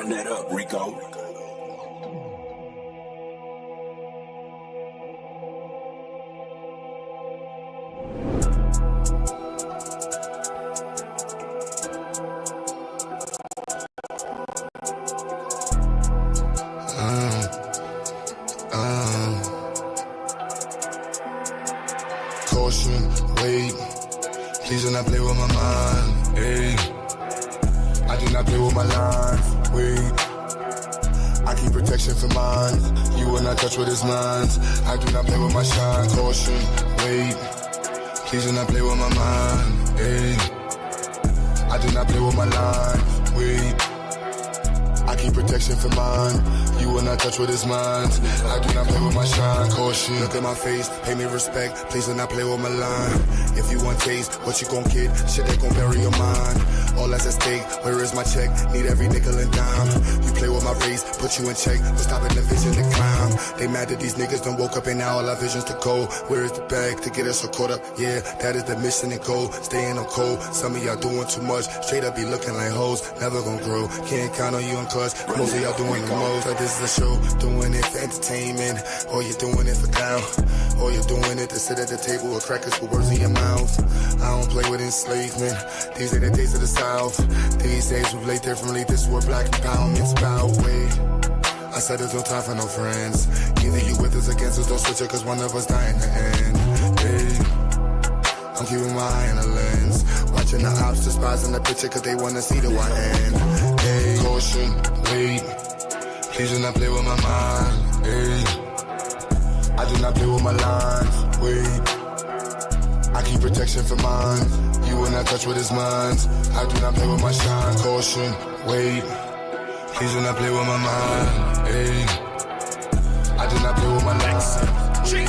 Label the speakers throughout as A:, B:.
A: Run that up, Rico.
B: Caution, wait, please do not play with my mind, hey. I do not play with my lines, wait. I keep protection for mine, you will not touch what is mine. I do not play with my shine, caution, wait, please do not play with my mind, hey. I do not play with my lines, wait. I keep protection for mine, you will not touch what is mine. I do not play with my shine, caution. Look at my face, pay me respect, please do not play with my line. If you want taste, what you gon' get? Shit that gon' bury your mind. All that's at stake, where is my check? Need every nickel and dime. You play with my race, put you in check, but stopping the vision to climb. They mad that these niggas done woke up and now all our visions to go. Where is the bag to get us so caught up? Yeah, that is the mission and goal. Staying on cold, some of y'all doing too much. Straight up be looking like hoes, never gon' grow. Can't count on you and cuz most of y'all doing the most. Like this is a show, doing it for entertainment, or you're doing it for clout, or you're doing it to sit at the table with crackers with words in your mouth. I don't play with enslavement, these ain't the days of the South. These days we play differently, this is what black empowerment's about. Wait, I said there's no time for no friends. Either you with us against us, don't switch it, cause one of us die in the end. Hey, I'm keeping my eye on the lens, watching the ops despising the picture cause they wanna see the one end. Hey, caution, wait, please do not play with my mind. Hey, I do not play with my lines, wait. I keep protection for mine, you will not touch what is mine. I do not play with my shine, caution, wait, please do not play with my mind, hey. I do not play with my lines, wait.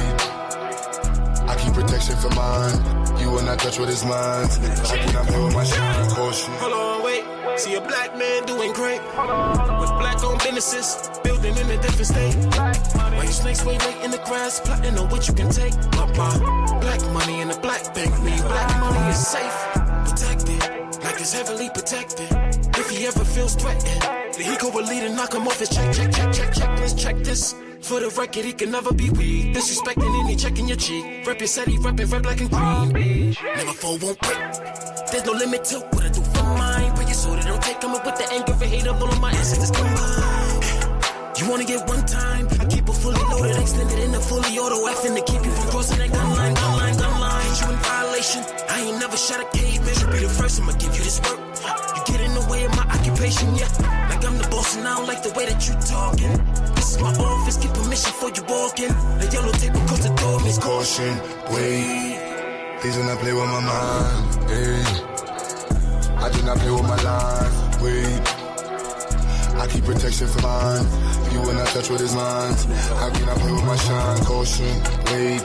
B: I keep protection for mine, you will not touch what is mine. I do not play with my shine, caution.
C: Hold on, wait, see a black man doing great with black-owned businesses, building in a different state. Why you snakes way late in the grass, plotting on what you can take? Black money in the black bank, mean black money is safe, protected, like it's heavily protected. If he ever feels threatened, then he go a lead and knock him off his check. Let's check this. For the record, he can never be weak. Disrespecting any checking your cheek. Rep your said he reppin' red, black, and green. Never fall, won't quit. There's no limit to what I do for mine. Bring your soda, don't take coming with the anger and hate up all of my ancestors combined. You wanna get one time? I keep it fully loaded, extended in the fully auto F-ing to keep you from crossing that gun line. You in violation, I ain't never shot a caveman. Should be the first, I'ma give you this work. You get in the way of my occupation, yeah. Like I'm the boss and I don't like the way that you talking. This is my office, get permission before you walk in. The yellow tape across the door, miss
B: caution, wait, please do not play with my mind, hey. I do not play with my life, wait. I keep protection for mine, you will not touch what is mine. I do not play with my shine, caution, wait,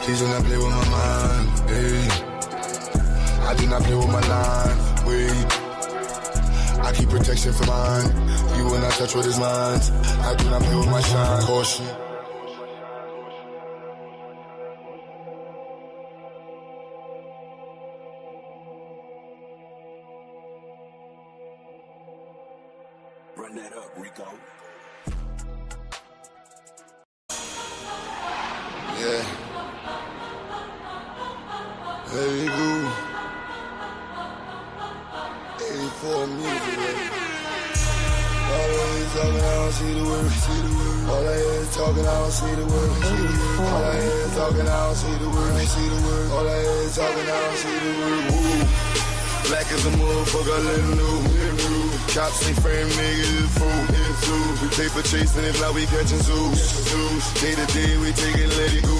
B: please do not play with my mind, hey. I do not play with my life, wait. I keep protection for mine, you will not touch what is mine. I do not play with my shine, caution.
A: Run that up, Rico.
B: Yeah. Let it go. 84 music, yeah. All I hear is talking, I don't see the word. All I hear is talking, I don't see the word. All I hear is talking, I don't see the word. All I hear is talking, I don't see the word. Woo. Black as a motherfucker, let him know. Cops ain't frame niggas, it's fool. We paper chasing it like we catching zoos. Day to day, we take it, let it go.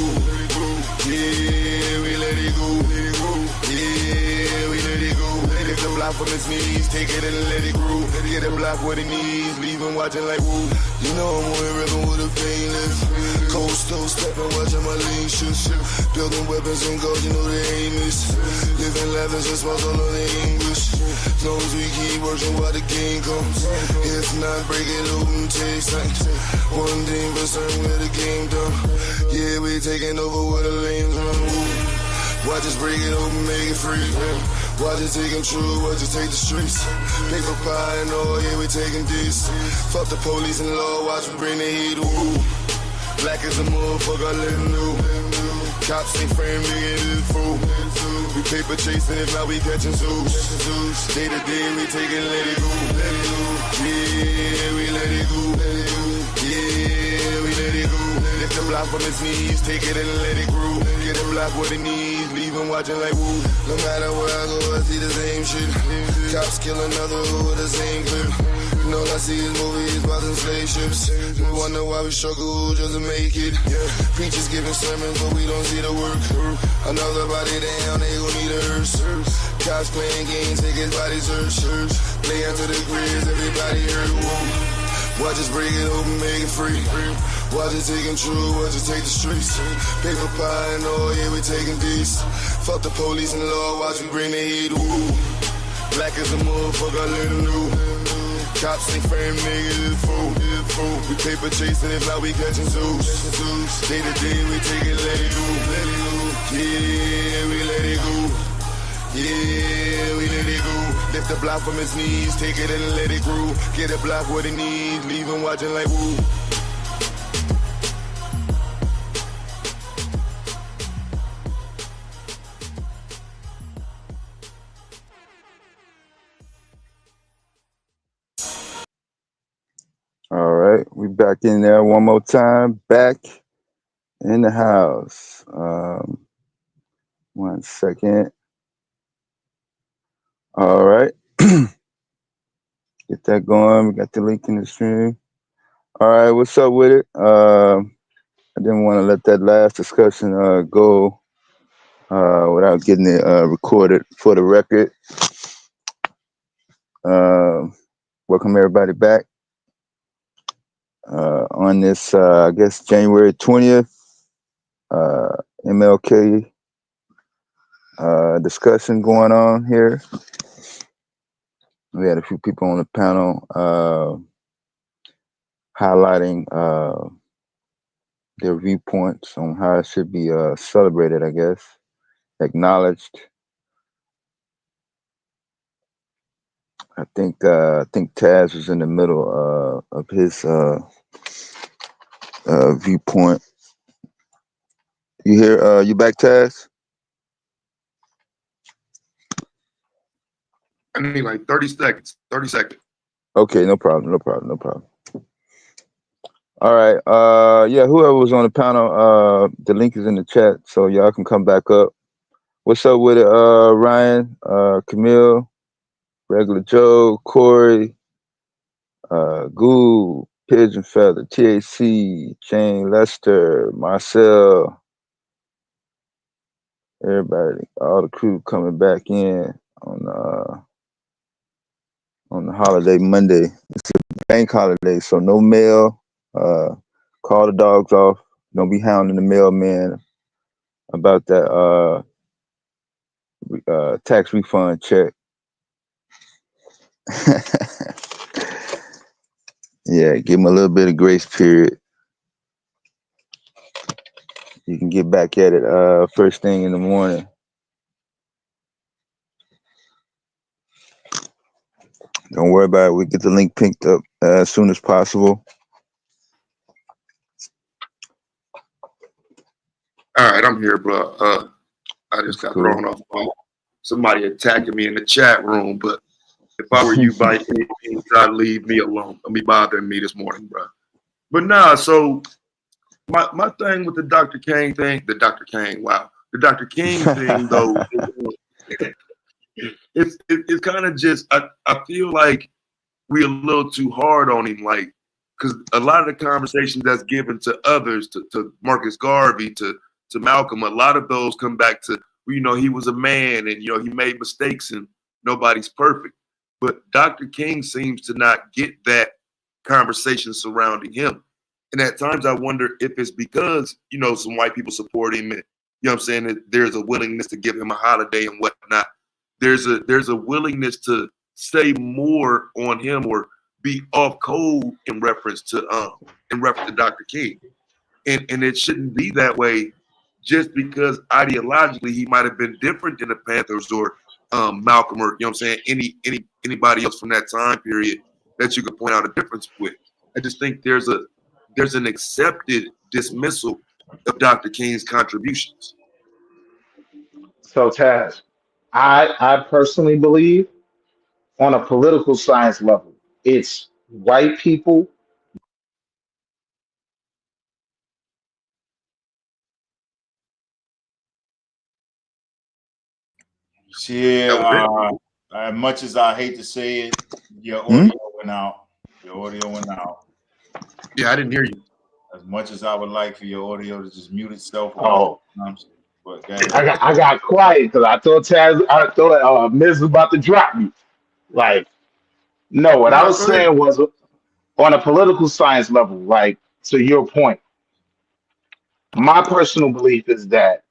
B: Yeah, we let it go. Yeah, we let it go. Lift the block from his knees, take it and let it grow. Get the block where he needs, leave him watching like woo. You know I'm on the river with a painless. Cold stove stepping, watching my lean shoes. Building weapons and goals, you know they aim is. Living levels and smiles all on the English. As long as we keep working while the game comes. If not, break it open, take sight. One thing for certain, where the game done. Yeah, we taking over where the lanes run. Watch us break it open, make it free. Watch it take them true, watch it take the streets. Paper pie and all, yeah, we taking this. Fuck the police and law, watch me bring the heat, ooh. Black as a motherfucker, I let him know. Cops ain't frame me in this fool. We paper chasing, if not we catching zoos. Day to day, we take it, let it go. Yeah, we let it go. Yeah, we let it go. Lift the block from his knees, take it and let it grow. Get a block with the knees, leave him watching like woo. No matter where I go, I see the same shit. Cops kill another with the same clip. And all I see is movies about them slave ships. We wonder why we struggle just to make it. Preachers giving sermons, but we don't see the work. Another body down, they gon' need a hearse. Cops playing games, take his body search. Play out to the graves, everybody hurt. Whoa. Watch us break it open, make it free. Watch it take him true, watch it take the streets. Paper pie and all, yeah, we taking these. Fuck the police and law, watch me bring the heat. Ooh. Black as a motherfucker, I let him know. Cops ain't frame niggas, it's fool. We paper chasing, if not we catching zoos. Day to day, we take it, let it go. Yeah, we let it go. Yeah, we let it go. Lift the block from his knees, take it and let it grow. Get a block what it needs, leave him watching like woo.
D: All right, we back in there one more time. Back in the house. 1 second. All right. Get that going. We got the link in the stream. All right, what's up with it? I didn't want to let that last discussion go without getting it recorded for the record. Welcome everybody back on this, I guess, January 20th MLK discussion going on here. We had a few people on the panel highlighting their viewpoints on how it should be celebrated, I guess, acknowledged. I think Taz was in the middle of his viewpoint. You hear? You back, Taz?
E: I need like 30 seconds. 30 seconds.
D: Okay, no problem. All right. Yeah, whoever was on the panel, the link is in the chat, so y'all can come back up. What's up with it, Ryan, Camille, Regular Joe, Corey, Goo, Pigeon Feather, TAC, Jane Lester, Marcel, everybody, all the crew coming back in on the holiday Monday. It's a bank holiday, so no mail. Call the dogs off. Don't be hounding the mailman about that tax refund check. Yeah, give him a little bit of grace period. You can get back at it first thing in the morning. Don't worry about it. We get the link picked up as soon as possible.
E: All right, I'm here, bro. I just got thrown off by somebody attacking me in the chat room, but if I were you, by any means, I'd leave me alone. Don't be bothering me this morning, bro. But nah, so my thing with the Dr. King thing, the Dr. King thing, though, it's kind of just, I feel like we're a little too hard on him, like, because a lot of the conversations that's given to others, to Marcus Garvey, to Malcolm, a lot of those come back to, you know, he was a man and, you know, he made mistakes and nobody's perfect. But Dr. King seems to not get that conversation surrounding him. And at times I wonder if it's because, you know, some white people support him and, you know what I'm saying, that there's a willingness to give him a holiday and whatnot. There's a willingness to say more on him or be off code in reference to Dr. King. And it shouldn't be that way just because ideologically he might have been different than the Panthers or Malcolm or you know what I'm saying anybody else from that time period that you could point out a difference with. I just think there's an accepted dismissal of Dr. King's contributions.
F: So Taz, I personally believe on a political science level, it's white people.
G: Yeah,
E: That was it.
G: as much as I hate to say it, your
D: Hmm?
G: audio went out. Your audio went out.
E: Yeah, I didn't hear you.
G: As much as I would like for your audio to just mute itself a bunch
F: Oh,
G: of times, but go ahead.
F: I got quiet because I thought Miz was about to drop me. Like, no, what I
E: No,
F: was
E: go ahead.
F: saying was on a political science level, like to your point, my personal belief is that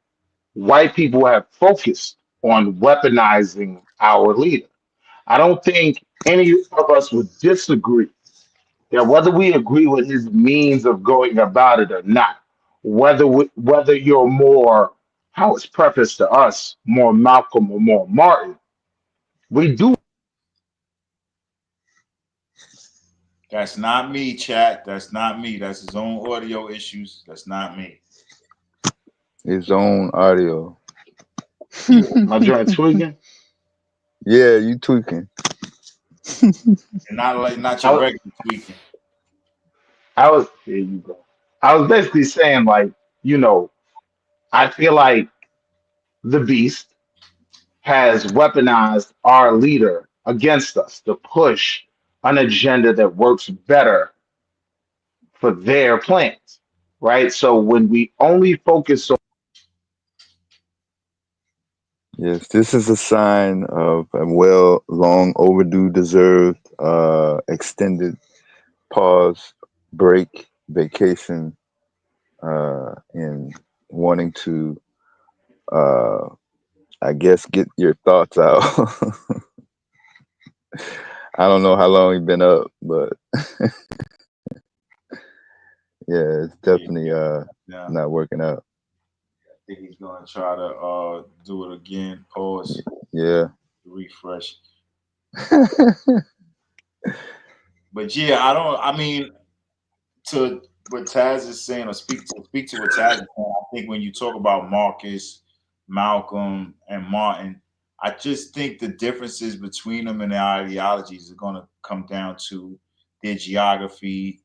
F: white people have focused on weaponizing our leader. I don't think any of us would disagree that whether we agree with his means of going about it or not, whether you're more how it's prefaced to us, more Malcolm or more Martin, we do.
G: That's not me, chat. That's not me. That's his own audio issues. That's not me.
D: His own audio.
F: My joint tweaking.
D: Yeah, you tweaking.
G: And not
F: I,
G: your
F: was-
G: regular tweaking.
F: I was Here you go. I was basically saying like, you know, I feel like the beast has weaponized our leader against us to push an agenda that works better for their plans, right? So when we only focus on
D: Yes, this is a sign of a long overdue, deserved, extended pause, break, vacation, and wanting to, uh, I guess, get your thoughts out. I don't know how long you've been up, but yeah, it's definitely
G: Yeah,
D: not working out.
G: I think he's gonna try to do it again. Pause,
D: Yeah.
G: refresh. But yeah, I don't. I mean, to what Taz is saying, or speak to what Taz is saying. I think when you talk about Marcus, Malcolm, and Martin, I just think the differences between them and their ideologies are going to come down to their geography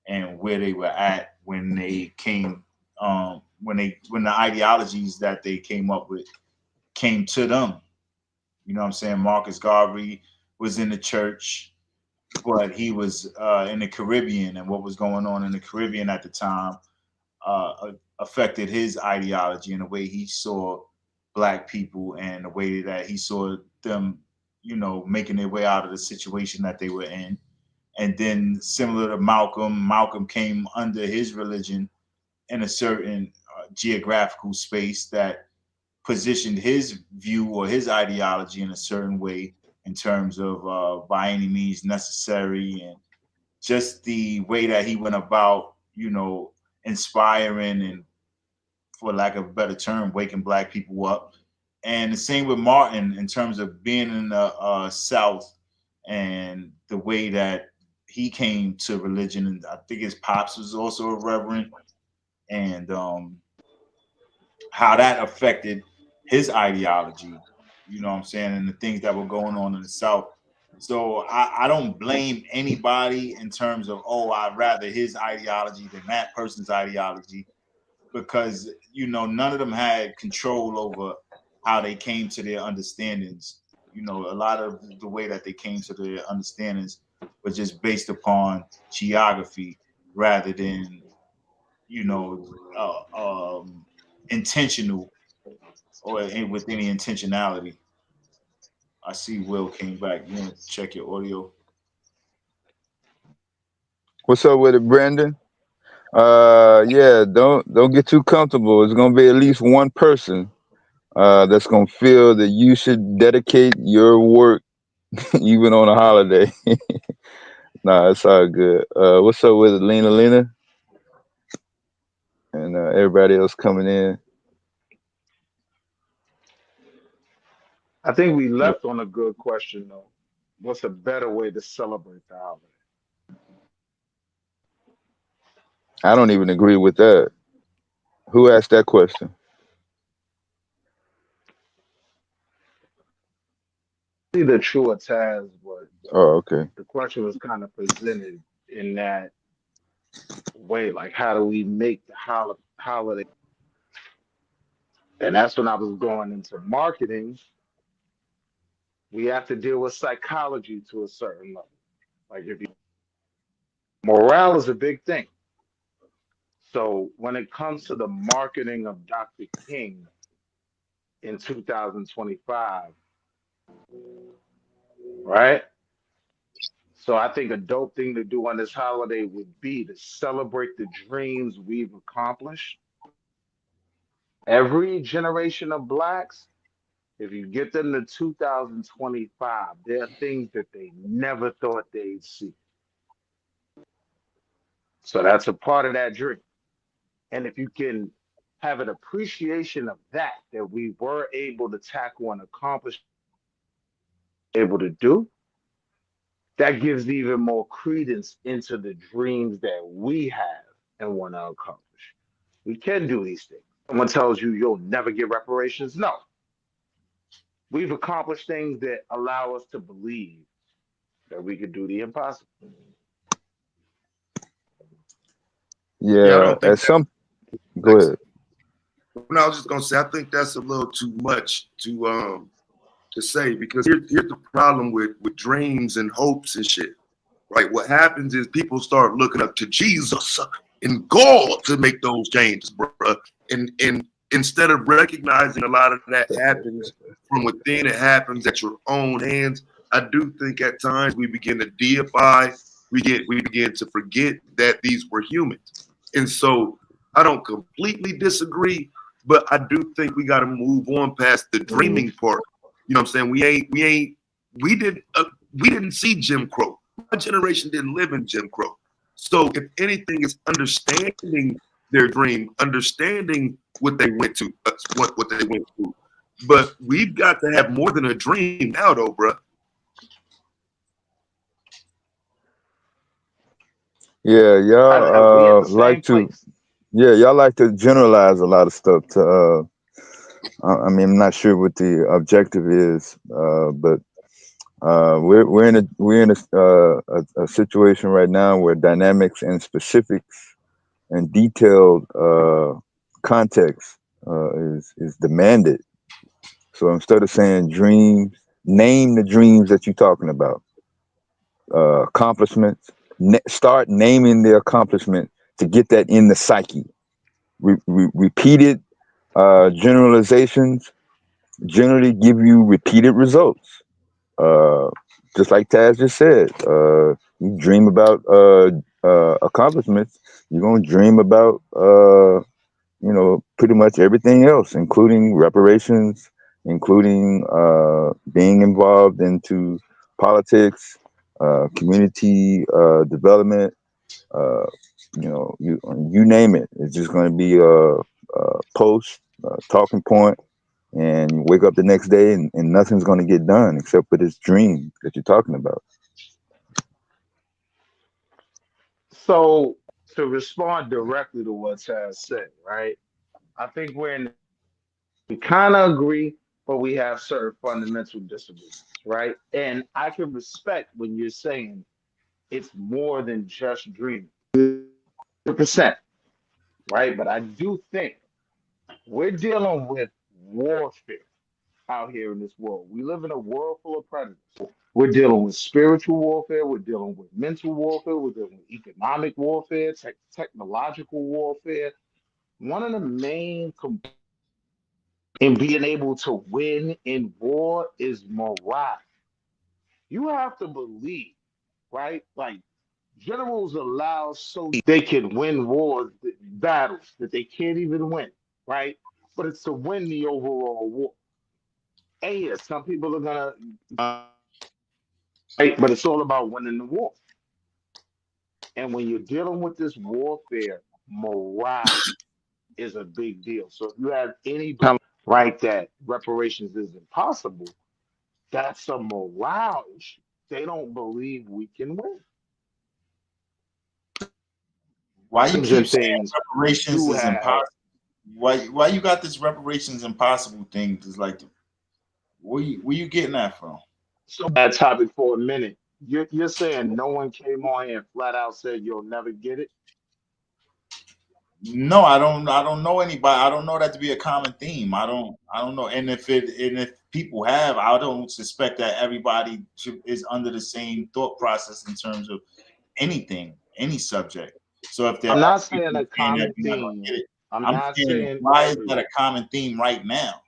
G: and where they were at when they came, when the ideologies that they came up with came to them. You know what I'm saying? Marcus Garvey was in the church, but he was in the Caribbean, and what was going on in the Caribbean at the time affected his ideology and the way he saw black people and the way that he saw them, you know, making their way out of the situation that they were in. And then similar to Malcolm, Malcolm came under his religion in a certain geographical space that positioned his view or his ideology in a certain way in terms of by any means necessary, and just the way that he went about, you know, inspiring and, for lack of a better term, waking black people up. And the same with Martin in terms of being in the South and the way that he came to religion. And I think his pops was also a reverend, and how that affected his ideology, you know what I'm saying, and the things that were going on in the South. So I don't blame anybody in terms of, oh, I'd rather his ideology than that person's ideology, because, you know, none of them had control over how they came to their understandings. You know, a lot of the way that they came to their understandings was just based upon geography rather than, you know, intentional or with any intentionality. I see Will came back. You want to check your audio?
D: What's up with it, Brandon? Yeah, don't get too comfortable. It's gonna be at least one person that's gonna feel that you should dedicate your work even on a holiday. Nah, it's all good. What's up with it, Lena, and everybody else coming in?
F: I think we left on a good question though. What's a better way to celebrate the holiday?
D: I don't even agree with that. Who asked that question?
F: See the true Taz, but
D: Oh, okay.
F: the question was kind of presented in that way, like how do we make the holiday? And that's when I was going into marketing. We have to deal with psychology to a certain level. Like if you morale is a big thing. So when it comes to the marketing of Dr. King in 2025, right? So I think a dope thing to do on this holiday would be to celebrate the dreams we've accomplished. Every generation of blacks, if you get them to 2025, there are things that they never thought they'd see. So that's a part of that dream. And if you can have an appreciation of that, that we were able to tackle and accomplish, able to do, that gives even more credence into the dreams that we have and want to accomplish. We can do these things. Someone tells you you'll never get reparations. No, we've accomplished things that allow us to believe that we could do the impossible.
E: Yeah, I
D: Yeah,
E: don't think
D: at some go
E: that's.
D: ahead.
E: No, I was just gonna say I think that's a little too much to say because here's the problem with dreams and hopes and shit. Right? What happens is people start looking up to Jesus and God to make those changes, bruh. And instead of recognizing a lot of that happens from within, it happens at your own hands. I do think at times we begin to deify, we begin to forget that these were humans. And so I don't completely disagree, but I do think we got to move on past the dreaming part. You know what I'm saying? We didn't see Jim Crow. My generation didn't live in Jim Crow. So if anything is understanding their dream, understanding what they went to, what they went through. But we've got to have more than a dream now, though, bro.
D: Yeah,
F: We at
D: y'all
F: the same place.
D: y'all like to generalize a lot of stuff to I mean, I'm not sure what the objective is, but we're in a situation right now where dynamics and specifics and detailed context is demanded. So instead of saying dreams, name the dreams that you're talking about. Accomplishments. Start naming the accomplishment to get that in the psyche. Repeated generalizations generally give you repeated results. Uh, just like Taz just said, you dream about accomplishments, you're gonna dream about pretty much everything else, including reparations, including being involved into politics, community development. Uh, you name it. It's just going to be a post, a talking point, and you wake up the next day and nothing's going to get done except for this dream that you're talking about.
F: So to respond directly to what Taz said, right? I think we kind of agree, but we have certain fundamental disagreements, right? And I can respect when you're saying it's more than just dreaming, 100%, right? But I do think we're dealing with warfare out here in this world. We live in a world full of predators. We're dealing with spiritual warfare. We're dealing with mental warfare. We're dealing with economic warfare, technological warfare. One of the main in being able to win in war is morale. You have to believe, right? Like generals allow so they can win wars, battles that they can't even win, right? But it's to win the overall war. And yes, some people are gonna, right? But it's all about winning the war. And when you're dealing with this warfare, morale is a big deal. So if you have any right that reparations is impossible, That's a morale issue. They don't believe we can win.
G: Why you
F: Things and
G: keep saying
F: things
G: reparations
F: you
G: is
F: have.
G: impossible? Why you got this reparations impossible thing? Is like, where you getting that from?
F: So bad topic for a minute. You're saying no one came on here and flat out said you'll never get it?
G: No, I don't. I don't know anybody. I don't know that to be a common theme. I don't. I don't know. And if people have, I don't suspect that everybody is under the same thought process in terms of anything, any subject. So if there
F: I'm
G: are
F: not saying
G: people
F: a
G: saying that
F: common
G: you're not going to
F: theme.
G: get it,
F: I'm
G: I'm
F: not
G: saying
F: saying
G: why is that a
F: everyone.
G: common theme right now?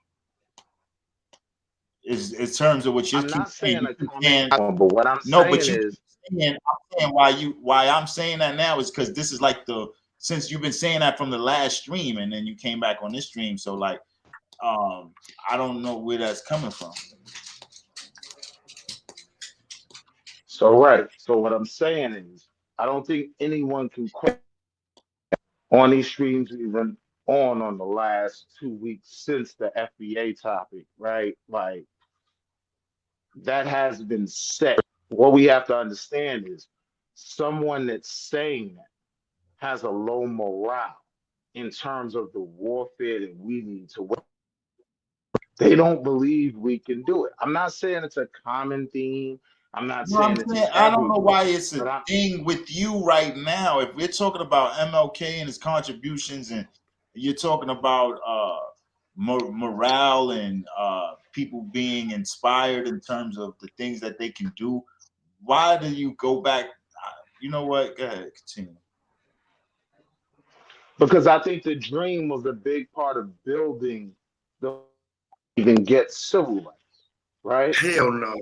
G: Is in terms of what you
F: I'm
G: keep
F: not
G: saying.
F: saying
G: You
F: a
G: keep
F: common
G: saying
F: theme, but what I'm
G: no, but
F: saying
G: you keep
F: is
G: saying. I'm saying why I'm saying that now is because this is like the since you've been saying that from the last stream and then you came back on this stream. So like I don't know where that's coming from.
F: so right. So what I'm saying is I don't think anyone can quit on these streams we've been on the last 2 weeks since the FBA topic, right? Like that has been set. What we have to understand is someone that's saying that has a low morale in terms of the warfare that we need to win. They don't believe we can do it. I'm not saying it's a common theme. I'm not
G: No, I'm
F: saying it's
G: saying I don't know
F: everywhere,
G: why it's a
F: but I
G: thing with you right now. If we're talking about MLK and his contributions, and you're talking about morale and people being inspired in terms of the things that they can do, why do you go back? You know what? Go ahead, continue.
F: because I think the dream was a big part of building the even get civil rights, right?
E: Hell no,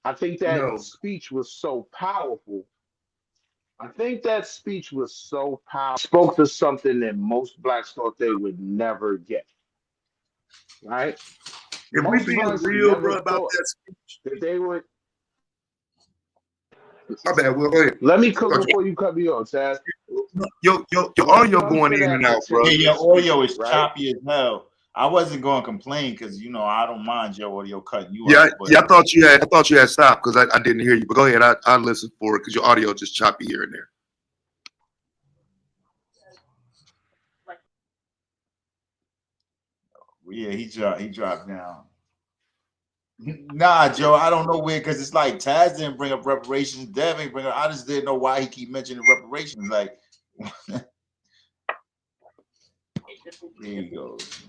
F: I think that
E: no.
F: speech was so powerful. I think that speech was so powerful. Spoke to something that most blacks thought they would never get, right?
E: If we
F: Most
E: being
F: blacks
E: real,
F: never
E: bro, about
F: thought
E: that,
F: that they would.
E: my bad. Well, go ahead.
F: Let me cook
E: Okay.
F: before you cut me off, Taz.
E: Your
F: When it
E: audio
F: comes
E: going
F: to
E: in
F: that
E: and out, bro.
G: Yeah,
F: particular
G: your audio
F: speech,
G: is
F: right?
G: choppy as hell. I wasn't going to complain because I don't mind your audio cutting you
E: Yeah,
G: up, but
E: yeah. I thought you had stopped because I didn't hear you. But go ahead. I listened for it because your audio just choppy here and there.
G: yeah, he dropped down. Nah, Joe, I don't know where because it's like Taz didn't bring up reparations, Dev ain't bring up. I just didn't know why he keep mentioning reparations. Like, here he goes.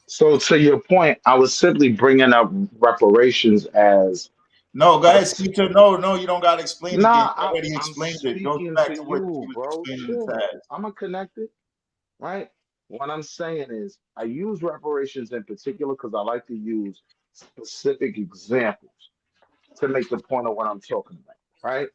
F: So to your point, I was simply bringing up reparations as
G: No, go
F: a
G: ahead, speak to no, you don't gotta explain again.
F: nah.
G: You already
F: I'm
G: explained it. Go
F: speaking
G: back
F: to
G: to what
F: you,
G: you was
F: bro.
G: explaining to
F: Chill.
G: Taz.
F: I'm gonna connect it, right? What I'm saying is, I use reparations in particular because I like to use specific examples to make the point of what I'm talking about, right?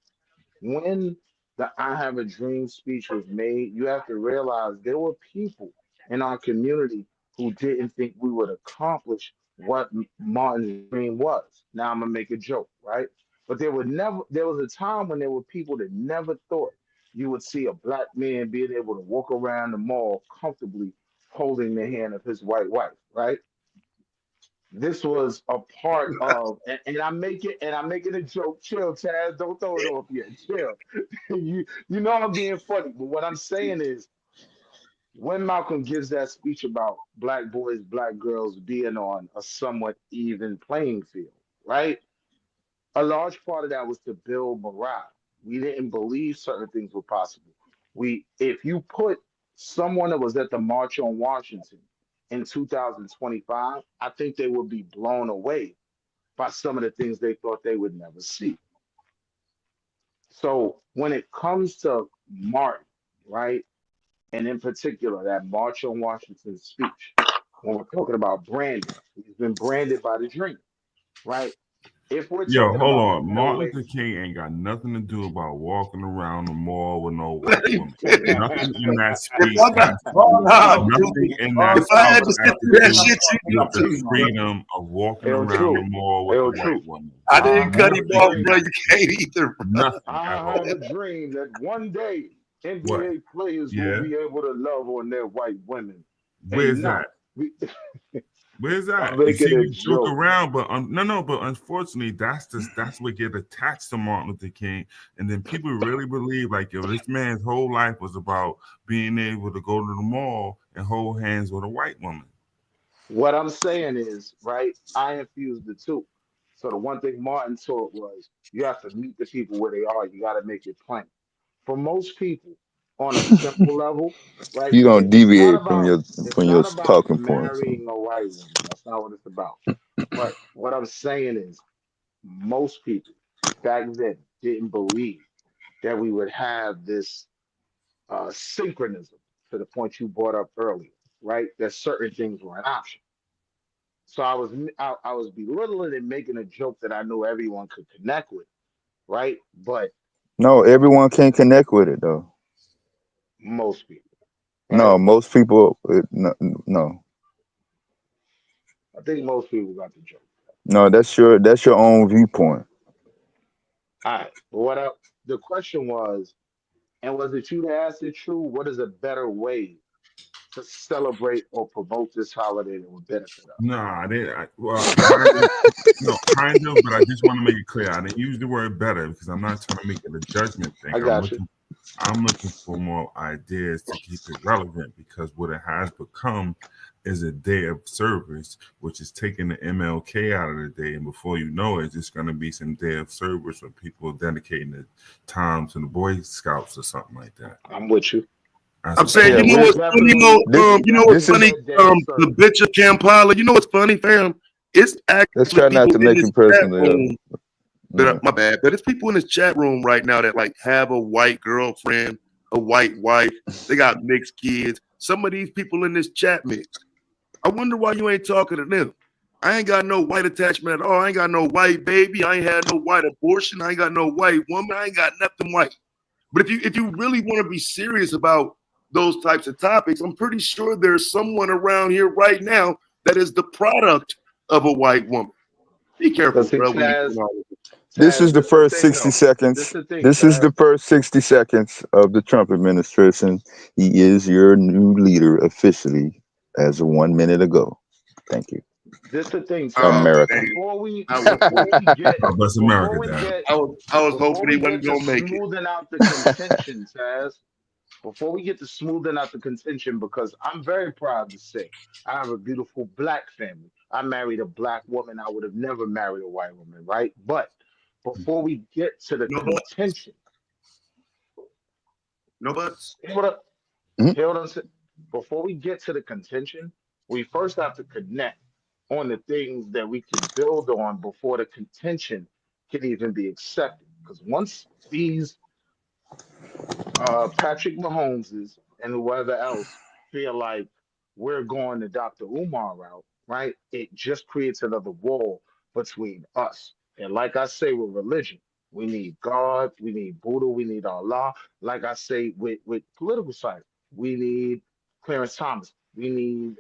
F: When the I Have a Dream speech was made, you have to realize there were people in our community who didn't think we would accomplish what Martin's dream was. Now I'm gonna make a joke, right? But there was a time when there were people that never thought you would see a black man being able to walk around the mall comfortably holding the hand of his white wife, right? This was a part of, and I'm making a joke. Chill, Chaz. Don't throw it off yet. Chill. You know I'm being funny, but what I'm saying is when Malcolm gives that speech about black boys, black girls being on a somewhat even playing field, right? A large part of that was to build morale. We didn't believe certain things were possible. If you put someone that was at the March on Washington in 2025, I think they would be blown away by some of the things they thought they would never see. So when it comes to Martin, right, and in particular that March on Washington speech, when we're talking about branding, he's been branded by the dream, right? If we're
H: Yo,
F: talking
H: hold
F: about
H: on.
F: no
H: Martin
F: way.
H: Luther King ain't got nothing to do about walking around the mall with no white woman. Nothing in that
E: If
H: speech
E: I got,
H: has to
G: Oh
H: do.
E: nah,
G: no,
H: Nothing in that
E: if I
H: speech
E: had to
H: has
E: sit
H: to
E: through that
H: do
E: shit,
H: with the
E: bro,
H: freedom of walking
F: L
H: around the
F: true.
H: mall with the
F: L
H: white
F: true.
H: woman.
E: I
H: There's
E: didn't
F: I
E: cut
F: have
E: him
F: a
H: nothing
E: off,
H: in
E: bro.
F: dream.
H: that
E: You
H: speech.
E: can't either, bro.
H: Nothing at
F: I have
H: all.
F: a dream that one day
H: What?
F: NBA players will
H: Yeah.
F: be able to love on their white women. And
H: Where's
F: nah,
H: that?
F: we,
H: Where's
F: I'm
H: that? You see,
F: making a
H: we joke
F: joke.
H: around, but but unfortunately, that's what get attached to Martin Luther King, and then people really believe like, yo, this man's whole life was about being able to go to the mall and hold hands with a white woman.
F: What I'm saying is, right, I infused the two. So the one thing Martin taught was you have to meet the people where they are. You got to make it plain. For most people, on a simple level, right?
D: You don't deviate
F: It's
D: from your
F: not about
D: talking points.
F: marrying a white woman. That's not what it's about. But what I'm saying is, most people back then didn't believe that we would have this synchronism to the point you brought up earlier, right? That certain things were an option. So I was belittling and making a joke that I know everyone could connect with, right? But
D: No, everyone can't connect with it though.
F: most people, right?
D: No, most people. No,
F: I think most people got the joke.
D: no. That's your own viewpoint.
F: All right. But what up? The question was, and was it you that asked it true? What is a better way to celebrate or promote this holiday that would benefit us?
H: Nah, I didn't. Well, kind of, no, kind of, but I just want to make it clear. I didn't use the word better because I'm not trying to make it a judgment thing.
F: I got you.
H: I'm looking for more ideas to keep it relevant because what it has become is a day of service, which is taking the MLK out of the day, and before you know it, it's going to be some day of service where people dedicating the time to the Boy Scouts or something like that.
F: I'm with you.
E: I'm saying,
D: Yeah,
E: you know what's funny, you know what's funny, the bitch of Kampala. You know what's funny, fam? It's
D: Let's try
E: actually
D: not
E: people
D: to
E: in
D: make
E: this
D: it
E: chat
D: personal.
E: room.
D: Yeah.
E: My bad, but it's people in this chat room right now that like have a white girlfriend, a white wife. They got mixed kids. Some of these people in this chat mixed. I wonder why you ain't talking to them. I ain't got no white attachment at all. I ain't got no white baby. I ain't had no white abortion. I ain't got no white woman. I ain't got nothing white. But if you really want to be serious about those types of topics, I'm pretty sure there's someone around here right now that is the product of a white woman. Be careful,
F: But see,
E: bro. When you
F: Taz,
D: This is the
F: this the
D: first
F: thing
D: 60
F: though. This
D: seconds.
F: the thing,
D: This is
F: Taz.
D: the first 60 seconds of the Trump administration. He is your new leader officially as of 1 minute ago. Thank you,
F: This the thing, Taz.
D: America.
E: dang.
H: God bless
F: Before
H: America,
F: we
H: Dad.
F: get
E: I was
F: before
E: hoping he
F: we get
E: wasn't
F: to
E: gonna make it.
F: smoothing out the contention, Taz, before we get to smoothing out the contention, because I'm very proud to say I have a beautiful black family. I married a black woman. I would have never married a white woman, right? But before we get to the
E: No buts.
F: contention,
E: No buts.
F: hear what,
D: Mhm.
F: hear what I'm saying? Before we get to the contention, we first have to connect on the things that we can build on before the contention can even be accepted. Because once these Patrick Mahomeses and whoever else feel like we're going the Dr. Umar route, right? It just creates another wall between us. And like I say with religion, we need God, we need Buddha, we need Allah. Like I say with political side, we need Clarence Thomas, we need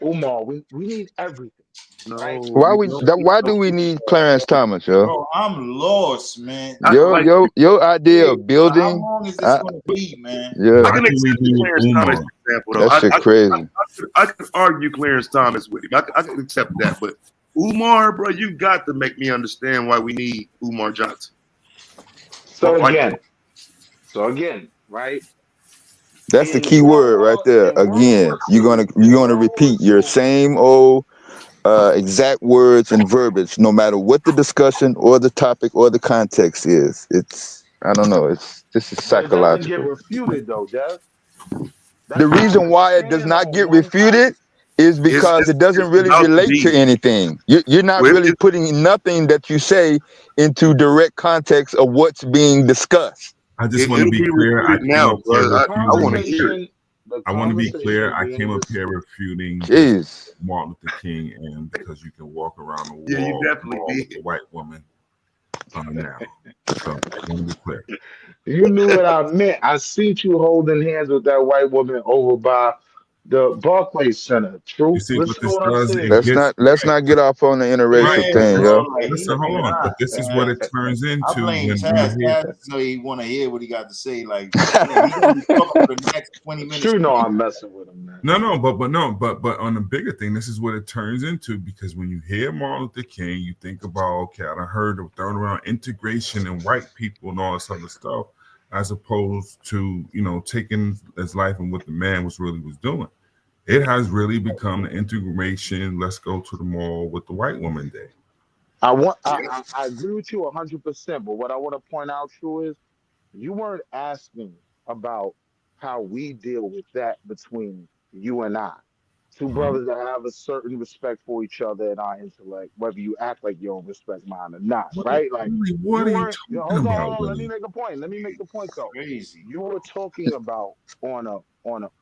F: Umar, we need everything, right?
E: No, you don't need
D: Why
E: no
D: do we
E: people.
D: need Clarence Thomas, yo?
G: Bro, I'm lost, man.
E: Like
D: Your idea
G: Wait,
D: of
G: bro, how
D: building,
G: long is this gonna be, man?
D: yeah,
E: I
H: Why
E: can
H: do we
E: accept the
H: need
E: Clarence Thomas
H: Umar?
E: example though.
D: that shit crazy.
E: I could argue Clarence Thomas with him. I can accept that, but Umar, bro, you got to make me understand why we need Umar Johnson.
F: So
E: Why-
F: again, right?
D: That's the key word right there.
F: In World
D: Again,
F: War II,
D: you're
F: in
D: gonna
F: World War
D: repeat your
F: II,
D: same old exact words and verbiage, no matter what the discussion or the topic or the context is. It's I don't know. This is
F: but it doesn't get
D: psychological.
F: refuted though, Dev.
D: The
F: That's why I
D: reason
F: could
D: why it does
F: stand
D: not
F: on
D: get
F: one side.
D: refuted is because it doesn't
E: it's
D: really
E: about to
D: relate to
E: be.
D: anything. You're not
E: Well,
D: really putting nothing that you say into direct context of what's being discussed.
H: I just want to
E: it'll
H: be
E: be
H: clear. I
E: refuted
H: came
E: now,
H: up here
E: bro. I want to
H: refuting.
E: hear it.
F: The
H: I want to be clear.
F: conversation
H: I came
F: being
H: up here
F: dis-
H: refuting this
D: Jeez.
H: Martin Luther King and because you can walk around the
E: Yeah, you definitely
H: wall with
E: did.
H: a white woman now. So I want to be clear.
F: you knew what I meant. I see you holding hands with that white woman over by The Barclays Center.
H: You
F: True.
H: see what
F: Listen to
H: this
F: what I'm
H: does?
F: saying.
H: It gets
D: Let's not get off on the interracial
G: Yeah,
D: thing,
G: bro.
D: yo.
G: Like
H: listen, hold on. But this is what it turns
G: I
H: into
G: blame
H: when you
G: Taz.
H: hear.
G: Taz so he want to hear what he got to say. Like, damn, he gonna be talking for the next 20 minutes.
F: True, no, I'm messing with him, man.
H: No, but on the bigger thing, this is what it turns into, because when you hear Martin Luther King, you think about, okay, I heard of throwing around integration and white people and all this other stuff, as opposed to, you know, taking his life and what the man was doing. It has really become the integration. Let's go to the mall with the white woman day.
F: I agree with you 100%. But what I want to point out, True, is you weren't asking about how we deal with that between you and I. Two brothers that have a certain respect for each other and our intellect, whether you act like you don't respect mine or not, right? Like
H: What
F: you
H: are you
F: weren't.
H: talking about,
F: Let me
H: Willie?
F: make a point. Let me make the point though.
G: Crazy.
F: You were talking about on a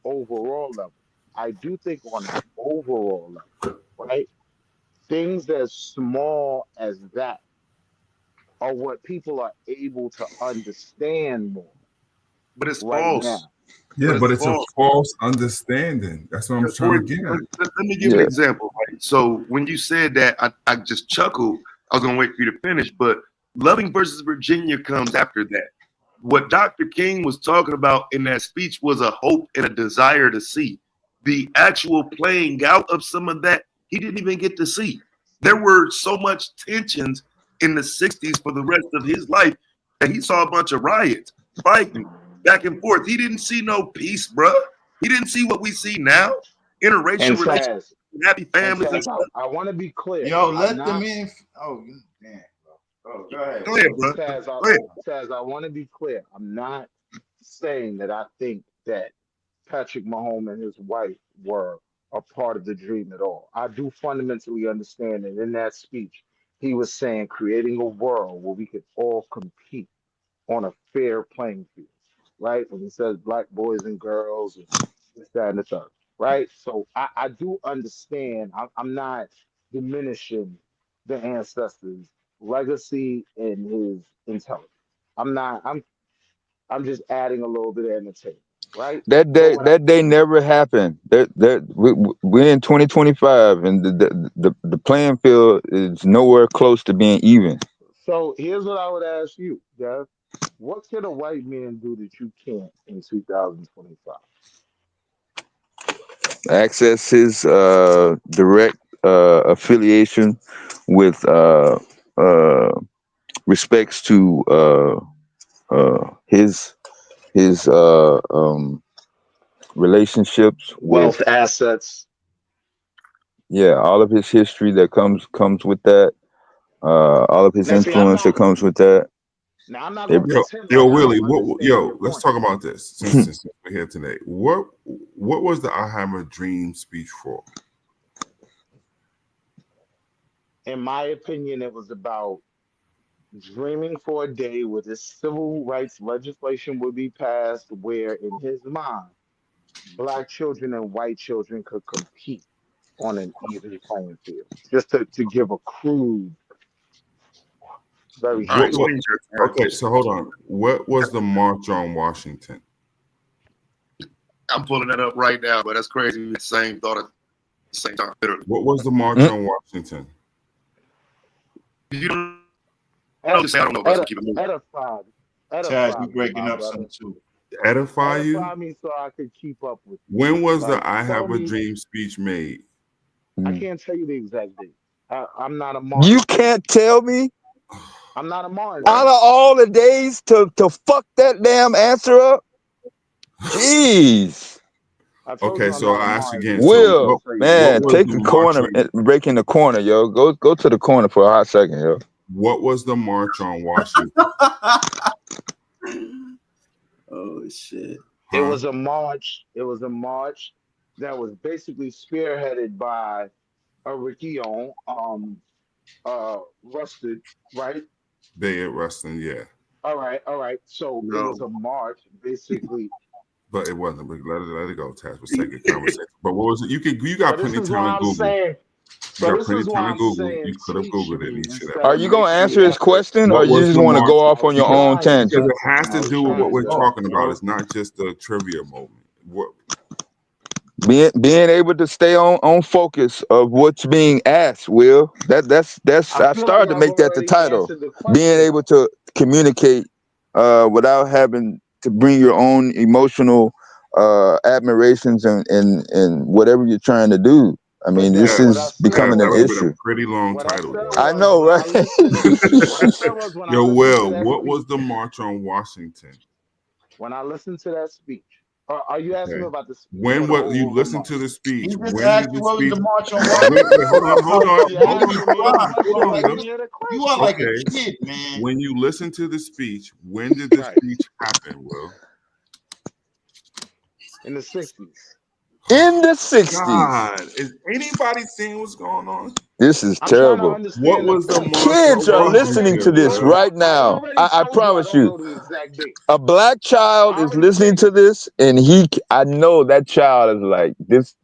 F: overall level. I do think on an overall level, right? Things as small as that are what people are able to understand more
E: But it's
F: right
E: false.
F: now.
H: Yeah, but it's a
E: false.
H: false understanding. That's what I'm trying to get at.
E: Let me give an example. Right? So when you said that, I just chuckled. I was gonna wait for you to finish, but Loving versus Virginia comes after that. What Dr. King was talking about in that speech was a hope and a desire to see. The actual playing out of some of that, he didn't even get to see. There were so much tensions in the 60s for the rest of his life that he saw a bunch of riots, fighting back and forth. He didn't see no peace, bruh. He didn't see what we see now. Interracial
F: And
E: relationships, happy families and
F: Taz,
E: stuff.
F: I want to be clear.
G: Yo,
F: I'm
G: let
F: not,
G: them in. Oh, damn, bro. Oh, go ahead.
E: Go ahead, bro. Go ahead.
F: Taz, I want to be clear. I'm not saying that I think that Patrick Mahomes and his wife were a part of the dream at all. I do fundamentally understand that in that speech, he was saying creating a world where we could all compete on a fair playing field, right? When he says black boys and girls and this, that, and the third, right? So I do understand. I'm not diminishing the ancestors' legacy and his intelligence. I'm not. I'm just adding a little bit of entertainment, right?
D: That
F: But
D: day,
F: what I,
D: that day never happened. We're in 2025, and the playing field is nowhere close to being even.
F: so here's what I would ask you, Dev. What can a white man do that you can't in 2025?
D: Access his direct affiliation with respects to his relationships with,
F: Wealth, assets.
D: yeah, all of his history that comes with that, all of his
F: Now, see, I'm
D: influence that
F: not.
D: comes with that.
F: Now, I'm not
D: It,
F: gonna
H: Yo,
F: pretend like I
H: Willie,
F: don't understand your
H: let's
F: point.
H: talk about this since we're here today. What was the I Have a Dream speech for?
F: In my opinion, it was about dreaming for a day where this civil rights legislation would be passed, where, in his mind, black children and white children could compete on an even playing field. Just to give a crude, very
E: All right,
H: What?
F: short.
E: Queen's your turn.
H: Okay, so hold on. What was the March on Washington?
E: I'm pulling that up right now, but that's crazy. Same thought at the same time. Literally.
H: What was the March on Washington?
E: You don't know this. I don't know, but keep it moving.
F: Edified.
G: Taz, you
F: Me,
G: breaking
F: my
G: up
F: brother.
G: some too.
H: Edify you?
F: Edify me so I could keep up with you.
H: When was
F: Like,
H: the I
F: tell
H: Have a
F: me,
H: Dream speech made?
F: I can't tell you the exact date. I'm not a
D: you
F: Martin.
D: can't tell me
F: I'm not a Martin.
D: out of all the days to fuck that damn answer up. Jeez.
F: I told
H: Okay,
F: you I'm
H: so
F: not a
H: I ask
F: Martin.
H: again.
D: Will,
H: So
D: man,
H: what was
D: take
H: the
D: the
H: March
D: corner,
H: on,
D: break in the corner, yo. Go to the corner for a hot second, yo.
H: what was the March on Washington?
I: Oh shit.
F: It was a march. It was a march that was basically spearheaded by a Ricky Rusted, right?
H: They at wrestling, yeah.
F: All right. So it was a march, basically.
H: But it wasn't. But let it go, Taz, for sake of conversation. But what was it? You got
F: So this
H: plenty of
F: is
H: time
F: why
H: to
F: I'm
H: Google.
F: saying.
H: You
F: So
H: got
F: this
H: plenty
F: is
H: of
F: why
H: time to
F: I'm
H: Google.
F: saying
H: You could have
F: teach
H: Googled it and
F: me
H: you should
F: instead
H: have.
D: Are
F: of
D: you gonna
F: make
D: answer
F: the
D: his
F: effort.
D: question, or
H: What
D: you
H: was
D: just
H: the
D: want to
H: March?
D: go off on your own
F: Trying,
H: Because
D: tangent?
H: it has
F: I
H: to
F: was
H: do with
F: trying,
H: what we're
F: Joe.
H: talking about. It's not just a trivia moment. What
D: being able to stay on focus of what's being asked. Will that's
F: I
D: I
F: feel like
D: started to
F: I've
D: make that the
F: already
D: title.
F: answered the
D: Being
F: question
D: able
F: though.
D: to communicate without having to bring your own emotional admirations and whatever you're trying to do. I mean,
F: But
D: this
F: then what I
H: Taz,
D: is
F: said
H: Taz,
D: becoming
H: that
D: an
H: would
F: was,
H: have been
D: issue.
H: a pretty long
F: what I
H: title,
F: said
H: bro.
D: I
F: was
D: know,
F: when I
D: right?
F: listened. What I said was when I
H: Yo,
F: listened to
H: Will,
F: that
H: what was
F: speech.
H: the March on Washington?
F: When I listened to that speech, are you asking me
H: Okay.
F: about the speech or
H: When
F: the
H: what you
F: overall
H: listened
F: march?
H: to the
G: He
H: speech?
G: just
H: When
G: asked
H: did
G: you
H: the
G: what was
H: speech?
G: the march on
H: Wait, hold
G: Washington.
H: on, hold on,
F: He
H: hold on,
F: asking me a
H: hold
F: question.
H: on,
F: Let
H: Will.
F: me hear the
G: You are like
F: question.
G: a
H: Okay.
G: kid, man.
H: When you listen to the speech, when did the
F: Right.
H: speech happen, Will?
F: In the 60s.
D: In the 60s.
H: God, is anybody seeing what's going on?
D: This is
F: I'm trying to
D: terrible.
H: What
F: understand the
H: was the
F: point.
H: March
F: But
H: on
D: Kids are
F: Will
D: listening
F: already,
D: to
H: Washington,
D: this
F: Will,
H: Will?
D: right
F: I
D: now.
F: already
D: I
F: told you I
D: promise
F: don't
D: you.
F: know the exact date.
D: A black child
F: I
D: is
F: already
D: listening to
F: stated it.
D: this, and I know that child is like this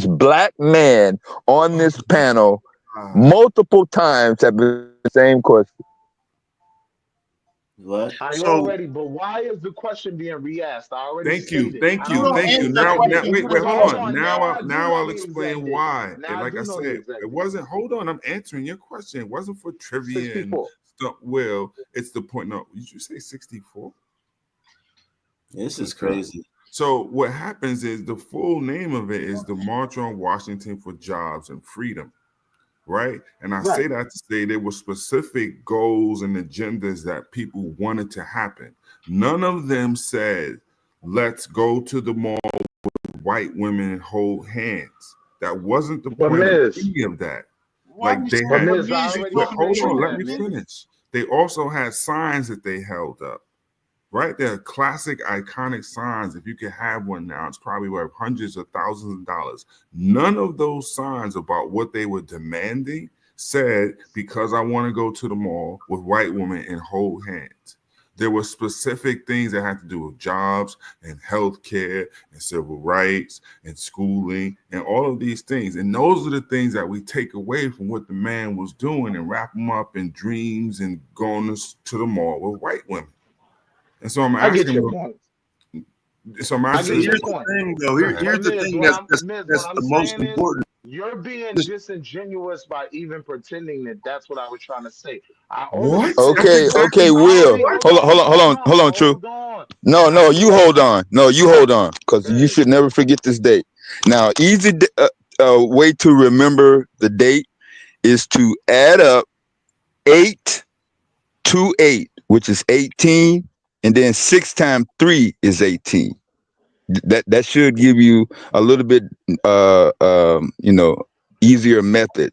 D: black man on this panel
H: God.
D: multiple times have the same question.
I: What?
F: I
E: So
F: already, but why is the question being re-asked? I already
H: Thank you,
F: stated.
H: thank
F: I
G: You
H: you,
F: don't
G: don't
H: thank
F: know the
H: you.
G: answer the
H: Now,
F: exact
H: now,
F: date.
G: question.
H: wait,
G: You
H: wait,
G: just
F: So
H: hold
F: hold
G: answer
H: on.
G: it.
F: on.
H: Now,
F: Now I do
H: now
F: know
H: I'll
F: the
H: explain
F: exact date.
H: why.
F: Now
H: And
F: I
H: like I
F: do know the
H: said, it
F: exact date.
H: wasn't. Hold on, I'm answering your question. It wasn't for trivia and
F: 64.
H: stuff. Will, it's the point. No, did you say 64?
I: This is
H: Okay.
I: crazy.
H: So what happens is the full name of it is the March on Washington for Jobs and Freedom, right? And I
F: Right.
H: say that to say there were specific goals and agendas that people wanted to happen. None of them said, let's go to the mall with white women and hold hands. That wasn't the
F: But
H: point of
F: Miz,
H: any of that.
G: Why
H: Like
G: you
H: they
G: saying
F: but
H: had,
G: but
F: Miz, I
G: Miz, you
F: already
H: wait,
G: talking to
H: hold
F: stated
H: on,
G: truth,
H: let
F: that.
H: me
G: man.
H: finish. They also had signs that they held up, right? They're classic, iconic signs. If you could have one now, it's probably worth hundreds of thousands of dollars. None of those signs about what they were demanding said, because I want to go to the mall with white women and hold hands. There were specific things that had to do with jobs and healthcare and civil rights and schooling and all of these things. And those are the things that we take away from what the man was doing and wrap them up in dreams and going to the mall with white women. And so I'm
F: I get
H: asking,
F: your point.
H: so I'm
F: I
E: so
F: get
H: asking,
F: your
E: here's the
F: point.
E: thing though.
H: go ahead.
F: But
E: Here's the
F: Miz,
E: thing that's
F: What I'm
E: the most
F: saying is
E: important.
F: you're being
E: Just
F: disingenuous by even pretending that that's what I was trying to say. I already
H: What?
F: said
H: That's
F: it.
H: exactly
D: Okay,
H: what
F: I
H: I
D: Will.
F: already
H: what?
D: Hold on, True.
F: hold on.
D: No,
F: I
D: you
F: said
D: hold on. No, you hold on, because you
F: good.
D: should never forget this date. Now, way to remember the date is to add up 8 to 8, which is 18, and then 6 times 3 is 18. That should give you a little bit easier method,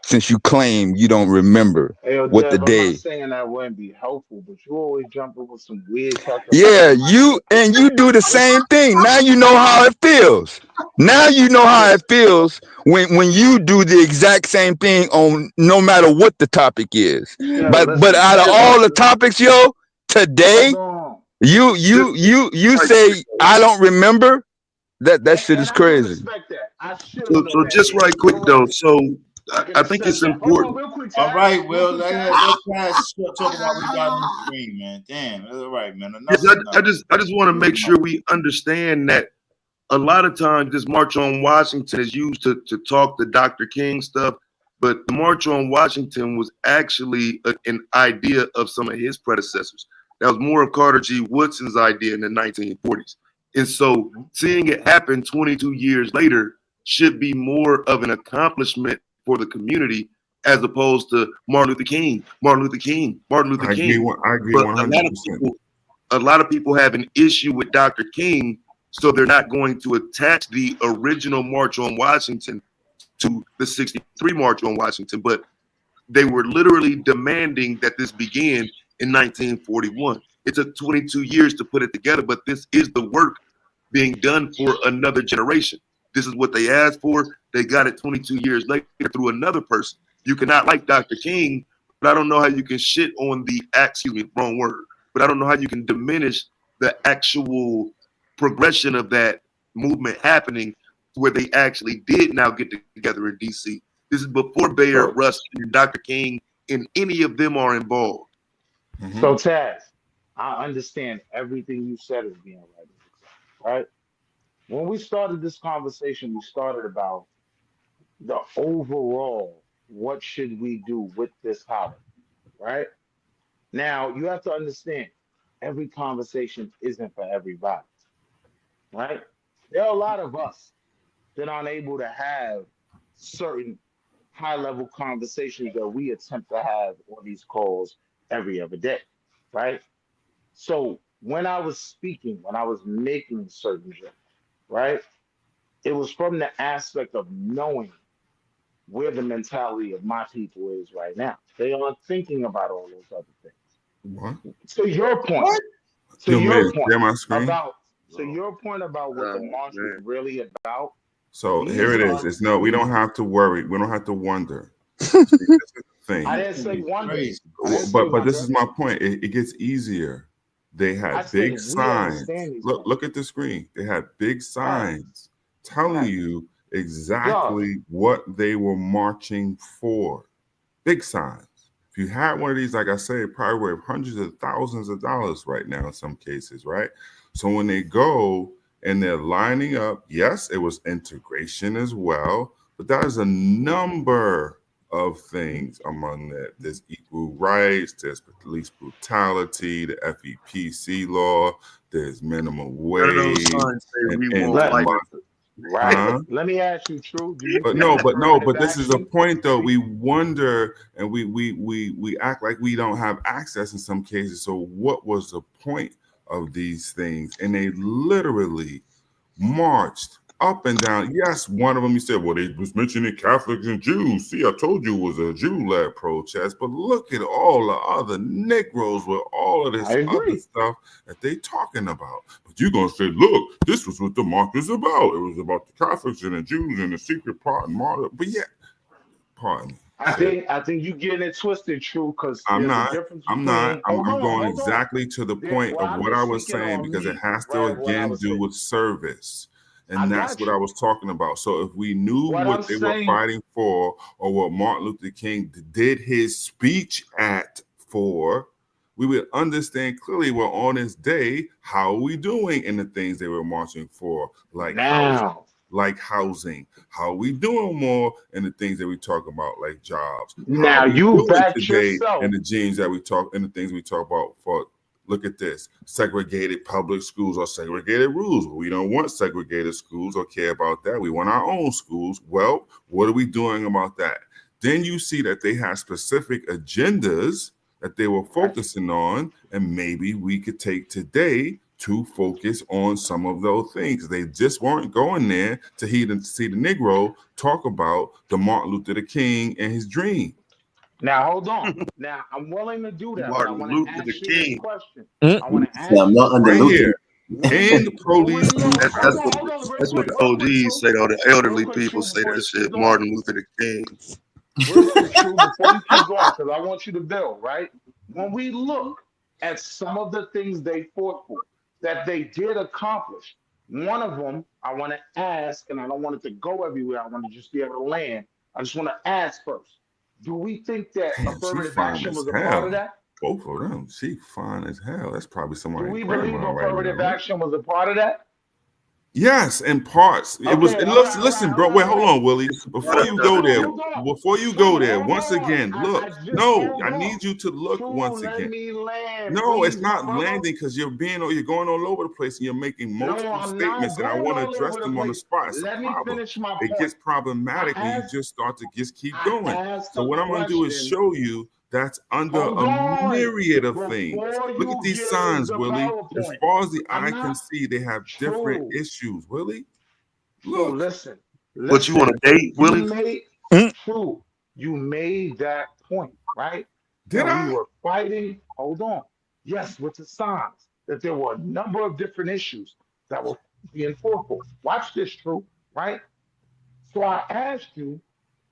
D: since you claim you don't remember
F: Hey, yo,
D: what the
F: Dev, I'm not
D: day.
F: saying that wouldn't be helpful, but you always jump in with some weird
D: Yeah,
F: calculations.
D: you do the same thing. Now you know how it feels. Now you know how
F: Yeah,
D: it feels when you do the exact same thing on no matter what the topic is.
F: yeah,
D: But
F: listen,
D: out of
E: just
D: all the topics, yo,
F: hold
D: today
F: on.
E: just
D: you
E: right quick
D: say
E: though.
D: I don't remember. That shit
F: And
D: is
F: I can
D: crazy.
F: respect that. I should
E: So
F: know
E: so
F: that
E: just right
F: date.
E: quick though. So
F: I can
E: I think
F: accept
E: it's
F: that. Hold on,
E: important.
F: real quick,
G: All
F: Taz.
G: right,
F: Real
G: well,
F: quick,
G: let
F: Taz.
G: Cash talk about what he got on the screen, man. Damn, all right, man.
E: Yes,
G: Enough's enough.
E: I just want to make sure we understand that a lot of times this March on Washington is used to talk the Dr. King stuff, but the March on Washington was actually an idea of some of his predecessors. That was more of Carter G. Woodson's idea in the 1940s. And so seeing it happen 22 years later should be more of an accomplishment for the community as opposed to Martin Luther King, Martin Luther King, Martin Luther King.
H: I agree
E: But
H: 100%.
E: a lot of people have an issue with Dr. King, so they're not going to attach the original March on Washington to the 63 March on Washington, but they were literally demanding that this begin in 1941. It took 22 years to put it together, but this is the work being done for another generation. This is what they asked for. They got it 22 years later through another person. You cannot like Dr. King, but I don't know how you can shit on the, excuse me, wrong word, but I don't know how you can diminish the actual progression of that movement happening where they actually did now get together in DC. This is before Bayer,
F: So,
E: Russ, and Dr. King, and any of them are involved.
H: Mm-hmm.
F: Taz, I understand everything you said is being right, right? When we started this conversation, we started about the overall what should we do with this holiday, right? Now, you have to understand every conversation isn't for everybody, right? There are a lot of us that aren't able to have certain high level conversations that we attempt to have on these calls every other day, right? So when I was speaking, when I was making certain jokes, right, it was from the aspect of knowing where the mentality of my people is right now. They aren't thinking about all those other things.
H: What?
F: To your point,
H: What?
F: to
H: Yo,
F: your
H: man,
F: point
H: share my screen.
F: about to your point about what the march was
E: Man.
F: really about,
H: So here
F: these
H: it
F: are
H: is. It's no, we don't have to worry. We don't have to wonder. See, this is the thing.
F: I didn't say wonder.
G: Crazy.
F: I didn't say
H: But this
F: wonder.
H: is my point. It gets easier. They
F: I
H: had
F: said
H: big
F: we
H: signs.
F: understand these things.
H: Look at the screen. They had big signs telling
F: Right.
H: you exactly what they were marching for. Big signs. If you had one of these, like I say, probably worth hundreds of thousands of dollars right now in some cases, right? So when they go and they're lining up, yes, it was integration as well, but that is a number of things among that. There's equal rights, there's police brutality, the FEPC law, there's minimum
E: None of those
H: wage,
E: signs say
H: and
E: we want like
F: Right.
H: huh?
F: Let me ask you, True. Do you
H: But
F: think
H: no,
F: affirmative
H: but this is a
F: action?
H: point though. We wonder and we act like we don't have access in some cases. So what was the point of these things? And they literally marched up and down. Yes, one of them you said, well, they was mentioning Catholics and Jews. See, I told you it was a Jew-led protest, but look at all the other Negroes with all of this
F: I
H: other
F: agree.
H: stuff that they talking about. But you're gonna say, look, this was what the march was about. It was about the Catholics and the Jews and the secret part and martyr. But yeah, pardon me.
F: I think you getting it twisted, True, because
H: I'm
F: there's a
H: not.
F: difference
H: I'm not.
F: between
H: I'm going
F: hold on.
H: exactly to the point
F: Well,
H: of
F: I'm
H: what
F: just
H: I was
F: speaking
H: saying
F: on
H: because it
F: me,
H: has to
F: right? What I
H: again
F: was
H: do
F: saying.
H: with service.
F: I
H: And that's
F: got
H: what I
F: you.
H: was talking about. So if we knew
F: What
H: what
F: I'm
H: they were
F: saying,
H: fighting for or what Martin Luther King did his speech at for, we would understand clearly we're on this day, how are we doing in the things they were marching for,
F: now,
H: like housing. How are we doing more in the things that we talk about, like jobs? How are
F: now
H: we
F: you
H: doing
F: backed
H: today in
F: yourself.
H: the genes that we talk, in the things we talk about for, look at this, segregated public schools or segregated rules. We don't want segregated schools or care about that. We want our own schools. Well, what are we doing about that? Then you see that they have specific agendas that they were focusing on, and maybe we could take today to focus on some of those things. They just weren't going there to see the Negro talk about the Martin Luther King and his dream.
F: Now hold on. Now I'm willing to do that, but I
E: Martin
F: want to
E: Luther the
F: ask you this
E: King.
F: question.
I: Mm.
F: I want to
I: See,
F: ask
I: I'm
F: you
I: not
F: this
I: under
H: Right
F: question.
I: Luther.
H: here. And the
F: When we
H: police
F: look,
E: That's what
F: hold on,
E: that's what the
F: real quick,
E: OGs
F: True,
E: say though. The
F: real
E: elderly
F: quick,
E: people
F: True,
E: say
F: before
E: that
F: you
E: shit.
F: keep going,
E: Martin Luther the King.
F: real quick, True, before you keep going, because I want you to build, right? When we look at some of the things they fought for, that they did accomplish, one of them I want to ask, and I don't want it to go everywhere. I want to just be able to land. I just want to ask first. Do we think that
H: Damn, she
F: affirmative
H: fine
F: action
H: as
F: was a part of
H: hell.
F: that?
H: Both of them. She fine as hell. That's probably
F: Do
H: somebody's
F: we believe
H: grandma right
F: affirmative
H: now.
F: action was a part of that?
H: Yes, in parts. It was.
F: Okay,
H: It
F: all
H: looks.
F: right, all right,
H: Listen,
F: all
H: bro.
F: right,
H: Wait,
F: all
H: hold
F: right.
H: on, Willie. Before you go there.
F: Hold on.
H: Before you go
F: True,
H: there.
F: hold
H: Once
F: on.
H: again, look.
F: I just
H: No,
F: hold
H: I
F: on.
H: need you to look
F: True,
H: once
F: let
H: again.
F: me land,
H: No, it's
F: please, my
H: not
F: brother.
H: landing because you're going all over the place and you're making
F: No,
H: multiple
F: I'm not
H: statements, and I
F: going
H: want to
F: all
H: address
F: over the
H: them on the
F: place.
H: spot. It's a
F: Let me
H: problem.
F: finish my
H: It
F: point.
H: gets problematic when you
F: asked,
H: just start to just keep
F: I
H: going.
F: asked
H: So
F: a
H: what I'm going to do is
F: question.
H: show you that's under
F: Hold
H: a
F: on.
H: myriad of things.
F: Before
H: Look at
F: you
H: these
F: give
H: signs,
F: the
H: Willie. As
F: PowerPoint,
H: far as the
F: I'm
H: eye can
F: not
H: see, they have different
F: true.
H: issues. Willie,
F: True,
H: look.
F: listen.
E: But you want
F: Listen.
E: to date,
F: You
E: Willie?
F: made
I: Mm.
F: true. You made that point, right?
H: Did
F: That we
H: I?
F: were fighting. Hold on. Yes, with the signs that there were a number of different issues that were being fought for. Watch this, true, right? So I asked you,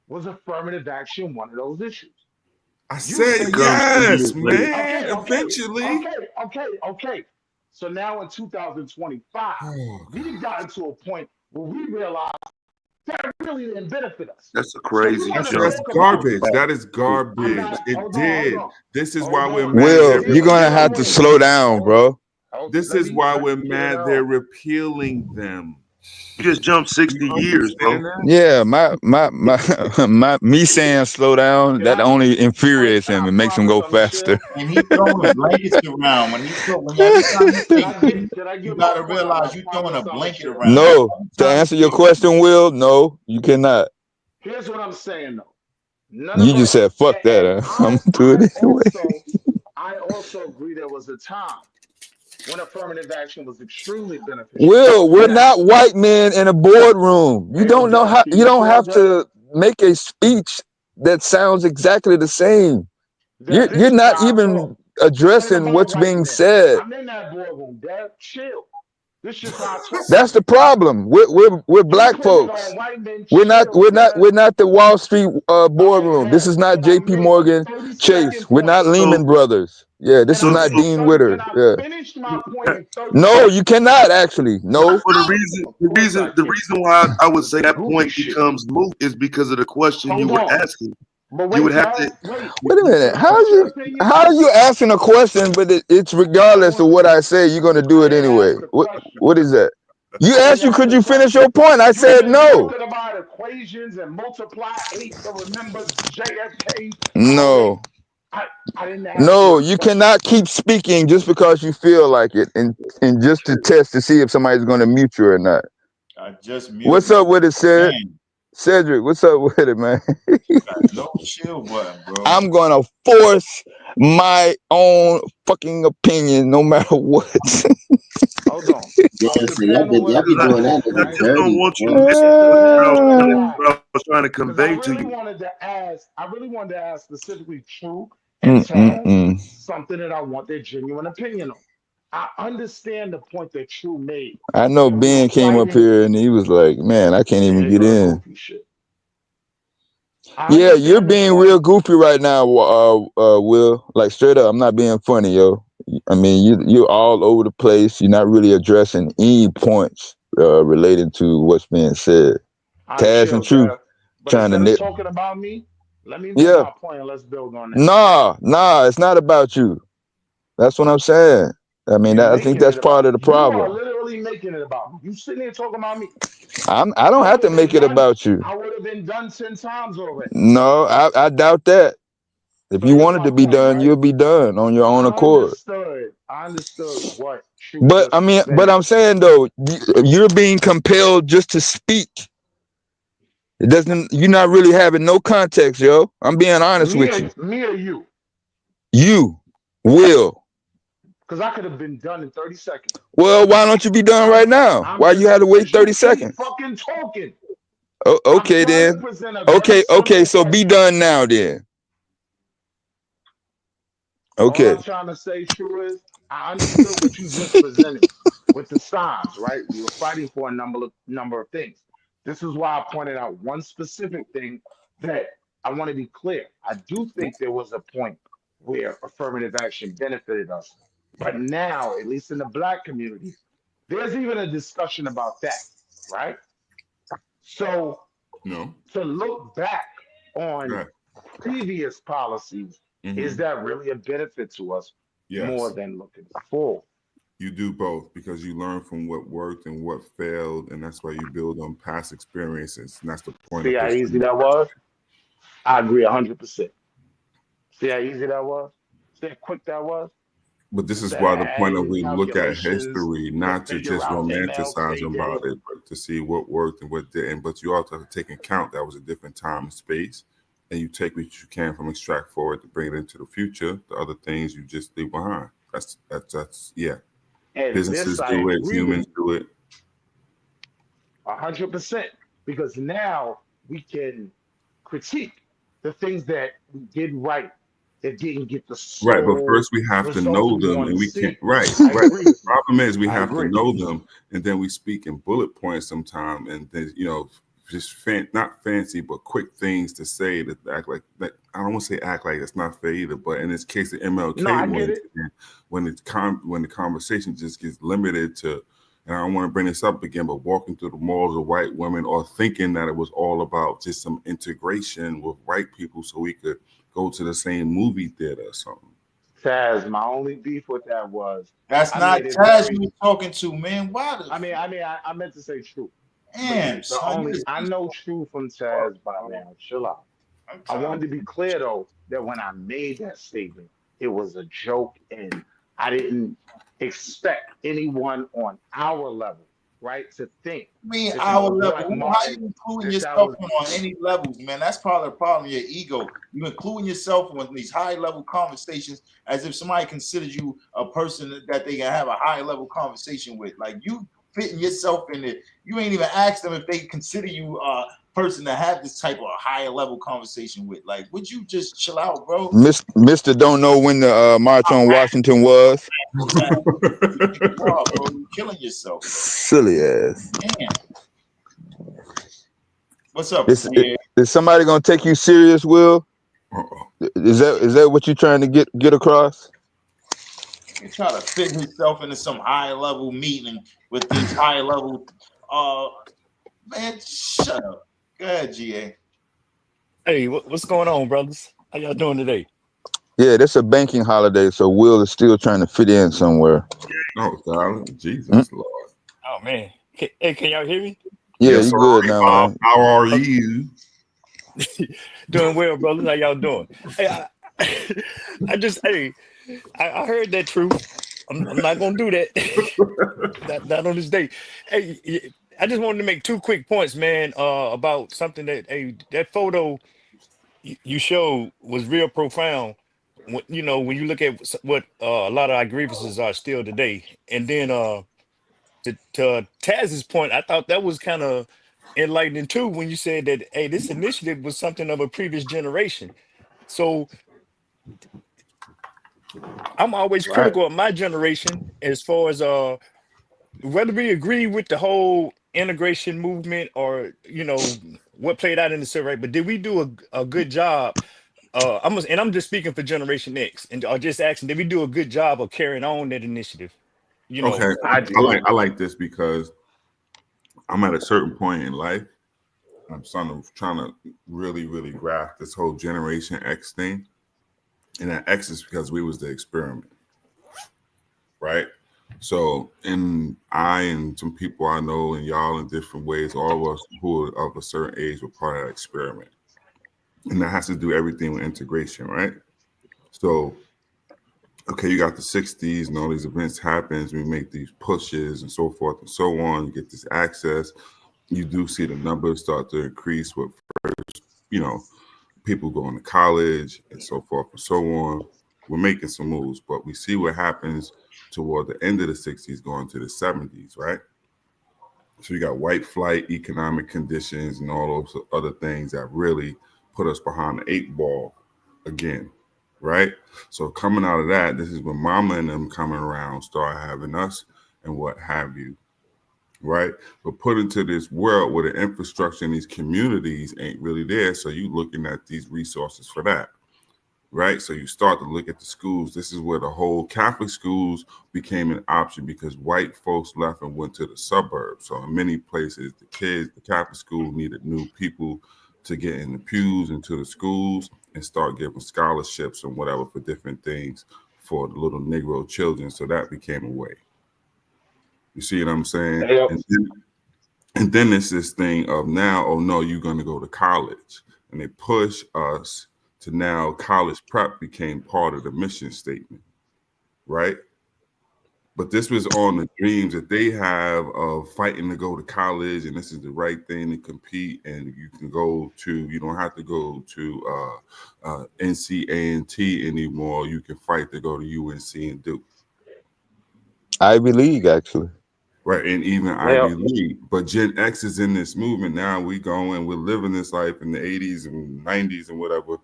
F: was affirmative action one of those issues?
H: I
F: You
H: said
F: said
E: Comes
F: yes.
E: 2
H: yes,
E: years later.
H: man. Eventually.
F: Okay. So now in 2025,
H: Oh
F: we've
H: God.
F: gotten to a point where we realize that really didn't benefit us.
E: That's a
F: So we
E: crazy
F: want to
E: jump.
H: That's
F: talk about.
H: garbage. That is
F: I'm
H: garbage.
F: not.
H: It did. This is why
F: Hold
H: we're
F: on. Let
H: mad
F: me
H: they're
D: Will, you're
F: deal with
D: gonna
F: my
D: have to
H: repealing
F: point.
H: them.
D: slow down,
F: Hold on.
D: bro.
H: This
F: Let
H: is
F: me
H: why
F: let
H: we're
F: me get it
H: mad they're
F: out.
H: repealing them.
E: You just jumped 60 years, bro.
D: Yeah, my me saying slow down, that only infuriates him and makes him go faster.
G: And he throwing blankets around when every time you say
F: Can I
G: you
F: get my
G: gotta
F: point out?
G: realize
F: I
G: you throwing a
F: promise I'm gonna
G: blanket
F: chill.
G: around.
D: No, to
G: Every time
D: answer
G: you
D: your question, Will, no, you cannot.
F: Here's what I'm saying though. None
D: You
F: of
D: just
F: us,
D: said fuck
F: and
D: that. Huh? I'm gonna do it anyway.
F: I also agree there was a time when affirmative action was extremely beneficial.
D: Will, we're
F: Now,
D: not white men in a boardroom. You
F: yo,
D: don't know
F: Dad,
D: how.
F: can
D: You
F: you
D: don't
F: chill,
D: have
F: Dad?
D: to make a speech that sounds exactly the same.
F: Dad,
D: You're
F: this is
D: not
F: how I talk.
D: even
F: This ain't
D: addressing
F: about
D: what's
F: white
D: being
F: men.
D: said.
F: I'm in that boardroom, Dad. Chill. This is just how I talk.
D: That's the problem. We're
F: You
D: black
F: put it on
D: folks.
F: white men.
D: We're not
F: Chill,
D: we're not
F: Dad.
D: we're not the Wall Street
F: All right,
D: boardroom. This
F: Dad.
D: is not
F: Can I
D: J.P.
F: make a
D: Morgan
F: 30-second
D: Chase. We're
F: point?
D: not Lehman
E: So,
D: Brothers. Yeah, this
F: Can
D: is
F: I
E: so,
D: not
F: make a
E: so
D: Dean
F: 30? Can
D: Witter.
F: I
D: Yeah.
F: finish my point in 30
D: No,
F: seconds?
D: you cannot actually. No.
E: for the reason,
F: Of
E: the
F: course
E: reason,
F: I
E: the
F: can.
E: reason why I would
F: With
E: say
F: this
E: that
F: goofy
E: point
F: shit.
E: becomes moot is because of the question you
F: Hold
E: were
F: on.
E: asking.
F: But
E: You would
F: wait,
E: have to.
F: Taz. Wait.
D: Wait a minute.
F: Can I get your opinion?
D: How are you asking a question, but it's
F: I
D: regardless of
F: want.
D: what I say, you're gonna do
F: I
D: it
F: didn't
D: anyway.
F: ask the
D: What
F: question.
D: what is that? You
F: I
D: asked
F: didn't
D: you
F: ask
D: could
F: the
D: you finish
F: question.
D: your point? I
F: You've
D: said
F: been
D: no.
F: talking about equations and multiply 8 to remember JFK's outing.
D: No.
F: I, I didn't ask you
D: No,
F: a
D: you
F: question.
D: cannot keep speaking just because you feel like it and just to test to see if somebody's gonna mute you or not.
G: I just muted
D: What's
G: you.
D: up with it, Sid?
G: Dang,
D: Cedric, what's up with it, man?
G: you got no chill button, bro.
D: I'm gonna force my own fucking opinion no matter what.
F: Hold on.
J: Yeah,
F: So the
J: so y'all
F: panel
J: be,
F: will
J: y'all be
E: I,
J: doing
F: evolve,
J: that in
E: I
J: the
F: right?
E: just don't
J: dirty
E: want you to
J: points.
E: miss
F: If the panel will
E: what
F: evolve,
E: I was trying to
F: because I
E: convey to
F: really
E: you.
F: wanted to ask, specifically True and Taz
D: Mm-mm-mm.
F: something that I want their genuine opinion on. I understand the point that True made,
D: I know
F: that we were
D: Ben came up
F: fighting.
D: here and he was like, "Man, I can't
F: Here
D: even
F: you
D: get
F: go,
D: in."
F: goofy shit. I
D: Yeah, you're
F: understand the
D: being
F: point.
D: real goofy right now, Will. Like straight up, I'm not being funny, yo. I mean, you're all over the place. You're not really addressing any points relating to what's being said.
F: I
D: Taz and
F: chill,
D: Truth
F: Dad. But
D: trying to
F: instead of
D: nip.
F: talking about me, let me make
D: Yeah,
F: my point and let's build on that.
D: nah, it's not about you. That's what I'm saying. I mean,
F: You're
D: I think
F: making
D: that's
F: it
D: part
F: about
D: of
F: me.
D: the
F: You are
D: problem.
F: literally making it about me. You sitting here talking about me.
D: I don't
F: I
D: have
F: would
D: to
F: have
D: make
F: been
D: it
F: done.
D: about you.
F: I would have been done 10 times already.
D: No, I doubt that. If
F: So
D: you
F: here's
D: wanted
F: my
D: to be
F: point,
D: done,
F: right?
D: you'll be done on your own
F: I
D: accord.
F: understood. I understood what True
D: But I
F: just
D: mean, but
F: presented.
D: I'm saying though, you're being compelled just to speak. It doesn't. You're not really having no context, yo. I'm being honest with you.
F: Me or you?
D: You will.
F: Because I could have been done in 30 seconds.
D: Well, why don't you be done right now?
F: I'm
D: Why you
F: just
D: had to wait
F: because
D: 30
F: you keep
D: seconds?
F: fucking talking.
D: Oh,
F: I'm
D: okay
F: trying to
D: then.
F: present a very
D: Okay.
F: simple
D: So be
F: question.
D: done now then.
F: All
D: Okay.
F: I'm trying to say, True, is I understood what you just presented with the signs, right? We were fighting for a number of things. This is why I pointed out one specific thing that I want to be clear. I do think there was a point where affirmative action benefited us. But now, at least in the black community, there's even a discussion about that, right? So
H: No.
F: to look back on
H: Right.
F: previous policies, is
H: Mm-hmm.
F: that really a benefit to us more
H: Yes.
F: than looking forward?
H: You do both because you learn from what worked and what failed, and that's why you build on past experiences. And that's the point
F: See
H: of
F: how easy
H: history.
F: that was? I agree 100%. See how easy that was? See how quick that was?
H: But this is
F: Instead of
H: why the point of
F: adding
H: we look at
F: calculations
H: history,
F: to
H: not to
F: figure
H: just
F: out
H: romanticize
F: MLK
H: about
F: did.
H: it, but to see what worked and what didn't. But you also have to take account that was a different time and space, and you take what you can from extract forward to bring it into the future. The other things you just leave behind. That's yeah.
F: And this
H: Businesses
F: I
H: do it,
F: agree with
H: humans do it.
F: 100% because now we can critique the things that we did right that didn't get the
H: Right, but
F: soul
H: first we have to
F: results
H: know
F: we
H: them,
F: want to
H: and we can't.
F: see.
H: Right,
F: I
H: right.
F: agree with you.
H: Problem is, we
F: I
H: have to
F: agree.
H: know them, and then we speak in bullet points sometime, and then just not fancy but quick things to say that act like that. I don't want to say act like it's not fair either, but in this case, the
F: No,
H: MLK
F: I get
H: ones,
F: it.
H: when the conversation just gets limited to. And I don't want to bring this up again, but walking through the malls of white women or thinking that it was all about just some integration with white people so we could go to the same movie theater or something.
F: Taz, my only beef with that was
G: That's
F: I
G: not
F: made it
G: Taz
F: very.
G: you talking to, man. Why the
F: I meant to say true, but
G: damn
F: the
G: son? You
F: only
G: just
F: I know true from Taz by now. Chill out.
G: I'm
F: I
G: trying
F: wanted
G: to
F: to be clear though that when I made that statement, it was a joke, and I didn't expect anyone on our level, right, to think that
G: our
F: what
G: level. How
F: Martin
G: you including
F: that
G: yourself
F: was.
G: on any levels, man? That's part of the problem. Your ego. You including yourself on these high level conversations as if somebody considers you a person that they can have a high level conversation with. Like you fitting yourself in it. You ain't even asked them if they consider you a person to have this type of higher level conversation with. Like, would you just chill out, bro?
D: Mr. Don't know when the March on Washington was.
G: You are, bro. You're killing yourself, bro.
D: Silly ass.
G: Damn. What's up?
D: Is somebody gonna take you serious, Will? Is that what you're trying to get across?
G: He try to fit himself into some high level meeting with these high level. Man, shut up. Go ahead, GA.
J: Hey, what's going on, brothers? How y'all doing today?
D: Yeah, that's a banking holiday, so Will is still trying to fit in somewhere.
H: Oh, God, Jesus, Lord.
J: Oh man, hey, can y'all hear me?
D: Yeah,
H: Yes,
D: you good now, man.
H: How are you?
J: Doing well, brothers. How y'all doing? Hey, I heard that truth. I'm not gonna do that. not on this day. Hey, I just wanted to make two quick points, man. About something that photo you showed was real profound. When when you look at what a lot of our grievances are still today, and then to Taz's point, I thought that was kind of enlightening too when you said that hey, this initiative was something of a previous generation. So I'm always
F: Right.
J: critical of my generation as far as whether we agree with the whole integration movement or what played out in the civil right, but did we do a good job? I'm just speaking for Generation X, and just asking, did we do a good job of carrying on that initiative?
H: Okay,
F: I did.
H: I like this because I'm at a certain point in life. I'm trying to really, really grasp this whole Generation X thing. And that X is because we was the experiment, right? So, and I and some people I know and y'all in different ways, all of us who are of a certain age were part of that experiment. And that has to do everything with integration, right? So, okay, you got the 60s and all these events happens. We make these pushes and so forth and so on. You get this access. You do see the numbers start to increase with first, people going to college and so forth and so on. We're making some moves, but we see what happens toward the end of the 60s going to the 70s, right? So you got white flight, economic conditions, and all those other things that really put us behind the 8 ball again, right? So coming out of that, this is when mama and them coming around, start having us and what have you, right? But put into this world where the infrastructure in these communities ain't really there. So you looking at these resources for that, right? So you start to look at the schools. This is where the whole Catholic schools became an option because white folks left and went to the suburbs. So in many places, the Catholic school needed new people to get in the pews into the schools and start giving scholarships and whatever for different things for the little Negro children. So that became a way. You see what I'm saying?
F: Yep.
H: And then it's this thing of now, oh no, you're going to go to college. And they push us to now college prep became part of the mission statement, right? But this was on the dreams that they have of fighting to go to college, and this is the right thing to compete. And you can go to, you don't have to go to NCA&T anymore. You can fight to go to UNC and Duke.
D: Ivy League, actually.
H: Right, and even Ivy League. But Gen X is in this movement now. We're living this life in the 80s and 90s and whatever.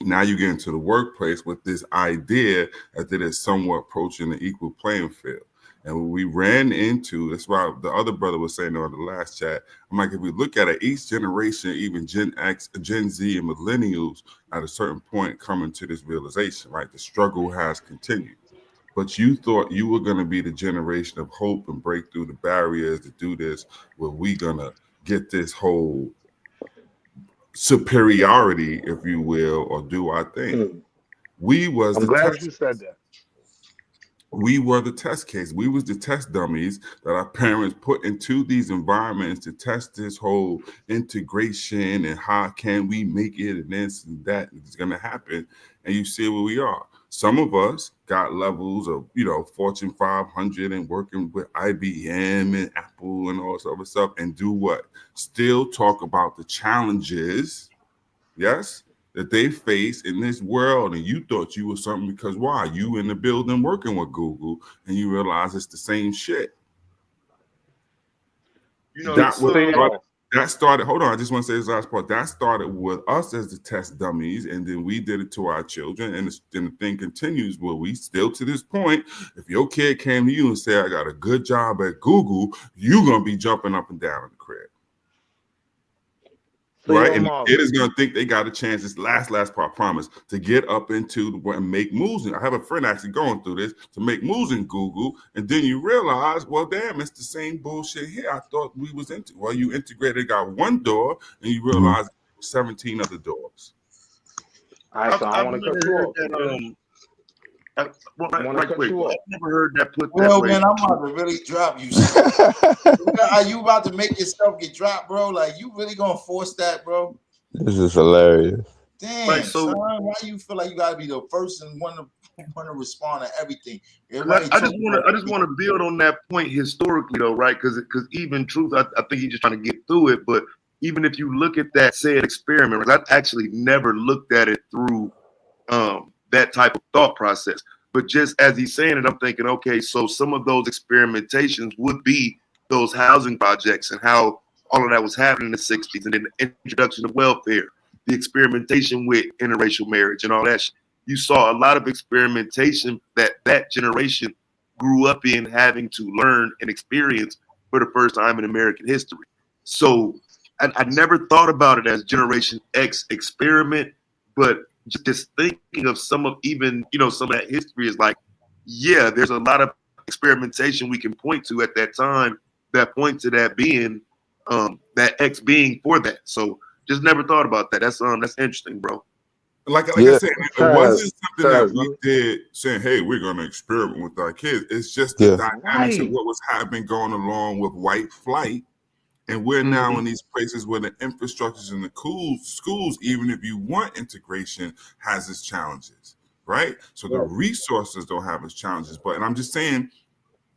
H: Now you get into the workplace with this idea that it is somewhat approaching the equal playing field. And when we ran into, that's why the other brother was saying on the last chat, I'm like, if we look at it, each generation, even Gen X, Gen Z, and millennials, at a certain point coming to this realization, right? The struggle has continued. But you thought you were going to be the generation of hope and break through the barriers to do this, where we going to get this whole superiority, if you will, or do our thing. We was
F: I'm
H: the
F: glad
H: test.
F: you said that.
H: We were the test case. We was the test dummies that our parents put into these environments to test this whole integration and how can we make it and this and that is going to happen. And you see where we are. Some of us got levels of, Fortune 500 and working with IBM and Apple and all this other stuff and do what? Still talk about the challenges, yes, that they face in this world. And you thought you were something because why? You in the building working with Google and you realize it's the same shit. That was that started. Hold on, I just want to say this last part. That started with us as the test dummies, and then we did it to our children. And the thing continues where we still to this point. If your kid came to you and said, "I got a good job at Google," you're gonna be jumping up and down in the crib. Right, and the kid is gonna think they got a chance. This last part, promise, to get up into and make moves. And I have a friend actually going through this to make moves in Google, and then you realize, well, damn, it's the same bullshit here. I thought we was into. Well, you integrated, got one door, and you realize 17 other doors.
F: All right, so I want to cut you off.
E: I've never heard that put that
G: Well,
E: way.
G: man, I'm about to really drop you. Are you about to make yourself get dropped, bro? Like, you really gonna force that, bro?
D: This is hilarious.
G: Damn, son, why you feel like you gotta be the first and want to respond to everything?
E: I just want to build on that point historically, though, right? Because even truth, I think he's just trying to get through it. But even if you look at that said experiment, I actually never looked at it through that type of thought process. But just as he's saying it, I'm thinking, okay, so some of those experimentations would be those housing projects and how all of that was happening in the 60s, and then the introduction of welfare, the experimentation with interracial marriage and all that shit. You saw a lot of experimentation that generation grew up in having to learn and experience for the first time in American history. So I never thought about it as Generation X experiment, but just thinking of some of even, some of that history is like, yeah, there's a lot of experimentation we can point to at that time that point to that being, that X being for that. So just never thought about that. That's interesting, bro.
H: Like I said, it wasn't something that we did saying, hey, we're going to experiment with our kids. It's just the dynamics of what was happening going along with white flight. And we're now in these places where the infrastructures in the schools, even if you want integration, has its challenges, right? So the resources don't have its challenges. And I'm just saying,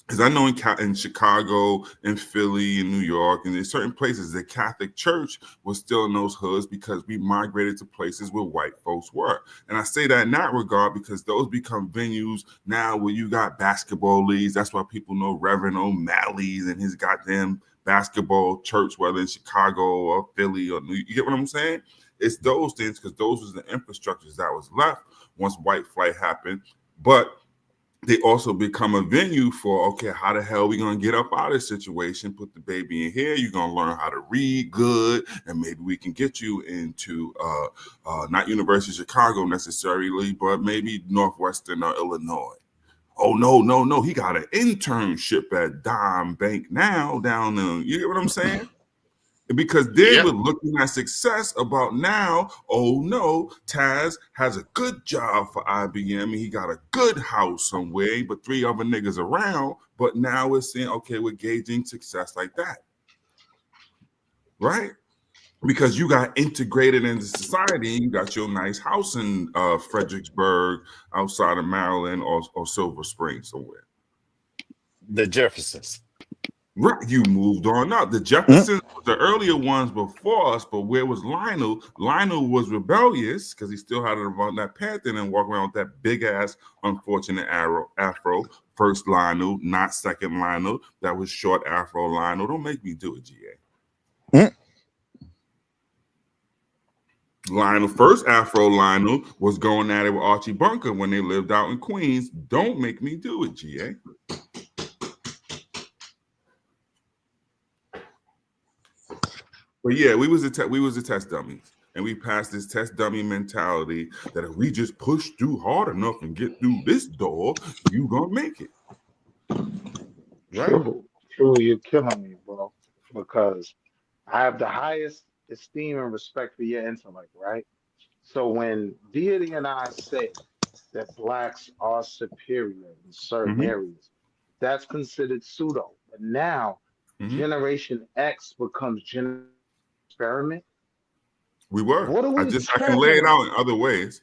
H: because I know in Chicago, in Philly, in New York, and in certain places, the Catholic Church was still in those hoods because we migrated to places where white folks were. And I say that in that regard because those become venues now where you got basketball leagues. That's why people know Reverend O'Malley's and his goddamn basketball church, whether in Chicago or Philly or New York. You get what I'm saying? It's those things because those was the infrastructures that was left once white flight happened. But they also become a venue for, okay, how the hell are we going to get up out of this situation? Put the baby in here. You're going to learn how to read good. And maybe we can get you into not University of Chicago necessarily, but maybe Northwestern or Illinois. Oh, no. He got an internship at Dime Bank now down there. You get what I'm saying? Because then we're looking at success about now, oh no, Taz has a good job for IBM and he got a good house somewhere, but 3 other niggas around. But now we're saying, okay, we're gauging success like that. Right? Because you got integrated into society and you got your nice house in Fredericksburg outside of Maryland or Silver Spring somewhere.
J: The Jeffersons.
H: Right, you moved on up. The Jeffersons were the earlier ones before us, but where was Lionel? Lionel was rebellious because he still had it around that Panther and walk around with that big ass unfortunate afro. First Lionel, not second Lionel. That was short afro Lionel. Don't make me do it, GA. Lionel, first afro Lionel was going at it with Archie Bunker when they lived out in Queens. Don't make me do it, GA. But yeah, we was the test dummies, and we passed this test dummy mentality that if we just push through hard enough and get through this door, you gonna make it.
F: Right? True, you're killing me, bro. Because I have the highest esteem and respect for your intellect, right? So when Deity and I said that blacks are superior in certain
H: Mm-hmm.
F: areas. That's considered pseudo. But now,
H: Mm-hmm.
F: Generation X becomes experiment.
H: We were.
F: What are we
H: I can lay
F: talking
H: it out
F: about?
H: in other ways.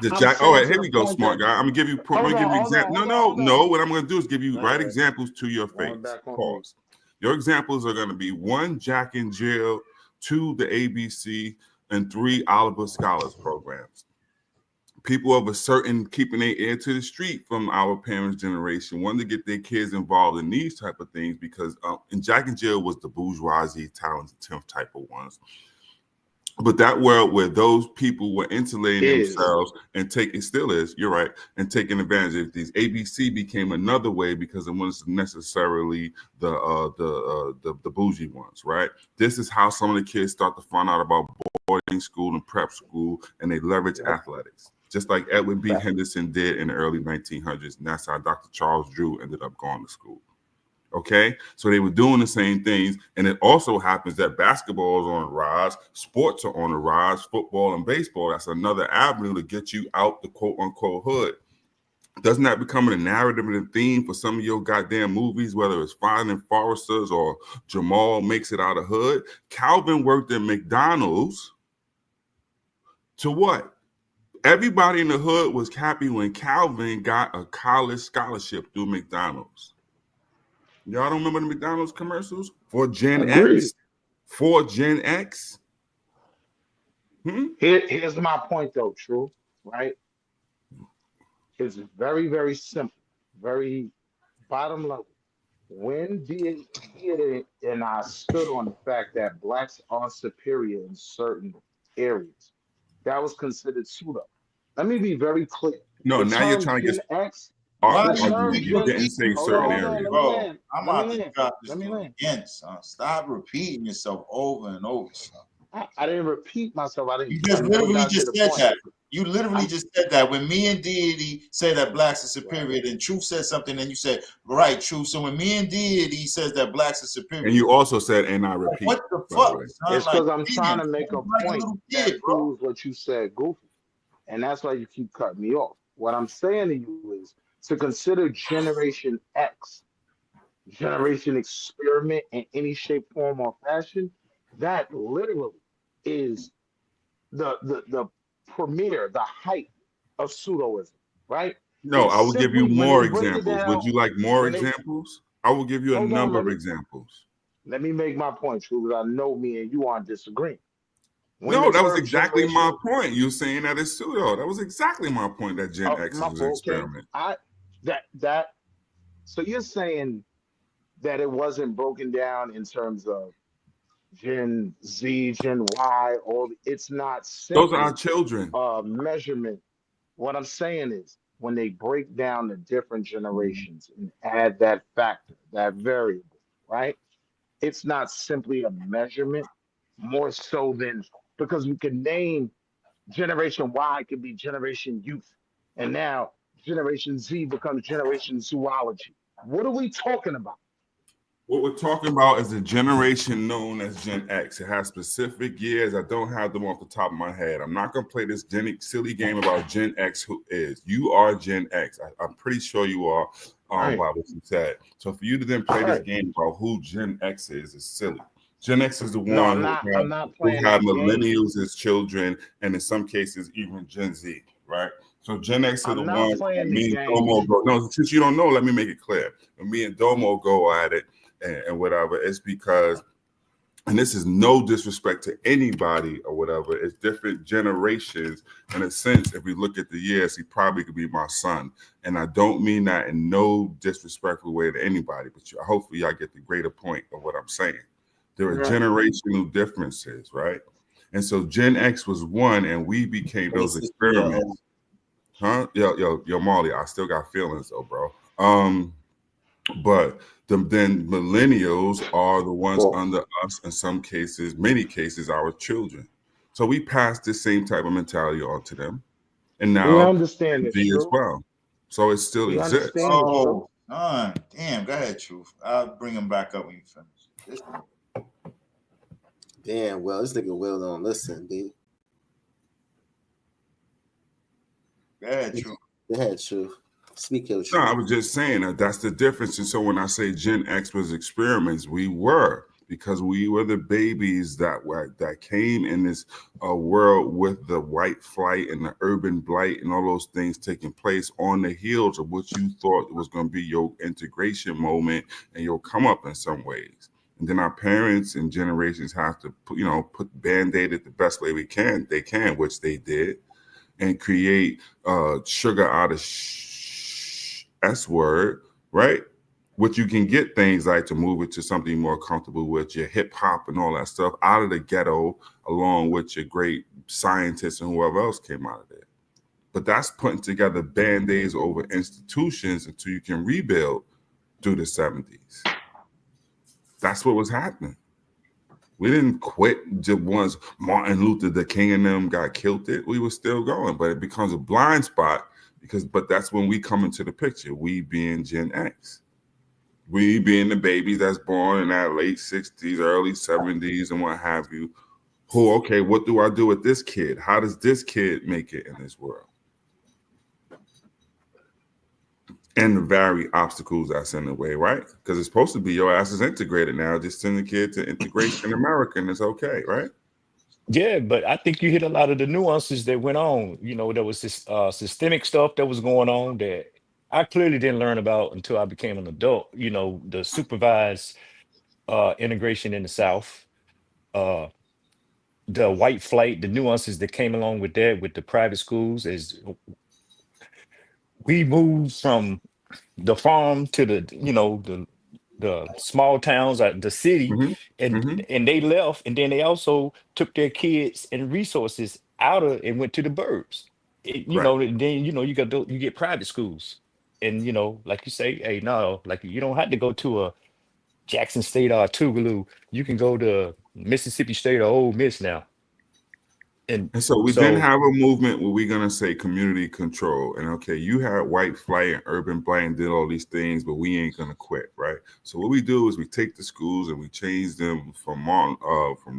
H: The
F: I'm
H: jack. Oh,
F: saying
H: wait,
F: to
H: here
F: the
H: we go,
F: point
H: smart
F: that,
H: guy. I'm gonna give you. I'm
F: hold
H: gonna give
F: on,
H: you
F: hold on,
H: example. No,
F: hold on,
H: no,
F: hold on.
H: no. What I'm gonna do is give you
F: Go
H: right
F: ahead.
H: examples to your
F: Going
H: face.
F: back on mute.
H: Pause. Your examples are gonna be 1, Jack in Jail, 2, the ABC, and 3, Oliver Scholars programs. People of a certain keeping their ear to the street from our parents' generation wanted to get their kids involved in these type of things because and Jack and Jill was the bourgeoisie, talented 10th type of ones. But that world where those people were insulating
F: Is
H: themselves and taking, still is, you're right, and taking advantage of these. ABC became another way because it wasn't necessarily the bougie ones, right? This is how some of the kids start to find out about boarding school and prep school, and they leverage
F: yep,
H: athletics, just like Edwin B.
F: fact.
H: Henderson did in the early 1900s, and that's how Dr. Charles Drew ended up going to school. Okay, so they were doing the same things, and it also happens that basketball is on the rise, sports are on the rise, football and baseball. That's another avenue to get you out the quote unquote hood. Doesn't that become a narrative and a theme for some of your goddamn movies, whether it's Finding Forresters or Jamal Makes It Out of Hood? Calvin worked at McDonald's to what? Everybody in the hood was happy when Calvin got a college scholarship through McDonald's. Y'all don't remember the McDonald's commercials for Gen
F: Agreed.
H: X? For Gen X?
F: Here's my point, though, True. Right? It's very, very simple, very bottom level. When did and I stood on the fact that blacks are superior in certain areas. That was considered pseudo. Let me be very clear.
H: No,
F: The
H: now you're
F: term
H: trying to get
F: Gen X,
G: Why
F: the
G: do you
F: term
H: argument.
G: keep
H: You
F: Gen,
H: didn't say
G: repeating
H: certain
F: hold on,
H: areas.
F: let me
G: bro?
F: land.
G: I'm
F: Let me
G: about to
F: land.
G: drop this
F: Let me
G: dude
F: land.
G: again, son. Stop repeating yourself over and over, son.
F: I didn't repeat myself.
G: You
F: I
G: just
F: never
G: literally
F: got to
G: just
F: the
G: said
F: point.
G: that. You literally just said that. When me and Deity say that blacks are
F: Right.
G: superior, then Truth said something, and you said, right, Truth. So when me and Deity says that blacks are superior,
H: And you also said, and I
G: like,
H: repeat,
G: what the
H: by the
G: fuck,
H: way.
G: son?
F: It's
G: Like,
F: because I'm trying
G: damn,
F: to make a
G: like a
F: point
G: little
F: that
G: kid, bro.
F: proves what you said, Goofy. And that's why you keep cutting me off. What I'm saying to you is to consider Generation X, Generation Experiment in any shape, form, or fashion, that literally is the premiere, the height of pseudoism, right?
H: No,
F: It's
H: I will give you
F: simply when they
H: more
F: break it
H: examples. Would
F: down,
H: you like more
F: when they
H: examples? I will give you a
F: hold on,
H: number of examples.
F: let me make my point, True, because I know me and you aren't disagreeing. When the
H: No, that was
F: term
H: exactly
F: generation
H: my point. You saying that it's pseudo. That was exactly my point that Gen X
F: my
H: is an
F: fault, okay,
H: experiment.
F: that so you're saying that it wasn't broken down in terms of Gen Z, Gen Y, it's not
H: Those are our
F: simply
H: children.
F: a measurement. What I'm saying is when they break down the different generations and add that factor, that variable, right? It's not simply a measurement, more so than because we can name Generation Y could be Generation Youth, and now Generation Z becomes Generation Zoology. What are we talking about?
H: What we're talking about is the generation known as Gen X. It has specific years. I don't have them off the top of my head. I'm not going to play this silly game about Gen X who is. You are Gen X. I'm pretty sure you are
F: Right,
H: by what you said. So for you to then play this
F: right.
H: game about who Gen X is silly. Gen X is the
F: No,
H: one
F: I'm not
H: who
F: playing
H: have
F: that game.
H: millennials as children, and in some cases even Gen Z, right? So Gen X are the
F: I'm not
H: ones that
F: playing the
H: me and
F: game,
H: Domo go.
F: True.
H: No, since you don't know, let me make it clear. When me and Domo go at it, and whatever, it's because, and this is no disrespect to anybody or whatever, it's different generations. In a sense, if we look at the years, he probably could be my son. And I don't mean that in no disrespectful way to anybody, but hopefully y'all get the greater point of what I'm saying. There are
F: Right.
H: generational differences, right? And so Gen X was one, and we became those
G: Racist, yo.
H: experiments. Huh? Yo, Molly, I still got feelings though, bro. But then millennials are the ones
F: Well,
H: under us in some cases, many cases, our children. So we pass the same type of mentality on to them, and
F: we
H: now
F: understand this,
H: Z as
F: True.
H: well. So it still
F: We
H: exists.
F: understand this, True.
G: Oh, son. Damn, go ahead, Truth. I'll bring him back up when you finish. This
I: Damn, well, this nigga Will don't listen, B.
G: Yeah, true.
I: Go ahead, True. Speak your
H: No, I
I: truth.
H: was just saying that's the difference. And so when I say Gen X was experiments, we were, because we were the babies that came in this world with the white flight and the urban blight and all those things taking place on the heels of what you thought was going to be your integration moment and your come up in some ways. And then our parents and generations have to put Band-Aid it the best way they can, which they did, and create sugar out of S word, right? Which you can get things like to move it to something more comfortable with your hip hop and all that stuff out of the ghetto, along with your great scientists and whoever else came out of there. But that's putting together band-aids over institutions until you can rebuild through the 70s. That's what was happening. We didn't quit just once Martin Luther, the King, and them got killed. We were still going, but it becomes a blind spot but that's when we come into the picture. We being Gen X, we being the babies that's born in that late 60s, early 70s, and what have you. Who, okay, what do I do with this kid? How does this kid make it in this world? And the very obstacles that's in the way, right? Because it's supposed to be your ass is integrated now. Just send the kid to integration in America and it's okay, right?
J: Yeah, but I think you hit a lot of the nuances that went on. There was this systemic stuff that was going on that I clearly didn't learn about until I became an adult. The supervised integration in the South, uh, the white flight, the nuances that came along with that, with the private schools, as we moved from the farm to the small towns, the city,
H: Mm-hmm.
J: and
H: Mm-hmm.
J: and they left, and then they also took their kids and resources out of and went to the burbs.
H: Right.
J: And then you get private schools, and like you say, hey, no, like you don't have to go to a Jackson State or Tougaloo. You can go to Mississippi State or Ole Miss now, and
H: And so we then
J: so
H: have a movement where we're going to say community control. And okay, you had white flight and urban blight and did all these things, but we ain't going to quit, right? So what we do is we take the schools and we change them from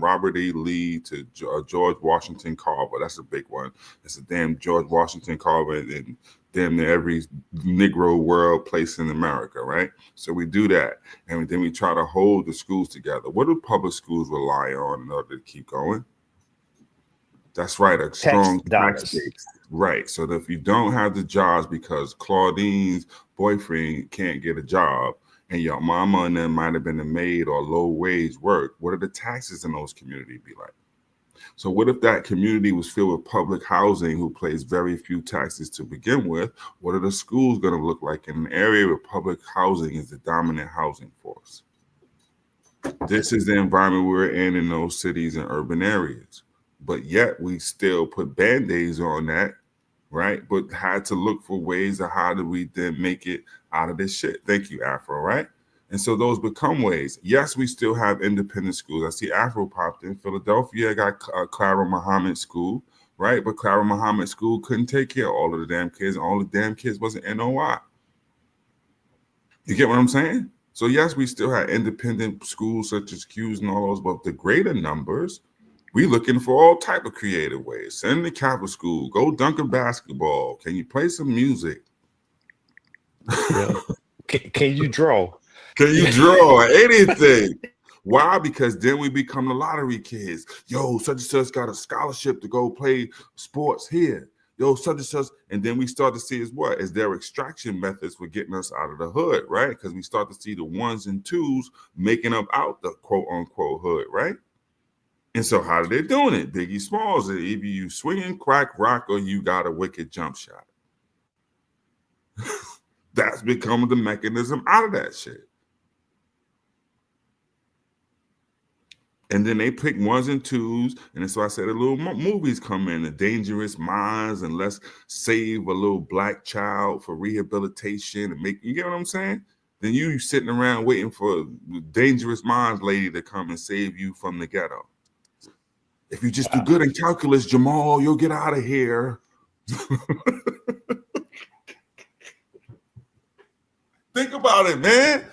H: Robert E. Lee to George Washington Carver. That's a big one. It's a damn George Washington Carver in damn near every Negro world place in America, right? So we do that. And then we try to hold the schools together. What do public schools rely on in order to keep going? That's right, a
J: tax
H: strong tax
J: dollars.
H: base. Right. So that if you don't have the jobs because Claudine's boyfriend can't get a job and your mama and them might have been a maid or low wage work, what are the taxes in those communities be like? So what if that community was filled with public housing who pays very few taxes to begin with? What are the schools going to look like in an area where public housing is the dominant housing force? This is the environment we're in those cities and urban areas. But yet we still put Band-Aids on that, right? But had to look for ways of how do we then make it out of this shit. Thank you, Afro, right? And so those become ways. Yes, we still have independent schools. I see Afro popped in. Philadelphia got Clara Muhammad School, right? But Clara Muhammad School couldn't take care of all of the damn kids. And all the damn kids wasn't NOI. You get what I'm saying? So yes, we still have independent schools such as Q's and all those, but the greater numbers, we looking for all type of creative ways. Send the Catholic school, go dunk a basketball. Can you play some music?
J: Yeah. Can you draw?
H: Can you draw anything? Why? Because then we become the lottery kids. Yo, such and such got a scholarship to go play sports here. Yo, such and such. And then we start to see is their extraction methods for getting us out of the hood, right? Because we start to see the ones and twos making up out the quote unquote hood, right? And so how are they doing it? Biggie Smalls, either you swinging, crack, rock, or you got a wicked jump shot. That's become the mechanism out of that shit. And then they pick ones and twos. And so I said, the little movies come in, The Dangerous Minds, and let's save a little black child for rehabilitation and you get what I'm saying? Then you sitting around waiting for the Dangerous Minds lady to come and save you from the ghetto. If you just do good in calculus, Jamal, you'll get out of here. Think about it, man.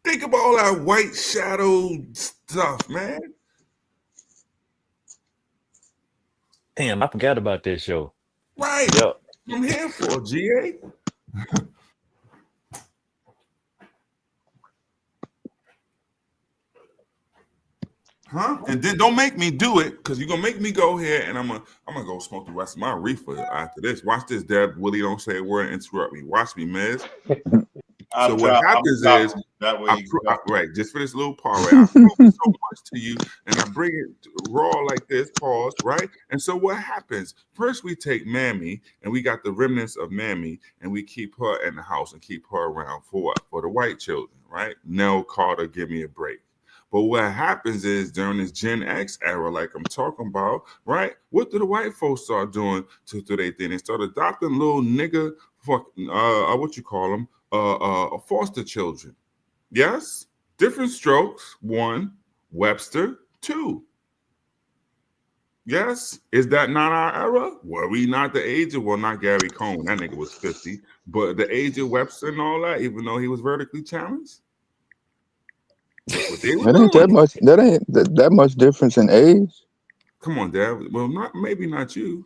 H: Think about all that white shadow stuff, man.
J: Damn, I forgot about that show.
H: Right.
J: Yep.
H: I'm here for GA. Huh? And then don't make me do it, because you're gonna make me go here and I'm gonna go smoke the rest of my reefer after this. Watch this, Deb. Willie don't say a word and interrupt me. Watch me, Miz. So what happens is,
G: that way
H: right, just for this little part, right? I prove it so much to you, and I bring it raw like this, pause, right? And so what happens? First, we take Mammy, and we got the remnants of Mammy, and we keep her in the house and keep her around for what? For the white children, right? Nell Carter, give me a break. But what happens is during this Gen X era, like I'm talking about, right? What do the white folks start doing to their thing? They start adopting little nigga, what you call them? Foster children. Yes, different strokes. 1, Webster. 2. Yes, is that not our era? Were we not the age of, well, not Gary Coleman, that nigga was 50, but the age of Webster and all that, even though he was vertically challenged? That's what they were
D: It ain't that
H: doing.
D: much. That ain't that much difference in age.
H: Come on, Dad. Well, maybe not you.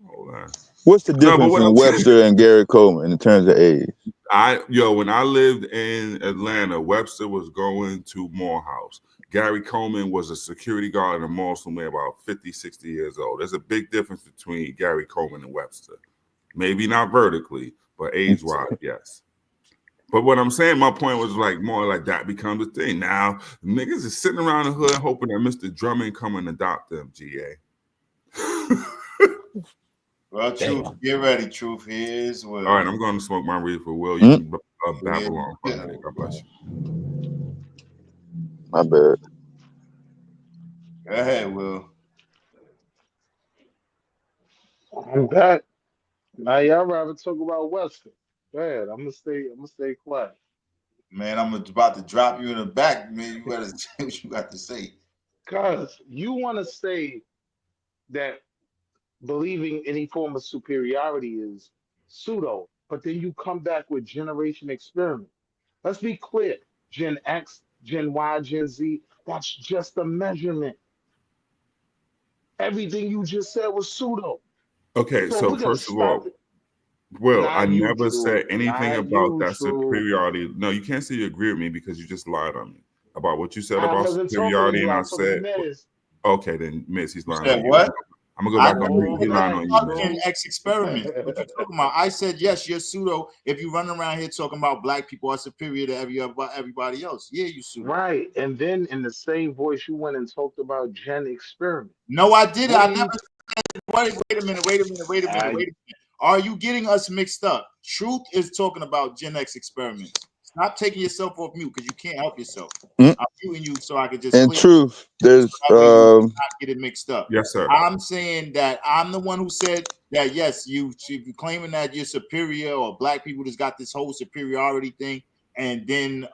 H: Hold on.
D: What's the
H: No, but
D: difference
H: what
D: in
H: I'm saying,
D: Webster and Gary Coleman in terms of age?
H: when I lived in Atlanta, Webster was going to Morehouse. Gary Coleman was a security guard in a mall somewhere about 50, 60 years old. There's a big difference between Gary Coleman and Webster. Maybe not vertically, but age-wise, yes. But what I'm saying, my point was like more like that becomes a thing. Now, niggas is sitting around the hood hoping that Mr. Drummond come and adopt them, GA.
G: Well, Truth, get ready, Truth. Here's Will.
H: All right, I'm going to smoke my reefer. Will, you can babble on for a minute. God bless you.
D: My bad.
G: Go ahead, Will.
F: I'm back. Now y'all rather talk about Webster. Go ahead. I'm gonna stay quiet.
G: Man, I'm about to drop you in the back, man. You gotta say what you got to say.
F: Cause you want to say that believing any form of superiority is pseudo, but then you come back with generation experiment. Let's be clear. Gen X, Gen Y, Gen Z, that's just a measurement. Everything you just said was pseudo.
H: Okay,
F: So
H: so
F: we're gonna
H: first of all,
F: stop it.
H: Will, I
F: Not you,
H: never
F: true.
H: said anything
F: Not
H: about
F: you,
H: that
F: true.
H: superiority. No, you can't say you agree with me because you just lied on me about what you said
F: I
H: about
F: wasn't talking to
H: superiority,
F: you.
H: and
F: I
H: I
F: was talking to
H: said,
F: Miz.
H: okay, then Miss, he's
G: You
H: lying
G: said
H: on you.
G: what?
H: I'm gonna go
G: I
H: back on
G: never
H: mute.
F: Hold
H: He
G: said
H: lying
F: back,
H: on you,
G: about
H: Miss.
G: Gen
F: true.
G: X experiments. What you talking about? I said yes, you're pseudo. If you run around here talking about black people are superior to everybody else, yeah, you pseudo.
F: Right. And then in the same voice, you went and talked about Gen experiment.
G: No, I didn't.
F: What
G: I
F: do
G: never
F: you?
G: said. Wait a minute. Are you getting us mixed up? Truth is talking about Gen X experiments. Stop taking yourself off mute because you can't help yourself. I'm muting you so I can just
D: In
G: clear
D: truth, there's
G: that way you not get it mixed up.
H: Yes, sir.
G: I'm saying that I'm the one who said that yes, if you're claiming that you're superior or black people just got this whole superiority thing, and then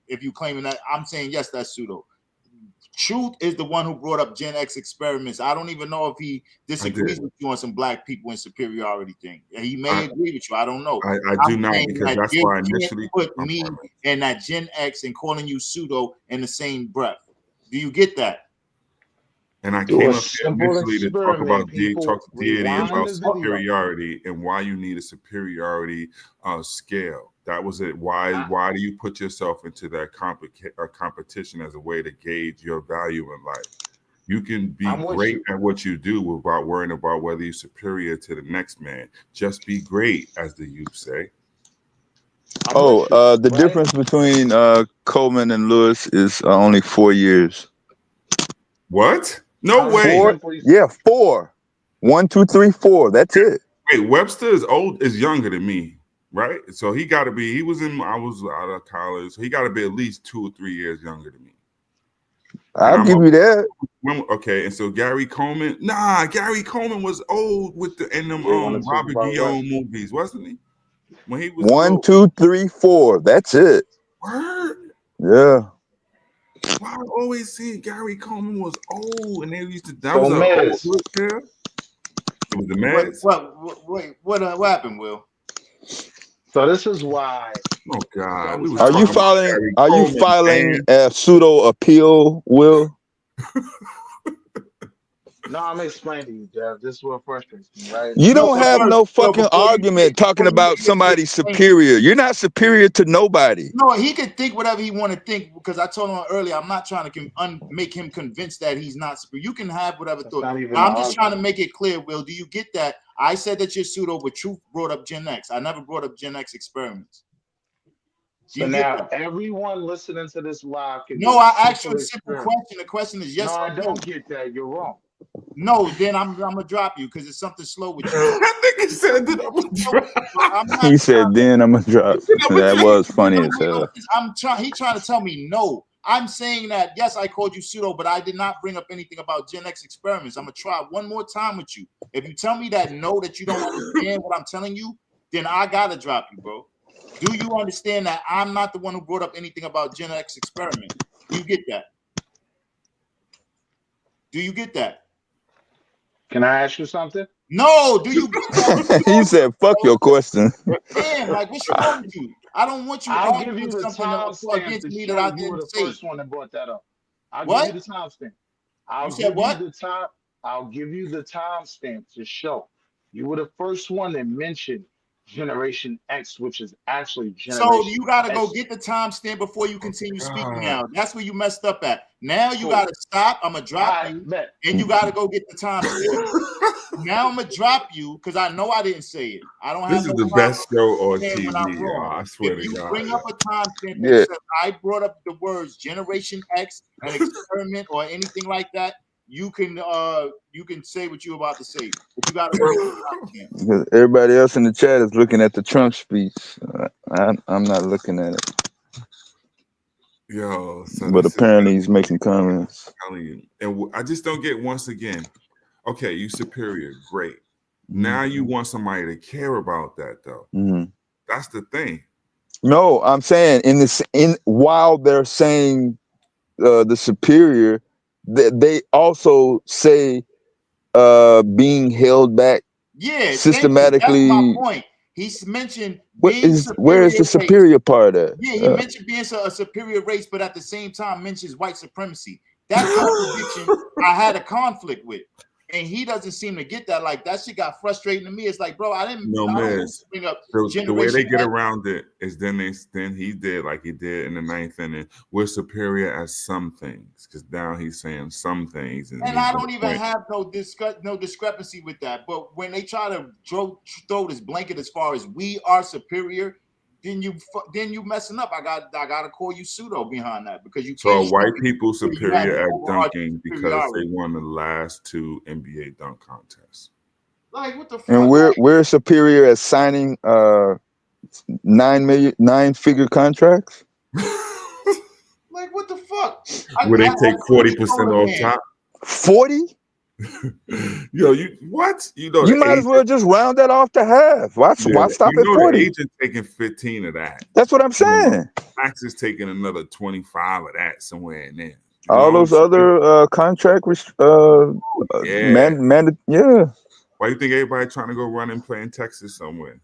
G: if you claiming that, I'm saying yes, that's pseudo. Truth is the one who brought up Gen X experiments. I don't even know if he disagrees with you on some black people and superiority thing. He may agree with you. I don't know.
H: I
G: I'm
H: do not,
G: saying
H: because
G: that
H: that's
G: you
H: why
G: can't
H: initially
G: put me and that Gen X and calling you pseudo in the same breath. Do you get that?
H: And I
F: Do
H: came
F: a
H: up here
F: simple
H: initially to talk
F: experiment,
H: about
F: people.
H: deity,
F: Rewind
H: about
F: the video.
H: superiority, and why you need a superiority scale. That was it. Why do you put yourself into that competition as a way to gauge your value in life? You can be
F: I'm with
H: great
F: you.
H: at what you do without worrying about whether you're superior to the next man. Just be great, as the youth say.
F: I'm with you,
D: the
F: right?
D: difference between Coleman and Lewis is only 4 years.
H: What? No
F: I'm
H: way.
F: simply
D: 4. 1, 2, 3, 4. That's it.
H: Wait, Webster is younger than me, right? So he got to be. I was out of college. So he got to be at least 2 or 3 years younger than me.
D: I'll give you that.
H: Okay, and so Gary Coleman. Nah, Gary Coleman was old with in them
F: they want to talk
H: Robert
F: about
H: Guillaume
F: Webster.
H: movies, wasn't he? When he was
D: 1, 2, 3, 4. That's it.
H: Word?
D: Yeah.
H: Why I always see Gary Coleman was old, and they used to. That
F: So
H: was an old
F: Miz,
H: there. It was the meds.
G: What happened, Will?
F: so this is why
H: Oh God, we was
D: Are you
H: talking about
D: filing?
H: Gary
D: Are you
H: Coleman,
D: filing
H: man.
D: a pseudo appeal, Will?
F: No, I'm explaining to you, Jeff. This is what frustrates me, right?
D: You
J: No,
D: don't
J: but
D: have
J: first,
D: no
J: no,
D: fucking argument talking about somebody superior. You're not superior to nobody.
G: No, he could think whatever he want to think because I told him earlier I'm not trying to make him convinced that he's not superior. You can have whatever
F: That's
G: thought.
F: not even
G: I'm
F: an
G: just trying to
F: argument.
G: make it clear, Will. Do you get that? I said that you're pseudo, but Truth brought up Gen X. I never brought up Gen X experiments. Do
F: So
G: you get
F: now
G: that?
F: everyone listening to this live can
G: No,
F: do a
G: I asked you
F: simple
G: a simple
F: experiment.
G: question. The question is
F: No,
G: yes
F: I
G: or no.
F: don't get that. You're wrong.
G: No, then I'm gonna drop you because it's something slow with you.
H: That nigga said that I'm gonna drop.
G: I'm not
D: He said, then I'm gonna drop. That was funny as hell.
G: I'm trying. He trying to tell me no. I'm saying that yes, I called you pseudo, but I did not bring up anything about Gen X experiments. I'm gonna try one more time with you. If you tell me that no, that you don't understand what I'm telling you, then I gotta drop you, bro. Do you understand that I'm not the one who brought up anything about Gen X experiment? Do you get that? Do you get that?
F: Can I ask you something?
G: No. Do you get that?
D: He said, fuck your question.
G: Damn, like what's wrong with you? I don't want you
F: I'll give
G: arguing
F: you the
G: something
F: timestamp
G: against
F: to
G: me that I
F: show you were
G: didn't
F: the
G: say.
F: first one that brought that up. I'll
G: What?
F: give you the timestamp.
G: You said what?
F: I'll give you the timestamp to show you were the first one that mentioned Generation X, which is actually
G: So
F: Generation
G: you gotta
F: X.
G: go get the timestamp before you continue speaking now.
H: God.
G: That's where you messed up at. Now you
F: Cool.
G: gotta stop. I'm gonna drop
F: I
G: you,
F: bet.
G: and you gotta go get the timestamp. Now I'm gonna drop you because I know I didn't say it. I don't
H: This
G: have
H: is
G: no
H: the
G: problem
H: best show on
G: saying when
H: TV,
G: I'm
H: y'all.
G: wrong.
H: I swear
G: If
H: to
G: you
H: God.
G: bring up a timestamp that
D: Yeah.
G: says I brought up the words Generation X, an experiment, or anything like that, you can say what you're about to say. But you gotta go get the timestamp.
D: Because everybody else in the chat is looking at the Trump speech. I'm not looking at it.
H: Yo, so
D: But
H: this is
D: apparently he's making comments.
H: I'm telling you. And I just don't get once again. Okay, you superior, great. Now you want somebody to care about that though.
D: Mm-hmm.
H: That's the thing.
D: No, I'm saying while they're saying the superior, they also say being held back
G: Yeah,
D: systematically.
G: that's my point. He's mentioned
D: where is the superior part at?
G: Yeah, he mentioned being a superior race, but at the same time mentions white supremacy. That contradiction I had a conflict with. And he doesn't seem to get that. Like that shit got frustrating to me. It's like, bro, I don't bring up
H: The way they get
G: X.
H: around it is then he did like he did in the ninth inning. We're superior at some things because now he's saying some things, and
G: I don't even have no discrepancy with that. But when they try to throw this blanket as far as we are superior, then you messing up. I gotta call you pseudo behind that because you
H: so
G: can't.
H: are white people superior at dunking because
G: superiority.
H: they won the last 2 NBA dunk contests.
G: Like what the fuck?
D: And we're superior at signing 9-figure contracts.
G: Like what the fuck?
H: Where they take 40% off top.
D: 40?
H: Yo, you what? You know,
D: you might as well just round that off to half. Why stop at 40?
H: The agent taking 15 of that.
D: That's what I'm saying.
H: Max is taking another 25 of that somewhere in there.
D: All those other contract
H: yeah.
D: Yeah.
H: Why do you think everybody trying to go run and play in Texas somewhere?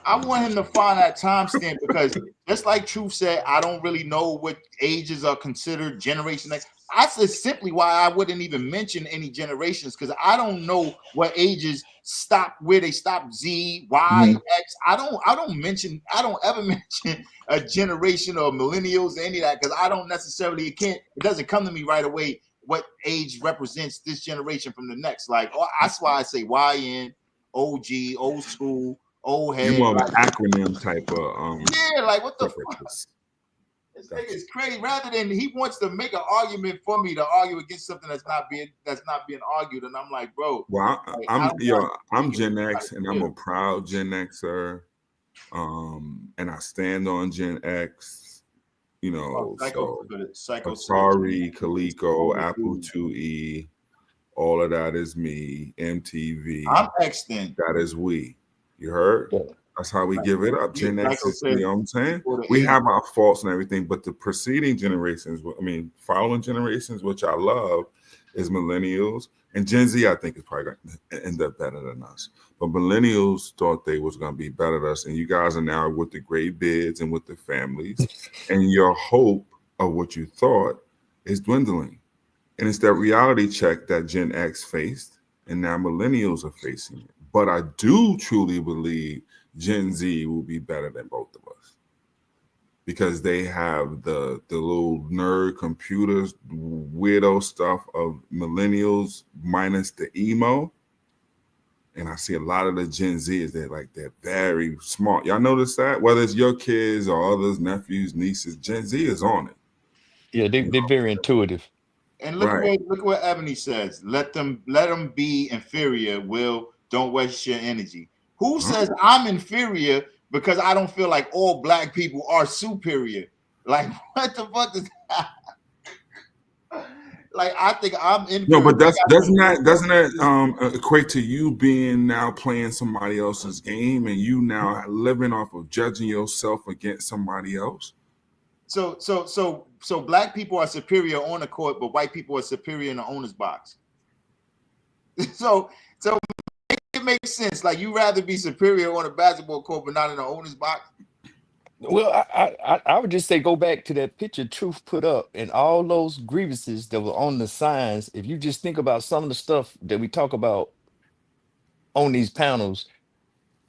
G: I want him to find that timestamp because just like Truth said, I don't really know what ages are considered Generation X. That's simply why I wouldn't even mention any generations because I don't know what ages stop where they stop Z, Y, X. I don't ever mention a generation or millennials or any of that because I don't necessarily it doesn't come to me right away what age represents this generation from the next. Like that's why I say YN, OG, old school. Old head,
H: you want an acronym type of
G: yeah, like what the fuck? This nigga is crazy. Rather than he wants to make an argument for me to argue against something that's not being argued, and I'm like, bro.
H: Well,
G: like,
H: I'm Gen X, and I'm a proud Gen Xer, and I stand on Gen X. You know, Atari, Coleco, Apple IIe, all of that is me. MTV.
G: I'm X then.
H: That is we. You heard? That's how we give it up. Gen X is, you know what I'm saying? We have our faults and everything, but the preceding generations, following generations, which I love, is millennials. And Gen Z, I think, is probably going to end up better than us. But millennials thought they was going to be better than us. And you guys are now with the gray beards and with the families. And your hope of what you thought is dwindling. And it's that reality check that Gen X faced, and now millennials are facing it. But I do truly believe Gen Z will be better than both of us because they have the little nerd computers, weirdo stuff of millennials minus the emo. And I see a lot of the Gen Zs, they're very smart. Y'all notice that? Whether it's your kids or others, nephews, nieces, Gen Z is on it.
J: Yeah, they're very intuitive.
G: And look
H: Right.
G: at what Ebony says. Let them be inferior. Will, don't waste your energy. Who says I'm inferior because I don't feel like all black people are superior? Like, what the fuck is that? Like, I think I'm inferior.
H: No, but doesn't that equate to you being now playing somebody else's game and you now living off of judging yourself against somebody else?
G: So black people are superior on the court, but white people are superior in the owner's box. So it makes sense. Like, you rather be superior on a basketball court, but not in the owner's box.
J: Well, I would just say go back to that picture Truth put up and all those grievances that were on the signs. If you just think about some of the stuff that we talk about on these panels,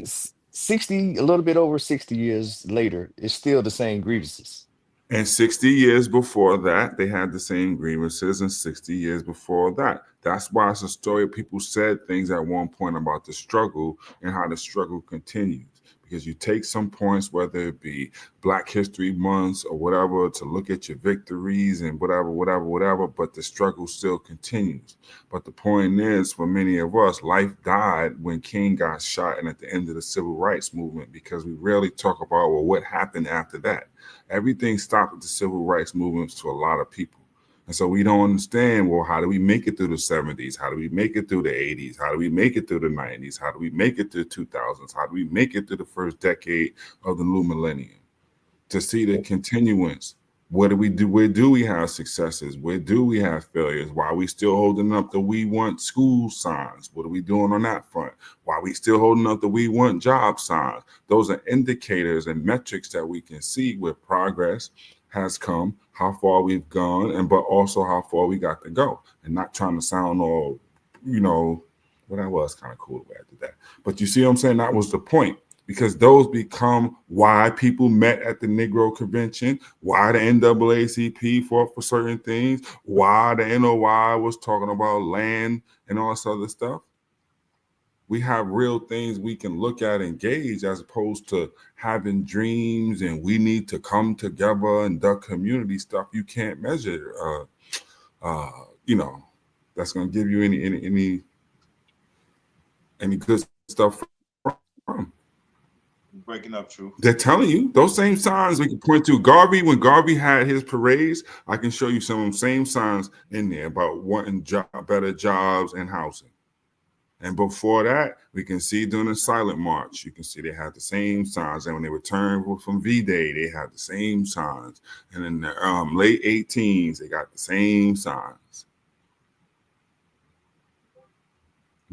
J: 60, a little bit over 60 years later, it's still the same grievances.
H: And 60 years before that, they had the same grievances, and 60 years before that. That's why it's a story. People said things at one point about the struggle and how the struggle continues. Because you take some points, whether it be Black History Months or whatever, to look at your victories and whatever, but the struggle still continues. But the point is, for many of us, life died when King got shot and at the end of the civil rights movement, because we rarely talk about, well, what happened after that? Everything stopped at the civil rights movements to a lot of people. And so we don't understand, well, how do we make it through the 70s? How do we make it through the 80s? How do we make it through the 90s? How do we make it through the 2000s? How do we make it through the first decade of the new millennium? To see the continuance. What do we do? Where do we have successes? Where do we have failures? Why are we still holding up the "we want school" signs? What are we doing on that front? Why are we still holding up the "we want job" signs? Those are indicators and metrics that we can see where progress has come, how far we've gone, but also how far we got to go. And not trying to sound all, well, that was kind of cool the way I did that. But you see what I'm saying? That was the point. Because those become why people met at the Negro Convention, why the NAACP fought for certain things, why the NOI was talking about land and all this other stuff. We have real things we can look at and gauge, as opposed to having dreams and we need to come together and the community stuff. You can't measure, that's going to give you any good stuff from.
G: Breaking up, Truth.
H: They're telling you those same signs we can point to. Garvey, when Garvey had his parades, I can show you some of them same signs in there about wanting better jobs and housing. And before that, we can see during the silent march, you can see they had the same signs. And when they returned from V-Day, they had the same signs. And in the late 18s, they got the same signs.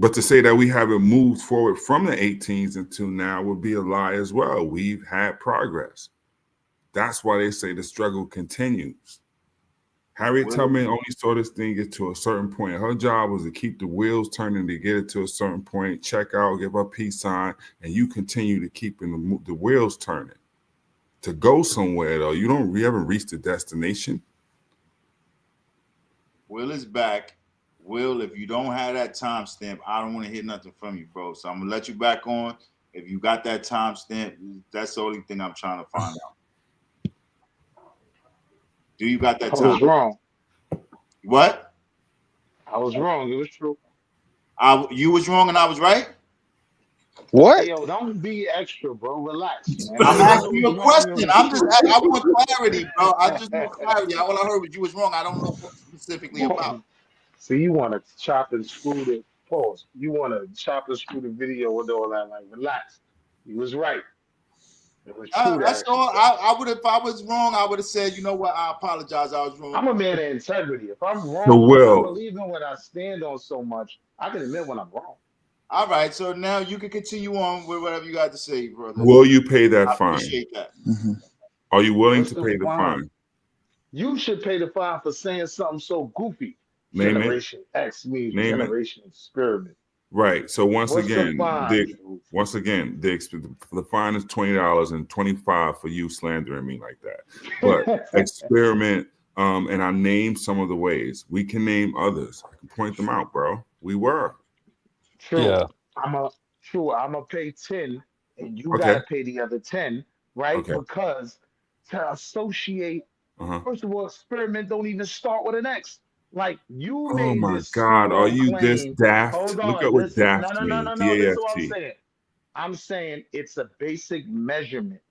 H: But to say that we haven't moved forward from the 18s until now would be a lie as well. We've had progress. That's why they say the struggle continues. Harriet Tubman only saw this thing get to a certain point. Her job was to keep the wheels turning to get it to a certain point, check out, give her peace sign, and you continue to keep the wheels turning. To go somewhere, though, you haven't reached the destination.
G: Will is back. Will, if you don't have that timestamp, I don't want to hear nothing from you, bro. So I'm gonna let you back on. If you got that timestamp, that's the only thing I'm trying to find out. Do you got that time?
F: I was wrong.
G: What?
F: I was wrong. It was true.
G: You was wrong and I was right?
I: What?
F: Hey, yo, don't be extra, bro. Relax, man.
G: I'm asking you a question. I want clarity, bro. I just want clarity. All I heard was you was wrong. I don't know what specifically about.
F: So you want to chop and screw the pause. You want to chop and screw the video and all that. Like, relax. He was right. It was true.
G: That's all. I would, if I was wrong, I would have said, you know what? I apologize. I was wrong.
F: I'm a man of integrity. If I'm wrong,
H: Will.
F: I don't believe in what I stand on so much. I can admit when I'm wrong.
G: All right. So now you can continue on with whatever you got to say, brother.
H: Will you pay that fine?
G: I appreciate that.
I: Mm-hmm.
H: Are you willing to pay the fine?
F: You should pay the fine for saying something so goofy.
H: Name it.
F: Generation X means
H: Name it.
F: generation experiment.
H: Right. So once
F: What's the
H: again,
F: fine, Drew?
H: the fine is $20 and $25 for you slandering me like that. But experiment, and I named some of the ways. We can name others. I can point them out, bro. We were.
F: True.
J: Yeah.
F: I'm a pay 10 and you
H: Okay.
F: gotta pay the other 10, right?
H: Okay.
F: Because to associate,
H: Uh-huh.
F: first of all, experiment don't even start with an X. Like you
H: Oh
F: made
H: my
F: this
H: God. Are
F: pseudo
H: you this
F: claim.
H: daft?
F: Hold
H: Look
F: on,
H: at what
F: listen. No,
H: daft
F: no, no,
H: means.
F: no, no. This is what I'm
H: D-A-F-T.
F: saying. I'm saying it's a basic measurement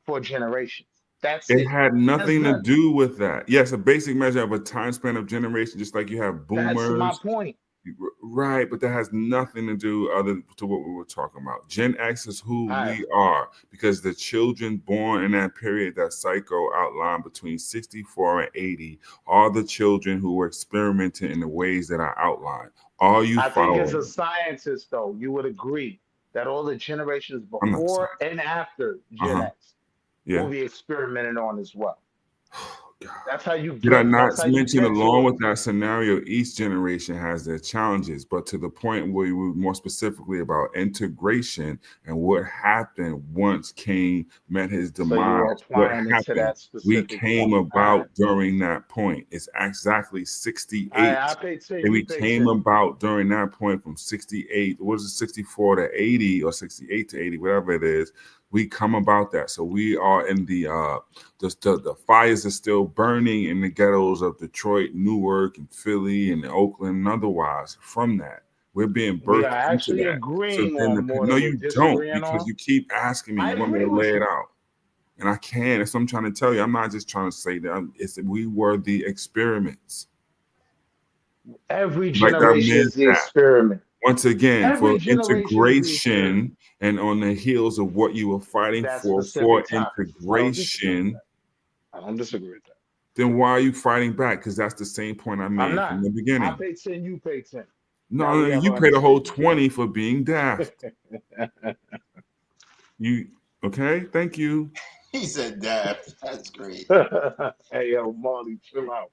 F: for generations. That's
H: It
F: it.
H: had
F: Has
H: nothing to
F: nothing.
H: do with that. Yes, a basic measure of a time span of generation, just like you have
F: That's my
H: boomers.
F: point.
H: Right, but that has nothing to do other to what we were talking about. Gen X is who
F: All right.
H: we are because the children born in that period, that cycle outlined between 64 and 80, are the children who were experimenting in the ways that I outlined. Are you
F: I think as
H: following
F: a
H: me?
F: scientist, though, you would agree that all the generations
H: I'm not
F: before
H: sorry.
F: and after Gen
H: Uh-huh.
F: X will
H: Yeah.
F: be experimented on as well.
H: God.
F: That's how you
H: Did I
F: get.
H: not
F: That's how you
H: mention
F: get to
H: along
F: it.
H: with that scenario, each generation has their challenges, but to the point where we were more specifically about integration and what happened once King met his
F: So you're
H: demise. What
F: applying it to
H: happened?
F: that
H: We
F: specific
H: came
F: point. All right.
H: about during that point. It's exactly
F: All right.
H: 68.
F: I pay 10.
H: And
F: You
H: we
F: pay
H: came
F: 10.
H: about during that point from 68, what is it, 64 to 80 or 68 to 80, whatever it is. We come about that. So we are in the fires are still burning in the ghettos of Detroit, Newark, and Philly, and Oakland, and otherwise. From that, we're being
F: We are
H: birthed into
F: actually
H: that. So
F: agreeing
H: then,
F: on more
H: no,
F: than we're
H: you don't,
F: disagreeing
H: because
F: on.
H: you keep asking me.
F: I
H: You want me
F: agree
H: to
F: with
H: lay it
F: you.
H: out, and I can. That's what I'm trying to tell you. I'm not just trying to say that. We were the experiments,
F: Every
H: like that
F: generation
H: meant
F: is the
H: that.
F: experiment.
H: Once again,
F: Every
H: for
F: generation is the experiment.
H: integration and on the heels of what you were fighting
F: That
H: for
F: specific topic. I don't disagree with
H: integration,
F: that. I don't disagree with that.
H: then why are you fighting back? Because that's the same point I
F: I'm
H: made from
F: not.
H: the
F: I
H: beginning.
F: pay 10, you pay 10. Now
H: No,
F: we have
H: you
F: an
H: paid a whole
F: understanding.
H: 20 for being daft. You okay? Thank you.
G: He said that. That's great.
F: Hey, yo, Marley, chill out.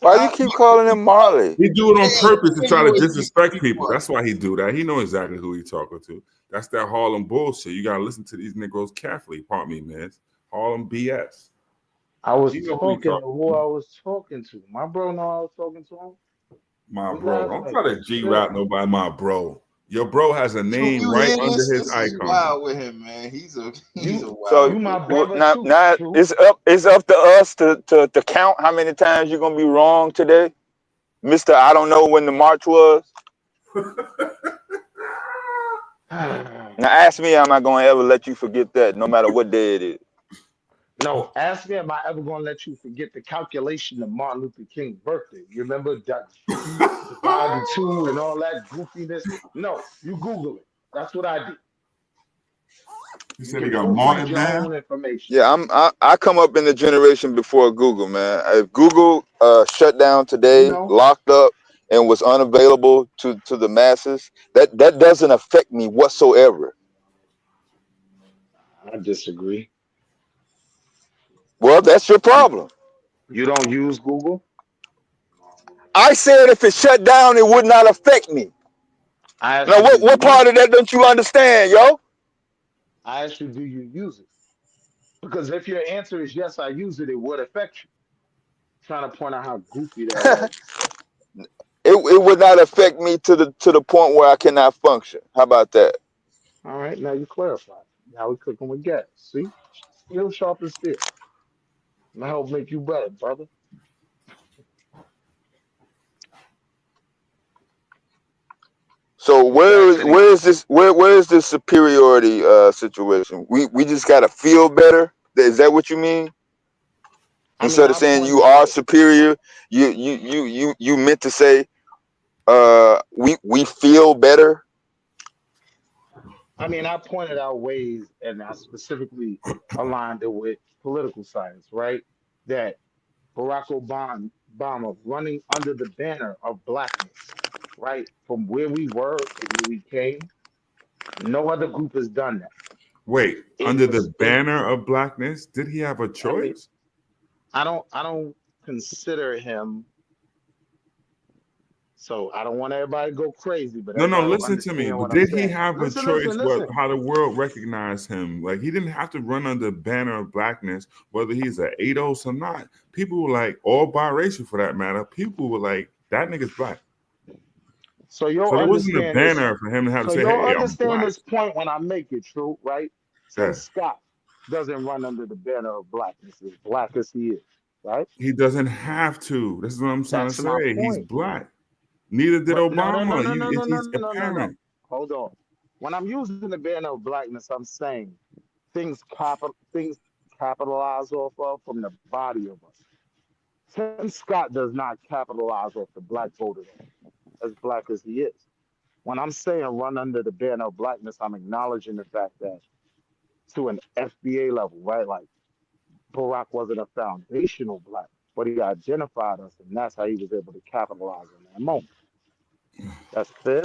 D: Why you keep calling him Marley?
H: He do it on purpose to
G: Hey,
H: try
G: you
H: to
G: always keep
H: disrespect people.
G: people.
H: That's why he do that. He know exactly who he talking to. That's that Harlem bullshit. You gotta listen to these Negroes carefully. Pardon me, man. Harlem BS.
F: I was
H: You know who he
F: talking to
H: talking
F: who
H: to.
F: I was talking to. My bro know I was talking to him.
H: My
F: We
H: bro.
F: laugh
H: Don't
F: like
H: try to
F: this.
H: G rap
F: Chill.
H: nobody, my bro. Your bro has a
G: True,
H: name
G: you
H: right
G: hear
H: under
G: this?
H: his
G: This is
H: icon.
G: wild with him, man. He's a
F: You
D: So
G: wild
F: you my
G: boy.
F: brother
D: now,
F: too,
D: now
F: True.
D: it's up to us to count how many times you're gonna be wrong today, Mister. I don't know when the march was. Now ask me, am I gonna ever let you forget that, no matter what day it is?
F: No, ask me, am I ever gonna let you forget the calculation of Martin Luther King's birthday? You remember that divided two and all that goofiness? No, you Google it. That's what I did.
H: He
F: You
H: said he
F: can
H: got
F: proofread
H: Martin
F: your
H: down.
F: own information.
D: Yeah, I come up in the generation before Google, man. If Google shut down
F: We
D: today,
F: know.
D: locked up, and was unavailable to the masses, that doesn't affect me whatsoever.
F: I disagree.
D: Well, that's your
F: You,
D: problem.
F: you don't use Google?
D: I said if it shut down, it would not affect me.
F: I asked
D: Now,
F: you, do you
D: what
F: use
D: part
F: it?
D: of that don't you understand, yo?
F: I asked you, do you use it? Because if your answer is yes, I use it, it would affect you. Trying to point out how goofy that was.
D: It would not affect me to the point where I cannot function. How about that?
F: All right, now you clarified. Now we clicking with gas. See? Steel sharp as steel. And I help make you better, brother.
D: So
F: Back to the
D: where is this superiority situation? We just gotta feel better. Is that what you mean?
F: I mean,
D: Instead of
F: I
D: saying you
F: pointed
D: are
F: out
D: superior, you meant to say we feel better.
F: I pointed out ways and I specifically aligned it with political science, right? That Barack Obama running under the banner of blackness, right? From where we were to where we came, no other group has done that.
H: Wait,
F: It
H: under the
F: was it.
H: banner of blackness, did he have a
F: I mean,
H: choice?
F: I don't consider him So I don't want everybody to go crazy, but
H: No,
F: everybody will
H: listen to me.
F: understand
H: But
F: what I'm
H: did he
F: saying.
H: have a
F: Listen,
H: choice
F: listen, listen.
H: how the world recognized him? Like, he didn't have to run under the banner of blackness, whether he's an ADOS or not. People were like, all biracial for that matter. People were like, that nigga's black.
F: So you'll
H: So there wasn't a
F: understand this.
H: banner for him to have
F: So
H: to say,
F: you'll
H: hey, I'm
F: understand
H: black.
F: this point when I make it, true, right? Tim
H: Yeah.
F: Scott doesn't run under the banner of blackness, as black as he is, right?
H: He doesn't have to. This is what I'm trying to
F: That's my
H: say. He's
F: point.
H: black. Neither did
F: But no, no, no,
H: Obama.
F: no, no, no, no,
H: He's
F: no, no, no.
H: apparent.
F: Hold on. When I'm using the banner of blackness, I'm saying things capitalize off of from the body of us. Tim Scott does not capitalize off the black voter as black as he is. When I'm saying run under the banner of blackness, I'm acknowledging the fact that to an FBA level, right? Like Barack wasn't a foundational black, but he identified us, and that's how he was able to capitalize on that moment. That's fair.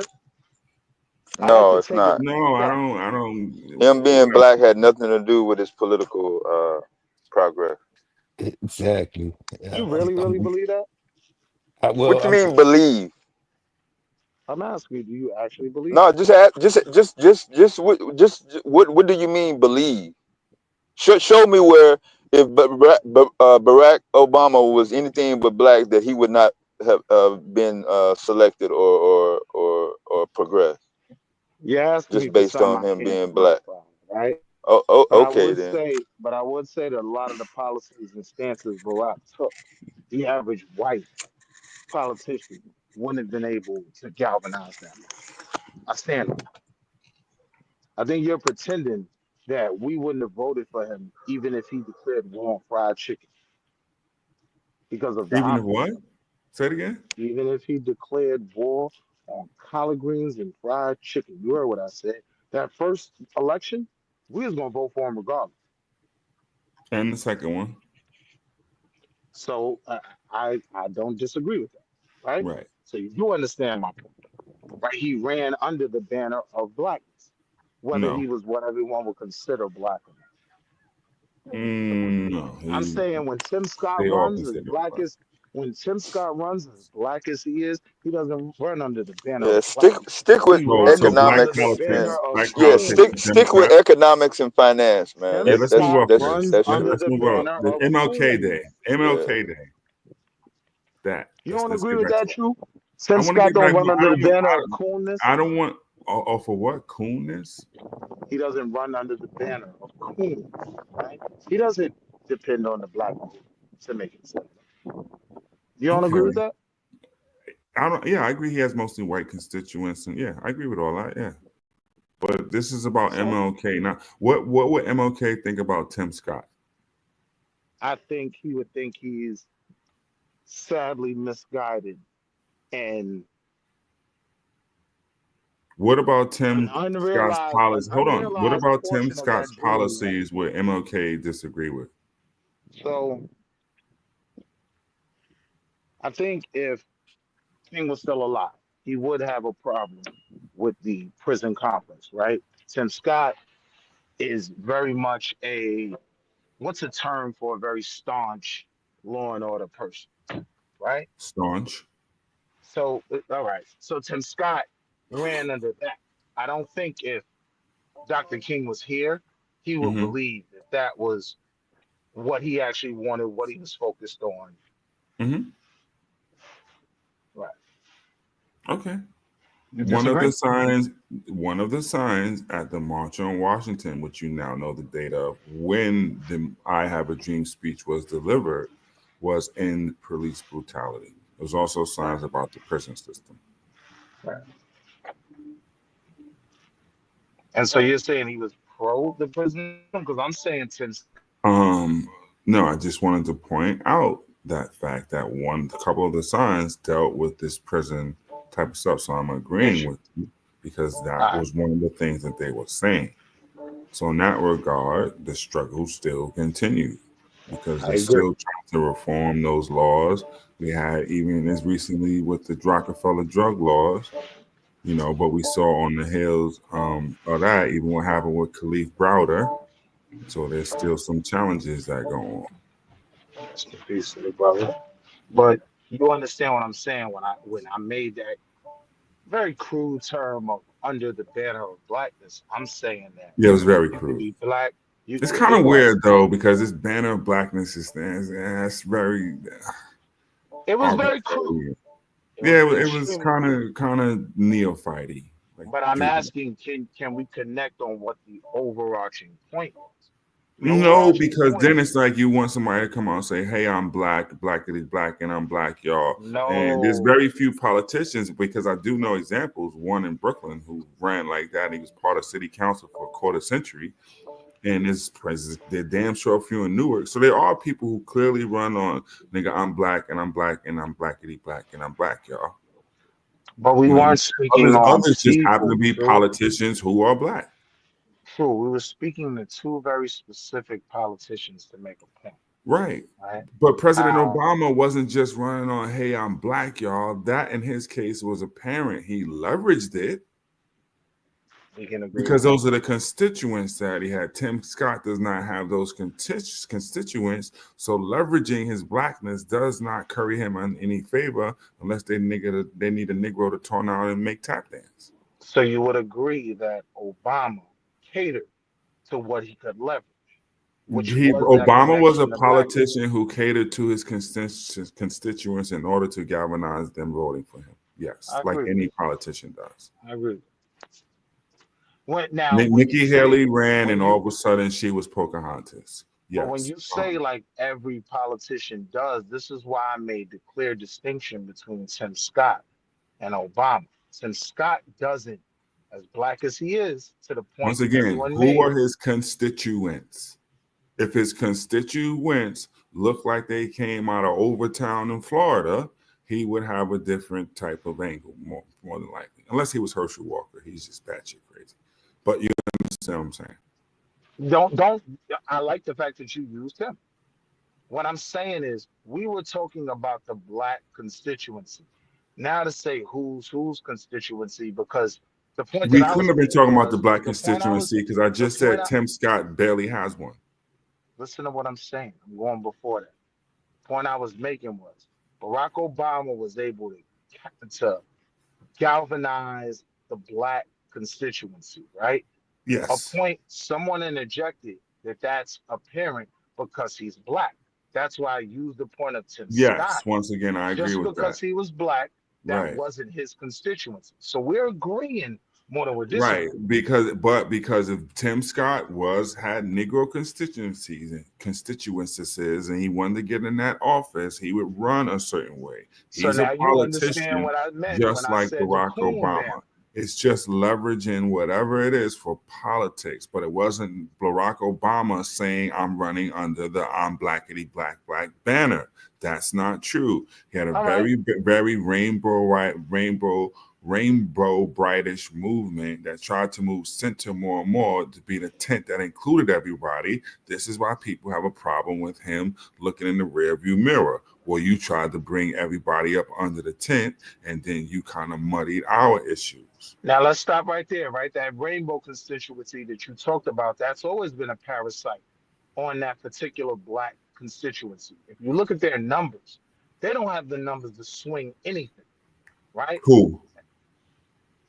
F: I like
D: No,
F: to
D: it's
F: take it
D: not.
H: No, I
F: back.
H: don't.
D: Him being
H: What else?
D: black had nothing to do with his political progress.
J: Exactly.
F: You really, really believe that?
D: What
J: Well,
D: you mean believe?
F: I'm asking you, do you actually believe
D: No,
F: that?
D: what do you mean believe? Show me where if Barack Obama was anything but black that he would not have been selected or progressed
F: You're asking me
D: just
F: for
D: based
F: something
D: on
F: I
D: him
F: can't
D: being black.
F: verify, right?
D: Oh,
F: But I
D: okay
F: would
D: then.
F: say, that a lot of the policies and stances Barack took, the average white politician wouldn't have been able to galvanize that much. I stand on it. I think you're pretending that we wouldn't have voted for him even if he declared war on fried chicken because of the
H: Even if what?
F: optics of it.
H: Say it again.
F: Even if he declared war on collard greens and fried chicken, you heard what I said. That first election, we was gonna vote for him regardless.
H: And the second one.
F: So I don't disagree with that, right?
H: Right.
F: So you do understand my point, right? He ran under the banner of blackness, whether
H: No.
F: he was what everyone would consider black or not.
H: No.
F: I'm saying when Tim Scott
H: They all
F: runs as
H: consider it
F: black
H: black.
F: as when Tim Scott runs as black as he is, he doesn't run under the banner
D: Yeah,
F: of blackness.
D: stick with
F: He
H: So
F: runs under
D: economics
F: the banner
D: and
F: of
H: black
D: yeah,
H: politics
F: coon.
H: are
D: stick with
H: Democrat.
D: economics and finance, man.
H: Yeah,
F: Tim
H: let's move off of this.
F: Scott runs
D: That's
F: under
H: Let's
F: the
H: move on.
F: banner
H: The
F: of
H: MLK
F: coon.
H: Day.
D: yeah.
H: MLK Day. That.
F: You
H: Let's
F: don't
H: let's
F: agree
H: get
F: with
H: back to
F: that,
H: it.
F: True?
H: I
F: Tim
H: want to
F: Scott
H: get
F: don't
H: back.
F: run under the banner of coolness.
H: I don't want for what coolness.
F: He doesn't run under the banner of coolness, right? He doesn't depend on the black vote to make himself. You don't agree
H: Okay.
F: with that?
H: I don't. Yeah, I agree. He has mostly white constituents, and yeah, I agree with all that. Yeah, but this is about
F: So
H: MLK. Now, what would MLK think about Tim Scott?
F: I think he would think he's sadly misguided and
H: What about
F: an
H: Tim Scott's
F: unrealized, an
H: policy? Hold on. What
F: unrealized
H: about Tim
F: portion of that
H: Scott's
F: dream that.
H: policies where MLK disagree with?
F: So I think if King was still alive, he would have a problem with the prison complex, right? Tim Scott is very much a what's a term for a very staunch law and order person, right?
H: Staunch.
F: So all right. So Tim Scott ran under that. I don't think if Dr. King was here, he would
H: Mm-hmm.
F: believe that that was what he actually wanted, what he was focused on.
H: Mm-hmm.
F: Right.
H: Okay.
F: You
H: One of
F: disagree?
H: the signs at the March on Washington, which you now know the date of when the I Have a Dream speech was delivered, was in police brutality. There's also signs about the prison system.
F: Right. And so you're saying he was pro the prison? Because I'm saying Tim.
H: No, I just wanted to point out that fact that a couple of the signs dealt with this prison type of stuff. So I'm agreeing
F: Issue.
H: with you because that
F: All right.
H: was one of the things that they were saying. So in that regard, the struggle still continued because
F: I
H: they're
F: agree.
H: still trying to reform those laws. We had even as recently with the Rockefeller drug laws, but we saw on the heels of that, even what happened with Khalif Browder. So there's still some challenges that go on.
F: That's the piece of it, brother. But You understand what I'm saying when I made that very crude term of under the banner of blackness? I'm saying that
H: Yeah, it was very
F: you can
H: crude.
F: be black. You
H: It's kind
F: it
H: of
F: was.
H: weird though because this banner of blackness is that's very
F: It was very crude.
H: arbitrary.
F: It was
H: Yeah, it was
F: extremely crude.
H: kind of neophyte-y, like
F: But I'm
H: juvenile.
F: asking, can we connect on what the overarching point was? The
H: No,
F: overarching
H: because
F: point.
H: then it's like you want somebody to come out and say, "Hey, I'm black, blackity black, and I'm black, y'all." And there's
F: No,
H: very few politicians because I do know examples. One in Brooklyn who ran like that. And he was part of city council for a quarter century, and there's they're damn sure a few in Newark. So there are people who clearly run on, nigga, I'm black, and I'm black, and I'm blackity black, and I'm black, y'all.
F: but we
H: You know what I mean?
F: weren't speaking on
H: Others just happen to
F: people.
H: be
F: True,
H: politicians who are black.
F: true. We were speaking to two very specific politicians to make a point,
H: Right.
F: right?
H: But President
F: How
H: Obama wasn't just running on, hey, I'm black, y'all. That in his case was apparent. He leveraged it
F: we can agree
H: because
F: on that.
H: those are the constituents that he had. Tim Scott does not have those constituents. So leveraging his blackness does not curry him on any favor unless they need a Negro to turn out and make tap dance.
F: So you would agree that Obama catered to what he could leverage, which was that
H: Obama was a
F: connection to blackness.
H: politician who catered to his constituents in order to galvanize them voting for him. Yes,
F: I
H: like
F: agree with
H: any
F: that.
H: politician does.
F: I agree. When you
H: Nikki
F: say
H: Haley ran,
F: when
H: and all
F: you
H: of a sudden she was Pocahontas.
F: but when
H: Yes.
F: you say like every politician does, this is why I made the clear distinction between Tim Scott and Obama. Tim Scott doesn't, as black as he is, to the
H: Once
F: point
H: again,
F: everyone
H: who
F: made.
H: are his constituents? If his constituents look like they came out of Overtown in Florida, he would have a different type of angle, more than likely. Unless he was Herschel Walker. He's just batshit crazy. But you understand what I'm saying?
F: Don't I like the fact that you used him. What I'm saying is we were talking about the black constituency. Now to say whose constituency, because the point that
H: We
F: I
H: couldn't
F: was
H: have been
F: making
H: talking about the
F: was
H: black
F: the point I was
H: constituency because I
F: the
H: just
F: point
H: said
F: I
H: Tim Scott barely has one.
F: listen to what I'm saying. I'm going before that. Point I was making was Barack Obama was able to galvanize the black constituency, right? A
H: Yes.
F: point someone interjected that that's apparent because he's black. That's why I used the point of Tim
H: Yes.
F: Scott.
H: Once again, I agree
F: Just
H: with that.
F: because he was black, that
H: Right.
F: wasn't his constituency. So we're agreeing more than we're
H: Right,
F: disagreeing.
H: because if Tim Scott had Negro constituencies and constituencies, and he wanted to get in that office, he would run a certain way.
F: So
H: He's a
F: now you understand
H: politician,
F: what I meant when
H: just
F: I
H: like
F: said the
H: Barack
F: coon
H: Obama.
F: banner.
H: It's just leveraging whatever it is for politics, but it wasn't Barack Obama saying I'm running under the I'm blackity black banner. That's not true. He had a
F: All right.
H: very rainbow brightish movement that tried to move center more and more to be the tent that included everybody. This is why people have a problem with him looking in the rearview mirror. Well, you tried to bring everybody up under the tent, and then you kind of muddied our issues.
F: Now let's stop right there, right? That rainbow constituency that you talked about, that's always been a parasite on that particular black constituency. If you look at their numbers, they don't have the numbers to swing anything, right?
H: Who?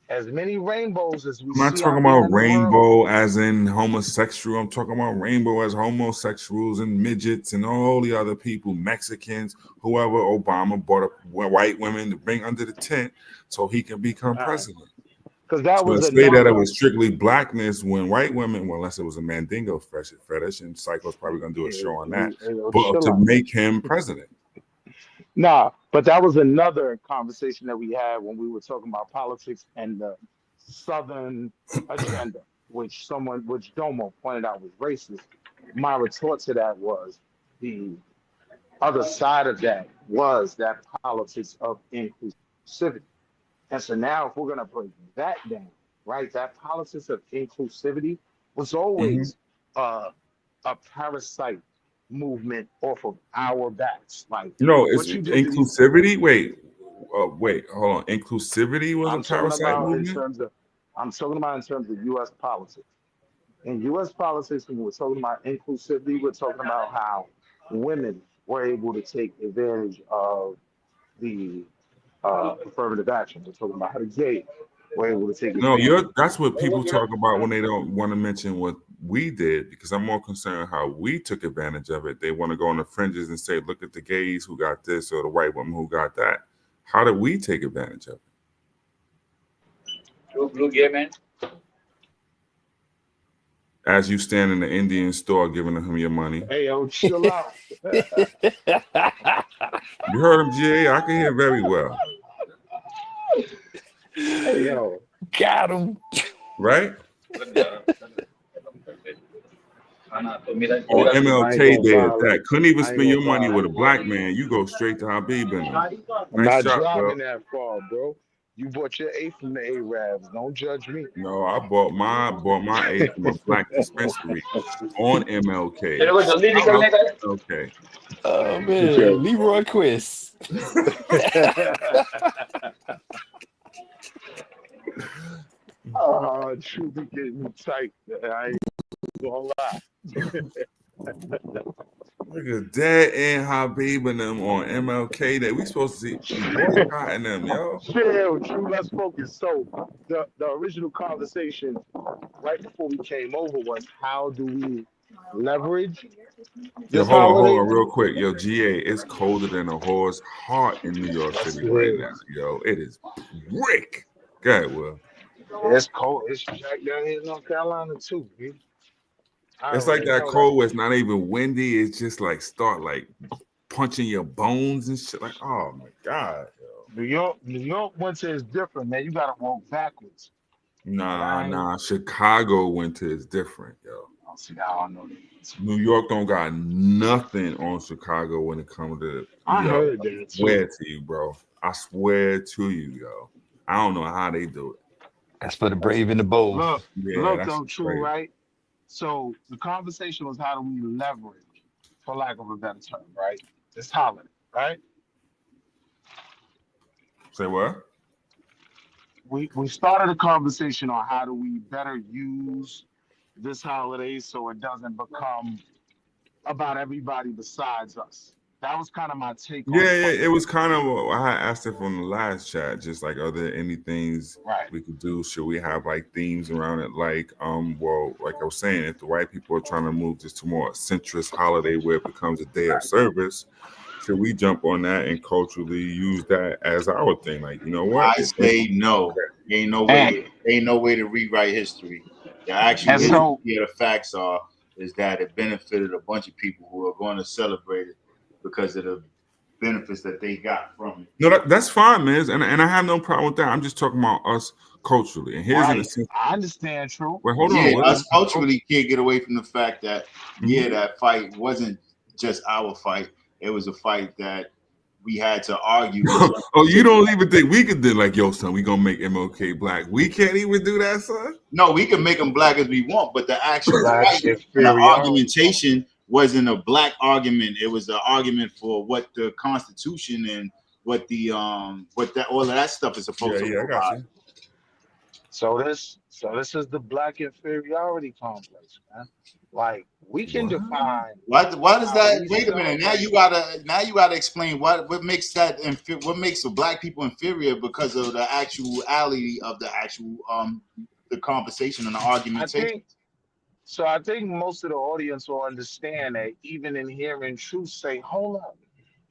F: As many rainbows as we
H: I'm not
F: see
H: talking
F: out there
H: about
F: in the world.
H: rainbow as in homosexual. I'm talking about rainbow as homosexuals and midgets and all the other people, Mexicans, whoever Obama brought up white women to bring under the tent so he can become
F: All right.
H: president.
F: Because that
H: So
F: was
H: to
F: a
H: say that it
F: number.
H: was strictly blackness when white women, well, unless it was a Mandingo fetish, and Psycho's probably going to do a show on that, but
F: Chill
H: to
F: out.
H: make him president.
F: Nah, but that was another conversation that we had when we were talking about politics and the Southern agenda, which Domo pointed out was racist. My retort to that was the other side of that was that politics of inclusivity. And so now, if we're going to break that down, right, that politics of inclusivity was
H: Mhm.
F: always a parasite movement off of our backs. Like
H: No, it's
F: what you did to these,
H: inclusivity. Wait, hold on. Inclusivity was a
F: I'm talking
H: parasite
F: about in
H: movement?
F: terms of, I'm talking about in terms of U.S. politics. In U.S. politics, when we're talking about inclusivity, we're talking about how women were able to take advantage of the affirmative action. We're talking about how the gay were able to take
H: No,
F: advantage.
H: that's what people talk about when they don't want to mention what we did, because I'm more concerned how we took advantage of it. They want to go on the fringes and say, look at the gays who got this or the white woman who got that. How did we take advantage of it?
K: Blue gay man.
H: As you stand in the Indian store giving him your money.
F: Hey, yo, chill out.
H: You heard him, GA? I can hear very well.
F: Hey, yo.
J: Got him.
H: Right?
K: On
H: MLK Day at that. Couldn't even spend your money with a black man. You go straight to Habib and
F: I'm
H: nice
F: not
H: shot,
F: driving
H: bro.
F: that far, bro. You bought your eighth from the Arabs. Don't judge me.
H: No, I bought my eighth from a black dispensary on MLK. Okay.
J: Oh man, Leroy Quest.
F: Oh, truth be getting me tight. I ain't gonna lie.
H: Look at Dad and Habib and them on MLK Day. We supposed to see boycotting them, yo.
F: Chill, true. Let's focus. So the original conversation right before we came over was how do we leverage
H: Yo,
F: this
H: hold
F: holiday?
H: on, real quick. Yo, GA, it's colder than a whore's heart in New York City right now. Yo, it is brick. Go ahead, Will.
F: It's cold. It's jack down here in North Carolina too, man.
H: It's like that cold where it's not even windy. It's just like start like punching your bones and shit. Like, oh my God, yo.
F: New York winter is different, man. You gotta walk backwards.
H: Nah. Chicago winter is different, yo.
F: See, I don't know.
H: New York don't got nothing on Chicago when it comes to.
F: I heard that.
H: I swear to you, bro. I swear to you, yo. I don't know how they do it.
J: That's for the brave and the bold.
F: Look,
H: that's
F: though, true,
H: crazy.
F: right? So the conversation was how do we leverage, for lack of a better term, right? This holiday, right?
H: Say what?
F: We started a conversation on how do we better use this holiday so it doesn't become about everybody besides us. That was kind of my take on
H: it was kind of I asked it from the last chat, just like are there any things we could do? Should we have like themes around it? Like well, like I was saying, if the white people are trying to move this to more centrist holiday where it becomes a day of service, should we jump on that and culturally use that as our thing? Like, you know what?
G: I say no. Ain't no way to rewrite history. The actual history of the facts is that it benefited a bunch of people who are going to celebrate it because of the benefits that they got from it.
H: No, that's fine, man. And I have no problem with that. I'm just talking about us culturally. And here's an
F: I understand, true.
H: Wait, hold on.
G: Us culturally can't get away from the fact that that fight wasn't just our fight. It was a fight that we had to argue.
H: Oh, you don't even think we could do like, yo, son, we gonna make MLK black? We can't even do that, son.
G: No, we can make them black as we want, but the actual fight and the argumentation wasn't a black argument. It was an argument for what the Constitution and what the all of that stuff is supposed to provide.
F: So this is the black inferiority complex, man. Like we can define.
G: Why does that? Wait a minute. Now you gotta explain what makes that what makes the black people inferior because of the actuality of the actual the conversation and the argumentation.
F: I think most of the audience will understand that even in hearing truth say, hold up,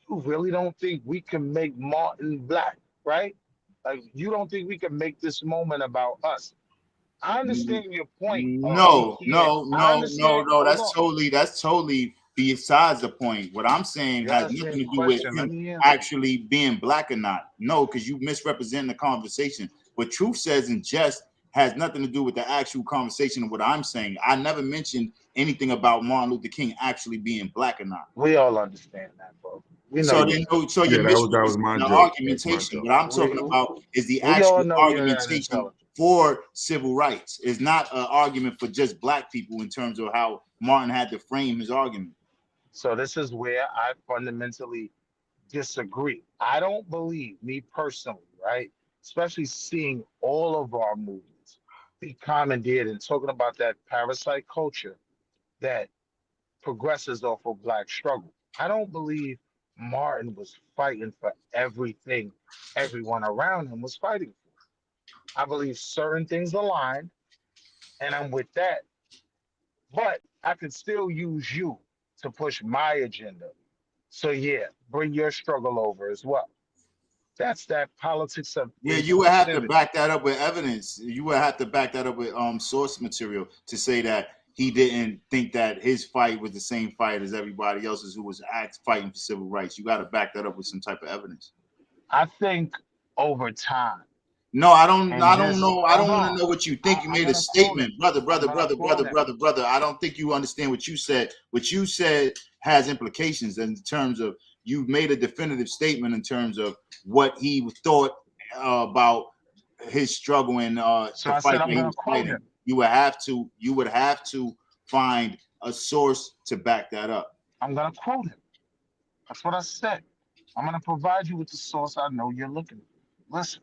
F: you really don't think we can make Martin black, right? Like you don't think we can make this moment about us. I understand your point.
G: No. That's totally besides the point. What I'm saying has nothing to do with him actually being black or not. No, because you misrepresent the conversation. What Truth says in jest has nothing to do with the actual conversation of what I'm saying. I never mentioned anything about Martin Luther King actually being black or not.
F: We all understand that, bro.
G: So you're misrepresenting the argumentation. What I'm talking about is the actual argumentation for civil rights. It's not an argument for just black people in terms of how Martin had to frame his argument.
F: So this is where I fundamentally disagree. I don't believe, me personally, right? Especially seeing all of our movements be commandeered and talking about that parasite culture that progresses off of black struggle. I don't believe Martin was fighting for everything everyone around him was fighting for. I believe certain things align, and I'm with that. But I could still use you to push my agenda. So yeah, bring your struggle over as well. That's that politics of
G: Yeah, you would have to
F: inclusivity.
G: back that up with evidence. You would have to back that up with source material to say that he didn't think that his fight was the same fight as everybody else's who was fighting for civil rights. You got to back that up with some type of evidence.
F: I think over time,
G: No, I don't.
F: and
G: I don't
F: just
G: know. I
F: hold
G: don't want to
F: on.
G: know what you think. You
F: I'm
G: made a
F: gonna quote him.
G: statement, brother,
F: I'm
G: brother,
F: gonna
G: brother,
F: quote
G: brother,
F: him.
G: brother, brother. I don't think you understand what you said. What you said has implications in terms of you made a definitive statement in terms of what he thought about his struggle and
F: So
G: the
F: I said
G: fight
F: I'm
G: that he
F: gonna
G: was
F: quote
G: fighting.
F: him.
G: You would have to. You would have to find a source to back that up.
F: I'm gonna quote him. That's what I said. I'm gonna provide you with the source I know you're looking for. Listen,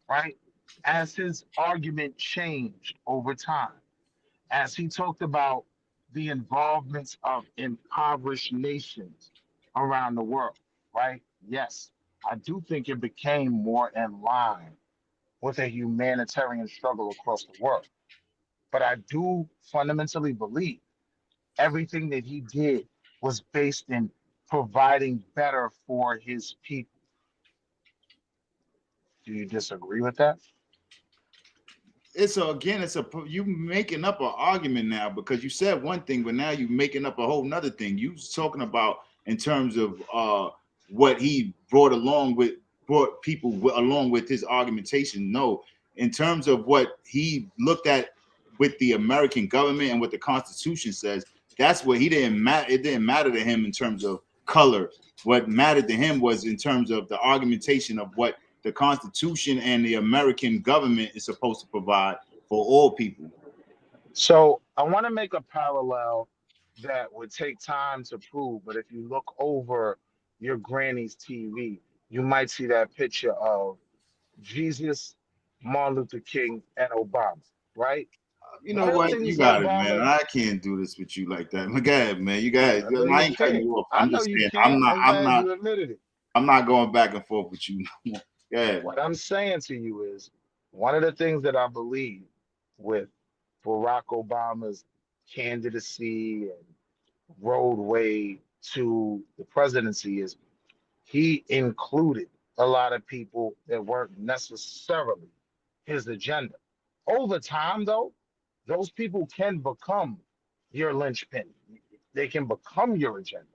F: right? As his argument changed over time, as he talked about the involvements of impoverished nations around the world, right? Yes, I do think it became more in line with a humanitarian struggle across the world. But I do fundamentally believe everything that he did was based in providing better for his people. Do you disagree with that?
G: It's you making up an argument now because you said one thing, but now you're making up a whole nother thing. You was talking about in terms of what he brought people along with his argumentation. No, in terms of what he looked at with the American government and what the Constitution says, that's what he didn't matter. It didn't matter to him in terms of color. What mattered to him was in terms of the argumentation of what the Constitution and the American government is supposed to provide for all people.
F: So I want to make a parallel that would take time to prove, but if you look over your granny's TV, you might see that picture of Jesus, Martin Luther King, and Obama, right?
G: You
F: One
G: know
F: of the
G: what? You
F: things
G: got it, man.
F: Obama,
G: I can't do this with you like that. Go ahead, man. You got it.
F: I know
G: I
F: you
G: ain't cutting
F: can't.
G: you off.
F: I
G: I'm
F: know
G: just
F: you
G: saying.
F: can't. I'm glad you admitted it.
G: I'm not going back and forth with you. Yeah.
F: What I'm saying to you is one of the things that I believe with Barack Obama's candidacy and roadway to the presidency is he included a lot of people that weren't necessarily his agenda. Over time, though, those people can become your linchpin. They can become your agenda.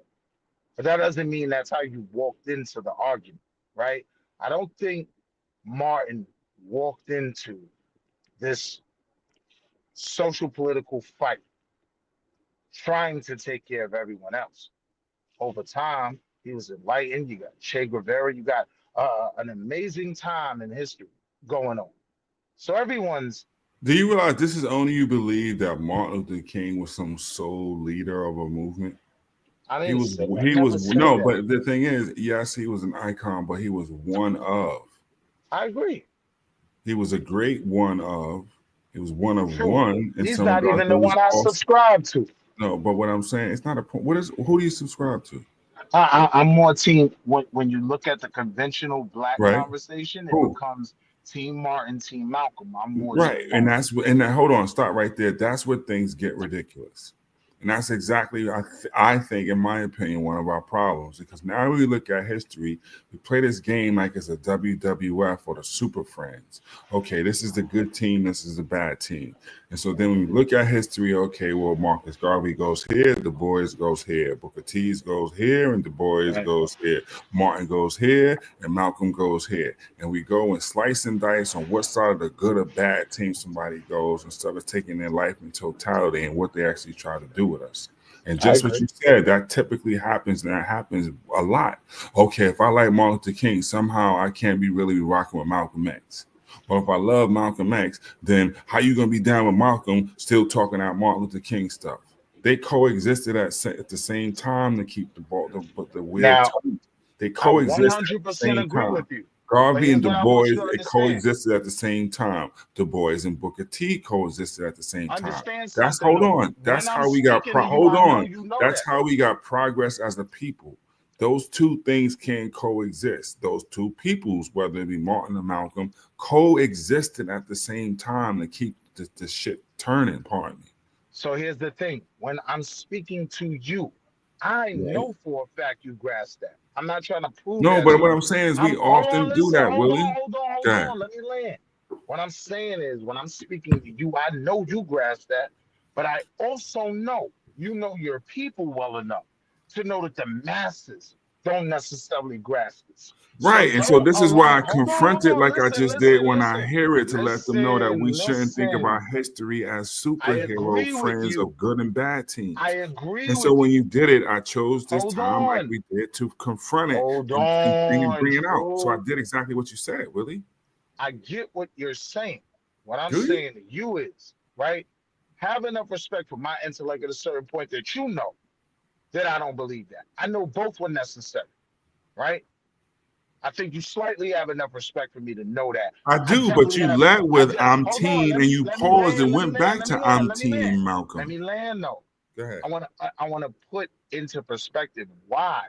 F: But that doesn't mean that's how you walked into the argument, right? I don't think Martin walked into this social political fight trying to take care of everyone else. Over time, he was enlightened. You got Che Guevara. You got an amazing time in history going on. So everyone's.
H: Do you realize this is only you believe that Martin Luther King was some sole leader of a movement?
F: I
H: He
F: didn't
H: was
F: say. I
H: he
F: never
H: was
F: said
H: no,
F: that.
H: but the thing is, yes, he was an icon, but he was one of.
F: I agree.
H: He was a great one of. He was one of
F: True.
H: one in
F: He's
H: some
F: not
H: regards,
F: even
H: but
F: the
H: it was
F: one I
H: also
F: subscribe to.
H: no. But what I'm saying, it's not a point. Who do you subscribe to?
F: I'm more team. When you look at the conventional black
H: Right?
F: conversation, it
H: Who?
F: becomes Team Martin, Team Malcolm. I'm more
H: Right,
F: Team
H: and
F: Martin.
H: hold on, stop right there. That's where things get ridiculous, and that's exactly I think, in my opinion, one of our problems. Because now we look at history, we play this game like it's a WWF or the Super Friends. Okay, this is the good team, this is the bad team, and so then when we look at history, okay, well, Marcus Garvey goes here, Du Bois goes here, Booker T goes here, and Du Bois
F: Right.
H: goes here, Martin goes here, and Malcolm goes here, and we go and slice and dice on what side of the good or bad team somebody goes instead of taking their life in totality and what they actually try to do with us. And
F: I
H: just what
F: agree.
H: you said, that typically happens, and that happens a lot. Okay, if I like Martin Luther King, somehow I can't be really rocking with Malcolm X. But if I love Malcolm X, then how you gonna be down with Malcolm still talking out Martin Luther King stuff? They coexisted at the same time to keep the wheel
F: Now,
H: turning. They
F: I
H: coexisted at the
F: 100%
H: same
F: agree
H: time.
F: with you. But
H: Garvey
F: here's
H: and Du
F: what I
H: Bois,
F: want you to
H: it
F: understand.
H: coexisted at the same time. Du Bois and Booker T coexisted at the same time.
F: Understand
H: That's
F: something
H: hold
F: though.
H: on.
F: When
H: That's
F: I'm
H: how we got
F: speaking to you,
H: hold
F: I know
H: on.
F: you know
H: That's
F: that.
H: how we got progress as a people. those two things can coexist. Those two peoples, whether it be Martin or Malcolm, coexisted at the same time to keep the shit turning, pardon me.
F: So here's the thing. When I'm speaking to you, I
H: Right.
F: know for a fact you grasp that. I'm not trying to prove
H: No,
F: that
H: but
F: to
H: what
F: you.
H: I'm saying is we
F: Hold on,
H: often do
F: listen,
H: that, Willie.
F: hold
H: Go ahead.
F: on. Let me land. What I'm saying is, when I'm speaking to you, I know you grasp that, but I also know you know your people well enough to know that the masses don't necessarily grasp this. So
H: Right. And so
F: don't
H: this is
F: allow.
H: why I confront it like I just did when I hear it, to let them know that we shouldn't think of our history as
F: I
H: superhero
F: agree with
H: friends
F: you.
H: of good and bad teams.
F: I agree
H: And so
F: with
H: when
F: you.
H: you did it, I chose this
F: Hold
H: time like
F: on.
H: we did to confront it
F: Hold
H: and
F: on,
H: bring it out. So I
F: True.
H: did exactly what you said, Willie.
F: I get what you're saying. What I'm
H: Do you?
F: saying to you is, right, have enough respect for my intellect at a certain point that you know that I don't believe that. I know both were necessary, right? I think you slightly have enough respect for me to know that.
H: I
F: I
H: do, but
F: definitely
H: you
F: have.
H: led with I'm
F: Hold on.
H: team and you
F: Let me
H: paused
F: land.
H: and
F: Let me
H: went
F: land.
H: back
F: Let
H: to
F: me land.
H: I'm
F: Let me land.
H: team
F: Let
H: Malcolm.
F: me land though.
H: Go ahead.
F: I want to put into perspective why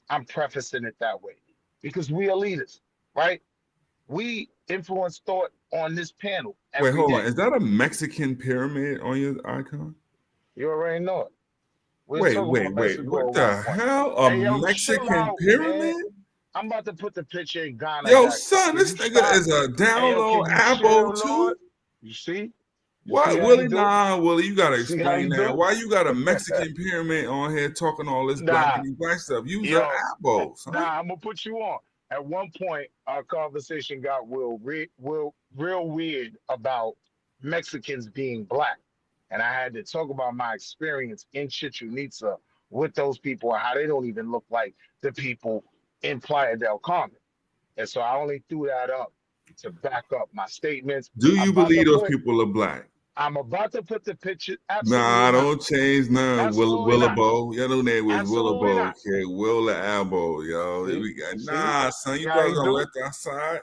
F: I'm prefacing it that way, because we are leaders, right? We influence thought on this panel
H: Wait,
F: every
H: hold on.
F: day.
H: Is that a Mexican pyramid on your icon?
F: You already know it. We was
H: Wait.
F: talking about Mexico
H: What
F: at one
H: the
F: point.
H: hell? A
F: Hey, yo, chill
H: Mexican
F: out, man.
H: pyramid?
F: I'm about to put the picture in Ghana
H: Yo,
F: back up.
H: son,
F: Can
H: this
F: you
H: nigga
F: stop?
H: is a
F: Hey, yo,
H: download
F: can you
H: Apple
F: chill, Lord?
H: too.
F: You see? You see
H: What,
F: how you
H: Willie?
F: do?
H: Nah, Willie, you gotta
F: See how
H: explain
F: you
H: that.
F: do?
H: Why you got a Mexican pyramid on here talking all this
F: Nah,
H: black stuff? Use an
F: yo,
H: Apple, son.
F: nah, I'm gonna put you on. At one point, our conversation got real weird about Mexicans being black, and I had to talk about my experience in Chichen Itza with those people and how they don't even look like the people in Playa del Carmen. And so I only threw that up to back up my statements.
H: Do you believe those people are black?
F: I'm about to put the picture.
H: Nah,
F: Absolutely not.
H: don't change none.
F: Absolutely not.
H: Willabo. Your new name was
F: Absolutely
H: Willabo.
F: not.
H: Okay, Will the Elbow, yo.
F: See,
H: We got
F: you see,
H: son.
F: see
H: You
F: how
H: brothers
F: you
H: gonna
F: do?
H: let that slide?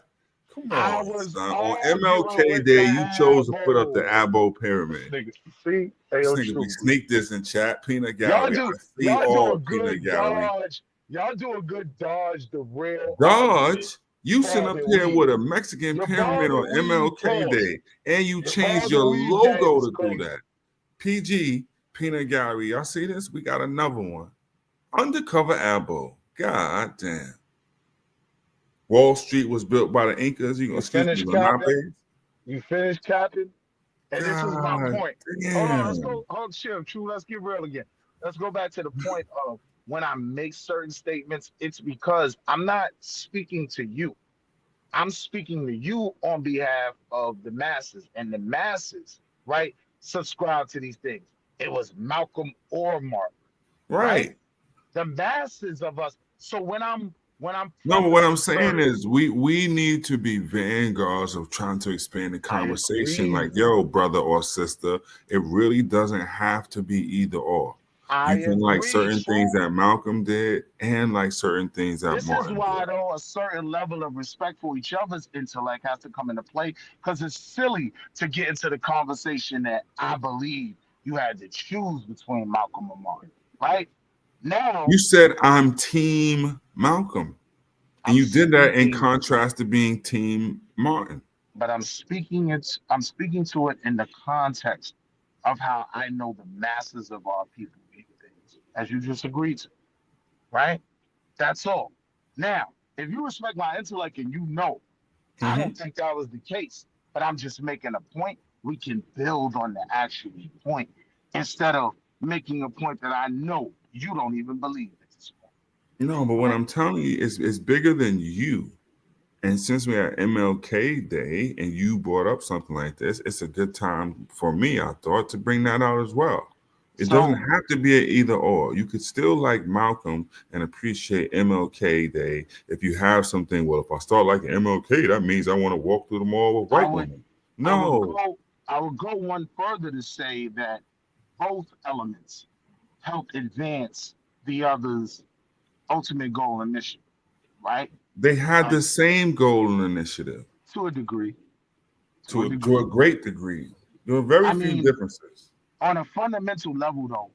H: Come
F: I
H: on,
F: was
H: son. On
F: arguing
H: MLK
F: with
H: Day,
F: the
H: you chose to put up the
F: elbow.
H: Abo
F: This
H: pyramid.
F: nigga, see, hey,
H: This
F: yo,
H: nigga be
F: true.
H: sneak this in chat. Peanut gallery. I see
F: Y'all do a
H: all peanut
F: good
H: gallery.
F: dodge. Y'all do a good dodge. The real argument.
H: Dodge, you sit up
F: Bobbing
H: here
F: weed.
H: with a Mexican
F: Your
H: pyramid on
F: bobbing weed
H: MLK
F: pause.
H: Day, and you
F: Your
H: changed your
F: bobbing weed game
H: logo
F: is
H: to do
F: crazy.
H: that. PG Peanut Gallery. Y'all see this? We got another one. Undercover Abo. God damn. Wall Street was built by the Incas. You
F: You
H: excuse me,
F: finished capping.
H: Lenape.
F: You finished capping. And this was my
H: God
F: point. Hold on, let's
H: damn.
F: go. Hold chill, true. Let's get real again. Let's go back to the point of when I make certain statements, it's because I'm not speaking to you. I'm speaking to you on behalf of the masses, and the masses, right, subscribe to these things. It was Malcolm or Mark, right?
H: Right.
F: The masses of us. So when I'm
H: No, but what I'm
F: prefacing
H: saying
F: certain,
H: is we need to be vanguards of trying to expand the
F: I
H: conversation.
F: agree.
H: Like, yo, brother or sister, it really doesn't have to be either or.
F: I
H: You can like
F: agree,
H: certain things
F: true.
H: that Malcolm did and like certain things that
F: This is
H: Martin
F: why,
H: did.
F: though, a certain level of respect for each other's intellect has to come into play, because it's silly to get into the conversation that I believe you had to choose between Malcolm and Martin, right? Now,
H: You said I'm team Malcolm. And
F: I'm
H: you did that in
F: speaking,
H: contrast to being team Martin.
F: but I'm speaking to it in the context of how I know the masses of our people view things, as you just agreed to, right? That's all. Now, if you respect my intellect and you know, I
H: Mm-hmm.
F: don't think that was the case, but I'm just making a point. We can build on the actual point instead of making a point that I know you don't even believe at this point.
H: No, but what
F: Right?
H: I'm telling you is it's bigger than you. And since we're at MLK Day and you brought up something like this, it's a good time for me, I thought, to bring that out as well. It doesn't
F: So
H: have to be an either or. You could still like Malcolm and appreciate MLK Day if you have something. Well, if I start liking MLK, that means I want to walk through the mall with
F: I
H: white
F: would
H: women.
F: I would
H: No,
F: go I would go one further to say that both elements help advance the other's ultimate goal and mission, right?
H: they had
F: Uh,
H: the same goal and initiative
F: to a degree, to a
H: to a
F: degree.
H: great degree. There were very
F: I
H: few
F: mean,
H: differences.
F: on a fundamental level, though,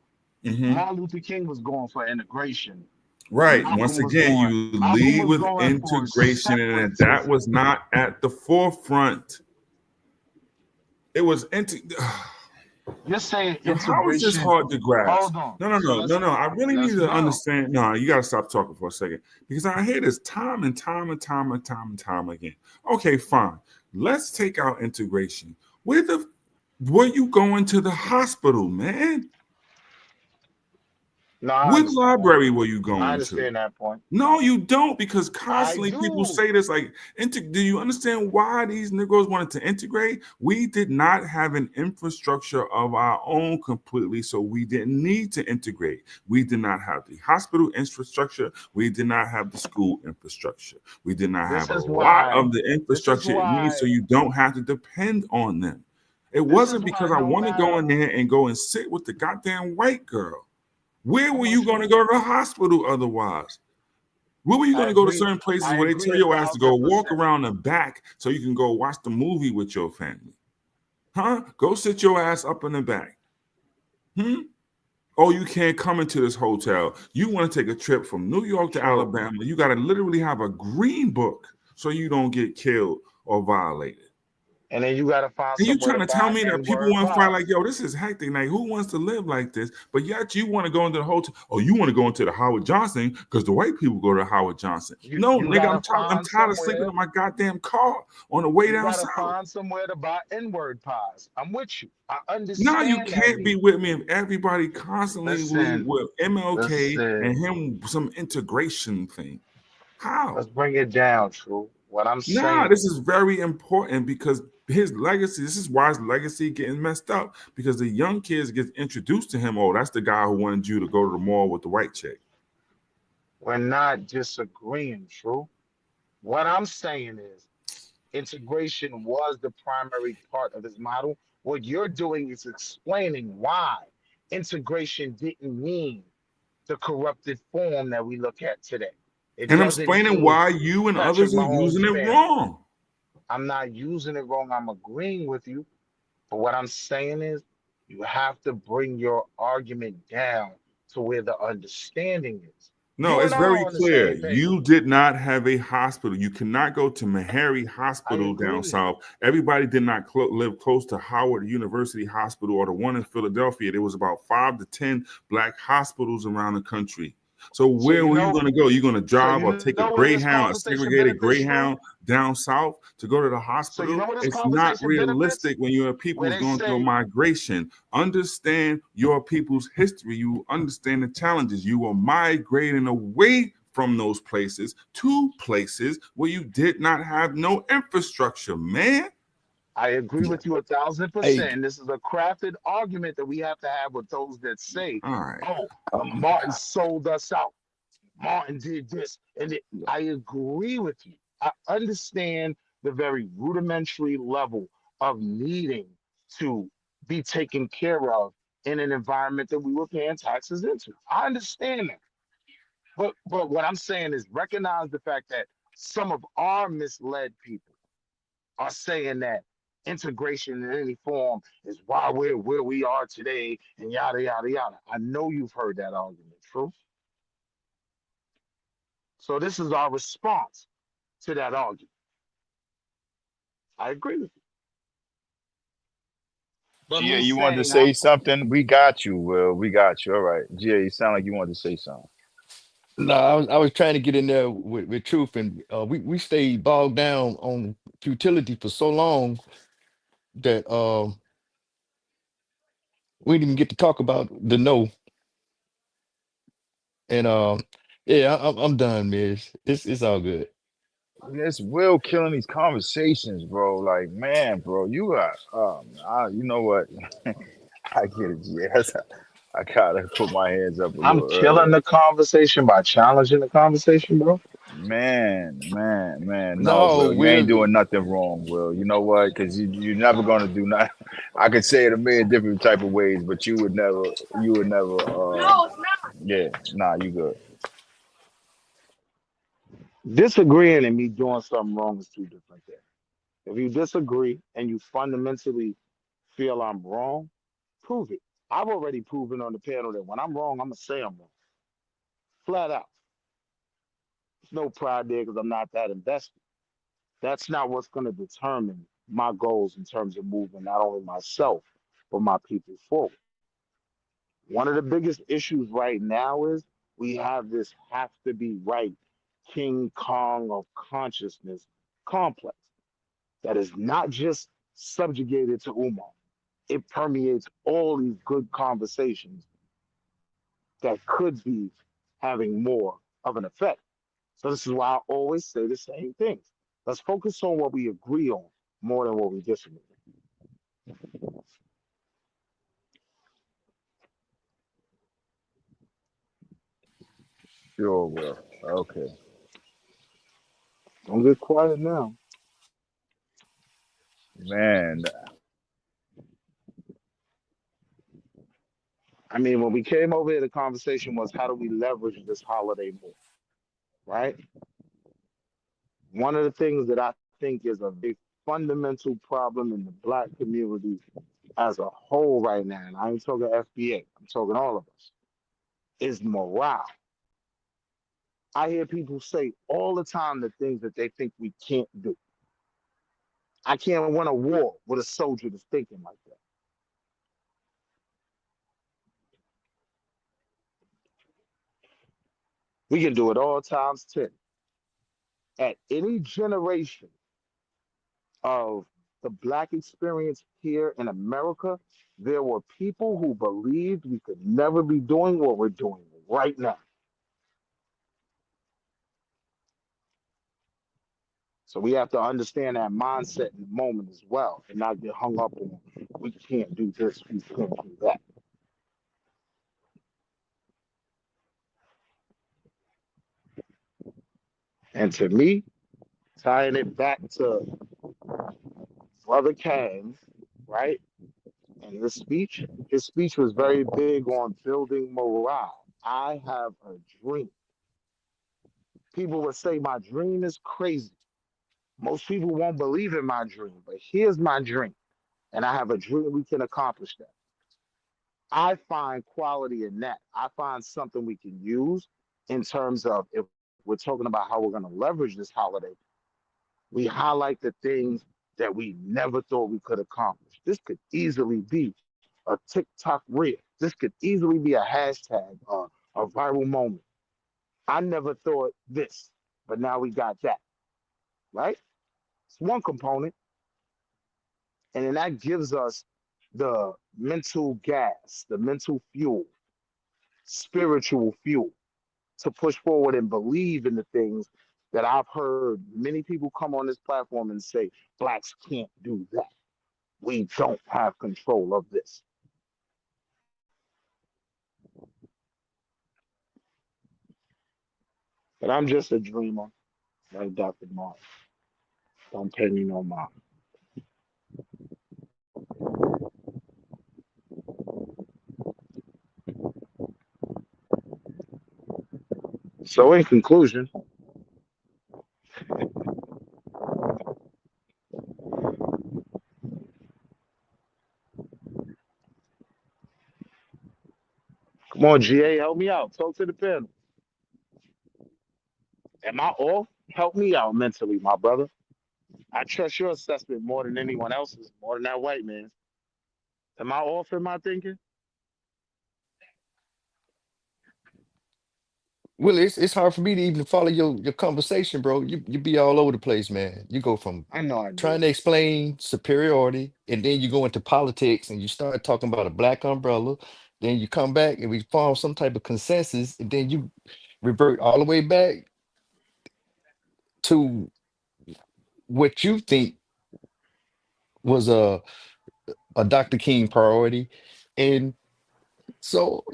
H: Hmm.
F: Martin Luther King was going for integration.
H: Right. Once
F: Malcolm was
H: again,
F: going.
H: you
F: Malcolm
H: lead
F: was
H: with
F: going for
H: integration, and that
F: separatism.
H: was not at the forefront. It was
F: You're saying
H: Yo, how is this
F: integration.
H: hard to grasp?
F: Hold on.
H: No, no,
F: So
H: no, no, no. I really need
F: let's
H: to
F: go.
H: understand. No, you got to stop talking for a second because I hear this time and time and time and time and time again. Okay, fine. Let's take out integration. Were you going to the hospital, man?
F: No, I
H: What
F: understand that
H: library
F: point.
H: were you
F: I
H: going to?
F: understand that point.
H: No, you don't, because
F: I
H: constantly people
F: do.
H: say this like, do you understand why these Negroes wanted to integrate? We did not have an infrastructure of our own completely, so we didn't need to integrate. We did not have the hospital infrastructure. We did not have the school infrastructure. We did not
F: This
H: have a
F: is
H: lot
F: why.
H: of the
F: This is
H: infrastructure it needs, so
F: why.
H: you don't have to depend on them. It
F: This is
H: wasn't
F: why
H: because I
F: no
H: want to go
F: matter.
H: in there and go and sit with the goddamn white girl. Where
F: I'm
H: were you
F: with
H: going
F: you.
H: to go to the hospital otherwise? Where were you
F: I
H: going to go to
F: agree.
H: certain places
F: I
H: where they tell
F: agree
H: your ass to go walk
F: 1,000%.
H: around the back so you can go watch the movie with your family? Huh? Go sit your ass up in the back. Hmm? Oh, you can't come into this hotel. You want to take a trip from New York to
F: True.
H: Alabama. You got to literally have a green book so you don't get killed or violated.
F: And then you got to find
H: And you
F: somewhere
H: trying
F: to
H: to tell
F: buy
H: me that people
F: N-word
H: want to fight like,
F: pies.
H: yo, this is hectic. Like, who wants to live like this? But yet you want to go into the hotel. Oh, you want to go into the Howard Johnson because the white people go to Howard Johnson. No,
F: You
H: nigga,
F: got to
H: I'm
F: find
H: tired of sleeping
F: somewhere.
H: in my goddamn car on the way
F: You
H: down
F: got to
H: south.
F: find somewhere to buy N-word pies. I'm with you. I
H: Now you
F: understand that
H: can't be
F: need.
H: with me if everybody constantly
F: Listen.
H: with MLK and
F: Listen.
H: him some integration thing. How?
F: Let's bring it down, True. What I'm
H: Nah,
F: saying
H: this is very important because his legacy, this is why his legacy getting messed up because the young kids get introduced to him. Oh, that's the guy who wanted you to go to the mall with the white chick.
F: we're not disagreeing, True. What I'm saying is integration was the primary part of his model. What you're doing is explaining why integration didn't mean the corrupted form that we look at today. It
H: And I'm
F: doesn't
H: explaining
F: mean
H: why you and
F: Patrick
H: others are
F: Mahomes'
H: using it
F: family.
H: wrong.
F: I'm not using it wrong. I'm agreeing with you. But what I'm saying is you have to bring your argument down to where the understanding is.
H: No,
F: You and
H: it's
F: I are
H: very
F: on the
H: clear.
F: same page.
H: You did not have a hospital. You cannot go to Meharry
F: I
H: Hospital down
F: agree.
H: south. Everybody did not live close to Howard University Hospital or the one in Philadelphia. There was about 5 to 10 black hospitals around the country. So
F: So
H: where
F: you
H: were you
F: know,
H: going to go? You going to
F: so
H: drive or
F: you
H: take a
F: know where this
H: Greyhound, a
F: conversation
H: segregated
F: benefits, True?
H: Greyhound down south to go to the
F: So you
H: hospital?
F: know where this
H: It's not
F: conversation benefits?
H: realistic when your people
F: Where
H: is
F: they
H: going through a
F: say,
H: migration. Understand your people's history. You understand the challenges. You are migrating away from those places to places where you did not have no infrastructure, man.
F: I agree
J: Yeah.
F: with you a thousand
J: Hey,
F: percent. This is a crafted argument that we have to have with those that say,
H: All right.
F: oh,
J: um,
F: Martin sold us out. Martin did this.
J: yeah.
F: I agree with you. I understand the very rudimentary level of needing to be taken care of in an environment that we were paying taxes into. I understand that. But what I'm saying is recognize the fact that some of our misled people are saying that integration in any form is why we're where we are today and yada yada yada. I know you've heard that argument, true. So this is our response to that argument. I agree with you. But
I: Gia,
F: me
I: you wanted to
F: saying
I: say something? We got you, Will. We got you. All right. Gia, you sound like you wanted to say something.
J: No, I was trying to get in there with truth, and we stayed bogged down on futility for so long that we didn't even get to talk about the no. And yeah, I'm done, miss. It's all good.
I: It's Will killing these conversations, bro. Like, man, bro, you got, you know what? I get it, yes. I gotta put my hands up a
F: I'm
I: little
F: killing
I: earlier.
F: the conversation by challenging the conversation, bro.
I: Man. No,
J: No,
I: Will, you ain't
J: Will.
I: doing nothing wrong, Will. You know what? Because you're never gonna do nothing. I could say it a million different type of ways, but you would never. Yeah, nah, you good.
F: Disagreeing and me doing something wrong is two different things. If you disagree and you fundamentally feel I'm wrong, prove it. I've already proven on the panel that when I'm wrong, I'm gonna say I'm wrong, flat out. There's no pride there because I'm not that invested. That's not what's going to determine my goals in terms of moving not only myself, but my people forward. One of the biggest issues right now is we have this have to be right King Kong of consciousness complex that is not just subjugated to Umar. It permeates all these good conversations that could be having more of an effect. So this is why I always say the same things. Let's focus on what we agree on more than what we disagree.
I: Sure will. Okay.
F: Don't get quiet now.
I: Man,
F: I mean, when we came over here, the conversation was how do we leverage this holiday more, right? One of the things that I think is a big fundamental problem in the black community as a whole right now, and I ain't talking FBA, I'm talking all of us, is morale. I hear people say all the time the things that they think we can't do. I can't win a war with a soldier that's thinking like that. We can do it all times 10. At any generation of the black experience here in America, there were people who believed we could never be doing what we're doing right now. So we have to understand that mindset in the moment as well and not get hung up on we can't do this, we can't do that. And to me, tying it back to Brother Kang, right? And his speech was very big on building morale. I have a dream. People would say my dream is crazy. Most people won't believe in my dream, but here's my dream. And I have a dream we can accomplish that. I find quality in that. I find something we can use in terms of if we're talking about how we're going to leverage this holiday, we highlight the things that we never thought we could accomplish. This could easily be a TikTok reel. This could easily be a hashtag, a viral moment. I never thought this, but now we got that, right? It's one component. And then that gives us the mental gas, the mental fuel, spiritual fuel to push forward and believe in the things that I've heard many people come on this platform and say, blacks can't do that. We don't have control of this. But I'm just a dreamer, like Dr. Martin. Don't pay me no mind. So, in conclusion, come on, GA, help me out. Talk to the panel. Am I off? Help me out mentally, my brother. I trust your assessment more than anyone else's, more than that white man's. Am I off in my thinking?
J: Well, it's hard for me to even follow your conversation, bro. You be all over the place, man. You go from
F: I know I
J: trying
F: do.
J: to explain superiority, and then you go into politics and you start talking about a black umbrella. Then you come back and we form some type of consensus, and then you revert all the way back to what you think was a Dr. King priority. And so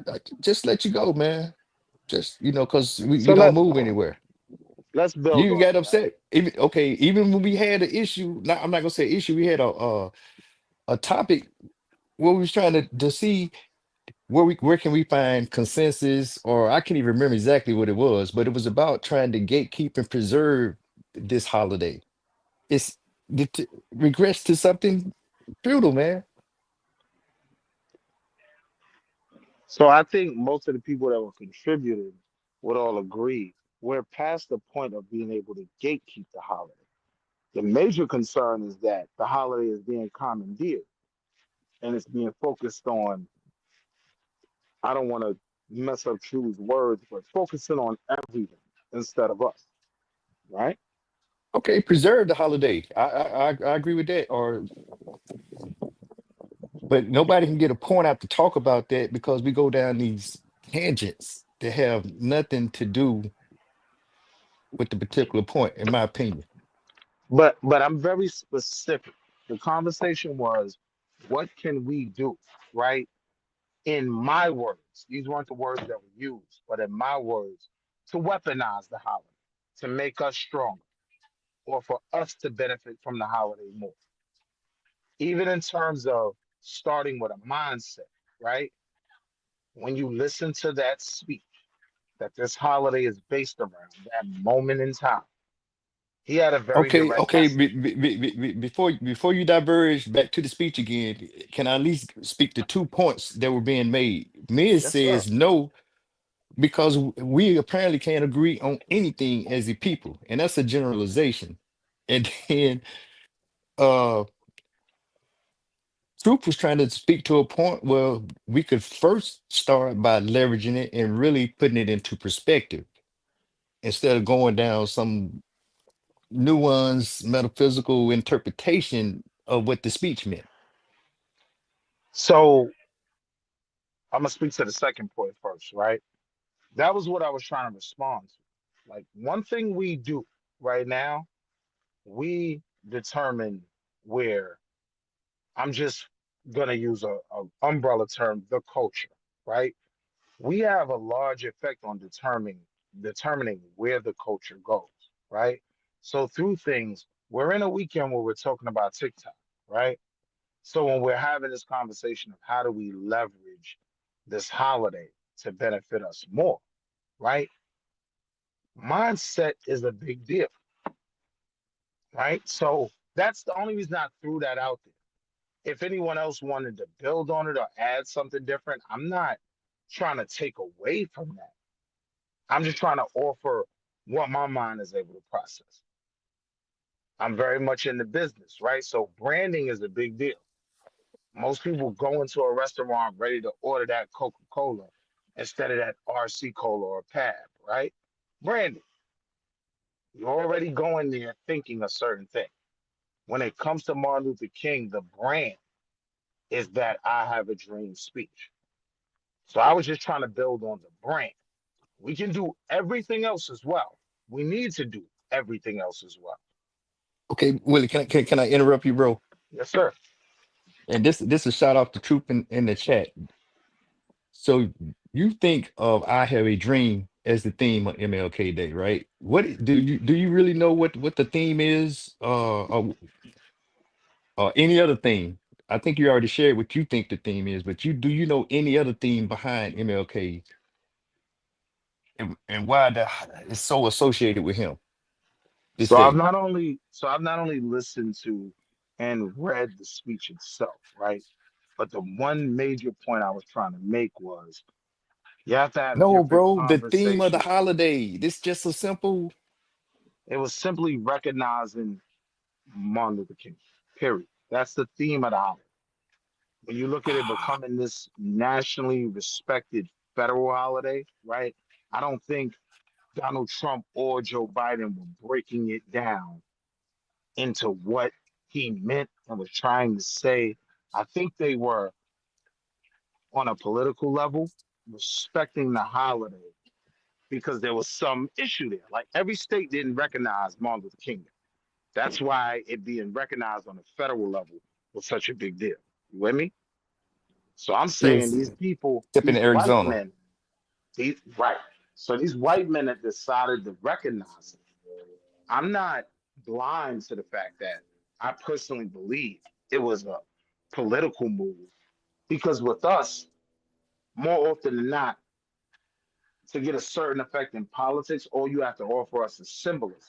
J: just let you go, man. Just because we
F: So
J: don't move anywhere.
F: let's build
J: You
F: on
J: got
F: it, right?
J: upset. Even okay, even when we had an issue, not, I'm not gonna say issue, we had a topic where we was trying to see where can we find consensus, or I can't even remember exactly what it was, but it was about trying to gatekeep and preserve this holiday. It's regress to something feudal, man.
F: So I think most of the people that were contributing would all agree. we're past the point of being able to gatekeep the holiday. The major concern is that the holiday is being commandeered and it's being focused on, I don't want to mess up True's words, but focusing on everything instead of us, right?
J: Okay, preserve the holiday. I agree with that. Or but nobody can get a point out to talk about that because we go down these tangents that have nothing to do with the particular point, in my opinion.
F: But I'm very specific. The conversation was, what can we do, right? In my words, these weren't the words that were used, but in my words, to weaponize the holiday, to make us stronger, or for us to benefit from the holiday more. Even in terms of starting with a mindset, right? When you listen to that speech, that this holiday is based around that moment in time, he had a very
J: Okay,
F: direct
J: okay.
F: message.
J: Before you diverge back to the speech again, can I at least speak to 2 points that were being made? Miz
F: Yes, sir.
J: says no because we apparently can't agree on anything as a people, and that's a generalization. And then uh Troop was trying to speak to a point where we could first start by leveraging it and really putting it into perspective instead of going down some nuanced metaphysical interpretation of what the speech meant.
F: So I'm gonna speak to the second point first, right? That was what I was trying to respond to. Like one thing we do right now, we determine where, I'm just gonna use a umbrella term, the culture, right? We have a large effect on determining where the culture goes, right? So through things, we're in a weekend where we're talking about TikTok, right? So when we're having this conversation of how do we leverage this holiday to benefit us more, right? Mindset is a big deal, right? So that's the only reason I threw that out there. If anyone else wanted to build on it or add something different, I'm not trying to take away from that. I'm just trying to offer what my mind is able to process. I'm very much in the business, right? So branding is a big deal. Most people go into a restaurant ready to order that Coca-Cola instead of that RC Cola or Pab, right? Branding. You're already going there thinking a certain thing. When it comes to Martin Luther King, the brand is that I have a dream speech. So I was just trying to build on the brand. We can do everything else as well. We need to do everything else as well.
J: Okay, Willie, can I interrupt you, bro?
F: Yes, sir.
J: And this is shout out to Troop in the chat. So you think of "I Have a Dream" as the theme of MLK Day, right? What do you really know what the theme is? Or any other theme? I think you already shared what you think the theme is, but you know any other theme behind MLK and why that is so associated with him this day?
F: I've not only listened to and read the speech itself, right? But the one major point I was trying to make was you have to have
J: No,
F: different
J: bro, the theme of the
F: conversations.
J: holiday. This just a simple.
F: It was simply recognizing Martin Luther King. Period. That's the theme of the holiday. When you look at it becoming this nationally respected federal holiday, right? I don't think Donald Trump or Joe Biden were breaking it down into what he meant and was trying to say. I think they were on a political level respecting the holiday because there was some issue there. Like every state didn't recognize Martin Luther King. That's why it being recognized on a federal level was such a big deal. You with me? So I'm saying
J: Yes,
F: these people,
J: except in
F: these white
J: Arizona.
F: men, these right. So these white men have decided to recognize it. I'm not blind to the fact that I personally believe it was a political move because with us, more often than not, to get a certain effect in politics, all you have to offer us is symbolism.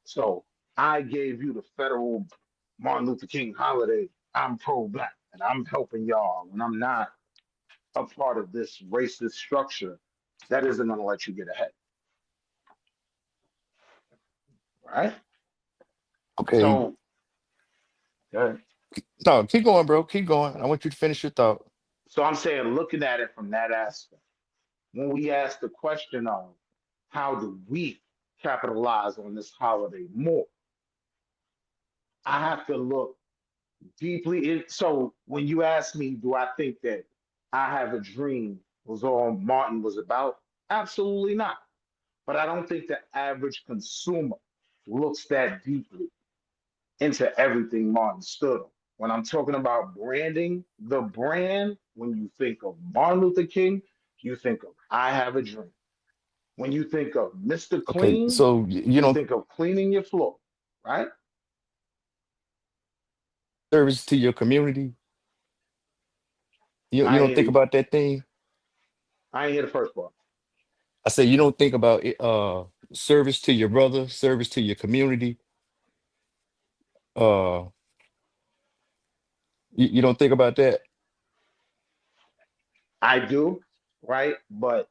F: So I gave you the federal Martin Luther King holiday. I'm pro-black and I'm helping y'all, and I'm not a part of this racist structure that isn't going to let you get ahead. right?
J: Okay.
F: So, yeah.
J: No, keep going, bro. Keep going. I want you to finish your thought.
F: So I'm saying, looking at it from that aspect, when we ask the question of how do we capitalize on this holiday more, I have to look deeply in. So when you ask me, do I think that I Have a Dream was all Martin was about? Absolutely not. But I don't think the average consumer looks that deeply into everything Martin stood on. When I'm talking about branding, the brand, when you think of Martin Luther King, you think of I Have a Dream. When you think of Mr.
J: Okay,
F: Clean,
J: so you
F: you
J: don't
F: think of cleaning your floor, right?
J: service to your community. You
F: I
J: don't
F: ain't
J: think
F: hear,
J: about that thing.
F: I ain't hear the first part.
J: I say you don't think about it, service to your brother, service to your community. Uh, you don't think about that.
F: I do, right? But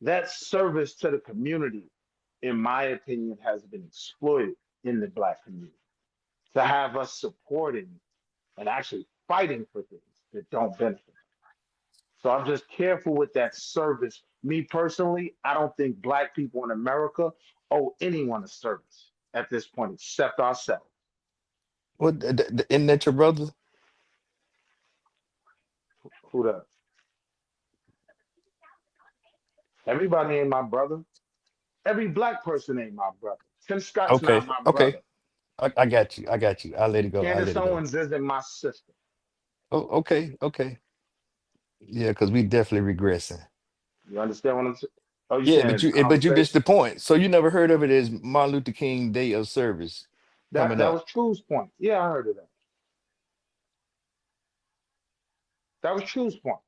F: that service to the community, in my opinion, has been exploited in the Black community to have us supporting and actually fighting for things that don't benefit. So I'm just careful with that service. Me personally, I don't think Black people in America owe anyone a service at this point except ourselves.
J: What isn't that your brother?
F: Who does? Everybody ain't my brother. Every Black person ain't my brother. Tim Scott's not
J: Okay,
F: my
J: okay.
F: brother.
J: I got you. I got you. I'll let it go. I'll
F: Candace
J: let it go.
F: Owens isn't my sister.
J: Oh, okay, okay. Yeah, because we definitely regressing.
F: You understand what I'm saying? Oh, you
J: Yeah,
F: saying
J: but
F: it's a
J: you missed
F: conversation?
J: the point. So you never heard of it as Martin Luther King Day of Service
F: That
J: coming
F: that
J: up.
F: was True's point. Yeah, I heard of that. That was True's point.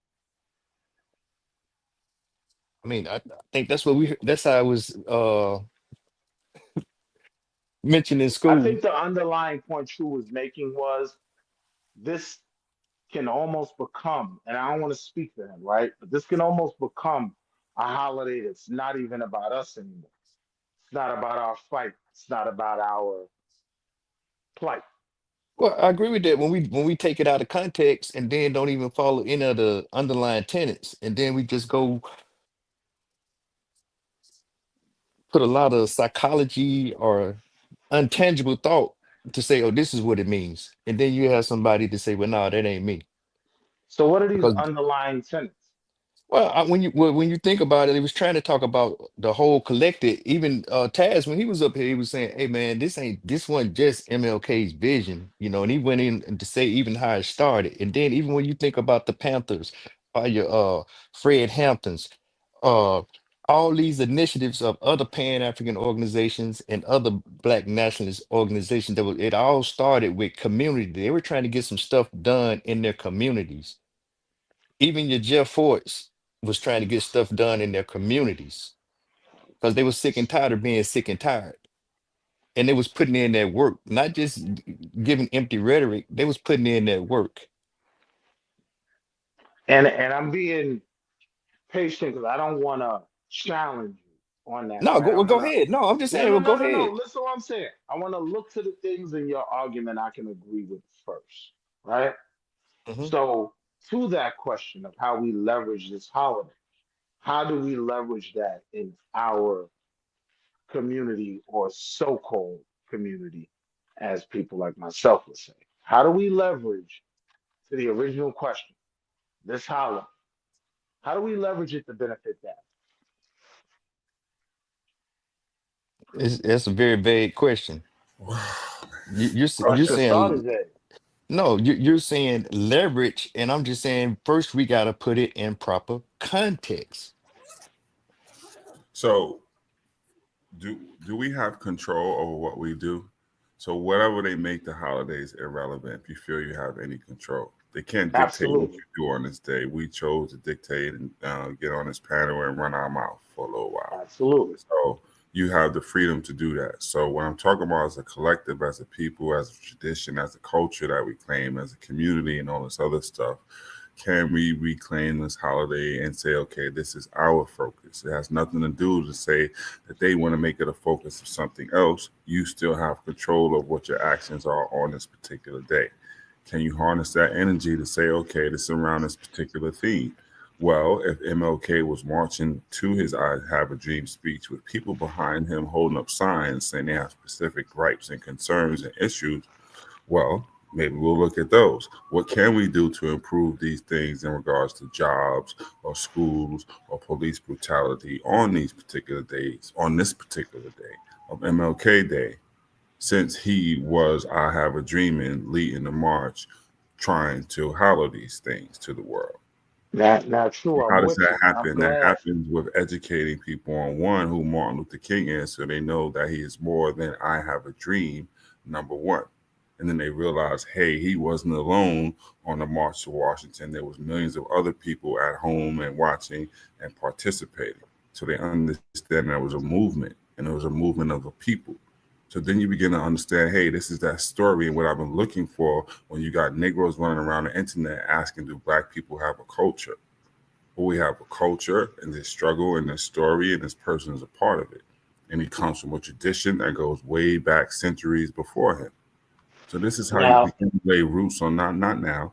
J: I mean, I think that's what that's how it was mentioned in
F: I
J: school.
F: think the underlying point True was making was this can almost become, and I don't want to speak for him, right? But this can almost become a holiday that's not even about us anymore. It's not about our fight. It's not about our plight.
J: Well, I agree with that when we take it out of context and then don't even follow any of the underlying tenets, and then we just go put a lot of psychology or untangible thought to say, oh, this is what it means. And then you have somebody to say, well, no, that ain't me.
F: So what are these
J: Because
F: underlying tenets?
J: well, when you think about it, he was trying to talk about the whole collective. Even Taz, when he was up here, he was saying, "Hey, man, this wasn't just MLK's vision, you know." And he went in and to say even how it started. And then even when you think about the Panthers, or your Fred Hamptons, uh, all these initiatives of other Pan African organizations and other Black nationalist organizations, it all started with community. They were trying to get some stuff done in their communities. Even your Jeff Fords was trying to get stuff done in their communities because they were sick and tired of being sick and tired. And they was putting in that work, not just giving empty rhetoric. They was putting in that work.
F: And I'm being patient because I don't want to challenge you on that,
J: No,
F: right? I
J: go
F: want to.
J: ahead. No, I'm just
F: No,
J: saying,
F: no,
J: well,
F: no,
J: go
F: no, no.
J: ahead.
F: Listen to what I'm saying. I want to look to the things in your argument I can agree with first, right?
J: Mhm.
F: So, to that question of how we leverage this holiday, how do we leverage that in our community or so called community, as people like myself would say? How do we leverage, to the original question, this holiday? How do we leverage it to benefit that?
J: That's a very vague question. You're
F: Question
J: saying
F: started there.
J: no. You're saying leverage, and I'm just saying first we got to put it in proper context.
H: So do we have control over what we do? So whatever they make the holidays irrelevant, if you feel you have any control, they can't dictate what
F: Absolutely.
H: you do on this day. We chose to dictate and get on this panel and run our mouth for a little while.
F: Absolutely.
H: So you have the freedom to do that. So what I'm talking about as a collective, as a people, as a tradition, as a culture that we claim, as a community, and all this other stuff, can we reclaim this holiday and say, okay, this is our focus? It has nothing to do to say that they want to make it a focus of something else. You still have control of what your actions are on this particular day. Can you harness that energy to say, okay, this is around this particular theme? Well, if MLK was marching to his I Have a Dream speech with people behind him holding up signs saying they have specific gripes and concerns and issues, well, maybe we'll look at those. What can we do to improve these things in regards to jobs or schools or police brutality on these particular days, on this particular day of MLK Day, since he was I Have a Dreaming leading the march, trying to hallow these things to the world?
F: Now, true.
H: How
F: I'm
H: does
F: with
H: that
F: you, and I'm
H: happen? That
F: glad.
H: happens with educating people on one, who Martin Luther King is, so they know that he is more than I have a dream, number one. And then they realize, hey, he wasn't alone on the March to Washington. There was millions of other people at home and watching and participating. So they understand that it was a movement, and it was a movement of the people. So then you begin to understand, hey, this is that story and what I've been looking for when you got Negroes running around the internet asking, do Black people have a culture? Well, we have a culture and this struggle and this story, and this person is a part of it. And he comes from a tradition that goes way back centuries before him. So this is how you
F: Now,
H: begin to lay roots on not now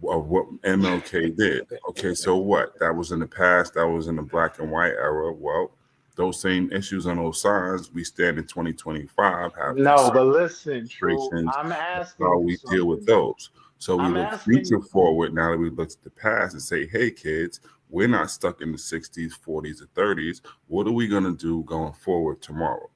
H: of what MLK did. Okay, so what? That was in the past. That was in the black and white era. Well, those same issues on those sides, we stand in 2025, have
F: no,
H: concerns,
F: but listen, true.
H: frustrations,
F: I'm
H: of
F: asking
H: how
F: you
H: we deal with
F: something though.
H: those. So we
F: I'm
H: look
F: asking
H: future
F: you.
H: forward now that we look at the past and say, hey, kids, we're not stuck in the 60s, 40s, or 30s. What are we going to do going forward tomorrow?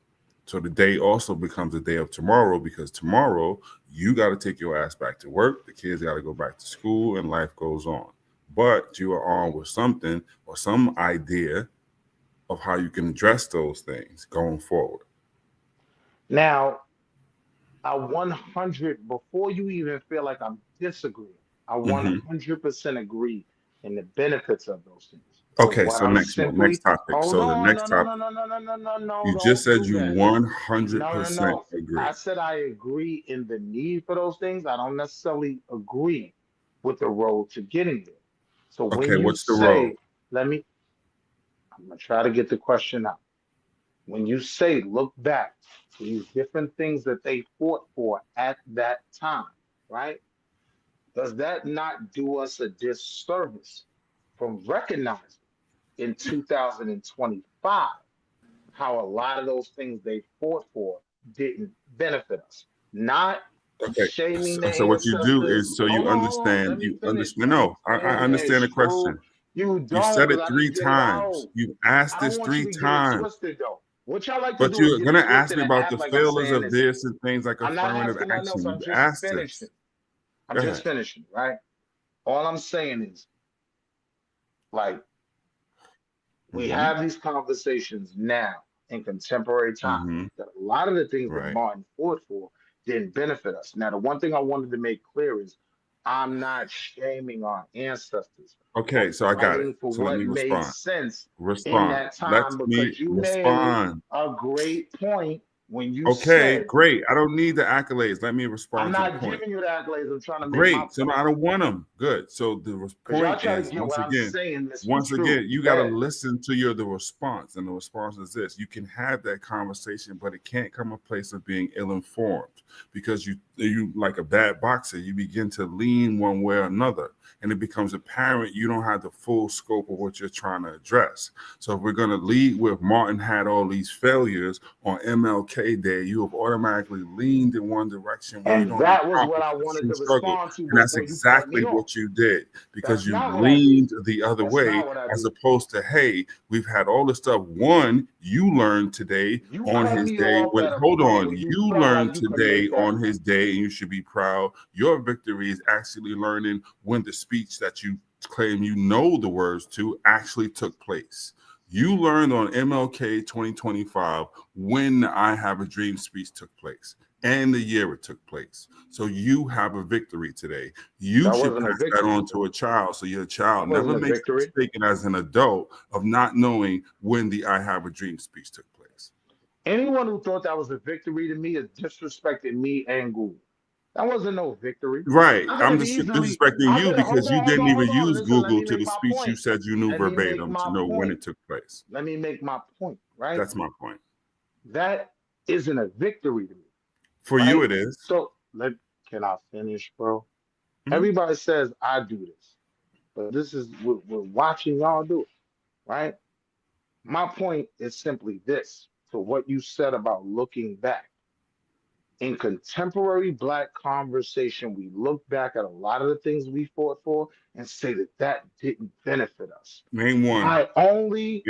H: So the day also becomes a day of tomorrow, because tomorrow you got to take your ass back to work. The kids got to go back to school and life goes on. But you are on with something or some idea of how you can address those things going forward.
F: Now, I 100, before you even feel like I'm disagreeing, I
H: Hmm.
F: 100% agree in the benefits of those things. But
H: Okay,
F: what
H: so
F: I'm
H: next one, next
F: simply,
H: topic.
F: hold
H: So the
F: on,
H: next
F: no, no, no,
H: topic,
F: no, no, no, no, no, no,
H: you just
F: don't
H: said
F: do
H: you
F: that. No, no,
H: 100%
F: no.
H: agree.
F: I said I agree in the need for those things. I don't necessarily agree with the road to getting there. So when
H: Okay,
F: you
H: what's the road?
F: say, I'm gonna try to get the question out. When you say look back to these different things that they fought for at that time, right? Does that not do us a disservice from recognizing in 2025 how a lot of those things they fought for didn't benefit us? Not
H: Okay,
F: shaming the
H: so what you do
F: ancestors.
H: is, so you
F: Hold on, let
H: understand,
F: me
H: you
F: finish.
H: understand. No,
F: Let
H: I
F: me
H: understand the
F: finish,
H: question.
F: true. You
H: You
F: don't,
H: said
F: because
H: it
F: I
H: three
F: didn't get it
H: times.
F: out.
H: You've asked
F: I don't
H: this
F: want you
H: three
F: to get it
H: times.
F: twisted though. What y'all like to
H: But
F: do is
H: you're
F: get it
H: gonna ask
F: twisted
H: me
F: and
H: about
F: act
H: the
F: like I'm
H: failures
F: saying
H: of
F: this.
H: this and things like
F: I'm not
H: affirmative
F: asking nothing else.
H: action.
F: I'm
H: You've
F: just
H: asked
F: finishing.
H: this.
F: I'm
H: Go
F: just
H: ahead.
F: finishing, right? All I'm saying is, like, we
H: Mm-hmm.
F: have these conversations now in contemporary time
H: Mm-hmm.
F: that a lot of the things that
H: Right.
F: Martin fought for didn't benefit us. Now, the one thing I wanted to make clear is I'm not shaming our ancestors for
H: Okay, so I got it.
F: fighting for
H: So let me
F: what made
H: respond.
F: sense in
H: Respond.
F: that
H: Let
F: time
H: me
F: because you made
H: respond.
F: a great point when you
H: Okay,
F: said,
H: great. I don't need the accolades. Let me
F: I'm
H: respond to the
F: not
H: point.
F: giving you the accolades, I'm trying to make my
H: Great. So no,
F: point.
H: I don't want them. Good. So the
F: Because y'all
H: point
F: try to
H: is,
F: get what I'm saying
H: once
F: misconstrued.
H: again, you got to
F: Bad.
H: listen to the response, and the response is this: you can have that conversation, but it can't come a place of being ill-informed, because you like a bad boxer, you begin to lean one way or another, and it becomes apparent you don't have the full scope of what you're trying to address. So if we're going to lead with Martin had all these failures on MLK Day, you have automatically leaned in one direction where you
F: And
H: don't
F: that was what
H: encompass
F: I
H: the
F: wanted
H: true
F: to
H: struggle.
F: respond to
H: And that's
F: before you cut
H: exactly
F: me off.
H: what you did, because
F: That's
H: you
F: not what I did.
H: leaned the other
F: That's
H: way,
F: not what I
H: as
F: did.
H: opposed to, hey, we've had all this stuff. One, you learned today
F: You
H: on
F: cut
H: his
F: me
H: day.
F: off
H: When
F: at a
H: hold
F: point
H: on,
F: where you
H: you
F: felt like
H: learned
F: you could
H: today
F: make that
H: on
F: point.
H: his day, and you should be proud. Your victory is actually learning when the speech that you claim you know the words to actually took place. You learned on MLK 2025 when the I Have a Dream speech took place and the year it took place. So you have a victory today. You
F: That
H: should
F: wasn't a
H: pass that
F: victory.
H: on to a child, so your
F: That
H: child never
F: wasn't a
H: makes the
F: victory.
H: mistake as an adult of not knowing when the I Have a Dream speech took place.
F: Anyone who thought that was a victory to me is disrespecting me and Google. That wasn't no victory.
H: Right.
F: I could
H: I'm
F: have
H: just
F: easily.
H: disrespecting
F: I
H: you
F: could have.
H: because you didn't even
F: Hold on.
H: use
F: Listen, let
H: Google
F: me
H: to
F: make
H: the
F: my
H: speech you
F: point.
H: said you knew
F: Let me make
H: verbatim
F: my
H: to know when
F: point.
H: it took place.
F: Let me make my point. Right.
H: That's my point.
F: That isn't a victory to me.
H: For
F: right?
H: you, it is.
F: So can I finish, bro?
H: Mhm.
F: Everybody says I do this, but this is we're watching y'all do it, right? My point is simply this: to what you said about looking back. In contemporary black conversation, we look back at a lot of the things we fought for and say that that didn't benefit us.
H: Name one.
F: My only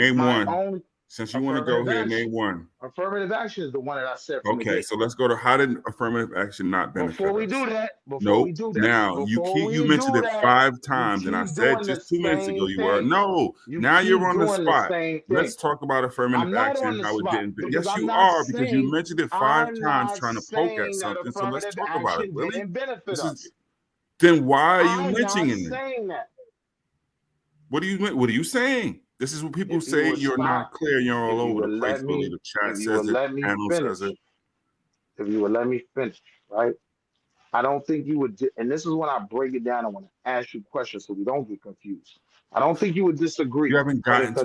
H: Since you want to go here, name one.
F: Affirmative action is the one that I said from the
H: Okay,
F: gate.
H: so let's go to how did affirmative action not benefit
F: Before we
H: us?
F: do that,
H: Nope. Now you mentioned it 5 times, and I said just 2 minutes ago you were now you're on the spot. Let's talk about affirmative action and how it didn't. Yes, you are because you mentioned it 5 times trying to poke at something. So let's talk about it, Willie. Then why are you mentioning it? What are you saying? This is what people say. You're not clear. You're all over the place, Willie. The chat says it. Panel says it.
F: If you would let me finish, right? I don't think you would, and this is when I break it down. I want to ask you questions so we don't get confused. I don't think you would disagree.
H: You haven't gotten to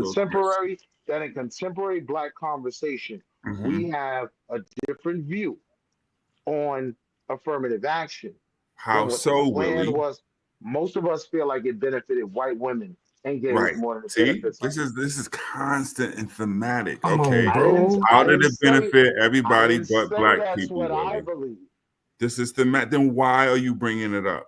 F: in contemporary black conversation, we have a different view on affirmative action.
H: How so, Willie?
F: Most of us feel like it benefited white women and gave us more than the benefits.
H: This is constant and thematic.
F: Come
H: okay,
F: on,
H: how did it benefit everybody but black
F: that's
H: people?
F: What
H: Willie?
F: I believe.
H: This is then why are you bringing it up?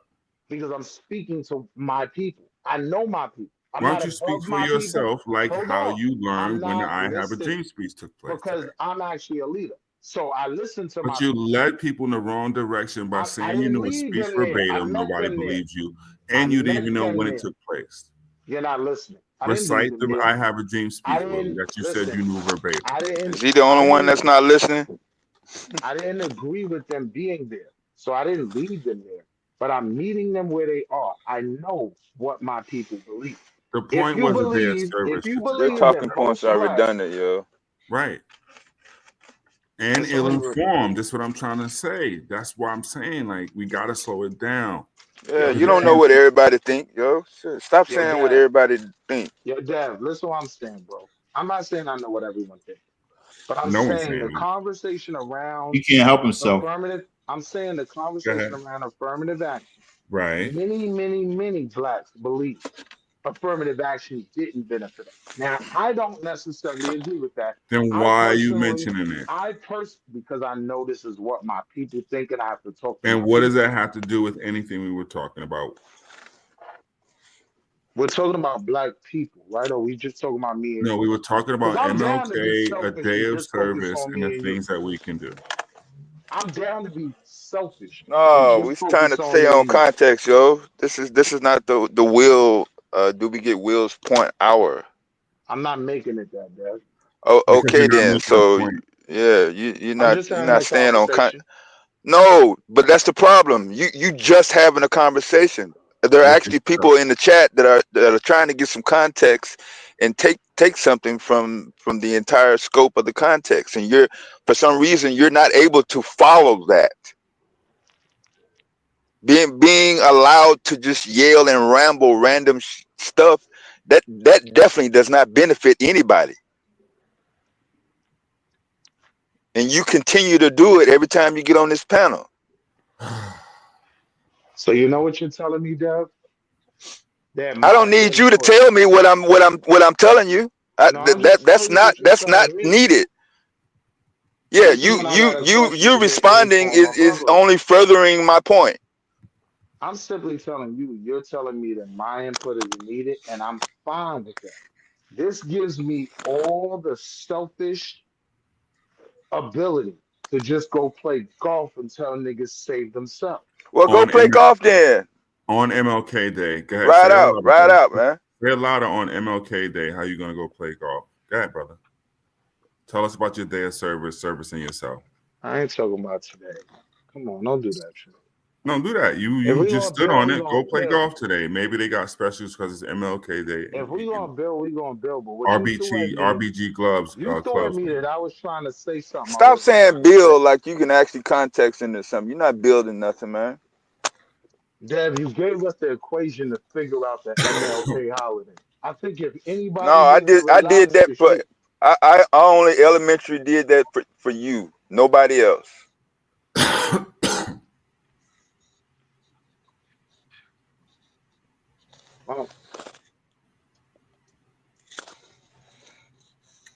F: Because I'm speaking to my people. I know my people.
H: Why don't you speak for yourself, like how you learned when the I Have a Dream speech took place?
F: Because today. I'm actually a leader. So I listen to
H: but you led people in the wrong direction by saying you knew a speech verbatim. Nobody believes you. And you didn't even know when it took place.
F: You're not listening.
H: Recite the I Have a Dream speech, Willie, that you said you knew verbatim.
D: Is he the only one that's not listening?
F: I didn't agree with them being there. So I didn't lead them there. But I'm meeting them where they are. I know what my people believe.
H: The point wasn't their service.
D: Their talking points are redundant, yo.
H: Right. And ill-informed. That's what I'm trying to say. That's why I'm saying, like, we got to slow it down.
D: Yeah, you don't know what everybody think, yo. Stop saying what everybody think.
F: Yo, Dev, listen what I'm saying, bro. I'm not saying I know what everyone thinks. But I'm saying the conversation around
G: he can't help himself.
F: I'm saying the conversation around affirmative action.
H: Right.
F: Many blacks believe affirmative action didn't benefit us. Now, I don't necessarily agree with that.
H: Then why are you mentioning it?
F: Because I know this is what my people think, and I have to talk to
H: and what does that have to do with anything we were talking about?
F: We're talking about black people, right? Or we just talking about me and
H: No, we were talking about MLK, a day of service, and the things that we can do.
F: I'm down to be selfish.
D: No, we're trying to stay on context, yo. This is not the Will. Do we get Will's point hour?
F: I'm not making it that, Dad.
D: Oh, okay then. So yeah, you're not staying on context. No, but that's the problem. You just having a conversation. There are actually people in the chat that are trying to get some context and take something from the entire scope of the context, and for some reason you're not able to follow that. Being allowed to just yell and ramble random stuff that definitely does not benefit anybody. And you continue to do it every time you get on this panel.
F: So you know what you're telling me, Dev?
D: I don't need you to tell me what I'm telling you. That's not needed. Yeah, you responding is only furthering my point.
F: I'm simply telling you, you're telling me that my input is needed, and I'm fine with that. This gives me all the selfish ability to just go play golf and tell niggas save themselves.
D: Well, go play golf then.
H: On MLK Day. Go ahead.
D: Ride out, man.
H: Say it louder on MLK Day. How you going to go play golf? Go ahead, brother. Tell us about your day of servicing yourself.
F: I ain't talking about today. Come on, don't do that shit.
H: No, do that.
F: If
H: You
F: we
H: just
F: gonna
H: stood
F: build,
H: on
F: we
H: it.
F: gonna
H: Go play
F: build.
H: golf today. Maybe they got specials because it's MLK Day.
F: If we
H: And
F: gonna build, we gonna build. But what you threw at
H: RBG
F: me,
H: gloves
F: you threw at
H: clubs.
F: me that I was trying to say something I
D: Stop
F: wasn't
D: saying
F: trying to say.
D: build like you can actually context into something. You're not building nothing, man.
F: Dev, you gave us the equation to figure out the MLK holiday. I think if
D: No,
F: anybody needs to
D: I did
F: relax,
D: that
F: it
D: for
F: should.
D: I only elementary did that for you. Nobody else.
F: Well,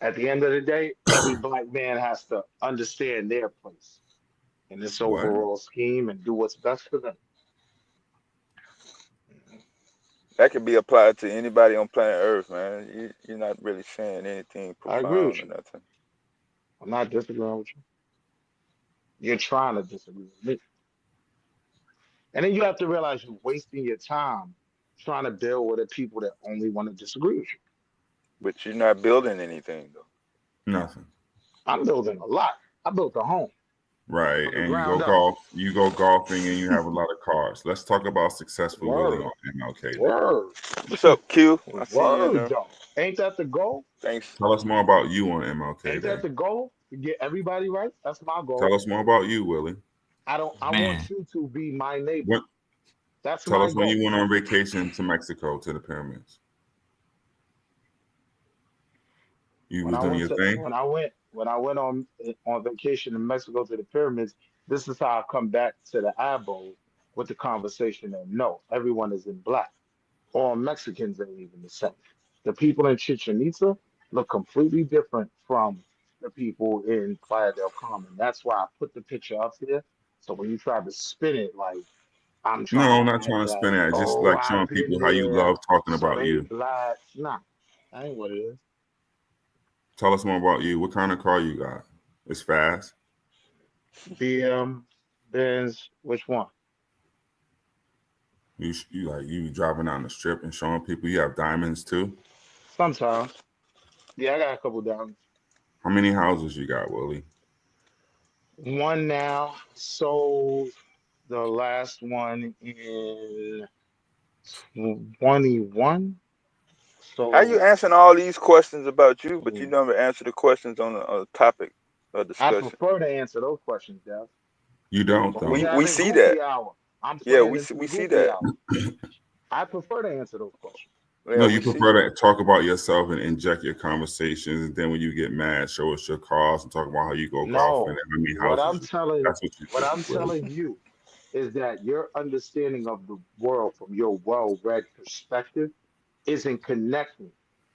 F: at the end of the day, every black man has to understand their place in this
H: What?
F: overall scheme and do what's best for them.
D: That could be applied to anybody on planet Earth, man. You're not really saying anything
F: I agree with
D: profound or
F: you.
D: nothing.
F: I'm not disagreeing with you. You're trying to disagree with me. And then you have to realize you're wasting your time trying to deal with the people that only want to disagree with you.
D: But you're not building anything though.
H: Nothing.
F: I'm building a lot. I built a home
H: Right.
F: from the
H: And
F: ground up.
H: you go golfing and you have a lot of cars. Let's talk about successful Willie
F: Word,
H: on MLK Day.
F: word,
D: What's up, Q? I see you in
F: word,
D: there.
F: though. Ain't that the goal?
D: Thanks.
H: Tell us more about you on MLK
F: Ain't
H: Day.
F: that the goal? To get everybody right? That's my
H: Tell
F: goal.
H: us more about you, Willie.
F: I
J: Man,
F: want you to be my neighbor.
H: What?
F: That's
H: Tell
F: my
H: us when
F: goal.
H: you went on vacation to Mexico to the pyramids. You
F: When
H: was
F: I
H: doing
F: went
H: your
F: to
H: thing.
F: when I went on vacation in Mexico to the pyramids, this is how I come back to the eyeball with the conversation that no, everyone is in black. All Mexicans ain't even the same. The people in Chichen Itza look completely different from the people in Playa del Carmen. That's why I put the picture up there. So when you try to spin it like I'm
H: No,
F: trying
H: I'm
F: to
H: not
F: act
H: trying to spin
F: like,
H: it. Just
F: oh,
H: like showing
F: I've been
H: people how you
F: there,
H: love talking
F: so
H: about
F: they
H: you.
F: black. Nah, that ain't what it is.
H: Tell us more about you. What kind of car you got? It's fast.
F: BM, Benz, which one?
H: You driving down the strip and showing people you have diamonds too.
F: Sometimes. Yeah, I got a couple down.
H: How many houses you got, Willie?
F: One now sold the last one in 21.
D: How you
F: So
D: answering all these questions about you, but you
F: mm,
D: never answer the questions on the topic of
F: I
D: discussion?
F: prefer to answer those questions, Dev.
H: You don't
F: When we
H: though.
D: We
F: having
D: see that.
F: goofy hour, I'm
D: Yeah,
F: playing into the
D: we see
F: goofy
D: that.
F: hour. I prefer to answer those questions.
D: Yeah,
H: No,
D: we
H: you
D: see.
H: prefer to talk about yourself and inject your conversations, and then when you get mad, show us your cars and talk about how you go golfing and
F: No,
H: how many
F: what I'm
H: houses.
F: telling
H: That's what you
F: what
H: do,
F: I'm
H: Willie.
F: telling you is that your understanding of the world from your well-read perspective isn't connecting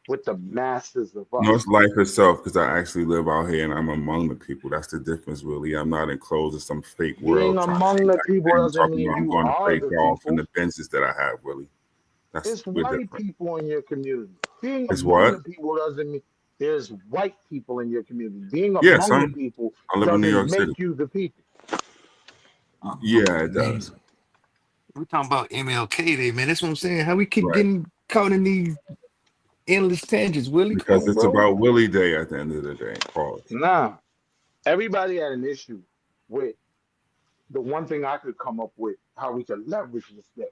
F: with the masses of
H: No, it's
F: us.
H: life itself because I actually live out here and I'm among the people. That's the difference, Willie. I'm not enclosed in some fake
F: Being
H: world trying to
F: among
H: be
F: the
H: like
F: people
H: them,
F: doesn't
H: talking
F: mean
H: about I'm
F: you
H: going to
F: are
H: play
F: the
H: golf and
F: people.
H: the Benzes that I have, Willie.
F: It's
H: We're
F: white
H: different.
F: people in your community. Being
H: It's
F: among
H: what?
F: the people doesn't mean there's white people in your community. Being
H: Yeah,
F: among the
H: son.
F: people
H: I live in New
F: doesn't
H: York
F: make
H: City.
F: you the people.
H: Yeah, it
J: man,
H: does.
J: we're talking about MLK Day, man. That's what I'm saying. How we keep
H: Right.
J: getting caught in these endless tangents, Willie? Come
H: Because
J: on,
H: it's
J: bro.
H: about Willie Day at the end of the day. Pause.
F: Nah, everybody had an issue with the one thing I could come up with how we could leverage this day.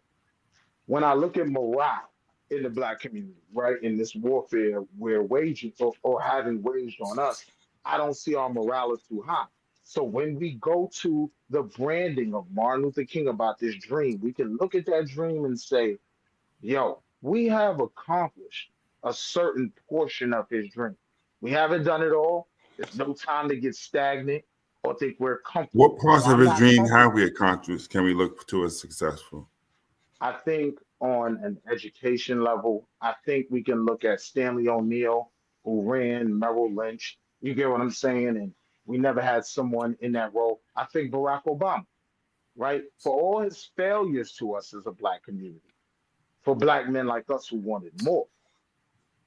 F: When I look at morale in the black community, right, in this warfare we're waging or having waged on us, I don't see our morale is too high. So when we go to the branding of Martin Luther King about this dream, we can look at that dream and say, yo, we have accomplished a certain portion of his dream. We haven't done it all. There's no time to get stagnant or think we're
H: What
F: comfortable.
H: parts
F: So
H: of
F: I'm
H: his
F: not
H: dream have
F: comfortable.
H: we accomplished? Can we look to as successful?
F: I think on an education level, I think we can look at Stanley O'Neill, who ran Merrill Lynch. You get what I'm saying? And we never had someone in that role. I think Barack Obama, right? For all his failures to us as a black community, for black men like us who wanted more,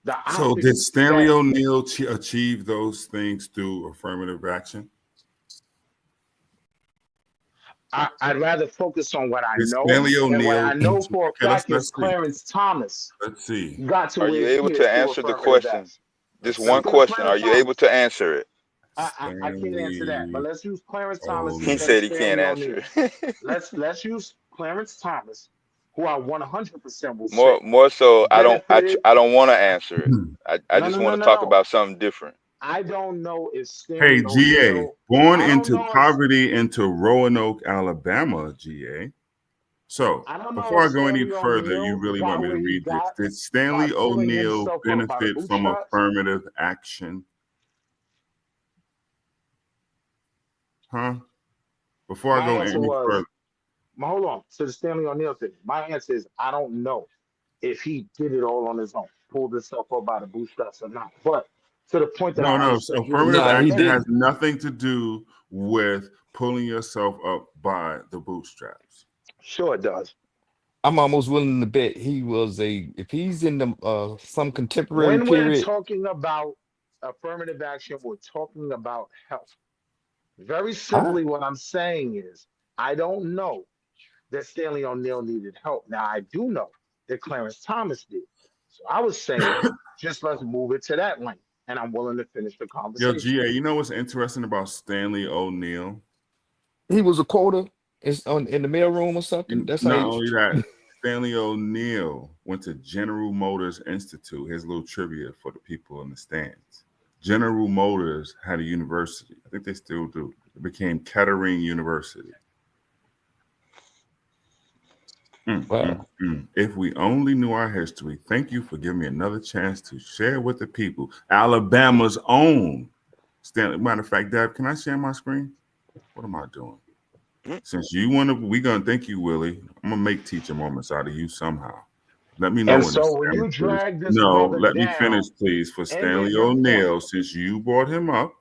F: the
H: So did
F: optics
H: Stanley
F: that
H: O'Neill achieve those things through affirmative action?
F: I'd rather focus on what I
H: Did
F: know.
H: Stanley
F: And what
H: O'Neill?
F: I know for a
H: Okay,
F: fact is
H: let's see.
F: Clarence Thomas
H: Let's see.
F: got to
D: Are
F: where
D: you
F: he
D: able
F: is
D: to
F: through
D: answer the
F: affirmative
D: question?
F: action.
D: Just
H: Let's
D: one
H: see.
F: Because
D: question. Are
F: Clarence
D: you able
F: Thomas,
D: to answer it?
F: I can't answer that, but
H: Stanley
F: let's use Clarence Thomas
D: He
F: instead of
H: O'Neal.
D: said he can't
F: Stanley
D: answer
F: O'Neal.
D: it.
F: Let's use Clarence Thomas, who I 100% will
D: more
F: say
D: more so,
F: benefited.
D: I don't want to answer it. I
F: No,
D: just
F: no,
D: want
F: no,
D: to
F: no,
D: talk
F: no.
D: about something different.
F: I don't know if
H: Hey,
F: Stanley
H: GA,
F: O'Neal.
H: born
F: I don't
H: into
F: know if
H: poverty into Roanoke, Alabama, GA. So
F: I don't know
H: before
F: if
H: I go any
F: Stanley
H: further, you
F: O'Neal
H: really want
F: got
H: me to
F: where he
H: read this.
F: got
H: Did
F: by
H: Stanley
F: pulling
H: O'Neal
F: himself up by the
H: benefit from
F: bootstraps.
H: affirmative action? Huh? Before I
F: My
H: go
F: answer
H: any
F: was,
H: further,
F: hold on, to the Stanley O'Neal thing. My answer is, I don't know if he did it all on his own, pulled himself up by the bootstraps or not. But to the point that I
H: no.
F: understood you were
H: Affirmative
J: Nah,
F: trying to
J: he
H: action
F: make,
H: has
J: didn't.
H: nothing to do with pulling yourself up by the bootstraps.
F: sure it does.
J: I'm almost willing to bet he was a if he's in the some contemporary
F: When we're
J: period.
F: talking about affirmative action, we're talking about health. Very
J: I,
F: simply, what I'm saying is, I don't know that Stanley O'Neal needed help. Now, I do know that Clarence Thomas did. So I was saying, just let's move it to that lane. And I'm willing to finish the
H: Yo,
F: conversation.
H: GA, you know what's interesting about Stanley O'Neal?
J: he was a quota is on in the mailroom or something. That's how
H: Not
J: he.
H: only that, Stanley O'Neal went to General Motors Institute. Here's a little trivia for the people in the stands. General Motors had a university. I think they still do. It became Kettering University.
J: Wow.
H: If we only knew our history. Thank you for giving me another chance to share with the people. Alabama's own Stanley. Matter of fact, Deb, can I share my screen? What am I doing? Since you want to, we're gonna thank you, Willie. I'm gonna make teacher moments out of you somehow. Let me know
F: And
H: when it's
F: so when
H: Stanley,
F: you
H: please.
F: drag this
H: No,
F: brother
H: let me finish,
F: down
H: please. For
F: and
H: Stanley
F: make your point,
H: O'Neal, since you brought him up,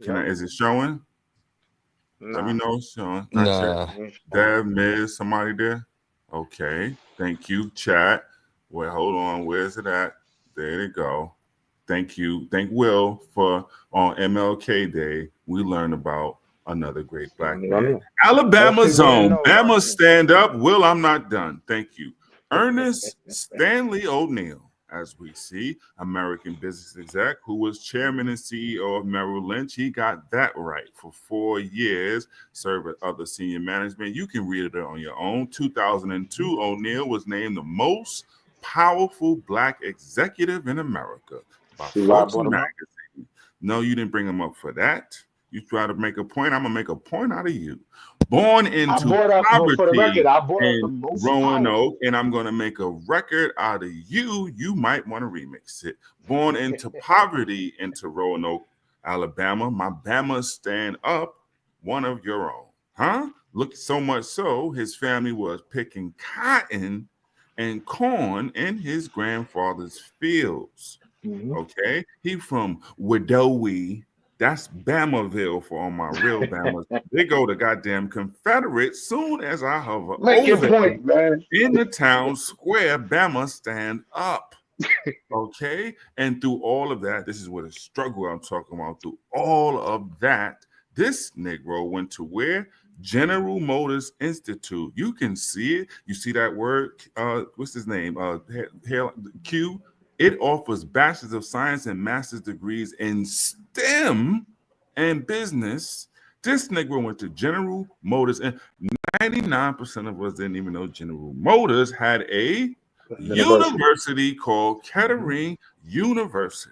H: can I?
F: yep,
H: Is it showing? Let me
F: nah,
H: know it's showing. Not yet.
J: Nah.
F: you ain't showing
H: Dev,
F: nothing.
H: Miz, somebody there? Okay. Thank you. Chat. Well, hold on. Where's it at? There you go. Thank you. Thank Will for on MLK Day. We learned about another great black
F: Stanley
H: man.
F: O'Neal. Most
H: Alabama
F: people didn't
H: zone.
F: know about
H: Bama
F: him.
H: stand up. Will, I'm not done. Thank you. Ernest Stanley O'Neal, as we see, American business exec, who was chairman and CEO of Merrill Lynch. He got that right for 4 years, served with other senior management. You can read it on your own. 2002, O'Neal was named the most powerful black executive in America by
F: See why I brought
H: Fortune
F: him up?
H: magazine. No, you didn't bring him up for that. You try to make a point. I'm gonna make a point out of you. Born
F: I
H: into
F: brought up, for the record,
H: poverty
F: I brought up the
H: in
F: most
H: Roanoke,
F: powerful.
H: and I'm gonna make a record out of you. You might want to remix it. Born into poverty into Roanoke, Alabama. My Bama stand up, one of your own. Huh? Look, so much so, his family was picking cotton and corn in his grandfather's fields.
F: Mhm.
H: Okay, he from Wedowee. That's Bamaville for all my real Bamas. They go to goddamn Confederate soon as I hover
F: Make your
H: over them.
F: point, man.
H: In the town square, Bama stand up. Okay, and through all of that, this is what a struggle I'm talking about. Through all of that, this Negro went to where? General Motors Institute. You can see it. You see that word? What's his name? Q. It offers bachelor's of science and master's degrees in STEM and business. This Negro went to General Motors, and 99% of us didn't even know General Motors had a
F: University.
H: university called
F: Mhm.
H: Kettering University.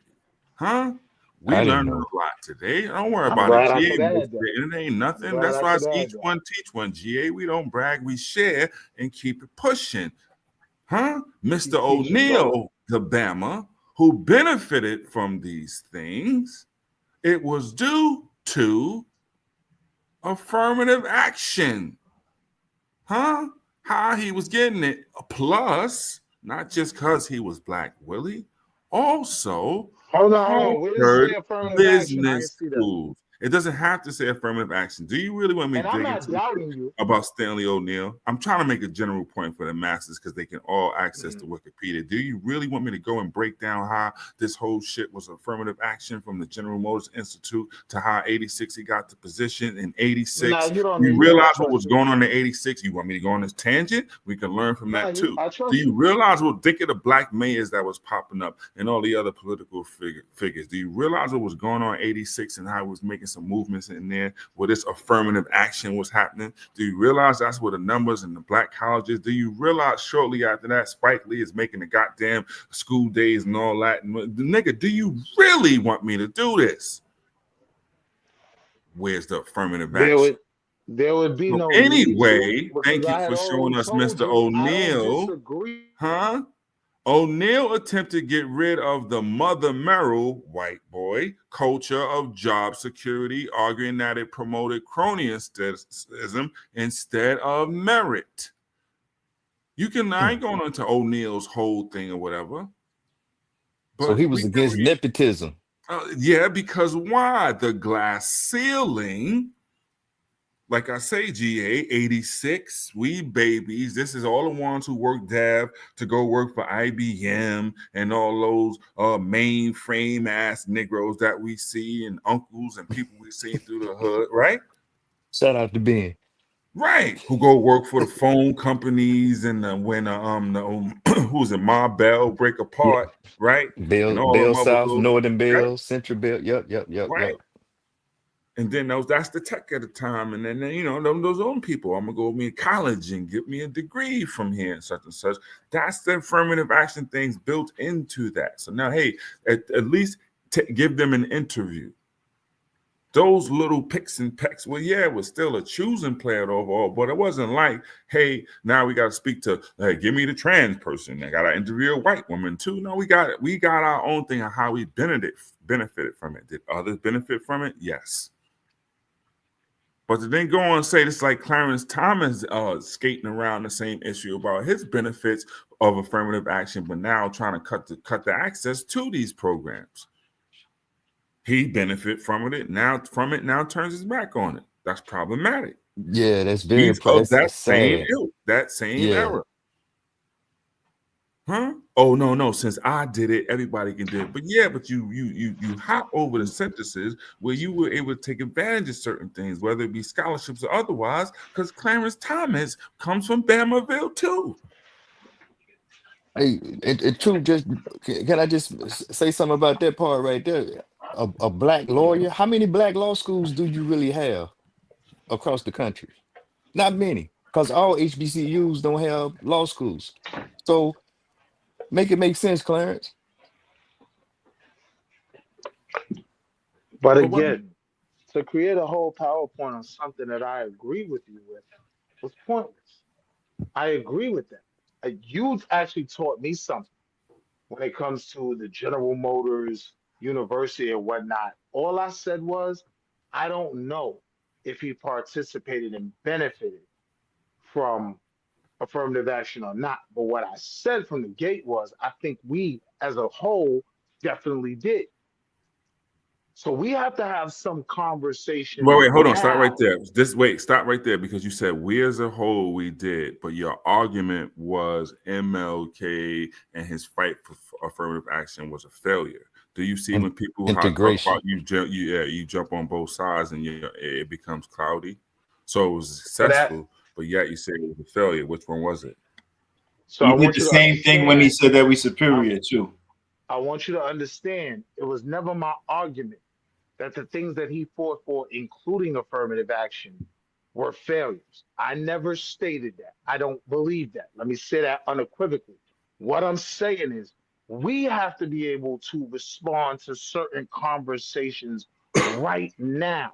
H: Huh? We
J: I didn't
H: learned
J: know.
H: a lot today. Don't worry
F: I'm
H: about it.
F: glad I
H: GA
F: could
H: missed
F: add that.
H: it. It ain't
F: I'm
H: nothing.
F: glad
H: That's
F: I
H: why
F: could
H: it's
F: add
H: each
F: that.
H: one teach one. GA, we don't brag, we share and keep it pushing. Huh? Mr.
F: Keep teaching going.
H: O'Neal, the Bama, who benefited from these things, it was due to affirmative action. Huh? How he was getting it. Plus, not just because he was Black Willie, also
F: Hold on. We didn't
H: Harvard
F: say affirmative action. I didn't
H: Business
F: see that.
H: School. It doesn't have to say affirmative action. Do you really want me
F: And
H: to
F: I'm
H: dig
F: not
H: into
F: doubting you.
H: about Stanley O'Neal? I'm trying to make a general point for the masses because they can all access to
F: Mhm.
H: Wikipedia. Do you really want me to go and break down how this whole shit was affirmative action from the General Motors Institute to how 86 he got the position in
F: Nah,
H: 86?
F: you don't
H: Do you
F: need that. I
H: realize what was
F: trust you.
H: going on in 86? You want me to go on this tangent? We can learn from
F: Nah,
H: that too.
F: I
H: Do
F: trust
H: you
F: you.
H: realize what think of the black mayors that was popping up and all the other political figures? Do you realize what was going on in 86 and how it was making some movements in there where this affirmative action was happening. Do you realize that's where the numbers in the black colleges? Do you realize shortly after that, Spike Lee is making the goddamn school days and all that? And nigga, do you really want me to do this? Where's the affirmative action?
F: There would be
H: So
F: no need to,
H: anyway,
F: because
H: thank you
F: I had
H: for showing
F: already
H: us
F: told
H: Mr.
F: you I don't
H: O'Neal.
F: disagree.
H: Huh? O'Neal attempted to get rid of the Mother Merrill, white boy, culture of job security, arguing that it promoted cronyism instead of merit. I ain't going into O'Neal's whole thing or whatever.
J: So
H: But
J: he was against nepotism.
H: Yeah, because why? The glass ceiling, like I say, GA, 86, we babies. This is all the ones who work dev to go work for IBM and all those mainframe ass Negroes that we see and uncles and people we see through the hood, right?
J: Shout out to Ben.
H: Right, who go work for the phone companies and when who's it, Ma Bell break apart, right? And all
J: Bell
H: them other
J: South,
H: little,
J: Northern
H: right?
J: Bell, Central Bell. Yep.
H: Right. And then that's the tech at the time. And then, those own people, I'm going to go to college and get me a degree from here and such. That's the affirmative action things built into that. So now, hey, at least give them an interview. Those little picks and pecks, well, yeah, it was still a choosing player overall, but it wasn't like, hey, now we got to speak to, hey, give me the trans person. I got to interview a white woman too. No, we got our own thing of how we benefited from it. Did others benefit from it? Yes. But to then go on and say this, like Clarence Thomas skating around the same issue about his benefits of affirmative action, but now trying to cut the access to these programs. He benefit from it now turns his back on it. That's problematic.
J: Yeah, that's very
H: He's of that same
J: sad.
H: ilk, that same era. Huh? Oh no! Since I did it, everybody can do it. But yeah, but you hop over the sentences where you were able to take advantage of certain things, whether it be scholarships or otherwise, because Clarence Thomas comes from Bamaville too.
J: Hey, it true. Just can I just say something about that part right there? A black lawyer. How many black law schools do you really have across the country? Not many, because all HBCUs don't have law schools. So make it make sense, Clarence.
F: But again, to create a whole PowerPoint on something that I agree with you with was pointless. I agree with that. You actually taught me something when it comes to the General Motors University and whatnot. All I said was, I don't know if he participated and benefited from affirmative action or not. But what I said from the gate was, I think we as a whole definitely did. So we have to have some conversation.
H: Wait, hold on.
F: now.
H: Stop right there. Stop right there, because you said we as a whole we did, but your argument was MLK and his fight for affirmative action was a failure. Do you see when people talk
J: Integration.
H: about you jump on both sides and it becomes cloudy? So it was successful, but yet you say it was a failure. Which one was it?
F: So
G: he did the same thing when he said that we superior too.
F: I want you to understand, it was never my argument that the things that he fought for, including affirmative action, were failures. I never stated that. I don't believe that. Let me say that unequivocally. What I'm saying is, we have to be able to respond to certain conversations right now.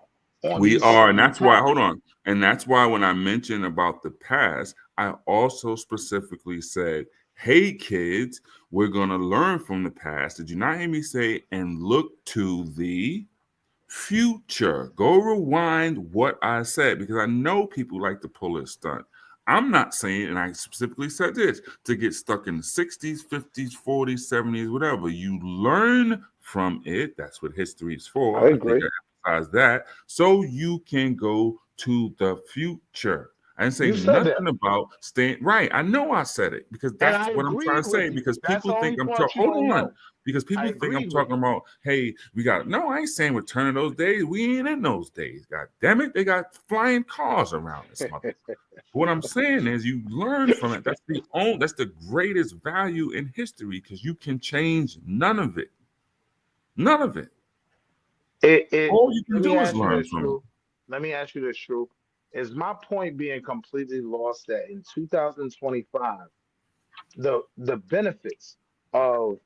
H: We are, and that's why, hold on. And that's why when I mentioned about the past, I also specifically said, hey, kids, we're going to learn from the past. Did you not hear me say, and look to the future? Go rewind what I said, because I know people like to pull this stunt. I'm not saying, and I specifically said this, to get stuck in the 60s, 50s, 40s, 70s, whatever. You learn from it. That's what history is for.
F: I agree.
H: I think I emphasize that. So you can go to the future. I didn't say nothing about staying right. I know I said it, because that's what I'm trying to say. Because people think I'm talking. Hold on. Because people think I'm talking about, hey, we got no, I ain't saying we're turning those days. We ain't in those days. God damn it. They got flying cars around this mother. What I'm saying is you learn from it. That's the greatest value in history, because you can change none of it. None of it. All you can
F: Let me
H: do is
F: ask you
H: learn
F: this,
H: from it.
F: True. Let me ask you this, True. Is my point being completely lost that in 2025, the benefits of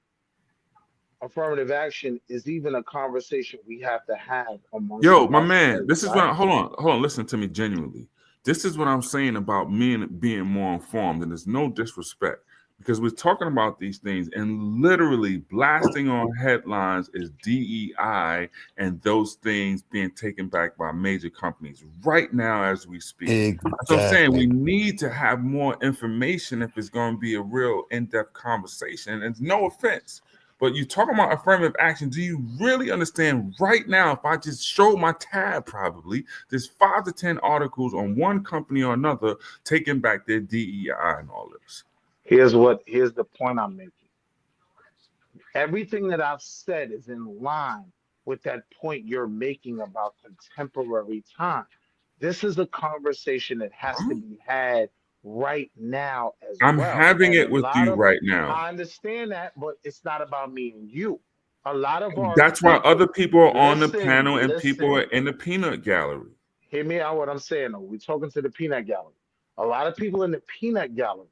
F: affirmative action is even a conversation we have to have amongst
H: Yo, my man,
F: ourselves,
H: this is
F: right?
H: what. Hold on. Listen to me genuinely. This is what I'm saying about men being more informed, and there's no disrespect because we're talking about these things, and literally blasting on headlines is DEI and those things being taken back by major companies right now as we speak. That's what I'm saying. We
J: Exactly.
H: need to have more information if it's going to be a real in-depth conversation. And no offense. But you talking about affirmative action. Do you really understand right now? If I just show my tab, probably there's 5 to 10 articles on one company or another taking back their DEI and all this.
F: Here's the point I'm making. Everything that I've said is in line with that point you're making about contemporary time. This is a conversation that has to be had right now as
H: I'm
F: well.
H: having
F: And a
H: it with
F: lot
H: you
F: of,
H: right now.
F: I understand that, but it's not about me and you. A lot of our
H: That's why
F: people,
H: other people are on the
F: listen,
H: panel and people are
F: listen,
H: in the peanut gallery.
F: hear me out what I'm saying. Though. We're talking to the peanut gallery. A lot of people in the peanut gallery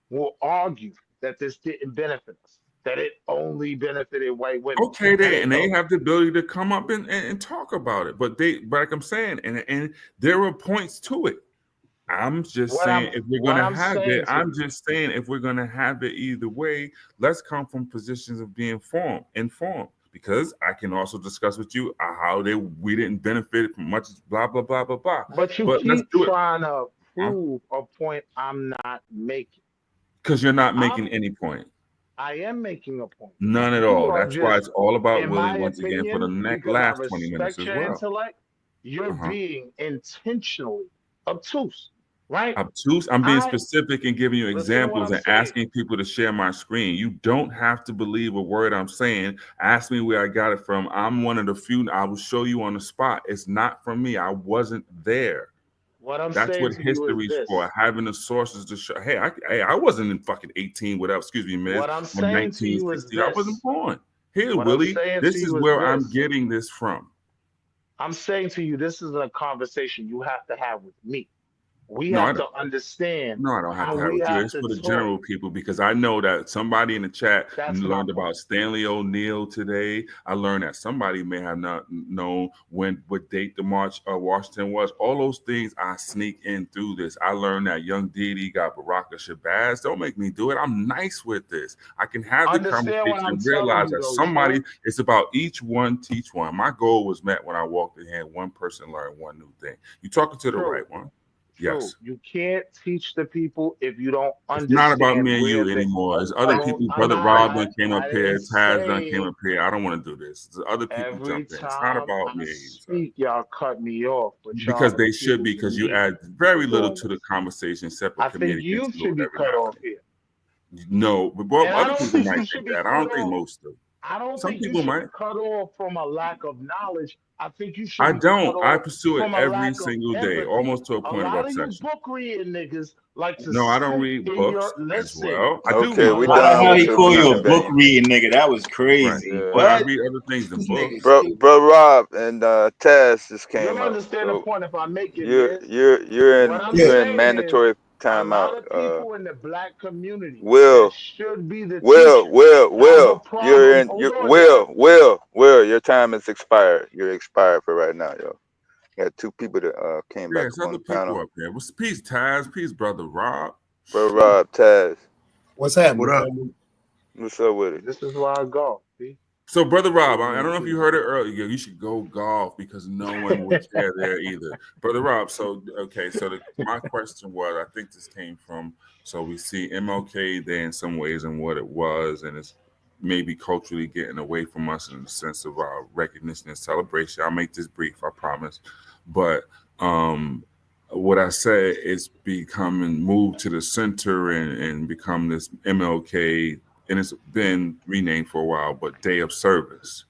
F: will argue that this didn't benefit us, that it only benefited white women.
H: Okay,
F: And
H: they have the ability to come up and talk about it. But like I'm saying, and there are points to it. I'm just saying if we're
F: what
H: gonna
F: I'm
H: have it,
F: saying to
H: I'm
F: you,
H: just saying if we're gonna have it either way, let's come from positions of being informed. Because I can also discuss with you how we didn't benefit from much blah blah blah blah blah.
F: but you
H: But let's
F: keep
H: do it.
F: trying to
H: Huh?
F: prove a point I'm not making.
H: Because you're not making
F: I'm
H: any point.
F: I am making a point.
H: None at
F: You
H: all.
F: are
H: That's why
F: just,
H: it's all about
F: in
H: Willie
F: my
H: once again for the
F: opinion, because I
H: last 20 minutes
F: respect
H: as
F: your
H: well.
F: intellect, you're
H: Uh-huh.
F: being intentionally obtuse, right?
H: Obtuse. I'm being
F: I
H: specific and giving you
F: listen to what
H: examples
F: I'm
H: and
F: saying.
H: asking people to share my screen. You don't have to believe a word I'm saying. Ask me where I got it from. I'm one of the few. I will show you on the spot. It's not from me. I wasn't there.
F: What I'm
H: That's
F: saying
H: what
F: to you is
H: history's
F: this.
H: for. Having the sources to show. Hey, I wasn't in fucking 18. Whatever. Excuse me, man.
F: What I'm
H: In
F: saying to you is
H: 1960, I wasn't
F: this.
H: born. Here,
F: What I'm
H: Willie.
F: saying to
H: This is
F: you is
H: where I'm
F: this.
H: getting this from.
F: I'm saying to you, this is a conversation you have to have with me. We
H: No, I
F: have
H: don't.
F: to understand
H: No, I don't have
F: how
H: to have
F: we
H: with you.
F: have
H: It's
F: to
H: for the
F: talk.
H: general people because I know that somebody in the chat
F: That's my
H: learned
F: point.
H: about Stanley O'Neill today. I learned that somebody may have not known what date the March of Washington was. All those things I sneak in through this. I learned that Young Didi got Baraka Shabazz. Don't make me do it. I'm nice with this. I can have the
F: Understand what
H: conversation
F: I'm
H: and
F: telling
H: realize
F: you,
H: that
F: though,
H: somebody.
F: True.
H: It's about each one teach one. My goal was met when I walked in here. One person learned one new thing. You're talking to the
F: True.
H: right one.
F: True.
H: Yes.
F: You can't teach the people if you don't
H: It's not about
F: understand
H: me and
F: where
H: you
F: the.
H: anymore. There's other
F: I,
H: people.
F: I'm
H: Brother
F: not.
H: Rob done came up
F: I
H: here.
F: didn't
H: Taz done came
F: say.
H: up here. I don't want to do this. There's other people
F: Every
H: jump in. It's not
F: time
H: about
F: I
H: me and you, sir.
F: speak, y'all cut me off, but
H: Because
F: y'all
H: they should be, because
F: accusing
H: you
F: me
H: add
F: of
H: very little
F: doing
H: to the
F: this.
H: conversation except for
F: I think
H: comedic
F: you should
H: interlude
F: be
H: every now
F: cut off
H: and
F: here.
H: then. No, but well,
F: And I
H: other
F: don't
H: people
F: think
H: might
F: you should
H: think
F: be
H: that. I
F: cut
H: don't think
F: off.
H: most do.
F: I don't
H: Some
F: think you
H: people
F: should be
H: might.
F: cut off from a lack of knowledge. I think you should
H: I
F: be cut
H: don't. I
F: off
H: pursue it
F: from a
H: every
F: lack of
H: single day,
F: empathy.
H: almost to a
F: A
H: point of
F: lot of you
H: obsession.
F: book reading niggas like to
H: No, I don't
F: sit
H: read
F: in your
H: books as
F: listen.
H: well. I do
D: Okay,
H: read
F: A
D: we
G: How
H: books.
G: the
F: lot
D: done
F: of
G: hell
D: with
G: he
D: your
G: call
F: you
G: you
D: beef
G: a
D: and
G: book
D: banter.
G: reading nigga? That was
H: Right.
G: crazy.
D: Yeah.
H: But I
G: What?
H: read other things than
G: This nigga
H: books.
D: Bro,
G: stupid.
D: Rob and Taz just
F: you'll
D: came up,
F: understand the
D: so
F: point if I make it,
D: you're
F: Miz.
D: you're you're
F: What
D: in
F: I'm
G: Yeah.
D: you're in
F: saying is
D: mandatory
F: a lot
D: timeout.
F: of people in the black community that
D: Will,
F: should be the
D: Will,
F: teachers
D: Will,
F: have a
D: Will, you're
F: problem.
D: in.
F: Hold
D: You
F: on, Dad.
D: Will. Your time is expired. You're expired for right now, yo. You got 2 people that came
H: Yeah,
D: back
H: it's
D: up on
H: other
D: the
H: people
D: panel.
H: up here. What's peace, Taz? Peace, brother Rob.
D: Bro, Rob, Taz,
L: What's happening,
E: What up?
L: family?
D: what's up with it?
F: This is why I go. See?
H: So, brother Rob, I
F: Wisdom
H: don't
F: is
H: know if you
F: key.
H: heard it earlier. You should go golf because no one would care there either, brother Rob. So, okay, so my question was, I think this came from. So we see MLK there in some ways and what it was, and it's maybe culturally getting away from us in the sense of our recognition and celebration. I'll make this brief, I promise. But what I said is becoming moved to the center and become this MLK, and it's been renamed for a while, but Day of Service.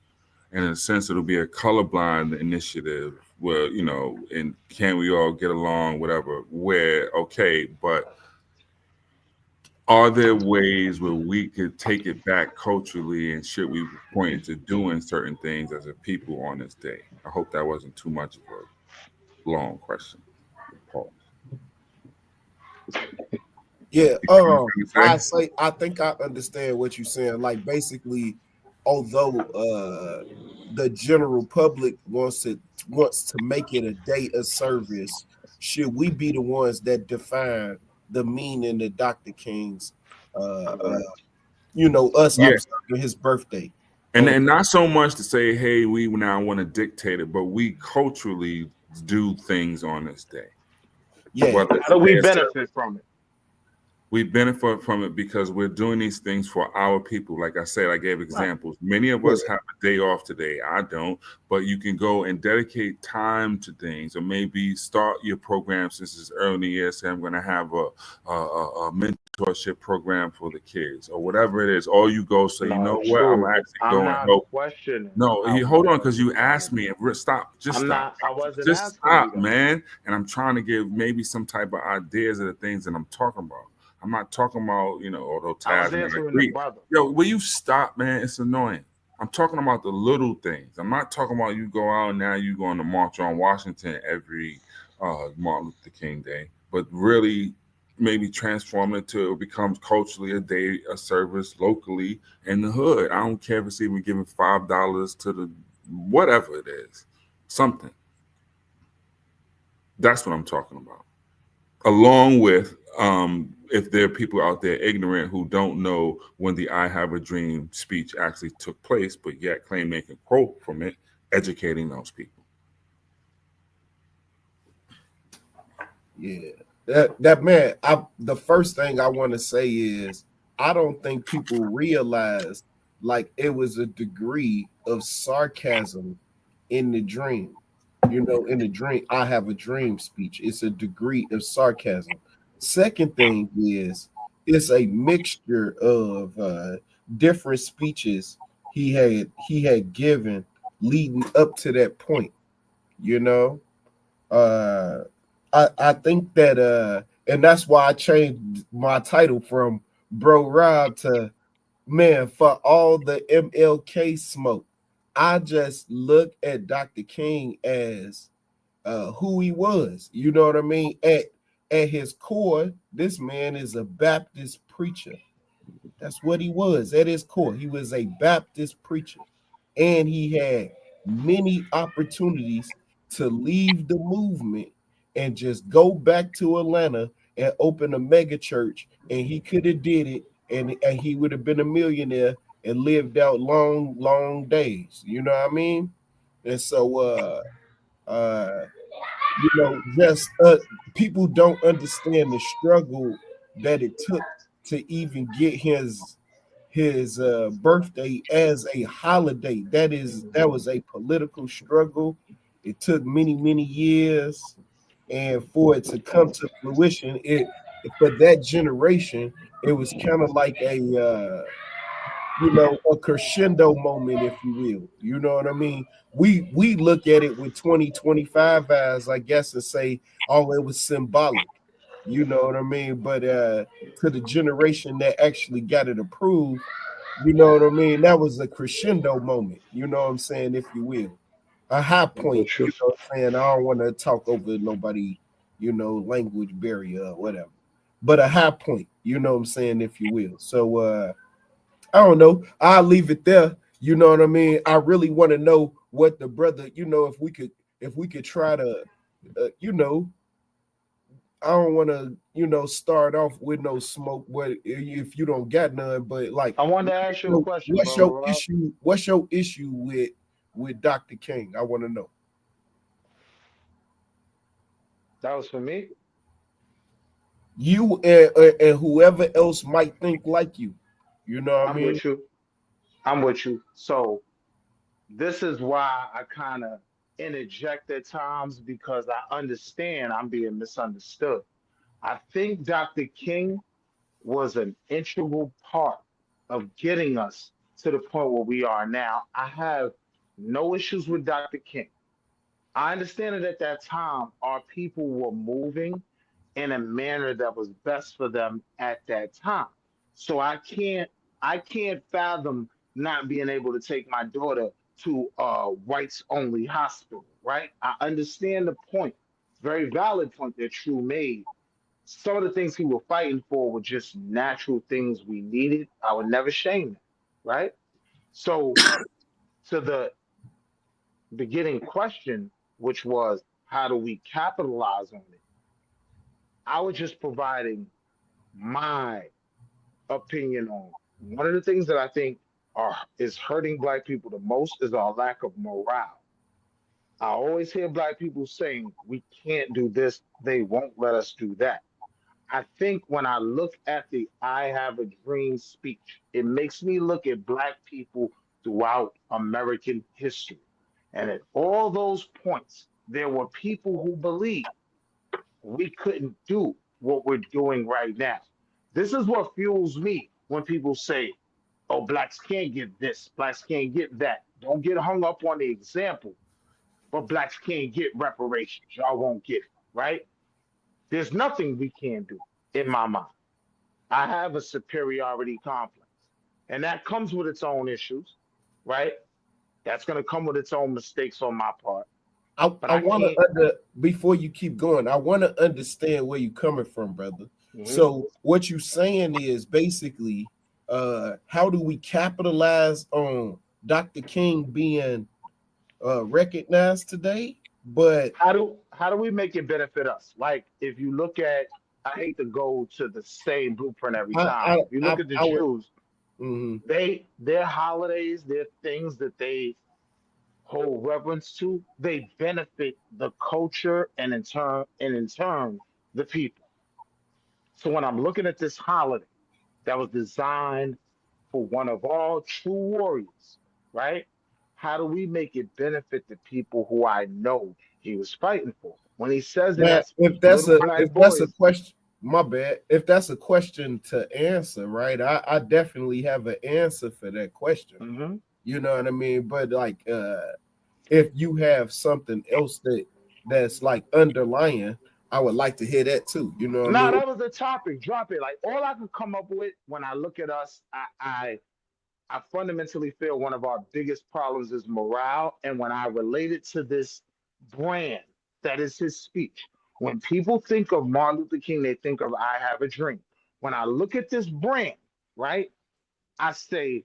H: And in a sense, it'll be a colorblind initiative where, and can we all get along, whatever, where, okay, but are there ways where we could take it back culturally, and should we point to doing certain things as a people on this day? I hope that wasn't too much of a long question. Paul.
L: Yeah,
H: You know what I'm saying?
L: I think I understand what you're saying. Like basically, although the general public wants to make it a day of service, should we be the ones that define the meaning of Dr. King's us
H: Yeah.
L: observing his birthday?
H: And not so much to say, hey, we now want to dictate it, but we culturally do things on this day.
L: Yeah.
H: Whether
F: How do we
H: it's
F: benefit from it?
H: we benefit from it because we're doing these things for our people. Like I said, I gave examples. Many of us have a day off today. I don't, but you can go and dedicate time to things, or maybe start your program since it's early in the year. Say, I'm going to have a mentorship program for the kids, or whatever it is. Or you go, so you know
F: No,
H: what? I'm
F: true.
H: actually
F: I'm
H: going to
F: not
H: help.
F: questioning
H: No,
F: how
H: hold
F: we
H: on, because you
F: benefit
H: asked
F: from it.
H: me. Stop. Just
F: I'm
H: stop.
F: not. I wasn't
H: Just
F: asking you
H: stop,
F: that.
H: man. And I'm trying to give maybe some type of ideas of the things that I'm talking about. I'm not talking about, although
F: I was
H: Taz and I
F: answering the
H: agree.
F: brother.
H: Yo, will you stop, man? It's annoying. I'm talking about the little things. I'm not talking about you go out now, you going to march on Washington every Martin Luther King Day, but really maybe transform it to it becomes culturally a day of service locally in the hood. I don't care if it's even giving $5 to the whatever it is, something. That's what I'm talking about. Along with if there are people out there ignorant who don't know when the I Have a Dream speech actually took place, but yet claim they can quote from it, educating those people.
L: Yeah. That man, the first thing I want to say is I don't think people realize like it was a degree of sarcasm in the dream. In the dream, I have a dream speech. It's a degree of sarcasm. Second thing is it's a mixture of different speeches he had given leading up to that point, you know. Uh I think that and that's why I changed my title from Bro Rob to man for all the MLK smoke. I just look at Dr. King as who he was. You know what I mean? At his core, this man is a Baptist preacher. That's what he was at his core. He was a Baptist preacher, and he had many opportunities to leave the movement and just go back to Atlanta and open a mega church, and he could have did it, and he would have been a millionaire and lived out long, long days. You know what I mean? And so, uh, just people don't understand the struggle that it took to even get his birthday as a holiday. That was a political struggle. It took many years, and for it to come to fruition, it for that generation, it was kind of like a crescendo moment, if you will. You know what I mean? We look at it with 2025 eyes, I guess, and say, oh, it was symbolic. You know what I mean? But to the generation that actually got it approved, you know what I mean? That was a crescendo moment, you know what I'm saying, if you will. A high point,
F: Which
L: you
F: was
L: know what I'm saying? I don't want to talk over nobody, language barrier or whatever. But a high point, you know what I'm saying, if you will. So I don't know. I'll leave it there. You know what I mean? I really want to know what the brother, if we could try to, I don't want to, start off with no smoke, but if you don't got none, but like,
F: I wanted to ask you a question,
L: what's
F: brother
L: your
F: Rob.
L: issue? What's your issue with Dr. King? I want to know.
F: That was for me.
L: You and whoever else might think like you. You know what I
F: I'm
L: mean?
F: with you. I'm with you. So this is why I kind of interject at times because I understand I'm being misunderstood. I think Dr. King was an integral part of getting us to the point where we are now. I have no issues with Dr. King. I understand that at that time, our people were moving in a manner that was best for them at that time. So I can't fathom not being able to take my daughter to a whites only hospital, right? I understand the point. Very valid point that True made. Some of the things he was fighting for were just natural things we needed. I would never shame that, right? So to the beginning question, which was how do we capitalize on it? I was just providing my opinion on one of the things that I think is hurting black people the most is our lack of morale. I always hear black people saying we can't do this, they won't let us do that. I think when I look at the I Have a Dream speech, it makes me look at black people throughout American history. And at all those points, there were people who believed we couldn't do what we're doing right now. This is what fuels me when people say, oh, blacks can't get this, blacks can't get that. Don't get hung up on the example, but blacks can't get reparations. Y'all won't get it, right? There's nothing we can do in my mind. I have a superiority complex, and that comes with its own issues, right? That's going to come with its own mistakes on my part. But
L: I
F: I
L: want
F: can't.
L: to before you keep going, I want to understand where you're coming from, brother. So what you're saying is basically, how do we capitalize on Dr. King being recognized today? But
F: how do we make it benefit us? Like if you look at, I hate to go to the same blueprint every time. If you look at the
L: I would.
F: Jews,
L: Mhm.
F: their holidays, their things that they hold reverence to, they benefit the culture and in turn the people. So when I'm looking at this holiday that was designed for one of all true warriors, right? How do we make it benefit the people who I know he was fighting for? When he says in
L: Now,
F: that speech, little black
L: if that's a
F: boys.
L: question, my bad. If that's a question to answer, right? I definitely have an answer for that question.
F: Mhm.
L: You know what I mean? But like, if you have something else that's like underlying, I would like to hear that too. You know what I
F: No,
L: mean?
F: that was the topic. Drop it. Like all I could come up with when I look at us, I fundamentally feel one of our biggest problems is morale. And when I relate it to this brand that is his speech, when people think of Martin Luther King, they think of I Have a Dream. When I look at this brand, right, I say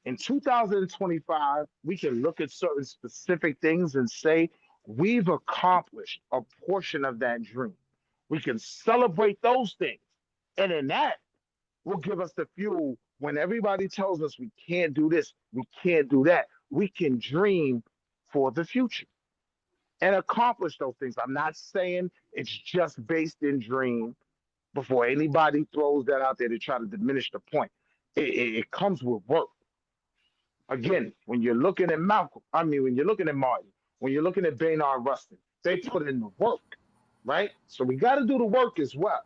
F: in 2025, we can look at certain specific things and say we've accomplished a portion of that dream. We can celebrate those things. And in that, will give us the fuel when everybody tells us we can't do this, we can't do that. We can dream for the future and accomplish those things. I'm not saying it's just based in dream before anybody throws that out there to try to diminish the point. It comes with work. Again, when you're looking at Malcolm, I mean, when you're looking at Martin, when you're looking at Baynard Rustin, they put in the work, right? So we got to do the work as well.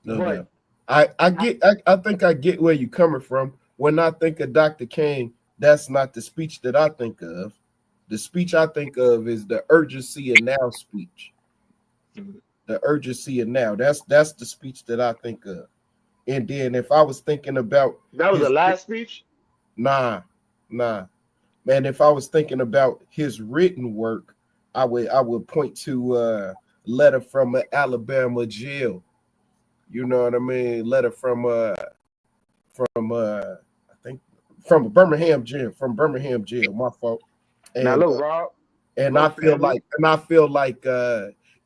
L: No
F: But
L: doubt. I think I get where you're coming from. When I think of Dr. King, that's not the speech that I think of. The speech I think of is the urgency of now speech. The urgency of now. That's the speech that I think of. And then if I was thinking about
F: that was the last speech.
L: nah, man, if I was thinking about his written work, I would point to a letter from an Alabama jail. You know what I mean? Letter I think from Birmingham jail. My fault.
F: Now
L: And
F: look, Rob,
L: and I
F: look,
L: feel
F: family.
L: like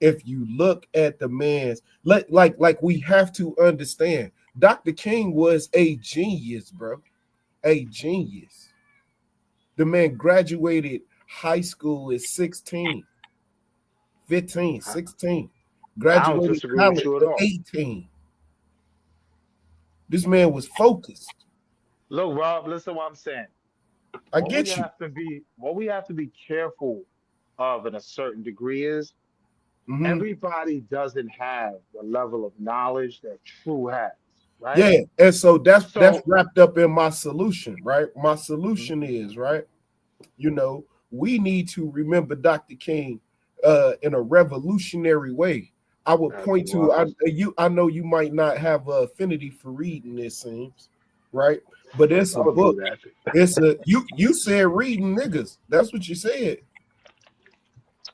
L: if you look at the man's like we have to understand, Dr. King was a genius, bro. A genius. The man graduated high school at 16, 15,
F: I,
L: 16.
F: I don't
L: Graduated
F: disagree with
L: college
F: you at
L: at
F: all.
L: 18. This man was focused.
F: Look, Rob, listen to what I'm saying.
L: I get you.
F: What we have to be careful of in a certain degree is
L: Mhm.
F: everybody doesn't have the level of knowledge that True has, right?
L: Yeah, and so that's
F: So
L: wrapped up in my solution, right? My solution is right. We need to remember Dr. King in a revolutionary way. I would
F: That's
L: point to
F: wild.
L: I know you might not have an affinity for reading, it seems, right? But it's a
F: I'll do
L: book.
F: that.
L: It's a you said reading niggas. That's what you said.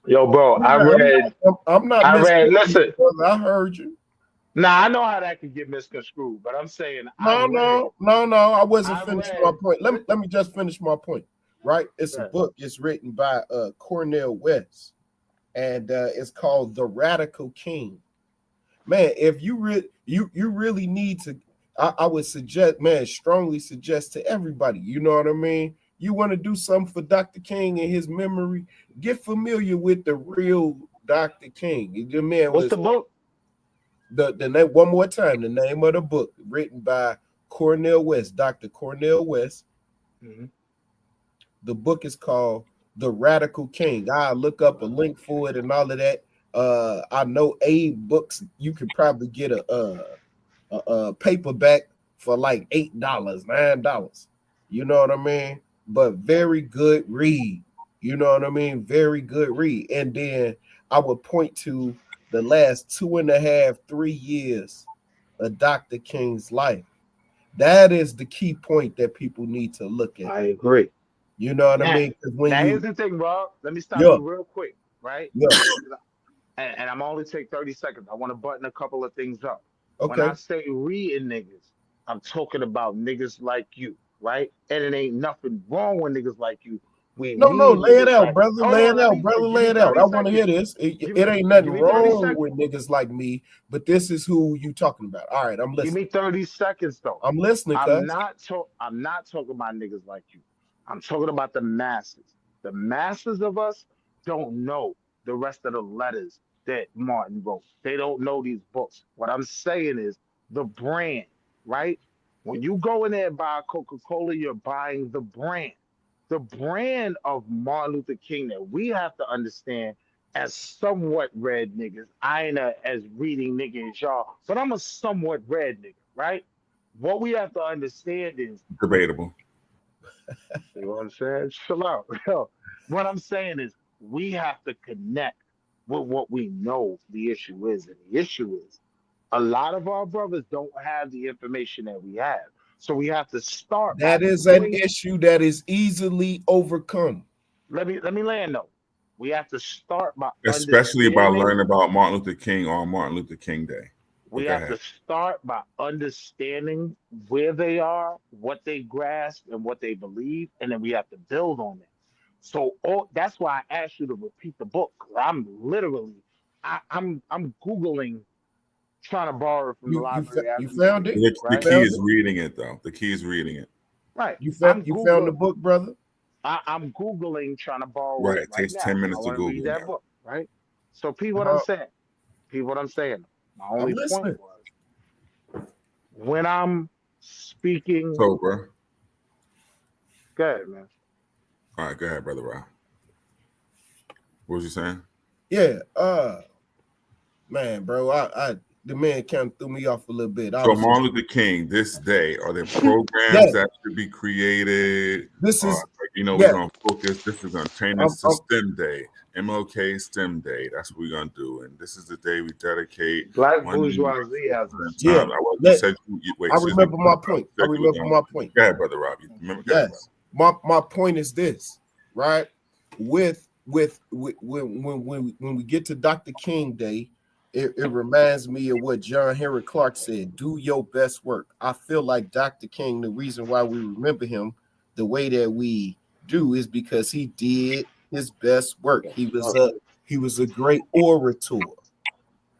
F: Yo, bro,
L: I'm not
F: I read,
L: missing
F: listen,
L: brother. I heard you.
F: now I know how that could get misconstrued, but I'm saying
L: No. I wasn't
F: I
L: finished my
F: read,
L: point. Let me just finish my point. Right? It's a book. It's written by Cornell West, and it's called The Radical King. Man, if you really need to, I would suggest, man, strongly suggest to everybody. You know what I mean? You want to do something for Dr. King and his memory, get familiar with the real Dr. King. The man
F: what's
L: was
F: the book?
L: the name one more time. The name of the book, written by Cornell West, Dr. Cornell West.
F: Mhm.
L: The book is called The Radical King. I'll look up a link for it and all of that. I know Abe Books, you could probably get a paperback for like $8, $9. You know what I mean? But very good read. You know what I mean? Very good read. And then I would point to the last 2.5, 3 years of Dr. King's life. That is the key point that people need to look at.
F: I agree.
L: You know what I
F: Now,
L: mean? Because when
F: here's
L: you,
F: the thing, bro. Let me stop
L: yeah,
F: you real quick, right?
L: yeah,
F: And I'm only take 30 seconds. I want to button a couple of things up. When I
L: okay.
F: say reading niggas, I'm talking about niggas like you, right? And it ain't nothing wrong with niggas like you. We
L: No,
F: need
L: lay it
F: niggas
L: out,
F: like,
L: brother.
F: hold
L: Lay
F: on,
L: it out, brother.
F: give
L: Lay
F: me
L: it out.
F: 30
L: I want to
F: seconds.
L: hear this.
F: Give,
L: It ain't nothing
F: give me 30
L: wrong
F: seconds.
L: with niggas like me, but this is who you talking about. All right, I'm
F: Give
L: listening.
F: me 30 seconds though.
L: I'm listening, cuz.
F: I'm not talking about niggas like you. I'm talking about the masses. The masses of us don't know the rest of the letters that Martin wrote. They don't know these books. What I'm saying is the brand, right? When you go in there and buy a Coca-Cola, you're buying the brand. The brand of Martin Luther King that we have to understand as somewhat red niggas. I ain't as reading nigga as y'all, but I'm a somewhat red nigga, right? What we have to understand is,
H: Debatable.
F: you know what I'm saying? Chill out. Yo, what I'm saying is we have to connect with what we know the issue is. And the issue is a lot of our brothers don't have the information that we have. So we have to start by
L: That is an
F: doing,
L: issue that is easily overcome.
F: let me land though. We have to start by
H: Especially by
F: understanding.
H: learning about Martin Luther King on Martin Luther King Day.
F: We
H: Go
F: have
H: ahead.
F: to start by understanding where they are, what they grasp, and what they believe, and then we have to build on that. So that's why I asked you to repeat the book. 'Cause I'm literally, I'm googling, trying to borrow it from the library as
L: You
F: we
L: found
F: speak.
L: it?
H: The
L: You
F: Right,
H: key
L: found
H: is
L: it?
H: reading it, though. The key is reading it.
F: right.
L: You found the book, brother?
F: I'm googling, trying to borrow
H: Right.
F: it
H: It
F: right
H: takes 10
F: now. I
H: minutes to
F: want to read
H: Google
F: that
H: now.
F: book. Right. So, P, what I'm
L: Uh-huh.
F: saying. P, what I'm saying. My
L: I'm
F: only point
L: listening.
F: was when I'm speaking.
H: So, bro.
F: Good man.
H: All right, go ahead, Brother Rob. What was you saying?
L: Yeah, man, bro, I the man kind of threw me off a little bit. I
H: So
L: was just,
H: Martin Luther King, this day, are there programs
L: yeah,
H: that should be created?
L: this is,
H: We're
L: yeah,
H: gonna focus. This is gonna turn
L: I'm,
H: this to STEM Day, MLK STEM Day. That's what we're gonna do, and this is the day we dedicate
F: Black
H: 1 million
F: bourgeoisie has a
L: yeah.
H: time. I was you
L: Let
H: said wait,
L: I
H: excuse me.
L: remember my
H: You
L: point. I
H: said you were
L: remember
H: gonna
L: my point.
H: go ahead, Brother Rob. You remember? Go ahead,
L: Yes, my point is this, right? When we get to Dr. King Day, it reminds me of what John Henry Clark said: "Do your best work." I feel like Dr. King. The reason why we remember him the way that we do is because he did his best work. He was a great orator.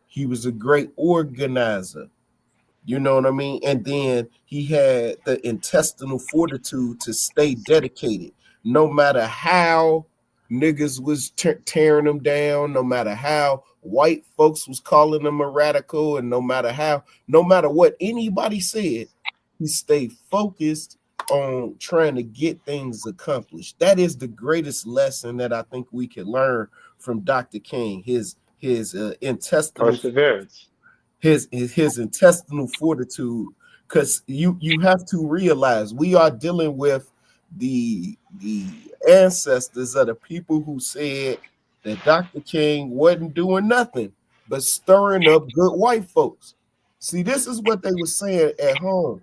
L: He was a great organizer. You know what I mean? And then he had the intestinal fortitude to stay dedicated, no matter how niggas was tearing him down, no matter how white folks was calling him a radical, and no matter what anybody said, he stayed focused on trying to get things accomplished. That is the greatest lesson that I think we can learn from Dr. King. His intestinal
F: perseverance.
L: his intestinal fortitude, because you have to realize we are dealing with the ancestors of the people who said that Dr. King wasn't doing nothing but stirring up good white folks. See, this is what they were saying at home,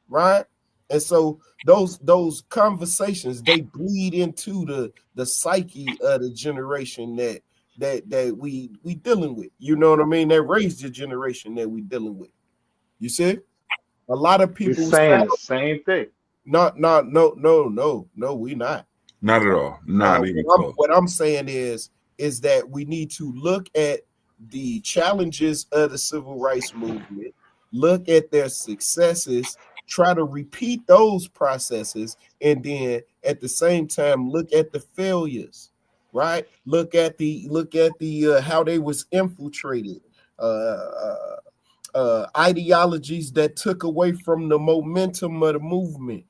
L: right? And so those conversations, they bleed into the psyche of the generation that we dealing with. You know what I mean? That raised the generation that we dealing with. You see, a lot of
F: We're
L: people
F: saying the same thing.
L: no, we not.
H: Not at all. Not even close.
L: What I'm saying is that we need to look at the challenges of the civil rights movement, look at their successes, try to repeat those processes, and then at the same time look at the failures, right? Look at the how they was infiltrated, ideologies that took away from the momentum of the movement.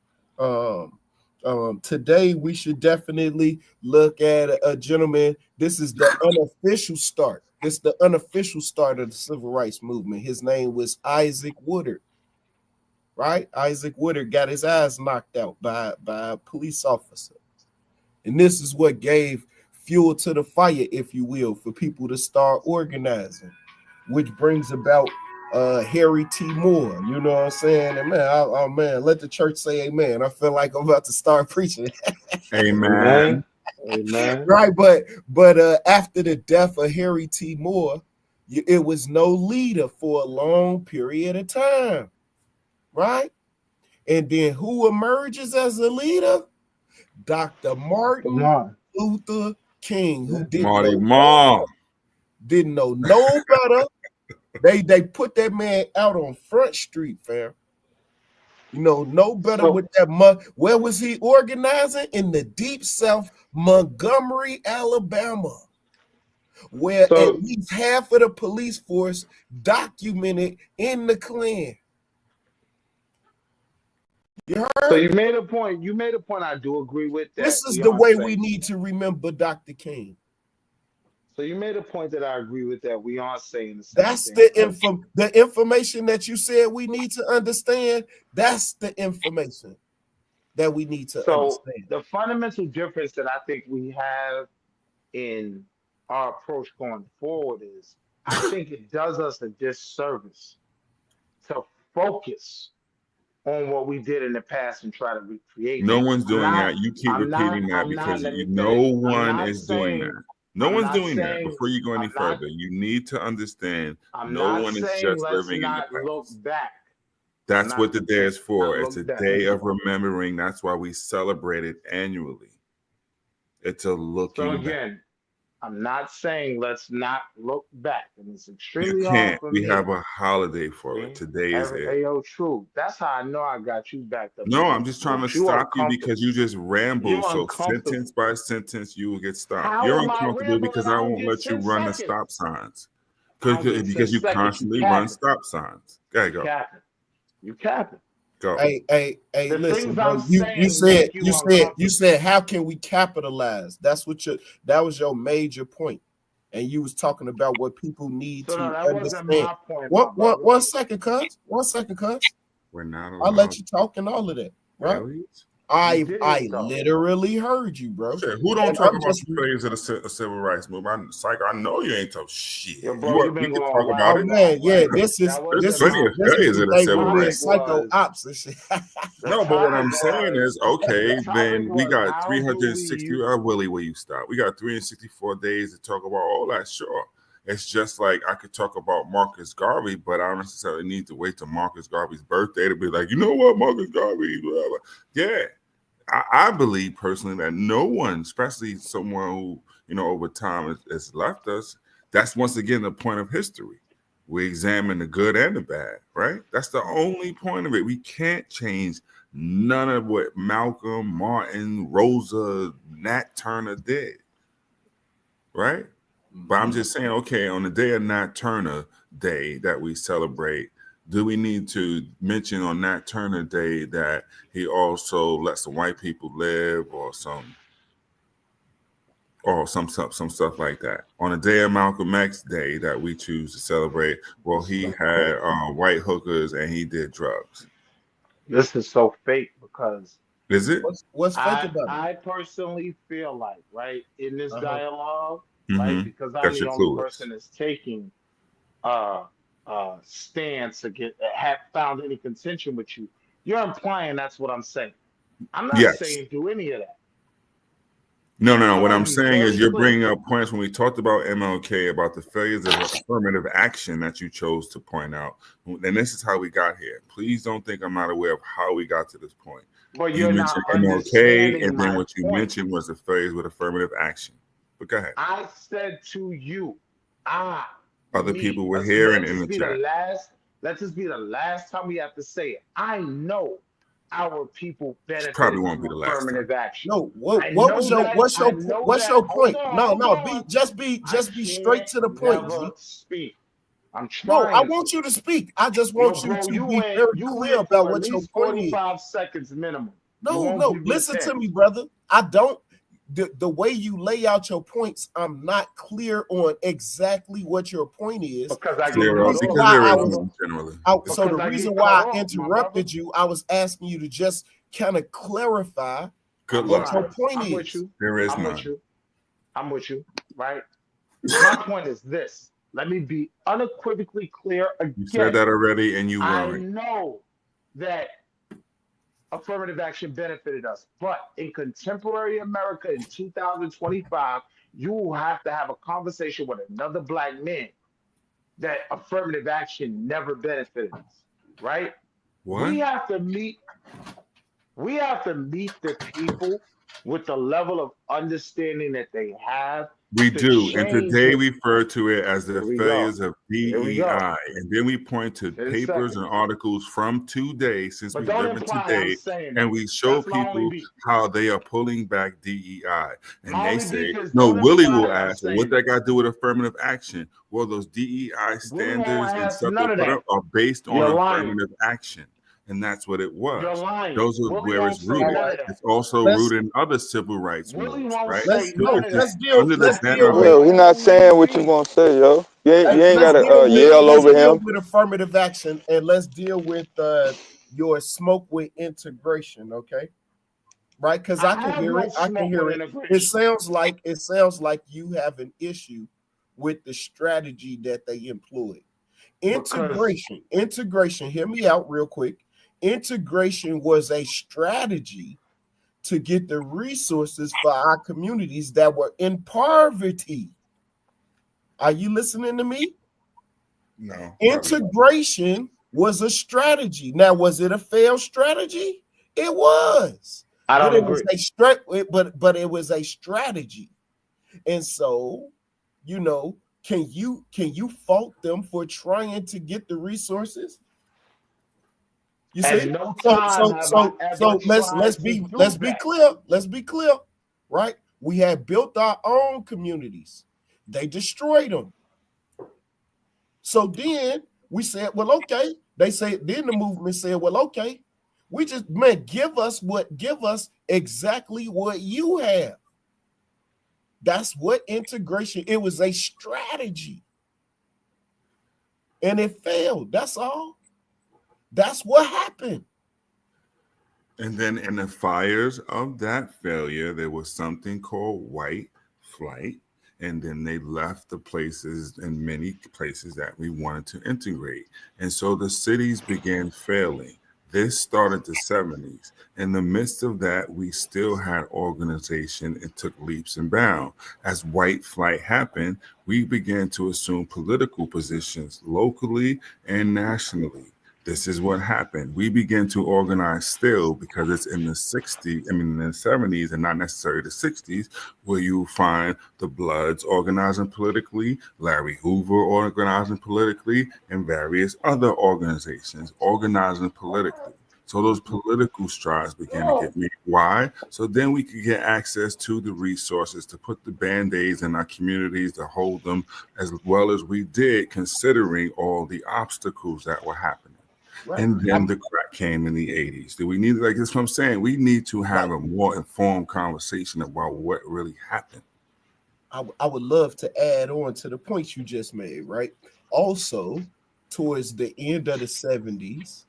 L: Today, we should definitely look at a gentleman. This is the unofficial start. This is the unofficial start of the civil rights movement. His name was Isaac Woodard, right? Isaac Woodard got his eyes knocked out by a police officer. And this is what gave fuel to the fire, if you will, for people to start organizing, which brings about Harry T. Moore. You know what I'm saying? And man, man, let the church say amen. I feel like I'm about to start preaching.
H: Amen.
F: Amen.
L: Right, but after the death of Harry T. Moore, it was no leader for a long period of time, right? And then who emerges as a leader? Dr. Martin Luther King, who didn't know no better. They put that man out on Front Street, fam. You know, no better with that. Where was he organizing? In the deep South, Montgomery, Alabama, where at least half of the police force documented in the Klan. You heard?
F: So you made a point. I do agree with that.
L: This is the way we need to remember Dr. King.
F: So you made a point that I agree with that. We aren't saying the same
L: that's
F: thing.
L: The information that you said we need to understand. That's the information that we need to understand.
F: The fundamental difference that I think we have in our approach going forward is I think it does us a disservice to focus on what we did in the past and try to recreate.
H: No one's doing that. You keep repeating that because no one is doing that. No one's doing that. Before you go any further, you need to understand no one is just living in the past.
F: Look back.
H: That's what the day is for. It's a day of remembering. That's why we celebrate it annually. It's a looking back.
F: I'm not saying let's not look back, and it's extremely
H: you
F: hard
H: can't.
F: for
H: we
F: me.
H: have a holiday for it. Today is it.
F: True. That's how I know I got you backed up.
H: No, I'm just trying to stop you because you just ramble. So sentence by sentence, you will get stopped. You're uncomfortable because I won't let you run the stop signs because you constantly run stop signs. Gotta go.
F: You capping.
H: Go.
L: Hey, listen, bro. You said how can we capitalize? That was your major point. And you was talking about what people need to understand. One second, cuz.
H: We're not allowed.
L: I'll let you talk and all of that, right? Really? I literally heard you, bro.
H: Shit, who don't talk about the failures of the civil rights movement? I know you ain't talk shit.
F: Yo, bro,
H: we can talk about it.
L: Man, yeah, this is
H: plenty of failures of the civil rights.
L: Psycho ops and shit.
H: No, but what I'm saying is, okay, then we got 360. Willie, will you stop? We got 364 days to talk about all that. Sure. It's just like I could talk about Marcus Garvey, but I don't necessarily need to wait till Marcus Garvey's birthday to be like, you know what, Marcus Garvey, whatever. Yeah, I believe personally that no one, especially someone who, over time has left us, that's once again the point of history. We examine the good and the bad, right? That's the only point of it. We can't change none of what Malcolm, Martin, Rosa, Nat Turner did, right? But I'm just saying, okay, on the day of Nat Turner Day that we celebrate, do we need to mention on Nat Turner Day that he also let some white people live or some stuff like that? On the day of Malcolm X Day that we choose to celebrate, well, he had white hookers and he did drugs.
F: This is so fake because
H: is it?
L: What's fake about it?
F: I personally feel like, right, in this dialogue, right? Because I'm
H: Got
F: the
H: your
F: only
H: clueless.
F: person that's taking stance against have found any contention with you. You're implying that's what I'm saying. I'm not
H: Yes.
F: saying do any of that.
H: No.
F: I
H: What
F: want to
H: I'm
F: be
H: saying is
F: very
H: you're
F: clear.
H: bringing up points when we talked about MLK, about the failures of affirmative action that you chose to point out. And this is how we got here. Please don't think I'm not aware of how we got to this point.
F: But
H: You
F: you're not
H: mentioned MLK,
F: understanding
H: and then
F: my
H: what you
F: point.
H: mentioned was the failures with affirmative action. But go ahead.
F: I said to you,
H: Other people were
F: let's
H: hearing
F: let
H: in
F: this
H: the
F: be the
H: chat.
F: last, let this be the last time we have to say it. I know our people
H: Probably
F: benefited
H: won't
F: from
H: be the last time.
F: affirmative action.
L: No,
F: I
L: what
F: know
L: was your
F: that. I know
L: what's
F: that.
L: your
F: Hold
L: point?
F: on,
L: No,
F: hold
L: no,
F: on.
L: just be straight
F: can't
L: to the point,
F: never
L: G.
F: speak. I'm
L: No, I
F: trying
L: want
F: to.
L: you to speak. I just
F: Yo,
L: want you
F: bro,
L: to be very
F: you
L: clear
F: went
L: about
F: for at
L: what your
F: least
L: point is.
F: 45 seconds minimum. You
L: No,
F: won't
L: no,
F: give me
L: listen
F: 10.
L: to me, brother. I don't. The way you lay out your points, I'm not clear on exactly what your point is.
F: Because I
L: So the
F: get cut
L: reason
F: off,
H: Because
L: why
H: there
L: I
H: is
L: was
H: none generally.
L: so the
F: because I
L: reason
F: get
L: why
F: cut
L: I
F: off, my brother.
L: interrupted you, I was asking you to just kind of clarify
H: Good
F: I'm
L: what
H: luck.
L: your
F: trying.
L: point
F: I'm with
L: is.
F: you.
H: There is
F: I'm with
H: none.
F: you. I'm with you. Right? My point is this. Let me be unequivocally clear
H: You said
F: again.
H: that already, and you
F: I
H: weren't.
F: know that affirmative action benefited us, but in contemporary America in 2025, you will have to have a conversation with another black man that affirmative action never benefited us. Right?
H: What?
F: We have to meet the people with the level of understanding that they have
H: We
F: to
H: do. And
F: change
H: today
F: it.
H: we refer to it as the
F: Here we go.
H: failures of
F: Here we go.
H: DEI. And then we point to
F: 10
H: papers and
F: seconds.
H: articles from today, since
F: But
H: we
F: don't
H: live in
F: imply I'm
H: today,
F: saying
H: and
F: that.
H: we show
F: That's my only
H: people
F: beef.
H: how they are pulling back DEI. And
F: My
H: they
F: only
H: say,
F: beef is
H: no,
F: don't
H: Willie
F: imply
H: will
F: that I'm
H: ask, well, what
F: saying
H: that
F: that.
H: got to do with affirmative action? Well, those DEI
F: Willie won't
H: standards and
F: ask
H: stuff they
F: none of
H: put
F: that.
H: up are based on
F: You're lying.
H: affirmative action. And that's what it
F: You're
H: was.
F: lying.
H: Those are
F: Willie
H: where
F: won't
H: it's
F: say
L: All
H: rooted.
F: none
L: right.
F: of that.
H: It's also
L: Let's
H: rooted in other civil rights
F: Willie
H: moves,
F: won't
H: right?
F: say
H: So
F: none
H: this
F: of
H: is
F: that.
H: under the
L: let's
F: That's
H: banner
L: deal
F: my
L: with
D: Well, he's not
F: only
D: saying what you
F: beef.
D: gonna say, yo. You
F: That's
D: ain't
F: my
D: gotta
F: only
D: yell
L: let's
D: over
F: beef.
L: deal
D: him.
L: with affirmative action and let's deal with your smoke with integration, okay? Right? Because
F: I
L: I can
F: have
L: hear
F: no
L: it. I can
F: smoke
L: hear
F: with
L: it. It
F: integration.
L: sounds like you have an issue with the strategy that they employed.
F: Because
L: Integration, hear me out real quick. Integration was a strategy to get the resources for our communities that were in poverty. Are you listening to me?
H: no probably not.
L: Integration was a strategy. Now, was it a failed strategy? It was,
F: I
L: but
F: don't
L: it was
F: agree.
L: but it was a strategy. And so, can you fault them for trying to get the resources? You
F: At
L: see?
F: no
L: So
F: time
L: so
F: have I
L: so
F: ever
L: so
F: tried to do
L: let's be
F: that.
L: clear. Let's be clear, right? We had built our own communities. They destroyed them. So then we said, well, okay. They say then the movement said, well, okay. We just give us exactly what you have. That's what integration. It was a strategy. And it failed. That's all. That's what happened.
H: And then in the fires of that failure, there was something called white flight. And then they left the places and many places that we wanted to integrate. And so the cities began failing. This started the 70s. In the midst of that, we still had organization and took leaps and bounds. As white flight happened, we began to assume political positions locally and nationally. This is what happened. We began to organize still because it's in the 60s, in the 70s and not necessarily the 60s, where you find the Bloods organizing politically, Larry Hoover organizing politically, and various other organizations organizing politically. So those political strides began to get made. Why? So then we could get access to the resources to put the band-aids in our communities to hold them as well as we did, considering all the obstacles that were happening.
L: Right.
H: And then the crack came in the 80s. Do we need, like, that's what I'm saying? We need to have a more informed conversation about what really happened.
L: I would love to add on to the points you just made, right? Also, towards the end of the 70s,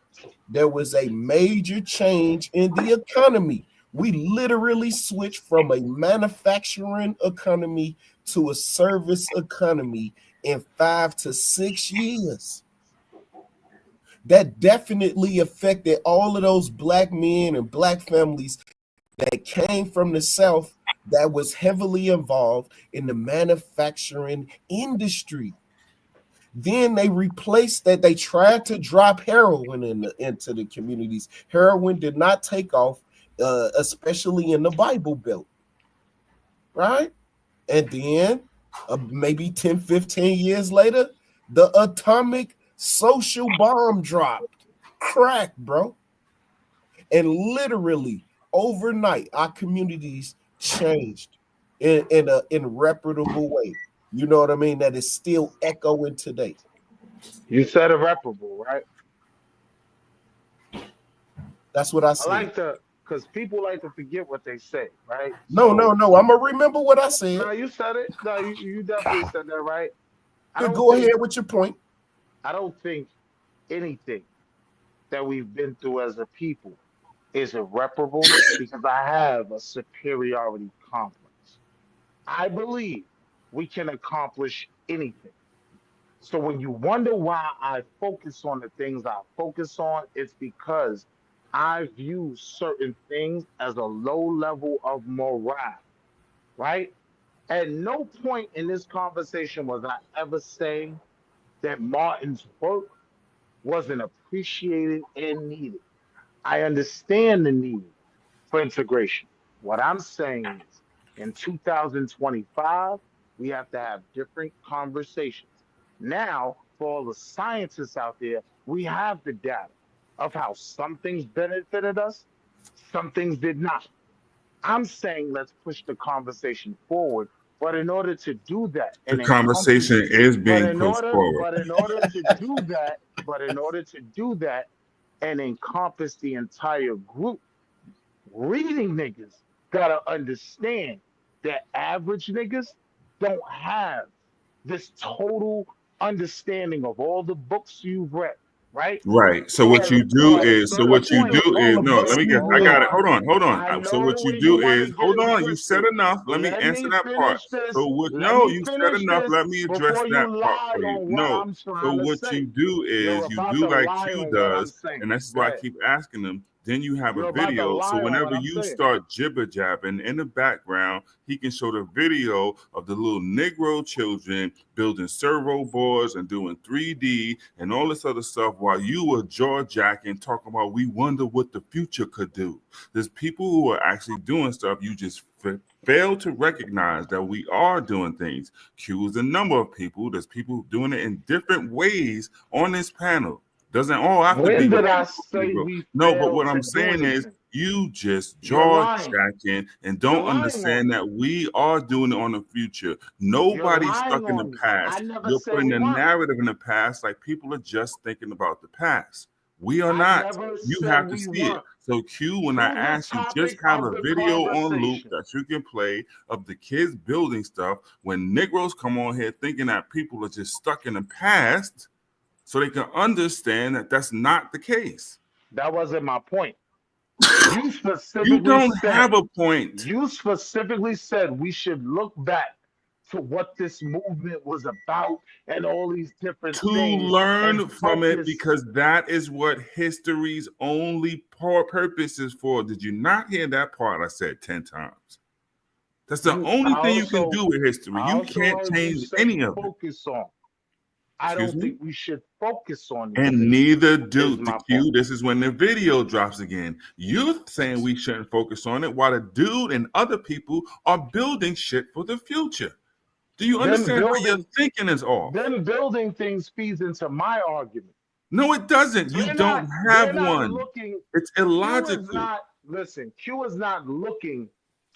L: there was a major change in the economy. We literally switched from a manufacturing economy to a service economy in 5 to 6 years. That definitely affected all of those black men and black families that came from the South that was heavily involved in the manufacturing industry. Then they replaced that. They tried to drop heroin into the communities. Heroin did not take off, especially in the Bible Belt, right? And then maybe 10, 15 years later, the atomic social bomb dropped. Crack, bro. And literally overnight, our communities changed in a reputable way. You know what I mean? That is still echoing today.
F: You said irreparable, right?
L: That's what I
F: I
L: said.
F: like to, because people like to forget what they say, right?
L: No. I'm gonna remember what I said.
F: No, you said it. No, you definitely said that, right?
L: Go ahead with your point.
F: I don't think anything that we've been through as a people is irreparable because I have a superiority complex. I believe we can accomplish anything. So when you wonder why I focus on the things I focus on, it's because I view certain things as a low level of morale, right? At no point in this conversation was I ever saying that Martin's work wasn't appreciated and needed. I understand the need for integration. What I'm saying is in 2025, we have to have different conversations. Now, for all the scientists out there, we have the data of how some things benefited us, some things did not. I'm saying let's push the conversation forward. But in order to do that
H: The
F: and encompass,
H: conversation is being pushed forward.
F: in order to do that, and encompass the entire group, reading niggas gotta understand that average niggas don't have this total understanding of all the books you've read, right?
H: Right. So what you do
F: At a
H: is,
F: certain point,
H: no, let me get, I got it. Hold
F: I
H: on. So
F: know
H: what
F: the
H: you
F: way you
H: do
F: want to
H: is,
F: get
H: hold
F: it
H: on, you said
F: twisted.
H: enough. Let me
F: Let
H: answer
F: me
H: that part.
F: finish this.
H: So what,
F: Let
H: no,
F: me
H: you said
F: finish
H: enough.
F: this
H: Let me address
F: before
H: that
F: you
H: part
F: lie
H: for you.
F: on what
H: No.
F: I'm
H: So
F: trying to
H: what
F: say.
H: you do
F: You're
H: is you
F: about
H: do
F: to
H: like
F: lie
H: Q
F: on what I'm
H: does,
F: saying.
H: and that's
F: Go
H: why I
F: ahead.
H: keep asking them. Then you have
F: You're
H: a
F: about to
H: video. So
F: lie on
H: whenever
F: what I'm
H: you
F: saying.
H: start jibber jabbing in the background, he can show the video of the little Negro children building servo boards and doing 3D and all this other stuff while you were jaw jacking, talking about we wonder what the future could do. There's people who are actually doing stuff. You just fail to recognize that we are doing things. Q is a number of people. There's people doing it in different ways on this panel. Doesn't all have to be
F: When
H: what
F: did I
H: people
F: say
H: do.
F: we
H: No, but
F: failed
H: what
F: to
H: I'm
F: do
H: saying is
F: anything?
H: you just
F: You're
H: jaw
F: lying.
H: jacking and
F: You're
H: don't
F: lying on
H: understand
F: me.
H: that we are doing it on the future.
F: You're
H: Nobody's
F: lying
H: stuck in the
F: on me. I
H: past.
F: never
H: You're
F: said
H: putting
F: we
H: a
F: weren't.
H: narrative in the past like people are just thinking about the past. We are
F: I
H: not.
F: never
H: You
F: said
H: have to
F: we
H: see it.
F: weren't.
H: So Q, when I
F: Choose the
H: ask you, just
F: topic
H: have
F: of
H: a
F: the
H: video on loop
F: conversation.
H: that you can play of the kids building stuff. When Negroes come on here thinking that people are just stuck in the past, so they can understand that that's not the case.
F: That wasn't my point. You
H: You
F: specifically
H: don't
F: said,
H: have a point.
F: we should look back to what this movement was about and all these different
H: To
F: things and
H: learn from it,
F: focus.
H: because that is what history's only purpose is for. Did you not hear that part I said 10 times? That's the only thing you can do with history.
F: I
H: You
F: also
H: can't
F: heard you
H: change
F: say
H: any of it.
F: focus on. I
H: Excuse
F: don't
H: me?
F: think we should focus on these
H: And
F: things.
H: neither do
F: Is
H: the
F: my point.
H: Q. This is when the video drops again. You're saying we shouldn't focus on it while the dude and other people are building shit for the future. Do you
F: Them
H: understand how your
F: building,
H: thinking is off?
F: them building things feeds into my argument.
H: No, it doesn't. You don't have
F: They're not
H: one.
F: looking.
H: It's
F: Q is
H: illogical.
F: not listen. Q is not looking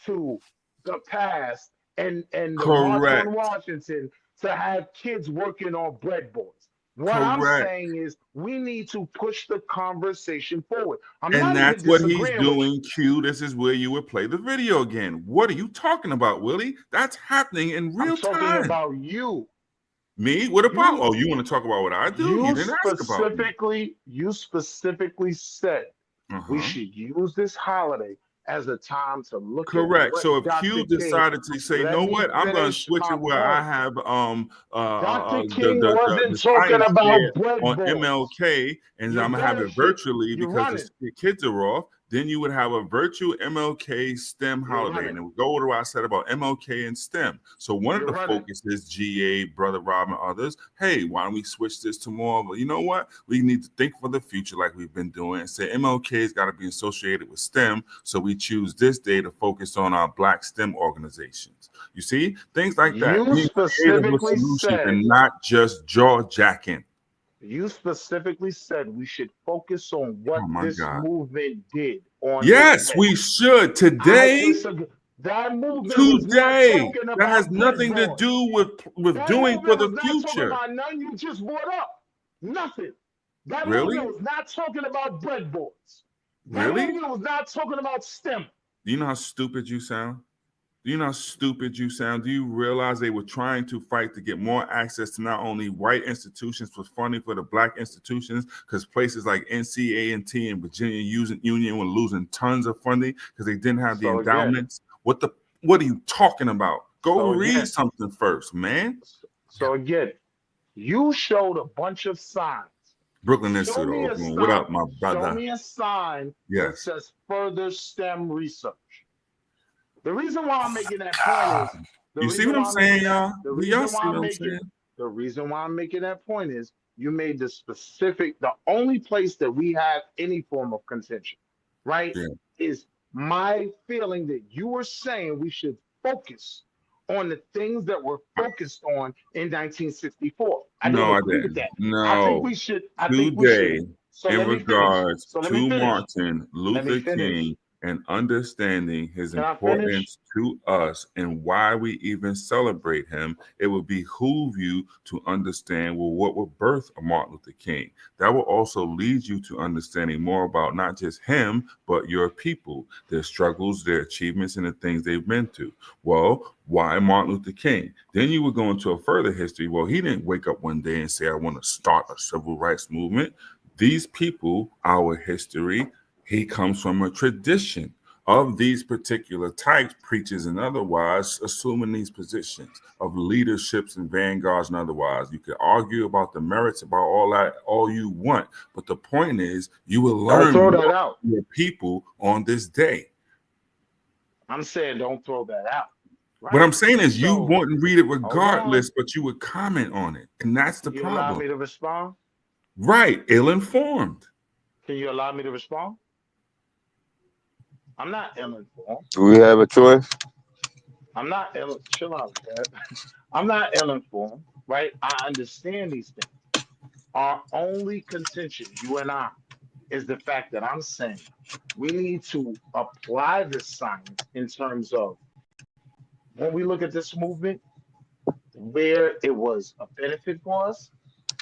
F: to the past and the March on
H: Correct.
F: Washington to have kids working on breadboards. What I'm
H: Correct.
F: saying is we need to push the conversation forward. I'm
H: And
F: not even
H: that's what he's
F: disagreeing with you.
H: doing, Q. This is where you would play the video again. What are you talking about, Willie? That's happening in
F: I'm
H: real
F: talking
H: time.
F: about you.
H: Me? What about?
F: You
H: Oh, you want to talk about what I do? You didn't ask about me.
F: you specifically said we
H: Uh-huh.
F: should use this holiday as a time to look
H: Correct.
F: at
H: So
F: what
H: if Q
F: Dr. King.
H: decided to say, you
F: Let
H: know
F: me
H: what, I'm going to
F: finish
H: switch
F: my
H: it where I
F: point.
H: have
F: Dr.
H: the,
F: King
H: the the
F: wasn't
H: the
F: talking
H: science fair
F: about
H: on
F: breadboards.
H: MLK, and
F: You're
H: I'm gonna have it
F: bullshit.
H: virtually
F: You're
H: because
F: running.
H: the kids are off. Then you would have a virtual MLK STEM
F: You're
H: holiday,
F: running.
H: and it would go to what I said about MLK and STEM. So one
F: You're
H: of the
F: running.
H: focuses, GA, Brother Rob, and others. Hey, why don't we switch this to more? But you know what? We need to think for the future, like we've been doing, and say MLK's got to be associated with STEM. So we choose this day to focus on our Black STEM organizations. You see, things like that.
F: You
H: Being creative with
F: specifically
H: solutions
F: said.
H: and not just jaw jacking.
F: You specifically said we should focus on what
H: Oh my
F: this
H: God.
F: movement did on
H: Yes,
F: this day.
H: we should.
F: I
H: Today,
F: disagree. That movement was not talking
H: that has
F: about
H: nothing to
F: breadboards.
H: do with
F: That
H: doing for
F: movement
H: the
F: was not talking
H: future.
F: about none you just brought up. Nothing. That
H: Really?
F: movement was not talking about breadboards. That
H: Really?
F: movement was not talking about STEM.
H: Do you know how stupid you sound? Do you know how stupid you sound? Do you realize they were trying to fight to get more access to not only white institutions for funding for the Black institutions, because places like NCA&T and Virginia Union were losing tons of funding because they didn't have the
F: So again,
H: endowments? What are you talking about? Go
F: so
H: read
F: again,
H: something first, man.
F: so again, you showed a bunch of signs.
H: Brooklyn
F: Show
H: Institute
F: me a
H: open. What up,
F: sign.
H: my
F: Show
H: brother?
F: me a sign that
H: Yes.
F: says further STEM research. The reason why I'm making that point is
H: You see what I'm saying, y'all?
F: The
H: Do y'all
F: reason
H: see
F: why
H: what
F: I'm
H: I'm
F: making
H: saying?
F: the reason why I'm making that point is you made the only place that we have any form of contention, right?
H: Yeah.
F: Is my feeling that you were saying we should focus on the things that were focused on in 1964. I don't
H: No, I
F: agree with
H: didn't.
F: that. I think
H: No.
F: we should.
H: Today,
F: So
H: in
F: let me finish.
H: regards
F: So let me
H: to
F: finish.
H: Martin
F: Let me
H: Luther
F: finish.
H: King and understanding his
F: Can I finish?
H: importance to us and why we even celebrate him, it would behoove you to understand, well, what would birth Martin Luther King? That will also lead you to understanding more about not just him, but your people, their struggles, their achievements, and the things they've been through. Well, why Martin Luther King? Then you would go into a further history. Well, he didn't wake up one day and say, I want to start a civil rights movement. These people, our history, he comes from a tradition of these particular types, preachers and otherwise, assuming these positions of leaderships and vanguards and otherwise. You could argue about the merits about all that, all you want, but the point is, you will learn
F: Don't throw
H: more
F: that out.
H: from your people on this day.
F: I'm saying don't throw that out. Right?
H: What I'm saying is, you
F: So,
H: wouldn't read it
F: hold
H: regardless,
F: on.
H: but you would comment on it, and that's the
F: You allow me
H: problem.
F: to respond?
H: Right, ill-informed.
F: Can you allow me to respond? I'm not ill-informed.
D: Do we have a choice?
F: I'm not ill. Chill out, Dad. I'm not ill-informed, right? I understand these things. Our only contention, you and I, is the fact that I'm saying we need to apply this science in terms of when we look at this movement, where it was a benefit for us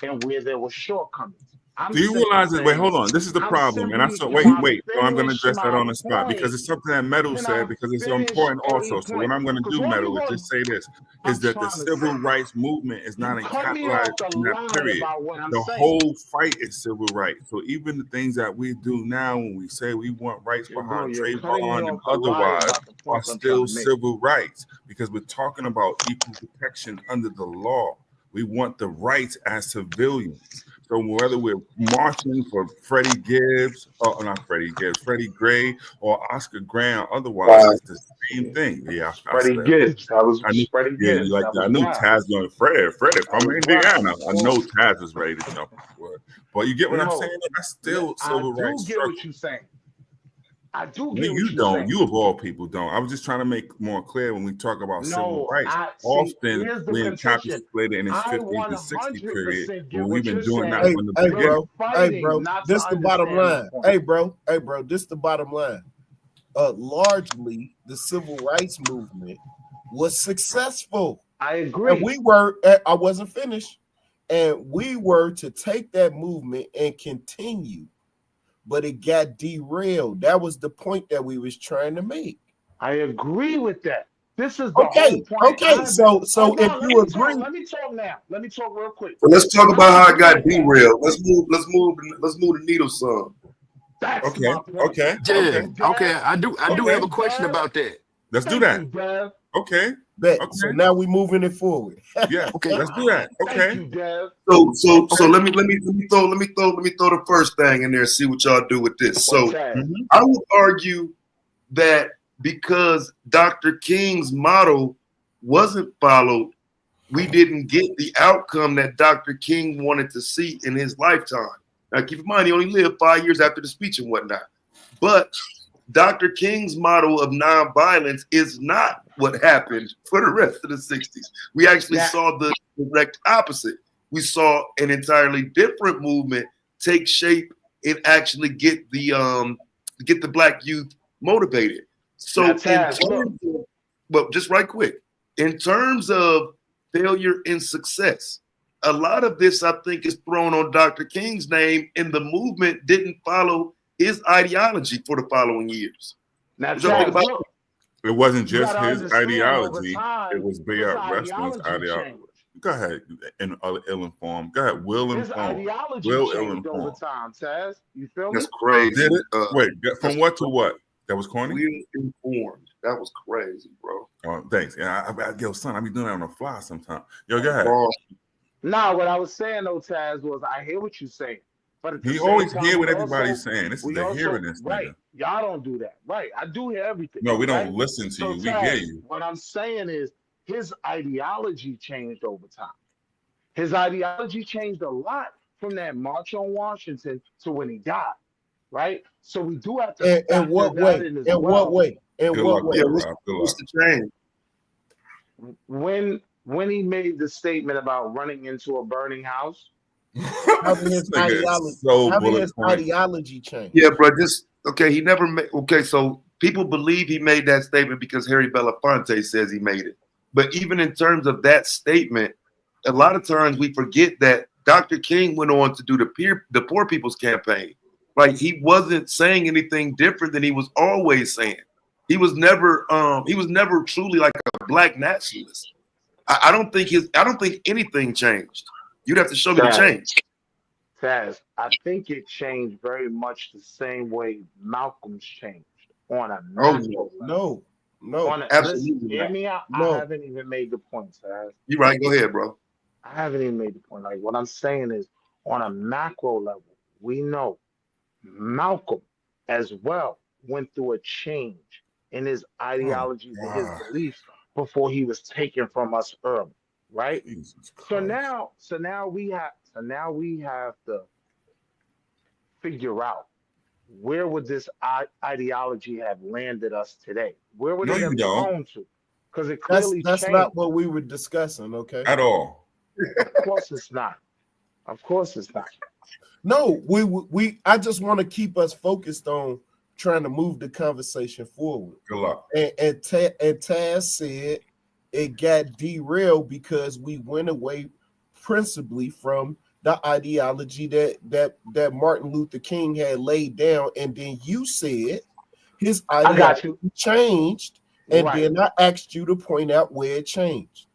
F: and where there were shortcomings. I'm
H: Do you
F: simply
H: realize that? Wait,
F: saying,
H: hold on. This is the
F: I'm
H: problem. And I
F: simply,
H: saw,
F: can I
H: wait. So I'm going to
F: finish
H: address that
F: my
H: on the spot because
F: point?
H: it's something that Metal
F: Can
H: said
F: I
H: because it's so
F: finish
H: important
F: a
H: also. So what
F: point?
H: I'm going to
F: Because
H: do,
F: all
H: Metal,
F: you're
H: is
F: going,
H: just say this,
F: I'm
H: is that the
F: trying to say,
H: civil rights movement is
F: you
H: not
F: cut me
H: encapsulated
F: off the
H: in that
F: line
H: period.
F: about what I'm
H: The
F: saying.
H: whole fight is civil rights. So even the things that we do now when we say we want rights
F: Bro,
H: behind
F: you're cutting me
H: Trayvon and
F: off the line
H: otherwise
F: about the
H: are
F: points I'm trying
H: still
F: to make.
H: civil rights because we're talking about equal protection under the law. We want the rights as civilians. So whether we're marching for Freddie Gibbs, or not Freddie Gibbs, Freddie Gray, or Oscar Grant, otherwise, it's the same thing. Yeah, I
F: Freddie
H: slept.
F: Gibbs. That was
H: I knew,
F: Freddie
H: yeah,
F: Gibbs.
H: like
F: That
H: I
F: was
H: knew
F: wild.
H: Taz going Freddie
F: That
H: from
F: was
H: Indiana.
F: wild.
H: I know Taz was ready to jump on board. But you get what I'm
F: No,
H: saying? That's still
F: I
H: civil
F: do
H: rights
F: get
H: struggle.
F: what you're saying. I do
H: No,
F: get what
H: you
F: you're
H: don't.
F: saying.
H: You of all people don't. I was just trying to make more clear when we talk about civil
F: No,
H: rights.
F: I see.
H: Often
F: Here's the
H: we
F: contention.
H: encapsulate it in its
F: I
H: 50s and 60 period,
F: 100%
H: but
F: get
H: we've
F: what
H: been
F: you're
H: doing that
F: saying.
H: from the
L: Hey,
F: You're
H: beginning.
L: bro. Hey,
F: fighting
L: bro.
F: not
L: This
F: to
L: the bottom
F: understand my
L: line.
F: point.
L: Hey, bro. This the bottom line. Largely, the civil rights movement was successful.
F: I agree.
L: And we were, I wasn't finished, and we were to take that movement and continue, but it got derailed. That was the point that we was trying to make.
F: I agree with that. This is the whole
L: Okay,
F: point.
L: okay. So
F: Hold
L: if
F: on,
L: you agree,
F: let me talk now. Let me talk real quick.
E: So let's talk
F: I
E: about how it
F: agree
E: got
F: with that.
E: derailed. Let's move the needle some.
F: That's
H: Okay,
F: my point.
H: okay,
F: Thank
J: Yeah.
H: okay,
F: you, Dev.
J: Okay. I do
H: okay.
J: have a
F: Thank you,
J: question
F: Dev.
J: about that.
H: Let's do
F: Thank
H: that.
F: you, Dev.
H: Okay,
L: Bet.
H: okay.
L: So now we moving it forward.
H: Yeah,
J: Okay.
H: let's do that.
F: Thank
H: Okay.
F: you, Dev.
E: So
H: Okay.
E: let me throw the first thing in there and see what y'all do with this. So
F: Okay.
H: Mhm.
E: I would argue that because Dr. King's model wasn't followed, we didn't get the outcome that Dr. King wanted to see in his lifetime. Now, keep in mind, he only lived 5 years after the speech and whatnot. But Dr. King's model of nonviolence is not what happened for the rest of the 60s. We actually
F: Now,
E: saw the direct opposite. We saw an entirely different movement take shape and actually get the black youth motivated.
F: now,
E: So in
F: Taz, look.
E: terms of, but just right quick, in terms of failure and success, a lot of this I think is thrown on Dr. King's name, and the movement didn't follow his ideology for the following years.
F: Now,
E: What y'all think
F: Taz,
E: about
F: look.
H: It wasn't
F: You
H: just
F: got to
H: his
F: understand over
H: ideology. It
F: time,
H: was Bay
F: his
H: Out Wrestling's
F: ideology
H: ideology.
F: changed.
H: Go ahead, and ill-informed. Go ahead, Will
F: His
H: informed.
F: ideology
H: Will
F: changed over
H: ill-informed.
F: time, Taz. You feel
E: that's
F: me?
E: crazy?
H: Did it? Wait,
E: That's
H: from what to what? That was corny?
E: we informed. That was crazy, bro.
H: Oh, thanks. Yeah, yo, son, I be doing that on the fly sometimes. Yo, go ahead.
E: Wrong.
F: Nah, what I was saying though, Taz, was I hear what you're saying, but at the
H: He
F: same
H: always
F: time,
H: hear what everybody's saying. This is
F: we
H: the
F: also,
H: hearing this
F: right?
H: nigga.
F: Y'all don't do that, right? I do hear everything.
H: No, we don't
F: right?
H: listen to
F: So,
H: you. We hear
F: Taz,
H: you.
F: what I'm saying is his ideology changed over time. His ideology changed a lot from that March on Washington to when he died, right? So we do have to
L: In
F: factor
L: what
F: that
L: way?
F: in as
L: In what
F: well.
L: way? In
H: Good
L: what
H: luck,
L: way?
E: Yeah,
H: brother. Rob. Good
E: what's
H: luck.
E: the change?
F: When he made the statement about running into a burning house,
L: How did
H: This
L: his
H: nigga
L: ideology?
H: is so
L: How did
H: bullet
L: his
H: point.
L: ideology change?
E: Yeah, bro. Just okay. He never made. Okay, so people believe he made that statement because Harry Belafonte says he made it. But even in terms of that statement, a lot of times we forget that Dr. King went on to do the Poor People's Campaign. Like he wasn't saying anything different than he was always saying. He was never truly like a black nationalist. I don't think anything changed. You'd have to show me the
F: Taz,
E: change.
F: Taz, I think it changed very much the same way Malcolm's changed on a
E: Oh
F: macro
E: no,
F: level.
L: No,
F: Listen,
E: absolutely
F: hear
E: not.
F: me out. I
L: no.
F: haven't even made the point, Taz.
E: You're right. Go ahead, bro.
F: I haven't even made the point. Like what I'm saying is, on a macro level, we know Malcolm as well went through a change in his
H: Oh,
F: ideologies and his
H: God.
F: beliefs before he was taken from us early, right?
H: Jesus
F: So
H: Christ.
F: now we have to figure out where would this ideology have landed us today? Where would
H: No,
F: it
H: you
F: have
H: don't
F: grown to? Because it
L: That's
F: clearly
L: that's
F: changed.
L: not what we were discussing. Okay.
H: at all.
F: Of course it's not. Of course it's not.
L: No, we. I just want to keep us focused on trying to move the conversation forward.
H: Good luck.
L: And Taz said it got derailed because we went away principally from the ideology that Martin Luther King had laid down, and then you said his
F: I got you.
L: ideology changed, and
F: Right.
L: then I asked you to point out where it changed.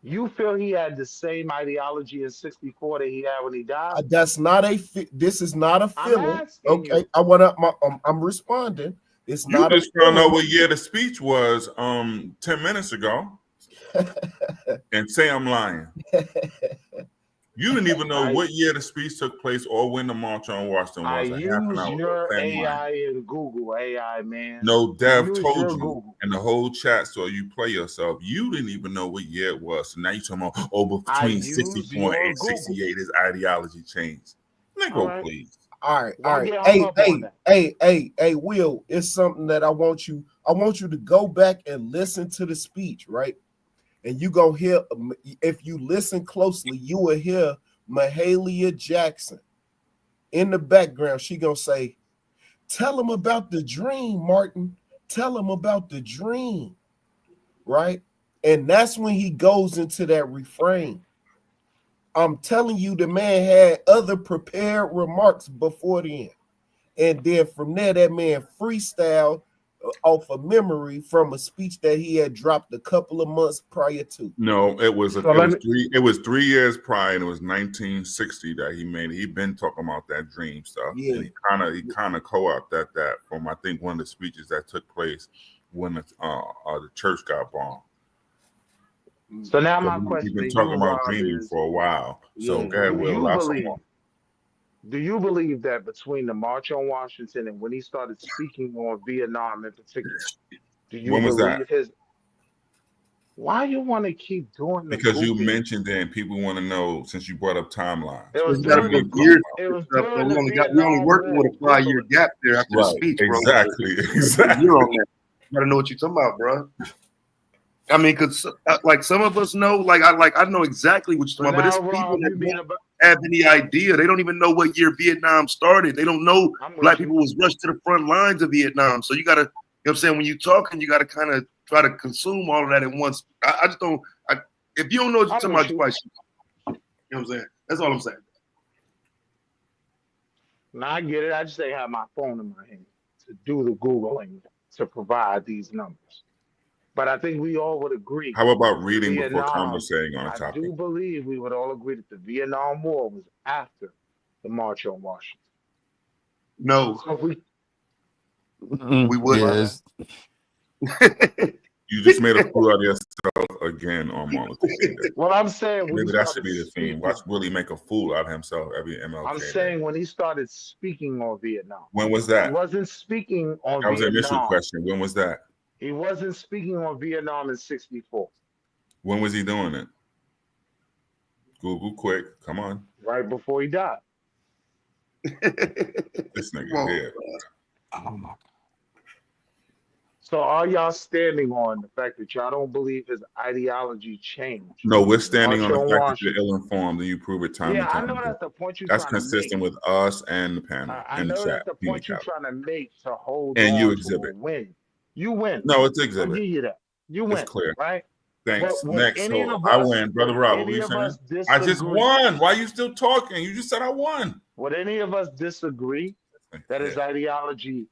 F: You feel he had the same ideology in '64 that he had when he died?
L: That's not a. This is not a
F: I'm
L: feeling.
F: asking
L: Okay,
F: you.
L: I want to. I'm responding. It's
H: You
L: not a
H: just found out
L: feeling.
H: what year the speech was 10 minutes ago and say I'm lying. You didn't even know what year the speech took place or when the March on Washington
F: I
H: was a half an
F: use
H: hour ago.
F: your
H: Say I'm lying.
F: AI and Google AI, man.
H: No, Dev
F: Use
H: told
F: your
H: you,
F: Google.
H: and the whole chat saw you play yourself. You didn't even know what year it was. So now you're talking about, but
F: I
H: between
F: use
H: 64
F: your
H: and
F: Google.
H: 68, his ideology changed.
F: All
H: Nigga,
F: right.
H: please.
L: All right,
F: Why
L: all right.
F: get hung up on that?
L: Hey, Will, it's something that I want you to go back and listen to the speech, right? And you gonna hear, if you listen closely, you will hear Mahalia Jackson in the background. She gonna say, "Tell him about the dream, Martin. Tell him about the dream," right? And that's when he goes into that refrain. I'm telling you, the man had other prepared remarks before then. And then from there, that man freestyled off of memory from a speech that he had dropped a couple of months prior to.
H: No, it was
F: So let me-
H: it was 3 years prior, and it was 1960 that he made it. He'd been talking about that dream stuff.
L: Yeah.
H: And he kind of co-opted that from, I think, one of the speeches that took place when the church got bombed.
F: So now my
H: He's
F: question
H: been
F: to
H: talking
F: you,
H: about
F: Rob,
H: dreaming
F: is
H: for a while. So
F: yeah,
H: go ahead, Will.
F: do you believe that between the March on Washington and when he started speaking on Vietnam in particular, do you
H: When was that?
F: believe his? Why you want to keep doing the
H: Because you
F: Googling?
H: mentioned it and people want to know, since you brought up timelines.
F: It was
E: You gotta
F: during
E: make
F: the
E: years
F: it was
E: stuff, bro.
F: during the
E: We
F: Vietnam
E: only working
F: War.
E: with a 5-year
F: Googling.
E: gap there after the
H: Right,
E: speech, bro.
H: exactly,
E: So,
H: exactly.
E: you're on that. You gotta know what you're talking about, bro. I mean, because like some of us know, I know exactly what
F: So
E: you're talking about,
F: now,
E: but it's people
F: Rob,
E: that
F: you mean
E: don't
F: about?
E: have any idea. They don't even know what year Vietnam started. They don't know
F: I'm with
E: black
F: you.
E: people was rushed to the front lines of Vietnam. So you gotta, you know what I'm saying, when you're talking, you gotta kind of try to consume all of that at once. I just don't. If you don't know what you're
F: I'm
E: talking
F: with
E: about,
F: you.
E: you probably should. You know what I'm saying? That's all I'm saying.
F: Now I get it. I just ain't have my phone in my hand to do the Googling to provide these numbers. But I think we all would agree
H: How about reading before
F: Vietnam.
H: conversating on a
F: I
H: topic?
F: do believe we would all agree that the Vietnam War was after the March on Washington.
E: No,
F: So if we
E: we wouldn't.
J: Yes.
H: You just made a fool out of yourself again on Martin Luther King Day.
F: well, I'm saying when
H: Maybe
F: he
H: that should
F: started
H: be the theme.
F: speaking,
H: Watch Willie make a fool out of himself every MLK
F: I'm
H: Day.
F: saying when he started speaking on Vietnam,
H: When was
F: he
H: that?
F: wasn't speaking on
H: That was the initial
F: Vietnam.
H: question. When was that?
F: He wasn't speaking on Vietnam in '64,
H: When was he doing it? Google quick. Come on.
F: right before he died.
H: This nigga
E: Come on.
H: here.
J: Oh my.
F: So are y'all standing on the fact that y'all don't believe his ideology changed?
H: No, we're standing on
F: March
H: the
F: on
H: fact that
F: Washington.
H: you're ill-informed and you prove it time
F: Yeah,
H: and
F: I
H: time
F: know
H: again.
F: that's the point you're
H: That's
F: trying to
H: consistent
F: make.
H: with us and the panel
F: I
H: and the
F: know
H: chat.
F: that's the point you're trying to make to hold
H: And you
F: on to a
H: exhibit.
F: win. You win.
H: No, it's
F: I'll
H: exhibit.
F: give you that. You win.
H: It's clear.
F: Right?
H: Thanks.
F: But would
H: Next.
F: any
H: So
F: of
H: I
F: us,
H: win. Brother
F: would
H: Rob, what were
F: any
H: you
F: of
H: saying?
F: us
H: I just
F: disagree?
H: won. Why are you still talking? You just said I won.
F: Would any of us disagree that his ideology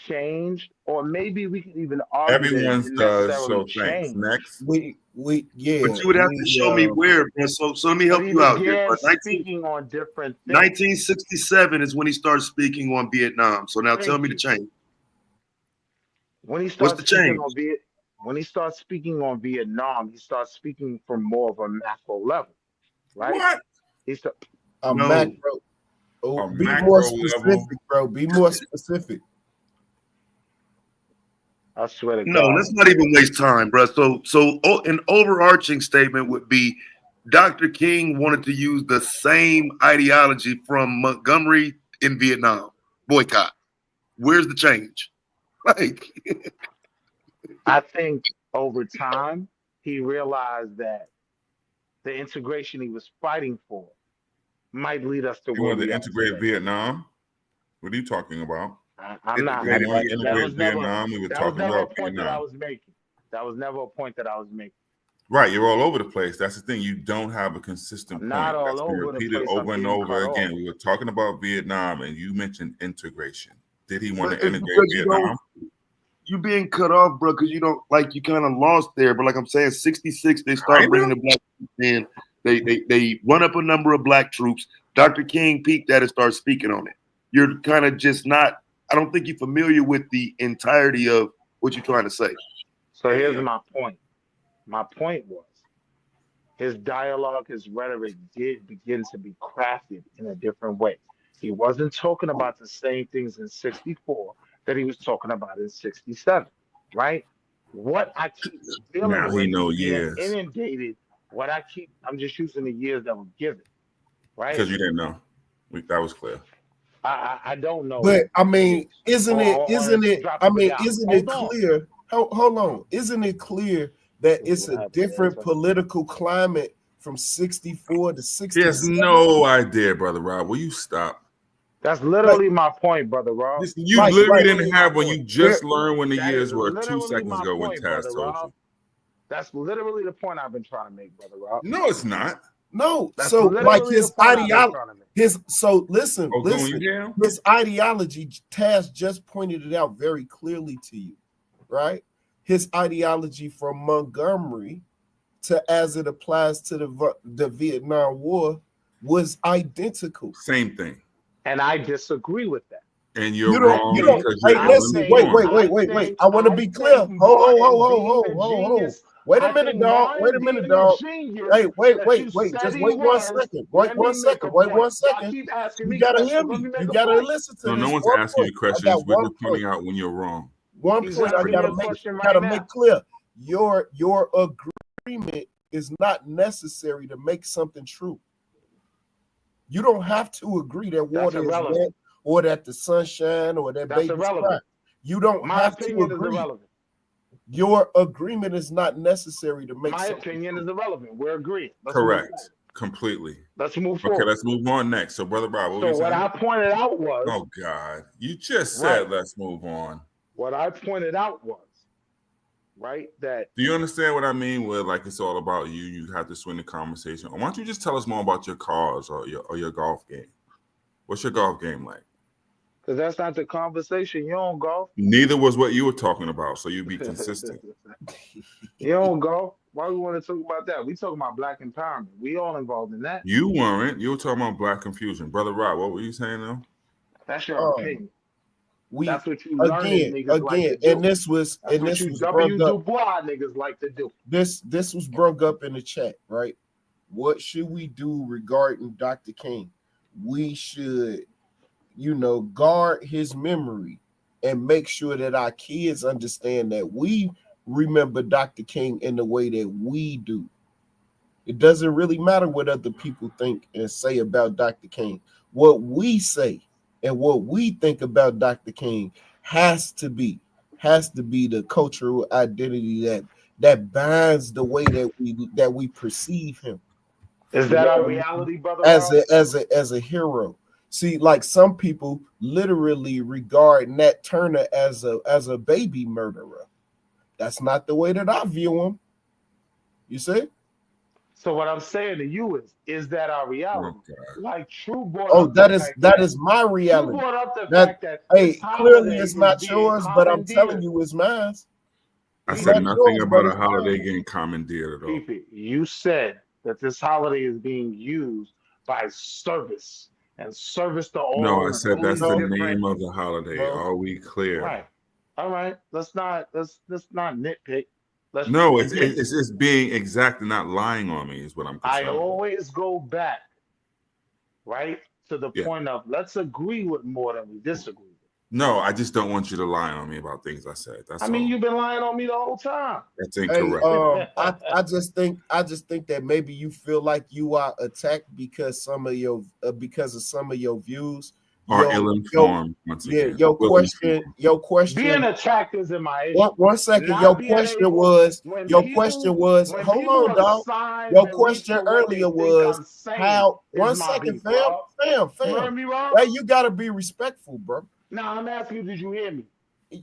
F: changed? Or maybe we could even argue that it
H: Everyone's
F: didn't
H: does.
F: necessarily
H: So thanks.
F: change.
H: Next.
L: Yeah.
E: But you would have to show me where, bro. So let me
F: But
E: help
F: he
E: you out here.
F: began
E: Bro.
F: speaking on different things.
E: 1967 is when he started speaking on Vietnam. So now tell me the change.
F: When he
E: What's
F: starts
E: the
F: speaking
E: change?
F: on when he starts speaking on Vietnam, he starts speaking from more of a macro level, right?
H: What?
F: He's
L: A
E: No.
L: macro. Oh,
H: A
L: be
H: macro
L: more
H: level.
L: specific, bro. Be more specific.
F: I swear to
E: No,
F: God.
E: let's not even waste time, bro. So an overarching statement would be Dr. King wanted to use the same ideology from Montgomery in Vietnam. Boycott. Where's the change? Like,
F: I think over time he realized that the integration he was fighting for might lead us to
H: You
F: where
H: wanted
F: we
H: to
F: are
H: integrate
F: today.
H: Vietnam? What are you talking about?
F: I'm not.
H: We want to
F: That
H: integrate
F: was never.
H: Vietnam. We were
F: That was
H: talking
F: never a
H: about
F: point that I
H: Vietnam.
F: was making. That was never a point that I was making.
H: Right, you're all over the place. That's the thing. You don't have a consistent
F: I'm
H: point.
F: not all
H: That's been
F: over the
H: repeated
F: place. I'm
H: over and
F: getting
H: over
F: cut
H: again.
F: off.
H: We were talking about Vietnam, and you mentioned integration. Did he want
E: but
H: to
E: it's
H: integrate
E: because
H: Vietnam?
E: you being cut off, bro, because you don't like you kind of lost there. But like I'm saying, 66, they start bringing the black troops in. They run up a number of black troops. Dr. King peeked at it, started speaking on it. You're kind of just not. I don't think you're familiar with the entirety of what you're trying to say.
F: So here's my point. My point was his dialogue, his rhetoric did begin to be crafted in a different way. He wasn't talking about the same things in 64 that he was talking about in 67, right? What I keep dealing
H: Now
F: with
H: he know
F: is being
H: years
F: inundated. I'm just using the years that were given, right?
H: because you didn't know. That was clear.
F: I don't know.
L: But I mean, isn't it
F: drop
L: I
F: me
L: mean,
F: down.
L: isn't
F: Hold
L: it
F: on.
L: clear? Hold on. Isn't it clear that it's a different political climate from 64 to
H: He
L: 67?
H: has no idea, Brother Rob. Will you stop?
F: That's literally my point, Brother Rob.
H: You
L: Like-
H: literally
L: like-
H: didn't have when you just
L: Where-
H: learned when the
F: That
H: years
F: is
H: were 2
F: literally
H: seconds
F: my
H: ago when
F: point,
H: Taz
F: Brother
H: told
F: Rob.
H: you.
F: That's literally the point I've been trying to make, Brother Rob.
L: No,
H: it's not.
L: No.
F: That's
L: So like
F: literally
L: his
F: the point I've been
L: ideology.
F: trying to make.
L: Listen. His ideology, Taz just pointed it out very clearly to you, right? His ideology from Montgomery to as it applies to the Vietnam War was identical.
H: Same thing.
F: And I disagree with that.
H: And you're wrong because
L: hey, listen, wait. I want to be clear. Hold. Wait a minute, dog. Hey, wait. Just wait 1 second. Wait 1 second. You gotta hear me. You gotta listen to this.
H: No one's asking you questions. We're just pointing out when you're wrong.
L: One point I gotta make clear. Your agreement is not necessary to make something true. You don't have to agree that water is wet or that the sun shine or that baby cry. You don't have to agree. Your agreement is not necessary to make
F: my opinion is irrelevant. We're agreeing.
H: Correct. Completely.
F: Let's move forward.
H: Okay, let's move on next. So, Brother Rob,
F: what I pointed out was...
H: Oh, God. You just said let's move on.
F: What I pointed out was, right, that...
H: Do you understand what I mean with, like, it's all about you? You have to swing the conversation. Why don't you just tell us more about your cars or your golf game? What's your golf game like?
F: Because that's not the conversation. You don't golf.
H: Neither was what you were talking about, so you be consistent.
F: You don't golf. Why we want to talk about that? We talking about black empowerment. We all involved in that.
H: You weren't. You were talking about black confusion. Brother Rob, what were you saying now?
F: That's your opinion. That's what you learned. Again,
L: and this was
F: W. Du Bois niggas like to do.
L: This was brought up in the chat, right? What should we do regarding Dr. King? We should, guard his memory and make sure that our kids understand that we remember Dr. King in the way that we do. It doesn't really matter what other people think and say about Dr. King. What we say and what we think about Dr. King has to be the cultural identity that binds the way that we perceive him.
F: Is that our reality, brother?
L: As a hero. See, like some people literally regard Nat Turner as a baby murderer. That's not the way that I view him. You see?
F: So what I'm saying to you is that our reality? Like True brought up
L: that is my reality.
F: True brought up the fact that
L: clearly it's not yours, but I'm telling you it's mine.
H: I said nothing about a holiday getting commandeered at all.
F: You said that this holiday is being used by service and service to all.
H: No, I said that's the name of the holiday. Are we clear?
F: Right. All right. Let's not nitpick.
H: It's being exact and not lying on me is what I'm concerned.
F: I always go back, right, to the point of let's agree with more than we disagree with.
H: No, I just don't want you to lie on me about things I said. That's all.
F: You've been lying on me the whole time.
H: That's incorrect.
L: I just think that maybe you feel like you are attacked because of some of your views
H: are ill-informed.
L: Your question.
F: Being attacked is in my issue.
L: One second. Your question was. Hold on, dog. Your question earlier was how. 1 second, fam. Hey, you gotta be respectful, bro.
F: No, I'm asking you, did you hear me?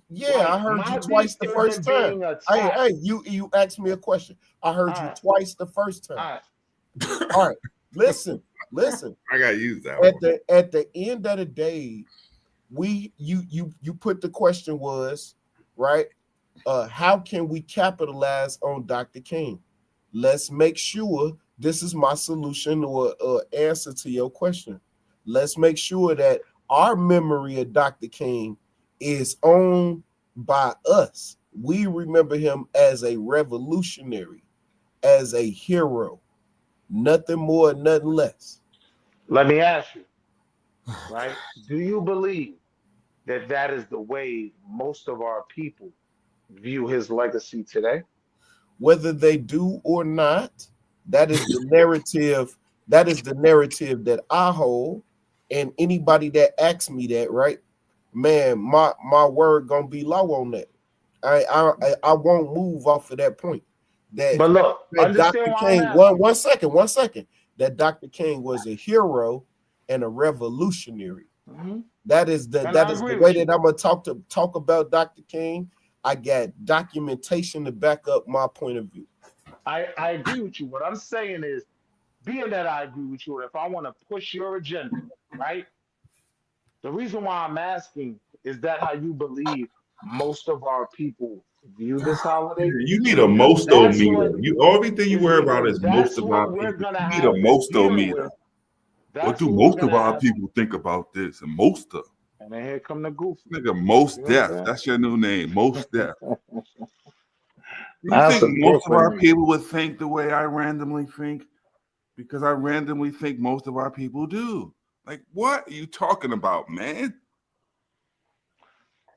L: Yeah, I heard you twice the first time. Hey, you asked me a question. I heard you twice the first time. All right. Listen.
H: I gotta use that one.
L: At the end of the day, you put the question was, right? How can we capitalize on Dr. King? Let's make sure this is my solution or answer to your question. Let's make sure that our memory of Dr. King is owned by us. We remember him as a revolutionary, as a hero, nothing more, nothing less.
F: Let me ask you, right? Do you believe that is the way most of our people view his legacy today?
L: Whether they do or not, that is the narrative. That is the narrative that I hold. And anybody that asks me that, right, man, my word gonna be low on that. I won't move off of that point. But
F: look,
L: that Dr. King. One second. That Dr. King was a hero and a revolutionary.
F: Mm-hmm.
L: That is the way that I'm gonna talk about Dr. King. I got documentation to back up my point of view.
F: I agree with you. What I'm saying is, being that I agree with you, if I want to push your agenda, right? The reason why I'm asking is that how you believe most of our people view this holiday?
H: You need a
F: Because
H: mosto
F: that's
H: meter.
F: what
H: You everything you
F: is
H: worry about
F: because
H: is most
F: that's
H: of
F: what
H: our
F: we're
H: people.
F: gonna
H: You need a
F: have to
H: mosto
F: deal
H: meter.
F: with.
H: What
F: That's
H: do
F: what we're
H: most of
F: gonna
H: our
F: have.
H: people think about this? And most of
F: And then here come the goofy.
H: nigga, most
F: You know
H: deaf.
F: what I'm
H: That's your new name, most deaf.
F: saying?
H: You
F: That's
H: think
F: a
H: most of our
F: different.
H: people would think the way I randomly think? Because I randomly think most of our people do. Like, what are you talking about, man?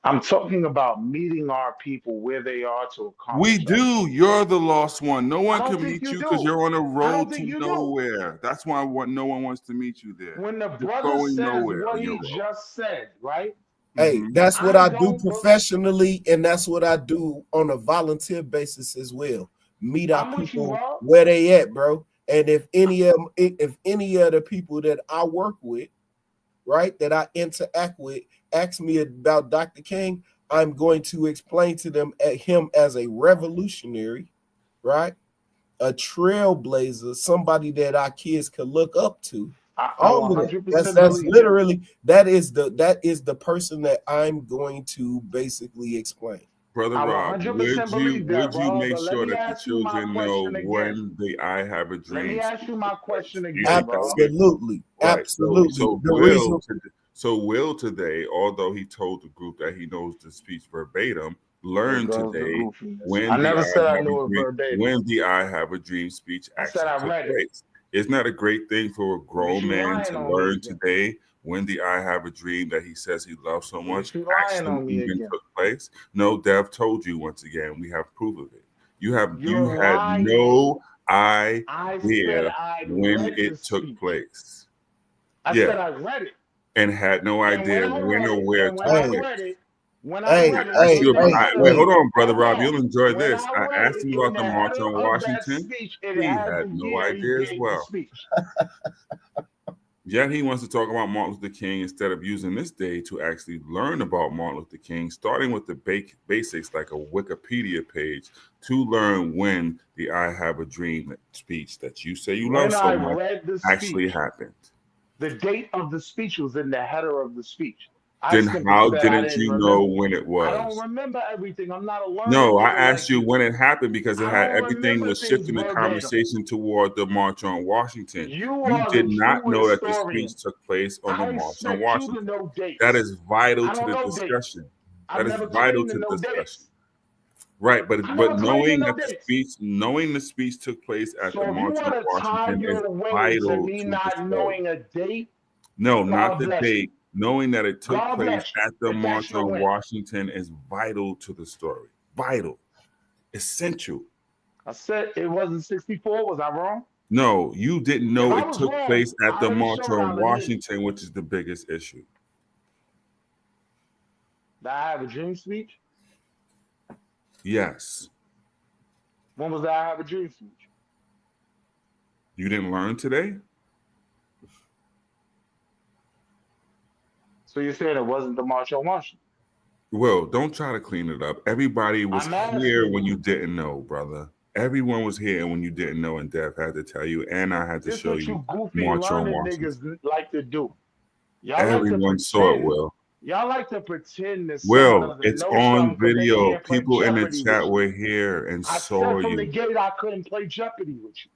F: I'm talking about meeting our people where they are to
H: We
F: accomplish our
H: do.
F: goals.
H: You're the lost one. No
F: I
H: one
F: don't
H: can
F: think
H: meet
F: you
H: you because
F: do.
H: you're on a
F: I don't
H: road
F: think
H: to
F: you do.
H: nowhere. That's why no one wants to meet you there.
F: When the
H: You're
F: brother
H: going
F: says
H: nowhere
F: what
H: on your
F: he
H: road.
F: just said, right?
L: Hey,
H: Mm-hmm.
L: that's what
F: I
L: I do
F: don't.
L: professionally, and that's what I do on a volunteer basis as well. Meet our
F: I'm with you,
L: people
F: Rob.
L: where they at, bro. And if any of the people that I work with, right, that I interact with, ask me about Dr. King, I'm going to explain to them at him as a revolutionary, right? A trailblazer, somebody that our kids can look up to.
F: I
L: All of that.
F: 100%
L: That's
F: believe that.
L: literally that is the person that I'm going to basically explain.
H: Brother
F: I
H: Rob,
F: 100% believe
H: would
F: that,
H: you
F: Rob.
H: make
F: But let
H: sure
F: me
H: that the
F: ask you my
H: children know
F: question again.
H: when the I have a
F: Let
H: dream
F: me ask
H: speech
F: you my
H: took place?
F: question
H: You think
F: again,
H: that would
F: Rob.
H: be
L: Absolutely.
H: right?
L: Absolutely.
H: So
L: The reason
H: Will today, although he told the group that he knows the speech verbatim,
F: Here
H: learned
F: goes the
H: today
F: goofiness. I never said I knew it verbatim.
H: when the I have a dream speech
F: I said
H: actually
F: I
H: took
F: read it.
H: place. Isn't that a great thing for a
F: Look at
H: grown
F: you
H: man
F: lying
H: to
F: on me
H: learn
F: again.
H: today when the I have a dream that he says he loves so
F: Look
H: much
F: at you lying
H: actually
F: on me
H: even
F: again.
H: took place? No, Dev told you once again. We have proof of it. You
F: You're
H: had
F: lying.
H: no idea
F: I said I
H: when
F: read the
H: it took
F: speech.
H: place.
F: I
H: Yeah,
F: said I read it.
H: and had no
F: And when
H: idea
F: I
H: when
F: read
H: or
F: it,
H: where it
F: and when
H: took
F: I
L: hey,
H: place.
F: read it, when I
L: hey,
F: read it
L: hey,
F: in the
L: hey,
F: header,
H: Wait,
L: hey,
H: hold on, brother
F: hold
H: Rob.
F: on.
H: You'll enjoy
F: When
H: this.
F: I
H: I
F: read
H: asked
F: it
H: him
F: in
H: about
F: the
H: the March
F: header
H: on
F: of that
H: Washington.
F: speech, it
H: He
F: had
H: had
F: the
H: no
F: year he
H: idea as
F: gave the
H: well.
F: speech.
H: Yet he wants to talk about Martin Luther King instead of using this day to actually learn about Martin Luther King, starting with the basics like a Wikipedia page to learn when the I Have a Dream speech that you say you love
F: When
H: so
F: I
H: much
F: read the
H: actually
F: speech,
H: happened.
F: the date of the speech was in the header of the speech. I
H: Then
F: simply
H: how
F: said I
H: didn't
F: didn't
H: you know
F: remember.
H: when it
F: I don't
H: was?
F: remember everything. I'm not a learned
H: No, I
F: nigga
H: asked
F: like
H: you
F: you.
H: when it happened because it
F: I
H: had
F: don't
H: everything
F: remember
H: was
F: things
H: shifting the
F: verbatim.
H: conversation toward the March on Washington.
F: You
H: You
F: are
H: did
F: the
H: not
F: true
H: know that the speech
F: historian.
H: took place on the
F: I
H: March on
F: expect you to
H: Washington.
F: know
H: That
F: dates.
H: is vital
F: I
H: to
F: don't
H: the
F: know dates.
H: discussion.
F: I've
H: That is
F: never
H: vital
F: claimed to
H: to
F: know
H: the discussion.
F: dates.
H: Right,
F: I
H: but
F: never claimed to
H: knowing
F: know
H: that
F: dates.
H: knowing the speech took place at the
F: So if you
H: March on
F: want to tie
H: Washington is
F: your way to
H: vital
F: me
H: to the
F: not
H: story.
F: knowing a date,
H: No, not
F: God
H: the
F: bless you.
H: date. Knowing that it took
F: God
H: place
F: bless you.
H: at the
F: If that's
H: March
F: your
H: on
F: win.
H: Washington is vital to the story. Vital. Essential.
F: I said it wasn't 64. Was I wrong?
H: No, you didn't
F: If
H: know
F: I
H: it
F: was
H: took
F: wrong,
H: place at
F: I
H: the
F: would have
H: March
F: shown
H: on
F: out in here
H: Washington, which is the biggest issue.
F: that I have a dream speech.
H: Yes.
F: When was that I have a dream speech?
H: You didn't learn today?
F: So you're saying it wasn't the March on Washington?
H: Well, don't try to clean it up. Everybody was
F: I'm
H: here
F: asking
H: when
F: you.
H: you didn't know, brother. Everyone was here when you didn't know, and Dev had to tell you, and I had to
F: This
H: show
F: what
H: you
F: you goofy
H: March on
F: learning
H: Washington.
F: niggas like to do. Y'all like to
H: Everyone saw it,
F: pretend.
H: Will.
F: Y'all like to pretend that someone
H: Will,
F: doesn't
H: it's
F: know
H: on
F: something because they
H: video.
F: can't play
H: People in the
F: Jeopardy with
H: chat
F: you.
H: were here and
F: I
H: saw
F: said from the
H: you.
F: gate I couldn't play Jeopardy with you.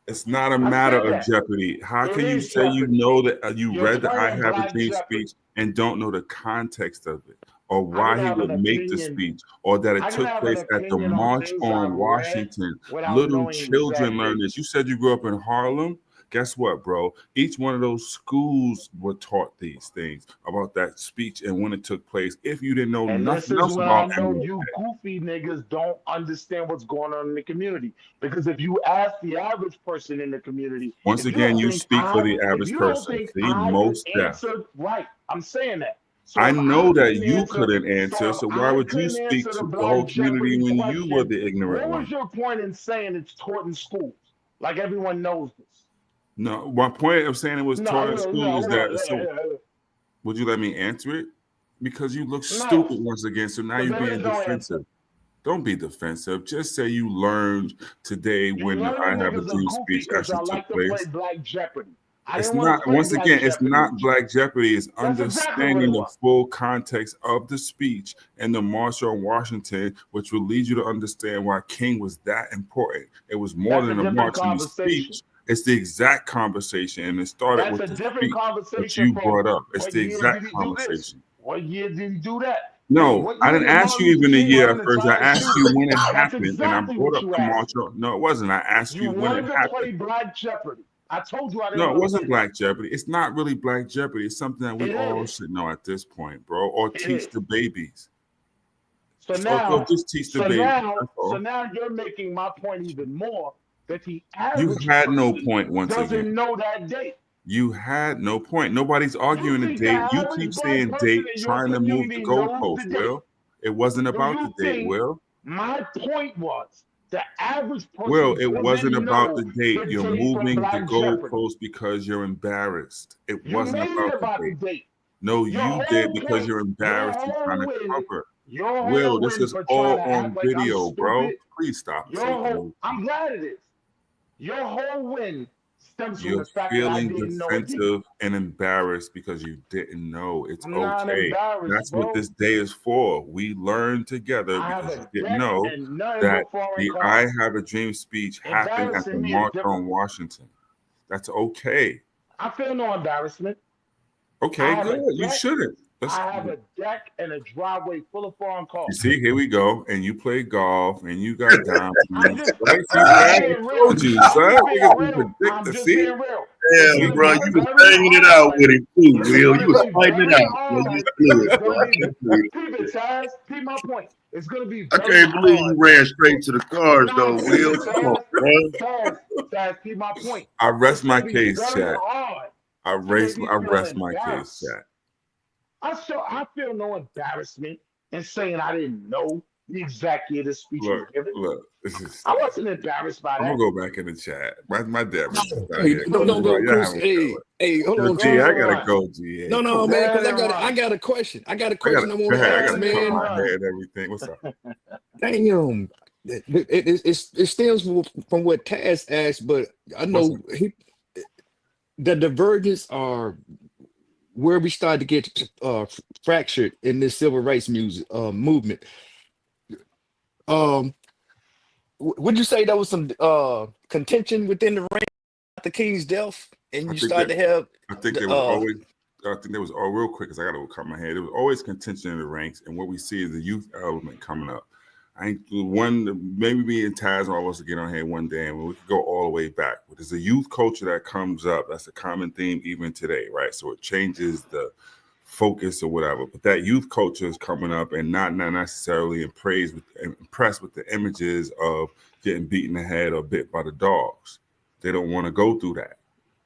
H: It's not a
F: I
H: matter
F: said
H: of
F: that.
H: Jeopardy. How
F: It
H: can you
F: is
H: say you
F: Jeopardy.
H: know that you
F: You're
H: read the I
F: playing
H: Have a
F: Black
H: Dream speech
F: Jeopardy.
H: and don't know the context of it or
F: I can
H: why he
F: have an
H: would make the
F: opinion.
H: speech or that it
F: I can
H: took
F: have an
H: place at the
F: opinion on
H: March
F: things
H: on
F: I've read
H: Washington?
F: without
H: Little
F: knowing
H: children
F: exact
H: learn this. You
F: dates.
H: said you grew up in Harlem. Guess what, bro? Each one of those schools were taught these things about that speech and when it took place. If you didn't know
F: And this
H: nothing
F: is
H: else
F: when
H: about
F: I know
H: MLK.
F: you goofy niggas don't understand what's going on in the community. Because if you ask the average person in the community,
H: Once again, you speak for the
F: if
H: average
F: you don't
H: person.
F: think
H: See,
F: I could
H: most deaf.
F: answer right, I'm saying that. So
H: I
F: if I
H: know that
F: couldn't
H: you
F: answer,
H: couldn't answer, so why would you speak
F: the
H: to the
F: Black
H: whole community
F: Jeopardy
H: when you were
F: question,
H: the ignorant
F: what was
H: one?
F: your point in saying it's taught in schools? Like everyone knows this.
H: No, my point of saying it was
F: No,
H: taught in
F: no,
H: school is
F: hold on.
H: that. So, would you let me answer it? Because you look
F: No.
H: stupid once again. So now
F: So
H: you're
F: there
H: being
F: is no answer.
H: defensive. Don't be defensive. Just say you learned today
F: You
H: when the I
F: learning
H: Have a
F: niggas are
H: Dream
F: goofy
H: speech
F: because
H: actually
F: y'all
H: took
F: like to play
H: place.
F: Black Jeopardy. I
H: It's
F: didn't want
H: not,
F: to play
H: once
F: Black
H: again, it's
F: Jeopardy
H: not
F: with you.
H: Black Jeopardy. It's
F: That's exactly what
H: understanding
F: it
H: the
F: was.
H: full context of the speech and the March on Washington, which will lead you to understand why King was that important. It was more
F: That's a
H: than a
F: different
H: march and a
F: conversation.
H: speech. It's the exact conversation, and it started
F: That's
H: with
F: a
H: the
F: different
H: speech, which
F: conversation
H: you
F: from
H: brought up. It's
F: what
H: the
F: year did
H: exact
F: he do this?
H: conversation.
F: What year did he do that? Hey,
H: No,
F: what
H: I
F: year
H: didn't
F: did
H: ask
F: Martin
H: you
F: Luther
H: even a
F: King
H: year
F: learn
H: at
F: to
H: first. I
F: tie his
H: asked
F: shoes?
H: you when it
F: That's
H: happened, and I
F: exactly
H: brought
F: what
H: up
F: you
H: the
F: asked
H: March
F: me.
H: on. No, it wasn't. I asked
F: You
H: you when it
F: wanted to
H: happened.
F: play Black Jeopardy. I told you I didn't
H: No, it
F: want to
H: wasn't
F: play that.
H: Black Jeopardy. It's not really Black Jeopardy. It's something that we
F: It
H: all
F: is.
H: should know at this point, bro. Or
F: It
H: teach
F: is.
H: the babies.
F: So
H: Or
F: now,
H: just teach the
F: so
H: babies.
F: now,
H: That's
F: so
H: all.
F: now you're making my point even more that the
H: You
F: average
H: had no
F: person
H: point once again.
F: doesn't know that date.
H: You had no point. Nobody's
F: You
H: arguing the
F: think the
H: date. You
F: average
H: keep
F: black
H: saying
F: person
H: date,
F: in your
H: trying to move the
F: community knows
H: goalpost,
F: the date?
H: Will. It wasn't
F: Do
H: about
F: you
H: the date,
F: think
H: Will.
F: my point was the average
H: Will,
F: person
H: it wasn't
F: doesn't
H: about
F: know
H: the date.
F: the
H: You're
F: date from
H: moving the
F: Black Jeopardy?
H: goalpost because you're embarrassed. It
F: You
H: wasn't
F: made it
H: about the
F: about the
H: date.
F: date.
H: No,
F: Your
H: you did
F: whole
H: because
F: point,
H: you're embarrassed and trying to cover.
F: your
H: Will,
F: whole
H: this
F: win
H: is
F: for trying
H: all
F: to act
H: on
F: like I'm
H: video, bro.
F: stupid,
H: Please stop
F: your
H: taking
F: whole,
H: me.
F: I'm glad it is. Your whole win stems from
H: You're
F: the fact that I
H: feeling
F: didn't know a date.
H: defensive and embarrassed because you didn't know. It's
F: I'm not
H: okay.
F: embarrassed,
H: That's what
F: bro.
H: this day is for. We learn together
F: I have
H: because
F: a
H: you didn't
F: deck
H: know
F: and nothing
H: that
F: but foreign
H: the I
F: cards.
H: Have a Dream speech happened at the
F: Embarrassing me is
H: March
F: different.
H: on Washington. That's okay.
F: I feel no embarrassment. I
H: Okay,
F: have
H: good.
F: a
H: You
F: deck.
H: shouldn't.
F: I have a deck and a driveway full of foreign
H: You
F: cards.
H: see, here we go. And you play golf and you got
F: I'm
H: diamonds.
F: just,
H: Right? See,
F: I'm just
H: man,
F: being
H: I
F: real.
H: told you,
F: I'm
H: son.
F: just
H: Niggas
F: being
H: can
F: real.
H: predict
F: I'm
H: the
F: just
H: see?
F: being real. It's
E: Damn,
H: See,
F: gonna
E: bro,
F: be
H: Mark?
E: you was
F: very
E: banging it out
F: hard.
E: with him too,
F: It's
E: Will.
F: gonna
E: You was
F: be
E: fighting it
F: very
E: out. Bro. You
F: hard.
E: knew
F: It's
E: it, bro.
F: gonna
E: I
F: be
E: can't believe it.
F: keep it, Taz. Keep my point. It's gonna be
E: I
F: very
E: can't believe you
F: hard.
E: ran straight to the cars,
F: Nah,
E: though,
F: keep
E: Will.
F: it,
E: Come on,
F: Taz.
E: bro.
F: Taz, keep my point.
H: I
F: It's
H: rest my
F: gonna be
H: case,
F: very
H: chat.
F: hard
H: I
F: to make
H: rest
F: me
H: I
F: feel
H: rest my case,
F: embarrassed.
H: chat.
F: I feel no embarrassment in saying I didn't know the exact year this speech was given.
H: Look, this is
F: I
H: stupid.
F: wasn't embarrassed by
H: I'm gonna
F: that.
H: go back in the chat. My dad was just out
J: Hey,
H: here.
F: Go
J: don't
F: ahead.
J: go,
H: Y'all
J: Chris.
H: have a good
J: Hey,
H: one.
J: hey, hold
H: Yo,
J: on,
F: Go
H: G,
F: ahead
J: Chris.
H: I
F: and
H: gotta
F: run.
H: go, G. Hey,
J: No,
H: come
J: no,
F: Go
H: on.
J: man, because
F: ahead
J: I
F: and
J: got
F: run.
J: I got a question. I got a
H: I gotta
J: question I
H: go
J: want to
H: ahead. I
J: ask,
F: Go
H: gotta
F: ahead
H: cut
F: and
H: my
J: man.
F: run.
H: hair and everything. What's up?
J: Damn. It stems from what Taz asked, but I
H: What's up?
J: know the divergence are where we started to get fractured in this civil rights movement. Um, would you say there was some contention within the ranks after King's death, and
H: I
J: you
H: think that
J: started to have
H: I think
J: the
H: there was always I think there was all real quick because I gotta cut my hair. There was always contention in the ranks, and what we see is the youth element coming up. I think one maybe me and Taz all of us to get on here one day and we could go all the way back. But there's a youth culture that comes up. That's a common theme even today, right? So it changes the focus or whatever. But that youth culture is coming up and not necessarily impressed with the images of getting beaten in the head or bit by the dogs. They don't want to go through that.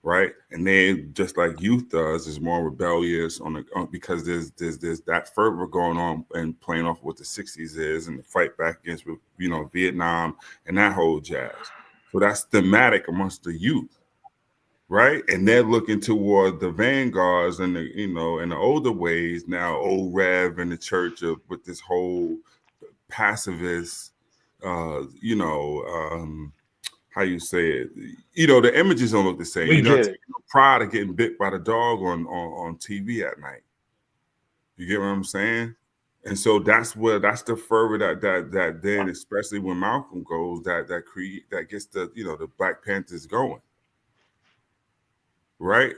H: Right, and they just like youth does is more rebellious because there's that fervor going on and playing off what the '60s is and the fight back against Vietnam and that whole jazz. So that's thematic amongst the youth, right? And they're looking toward the vanguards and in the older ways now, old Rev and the church with this whole pacifist, how you say it, the images don't look the same.
F: We
H: You're not
F: get
H: taking
F: it.
H: no pride of getting bit by the dog on TV at night. You get what I'm saying? And so that's the fervor that then, especially when Malcolm goes, that gets the Black Panthers going, right?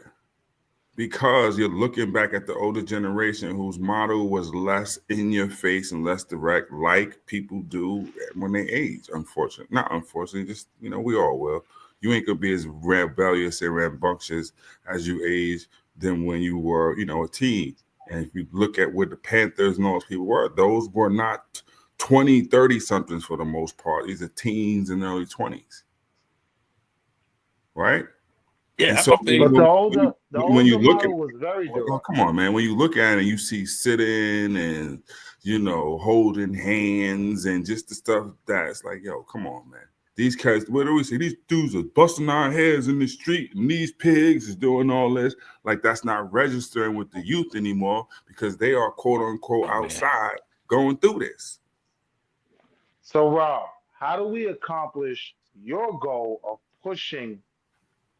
H: Because you're looking back at the older generation whose motto was less in your face and less direct, like people do when they age. Unfortunately, not unfortunately, just we all will. You ain't gonna be as rebellious and rambunctious as you age than when you were, a teen. And if you look at what the Panthers and all those people those were not 20, 30 somethings for the most part. These are teens in the early 20s, right? And
J: yeah.
H: so
F: But the older
H: when you look at
F: model was very
H: oh,
F: direct.
H: come on, man. When you look at it and you see sitting and, holding hands and just the stuff that's like, yo, come on, man. These guys, what do we say? These dudes are busting our heads in the street and these pigs is doing all this. Like, that's not registering with the youth anymore because they are, quote unquote, outside going through this.
F: So, Rob, how do we accomplish your goal of pushing?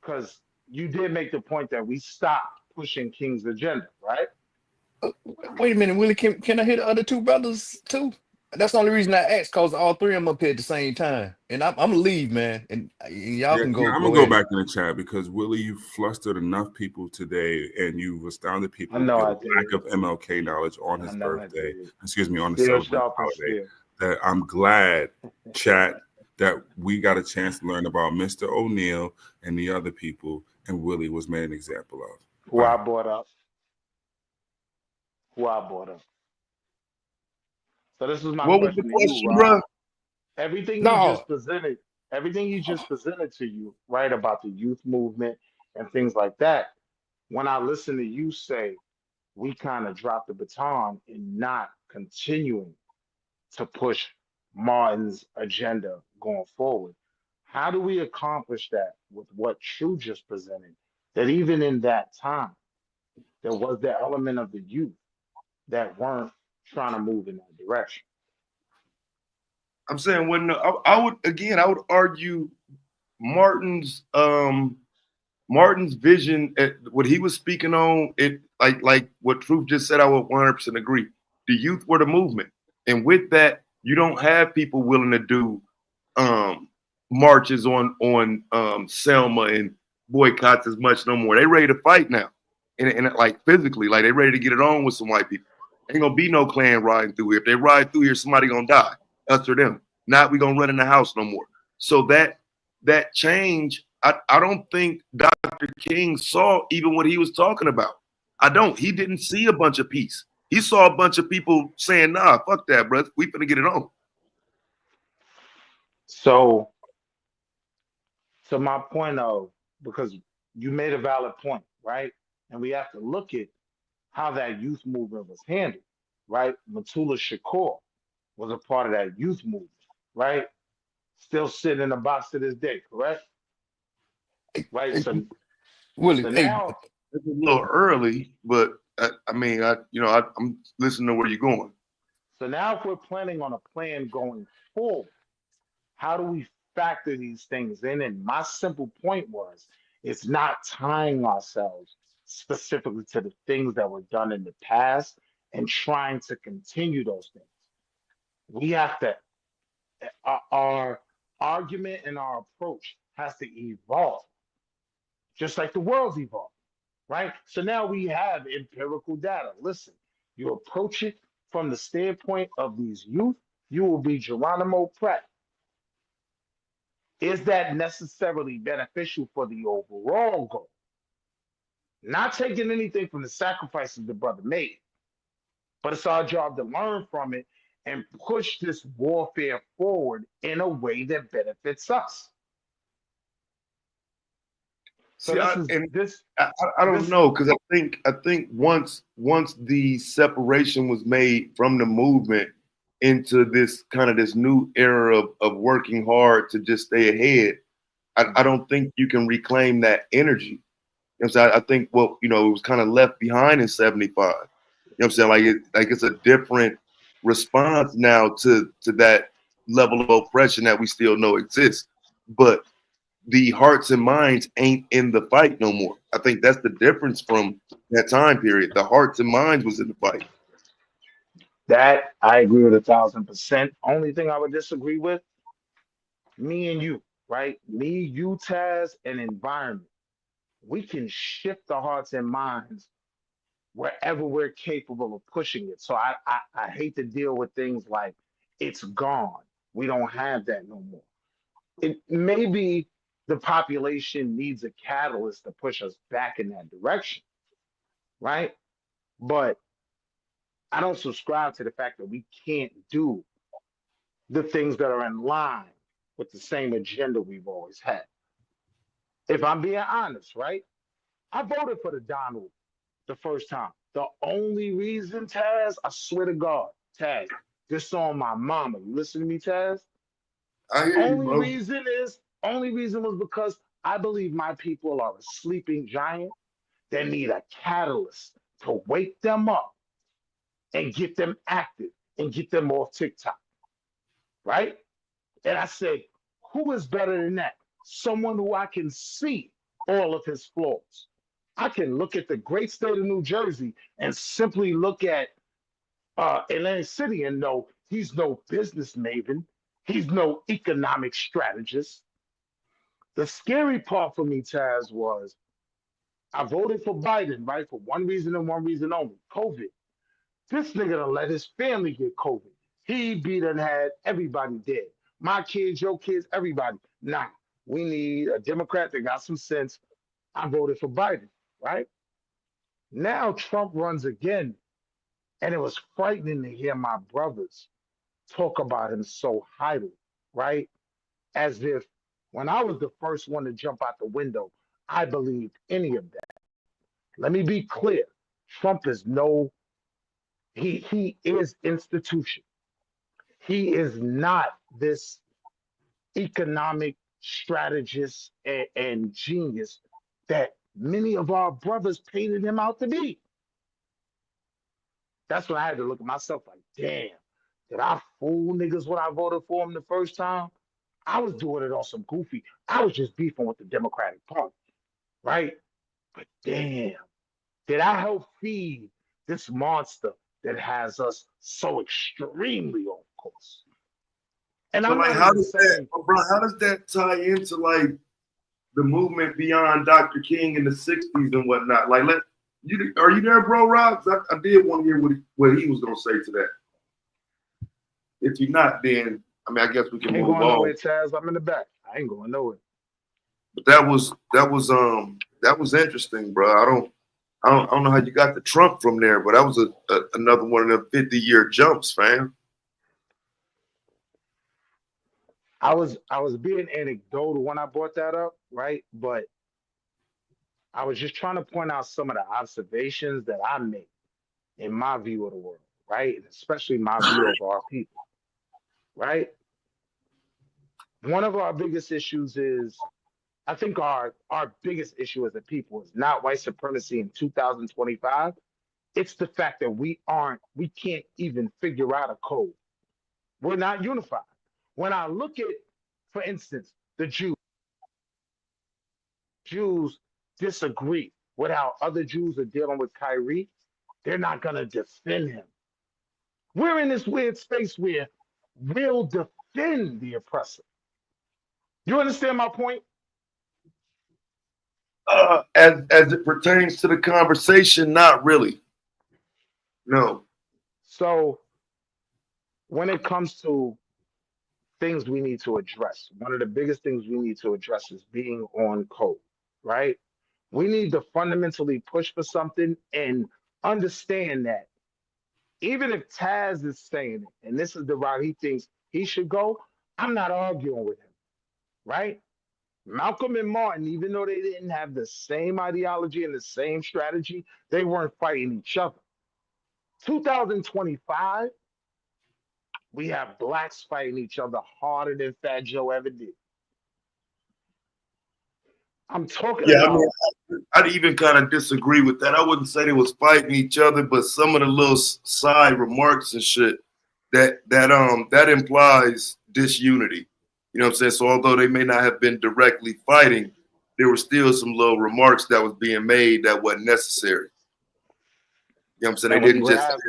F: Because you did make the point that we stopped pushing King's agenda, right?
J: Wait a minute, Willie. Can I hear the other two brothers too? That's the only reason I asked, cause all three of them up here at the same time, and I'm gonna leave, man, and y'all
H: Yeah,
J: can
H: yeah,
J: go
H: I'm gonna
J: go
H: go
J: ahead.
H: back in the chat because Willie, you flustered enough people today, and you've astounded
F: I
H: people with
F: know
H: your
F: I
H: lack
F: did.
H: of MLK knowledge on
F: I
H: his
F: know I
H: birthday.
F: did.
H: Excuse me, on the
F: Still
H: celebrated
F: sharp and
H: holiday.
F: still.
H: That I'm glad, chat, that we got a chance to learn about Mr. O'Neill and the other people, and Willie was made an example of.
F: Who I brought up. Who I brought up. So this is my
E: What was the
F: question to you,
E: question,
F: Rob.
E: bro?
F: Everything he
J: No,
F: just presented, everything he just presented to you, right, about the youth movement and things like that. When I listen to you say we kind of dropped the baton in not continuing to push Martin's agenda going forward. How do we accomplish that with what True just presented? That even in that time, there was the element of the youth that weren't trying to move in that direction.
E: I'm saying when I would argue Martin's Martin's vision, what he was speaking on, it like what Truth just said, I would 100% agree. The youth were the movement, and with that, you don't have people willing to do um, marches on Selma and boycotts as much no more. They ready to fight now, and like physically, like they ready to get it on with some white people. Ain't gonna be no clan riding through here. If they ride through here, somebody gonna die. Us or them. Not we gonna run in the house no more. So that change, I don't think Dr. King saw even what he was talking about. I don't. He didn't see a bunch of peace. He saw a bunch of people saying, "Nah, fuck that, bro. We finna get it on."
F: So, to my point of, because you made a valid point, right? And we have to look at how that youth movement was handled, right? Matula Shakur was a part of that youth movement, right? Still sitting in the box to this day, correct? Right.
J: hey,
F: So
J: Willie. Hey,
F: now,
E: It's a little early, but I mean, I'm listening to where you're going.
F: if we're planning on a plan going forward, how do we factor these things in? And my simple point was, it's not tying ourselves specifically to the things that were done in the past and trying to continue those things. We have to, our argument and our approach has to evolve, just like the world's evolved, right? So now we have empirical data. Listen, you approach it from the standpoint of these youth, you will be Geronimo Pratt. Is that necessarily beneficial for the overall goal? Not taking anything from the sacrifices the brother made, but it's our job to learn from it and push this warfare forward in a way that benefits us. So
E: See,
F: this is
E: I don't
F: this
E: know because I think once the separation was made from the movement into this kind of this new era of working hard to just stay ahead, I don't think you can reclaim that energy. You know what I'm saying? I think it was kind of left behind in '75. You know what I'm saying? Like it's a different response now to that level of oppression that we still know exists. But the hearts and minds ain't in the fight no more. I think that's the difference from that time period. The hearts and minds was in the fight.
F: that I agree with 1,000%. Only thing I would disagree with, me and you, right? Me, you, Taz, and environment. We can shift the hearts and minds wherever we're capable of pushing it. So I hate to deal with things like it's gone. We don't have that no more. It maybe the population needs a catalyst to push us back in that direction, right? But I don't subscribe to the fact that we can't do the things that are in line with the same agenda we've always had. If I'm being honest, right? I voted for the Donald the first time. The only reason, Taz, I swear to God, Taz, this on my mama. You listen to me, Taz?
E: I hear you, bro.
F: Only reason was because I believe my people are a sleeping giant that need a catalyst to wake them up and get them active and get them off TikTok. right? And I said, who is better than that? Someone who I can see all of his flaws. I can look at the great state of New Jersey and simply look at Atlantic City and know he's no business maven. He's no economic strategist. The scary part for me, Taz, was I voted for Biden, right? For one reason and one reason only, COVID. This nigga done let his family get COVID. He beat and had everybody dead. My kids, your kids, everybody. Nah, we need a Democrat that got some sense. I voted for Biden, right? Now Trump runs again. And it was frightening to hear my brothers talk about him so highly, right? As if when I was the first one to jump out the window, I believed any of that. Let me be clear. Trump is no, he is institution. He is not this economic strategist and genius that many of our brothers painted him out to be. That's when I had to look at myself like, damn, did I fool niggas when I voted for him the first time? I was doing it on some goofy. I was just beefing with the Democratic Party, right? But damn, did I help feed this monster that has us so extremely on course? And
E: But
F: I'm
E: like,
F: not
E: how
F: even
E: does that,
F: saying,
E: bro? How does that tie into like the movement beyond Dr. King in the '60s and whatnot? Like, are you there, bro, Rob? I did want to hear what he was gonna say to that. If you're not, then I mean, I guess we can
F: I ain't
E: move
F: going
E: on.
F: nowhere, Taz. I'm in the back. I ain't going nowhere.
E: But that was interesting, bro. I don't know how you got the Trump from there, but that was another one of them 50-year jumps, fam.
F: I was being anecdotal when I brought that up, right? But I was just trying to point out some of the observations that I make in my view of the world, right? And especially my view of our people, right? One of our biggest issues is, I think our biggest issue as a people is not white supremacy in 2025. It's the fact that we can't even figure out a code. We're not unified. When I look at, for instance, the Jews disagree with how other Jews are dealing with Kyrie, they're not going to defend him. We're in this weird space where we'll defend the oppressor. You understand my point?
E: As it pertains to the conversation, not really. No.
F: So when it comes to things we need to address, one of the biggest things we need to address is being on code, right? We need to fundamentally push for something and understand that even if Taz is saying it, and this is the route he thinks he should go, I'm not arguing with him, right? Malcolm and Martin, even though they didn't have the same ideology and the same strategy, they weren't fighting each other. 2025, we have blacks fighting each other harder than Fat Joe ever did. I'm talking
E: Yeah, I
F: about.
E: mean, I'd even kind of disagree with that. I wouldn't say they was fighting each other, but some of the little side remarks and shit that implies disunity. You know what I'm saying? So although they may not have been directly fighting, there were still some little remarks that was being made that wasn't necessary. You know what I'm saying?
F: And
E: They
F: when
E: didn't
F: you
E: just
F: have,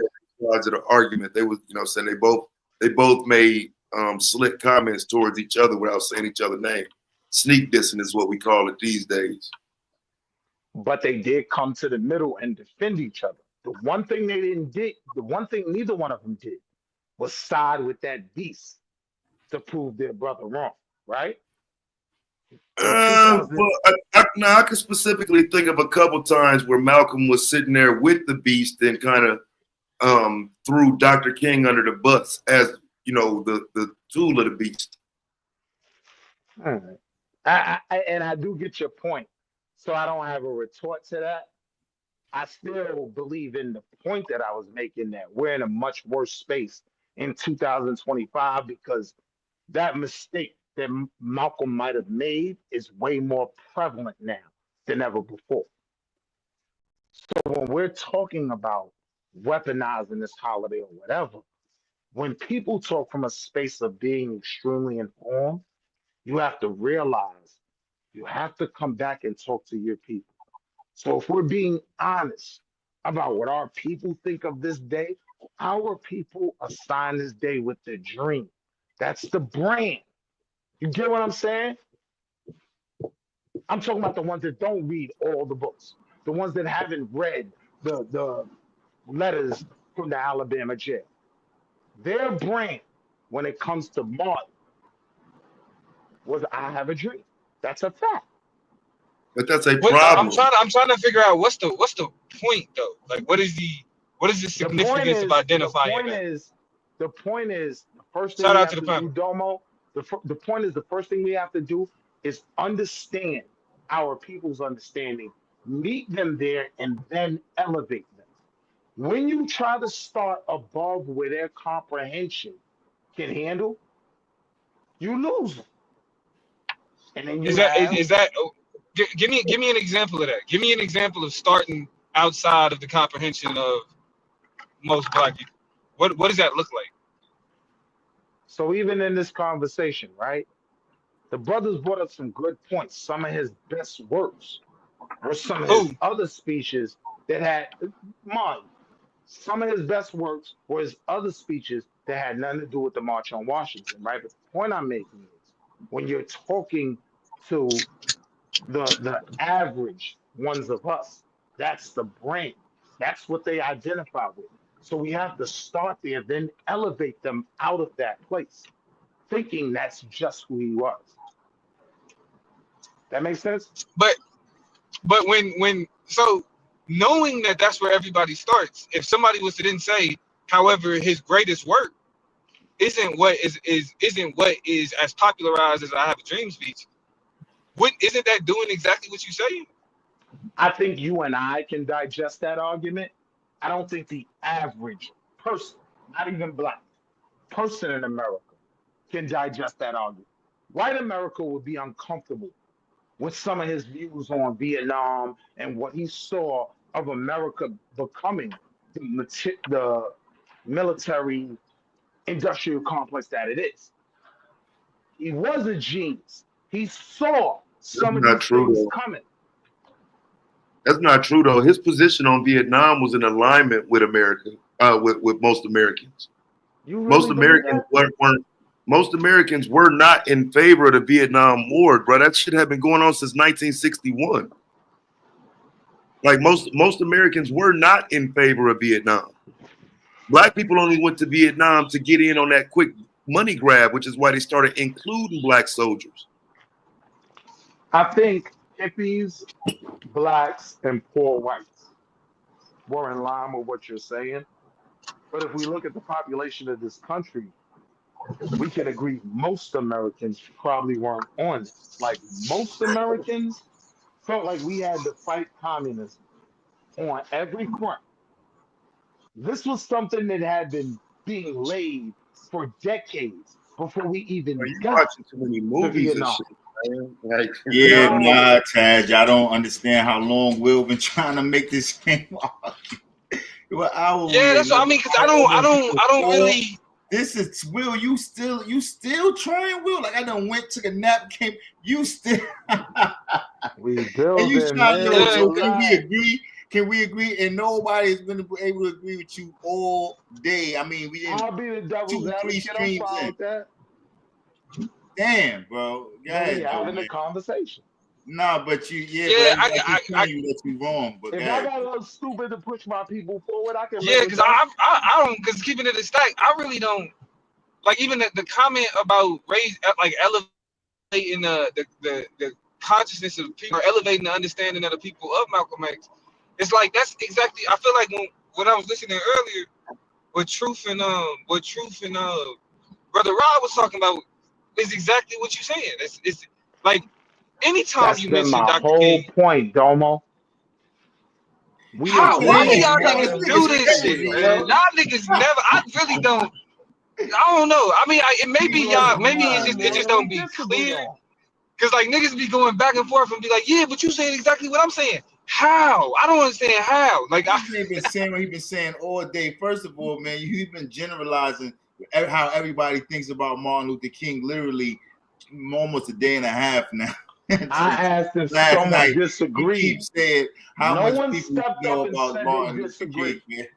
E: sides of the argument. They was, you know what I'm saying, they both made slick comments towards each other without saying each other's name. Sneak dissing is what we call it these days.
F: but they did come to the middle and defend each other. The one thing they didn't did, the one thing neither one of them did, was side with that beast to prove their brother wrong, right? In 2000,
E: Well, I can specifically think of a couple times where Malcolm was sitting there with the beast and kind of threw Dr. King under the bus as, you know, the tool of the beast.
F: all right. And I do get your point. So I don't have a retort to that. I still believe in the point that I was making that we're in a much worse space in 2025 because that mistake that Malcolm might have made is way more prevalent now than ever before. So when we're talking about weaponizing this holiday or whatever, When people talk from a space of being extremely informed, you have to realize you have to come back and talk to your people. So if we're being honest about what our people think of this day, our people assign this day with the dream. That's the brand. You get what I'm saying? I'm talking about the ones that don't read all the books, the ones that haven't read the letters from the Alabama jail. Their brand, when it comes to Martin, was "I have a dream." That's a fact.
E: But that's a
M: What
E: problem.
M: I'm trying to figure out what's the point though? Like what is the
F: The point
M: significance of
F: is,
M: identifying that?
F: the point is, the first thing
M: Shout
F: we
M: out to
F: have
M: the
F: to do,
M: panel.
F: Domo. The point is, the first thing we have to do is understand our people's understanding, meet them there, and then elevate them. When you try to start above where their comprehension can handle, you lose them. And then you have,
M: Is that give me an example of that. Give me an example of starting outside of the comprehension of most black people. What does that look like?
F: so even in this conversation, right? The brothers brought up some good points. Some of his best works were some of
M: Who?
F: his other speeches that had, mind, some of his best works were his other speeches that had nothing to do with the March on Washington, right? But the point I'm making is when you're talking to the average ones of us, that's the brand. That's what they identify with. So we have to start there, then elevate them out of that place, thinking that's just who he was. That makes sense?
M: But when so knowing that that's where everybody starts. If somebody was to then say, however, his greatest work isn't what is as popularized as "I Have a Dream" speech. Isn't that doing exactly what you say?
F: I think you and I can digest that argument. I don't think the average person, not even black person in America, can digest that argument. White America would be uncomfortable with some of his views on Vietnam and what he saw of America becoming the military industrial complex that it is. He was a genius. He saw
E: That's
F: some of
E: not
F: these
E: true
F: things
E: though.
F: coming.
E: That's not true though. His position on Vietnam was in alignment with America, with most Americans.
F: You
E: Most
F: really believe
E: Americans
F: that?
E: weren't. Most Americans were not in favor of the Vietnam War, bro. That shit had been going on since 1961. Like most Americans were not in favor of Vietnam. Black people only went to Vietnam to get in on that quick money grab, which is why they started including black soldiers.
F: I think hippies, blacks, and poor whites were in line with what you're saying. But if we look at the population of this country, we can agree most Americans probably weren't on it. Like most Americans felt like we had to fight communism on every front. This was something that had been being laid for decades before we
E: Are
F: even
E: you
F: got
E: watching too many
F: to
E: movies and
F: Vietnam.
E: shit, man? Like,
G: Yeah,
F: No,
G: nah, Taj. I don't understand how long Will been trying to make this game. What hour
M: Yeah,
G: we
M: that's
G: in?
M: what I mean. Because I don't really.
G: This is Will. You still trying, Will? Like I done went to the nap game. You still
F: we
G: and you
F: building,
G: trying?
F: man.
G: Yo, so can we
F: Relax.
G: agree? Can we agree? And nobody's gonna be able to agree with you all day. I mean, we didn't
F: I'll be the devil's
G: 2-3
F: advocate. I'm
G: streams
F: fine
G: in.
F: with that.
G: Damn, bro. Go
F: But we
G: ahead, though,
F: having a
G: man.
F: conversation.
G: Nah, but you,
M: Yeah,
G: but everybody keep telling you that you wrong. But go
F: If I
G: ahead.
F: got a little stupid to push my people forward, I can
M: yeah,
F: live with
M: because
F: that.
M: I don't, because keeping it a stack, I really don't like even the comment about elevating the consciousness of people, or elevating the understanding of the people of Malcolm X. It's like that's exactly. I feel like when I was listening earlier, what Truth and Brother Rob was talking about is exactly what you're saying. It's like anytime
F: That's
M: you
F: been
M: mention
F: my
M: Dr.
F: whole
M: King,
F: point, Domo. We
M: why do
F: agree
G: Damn,
M: y'all
G: bro,
F: more
G: this
M: niggas
F: than
M: do
G: nigga's
F: we
M: this shit,
G: crazy,
F: disagree.
M: man?
G: yo.
M: Y'all niggas never. I really don't. I don't know. I mean,
F: We
M: maybe
F: agree
M: it
F: more
M: just
F: than we
M: don't be
F: disagree
M: clear.
F: on.
M: Cause like niggas be going back and forth and be like, yeah, but you saying exactly what I'm saying. How? I don't understand how. Like
G: This nigga been saying what he been saying all day. First of all, man, you've been generalizing how everybody thinks about Martin Luther King literally almost a day and a half now.
F: I asked if
G: Last
F: someone
G: night, he
F: disagreed.
G: keeps saying how
F: No
G: much
F: one
G: people
F: stepped
G: know
F: up and
G: about
F: said
G: Martin
F: they
G: Luther
F: disagree.
G: King, man.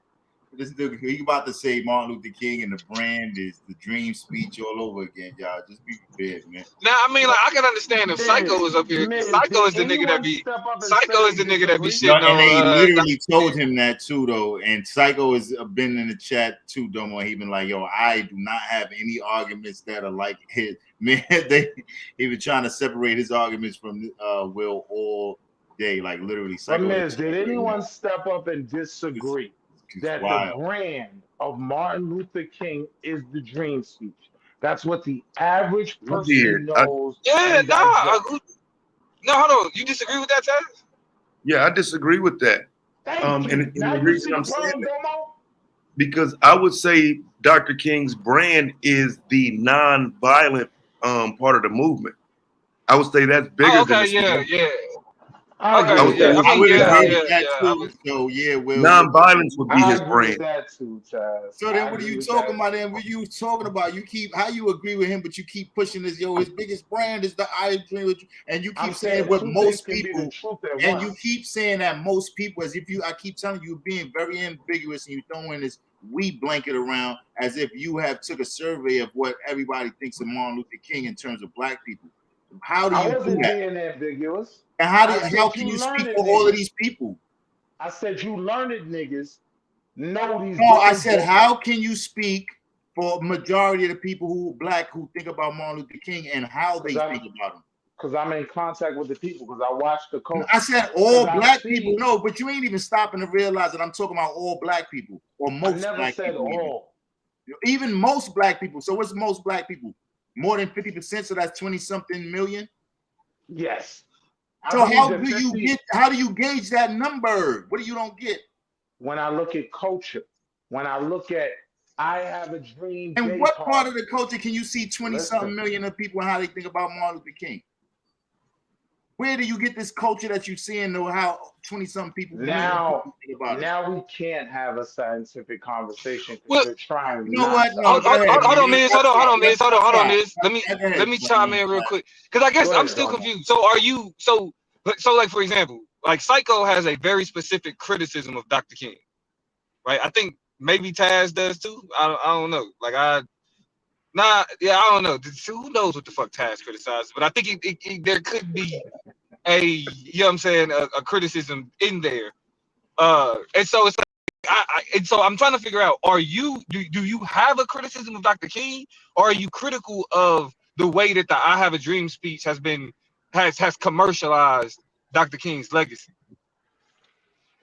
G: This dude, he about to say Martin Luther King and the brand is the dream speech all over again, y'all. Just be prepared, man.
M: Now, I mean, like, I can understand if Psycho is up here. Psycho is the nigga that be. Psycho is the nigga that be
G: No,
M: shitting
G: and they
M: on.
G: literally told him that too, though. And Psycho has been in the chat too, Domo. He been like, "Yo, I do not have any arguments that are like his." Man, he been trying to separate his arguments from Will all day, like literally.
F: But
G: Psycho.
F: Miz, did anyone step up and disagree that the brand of Martin Luther King is the dream speech? That's what the average person knows.
M: Yeah,
F: and
M: no,
F: digests.
M: no, hold on. You disagree with that, Taz?
E: Yeah, I disagree with that.
F: Thank you.
E: And
F: Now
E: the
F: you
E: reason
F: see
E: I'm
F: the
E: saying
F: problem,
E: that,
F: Domo?
E: because I would say Dr. King's brand is the non-violent part of the movement. I would say that's bigger
M: Oh,
E: than
M: okay,
E: the
M: yeah, yeah.
F: I agree
M: Okay,
F: with
M: yeah.
F: that.
M: I mean,
G: would
M: yeah,
G: agree
M: yeah,
G: with that
M: yeah.
G: too. So yeah, Will.
E: Non-violence would be
F: I
E: his
F: agree
E: brand.
F: with that too, Chaz.
G: So then, what are you talking about? Then what you talking about? You keep how you agree with him, but you keep pushing this. Yo, his biggest brand is the I agree with you, and you keep
F: I'm
G: saying
F: saying
G: what
F: two
G: most
F: things can be
G: people,
F: the truth at
G: and
F: once.
G: you keep saying that most people, as if you. I keep telling you, you're being very ambiguous, and you throwing this we blanket around as if you have took a survey of what everybody thinks of Martin Luther King in terms of black people. How do
F: I
G: you do
F: wasn't
G: that?
F: being ambiguous.
G: And how can you speak for all of these people?
F: I said you learned niggas know these
G: No, I
F: different
G: said,
F: books.
G: how can you speak for majority of the people who black who think about Martin Luther King and how they think about him?
F: Because I'm in contact with the people, because I watch the culture.
G: I said all black people. No, but you ain't even stopping to realize that I'm talking about all black people or most
F: I never
G: black
F: said
G: people.
F: all.
G: Even most black people. So what's most black people? More than 50%. So that's 20-something million.
F: Yes.
G: So how do you gauge that number? What do you don't get?
F: When I look at culture, when I look at I have a dream.
G: And what part of the culture can you see 20-something million of people and how they think about Martin Luther King? Where do you get this culture that you see and know how 20-something people
F: now
G: think about it?
F: Now we can't have a scientific conversation because you're trying.
G: You know what?
M: No, hold on, Miz. Hold on, Miz. Let me chime in real quick because I guess I'm still confused. So are you so like for example, like Psycho has a very specific criticism of Dr. King, right? I think maybe Taz does too. I don't know. Like I don't know. Who knows what the fuck Taz criticizes? But I think there could be a you know what I'm saying a criticism in there. And so it's like and so I'm trying to figure out: do you have a criticism of Dr. King, or are you critical of the way that the "I Have a Dream" speech has commercialized Dr. King's legacy?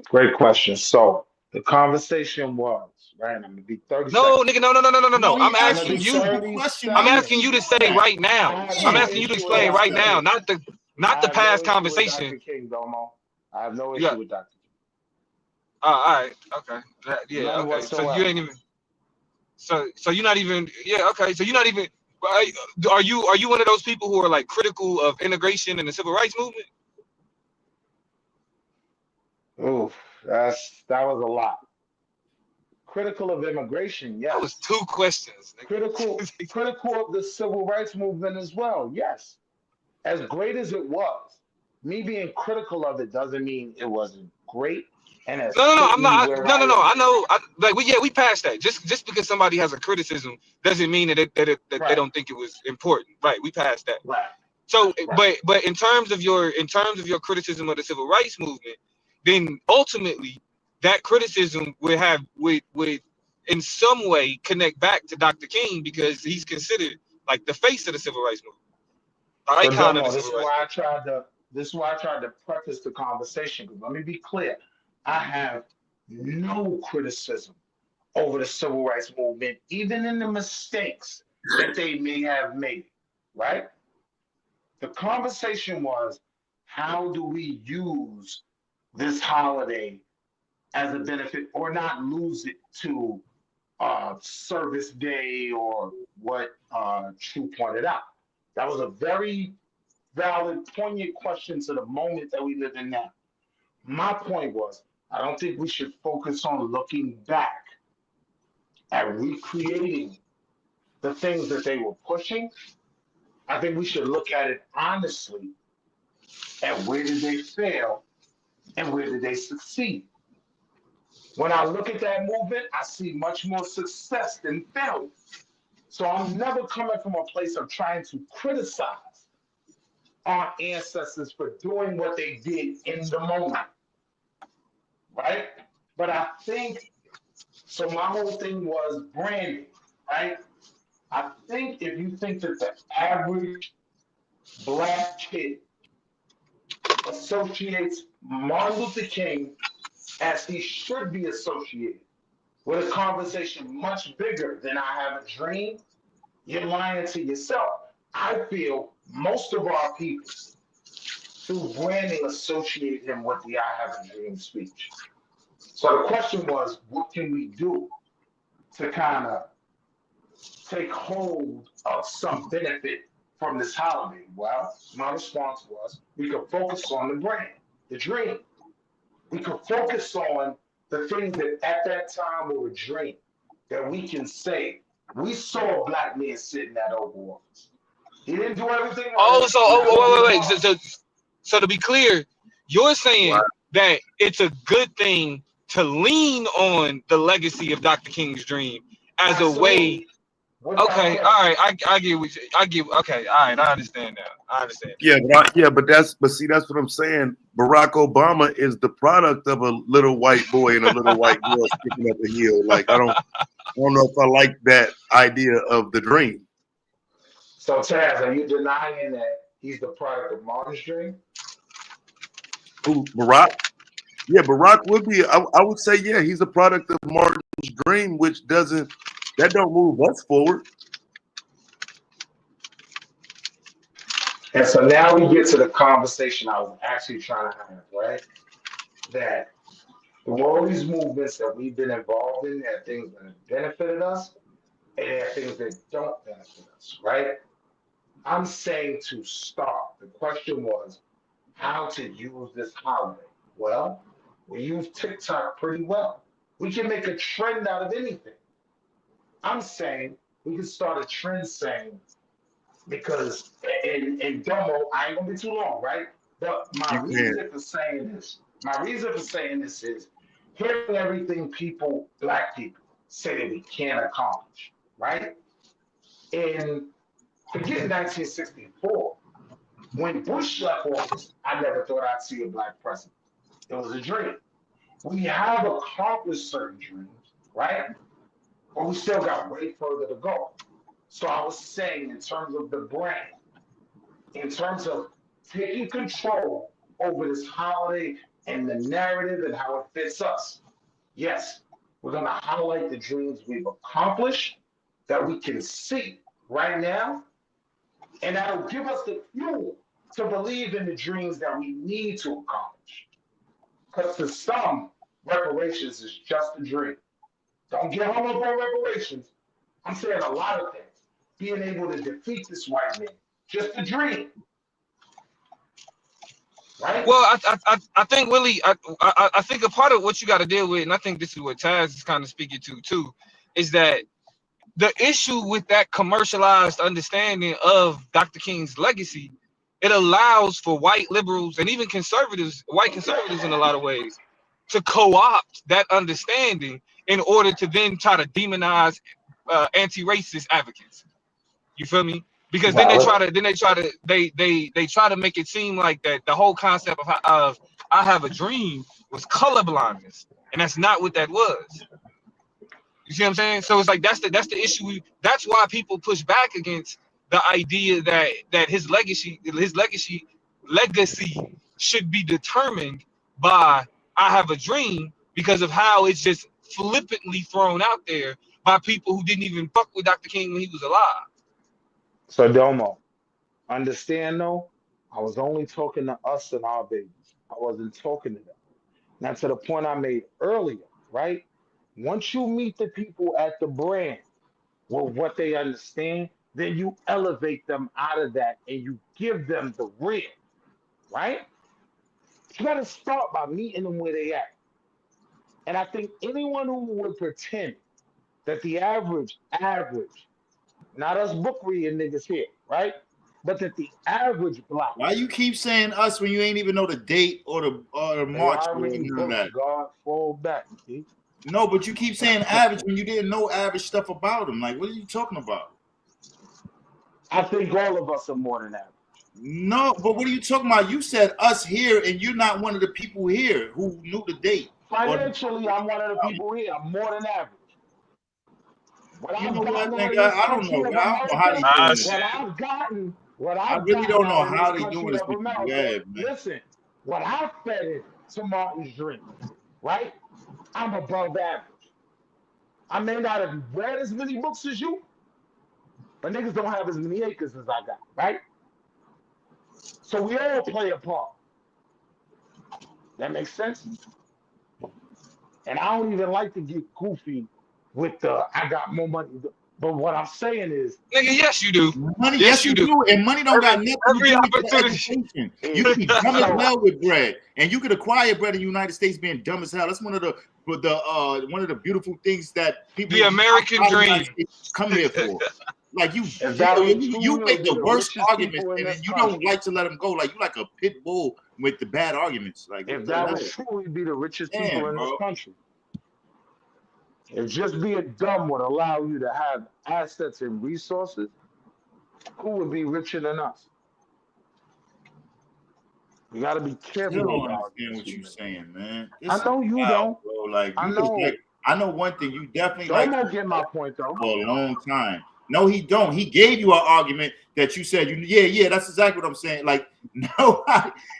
F: Great question. So the conversation was right. I'm gonna be 30
M: No,
F: seconds.
M: nigga, no. I'm asking you. I'm asking you to say right now. I'm asking you to explain right now, not the past conversation.
F: Dr. King, Domo. I have no issue with Dr. King.
M: All right. Okay. Yeah.
F: None
M: Okay.
F: whatsoever.
M: So you ain't even. So you're not even. Yeah. Okay. So you're not even. Are you one of those people who are like critical of integration in the civil rights movement?
F: Oof, that was a lot. Critical of immigration, yes.
M: That was 2 questions.
F: Critical of the civil rights movement as well, yes. As great as it was, me being critical of it doesn't mean it wasn't great. And as
M: No, I'm not.
F: No.
M: I know. We passed that. Just because somebody has a criticism doesn't mean that they don't think it was important. Right. We passed that.
F: Right.
M: So, right. But in terms of your criticism of the civil rights movement, then ultimately that criticism would in some way connect back to Dr. King because he's considered like the face of the civil rights movement. Icon of the civil rights movement.
F: This is why I tried to preface the conversation. Because let me be clear. I have no criticism over the civil rights movement, even in the mistakes that they may have made, right? The conversation was, how do we use this holiday as a benefit or not lose it to Service Day or what True pointed out? That was a very valid, poignant question to the moment that we live in now. My point was, I don't think we should focus on looking back at recreating the things that they were pushing, I think we should look at it honestly at where did they fail and where did they succeed. When I look at that movement, I see much more success than failure. So I'm never coming from a place of trying to criticize our ancestors for doing what they did in the moment, right? But I think so. My whole thing was branding, right? I think if you think that the average black kid associates Martin Luther King as he should be associated with a conversation much bigger than I have a dream, you're lying to yourself. I feel most of our people, through branding, associate him with the I Have a Dream speech. So the question was, what can we do to kind of take hold of some benefit from this holiday? Well, my response was we could focus on the brand, the dream. We could focus on the things that at that time were a dream that we can say, we saw a black man sit in that Oval Office. He didn't do everything right.
M: Oh, so
F: He had to
M: wait,
F: do
M: wait, wait.
F: hard.
M: So to be clear, you're saying
E: Right.
M: that it's a good thing to lean on the legacy of Dr. King's dream as a way.
F: Absolutely. Without
M: Okay, all
F: question.
M: right, I get what I get. Okay, all right, I understand now. I understand.
E: But see, that's what I'm saying. Barack Obama is the product of a little white boy and a little white girl sticking up a hill. Like I don't know if I like that idea of the dream.
F: So Taz, are you denying that he's the product of Martin's dream?
E: Who, Barack? Yeah, Barack would be. I would say, yeah, he's a product of Martin's dream, which don't move us forward.
F: And so now we get to the conversation I was actually trying to have, right? That through all these movements that we've been involved in, there are things that have benefited us and there are things that don't benefit us, right? I'm saying to start. The question was how to use this holiday. Well, we use TikTok pretty well. We can make a trend out of anything. I'm saying we can start a trend saying, because in Domo, I ain't gonna be too long, right? But
E: You can.
F: My reason for saying this is hearing everything people, black people, say that we can't accomplish, right? And forget 1964. When Bush left office, I never thought I'd see a black president. It was a dream. We have accomplished certain dreams, right? But we still got way further to go. So I was saying, in terms of the brand, in terms of taking control over this holiday and the narrative and how it fits us, yes, we're going to highlight the dreams we've accomplished that we can see right now, and that'll give us the fuel to believe in the dreams that we need to accomplish. Because to some, reparations is just a dream. Don't get hung up on reparations. I'm saying a lot of things. Being able to defeat this white man, just a dream, right?
M: Well, I think Willie, I think a part of what you got to deal with, and I think this is what Taz is kind of speaking to too, is that the issue with that commercialized understanding of Dr. King's legacy, it allows for white liberals and even conservatives, white conservatives in a lot of ways, to co-opt that understanding in order to then try to demonize anti-racist advocates. You feel me? Because then they try to make it seem like that the whole concept of I have a dream was color blindness, and that's not what that was. You see what I'm saying? So it's like that's the issue. That's why people push back against the idea that his legacy should be determined by I have a dream, because of how it's just flippantly thrown out there by people who didn't even fuck with Dr. King when he was alive.
F: So Domo, understand though, I was only talking to us and our babies. I wasn't talking to them. Now to the point I made earlier, right? Once you meet the people at the brand with what they understand, then you elevate them out of that and you give them the real, right? You got to start by meeting them where they at. And I think anyone who would pretend that the average Not us book reading niggas here, right? But that the average black,
G: Why you keep saying us when you ain't even know the date or the
F: they
G: March or
F: already
G: none of
F: books,
G: that?
F: God, fall back. See?
G: No, but you keep saying average when you didn't know average stuff about him. Like, what are you talking about?
F: I think all of us are more than average.
G: No, but what are you talking about? You said us here, and you're not one of the people here who knew the date.
F: Financially, I'm one of the people here. I'm more than average. What
G: You
F: I've
G: know what,
F: gotten out of
G: nigga?
F: this
G: I don't
F: country
G: know.
F: of
G: I don't know how they
F: America,
M: Ah,
G: doing this.
M: shit.
F: what
G: I
F: I've
G: really
F: gotten
G: don't know
F: out of this
G: how they doing
F: country
G: this
F: of
G: with you.
F: America,
G: Yeah, man.
F: listen, what I fed it to Martin's dream, right? I'm above average. I may not have read as many books as you, but niggas don't have as many acres as I got, right? So we all play a part. That makes sense? And I don't even like to get goofy with the I got more money. But what I'm saying is,
M: Nigga, yes you do.
G: Money,
M: Yes
G: yes,
M: you
G: you
M: do.
G: do. And money don't got nothing to
M: Every
G: do with your
M: opportunity.
G: education. You can be dumb as
F: so
G: hell with bread, and you could acquire bread in the United States being dumb as hell. That's one of the beautiful things that people
M: The American
G: outside the United
M: dream.
G: States come here for. Like you
F: if that was true,
G: you
F: we'll
G: make
F: be
G: the
F: the
G: worst
F: richest
G: arguments,
F: people in
G: and then
F: this
G: you don't
F: country.
G: like to let them go. Like you like a pit bull with the bad arguments. Like what
F: If
G: the
F: that
G: hell?
F: was true, we'd be the richest people
G: Damn,
F: in this
G: bro.
F: country. If just being dumb would allow you to have assets and resources, who would be richer than us? You got to be
G: Still
F: careful with
G: don't
F: the
G: understand
F: arguments
G: what
F: you
G: you
F: make.
G: saying, man. This
F: I
G: is
F: know you
G: wild,
F: don't.
G: bro. Like
F: I
G: you just
F: know.
G: like I know one thing. You definitely like
F: Domo get my point though.
G: for a long time. No, he don't. He gave you an argument that you said, yeah, that's exactly what I'm saying. Like, no,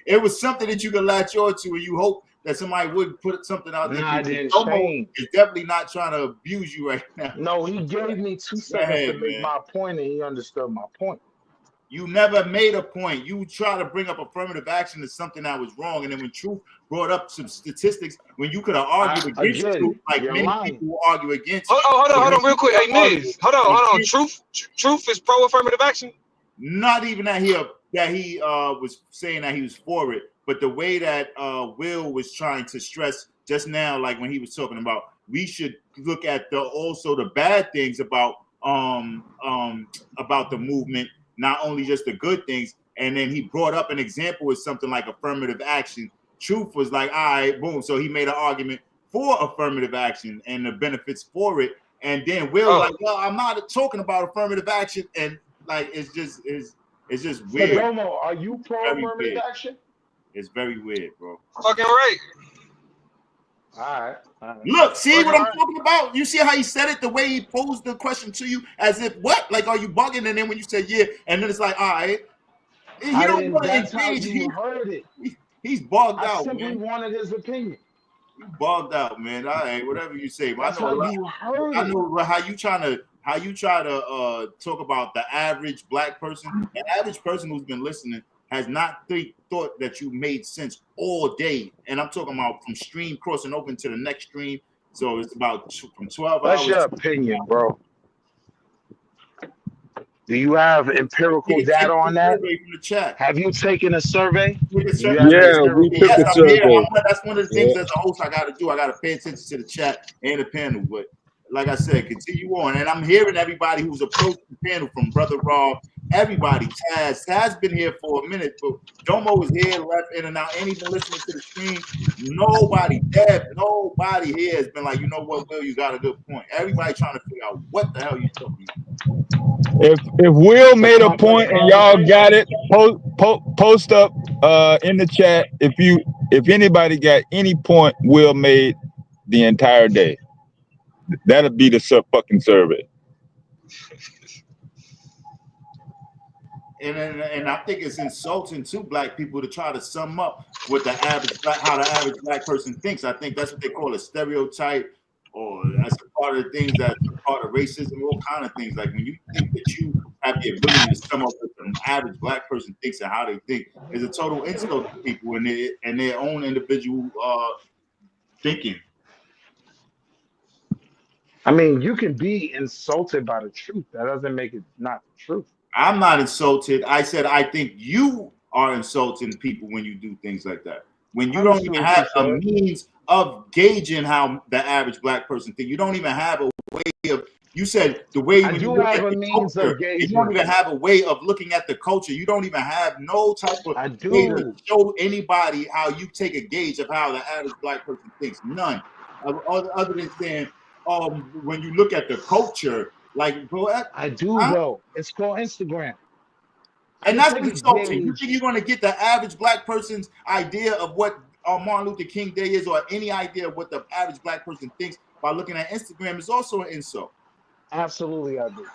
G: it was something that you could latch on to, and you hope that somebody would put something out there.
F: Nah, I didn't
G: Tomo
F: change.
G: is definitely not trying to abuse you right now.
F: No, he gave me 2
G: Go
F: seconds to
G: ahead,
F: make
G: man.
F: my point, and he understood my point.
G: You never made a point. You try to bring up affirmative action as something that was wrong, and then when Truth brought up some statistics, when you could have argued against Truth,
F: Again,
G: like
F: you're
G: many
F: lying.
G: people will argue against.
M: Hold
G: But when
M: on, real
G: you
M: quick.
G: could
M: Hey,
G: have argued
M: Miz. Hold on.
G: against,
M: Truth is pro affirmative action.
G: not even that he was saying that he was for it, but the way that Will was trying to stress just now, like when he was talking about we should look at also the bad things about the movement, not only just the good things. And then he brought up an example with something like affirmative action. Truth was like, all right, boom. So he made an argument for affirmative action and the benefits for it. And then Will like, well, I'm not talking about affirmative action, and like it's just
F: So
G: weird.
F: Domo, are you pro
G: Very
F: affirmative
G: weird.
F: action?
G: It's very weird, bro.
M: Fucking right.
F: All right.
G: Look, see what
M: Fucking
G: I'm
M: right.
G: talking about? You see how he said it, the way he posed the question to you, as if what? Like, are you bugging? And then when you say yeah, and then it's like, all right, he don't want to
F: That's how
G: engage.
F: you heard it.
G: He's bogged
F: I
G: out,
F: simply
G: man.
F: wanted his opinion.
G: You bogged out, man. All right, whatever you say. But
F: That's how you heard
G: I
F: it.
G: know how you try to talk about the average black person. The average person who's been listening has not thought that you made sense all day. And I'm talking about from stream crossing over to the next stream. So it's about from 12
F: That's
G: hours.
F: your opinion, bro. Do you have empirical data on that?
G: Survey from the chat.
F: Have you taken a survey? Do you have
D: Yeah, we
F: empirical
D: took a
F: data?
D: survey.
G: That's one of the
D: Yeah.
G: things as a host I got to do. I got to pay attention to the chat and the panel. But like I said, continue on. And I'm hearing everybody who's approaching the panel, from Brother Rob, everybody. Taz been here for a minute, but Domo is here, left in and out. Ain't even listening to the stream. Nobody, Deb, nobody here has been like, you know what, Will, you got a good point. Everybody trying to figure out what the hell you talking about.
D: If Will
F: It's a
D: made a
F: complex
D: point and y'all
F: conversation.
D: got it, post up in the chat if anybody got any point Will made the entire day. That'll be the fucking survey.
G: And I think it's insulting to black people to try to sum up what how the average black person thinks. I think that's what they call a stereotype, or that's a part of the things that's a part of racism, all kind of things. Like when you think that you have the ability to sum up what an average black person thinks and how they think, is a total insult to people and their own individual thinking.
F: I mean, you can be insulted by the truth. That doesn't make it not the truth.
G: I'm not insulted. I said I think you are insulting people when you do things like that. When you don't even have a means of gauging how the average black person thinks. You don't even have a way of You said the way
F: I
G: when you
F: do
G: look
F: have
G: at
F: a
G: the
F: means
G: culture,
F: of
G: you don't
F: gauging
G: even
F: it.
G: have a way of looking at the culture. You don't even have no type of
F: I
G: way to
F: do.
G: show anybody how you take a gauge of how the average black person thinks. None. Other than saying, when you look at the culture, like, bro,
F: I do
G: huh?
F: though. It's called Instagram. I
G: And
F: can
G: that's
F: take a
G: insulting. You
F: gauge.
G: think you're going to get the average black person's idea of what Martin Luther King Day is, or any idea of what the average black person thinks by looking at Instagram is also an insult.
F: Absolutely, I do.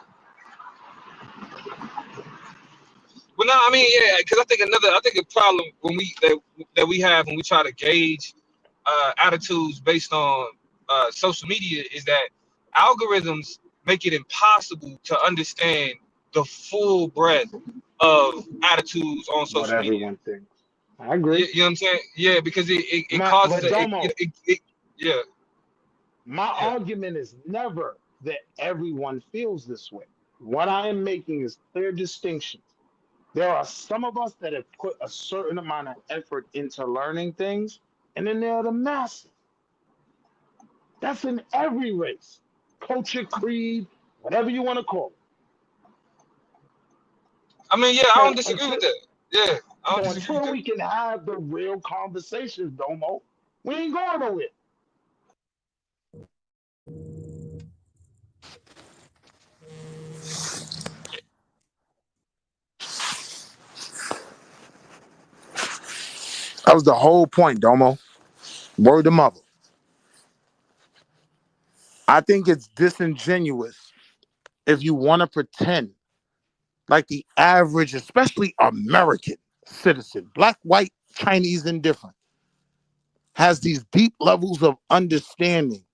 M: Well, no, I mean, yeah, because I think a problem when that we have when we try to gauge attitudes based on social media is that algorithms make it impossible to understand the full breadth of attitudes on
F: What
M: social media.
F: everyone thinks. I agree.
M: You know what I'm saying? Yeah, because it causes
F: But Domo,
M: yeah.
F: my argument is never that everyone feels this way. What I am making is clear distinctions. There are some of us that have put a certain amount of effort into learning things, and then there are the masses. That's in every race, culture, creed, whatever you want to call it.
M: I mean, yeah, I don't
F: So
M: disagree
F: until
M: with that. Yeah, I don't disagree with that.
F: we can have the real conversations, Domo, we ain't going nowhere.
N: That was the whole point, Domo. Word to mother. I think it's disingenuous if you want to pretend like the average, especially American citizen, black, white, Chinese, indifferent, has these deep levels of understanding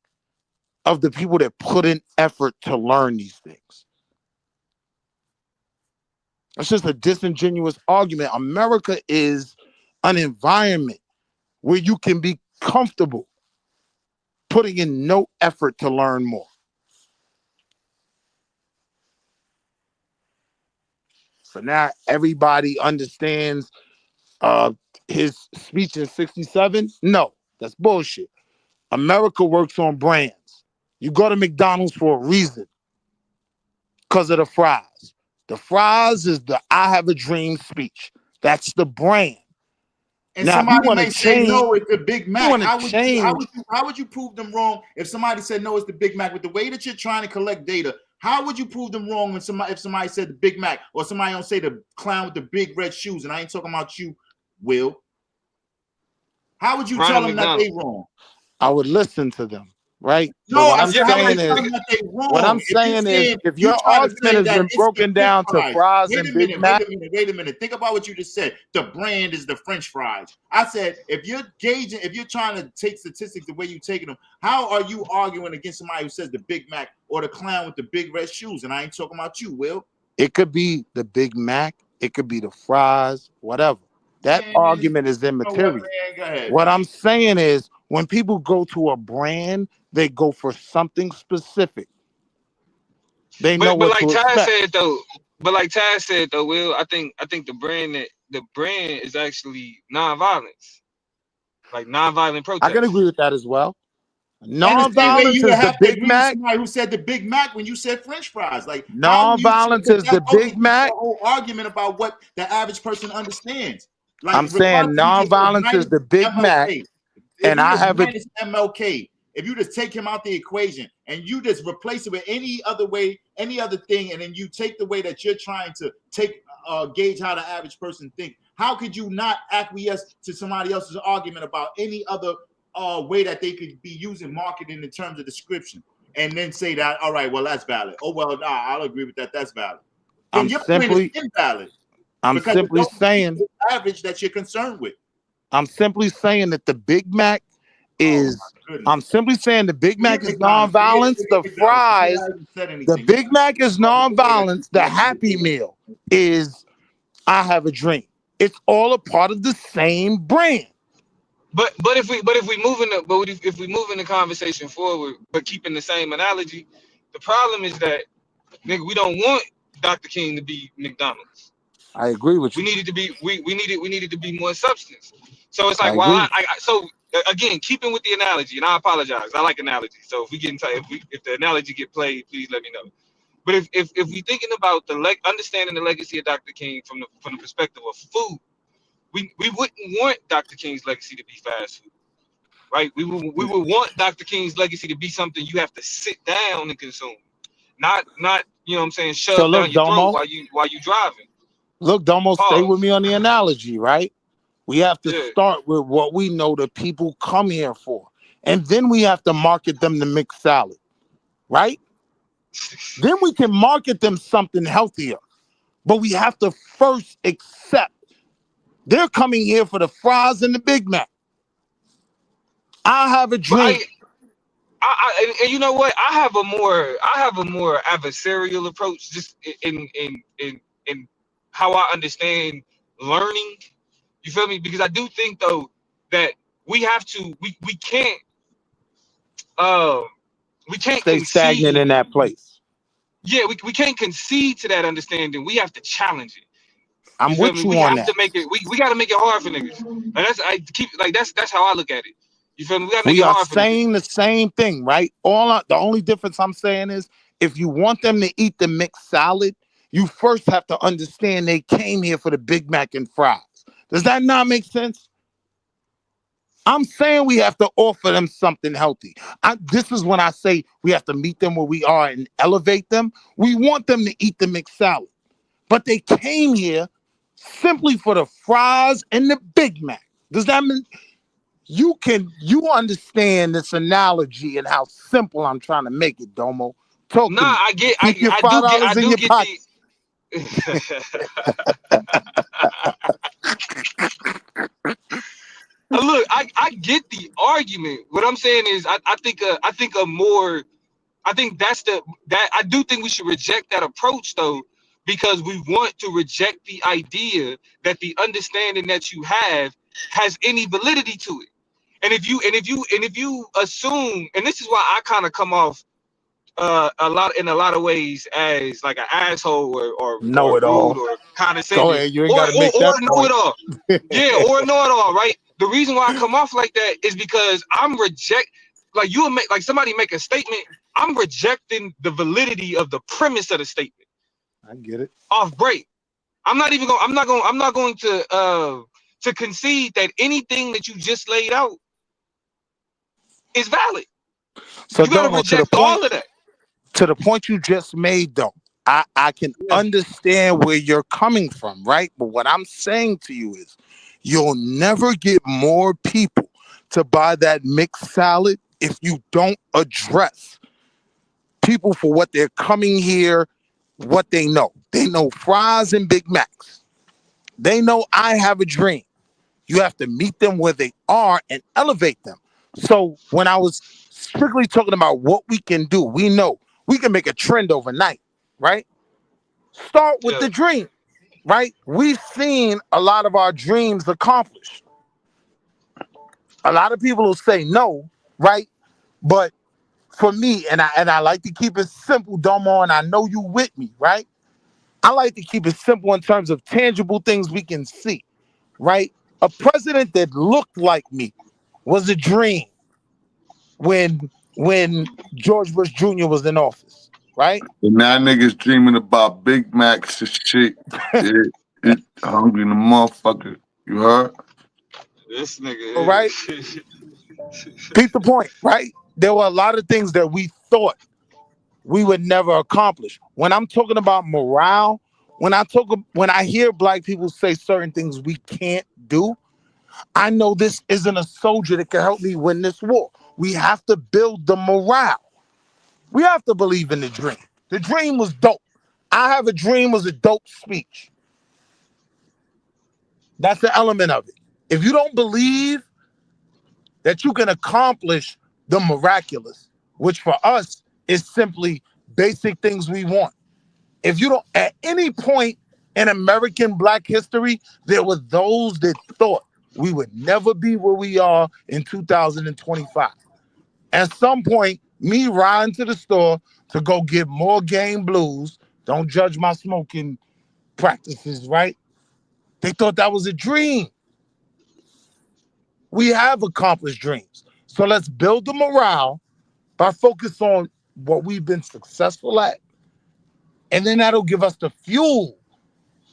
N: of the people that put in effort to learn these things. It's just a disingenuous argument. America is an environment where you can be comfortable putting in no effort to learn more. So now everybody understands his speech in 67. No, that's bullshit. America works on brands. You go to McDonald's for a reason, because of the fries. The fries is the I have a dream speech. That's the brand.
G: And
N: Now, if you
G: somebody
N: want to
G: may say
N: change,
G: no, it's the Big Mac.
N: want to change.
G: How would you prove them wrong if somebody said no, it's the Big Mac? With the way that you're trying to collect data, how would you prove them wrong if somebody said the Big Mac, or somebody don't say the clown with the big red shoes? And I ain't talking about you, Will. How would you tell them that they wrong?
N: I would listen to them, right?
G: No,
N: But what
G: I
N: I'm
G: said how would
N: saying
G: you tell
N: is,
G: them that they wrong?
N: what I'm
G: If you're
N: saying is,
G: saying
N: if
G: you
N: your
G: try to
N: argument
G: say
N: has
G: that
N: been
G: it's the
N: broken
G: French
N: down to
G: fries.
N: fries
G: Wait
N: and
G: a
N: Big
G: minute,
N: Mac,
G: wait a minute. Think about what you just said. The brand is the French fries. I said if you're gauging, if you're trying to take statistics the way you're taking them, how are you arguing against somebody who says the Big Mac or the clown with the big red shoes? And I ain't talking about you, Will.
N: it could be the Big Mac, it could be the fries, whatever. That argument is immaterial.
G: Go ahead,
N: What
G: man.
N: I'm saying is, when people go to a brand, they go for something specific. They know
M: But
N: what
M: like
N: to
M: Taz
N: expect.
M: said though, Will, I think the brand is actually nonviolence, like nonviolent
N: I can
M: protest.
N: agree with that as well.
G: And the same way
N: Nonviolence
G: you would
N: is the
G: have to
N: Big
G: agree with
N: Mac.
G: somebody who said the Big Mac when you said French fries. Like, how do you say
N: Nonviolence
G: that?
N: is the
G: That goes
N: Big
G: against
N: Mac.
G: the whole argument about what the average person understands. Like,
N: I'm saying
G: Republicans is
N: nonviolence is
G: minus
N: the Big Mac,
G: MLK. If
N: and
G: you
N: I
G: just
N: have it.
G: minus MLK, if you just take him out the equation and you just replace it with any other way, any other thing, and then you take the way that you're trying to take gauge how the average person thinks, how could you not acquiesce to somebody else's argument about any other way that they could be using marketing in terms of description, and then say that, all right, well, that's valid. Oh, well, nah, I'll agree with that. That's valid. Then
N: I'm
G: your point is
N: simply
G: invalid because it don't
N: saying
G: the average that you're concerned with.
N: I'm simply saying that the Big Mac is. I'm simply saying the Big Mac is nonviolence. The fries, the Big Mac is nonviolence. The Happy Meal is I have a dream. It's all a part of the same brand.
M: But if we move in the conversation forward, but keeping the same analogy, the problem is that nigga, we don't want Dr. King to be McDonald's.
N: I agree with you.
M: We needed to be we needed to be more substance. So it's
N: I
M: like while
N: agree.
M: again, keeping with the analogy, and I apologize. I like analogies. So if we get into if the analogy get played, please let me know. But if we thinking about understanding the legacy of Dr. King from the perspective of food, we wouldn't want Dr. King's legacy to be fast food, right? We would want Dr. King's legacy to be something you have to sit down and consume, not you know what I'm saying,
N: So
M: shoved down
N: look,
M: your throat
N: Domo.
M: while you driving.
N: Look, Domo, stay with
M: Pause.
N: me on the analogy, right? We have to
M: Yeah.
N: start with what we know the people come here for. And then we have to market them the mixed salad, right? Then we can market them something healthier. But we have to first accept they're coming here for the fries and the Big Mac. I have a
M: But
N: dream.
M: and you know what? I have a more adversarial approach, just in how I understand learning. You feel me? Because I do think though that we have to uh we can't
N: Stay stagnant
M: concede.
N: in that place.
M: Yeah, we can't concede to that understanding. We have to challenge it. You
N: I'm
M: feel
N: with
M: me?
N: you
M: We
N: on
M: have
N: that.
M: to make it. We got to make it hard for niggas. And that's how I look at it. You feel me? We got to make
N: We
M: it
N: are
M: hard for niggas.
N: saying the same thing, right? The only difference I'm saying is if you want them to eat the mixed salad, you first have to understand they came here for the Big Mac and fries. Does that not make sense? I'm saying we have to offer them something healthy. This is when I say we have to meet them where we are and elevate them. We want them to eat the mixed salad, but they came here simply for the fries and the Big Mac. Does that mean you understand this analogy and how simple I'm trying to make it, Domo? Talk
M: Nah,
N: to me.
M: I get.
N: Keep your
M: I
N: $5
M: do get. I
N: in
M: do
N: your
M: get
N: pocket.
M: Look, I get the argument. What I'm saying is, I think a more. I think that I do think we should reject that approach though, because we want to reject the idea that the understanding that you have has any validity to it. And if you assume, and this is why I kind of come off in a lot of ways as like an asshole
N: Know
M: or
N: it
M: rude
N: all.
M: or
N: Go
M: condescending
N: ahead. You ain't
M: or
N: got to make
M: or
N: that
M: know it
N: point.
M: all. Yeah, or know it all, right? The reason why I come off like that is because like you will make like somebody make a statement, I'm rejecting the validity of the premise of the statement
N: I get it.
M: off break. I'm not going to concede that anything that you just laid out is valid.
N: So
M: You gotta
N: Domo,
M: reject all of that.
N: to the point you just made, though, I can
M: Yeah.
N: understand where you're coming from, right? But what I'm saying to you is you'll never get more people to buy that mixed salad if you don't address people for what they're coming here, what they know. They know fries and Big Macs. They know I have a dream. You have to meet them where they are and elevate them. So when I was strictly talking about what we can do, we know we can make a trend overnight, right? Start with
M: Yeah.
N: the dream, right? We've seen a lot of our dreams accomplished. A lot of people will say no, right? But for me, and I like to keep it simple, Domo, and I know you with me, right? I like to keep it simple in terms of tangible things we can see, right? A president that looked like me was a dream when George Bush Jr. was in office, right?
E: And now niggas dreaming about Big Macs and shit. It hungry in the motherfucker. You heard?
M: This
N: All
M: nigga
N: right.
M: is.
N: Peep the point, right? There were a lot of things that we thought we would never accomplish. When I'm talking about morale, when I hear black people say certain things we can't do, I know this isn't a soldier that can help me win this war. We have to build the morale. We have to believe in the dream. The dream was dope. I have a dream was a dope speech. That's the element of it. If you don't believe that you can accomplish the miraculous, which for us is simply basic things we want. If you don't, at any point in American Black history, there were those that thought we would never be where we are in 2025. At some point, me riding to the store to go get more game blues, don't judge my smoking practices, right? They thought that was a dream. We have accomplished dreams. So let's build the morale by focus on what we've been successful at. And then that'll give us the fuel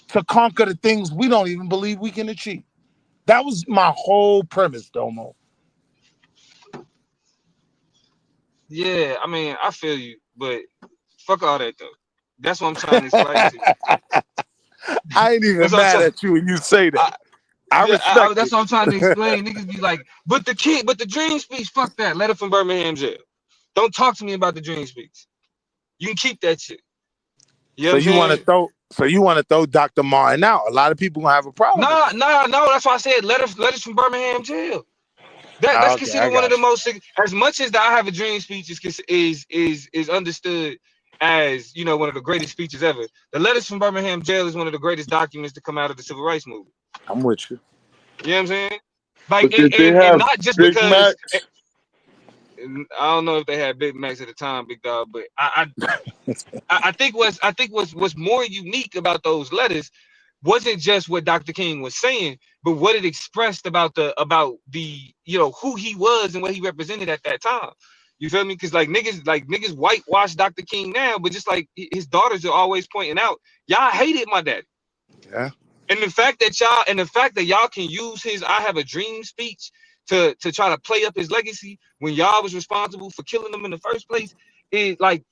N: to conquer the things we don't even believe we can achieve. That was my whole premise, Domo.
M: Yeah, I mean, I feel you, but fuck all that though. That's what I'm trying to explain to you.
N: I ain't
M: That's
N: even
M: what I'm
N: mad
M: trying.
N: at you when you say that. I
M: Yeah,
N: respect
M: that's
N: it.
M: what I'm trying to explain. Niggas be like, but the dream speech, fuck that. Letter from Birmingham jail. Don't talk to me about the dream speech. You can keep that shit. You know what
N: So
M: I'm saying?
N: you want to throw Dr. Martin out. A lot of people gonna have a problem with that.
M: No. That's why I said letters from Birmingham jail. That's
N: Okay, I
M: considered one of
N: got
M: the
N: you.
M: most, as much as the I Have a Dream speech is understood as, you know, one of the greatest speeches ever. The letters from Birmingham jail is one of the greatest documents to come out of the civil rights movement.
N: I'm with you.
M: You know what I'm saying? Like,
E: But did they
M: and
E: have
M: not just
E: Big
M: because
E: Macs?
M: I don't know if they had Big Macs at the time, Big Dog, but I think what's more unique about those letters wasn't just what Dr. King was saying, but what it expressed about the you know, who he was and what he represented at that time. You feel me? Because like niggas whitewash Dr. King now, but just like his daughters are always pointing out, y'all hated my daddy.
N: Yeah.
M: And the fact that y'all can use his "I Have a Dream" speech to try to play up his legacy when y'all was responsible for killing him in the first place is like,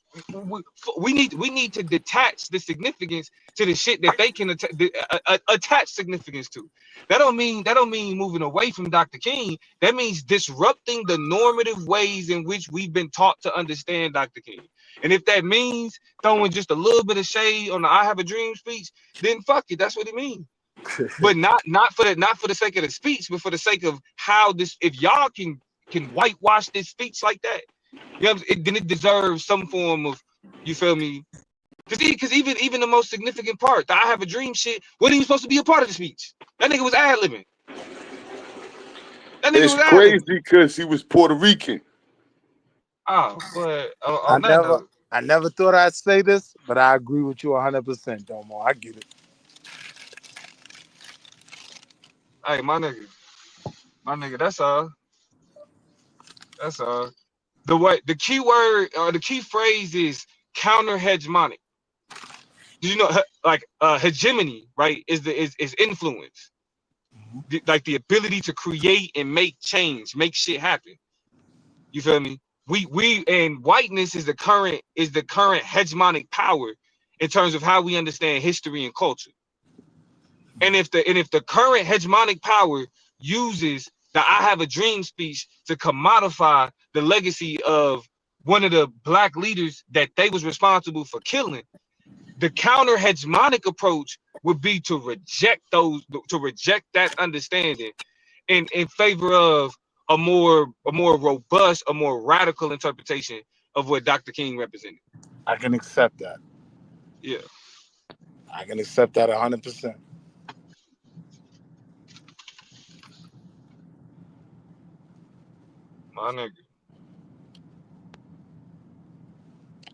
M: we need to detach the significance to the shit that they can attach significance to. That don't mean moving away from Dr. King. That means disrupting the normative ways in which we've been taught to understand Dr. King. And if that means throwing just a little bit of shade on the "I Have a Dream" speech, then fuck it, that's what it means. But not for the sake of the speech, but for the sake of how this, if y'all can whitewash this speech like that, you know, then it deserves some form of, you feel me? Because even the most significant part, the "I Have a Dream" shit, wasn't even supposed to be a part of the speech. That nigga was ad-libbing. That nigga
E: It's
M: was ad-libbing.
E: crazy because he was Puerto Rican.
M: Oh, but
N: I
M: on that
N: never
M: note,
N: I never thought I'd say this, but I agree with you 100%, Domo. I get it.
M: hey, my nigga, that's all. That's all. The key word or the key phrase is counter hegemonic. Did you know, like, hegemony, right, is influence, like the ability to create and make change, make shit happen. You feel me? We and whiteness is the current hegemonic power in terms of how we understand history and culture. And if the current hegemonic power uses the "I Have a Dream" speech to commodify the legacy of one of the black leaders that they was responsible for killing, the counter hegemonic approach would be to reject that understanding in favor of a more robust, a more radical interpretation of what Dr. King represented.
N: I can accept that.
M: Yeah,
N: I can accept that 100%.
M: my nigga.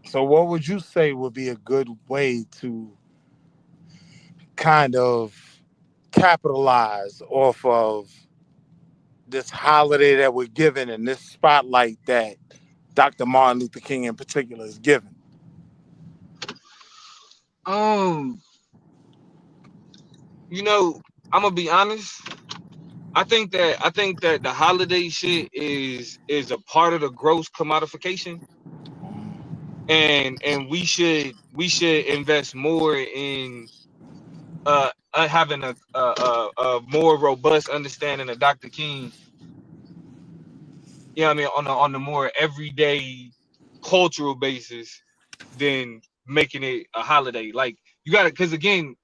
N: So what would you say would be a good way to kind of capitalize off of this holiday that we're given and this spotlight that Dr. Martin Luther King in particular is given?
M: You know, I'm gonna be honest. I think that the holiday shit is a part of the gross commodification, and we should invest more in having a more robust understanding of Dr. King. You know what I mean, on the more everyday cultural basis than making it a holiday. Like, you got to, because again,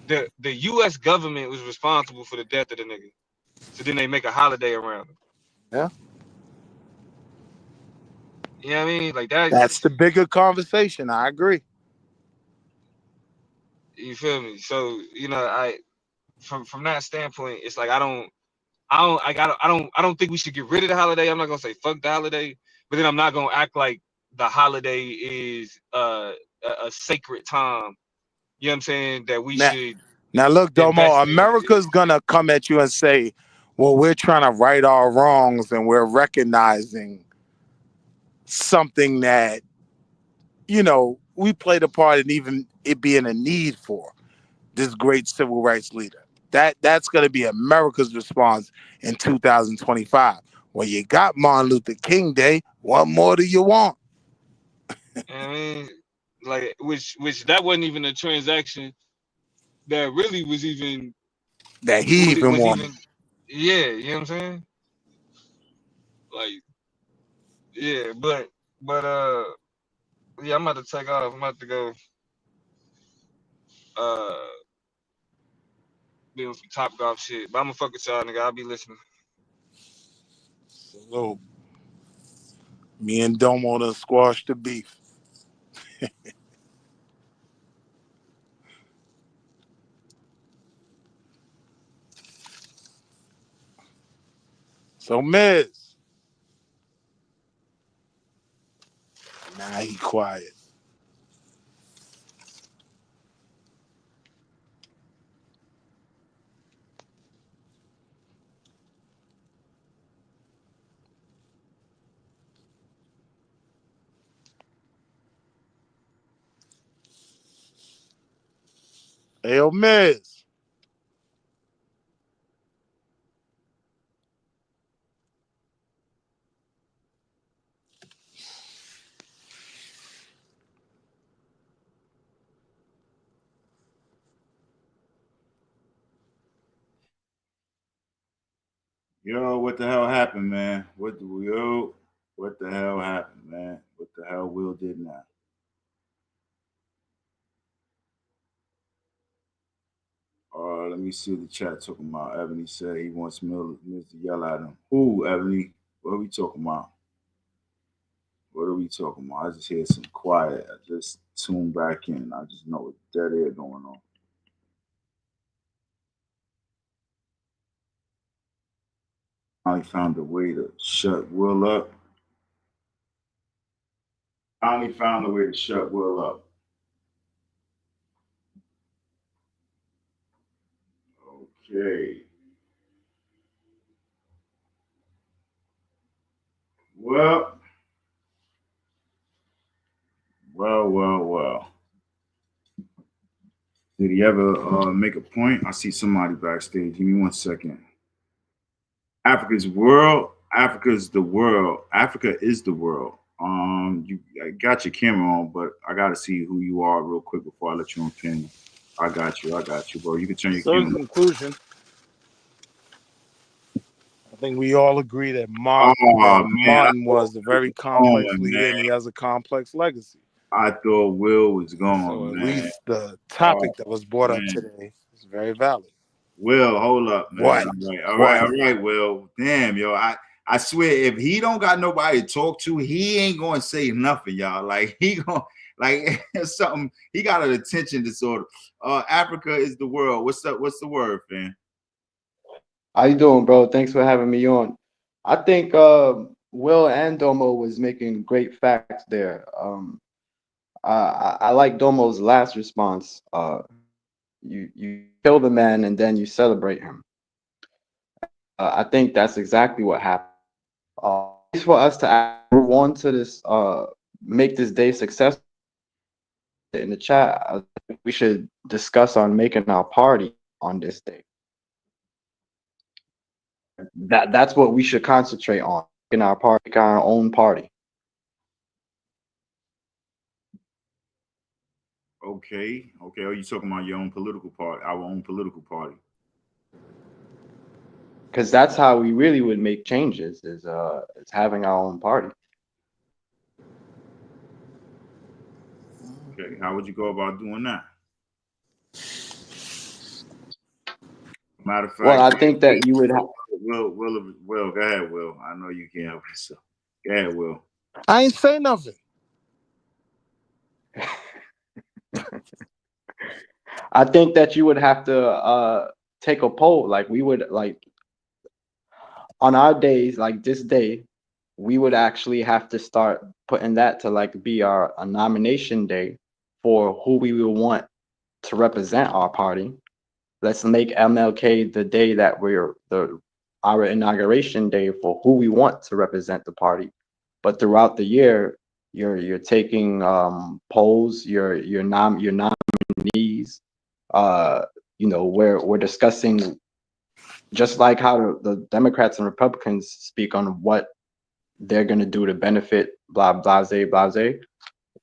M: the U.S. government was responsible for the death of the nigga, so then they make a holiday around him.
N: Yeah.
M: You know what I mean? Like,
N: That's
M: that's,
N: the bigger conversation. I agree.
M: you feel me? So, you know, from that standpoint, it's like I don't think we should get rid of the holiday. I'm not gonna say fuck the holiday, but then I'm not gonna act like the holiday is a sacred time. You know what I'm saying? That we
N: Now,
M: should
N: now look, Domo,
M: invest in.
N: America's gonna come at you and say, Well, we're trying to right our wrongs and we're recognizing something that, we played a part in even it being a need for this great civil rights leader. That's going to be America's response in 2025. Well, you got Martin Luther King Day. What more do you want?
M: I mean, like, which that wasn't even a transaction that really was even
N: That he even
M: was
N: wanted.
M: even, yeah, you know what I'm saying? Like, yeah, but yeah, I'm about to take off. I'm about to go uh doing some top golf shit. But I'm gonna fuck with y'all, nigga. I'll be listening.
N: So me and Domo done squashed the beef. So Miz, nah, he quiet. Hey, yo, Miz.
G: Yo, what the hell happened, man? What the hell happened, man? What the hell Will did now? Let me see what the chat talking about. Ebony said he wants Mills to yell at him. Who, Ebony? What are we talking about? What are we talking about? I just hear some quiet. I just tuned back in. I just know it's dead air going on. I found a way to shut Will up. I only found a way to shut Will up. Okay. Well, well. Did he ever make a point? I see somebody backstage. Give me 1 second. Africa's world. Africa is the world. Africa is the world. I got your camera on, but I gotta see who you are real quick before I let you on camera. I got you, bro. You can turn your
N: So in
G: camera.
N: conclusion, I think we all agree that
G: Oh man, I
N: Martin
G: thought
N: was a
G: Will
N: very
G: was
N: complex
G: going,
N: leader, and he
G: man.
N: has a complex legacy.
G: I thought Will was
N: So
G: gone,
N: at
G: man.
N: least the
G: Oh
N: topic that was brought up
G: man.
N: today is very valid.
G: Will, hold up, man.
N: What?
G: All right, Will. Damn, yo. I swear, if he don't got nobody to talk to, he ain't gonna say nothing, y'all. Like he gonna like something. He got an attention disorder. Africa is the world. What's up? What's the word, fam?
O: How you doing, bro? Thanks for having me on. I think Will and Domo was making great facts there. I like Domo's last response. You kill the man and then you celebrate him. I think that's exactly what happened. It's for us to move on to this, make this day successful. In the chat, I think we should discuss on making our party on this day. That's what we should concentrate on in our party, our own party.
G: Okay. Are you talking about your own political party, our own political party?
O: Because that's how we really would make changes is having our own party.
G: Okay. How would you go about doing that? Matter of
O: Well,
G: fact,
O: I think that you would
G: Will, go ahead, Will. I know you can't help yourself. Go ahead, Will.
N: I ain't say nothing.
O: I think that you would have to take a poll. Like we would like on our days, like this day, we would actually have to start putting that to like be a nomination day for who we will want to represent our party. Let's make MLK the day that we're the our inauguration day for who we want to represent the party. But throughout the year, you're taking polls, your nominees. Uh, we're discussing just like how the Democrats and Republicans speak on what they're going to do to benefit blah blase blase.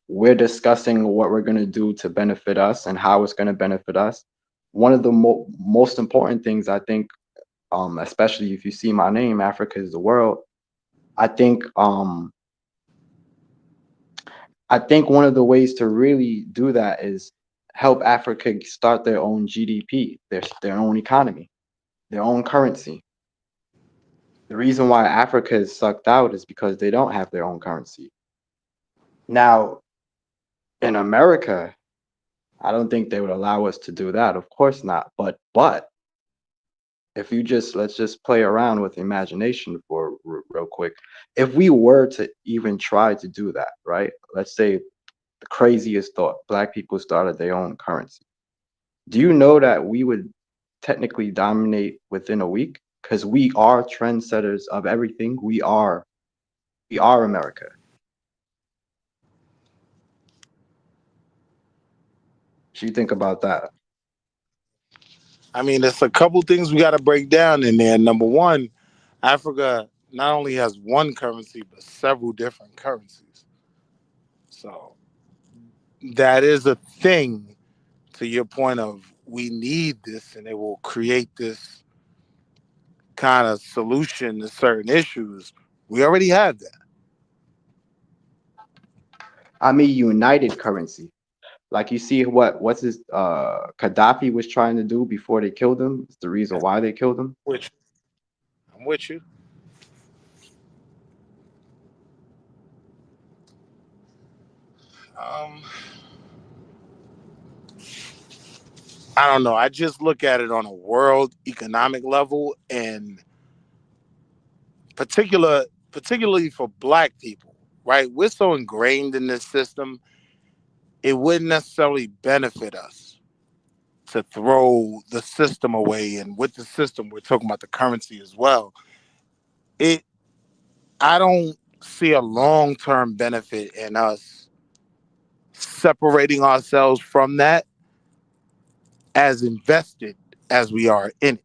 O: We're discussing what we're going to do to benefit us and how it's going to benefit us. One of the most important things, I think, especially if you see my name, Africa is the world. I think one of the ways to really do that is help Africa start their own GDP, their own economy, their own currency. The reason why Africa is sucked out is because they don't have their own currency. Now, in America, I don't think they would allow us to do that. Of course not. But if let's just play around with imagination for real quick. If we were to even try to do that, right? Let's say the craziest thought, Black people started their own currency. Do you know that we would technically dominate within a week? Because we are trendsetters of everything. We are America. What do you think about that?
N: I mean, there's a couple things we got to break down in there. Number one, Africa not only has one currency, but several different currencies. So that is a thing, to your point of we need this and it will create this kind of solution to certain issues. We already have that.
O: I mean, united currency. Like you see what's his Gaddafi was trying to do before they killed him. It's the reason why they killed him.
N: Which I'm with you. Um, I don't know. I just look at it on a world economic level, and particularly for Black people, right? We're so ingrained in this system, it wouldn't necessarily benefit us to throw the system away. And with the system, we're talking about the currency as well. It I don't see a long-term benefit in us separating ourselves from that as invested as we are in it.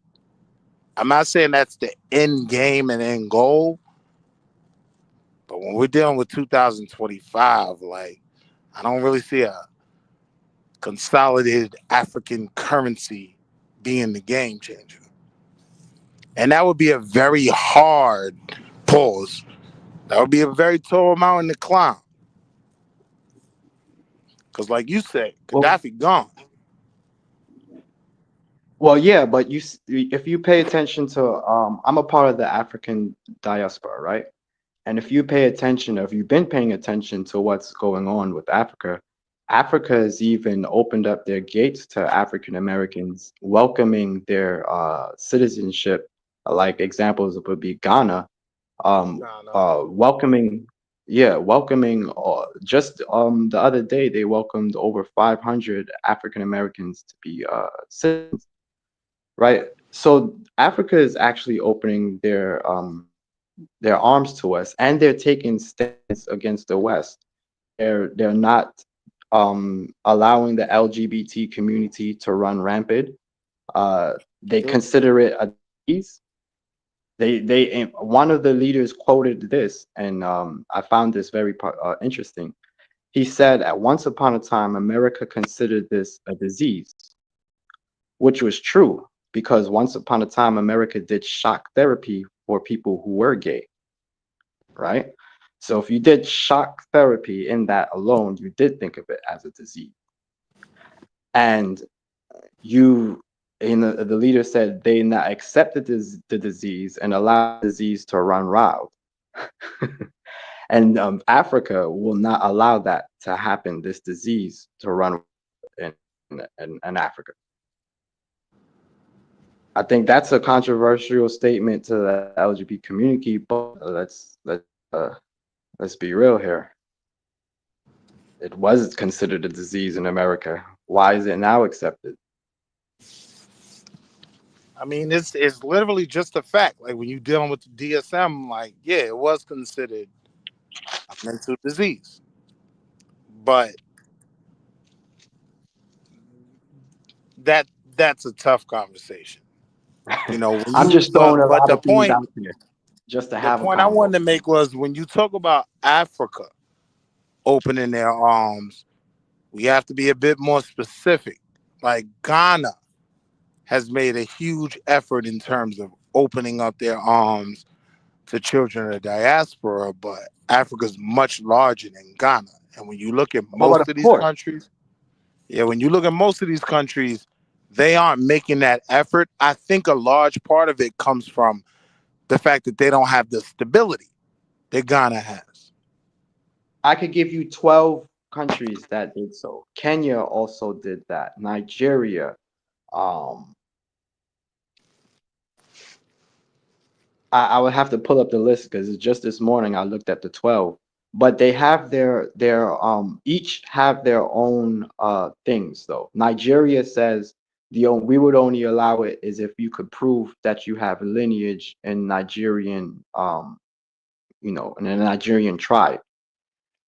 N: I'm not saying that's the end game and end goal, but when we're dealing with 2025, like, I don't really see a consolidated African currency being the game changer. And that would be a very hard pause. That would be a very tall mountain to climb. Because, like you said,
O: Well,
N: Gaddafi gone.
O: yeah, but if you pay attention to, I'm a part of the African diaspora, right? And if you pay attention, if you've been paying attention to what's going on with Africa, Africa has even opened up their gates to African Americans, welcoming their citizenship. Like examples would be Ghana, welcoming, just the other day they welcomed over 500 African Americans to be citizens, right? So Africa is actually opening their arms to us, and they're taking stands against the West. They're not allowing the LGBT community to run rampant. They consider it a disease. They one of the leaders quoted this, and I found this very interesting. He said, "At once upon a time, America considered this a disease," which was true because once upon a time, America did shock therapy for people who were gay, right? So if you did shock therapy in that alone, you did think of it as a disease. And the leader said they not accepted the disease and allowed the disease to run wild. And Africa will not allow that to happen, this disease to run in Africa. I think that's a controversial statement to the LGBT community, but let's be real here. It was considered a disease in America. Why is it now accepted?
N: I mean, it's literally just a fact. Like when you're dealing with the DSM, like yeah, it was considered a mental disease, but that that's a tough conversation. You know, when
O: I'm
N: you
O: just throwing a
N: but
O: lot of things out there just to
N: the
O: have a
N: point I
O: convo.
N: wanted to make was when you talk about Africa opening their arms, we have to be a bit more specific. Like Ghana has made a huge effort in terms of opening up their arms to children of the diaspora, but Africa's much larger than Ghana. And when you look at
O: Oh, but of
N: most of these
O: course,
N: countries, yeah, when you look at most of these countries, they aren't making that effort. I think a large part of it comes from the fact that they don't have the stability that Ghana has.
O: I could give you 12 countries that did so. Kenya also did that. Nigeria. Um, I would have to pull up the list because just this morning I looked at the 12. But they have their each have their own things though. Nigeria says we would only allow it is if you could prove that you have lineage in Nigerian in a Nigerian tribe.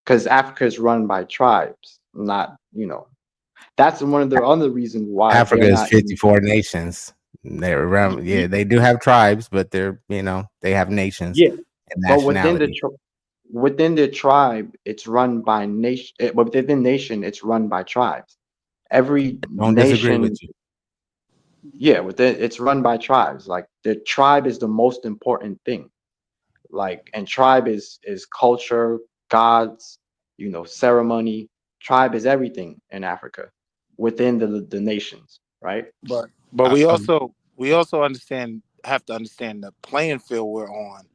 O: Because Africa is run by tribes, not, that's one of the other reasons why
P: Africa
O: they're
P: is
O: not in.
P: 54 nations. They're around, yeah, they do have tribes, but they're, they have nations
O: Yeah,
P: and
O: but
P: nationality.
O: within the tribe, it's run by nation. Within the nation, it's run by tribes. Every
P: Don't disagree with
O: nation,
P: you.
O: yeah, it's run by tribes. Like the tribe is the most important thing. Like, and tribe is culture, gods, ceremony. Tribe is everything in Africa, within the nations, right?
N: But
P: Uh, uh,
N: we also have to understand the playing field we're on,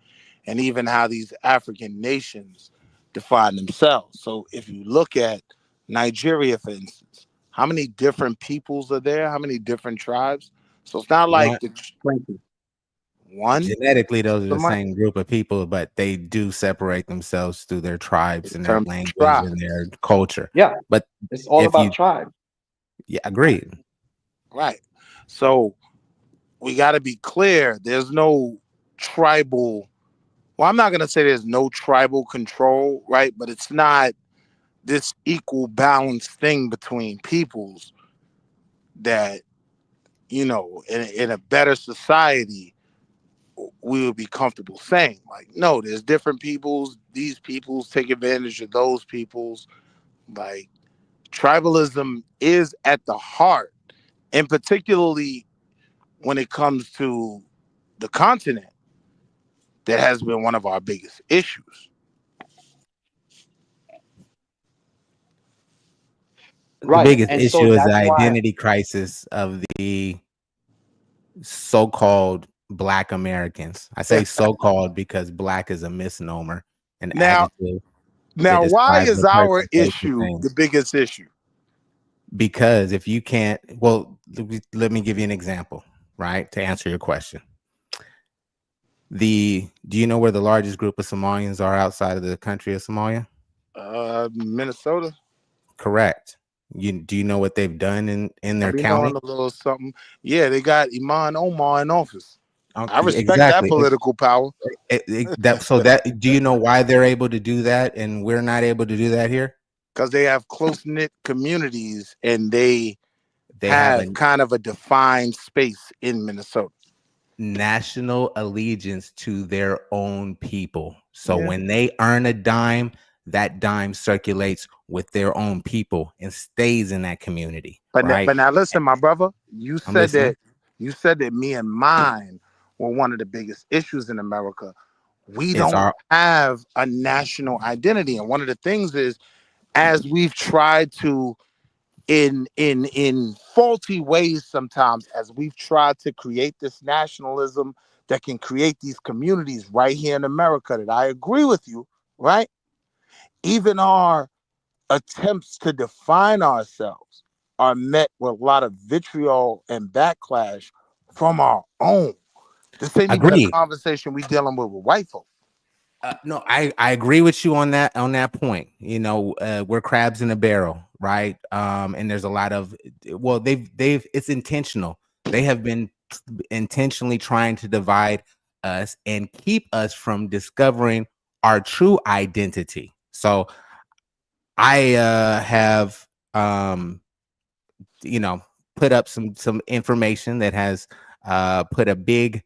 N: and even how these African nations define themselves. So if you look at Nigeria, for instance, how many different peoples are there? How many different tribes? So it's not
P: one
N: like the
O: 20.
N: one
P: genetically, those are the
N: somebody
P: same group of people, but they do separate themselves through their tribes
N: in
P: and their
N: terms of
P: language and their
N: tribes,
P: culture.
O: Yeah,
P: But
O: it's all
P: if
O: about
P: you,
O: tribe.
P: yeah, agreed.
N: right? So we got to be clear. There's no tribal. Well, I'm not gonna say there's no tribal control, right? But it's not this equal balance thing between peoples that in a better society we would be comfortable saying like no, there's different peoples, these peoples take advantage of those peoples. Like tribalism is at the heart, and particularly when it comes to the continent, that has been one of our biggest issues.
P: The
O: Right.
P: biggest
O: And so
P: issue is the
O: that's why,
P: identity crisis of the so-called Black Americans. I say so-called because Black is a misnomer, an
N: now
P: adjective that
N: now why
P: describes
N: is
P: a
N: our
P: person, place, or
N: issue
P: thing.
N: the biggest issue?
P: Because if you can't, well, let me give you an example, right? To answer your question. Do you know where the largest group of Somalians are outside of the country of Somalia?
N: Minnesota.
P: Correct. Do you know what they've done in
N: I
P: their
N: be knowing
P: county?
N: a little something. Yeah, they got Iman Omar in office. I respect that
P: Exactly.
N: political power
P: Do you know why they're able to do that and we're not able to do that here?
N: because they have close knit communities and they
P: They have a
N: have kind of a defined space in Minnesota.
P: national allegiance to their own people. So
N: Yeah.
P: when they earn a dime, that dime circulates with their own people and stays in that community, right?
N: But now listen, my brother,
P: I'm listening.
N: you said that me and mine were one of the biggest issues in America. We
P: It's
N: don't
P: our
N: have a national identity, and one of the things is as we've tried to in faulty ways sometimes, as we've tried to create this nationalism that can create these communities right here in America, that I agree with you, right? Even our attempts to define ourselves are met with a lot of vitriol and backlash from our own. This ain't even a
P: agreed.
N: conversation we dealing with white folks.
P: No, I agree with you on that point. We're crabs in a barrel, right? And there's a lot of, well, they've it's intentional. They have been intentionally trying to divide us and keep us from discovering our true identity. So I have you know, put up some information that has put a big,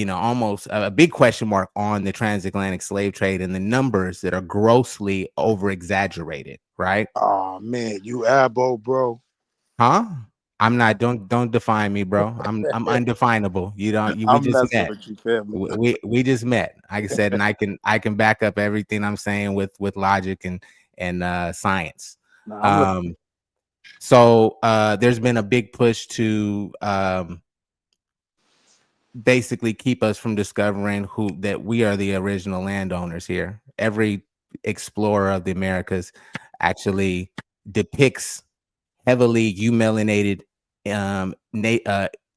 P: almost a big question mark on the transatlantic slave trade and the numbers that are grossly over exaggerated, right?
N: Oh man, you abo, bro.
P: Huh? I'm not. Don't define me, bro. I'm undefinable. You don't. We
N: I'm
P: just
N: messing
P: met.
N: with you, family.
P: We just met. Like I said, and I can back up everything I'm saying with logic and science.
N: Nah, I'm
P: So there's been a big push to basically keep us from discovering that we are the original landowners here. Every explorer of the Americas actually depicts heavily melanated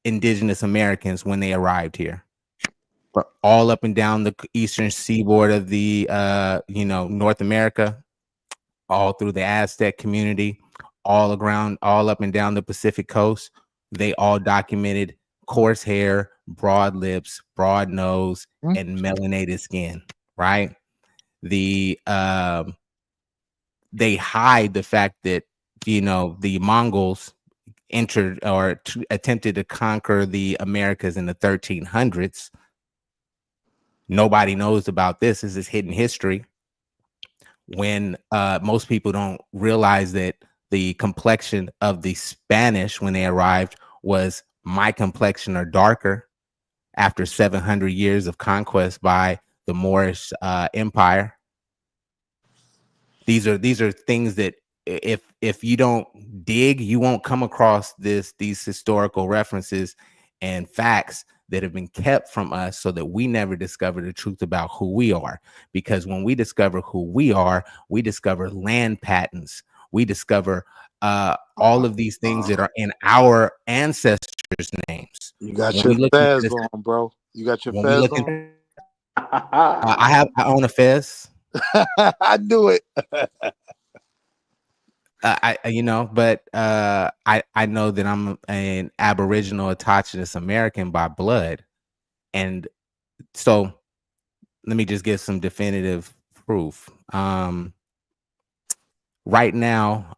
P: indigenous Americans when they arrived here. All up and down the eastern seaboard of the North America, all through the Aztec community, all up and down the Pacific coast. They all documented coarse hair, broad lips, broad nose, and melanated skin, right? They hide the fact that the Mongols entered or attempted to conquer the Americas in the 1300s. Nobody knows about this. This is hidden history. When most people don't realize that the complexion of the Spanish when they arrived was my complexion or darker after 700 years of conquest by the Moorish Empire. These are things that if you don't dig, you won't come across these historical references and facts that have been kept from us so that we never discover the truth about who we are. Because when we discover who we are, we discover land patents. We discover all of these things that are in our ancestors' names.
N: You got
P: When
N: your
P: we look into
N: fez
P: this,
N: on, bro. You got your
P: when we
N: fez
P: look into,
N: on.
P: I own a fez.
N: I knew it.
P: But I know that I'm an Aboriginal Autochthonous American by blood, and so let me just give some definitive proof. Right now,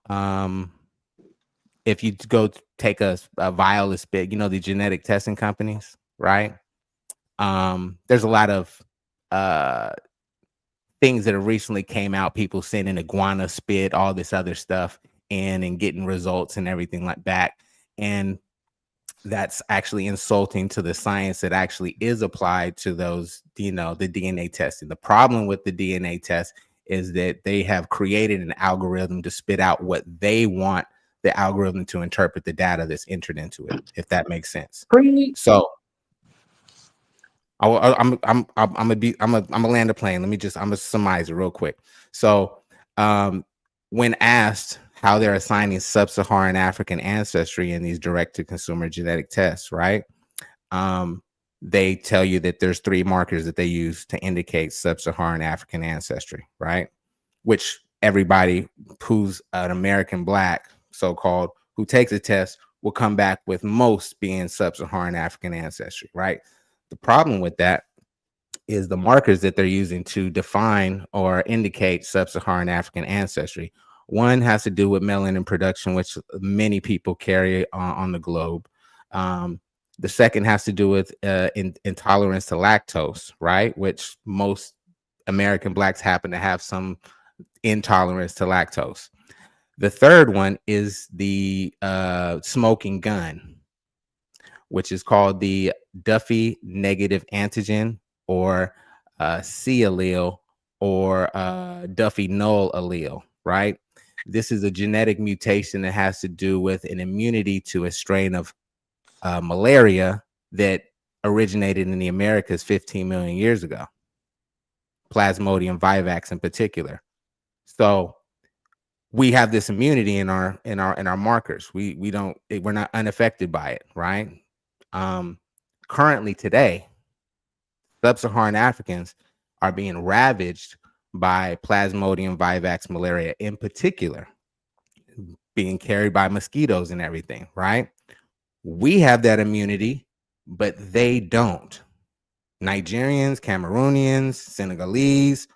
P: if you go take a vial of spit, the genetic testing companies, right? There's a lot of things that have recently came out, people sending iguana spit, all this other stuff and getting results and everything like that. And that's actually insulting to the science that actually is applied to those, the DNA testing. The problem with the DNA test is that they have created an algorithm to spit out what they want the algorithm to interpret the data that's entered into it, if that makes sense. So I'm gonna land a plane. I'm gonna surmise it real quick. So, when asked how they're assigning sub-Saharan African ancestry in these direct-to-consumer genetic tests, right? They tell you that there's 3 markers that they use to indicate sub-Saharan African ancestry, right? Which everybody who's an American Black, so-called, who takes a test will come back with most being sub-Saharan African ancestry, right? The problem with that is the markers that they're using to define or indicate sub-Saharan African ancestry. One has to do with melanin production, which many people carry on the globe. The second has to do with intolerance to lactose, right? Which most American Blacks happen to have some intolerance to lactose. The third one is the smoking gun, which is called the Duffy negative antigen, or C allele, or Duffy null allele, right? This is a genetic mutation that has to do with an immunity to a strain of malaria that originated in the Americas 15 million years ago. Plasmodium vivax in particular. So we have this immunity in our markers. We're not unaffected by it, right? Currently today, sub-Saharan Africans are being ravaged by Plasmodium vivax malaria, in particular, being carried by mosquitoes and everything, right? We have that immunity but they don't. Nigerians, Cameroonians, Senegalese,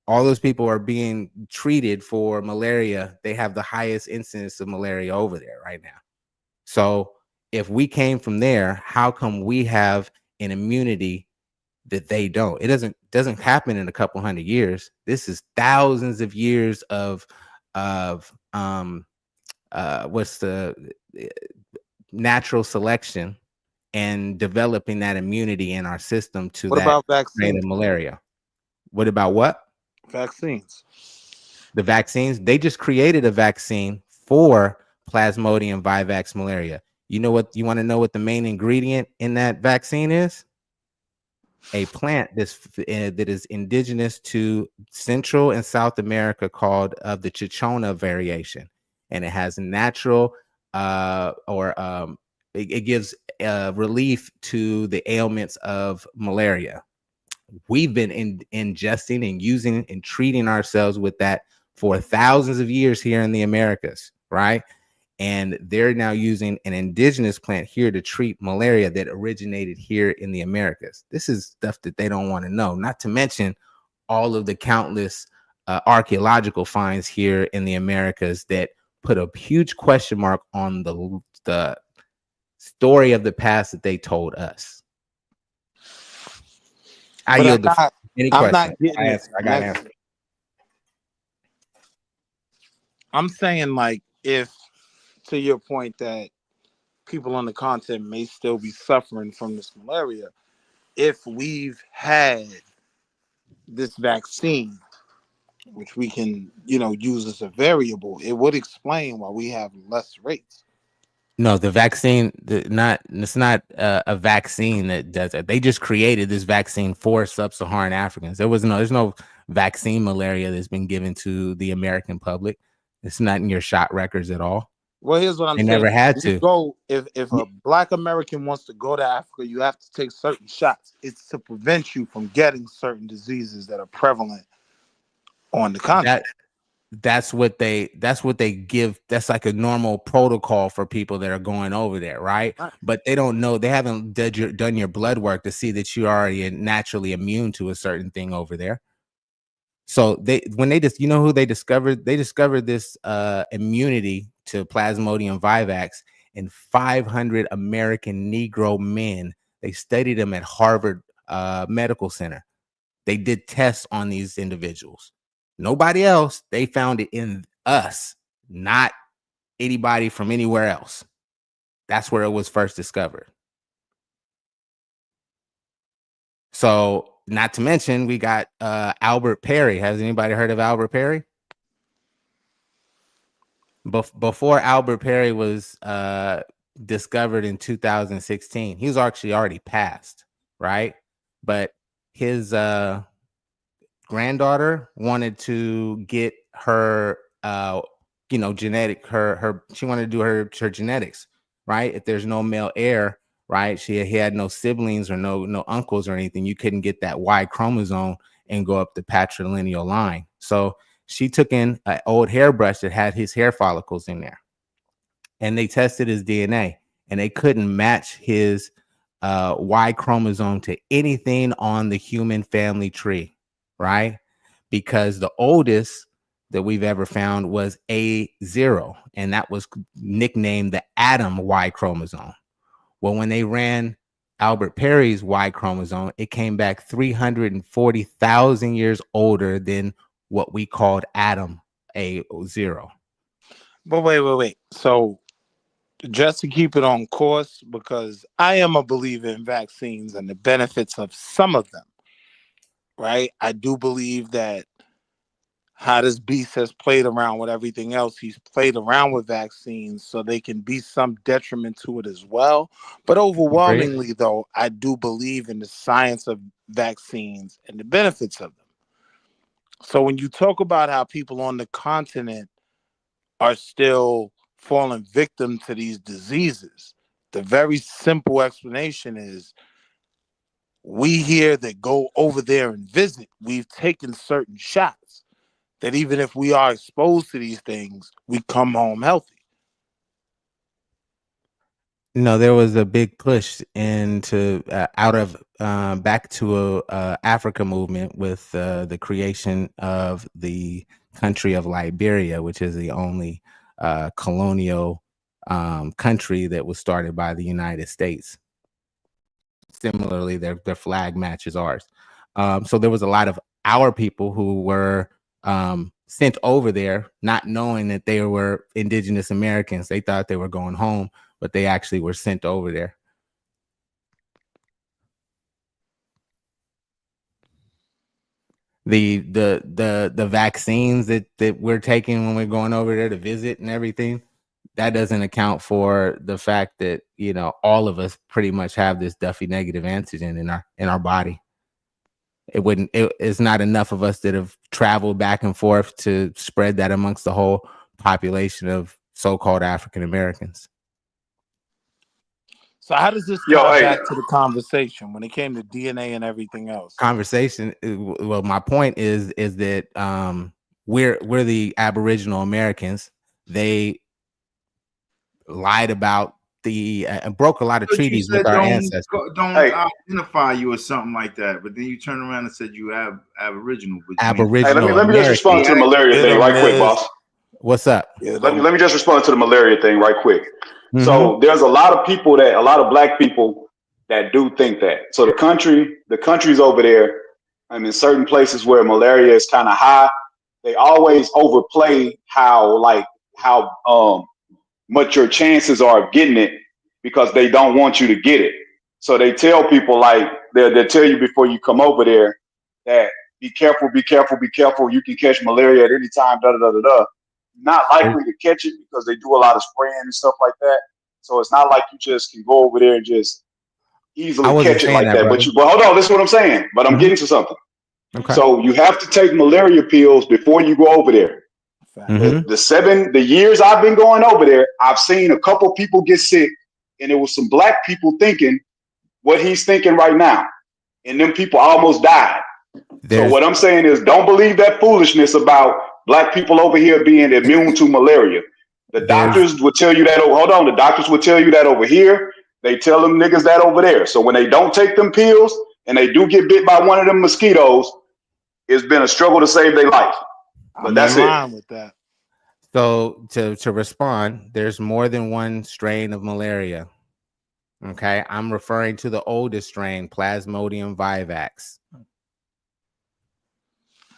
P: all those people are being treated for malaria. They have the highest incidence of malaria over there right now. So if we came from there, how come we have an immunity that they don't? It doesn't happen in a couple hundred years. This is thousands of years of what's the natural selection and developing that immunity in our system to
N: What
P: that
N: about
P: strain
N: vaccines?
P: of malaria. What about what?
N: Vaccines.
P: The vaccines. They just created a vaccine for Plasmodium vivax malaria. You know what? You want to know what the main ingredient in that vaccine is? A plant that is indigenous to Central and South America called the Chichona variation, and it has natural it gives relief to the ailments of malaria. We've been ingesting and using and treating ourselves with that for thousands of years here in the Americas, right? And they're now using an indigenous plant here to treat malaria that originated here in the Americas. This is stuff that they don't want to know, not to mention all of the countless archaeological finds here in the Americas that put a huge question mark on the story of the past that they told us. I
N: But
P: yield the floor. Any
N: I'm
P: questions?
N: not getting it.
P: I got to answer.
N: I'm saying, like, if to your point that people on the continent may still be suffering from this malaria, if we've had this vaccine, which we can, use as a variable, it would explain why we have less rates.
P: No, the vaccine, it's not a vaccine that does it. They just created this vaccine for sub-Saharan Africans. There's no vaccine malaria that's been given to the American public. It's not in your shot records at all.
N: Well, here's what I'm
P: They
N: saying.
P: never had to.
N: If a Black American wants to go to Africa, you have to take certain shots. It's to prevent you from getting certain diseases that are prevalent on the continent.
P: That's what they give. That's like a normal protocol for people that are going over there, right? But they don't know. They haven't done your blood work to see that you're already naturally immune to a certain thing over there. So they discovered this immunity to Plasmodium vivax in 500 American Negro men. They studied them at Harvard Medical Center. They did tests on these individuals. Nobody else. They found it in us, not anybody from anywhere else. That's where it was first discovered. So, not to mention, we got Albert Perry. Has anybody heard of Albert Perry? Before Albert Perry was discovered in 2016, he was actually already passed, right? But his granddaughter wanted to get her she wanted to do her genetics, right? If there's no male heir, right, he had no siblings or no uncles or anything, you couldn't get that Y chromosome and go up the patrilineal line. So she took in an old hairbrush that had his hair follicles in there, and they tested his DNA, and they couldn't match his Y chromosome to anything on the human family tree, right? Because the oldest that we've ever found was A0, and that was nicknamed the Adam Y chromosome. Well, when they ran Albert Perry's Y chromosome, it came back 340,000 years older than what we called Adam A0.
N: But wait. So just to keep it on course, because I am a believer in vaccines and the benefits of some of them, right? I do believe that how this beast has played around with everything else, he's played around with vaccines so they can be some detriment to it as well. But overwhelmingly, though, I do believe in the science of vaccines and the benefits of them. So when you talk about how people on the continent are still falling victim to these diseases, the very simple explanation is we here that go over there and visit, we've taken certain shots that even if we are exposed to these things, we come home healthy.
P: No, there was a big push into out of back to a Africa movement with the creation of the country of Liberia, which is the only colonial country that was started by the United States. Similarly, their flag matches ours. So there was a lot of our people who were sent over there, not knowing that they were indigenous Americans. They thought they were going home, but they actually were sent over there. The vaccines that we're taking when we're going over there to visit and everything, that doesn't account for the fact that, you know, all of us pretty much have this Duffy negative antigen in our body. It's not enough of us that have traveled back and forth to spread that amongst the whole population of so-called African Americans.
N: So how does this tie back to the conversation when it came to DNA and everything else?
P: Conversation. Well, my point is that we're the Aboriginal Americans. They lied about the broke a lot of treaties with our ancestors.
Q: Don't identify you as something like that, but then you turn around and said you have Aboriginal.
P: Aboriginal.
R: Hey, let me just respond to the malaria thing right quick, boss.
P: What's up?
R: Let me just respond to the malaria thing right quick. So there's a lot of black people that do think that. So the countries over there, I mean, certain places where malaria is kind of high, they always overplay how much your chances are of getting it because they don't want you to get it. So they tell people like they'll tell you before you come over there that be careful, be careful, be careful. You can catch malaria at any time. Da da da da da. Not likely to catch it because they do a lot of spraying and stuff like that. So it's not like you just can go over there and just easily catch it like that. But hold on, this is what I'm saying. But I'm getting to something. Okay. So you have to take malaria pills before you go over there. The years I've been going over there, I've seen a couple people get sick, and it was some black people thinking what he's thinking right now, and them people almost died. So what I'm saying is, don't believe that foolishness about black people over here being immune to malaria. The doctors would tell you that. Hold on, the doctors would tell you that over here. They tell them niggas that over there. So when they don't take them pills and they do get bit by one of them mosquitoes, it's been a struggle to save their life. But that's it.
N: With that.
P: So to respond, there's more than one strain of malaria. Okay, I'm referring to the oldest strain, Plasmodium vivax.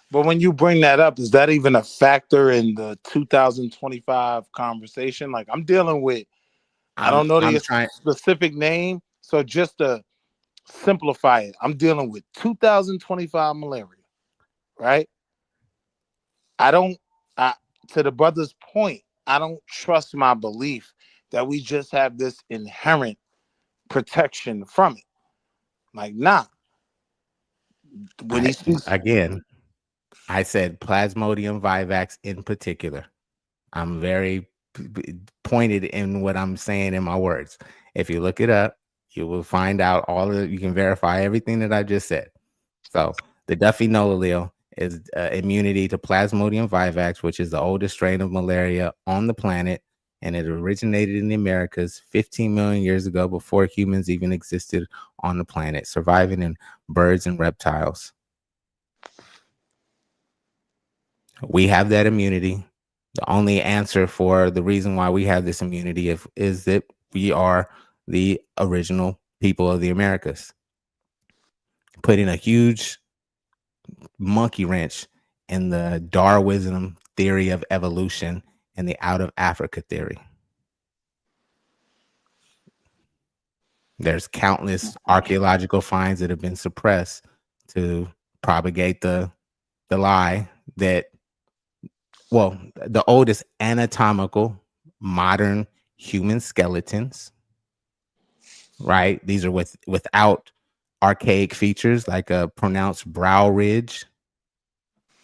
N: But when you bring that up, is that even a factor in the 2025 conversation? Like I'm dealing with, I don't know the specific name. So just to simplify it, I'm dealing with 2025 malaria, right? To the brother's point, I don't trust my belief that we just have this inherent protection from it. Like, nah. When he speaks
P: again, I said Plasmodium vivax in particular. I'm very pointed in what I'm saying in my words. If you look it up, you will find out you can verify everything that I just said. So the Duffy null allele is immunity to Plasmodium vivax, which is the oldest strain of malaria on the planet, and it originated in the Americas 15 million years ago before humans even existed on the planet, surviving in birds and reptiles. We have that immunity. The only answer for the reason why we have this immunity is that we are the original people of the Americas. Putting a huge monkey wrench in the Darwinism theory of evolution and the out of Africa theory. There's countless archaeological finds that have been suppressed to propagate the lie that, well, the oldest anatomical modern human skeletons, right? These are without archaic features like a pronounced brow ridge,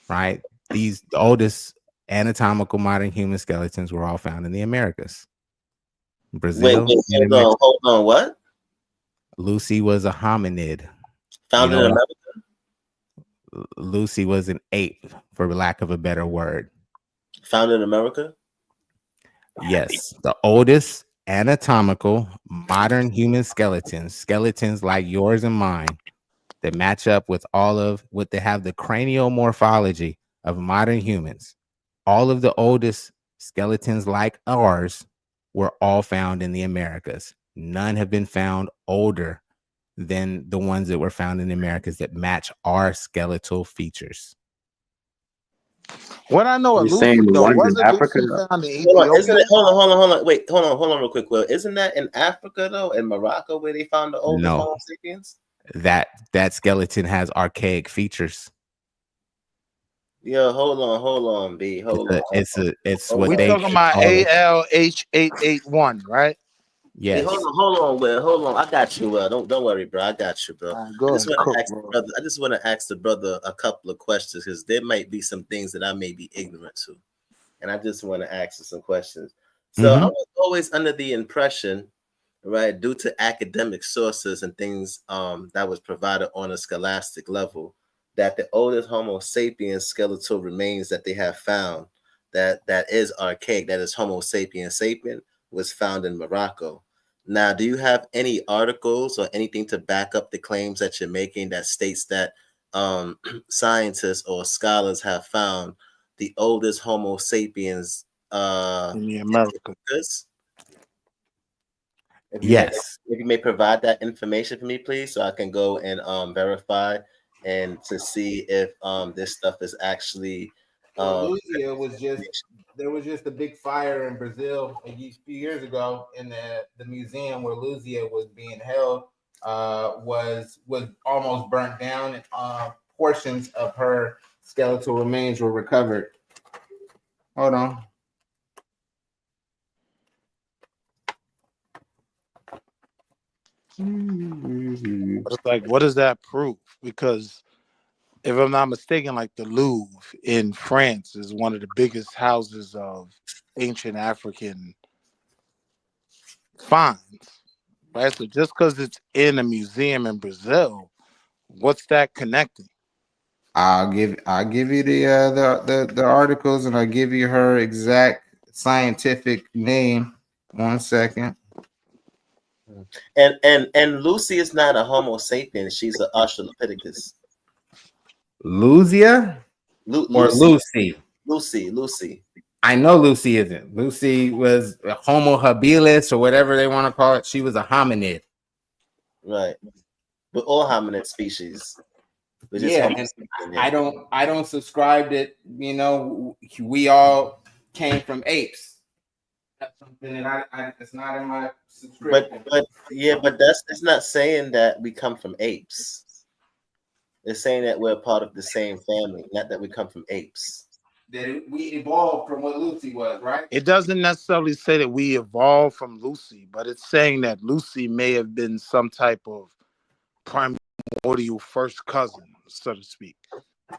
P: right? The oldest anatomical modern human skeletons were all found in the Americas. Brazil.
S: Hold on, what?
P: Lucy was a hominid.
S: Found in America?
P: Lucy was an ape, for lack of a better word.
S: Found in America?
P: Yes. The oldest anatomical modern human skeletons like yours and mine, that match up with they have the cranial morphology of modern humans. All of the oldest skeletons like ours were all found in the Americas. None have been found older than the ones that were found in the Americas that match our skeletal features.
F: What I know of
R: You're saying
F: Lucy
R: the
F: though,
R: ones in
F: wasn't
R: Africa?
F: Lucy found in
S: Hold on, isn't
F: Ethiopia?
S: it? Hold on. Wait, hold on, real quick, Will. Isn't that in Africa though, in Morocco, where they found the oldest
P: No,
S: Homo sapiens?
P: that skeleton has archaic features.
S: Yo, hold on, B. Hold on.
P: It's
S: Hold
P: what
F: We
S: on.
P: they
F: talking about
P: call it.
F: ALH881, right?
S: Hey,
P: Yes.
S: hold on, Will. Hold on. I got you, Will. Don't worry, bro. I got you, bro.
F: All right, go ahead, cook, bro.
S: I just want to ask the brother a couple of questions because there might be some things that I may be ignorant to, and I just want to ask you some questions. So I was always under the impression, right, due to academic sources and things that was provided on a scholastic level, that the oldest Homo sapiens skeletal remains that they have found that is archaic, that is Homo sapiens sapien, was found in Morocco. Now, do you have any articles or anything to back up the claims that you're making that states that scientists or scholars have found the oldest Homo sapiens
F: In the Americas?
P: Yes.
S: If you may provide that information for me, please, so I can go and verify and to see if this stuff is actually
T: Well, Luzia was just there was just a big fire in Brazil a few years ago in the museum where Luzia was being held was almost burnt down and portions of her skeletal remains were recovered. Hold on.
F: But it's like, what does that prove? Because if I'm not mistaken, like the Louvre in France is one of the biggest houses of ancient African finds, right? So just because it's in a museum in Brazil, what's that connecting?
T: I'll give you the articles and I'll give you her exact scientific name. 1 second.
S: And Lucy is not a Homo sapien; she's an Australopithecus.
P: Luzia or Lucy?
S: Lucy.
P: I know Lucy isn't. Lucy was a Homo habilis or whatever they want to call it. She was a hominid.
S: Right. But all hominid species.
T: Yeah, and I don't subscribe that, you know, we all came from apes. That's something that it's not in my subscription.
S: But that's not saying that we come from apes. It's saying that we're part of the same family, not that we come from apes.
T: That we evolved from what Lucy was, right?
F: It doesn't necessarily say that we evolved from Lucy, but it's saying that Lucy may have been some type of primordial first cousin, so to speak.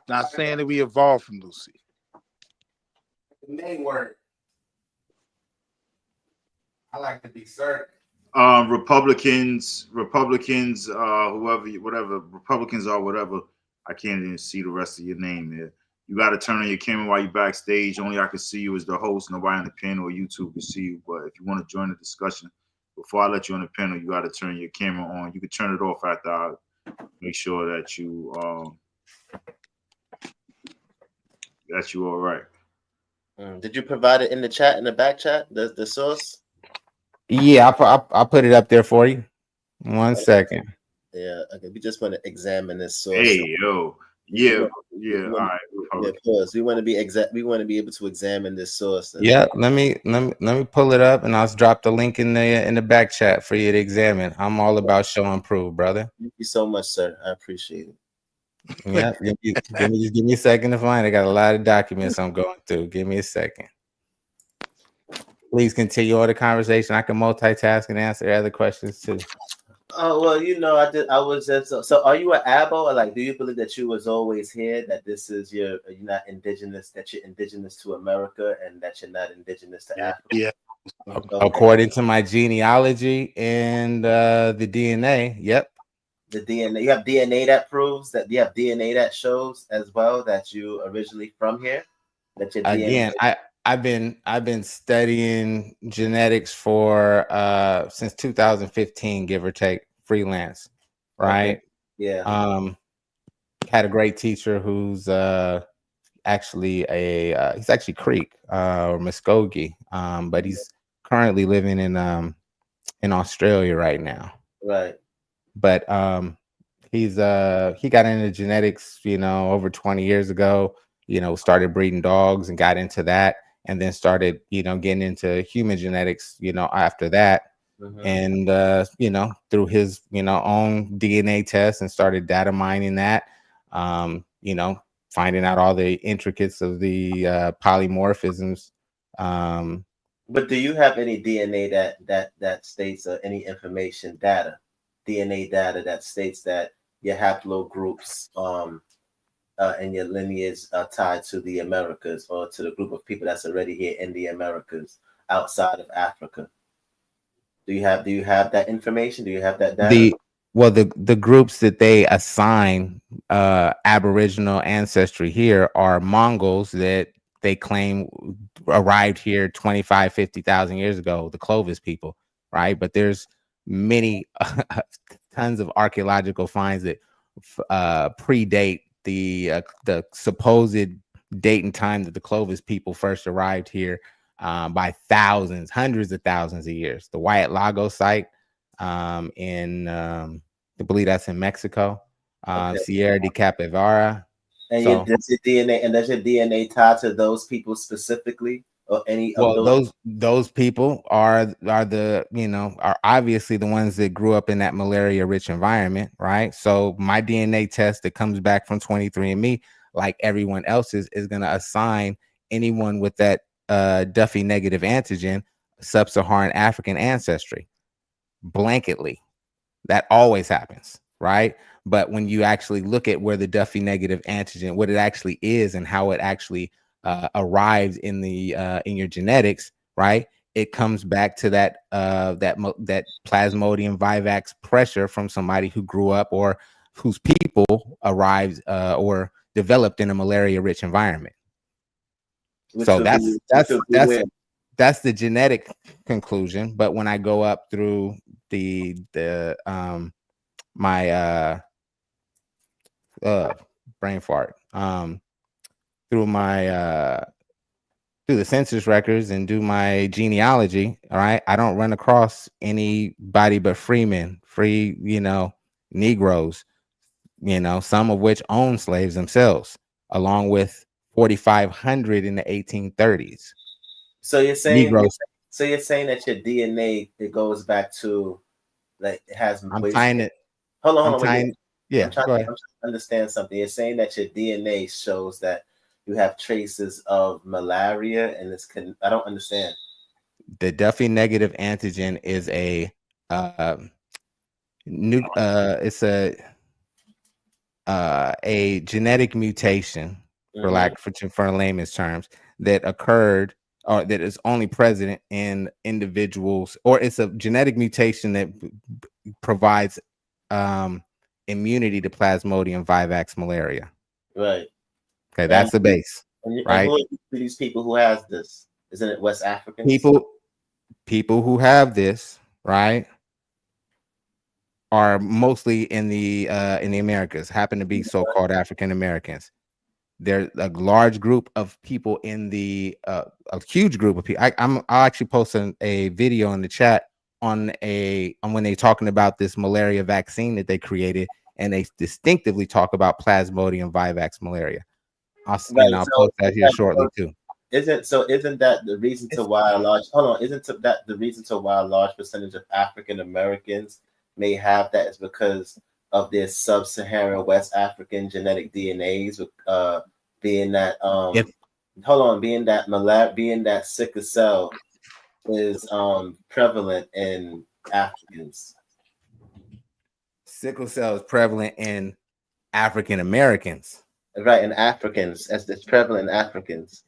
F: Not saying that we evolved from Lucy.
T: The main word. I like to be certain.
Q: Republicans, whoever, whatever, Republicans are whatever. I can't even see the rest of your name there. You got to turn on your camera while you're backstage. Only I can see you as the host. Nobody on the panel or YouTube can see you. But if you want to join the discussion, before I let you on the panel, you got to turn your camera on. You can turn it off after I make sure that you all right.
S: Did you provide it in the chat, in the back chat, the source?
P: Yeah, I'll put it up there for you. 1 second.
S: Yeah, okay. We just want to examine this source.
Q: Hey, yo. Yeah. All right.
S: We want to be We want to be able to examine this source.
P: Yeah, let me pull it up and I'll drop the link in the back chat for you to examine. I'm all about show and prove, brother.
S: Thank you so much, sir. I appreciate it.
P: Yeah, give me a second to find it. I got a lot of documents I'm going through. Give me a second. Please continue all the conversation. I can multitask and answer other questions too.
S: Oh well, you know, I was just so. Are you an Abo, or like, do you believe that you was always here? That this is you're not indigenous. That you're indigenous to America, and that you're not indigenous to Africa.
F: Yeah.
S: Okay.
P: According to my genealogy and the DNA, yep.
S: The DNA. You have DNA that proves that. You have DNA that shows as well that you originally from here. That your
P: Again,
S: DNA.
P: I've been studying genetics for since 2015, give or take, freelance,
S: Okay.
P: right?
S: Yeah.
P: Had a great teacher who's actually he's actually Creek or Muskogee, but he's currently living in Australia right now.
S: Right.
P: But he got into genetics, over 20 years ago. Started breeding dogs and got into that, and then started, getting into human genetics, after that.
S: Mhm.
P: And through his, own DNA test and started data mining that, finding out all the intricacies of the polymorphisms.
S: But do you have any DNA that states any information DNA data that states that your haplogroups and your lineage are tied to the Americas or to the group of people that's already here in the Americas outside of Africa? Do you have that information? Do you have that data?
P: The groups that they assign Aboriginal ancestry here are Mongols that they claim arrived here 25, 50,000 years ago, the Clovis people, right? But there's many tons of archaeological finds that predate the supposed date and time that the Clovis people first arrived here by thousands, hundreds of thousands of years. The Wyatt Lago site I believe that's in Mexico,
S: Okay.
P: Sierra de Capivara.
S: And
P: So,
S: does your DNA tie to those people specifically, or any of
P: well,
S: those?
P: those people are the are obviously the ones that grew up in that malaria rich environment, right? So my DNA test that comes back from 23andMe, like everyone else's, is going to assign anyone with that Duffy negative antigen sub-Saharan African ancestry blanketly. That always happens, right? But when you actually look at where the Duffy negative antigen, what it actually is, and how it actually arrives in in your genetics, right? It comes back to that plasmodium vivax pressure from somebody who grew up or whose people arrived or developed in a malaria-rich environment.
S: Which
P: So
S: would be which would be where?
P: that's the genetic conclusion. But when I go up through the my brain fart through my through the census records and do my genealogy, all right, I don't run across anybody but free Negroes, some of which own slaves themselves, along with 4,500 in the 1830s.
S: So you're saying
P: Negroes.
S: so you're saying that your DNA, it goes back to, like, it has
P: I'm
S: ways.
P: tying it.
S: Hold on,
P: I'm
S: wait.
P: tying. Yeah, go ahead.
S: I'm trying to understand something. You're saying that your DNA shows that you have traces of malaria, and I don't understand.
P: The Duffy negative antigen is a it's a genetic mutation, for
S: Mhm.
P: for layman's terms, that occurred or that is only present in individuals, or it's a genetic mutation that provides immunity to Plasmodium vivax malaria.
S: Right.
P: Okay,
S: And
P: that's the base,
S: and
P: right?
S: who are these people who has this? Isn't it West Africans?
P: People who have this, right, are mostly in the Americas, happen to be so-called African Americans. There's a large group of people in a huge group of people. I'll actually post a video in the chat on when they talking about this malaria vaccine that they created, and they distinctively talk about Plasmodium vivax malaria. I'll
S: Right.
P: post that here shortly too.
S: Isn't that the reason to why a large hold on? Isn't that the reason to why a large percentage of African Americans may have that is because of their sub-Saharan West African genetic DNAs, being that being that sickle cell is prevalent in Africans.
P: Sickle cell is prevalent in African Americans.
S: Right, in Africans, as it's prevalent in Africans.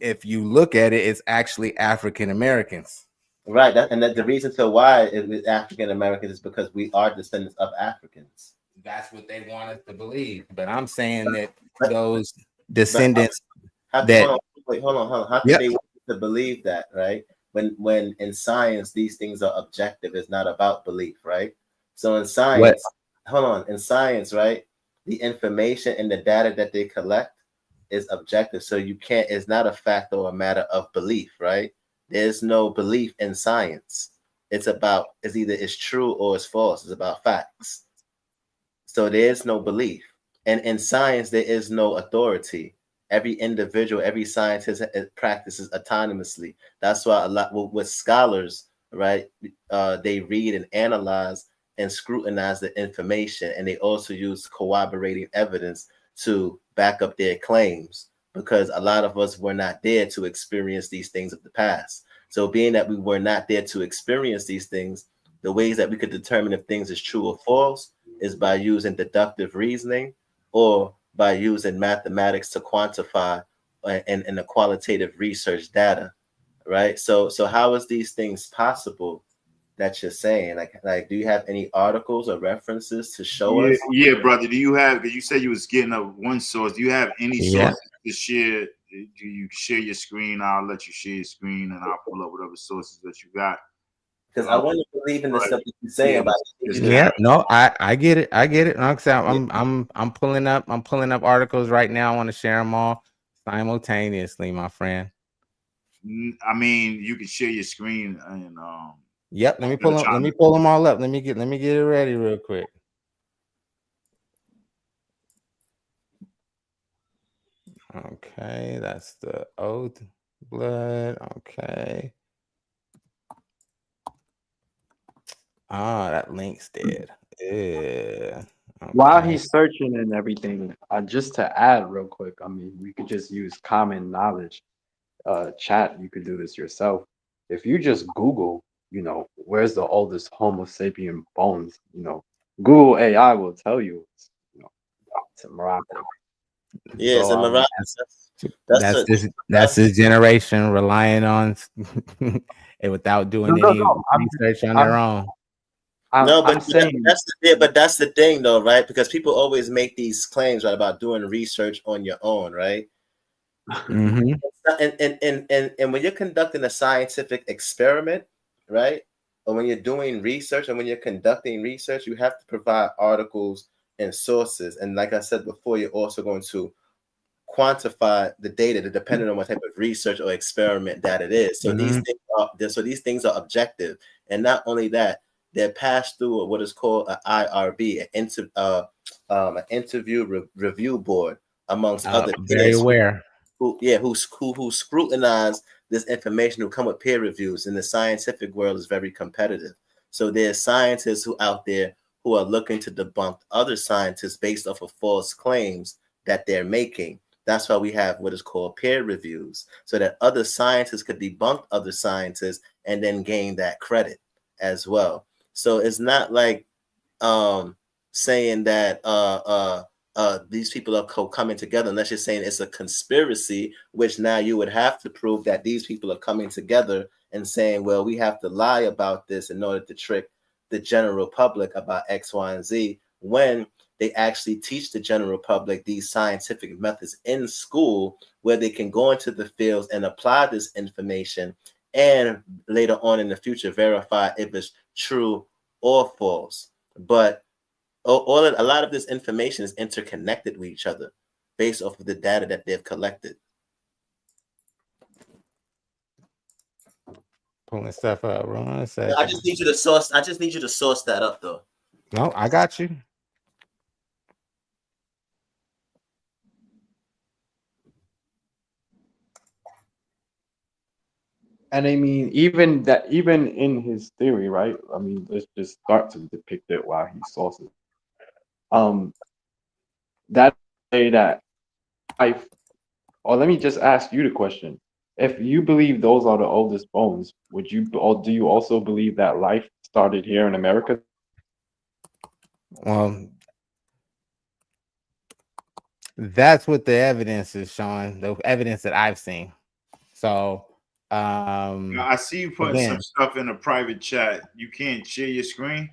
P: If you look at it, it's actually African Americans.
S: Right, the reason to why it is African Americans is because we are descendants of Africans.
P: That's what they want us to believe. But I'm saying that those descendants
S: hold Wait, hold on. How can
P: Yep.
S: they want you to believe that, right? When in science these things are objective, it's not about belief, right? So in
P: What?
S: science, hold on, in science, right? The information and the data that they collect is objective. So you can't, it's not a fact or a matter of belief, right? There's no belief in science. It's either it's true or it's false. It's about facts. So there is no belief. And in science, there is no authority. Every individual, every scientist practices autonomously. That's why a lot with scholars, right? They read and analyze and scrutinize the information, and they also use corroborating evidence to back up their claims, because a lot of us were not there to experience these things of the past. So being that we were not there to experience these things, the ways that we could determine if things is true or false is by using deductive reasoning or by using mathematics to quantify and the qualitative research data, right? So how is these things possible that you're saying? Like do you have any articles or references to show us?
Q: Yeah, brother. Do you have? Because you said you was getting up one source. Do you have any
P: Yeah.
Q: sources to share? Do you share your screen? I'll let you share your screen, and I'll pull up whatever sources that you got.
S: Because I want to believe in the stuff that you're saying about it.
P: Yeah, no, I get it. I get it. Like I said, I'm pulling up articles right now. I want to share them all simultaneously, my friend.
Q: I mean, you can share your screen and
P: Yep, let me pull them all up. Let me get it ready real quick. Okay, that's the oath blood. Okay. Ah, that link's dead. Yeah.
O: While
P: Okay.
O: he's searching and everything, just to add real quick, I mean, we could just use common knowledge. Chat, you could do this yourself. If you just Google, where's the oldest Homo sapien bones, Google AI will tell you it's in Morocco.
S: Yeah, it's in
O: So,
S: Morocco.
P: That's this generation relying on and without doing any research on their own.
S: No, but
O: I'm saying
S: that's the thing though, right? Because people always make these claims, right, about doing research on your own, right?
P: Mm-hmm.
S: And when you're conducting a scientific experiment, right? Or when you're doing research and when you're conducting research, you have to provide articles and sources. And like I said before, you're also going to quantify the data depending on what type of research or experiment that it is. So these things are objective. And not only that, they're passed through what is called an IRB, an interview review board, amongst other
P: Very
S: peers
P: aware.
S: who scrutinize this information, who come with peer reviews. And the scientific world is very competitive. So there's scientists who out there who are looking to debunk other scientists based off of false claims that they're making. That's why we have what is called peer reviews, so that other scientists could debunk other scientists and then gain that credit as well. So it's not like saying that these people are coming together, unless you're saying it's a conspiracy, which now you would have to prove that these people are coming together and saying, well, we have to lie about this in order to trick the general public about X, Y, and Z, when they actually teach the general public these scientific methods in school, where they can go into the fields and apply this information and later on in the future verify if it's true or false. But a lot of this information is interconnected with each other based off of the data that they've collected.
P: Pulling stuff up. Hold on a second.
S: I just need you to source that up though.
P: No, I got you.
O: and I mean, even in his theory, right? I mean, let's just start to depict it while he sources. That say that life, or let me just ask you the question. If you believe those are the oldest bones, or do you also believe that life started here in America?
P: Well, that's what the evidence is showing, the evidence that I've seen. So
Q: I see you putting some stuff in a private chat. You can't share your screen.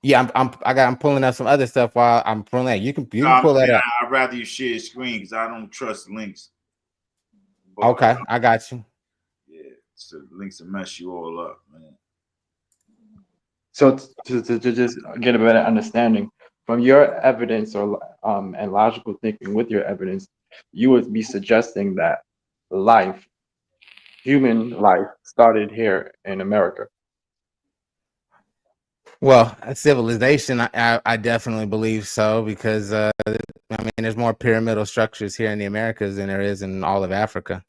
P: Yeah, I'm pulling up some other stuff while I'm pulling that. You can pull that up.
Q: I'd rather you share your screen because I don't trust links. But
P: Okay, I got you.
Q: yeah, so links to mess you all up, man.
O: So to just get a better understanding from your evidence or and logical thinking with your evidence, you would be suggesting that life, human life, started here in America.
P: Well, a civilization, I definitely believe so because I mean, there's more pyramidal structures here in the Americas than there is in all of Africa.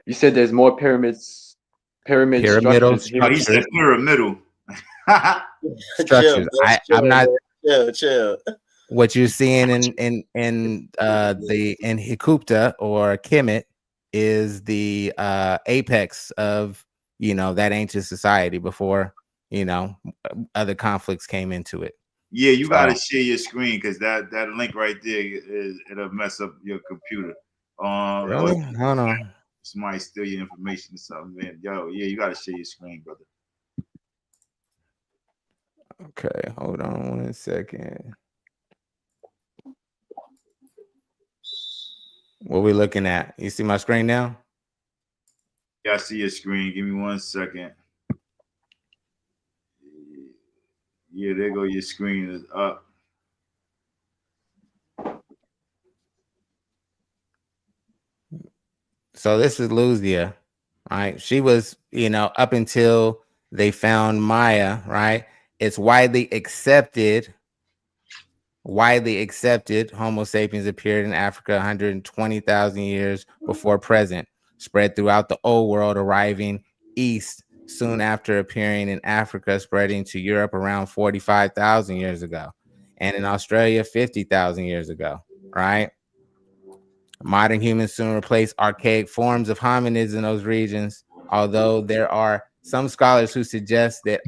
O: You said there's more pyramid
P: Pyramidal
O: structures here.
Q: No, he said
P: structures.
Q: pyramidal.
S: Chill,
P: Structures.
S: man.
P: I'm
S: Chill,
P: not.
S: man. Chill, chill.
P: What you're seeing in Hikupta or Kemet is the apex of that ancient society before other conflicts came into it.
Q: Yeah, you got to
P: So
Q: share your screen because that link right there it'll mess up your computer. Or
P: really, hold on.
Q: somebody steal your information or something, man. Yo, yeah, you got to share your screen, brother.
P: Okay, hold on 1 second. What we looking at? You see my screen now?
Q: Yeah, I see your screen. Give me 1 second. Yeah, there go your screen is up.
P: So this is Luzia, right? She was, up until they found Maya, right? It's widely accepted Homo sapiens appeared in Africa 120,000 years before present, spread throughout the old world, arriving east soon after appearing in Africa, spreading to Europe around 45,000 years ago, and in Australia 50,000 years ago, right? Modern humans soon replaced archaic forms of hominids in those regions, although there are some scholars who suggest that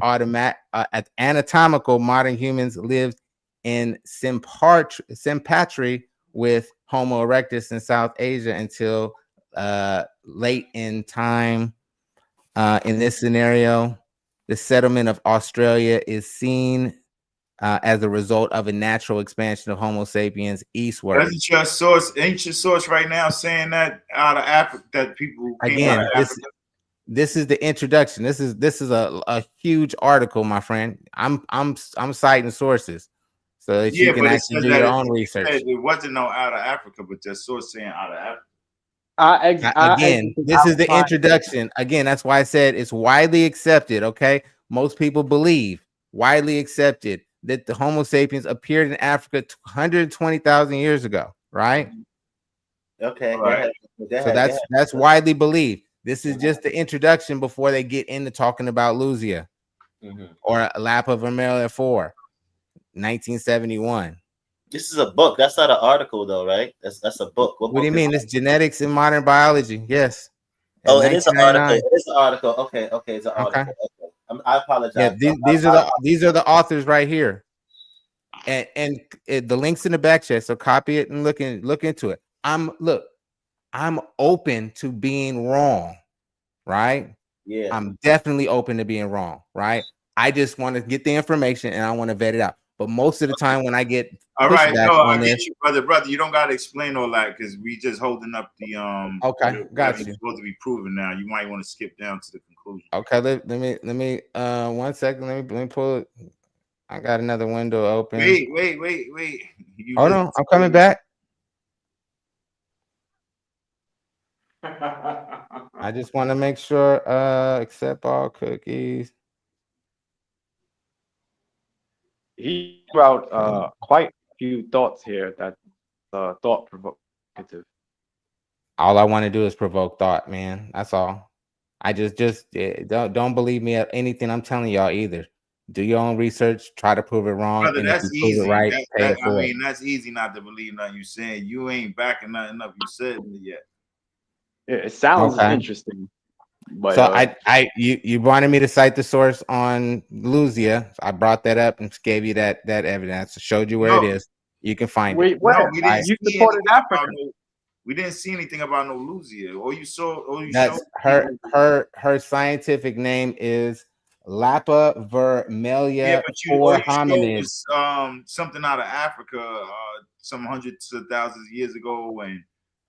P: anatomical modern humans lived in sympatry with Homo erectus in South Asia until late in time. In this scenario, the settlement of Australia is seen as a result of a natural expansion of Homo sapiens eastward.
Q: Doesn't your source, ain't your source right now saying that out of Africa, that people came out of
P: Again,
Q: Africa?
P: this is the introduction. This is a huge article, my friend. I'm citing sources so that you
Q: Yeah,
P: can
Q: but it
P: actually
Q: says
P: do
Q: that
P: your
Q: it
P: own research.
Q: said it wasn't no out of Africa, but your source saying out of Africa.
P: Again, this is the introduction. Again, that's why I said it's widely accepted. Okay, most people believe, widely accepted, that the Homo sapiens appeared in Africa 120,000 years ago. Right.
S: Okay,
Q: All
S: go
Q: right.
S: ahead. Go
P: So
S: ahead. Go ahead.
P: that's widely believed. This is just the introduction before they get into talking about Luzia or Lapa Vermelha 4, 1971.
S: This is a book. That's not an article, though, right? That's a book. What
P: What do
S: book
P: you
S: is
P: mean?
S: it?
P: It's genetics in modern biology. Yes. In
S: Oh, it is an article.
P: 1999.
S: It is an article. Okay, okay, it's an
P: Okay.
S: article. Okay. I
P: Yeah,
S: apologize.
P: these are the authors right here. And the links in the back chat. So copy it and look into it. I'm open to being wrong, right?
S: Yeah.
P: I'm definitely open to being wrong, right? I just want to get the information and I want to vet it out. But most of the time when I get
Q: All right,
P: pushback
Q: no, I
P: on
Q: get
P: this,
Q: you, brother. You don't gotta explain all that because we just holding up the
P: okay, got you.
Q: supposed to be proven now. You might want to skip down to the conclusion.
P: Okay, let me 1 second. Let me pull it. I got another window open.
Q: Wait. You
P: Hold on, I'm coming back. I just want to make sure accept all cookies.
O: He brought quite a few thoughts here that thought provocative.
P: All I want to do is provoke thought, man. That's all. I just don't believe me at anything I'm telling y'all either. Do your own research, try to prove it wrong,
Q: Brother,
P: and if you
Q: that's
P: prove it
Q: easy.
P: right, pay it
Q: I
P: forward.
Q: mean, that's easy not to believe nothing you saying. You ain't backing nothing up you said yet.
O: It sounds
P: Okay.
O: interesting, but
P: So you wanted me to cite the source on Luzia. I brought that up and gave you that evidence. Showed you where it is. You can find it.
Q: No, we didn't
P: Right?
Q: see anything about we didn't see anything about no Luzia. All you
P: That's
Q: showed
P: her scientific name is Lapa
Q: yeah,
P: Vermelha
Q: but all
P: for
Q: you showed
P: hominid.
Q: was something out of Africa, some hundreds of thousands of years ago, and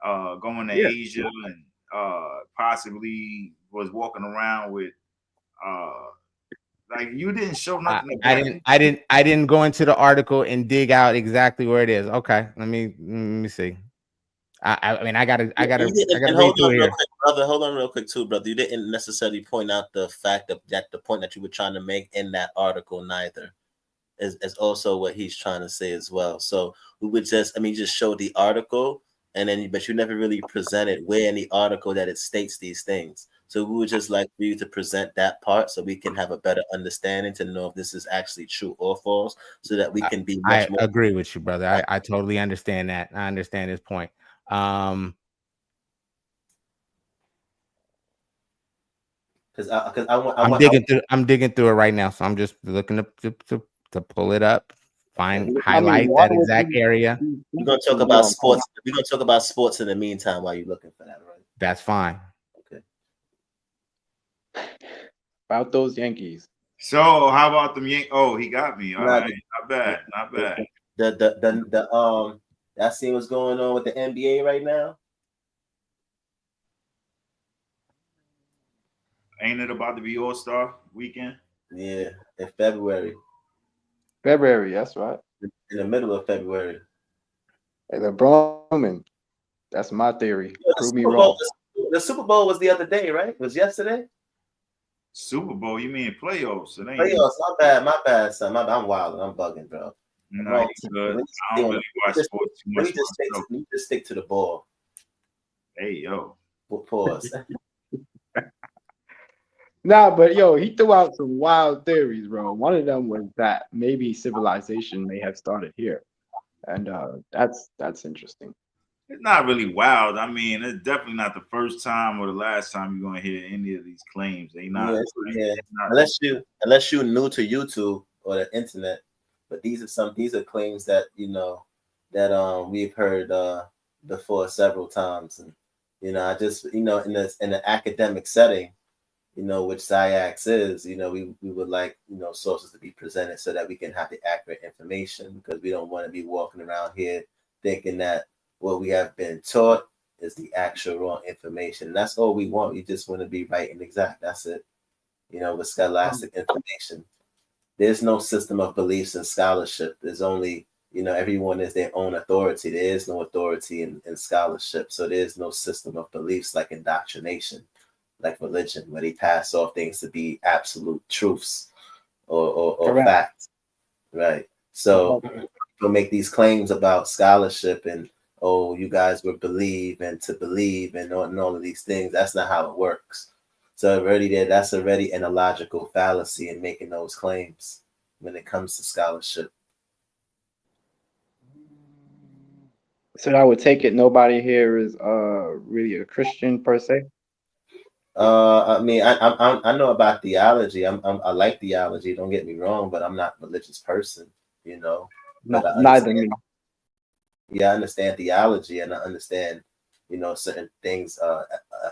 Q: going to
O: Yeah.
Q: Asia and possibly was walking around with like you didn't show nothing about it.
P: I didn't go into the article and dig out exactly where it is. Okay, let me see. I mean, I gotta
S: You didn't, and
P: read
S: hold
P: through
S: on real
P: here.
S: quick, brother. Hold on real quick too, brother. You didn't necessarily point out the fact that the point that you were trying to make in that article neither is also what he's trying to say as well. So we would just, I mean, just show the article, and then but you never really presented where in the article that it states these things. So we would just like for you to present that part so we can have a better understanding to know if this is actually true or false, so that we can be much
P: I
S: more.
P: agree with you, brother. I totally understand that. I understand his point.
S: Because I want
P: I'm digging through it right now. So I'm just looking to pull it up, find
O: I mean,
P: highlight
O: why
P: that
O: would
P: exact area.
S: we're gonna talk about sports. We're gonna talk about sports in the meantime while you're looking for that, right?
P: That's fine.
S: Okay.
O: about those Yankees?
Q: So how about them Oh, he got me. All
S: Now,
Q: right, not bad, not bad.
S: That scene what's going on with the NBA right now.
Q: Ain't it about to be All-Star weekend?
S: Yeah, in February.
O: February, that's right.
S: In the middle of February.
O: Hey, LeBron, that's my theory.
S: Yeah,
O: Prove me wrong.
S: The Super Bowl was the other day, right? It was yesterday?
Q: Super Bowl, you mean playoffs? It ain't
S: Playoffs, my bad, son. I'm wild. I'm bugging, bro.
Q: No, you good. I don't really watch sports too much.
S: Let me just stick to the ball.
Q: Hey, yo.
S: Pause.
O: Nah, but yo, he threw out some wild theories, bro. One of them was that maybe civilization may have started here, and that's interesting.
Q: It's not really wild. I mean, it's definitely not the first time or the last time you're gonna hear any of these claims. They not.
S: Yeah.
Q: Not
S: Unless you're new to YouTube or the internet, but these are claims that that we've heard before several times, and I just in the academic setting, which SciAx is, we would like sources to be presented so that we can have the accurate information, because we don't want to be walking around here thinking that what we have been taught is the actual raw information. And that's all we want. We just want to be right and exact. That's it. With scholastic information. There's no system of beliefs and scholarship. There's only, everyone is their own authority. There is no authority in scholarship. So there's no system of beliefs like indoctrination, like religion, where they pass off things to be absolute truths or facts. Right. So people make these claims about scholarship and, oh, you guys would believe and to believe and all of these things. That's not how it works. So that's already an illogical fallacy in making those claims when it comes to scholarship.
O: So I would take it nobody here is really a Christian per se.
S: I mean, I know about theology. I like theology. Don't get me wrong, but I'm not a religious person, But
O: Neither me.
S: Yeah, I understand theology and I understand, certain things,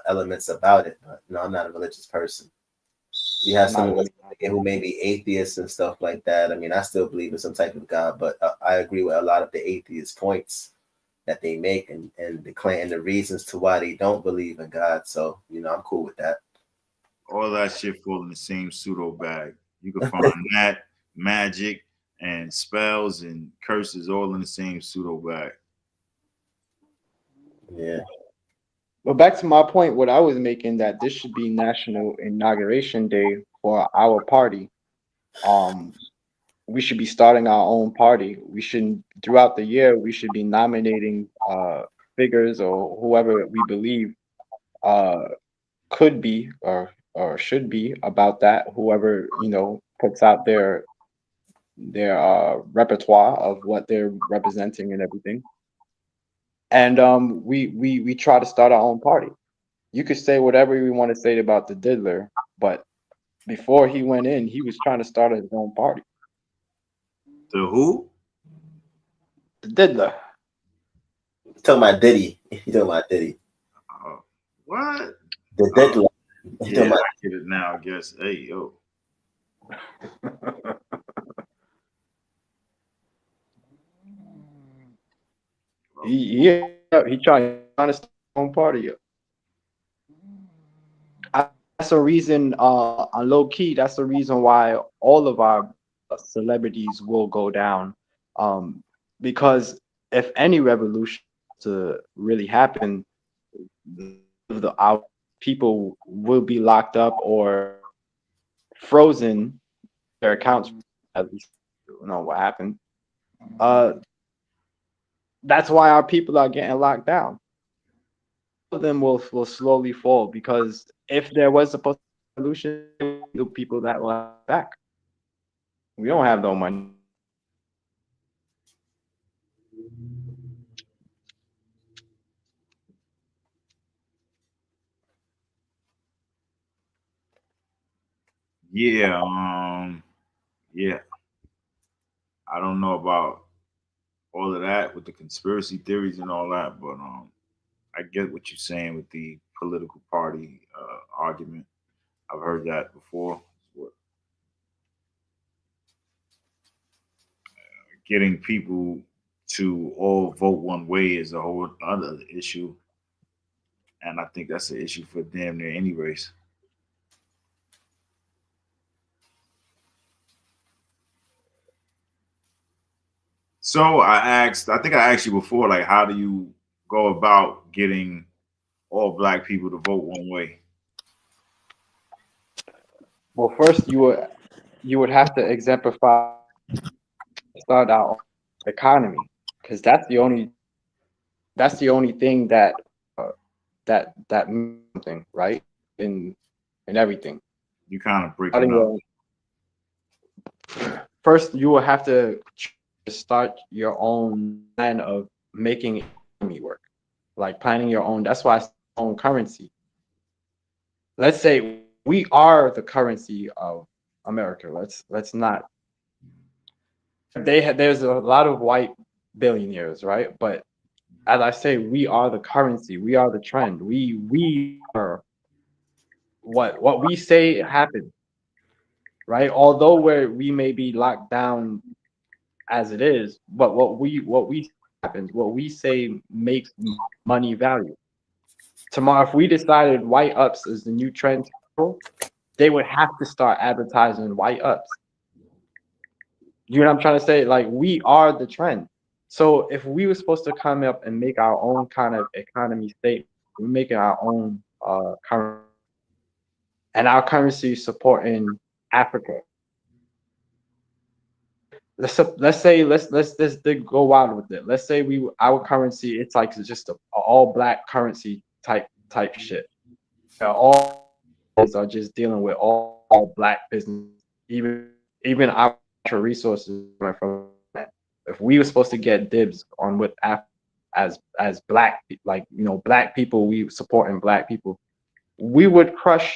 S: elements about it. But no, I'm not a religious person. You have some of us who may be atheists and stuff like that. I mean, I still believe in some type of God, but I agree with a lot of the atheist points that they make and the claim and the reasons to why they don't believe in God. So, I'm cool with that.
Q: all that shit fall in the same pseudo bag. You can find that magic and spells and curses all in the same pseudo bag.
S: Yeah.
O: But back to my point, what I was making, that this should be National Inauguration Day for our party. We should be starting our own party. We should, throughout the year, we should be nominating figures or whoever we believe could be or should be about that. Whoever puts out their repertoire of what they're representing and everything. And we try to start our own party. You could say whatever you want to say about the diddler, but before he went in, he was trying to start his own party.
Q: The who?
O: The diddler.
S: You talking about Diddy? You talking about Diddy?
Q: What?
S: The diddler.
Q: Yeah, I get it now. I guess. Hey, yo.
O: He tried trying to start their own party up. That's a reason, on low key, that's the reason why all of our celebrities will go down. Because if any revolution to really happen, our people will be locked up or frozen, their accounts, at least you know what happened. Uh, that's why our people are getting locked down. All of them will slowly fall because if there was a solution, the people that will have back. We don't have no money.
Q: Yeah, yeah. I don't know about all of that with the conspiracy theories and all that, but I get what you're saying with the political party argument. I've heard that before. What- Getting people to all vote one way is a whole other issue, and I think that's an issue for damn near any race. So I think I asked you before, like, how do you go about getting all black people to vote one way?
O: Well, first you would have to exemplify, start our economy, because that's the only thing that means something, right? In everything.
Q: You kind of breaking
O: Starting
Q: up.
O: first, you will have to start your own plan of making economy work, like planning your own. That's why it's own currency. Let's say we are the currency of America. Let's not. There's a lot of white billionaires, right? But as I say, we are the currency. We are the trend. We are what we say happens, right? Although we may be locked down as it is, but what we happens, what we say makes money value. Tomorrow, if we decided white ups is the new trend, they would have to start advertising white ups. You know what I'm trying to say? Like we are the trend. So if we were supposed to come up and make our own kind of economy state, we're making our own currency, and our currency is supporting Africa. Let's go wild with it. Let's say our currency, it's like it's just a all black currency type shit. All are just dealing with all black business, even our natural resources coming from that. If we were supposed to get dibs on what as black, like black people, we supporting black people, we would crush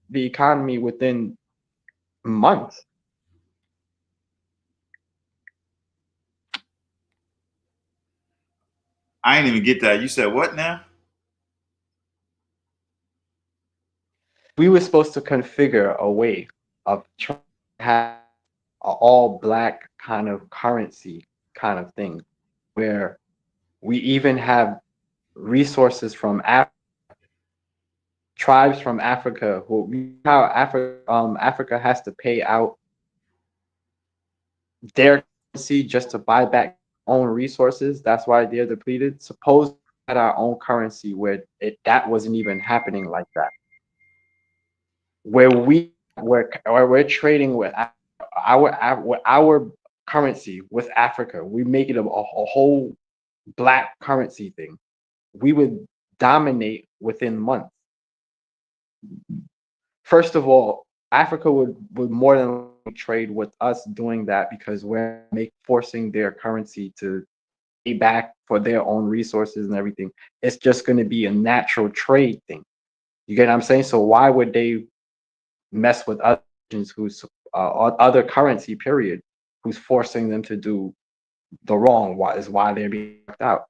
O: the economy within months.
Q: I ain't even get that. You said what now?
O: We were supposed to configure a way of trying to have an all black kind of currency kind of thing, where we even have resources from tribes from Africa, how Africa has to pay out their currency just to buy back own resources. That's why they're depleted. Suppose we had our own currency where that wasn't even happening like that, where we're trading with our currency with Africa. We make it a whole black currency thing. We would dominate within months. First of all, Africa would more than likely trade with us doing that because we're forcing their currency to pay back for their own resources and everything. It's just going to be a natural trade thing. You get what I'm saying? So why would they mess with other nations who's other currency period, who's forcing them to do the wrong? Why they're being left out.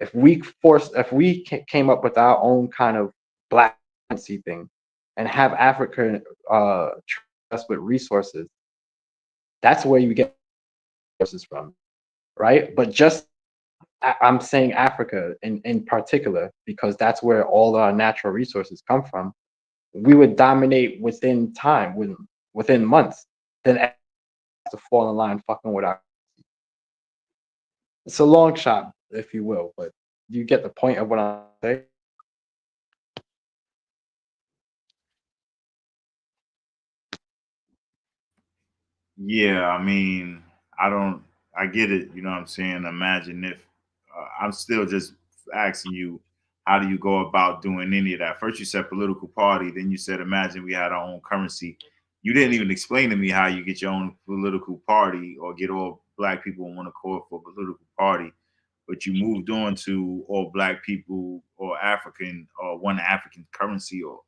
O: If we came up with our own kind of black currency thing and have Africa trust us with resources, that's where you get resources from, right? But just I'm saying Africa in particular, because that's where all our natural resources come from. We would dominate within time, within months. Then everyone has to fall in line fucking with our. It's a long shot, if you will, but you get the point of what I'm saying.
Q: Yeah, I mean, I don't, I get it. You know what I'm saying? Imagine if I'm still just asking you, how do you go about doing any of that? First, you said political party, then you said, imagine we had our own currency. You didn't even explain to me how you get your own political party or get all black people in one accord for a political party, but you moved on to all black people or African or one African currency or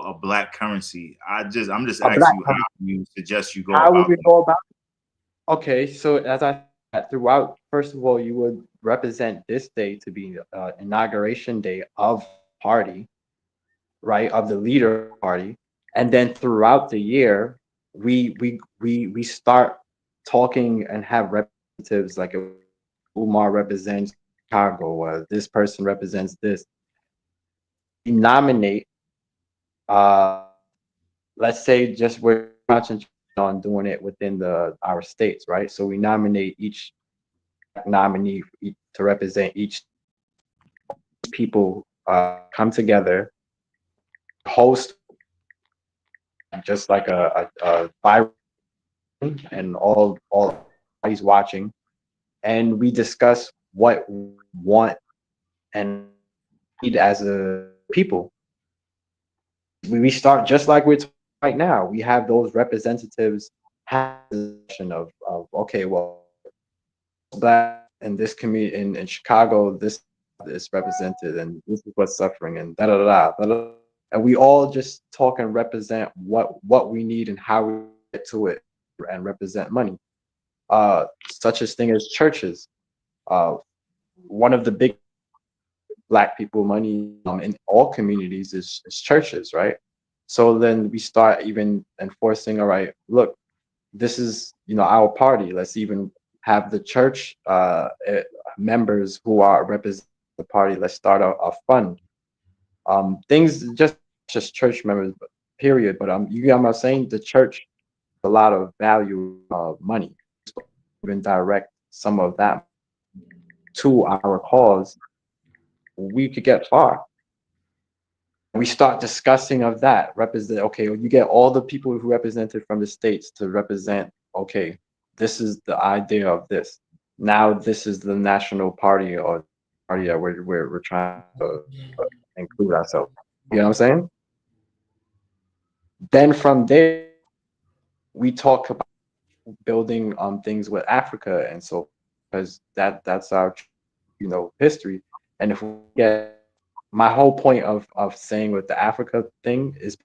Q: a black currency. I'm just
O: A black
Q: asking you how
O: country.
Q: you suggest you go
O: How would
Q: about
O: we
Q: that.
O: go about it? Okay, so as I said, throughout, first of all, you would represent this day to be inauguration day of party, right, of the leader of the party, and then throughout the year, we start talking and have representatives like Umar represents Chicago, this person represents this. We nominate, uh, let's say, just we're concentrating on doing it within our states, right? So we nominate each nominee to represent each. People come together, host just like a viral, and all he's watching, and we discuss what we want and need as a people. We start just like we're talking right now. We have those representatives have the discussion of okay, well, black in this community in Chicago, this is represented, and this is what's suffering, and da da da da da. And we all just talk and represent what we need and how we get to it and represent money. Such as thing as churches. One of the big black people money in all communities is churches, right? So then we start even enforcing, all right, look, this is our party. Let's even have the church members who are representing the party. Let's start a fund. Things just church members, period. But you get what I'm saying? The church a lot of value of money, even direct some of that to our cause, we could get far. We start discussing of that represent. Okay, you get all the people who represented from the states to represent. Okay, this is the idea of this. Now this is the national party or party that we're trying to include ourselves. You know what I'm saying? Then from there we talk about building things with Africa, and so because that's our history. And if we get my whole point of saying with the Africa thing is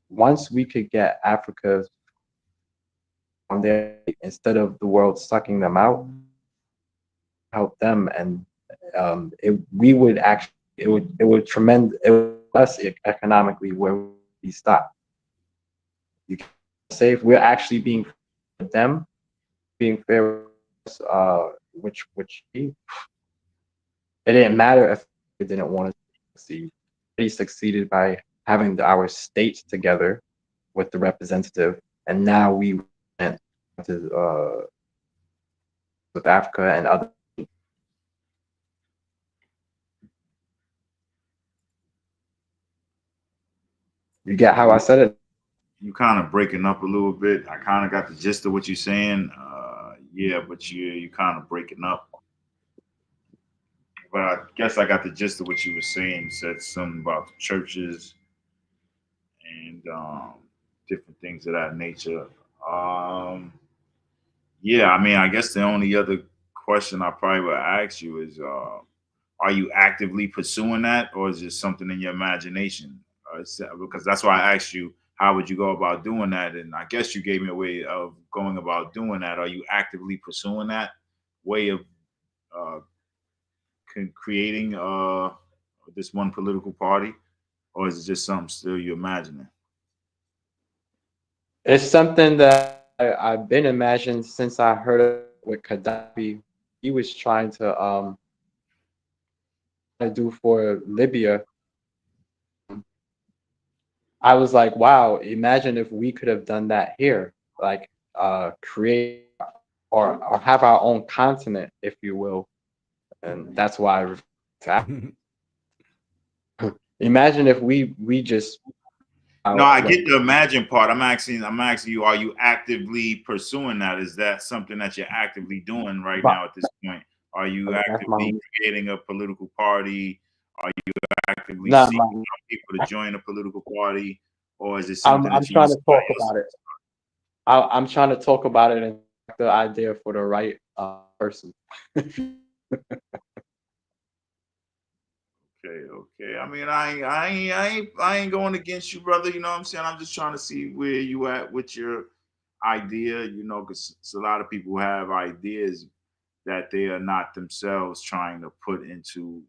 O: once we could get Africa on there instead of the world sucking them out, help them, and we would actually it would us economically where we stop. You can say if we're actually being fair with them, being fair with us, which it didn't matter if we didn't want to succeed. We succeeded by having our states together with the representative, and now we went to with Africa and other. You get how I said it?
Q: You kind of breaking up a little bit. I kind of got the gist of what you're saying. Yeah, but you kind of breaking up. But I guess I got the gist of what you were saying. You said something about the churches and different things of that nature. Um, yeah, I mean, I guess the only other question I probably would ask you is, are you actively pursuing that, or is it something in your imagination? Because that's why I asked you, how would you go about doing that? And I guess you gave me a way of going about doing that. Are you actively pursuing that way of uh, creating this one political party, or is it just something still you're imagining?
O: It's something that I've been imagining since I heard it with Gaddafi. He was trying to I do for Libya, I was like, wow, imagine if we could have done that here, like create or have our own continent, if you will. And that's why I refer to imagine if we just
Q: No, I
O: when
Q: get the imagine part. I'm asking you, are you actively pursuing that? Is that something that you're actively doing right
O: but
Q: now at this point? Are you
O: that's my
Q: actively creating a political party? Are you actively
O: nah,
Q: seeking out people to join a political party? Or is it
O: I'm
Q: something
O: I'm
Q: that you and
O: trying to
Q: somebody
O: talk
Q: else?
O: about it. I'm trying to talk about it and the idea for the right person.
Q: Okay. I mean, I ain't going against you, brother. You know what I'm saying? I'm just trying to see where you at with your idea, because a lot of people have ideas that they are not themselves trying to put into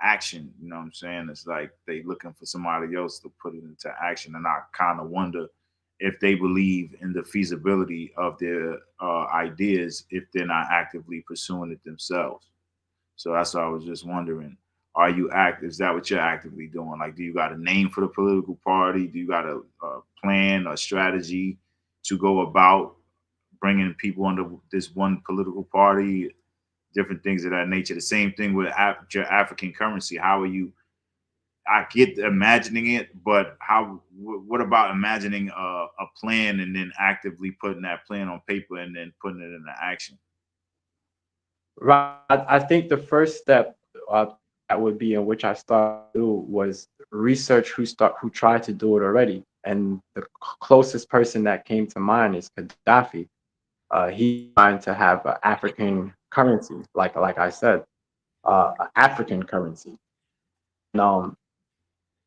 Q: action. You know what I'm saying? It's like they looking for somebody else to put it into action. And I kind of wonder if they believe in the feasibility of their ideas if they're not actively pursuing it themselves. So that's why I was just wondering, are you active? Is that what you're actively doing? Like, do you got a name for the political party? Do you got a plan, a strategy to go about bringing people under this one political party? Different things of that nature. The same thing with your African currency. How are you? I get imagining it, but how? What about imagining a plan and then actively putting that plan on paper and then putting it into action?
O: Right. I think the first step that would be in which I started to do was research who tried to do it already. And the closest person that came to mind is Gaddafi. He's trying to have an African currency, like I said, African currency. And,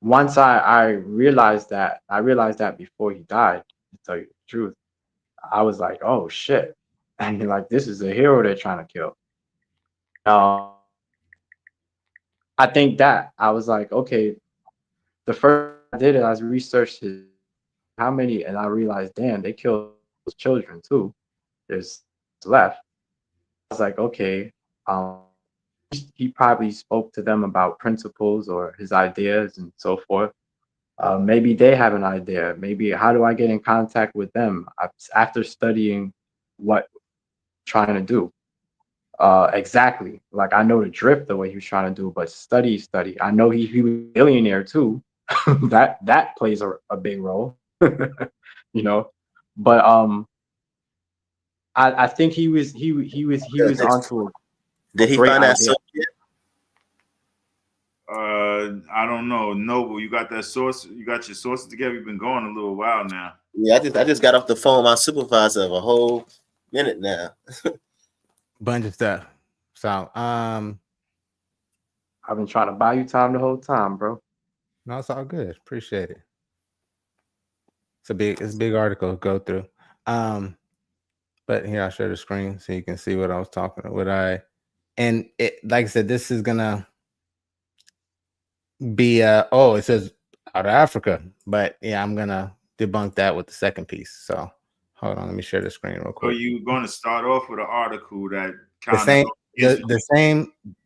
O: once I realized that before he died, to tell you the truth, I was like, oh shit. And like this is a hero they're trying to kill. I think that I was like, okay, the first I did it, I researched his how many, and I realized, damn, they killed those children too. There's left. I was like, okay, um, he probably spoke to them about principles or his ideas and so forth. Maybe they have an idea. Maybe how do I get in contact with them after studying what trying to do? Exactly. Like I know the drift the way he was trying to do, but study. I know he was a billionaire too. that plays a big role, you know. But I think he was onto a
S: Did he
O: great
S: find that
O: idea.
S: source yet?
Q: I don't know. Noble, you got that source? You got your sources together? You've been going a little while now.
S: Yeah, I just got off the phone with my supervisor of a whole minute now.
P: Bunch of stuff. So
O: I've been trying to buy you time the whole time, bro.
P: no, it's all good. Appreciate it. It's a big article to go through. But here I'll share the screen so you can see what I was talking about. And it, like I said, this is gonna be it says out of Africa, but yeah, I'm gonna debunk that with the second piece. So hold on, let me share the screen real
Q: So
P: quick.
Q: you're going to start off with an article that
P: The
Q: kind of
P: same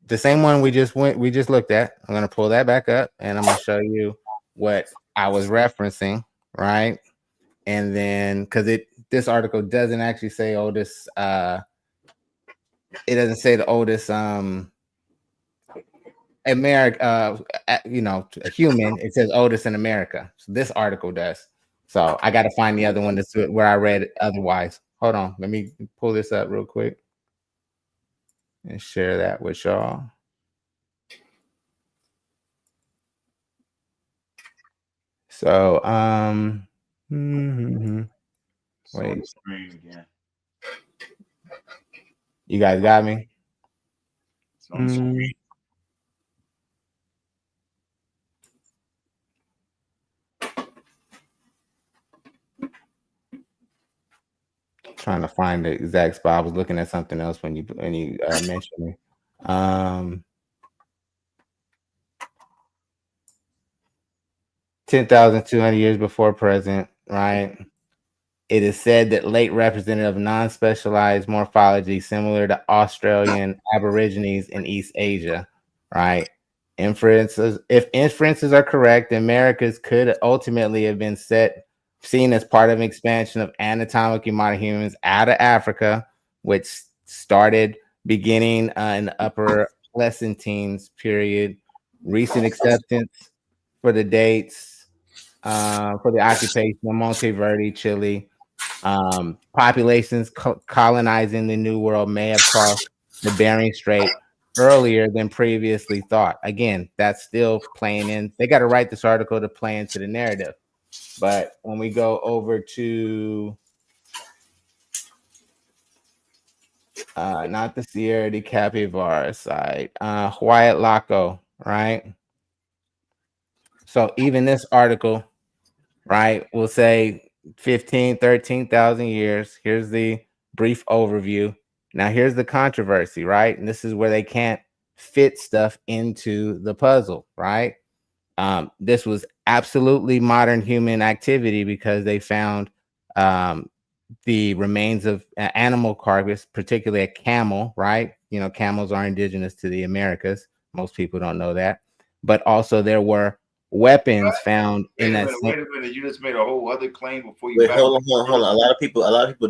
P: the same one we just looked at. I'm gonna pull that back up and I'm gonna show you what I was referencing, right? And then because this article doesn't actually say oldest, it doesn't say the oldest America, a human. It says oldest in America. So this article does. So I got to find the other one that's where I read it otherwise. Hold on, let me pull this up real quick and share that with y'all. So
Q: It's on
P: wait,
Q: the screen again.
P: you guys got me?
Q: It's on the screen.
P: Trying to find the exact spot. I was looking at something else when you mentioned me. 10,200 years before present, right? It is said that late representative of non-specialized morphology similar to Australian Aborigines in East Asia, right? Inferences, if inferences are correct, the Americas could ultimately have been seen as part of an expansion of anatomically modern humans out of Africa, which started beginning in the upper Pleistocene period. Recent acceptance for the dates for the occupation of Monteverde, Chile. Populations colonizing the New World may have crossed the Bering Strait earlier than previously thought. Again, that's still playing in. They got to write this article to play into the narrative. But when we go over to not the Sierra de Capivara side, Wyatt Laco, right? So even this article, right, will say 13,000 years. Here's the brief overview. Now here's the controversy, right? And this is where they can't fit stuff into the puzzle, right? This was absolutely modern human activity because they found the remains of animal carcass, particularly a camel, right? You know, camels are indigenous to the Americas. Most people don't know that. But also there were weapons found in that same.
Q: Wait a minute. You just made a whole other claim before you.
S: Wait, hold on. A lot of people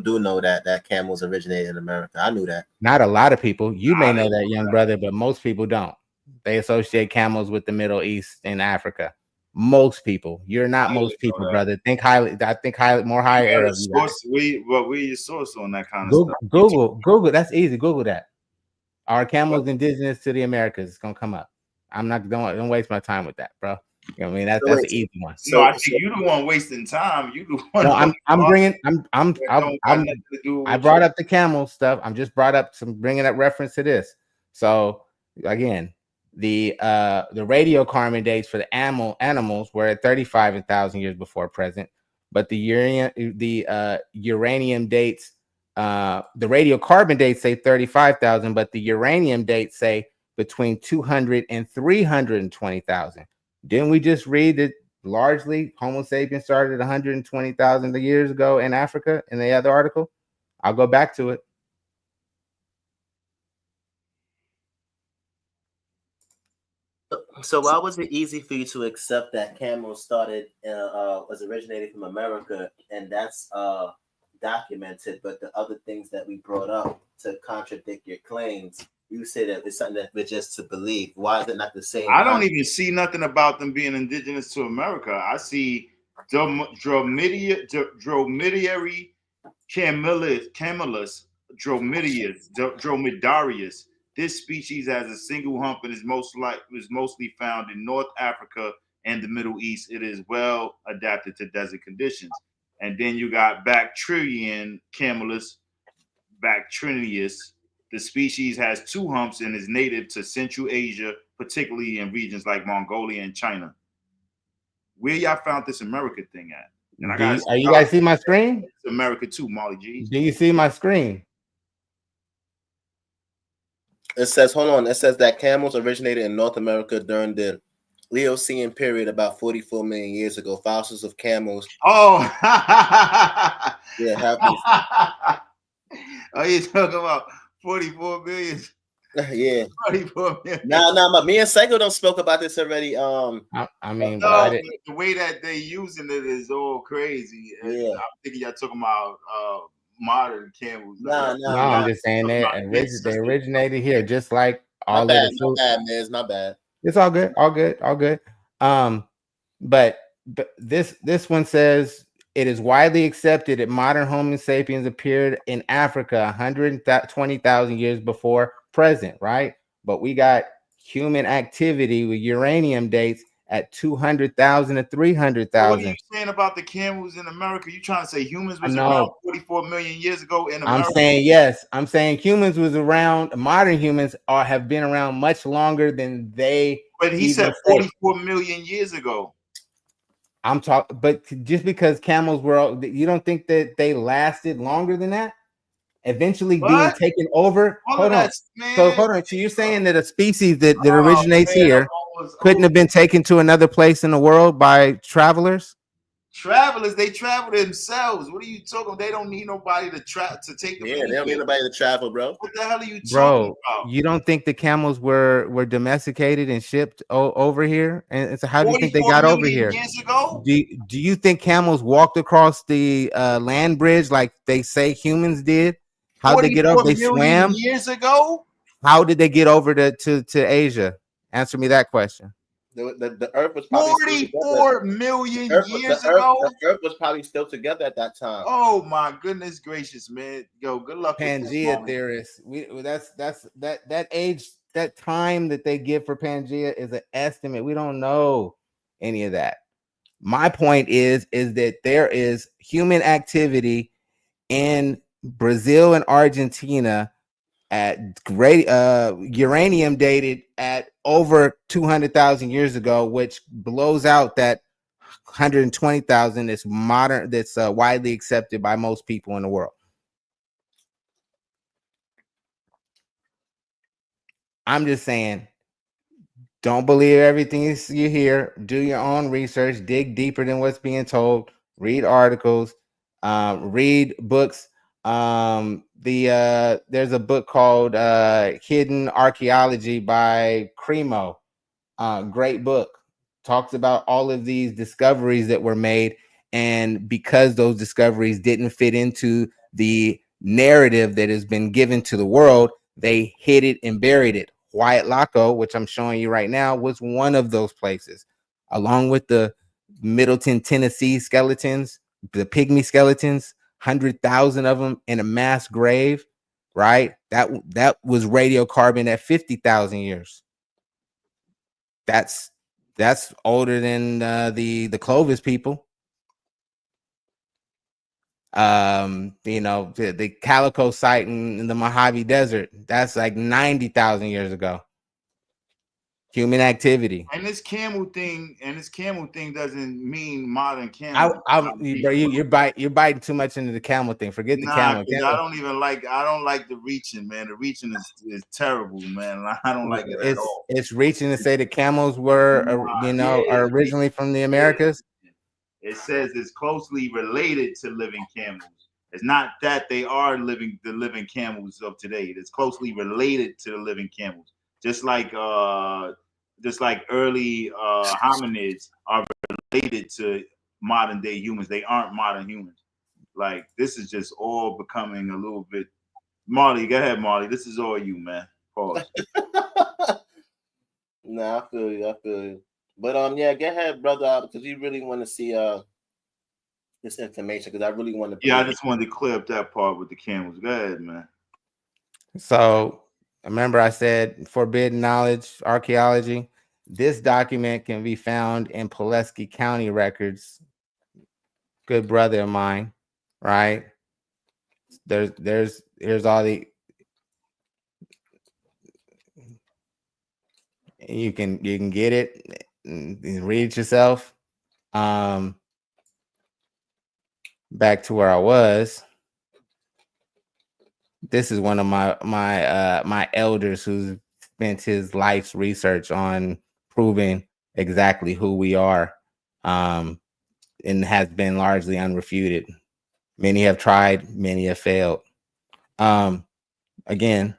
S: do know that camels originated in America. I knew that.
P: Not a lot of people. You may know that, young brother, but most people don't. They associate camels with the Middle East and Africa. Most people. You're not most people, brother. Think highly. I think more higher of you guys.
Q: Where your source on that kind of stuff?
P: Google. That's easy. Google that. Are camels indigenous to the Americas? It's gonna come up. I'm not don't waste my time with that, bro. You know what I mean? That's an easy one.
Q: No, I think you the one wasting time. You the one.
P: No, I brought up the camel stuff. I'm just bringing up reference to this. So again, the radiocarbon dates for the animals were at 35,000 years before present, but the uranium dates, the radiocarbon dates say 35,000, but the uranium dates say between 200 and 320,000. Didn't we just read that largely Homo sapiens started 120,000 years ago in Africa in the other article? I'll go back to it.
S: So why was it easy for you to accept that camels was originated from America, and that's documented, but the other things that we brought up to contradict your claims, you say that it's something that we're just to believe. Why is it not the same?
Q: I don't even see nothing about them being indigenous to America. I see dromedary camelus dromedarius. This species has a single hump and is mostly found in North Africa and the Middle East. It is well adapted to desert conditions. And then you got Bactrian camelus bactrianus. The species has two humps and is native to Central Asia, particularly in regions like Mongolia and China. Where y'all found this America thing at? And
P: you guys see my screen?
Q: It's America too, Molly G.
P: Do you see my screen?
S: It says, hold on. It says that camels originated in North America during the Eocene period about 44 million years ago. Fossils of camels.
Q: Oh,
S: yeah, happy.
Q: Oh, you talking about 44 million?
S: Yeah.
Q: 44 million.
S: Nah, me and Sego don't spoke about this already.
Q: The way that they using it is all crazy. Yeah. I'm thinking y'all talking about modern camels.
P: No, I'm just saying they originated here, just like all of the food.
S: Man. It's not bad.
P: It's all good. But this one says it is widely accepted that modern Homo sapiens appeared in Africa 120,000 years before present, right? But we got human activity with uranium dates at 200,000 to 300,000.
Q: What are you saying about the camels in America? You trying to say humans was around 44 million years ago in America?
P: I'm saying yes. I'm saying humans was around. Modern humans have been around much longer than they.
Q: But he said 44 million years ago.
P: I'm talking, but just because camels were, you don't think that they lasted longer than that? Eventually being taken over. Hold on. So you're saying that a species that originates here couldn't have been taken to another place in the world by travelers?
Q: Travelers, they travel themselves. What are you talking about? They don't need nobody to take them
S: Yeah, they don't need
Q: anywhere.
S: nobody to travel, bro.
Q: What the hell are you talking
P: Bro,
Q: about?
P: you don't think the camels were domesticated and shipped over here? And so how do you think they
Q: 44
P: got over
Q: million
P: here?
Q: years ago?
P: Do you think camels walked across the land bridge like they say humans did? How'd they get over?
Q: 44
P: They
Q: million
P: swam?
Q: years ago?
P: How did they get over to Asia? Answer me that question.
S: The Earth was probably still together.
Q: 44 million years ago?
S: The Earth was probably still together at that time.
Q: Oh my goodness gracious, man. Yo, good luck with this,
P: Pangea
Q: man.
P: theorists. That age, that time that they give for Pangea is an estimate. We don't know any of that. My point is that there is human activity in Brazil and Argentina at great uranium dated at over 200,000 years ago, which blows out that 120,000 that's modern, that's widely accepted by most people in the world. I'm just saying, don't believe everything you hear. Do your own research. Dig deeper than what's being told. Read articles. Read books. There's a book called Hidden Archaeology by Cremo. Great book. Talks about all of these discoveries that were made, and because those discoveries didn't fit into the narrative that has been given to the world, they hid it and buried it. Wyatt Laco, which I'm showing you right now, was one of those places, along with the Middleton, Tennessee skeletons, the pygmy skeletons, 100,000 of them in a mass grave, right? That was radiocarbon at 50,000 years. That's older than the Clovis people. The Calico site in the Mojave Desert, that's like 90,000 years ago. Human activity.
Q: And this camel thing doesn't mean modern camels.
P: You're biting too much into the camel thing. Forget the camel.
Q: Because I don't like the reaching, man. The reaching is terrible, man. I don't like it at all.
P: It's reaching to say the camels were are originally from the Americas.
Q: It says it's closely related to living camels. It's not that they are the living camels of today. It's closely related to the living camels. Just like early hominids are related to modern day humans. They aren't modern humans. Like, this is just all becoming a little bit. Marley, go ahead, Marley. This is all you, man. Pause.
S: Nah, I feel you. But yeah, go ahead, brother, because you really want to see this information, because I really want to.
Q: Yeah, I just wanted to clear up that part with the camels. Go ahead, man.
P: So remember, I said forbidden knowledge, archaeology. This document can be found in Pulaski County records. Good brother of mine, right? Here's all the. You can get it and read it yourself. Back to where I was. This is one of my elders who's spent his life's research on proving exactly who we are, and has been largely unrefuted. Many have tried, many have failed. Again,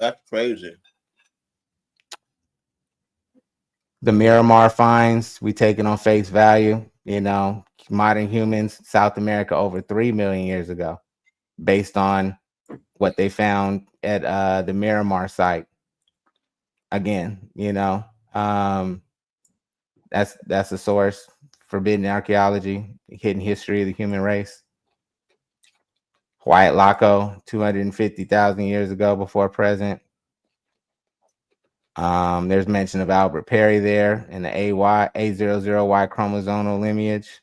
S: That's crazy.
P: The Miramar finds we take it on face value. Modern humans, South America, over 3 million years ago, based on what they found at the Miramar site. Again, that's a source. Forbidden archaeology, hidden history of the human race. Wyatt Laco, 250,000 years ago before present. There's mention of Albert Perry there in the A00Y chromosomal lineage.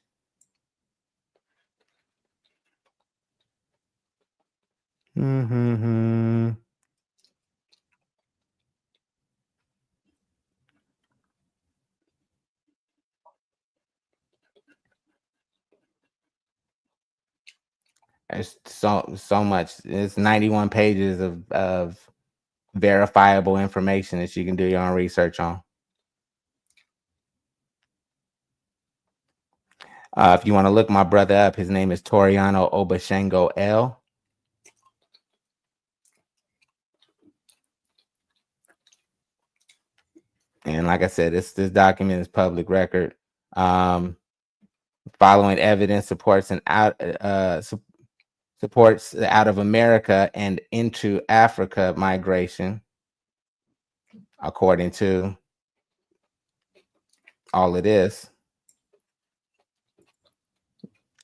P: It's so much. It's 91 pages of verifiable information that you can do your own research on. If you want to look my brother up, his name is Toriano Obashengo L. And like I said, this document is public record. Following evidence supports supports the out of America and into Africa migration, according to all of this.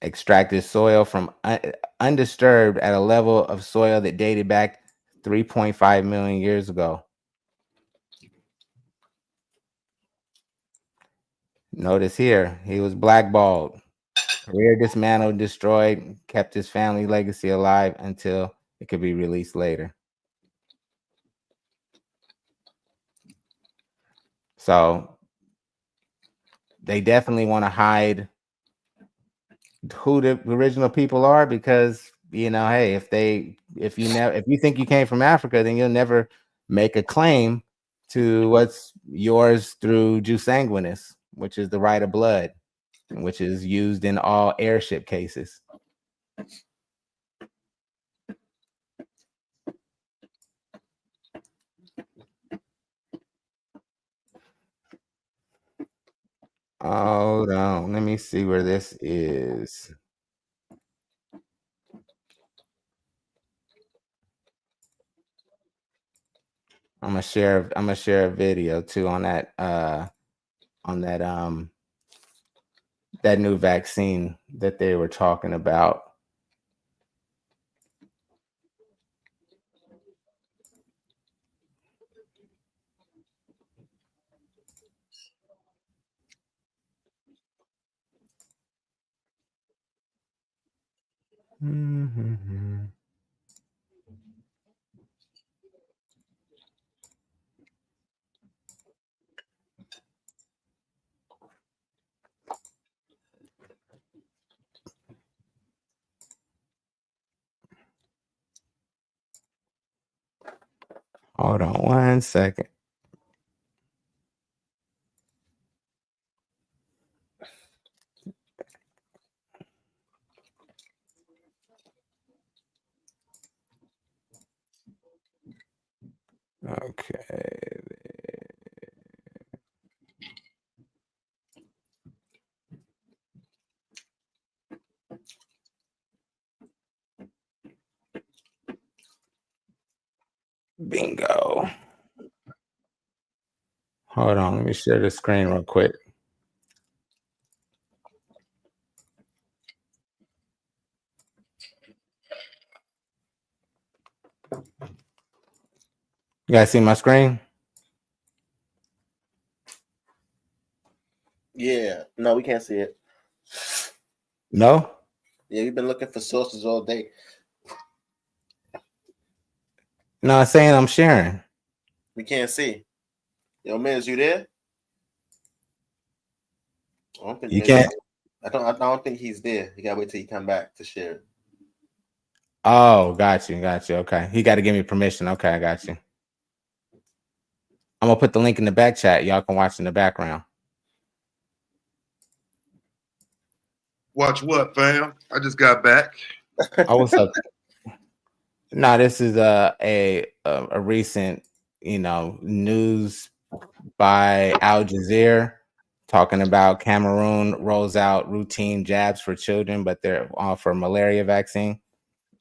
P: Extracted soil from undisturbed at a level of soil that dated back 3.5 million years ago. Notice here, he was blackballed, career dismantled, destroyed, kept his family legacy alive until it could be released later. So they definitely want to hide who the original people are, because hey, if you think you came from Africa, then you'll never make a claim to what's yours through jus sanguinis, which is the right of blood, which is used in all airship cases. Hold on, let me see where this is. I'm gonna share a video too on that that new vaccine that they were talking about. Mm-hmm. Hold on 1 second. Okay. Bingo. Hold on, let me share the screen real quick. You guys see my screen?
S: Yeah, no, we can't see it.
P: No?
S: Yeah, we've been looking for sources all day.
P: No, I'm saying I'm sharing.
S: We can't see. Yo, Miz, you there? I don't think
P: You
S: Miz is-
P: can't.
S: I don't think he's there. You gotta wait till he come back to share it.
P: Oh, got you. Okay. He got to give me permission. Okay, I got you. I'm gonna put the link in the back chat. Y'all can watch in the background.
E: Watch what, fam? I just got back.
P: Oh, what's up? No, this is a recent, news by Al Jazeera talking about Cameroon rolls out routine jabs for children, but they're for malaria vaccine,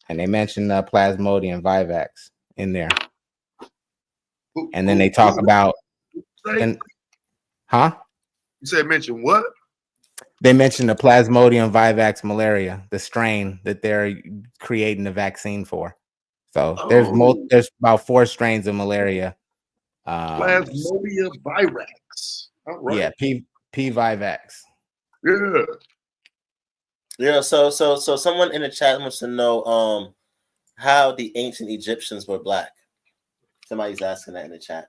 P: and they mentioned Plasmodium Vivax in there. And then they talk about, huh?
E: You said mention what?
P: They mentioned the Plasmodium Vivax malaria, the strain that they're creating the vaccine for. So there's about 4 strains of malaria.
E: Plasmodium Vivax. All right.
P: Yeah, P Vivax.
E: Yeah.
S: Yeah. So someone in the chat wants to know how the ancient Egyptians were black. Somebody's asking that in the chat.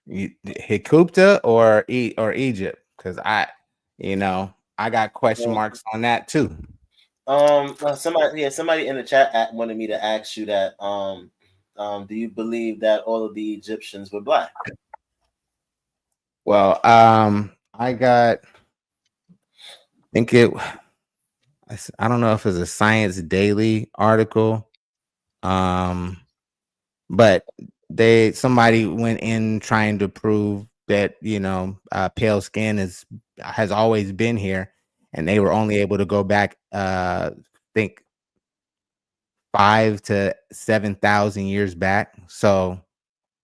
P: Hikupta or Egypt? Because I got question marks on that too.
S: Somebody in the chat wanted me to ask you that. Do you believe that all of the Egyptians were black?
P: Well, I got. I think it. I don't know if it's a Science Daily article, but somebody went in trying to prove that pale skin has always been here, and they were only able to go back think 5 to 7,000 years back. So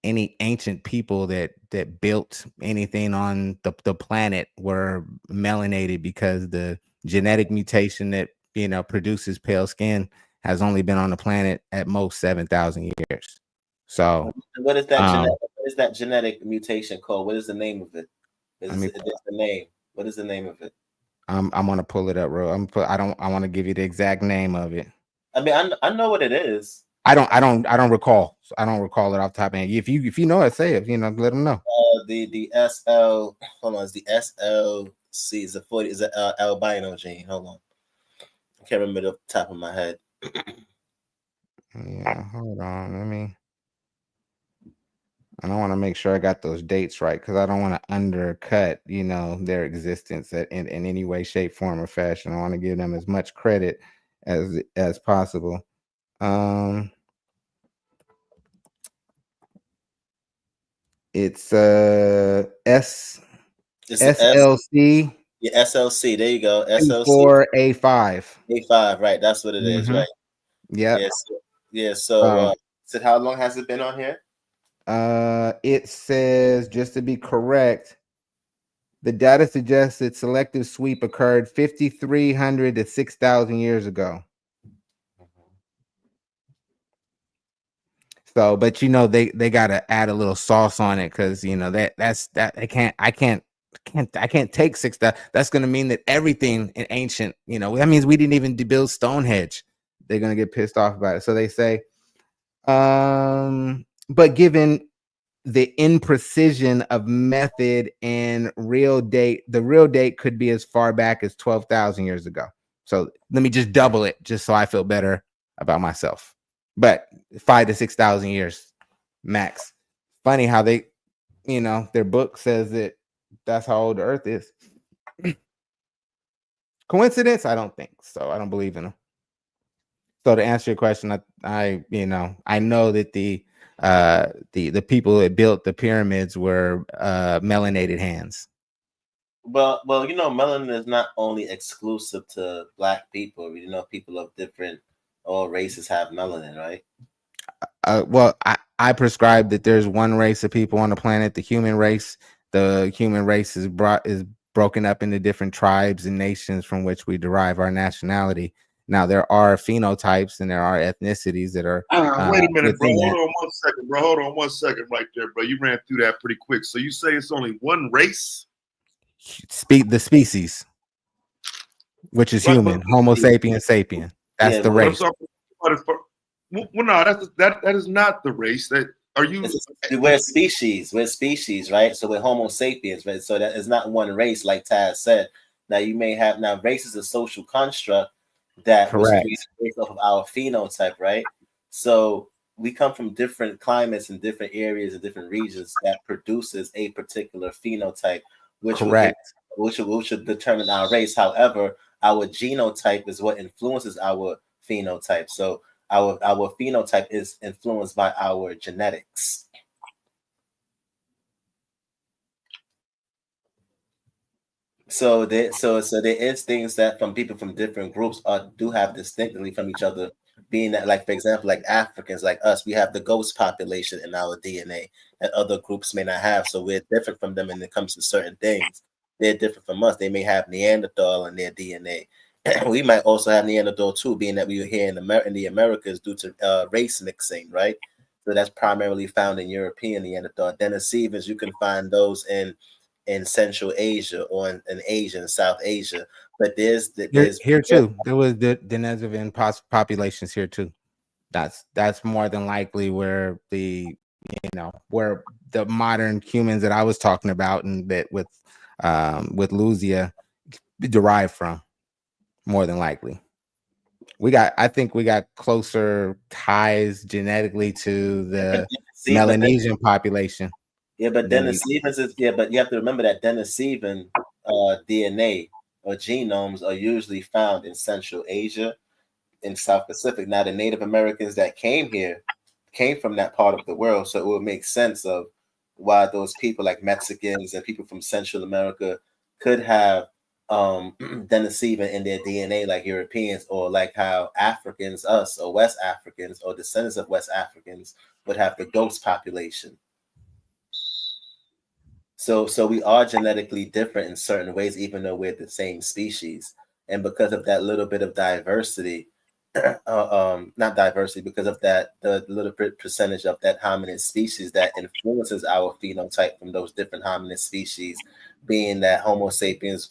P: any ancient people that built anything on the planet were melanated, because the genetic mutation that produces pale skin has only been on the planet at most 7,000 years. So
S: What is that genetic mutation called? What is the name of it? Is the name? What is the name of it?
P: I'm gonna pull it up, bro. I want to give you the exact name of it.
S: I mean, I know what it is.
P: I don't recall. So I don't recall it off the top of my head. If you know it, say it. Let them know.
S: The SL. Hold on. Is the SLC? Is the 40? Is it albino gene? Hold on. I can't remember the top of my head.
P: Yeah, hold on. I don't want to make sure I got those dates right, because I don't want to undercut, their existence in any way, shape, form, or fashion. I want to give them as much credit as possible. It's SLC.
S: Yeah, SLC. There you go. SLC.
P: A5.
S: A5. Right. That's what it is. Right.
P: Yeah.
S: Yes. Yeah. So, how long has it been on here?
P: It says, just to be correct, the data suggests that selective sweep occurred 5,300 to 6,000 years ago. So, but they gotta add a little sauce on it, because that's I can't take 6,000. That's gonna mean that everything in ancient, that means we didn't even build Stonehenge. They're gonna get pissed off about it. So they say, but given the imprecision of method and real date, the real date could be as far back as 12,000 years ago. So let me just double it, just so I feel better about myself. But 5 to 6,000 years max. Funny how they, their book says that that's how old the Earth is. Coincidence? I don't think so. I don't believe in them. So to answer your question, I know that the people that built the pyramids were melanated hands.
S: Well, melanin is not only exclusive to black people. People of all races have melanin, right?
P: Well, I prescribe that there's one race of people on the planet, the human race. The human race is broken up into different tribes and nations from which we derive our nationality. Now, there are phenotypes and there are ethnicities that are.
E: Wait a minute, bro. Hold on 1 second, bro. Hold on 1 second right there, bro. You ran through that pretty quick. So you say it's only one race?
P: The species, which is human, Homo sapiens sapien. That's the race.
E: Well, no, that is not the race.
S: We're species, right? So we're Homo sapiens, right? So that is not one race, like Taz said. Now you may have race is a social construct that was created based off of our phenotype, right? So we come from different climates and different areas and different regions that produces a particular phenotype, which would determine our race. However, our genotype is what influences our phenotype. So our phenotype is influenced by our genetics. So there is things that from people from different groups do have distinctly from each other. Being that, like for example, like Africans, like us, we have the ghost population in our DNA that other groups may not have. So we're different from them when it comes to certain things. They're different from us. They may have Neanderthal in their DNA. We might also have Neanderthal too, being that we were here in the Americas due to race mixing, right? So that's primarily found in European Neanderthal. Denisovans, you can find those in Central Asia or in Asia and South Asia. But there's
P: here too. There was the Denisovan populations here too. That's more than likely where where the modern humans that I was talking about and that with Luzia derived from, more than likely. I think we got closer ties genetically to the
S: See, but then,
P: Melanesian population.
S: but
P: than
S: Dennis Stevens is but you have to remember that Dennis Stevens DNA or genomes are usually found in Central Asia, in South Pacific. Now, the Native Americans that came here came from that part of the world, so it would make sense of why those people like Mexicans and people from Central America could have Denisovan in their DNA like Europeans, or like how Africans, us or West Africans or descendants of West Africans would have the ghost population. So we are genetically different in certain ways, even though we're the same species. And because of that little bit of diversity, not diversity, because of that the little bit percentage of that hominid species that influences our phenotype from those different hominid species, being that Homo sapiens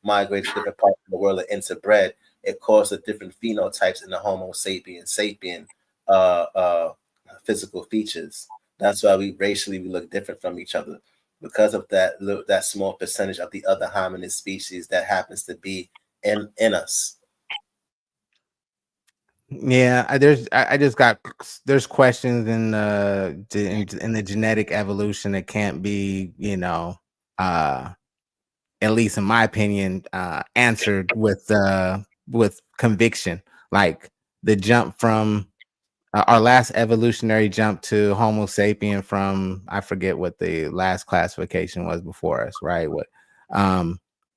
S: migrated to different parts of the world and interbred, it caused a different phenotypes in the Homo sapien physical features. That's why we look different from each other, because of that small percentage of the other hominid species that happens to be in us.
P: Yeah, there's questions in the genetic evolution that can't be, at least in my opinion, answered with conviction. Like the jump from our last evolutionary jump to Homo sapien from, I forget what the last classification was before us, right? What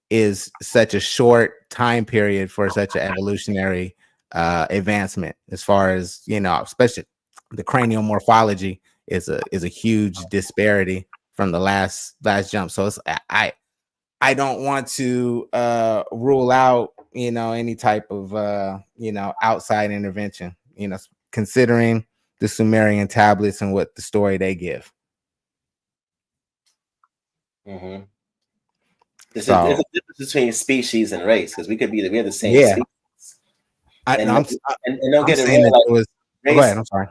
P: is such a short time period for such an evolutionary advancement, as far as, especially the cranial morphology is a huge disparity from the last jump. So it's, I don't want to rule out, any type of outside intervention, considering the Sumerian tablets and what the story they give.
S: Mm-hmm. There's
P: So,
S: a difference between species and race, because we're the same
P: yeah,
S: species.
P: and
S: And don't
P: I'm
S: get it
P: saying
S: wrong,
P: that
S: like
P: it was. Oh, go
S: race,
P: ahead. I'm sorry.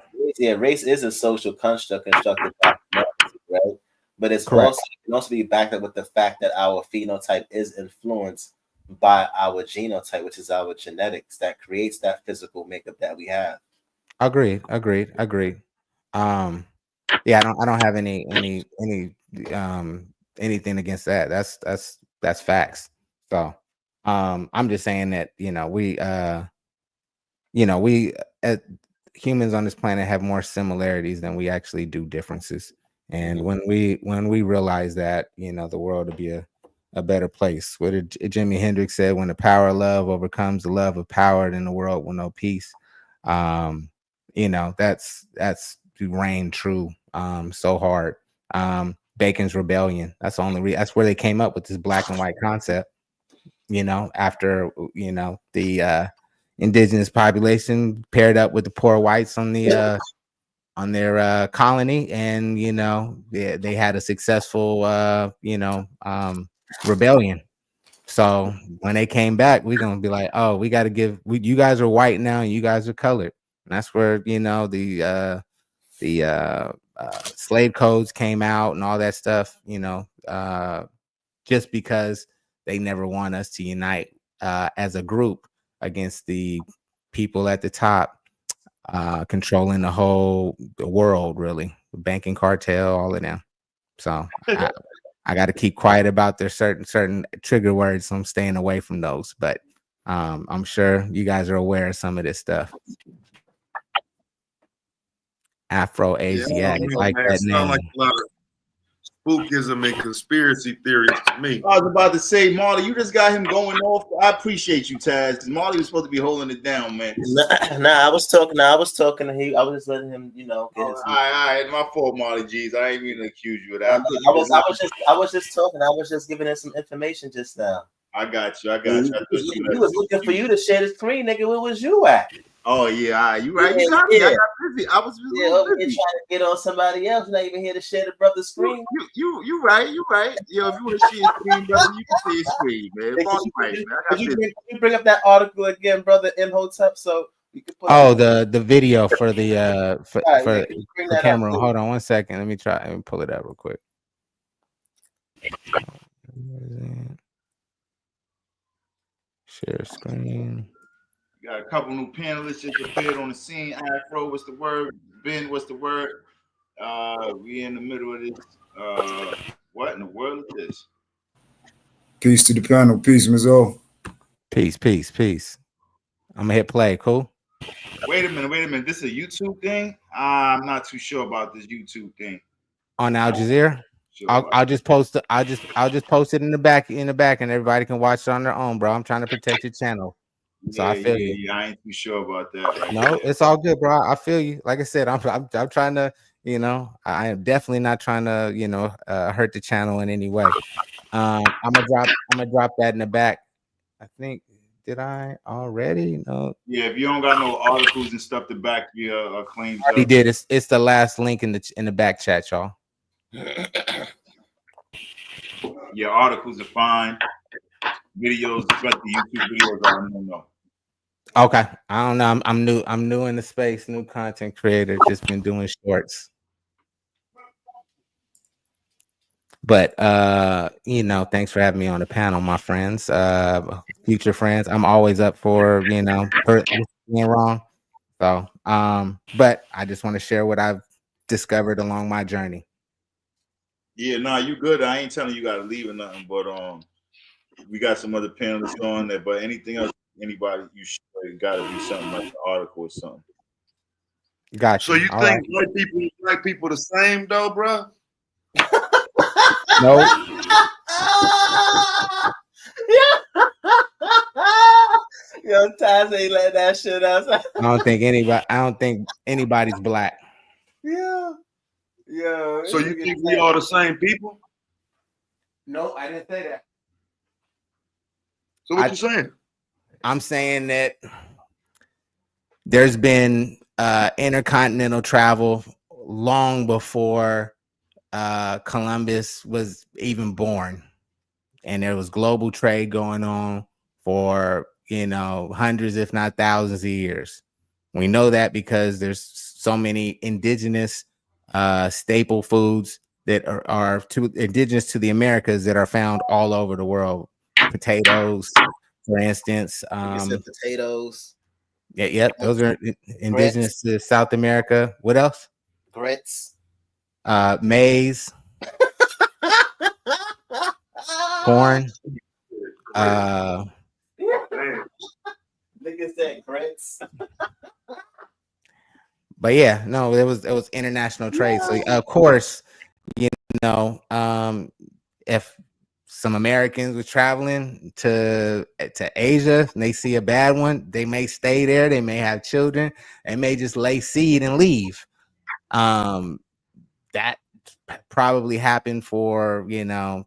S: race is a social construct constructed by humanity, right? But it
P: Correct.
S: can also be backed up with the fact that our phenotype is influenced by our genotype, which is our genetics that creates that physical makeup that we have.
P: Agreed. Yeah, I don't have anything against that. That's facts. So, I'm just saying that, we humans on this planet have more similarities than we actually do differences. And when we realize that, the world will be a better place. What did Jimi Hendrix said? When the power of love overcomes the love of power, then the world will know peace. That's reign true so hard. Bacon's Rebellion. That's the only that's where they came up with this black and white concept. After the indigenous population paired up with the poor whites on the on their colony, and they had a successful rebellion. So when they came back, we're gonna be like, oh, we got to you guys are white now and you guys are colored. And that's where the slave codes came out and all that stuff, just because they never want us to unite as a group against the people at the top controlling the world, really, the banking cartel, all of them. So I got to keep quiet about their certain trigger words, so I'm staying away from those. But I'm sure you guys are aware of some of this stuff. Afro-Asiatic, like
E: man.
P: that
E: Sound like
P: name.
E: a lot of spookism and conspiracy theories to me.
Q: I was about to say, Marley, you just got him going off. I appreciate you, Taz, because Marley was supposed to be holding it down, man.
S: I was talking. I was just letting him, get his.
Q: All right, my fault, Marley G's. I ain't mean to accuse you of that.
S: I was just talking. I was just giving him some information just now.
Q: I got you.
S: He was looking for you to share the screen, nigga. Where was you at?
Q: Oh yeah, all right. You right. You got me. I got busy. I was
S: busy. Over here trying to get on somebody else. Not even here to share the brother's screen.
Q: You right. You right. Yo, if you want to share your screen, brother, you can share your screen, man.
S: Could you bring up that article again, brother Imhotep, so we could put.
P: Oh, the video for the for camera. Hold on one second. Let me try and pull it out real quick. Share screen.
Q: Got a couple new panelists just appeared on the scene. Afro, what's the word? Ben, what's the word? We in the middle of this. What in the world is this?
B: Peace to the panel. Peace, Ms. O.
P: Peace, peace, peace. I'm gonna hit play. Cool.
Q: Wait a minute. This is a YouTube thing? I'm not too sure about this YouTube thing.
P: On Al Jazeera. I'll just post it. I'll just post it in the back, and everybody can watch it on their own, bro. I'm trying to protect your channel. So I feel you.
Q: I ain't too sure about that right
P: No,
Q: there.
P: it's all good, bro. I feel you. Like I said, I'm trying to, I am definitely not trying to, hurt the channel in any way. I'm gonna drop that in the back. I think, did I already? No.
Q: Yeah, if you don't got no articles and stuff to back your claims
P: I already
Q: up.
P: did. It's the last link in the back chat, y'all.
Q: Your articles are fine. Videos, especially YouTube videos, are no.
P: Okay, I don't know. I'm new in the space. New content creator. Just been doing shorts. But thanks for having me on the panel, my friends, future friends. I'm always up for being wrong. So, but I just want to share what I've discovered along my journey.
Q: Yeah, nah, you good. I ain't telling you got to leave or nothing, but we got some other panelists on there. But anything else, anybody, you got to do something like an article or something.
P: Gotcha.
E: So you think white people and black people the same though, bro?
P: No.
S: Yo, Taz ain't let that shit out.
P: I don't think anybody's black.
S: Yeah.
E: So you think we all the same people?
T: No, I didn't say that.
E: So what you saying?
P: I'm saying that there's been intercontinental travel long before Columbus was even born, and there was global trade going on for hundreds, if not thousands of years. We know that because there's so many indigenous staple foods that are indigenous to the Americas that are found all over the world. Potatoes, for instance.
S: Potatoes.
P: Yep, those are indigenous to South America. What else?
S: Grits.
P: Maize. Corn.
S: Nigga said grits.
P: But yeah, no, it was international trade. So of course, if some Americans were traveling to Asia and they see a bad one, they may stay there, they may have children, they may just lay seed and leave. That probably happened for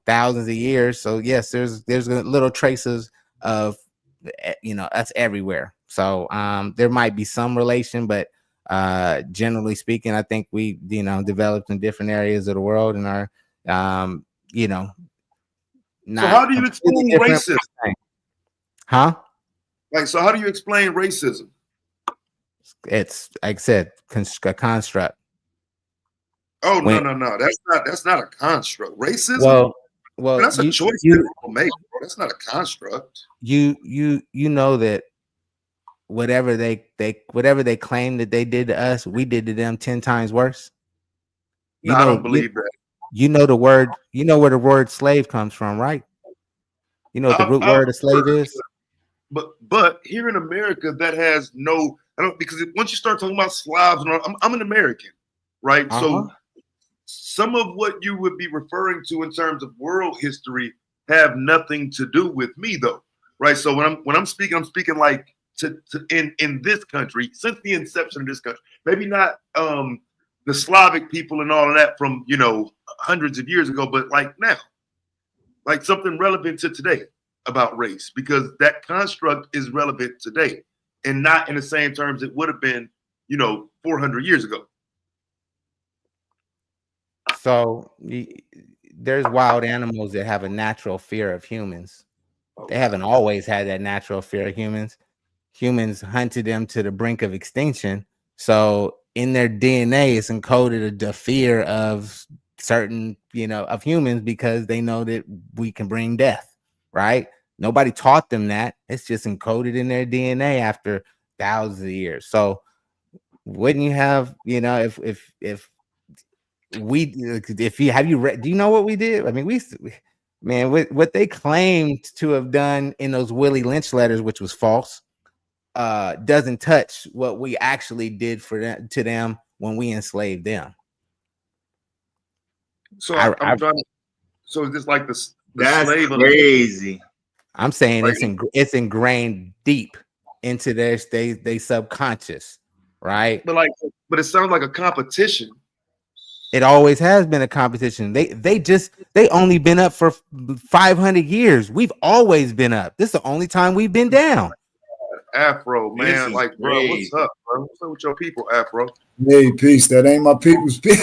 P: thousands of years. So yes, there's little traces of us everywhere. So there might be some relation, but generally speaking, I think we developed in different areas of the world and are not.
E: So how do you explain racism?
P: Huh?
E: Like, so how do you explain racism?
P: It's like I said, a construct.
E: Oh, no. That's not a construct. Racism.
P: Well,
E: that's a choice that people make, bro. That's not a construct.
P: You know that whatever they claim that they did to us, we did to them 10 times worse.
E: No, I don't believe that.
P: You know where the word slave comes from, right? You know what the root word of slave is?
E: But here in America, that has no, because once you start talking about Slavs, I'm an American, right? So some of what you would be referring to in terms of world history have nothing to do with me, though, right? So when I'm speaking like in this country since the inception of this country. Maybe not the Slavic people and all of that from hundreds of years ago, but like now, like something relevant to today about race, because that construct is relevant today and not in the same terms it would have been 400 years ago.
P: So there's wild animals that have a natural fear of humans. They haven't always had that natural fear of humans. Humans hunted them to the brink of extinction. So in their DNA, it's encoded the fear of certain, of humans, because they know that we can bring death, right? Nobody taught them that. It's just encoded in their DNA after thousands of years. So wouldn't you have, you know, if we, if you have you read, do you know what we did? I mean, man, what they claimed to have done in those Willie Lynch letters, which was false, doesn't touch what we actually did for them, to them when we enslaved them.
E: So I'm trying to. So is this like the
Q: That's
E: slave
Q: crazy.
P: I'm saying
E: like,
P: it's ingrained deep into their they subconscious, right?
E: But it sounds like a competition.
P: It always has been a competition. They only been up for 500 years. We've always been up. This is the only time we've been down.
E: Afro,
Q: This
E: man,
Q: is
E: like, bro, what's
Q: crazy.
E: up, bro? What's up with your people, Afro?
B: Hey, peace. That ain't my people's
Q: This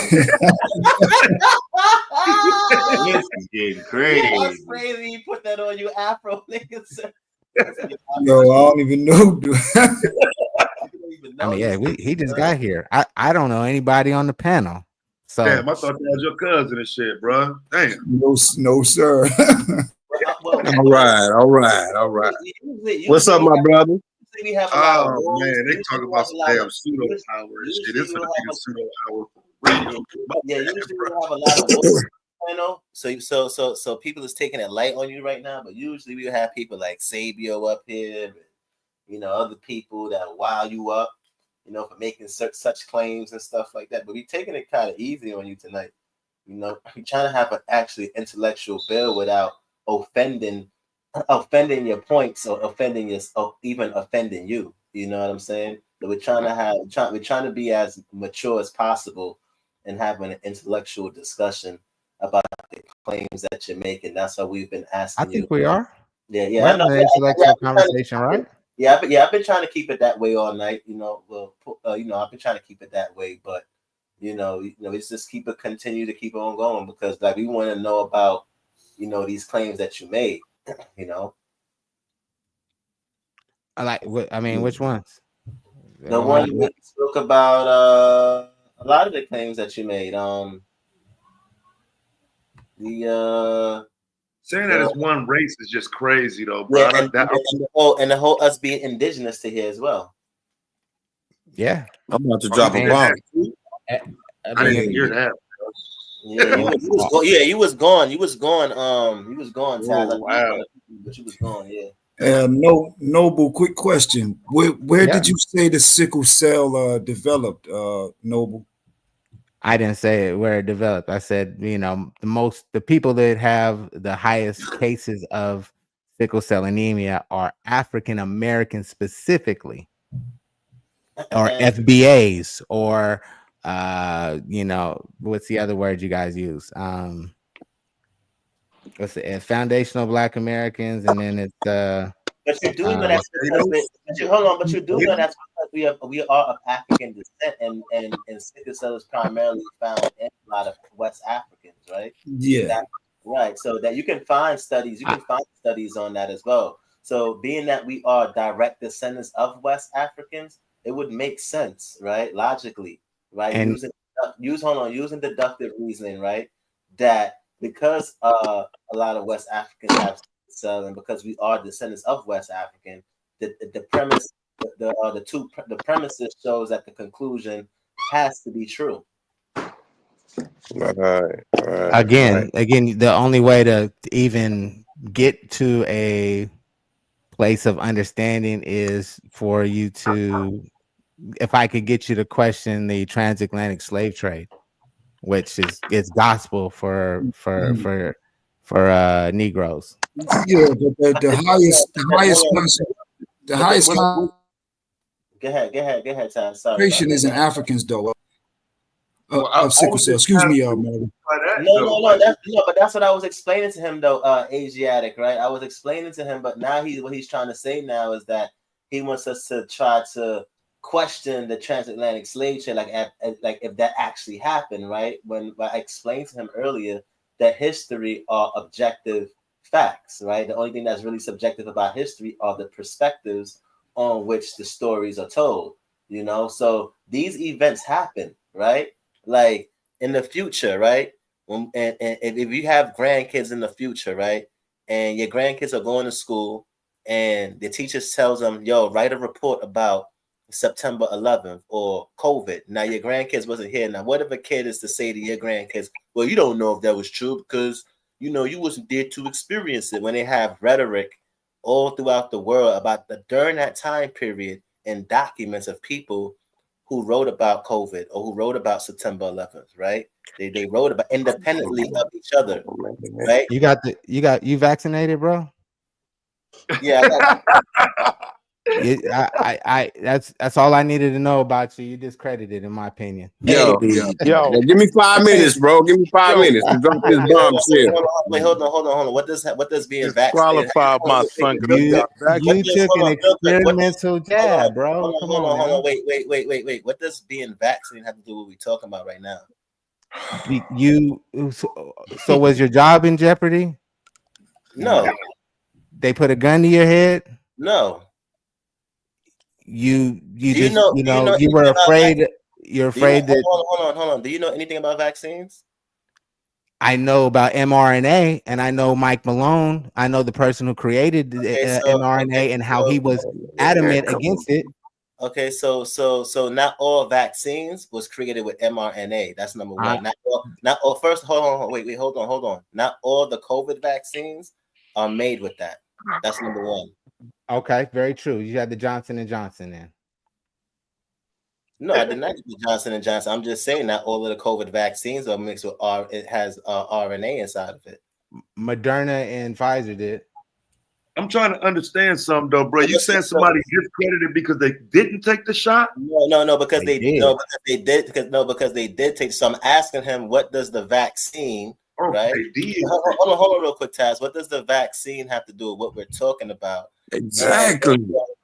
Q: is getting crazy.
S: That's crazy. You put that on you, Afro niggas.
B: Yo, I don't even know.
P: I mean, yeah, he just got here. I don't know anybody on the panel. So
E: Damn, I thought that was your cousin and shit, bro. Damn.
B: No, sir.
U: All right. What's up, my brother?
S: We have a lot of
E: Oh man, they talk about some damn pseudo power and shit. It's gonna be a pseudo power for real.
S: Yeah, usually we have a lot of wolves, you know. So people is taking it light on you right now, but usually we have people like Sabio up here, and, you know, other people that wow you up, you know, for making such claims and stuff like that. But we taking it kind of easy on you tonight. You know, we're trying to have an actually intellectual bill without offending your points or offending your, or even offending you. You know what I'm saying? So we're trying to be as mature as possible and having an intellectual discussion about the claims that you're making. That's why we've been asking you.
P: I think we are.
S: Yeah.
P: We're having an intellectual conversation, right?
S: Yeah, I've been trying to keep it that way all night. You know, I've been trying to keep it that way, but you know, it's just continue to keep on going because like we want to know about, you know, these claims that you made. You know,
P: which ones?
S: The one you spoke about, a lot of the claims that you made.
E: Saying that it's one race is just crazy though, bro.
S: Yeah, and the whole us being indigenous to here as well.
P: Yeah,
U: I'm about to drop a bomb.
E: I didn't hear that.
S: Yeah, you was gone. You was gone, Taz.
E: Oh, wow.
S: But you was gone, yeah.
B: Noble, quick question. Where did you say the sickle cell developed, Noble?
P: I didn't say it where it developed. I said, you know, the people that have the highest cases of sickle cell anemia are African Americans specifically, or FBAs, or you know, what's the other word you guys use? What's it? Foundational Black Americans, and then it's
S: But you do know that's but you do know that's because we are of African descent, and sickle cell is primarily found in a lot of West Africans, right?
B: Yeah.
S: Right. So that you can find studies on that as well. So being that we are direct descendants of West Africans, it would make sense, right? Logically, right?
P: And
S: using deductive reasoning, right? That because a lot of West Africans have cell, and because we are descendants of West African, the premise, the premises shows that the conclusion has to be true.
U: Right.
P: Again, the only way to even get to a place of understanding is for you to, if I could get you to question the transatlantic slave trade, which is gospel for Negroes.
B: Yeah, but the highest
S: Go ahead, Tom. Sorry.
B: concentration is in Africans, though. Of sickle cell. Excuse me, Marvin.
S: No, but that's what I was explaining to him, though, Asiatic, right? I was explaining to him, but now what he's trying to say now is that he wants us to try to question the transatlantic slave trade, like if that actually happened, right? When I explained to him earlier that history are objective facts, right? The only thing that's really subjective about history are the perspectives on which the stories are told, you know? So these events happen, right? Like in the future, right? And if you have grandkids in the future, right? and your grandkids are going to school, and the teacher tells them, "Yo, write a report about September 11th or COVID." Now your grandkids wasn't here. Now, what if a kid is to say to your grandkids, "Well, you don't know if that was true because you wasn't there to experience it," when they have rhetoric all throughout the world about during that time period and documents of people who wrote about COVID or who wrote about September 11th, right? They wrote about independently of each other, right?
P: You vaccinated, bro?
S: Yeah,
P: That's all I needed to know about you. You discredited, in my opinion.
U: Yo, give me 5 minutes, bro. Give me 5 minutes to drop this bombshell.
S: Hold on. What does being vaccinated?
N: Disqualified my son because he got
P: You took an experimental jab, bro.
S: Hold on. Wait. What does being vaccinated have to do with what we're talking about right now?
P: So was your job in jeopardy?
S: No.
P: They put a gun to your head?
S: No.
P: You were afraid. You're afraid that.
S: Hold on. Do you know anything about vaccines?
P: I know about mRNA, and I know Mike Malone. I know the person who created mRNA and how he was adamant against it.
S: Okay, so not all vaccines was created with mRNA. That's number one. Not all. First, hold on. Not all the COVID vaccines are made with that. That's number one.
P: Okay, very true. You had the Johnson & Johnson then.
S: No, I did not do Johnson & Johnson. I'm just saying that all of the COVID vaccines are mixed with it has RNA inside of it.
P: Moderna and Pfizer did.
E: I'm trying to understand something though, bro. You saying somebody discredited because they didn't take the shot?
S: No, because they did take. So I'm asking him, what does the vaccine? Right? Hold on, real quick, Taz. What does the vaccine have to do with what we're talking about?
U: Exactly.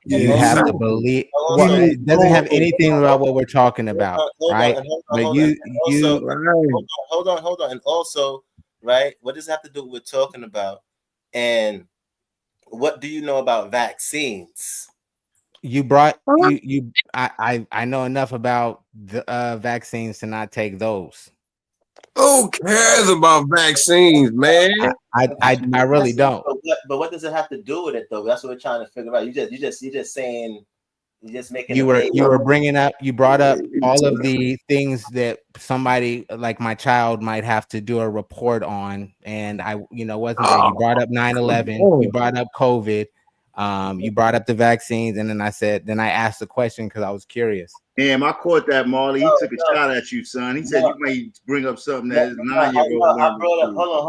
P: You have to believe. It doesn't have anything about what we're talking about, right?
S: Hold on. And also, right? What does it have to do with what we're talking about? And what do you know about vaccines?
P: You brought you. I know enough about the vaccines to not take those.
U: Who cares about vaccines, man?
P: I really don't.
S: But what does it have to do with it, though? That's what we're trying to figure out. You just saying, you just making.
P: You brought up all of the things that somebody like my child might have to do a report on, and I, wasn't there. You brought up 9/11. You brought up COVID. You brought up the vaccines, and then I asked the question because I was curious.
Q: Damn, I caught that, Marley. He took a shot at you, son. He said you may bring up something that his 9-year-old learned.
S: Hold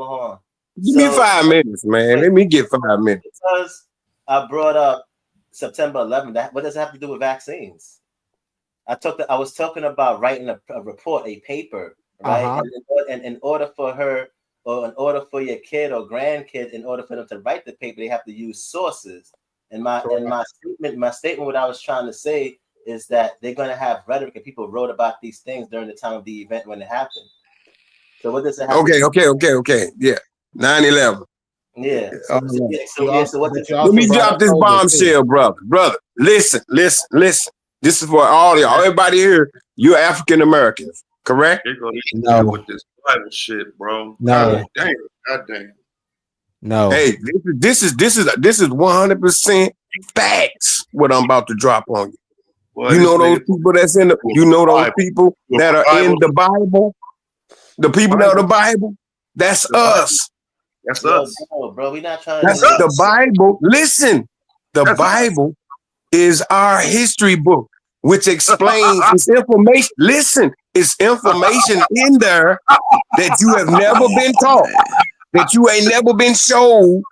S: on.
U: Give me 5 minutes, man. Let me get 5 minutes.
S: Because I brought up September 11th. What does it have to do with vaccines? I was talking about writing a report, a paper, right? And in order for her, or in order for your kid or grandkid, in order for them to write the paper, they have to use sources. And my statement, what I was trying to say is that they're going to have rhetoric, and people wrote about these things during the time of the event when it happened. So what does it have?
U: Okay. Yeah, 9/11.
S: Yeah.
U: Let me drop this bombshell, brother. Listen. This is for all y'all. Everybody here, you're African Americans, correct?
E: No. With this Bible shit, bro.
P: No.
E: God damn.
P: No.
U: Hey, this is 100% facts. What I'm about to drop on you.
E: Well,
U: you know those people that's in the. You know those people that are in the Bible. The people that are the Bible. That's us.
E: That's us,
S: bro. We not trying.
U: That's the Bible. Listen, the Bible is our history book, which explains its information. Listen, it's information in there that you have never been taught, that you ain't never been shown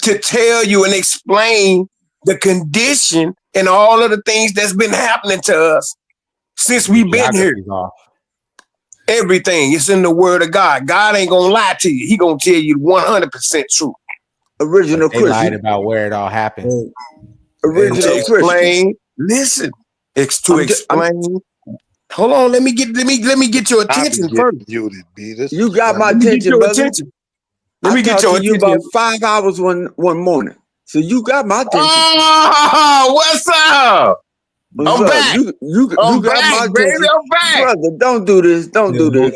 U: to tell you and explain the condition and all of the things that's been happening to us since we've been here. Everything is in the word of God. God ain't gonna lie to you. He gonna tell you 100% truth.
P: Original Christian. They lied about where it all happened.
U: Original to explain. Listen, explain. Hold on, let me get your attention first.
C: You got my attention, brother.
U: Let me get your attention.
C: You about 5 hours one morning, so you got my attention.
U: Oh, what's up? I'm back.
C: You got my attention,
U: baby. I'm back,
C: brother. Don't do this. Don't do this.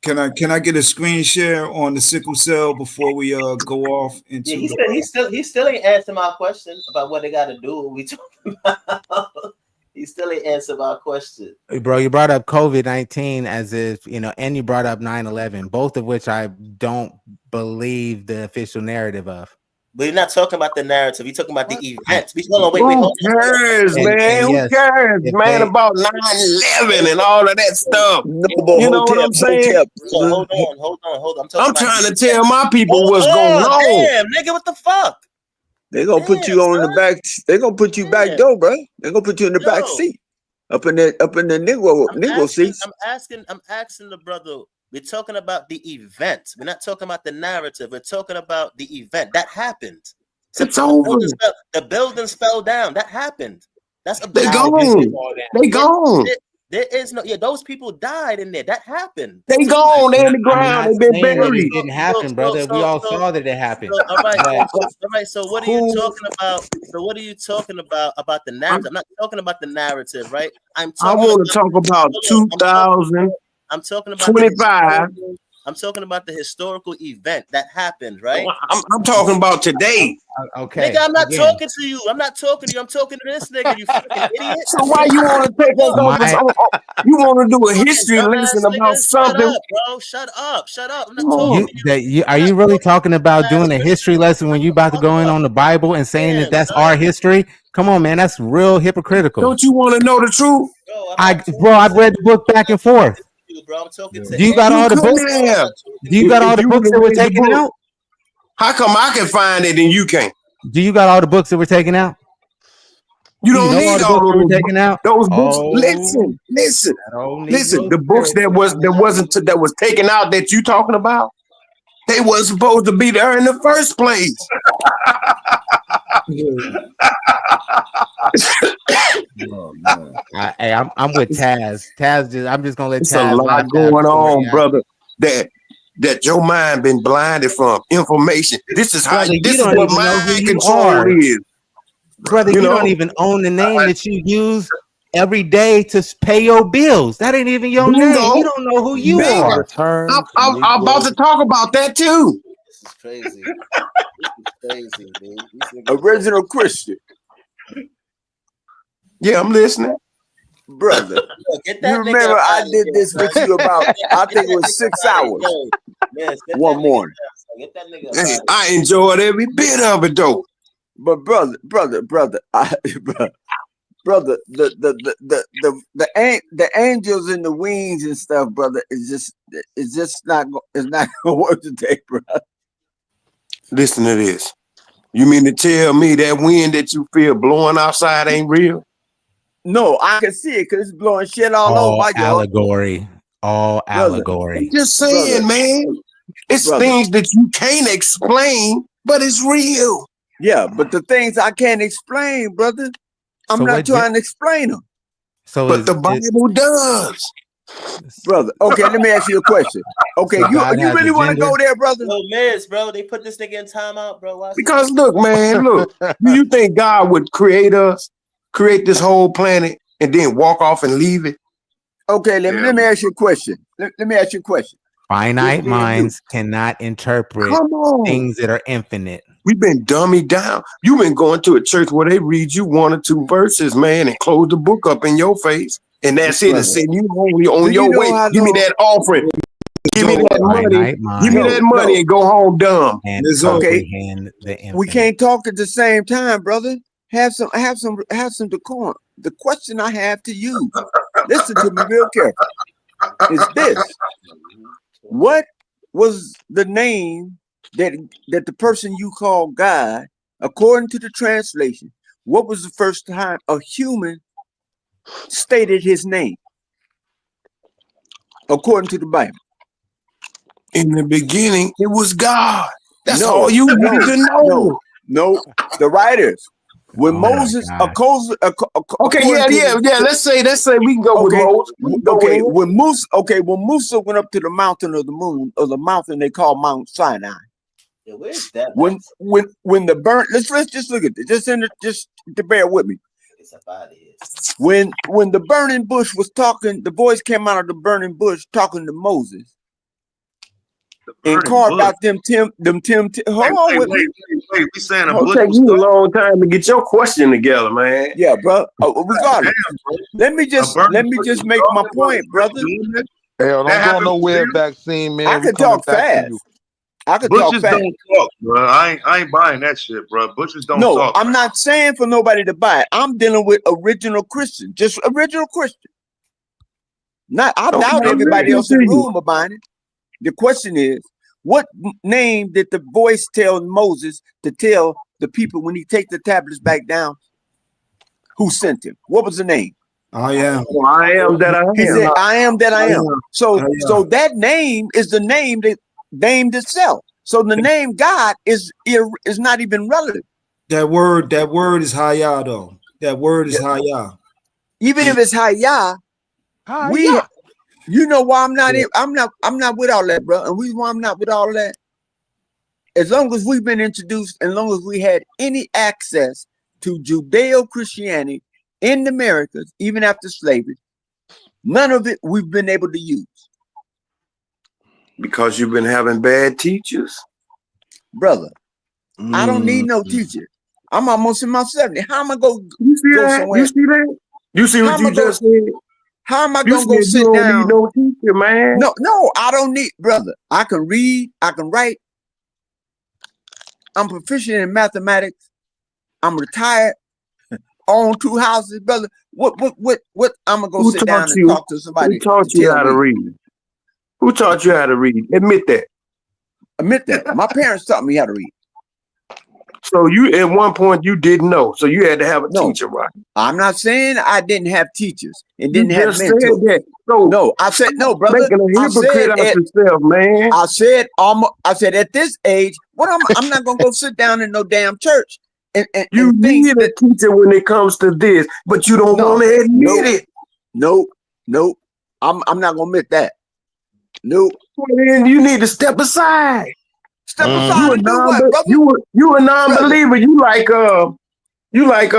A: Can I get a screen share on the sickle cell before we go off into
S: Yeah, he still ain't answer my question about what they got to do. What we talking about? He still ain't answer my question.
P: Bro, you brought up COVID-19 as if, and you brought up 9/11, both of which I don't believe the official narrative of.
S: But you're not talking about the narrative. You're talking about the event. Hold on, wait,
U: Who
S: hold on.
U: cares, man? Who
P: yes,
U: cares, man, about 9/11 and all of that stuff? You know what I'm saying?
S: Hold on.
U: I'm trying to tell my people what's going on.
S: Damn, nigga, what the fuck?
C: They gonna put you on the back. They gonna put you back door, bro. They gonna put you in the back seat, up in the Negro seats.
S: I'm asking the brother. We're talking about the event. We're not talking about the narrative. We're talking about the event that happened.
U: It's over.
S: The buildings fell down. That happened. That's a
U: They gone. They gone.
S: There is no, those people died in there. That happened.
U: They gone. They in the ground. They've been buried.
P: It didn't happen, brother. We all saw that it happened.
S: All right. So what are you talking about? So what are you talking about the narrative? I'm not talking about the narrative, right?
U: I want to talk about 2025.
S: I'm talking about the historical event that happened, right?
U: I'm talking about today.
P: Okay.
S: Nigga, I'm not talking to you. I'm not talking to you. I'm talking to this nigga, you fucking idiot.
U: So why you want to take us over? You want to do a history lesson about something?
S: Shut up. I'm not talking to you.
P: Are you really talking about doing a history lesson when you about to go in on the Bible and saying that that's our history? Come on, man. That's real hypocritical.
U: Don't you want to know the truth?
P: I've read the book back and forth.
S: Bro, I'm talking to
P: Do you got all the books? Do you got all the books that were taken out?
U: How come I can find it and you can't?
P: Do you got all the books that were taken out?
U: You don't need all
P: the books that were taken out.
U: Those books. Listen. The books that was taken out that you talking about, they wasn't supposed to be there in the first place.
P: Oh, I'm with Taz. I'm just gonna let
U: Taz.
P: Taz.
U: A lot going on, brother. That your mind been blinded from information. This is how. This is what mind control is,
P: brother. You don't even own the name that you use every day to pay your bills. That ain't even your name. You don't know who you are.
U: I'm about to talk about that too.
S: This is crazy. Dude.
C: Original Christian.
U: Yeah, I'm listening.
C: Brother, you remember I did this with you about, I think it was 6 hours one morning.
U: Hey, I enjoyed every bit of it though.
C: But brother, the angels and the wings and stuff, brother, it's just not gonna work today, bro.
U: Listen to this. You mean to tell me that wind that you feel blowing outside ain't real?
C: No, I can see it because it's blowing shit all over my yard.
P: Allegory. All allegory.
U: I'm just saying, man. It's things that you can't explain, but it's real.
C: Yeah, but the things I can't explain, brother, I'm not trying to explain them.
U: But the Bible does.
C: Brother, okay, let me ask you a question. Okay, you really want to go there, brother?
S: Yo, Miz, bro, they put this nigga in timeout, bro. Watch
U: because look, man, do you think God would create this whole planet and then walk off and leave it?
C: Okay, let me ask you a question. Let me ask you a question.
P: Finite minds cannot interpret things that are infinite.
U: We've been dummied down. You've been going to a church where they read you 1 or 2 verses, man, and close the book up in your face. And that's it. And send you on your way. Give me that offering. Give me that money. Give me that money and go home dumb.
P: And
C: okay. We can't talk at the same time, brother. Have some decorum. The question I have to you, listen to me real careful, is this. What was the name that the person you call God, according to the translation, what was the first time a human stated his name? According to the Bible.
U: In the beginning, it was God. That's all you needed to know.
C: No, the writers. When Moses, let's
U: say we can go with Moses.
C: When Musa went up to the mountain of the moon, or the mountain they call Mount Sinai.
S: Yeah, where's that?
C: When the burnt, let's just look at this. Just to bear with me. When the burning bush was talking, the voice came out of the burning bush talking to Moses. and carved out them Hold on with me.
E: Wait, we saying a
U: It'll
E: bush
U: take
E: was
U: you a
E: dark?
U: long time to get your question together, man.
C: Yeah, bro. Regardless,
E: Damn, bro.
C: let me just make my point, brother.
N: Hell, don't
E: That
N: go
E: happened
N: nowhere,
E: for real?
N: vaccine man.
C: I
N: We
C: can
N: coming
C: talk
N: back to
C: fast.
N: you.
C: I can talk
E: Bushes
C: fast.
E: don't talk, bro. I ain't buying that shit, bro. Bushes don't
C: No,
E: talk.
C: I'm not saying for nobody to buy it. I'm dealing with original Christian, just original Christian. I doubt everybody else in the room are buying it. The question is, what name did the voice tell Moses to tell the people when he take the tablets back down? Who sent him? What was the name?
A: I am.
U: Well, I am that I am.
C: He said, "I am that I am." So that name is the name that named itself. So the name God is not even relevant.
A: That word is Hayah though. That word is Hayah.
C: Even if it's Hayah, you know why I'm not with all that, bro. And reason why I'm not with all that, as long as we've been introduced, as long as we had any access to Judeo-Christianity in the Americas, even after slavery, none of it we've been able to use.
U: Because you've been having bad teachers.
C: Brother, I don't need no teacher. I'm almost in my 70s. How am I going
U: You see
C: go
U: that?
C: somewhere?
U: You see that? You see what you just said?
C: How am I
U: You
C: going to go
U: said
C: sit
U: you don't
C: down?
U: need no teacher, man.
C: No, I don't need, brother. I can read, I can write. I'm proficient in mathematics. I'm retired. Own 2 houses, brother. What I'm gonna go sit down and talk to somebody.
U: Who taught you how to read? Who taught you how to read? Admit that.
C: Admit that. My parents taught me how to read.
U: So you at one point you didn't know. So you had to have a teacher, right?
C: I'm not saying I didn't have teachers and didn't
U: You
C: have
U: just
C: mentors.
U: said that. So
C: no, I said no, brother.
U: Making a hypocrite out yourself, man.
C: I said at this age, I'm not gonna go sit down in no damn church. And
U: you need a teacher when it comes to this, but you don't want to admit it.
C: Nope. I'm not gonna admit that. Nope.
U: Well, then you need to step aside.
C: Step aside and do what, brother?
U: You a non-believer.
C: Brother.
U: You like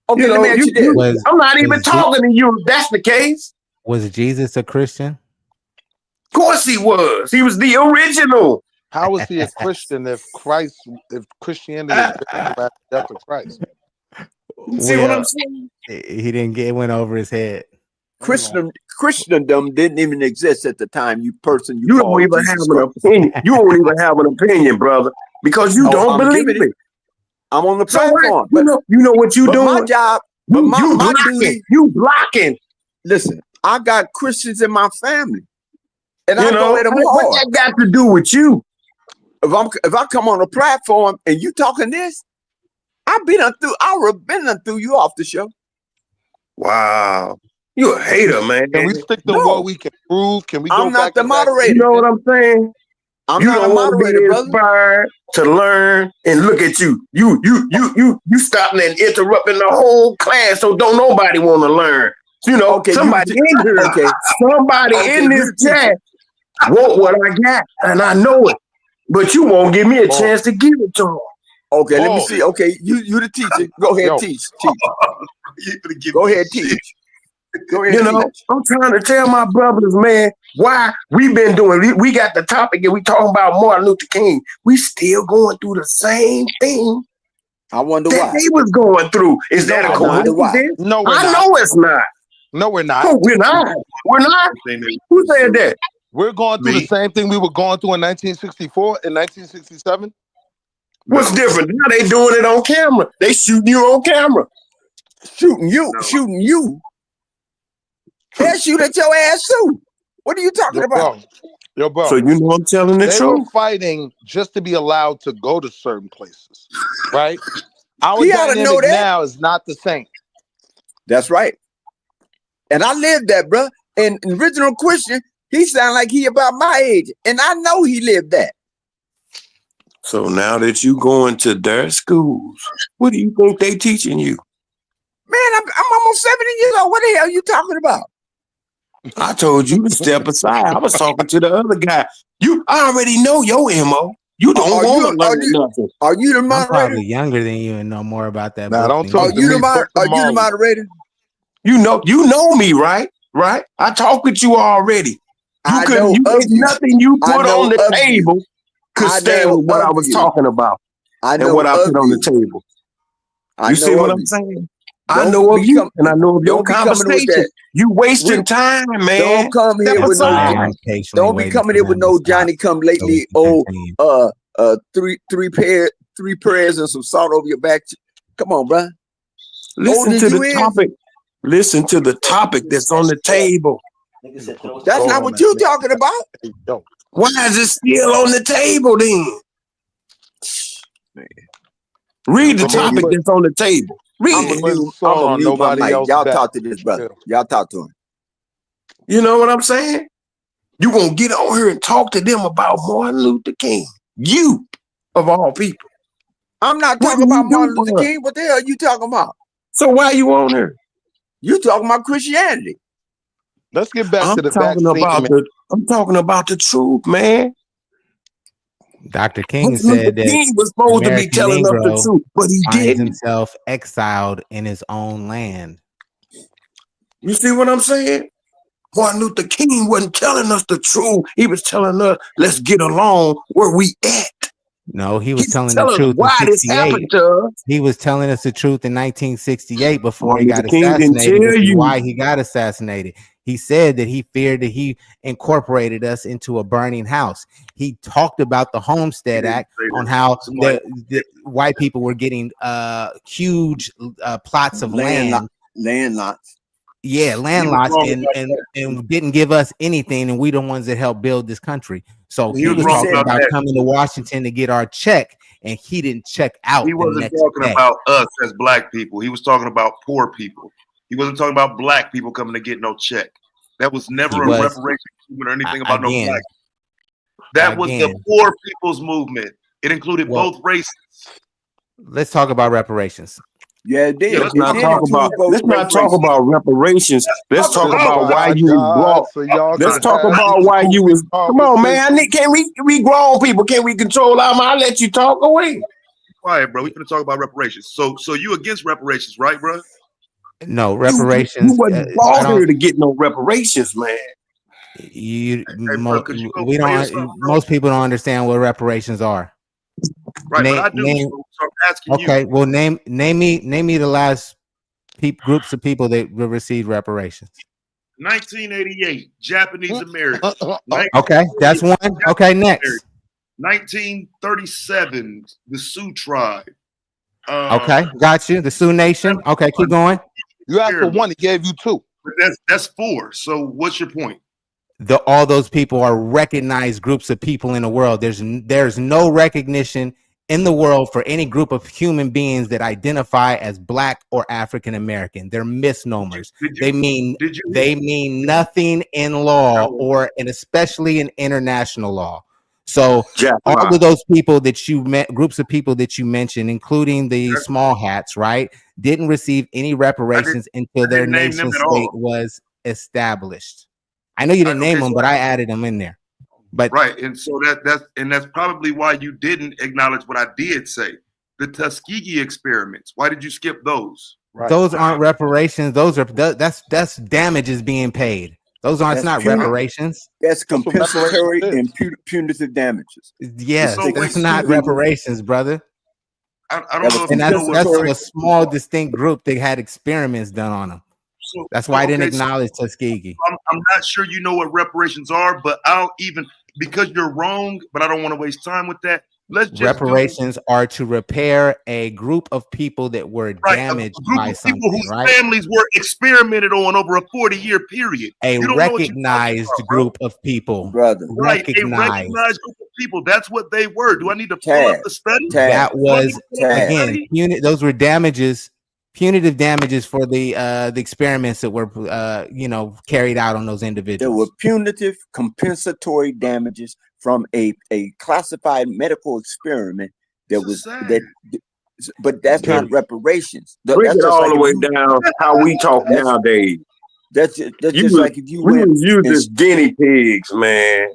C: Okay,
U: you
C: let
U: know,
C: me ask you this.
U: I'm not even talking to you if that's the case.
P: Was Jesus a Christian?
U: Of course he was. He was the original.
N: How is he a Christian if Christianity is based on the death of Christ?
U: You see what I'm saying?
P: He didn't get it went over his head.
C: Christendom didn't even exist at the time. You
U: don't even have an opinion. You don't even have an opinion, brother, because you don't believe it.
C: I'm on the
U: platform.
C: So
U: you know what you doing?
C: My job, my duty.
U: You blocking.
C: Listen, I got Christians in my family, and I
U: know
C: go at them
U: what
C: hard.
U: that got to do with you?
C: If I come on a platform and you talking this, I would have been through you off the show.
U: Wow. You a hater, man.
N: Can we stick to what we can prove? Can we go
C: I'm not
N: back
C: the moderator.
U: You know what I'm saying?
C: I'm
U: you
C: not
U: don't
C: a
U: want to
C: moderator,
U: be
C: brother.
U: inspired to learn and look at you. You stopping and interrupting the whole class, so don't nobody want to learn. You know, somebody in here, somebody in this chat want what I got, and I know it. But you won't give me a chance to give it to them.
C: Okay, let me see. Okay, you the teacher. Go ahead, teach. Go ahead, teach. Go ahead,
U: you know,
C: teach.
U: I'm trying to tell my brothers, man, why we been doing. We got the topic and we talking about Martin Luther King. We still going through the same thing.
C: I wonder
U: that
C: why
U: they was going through. Is that a coincidence?
N: No, we're
U: I
N: not.
U: know it's not.
N: No, we're not.
U: No, we're not. We're not. Who said that?
N: We're going through the same thing we were going through in 1964 and 1967.
U: What's different? Now they doing it on camera. They shooting you on camera.
C: Shooting you. They'll shoot at your ass too. What are you talking about?
N: Yo, bro.
U: So you know I'm telling the
N: they
U: truth.
N: Were fighting just to be allowed to go to certain places, right? Our
C: He ought to know
N: dynamic
C: that.
N: now is not the same.
C: That's right. And I lived that, bro. And original Christian, he sound like he about my age, and I know he lived that.
U: So now that you going to their schools, what do you think they teaching you?
C: Man, I'm almost 70 years old. What the hell are you talking about?
U: I told you to step aside. I was talking to the other guy. I already know your MO. You don't want to learn nothing.
C: Are you the moderator?
P: I'm probably younger than you and know more about that.
N: Nah, don't talk to
C: me.
N: Are
C: you the moderator?
U: You know me, right? Right? I talked with you already. Nothing you put on the table could stand with what I was talking about and what I put on the table. You see what I'm saying? I know of you, and I know of your conversation. You wasting time, man.
C: Don't come here with no. Don't be coming here with no Johnny come lately. Three prayers and some salt over your back. Come on, bro.
U: Listen to the topic. Listen to the topic that's on the table.
C: That's not what you're talking about.
U: Why is it still on the table then? Read the topic that's on the table. Read it.
C: I'm gonna mute my mic. Y'all talk to this brother. Y'all talk to him.
U: You know what I'm saying? You gonna get on here and talk to them about Martin Luther King. You, of all people.
C: I'm not talking about Martin Luther King. What the hell are you talking about?
U: So why you on here?
C: You talking about Christianity.
U: Let's get back to the vaccine. I'm talking about the truth, man.
P: Dr. King said that
U: he was supposed to be telling us the truth, but he
P: finds himself exiled in his own land.
U: You see what I'm saying? Martin Luther King wasn't telling us the truth. He was telling us, let's get along where we at.
P: No, he was telling the truth
U: why this happened to us.
P: He was telling us the truth in 1968 before
U: Martin
P: he got
U: Luther King
P: assassinated.
U: Didn't tell you.
P: Why he got assassinated. He said that he feared that he incorporated us into a burning house. He talked about the Homestead Act on how the white people were getting huge plots of land
C: lots.
P: Yeah, land lots and didn't give us anything, and we the ones that helped build this country. So he was talking about coming to Washington to get our check, and he didn't check out.
E: He wasn't talking about us as black people. He was talking about poor people. He wasn't talking about black people coming to get no check. That was never a reparation movement or anything about no black. That was the poor people's movement. It included both races.
P: Let's talk about reparations.
C: Yeah, it did.
U: Let's not talk about reparations. Let's talk about why you was brought. Let's talk about why you was. Come on, man. Can we grown people? Can we control our mind? I'll let you talk away.
E: Quiet, bro. We're gonna talk about reparations. So you against reparations, right, bro?
P: No reparations.
U: You wasn't brought here to get no reparations, man.
P: Most people don't understand what reparations are.
E: Right, but I do. So I'm asking you.
P: Okay, well, name me the last groups of people that received reparations.
E: 1988, Japanese American.
P: Okay, that's one. Okay, next.
E: 1937, the Sioux tribe.
P: Okay, got you. The Sioux Nation. Okay, keep going.
F: You asked for one, he gave you two.
E: But that's four. So what's your point?
P: All those people are recognized groups of people in the world. There's no recognition in the world for any group of human beings that identify as black or African American. They're misnomers. They mean nothing in law and especially in international law. So all of those people that you met, groups of people that you mentioned, including the small hats, right, didn't receive any reparations until their nation state was established. I know you didn't name them, but I added them in there. But
E: right, and so that's probably why you didn't acknowledge what I did say. The Tuskegee experiments. Why did you skip those?
P: Right. Those aren't reparations. Those are that's damages being paid. Those aren't. It's not reparations.
C: That's compensatory and punitive damages.
P: Yes, that's not reparations, brother.
E: I don't know.
P: And that's a small, distinct group that had experiments done on them. That's why I didn't acknowledge Tuskegee.
E: I'm not sure you know what reparations are, but because you're wrong, but I don't want to waste time with that. Let's just
P: reparations are to repair a group of people that were damaged by something,
E: people whose families were experimented on over a 40-year period.
P: A recognized group of people,
C: brother.
E: Right, a recognized group of people. That's what they were. Do I need to pull up the study?
P: That was again, those were damages. Punitive damages for the experiments that were carried out on those individuals.
C: There were punitive compensatory damages from a classified medical experiment but that's not reparations.
U: Bring it all the way down how we talk nowadays.
C: That's just like if you went
U: as guinea pigs, man.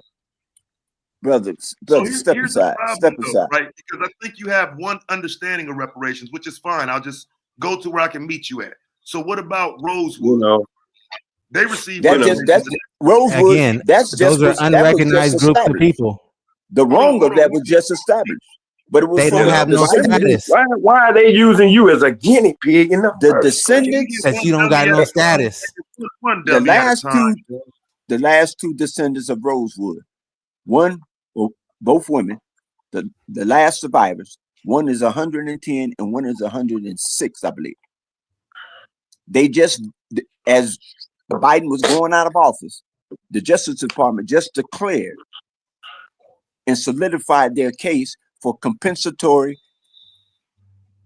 C: Brother, step aside.
E: Right? Because I think you have one understanding of reparations, which is fine. I'll just go to where I can meet you at. So what about Rosewood? They received
C: that's Rosewood.
P: Again,
C: That's just
P: those are unrecognized groups of people.
C: The wrong of that was just established, but it was
P: They
C: from
P: don't have no status.
U: Why are they using you as a guinea pig in the
C: descendants?
P: Because you don't got no status.
C: The last two descendants of Rosewood, both women, the last survivors. One is 110 and one is 106, I believe. They just, as Biden was going out of office, the Justice Department just declared and solidified their case for compensatory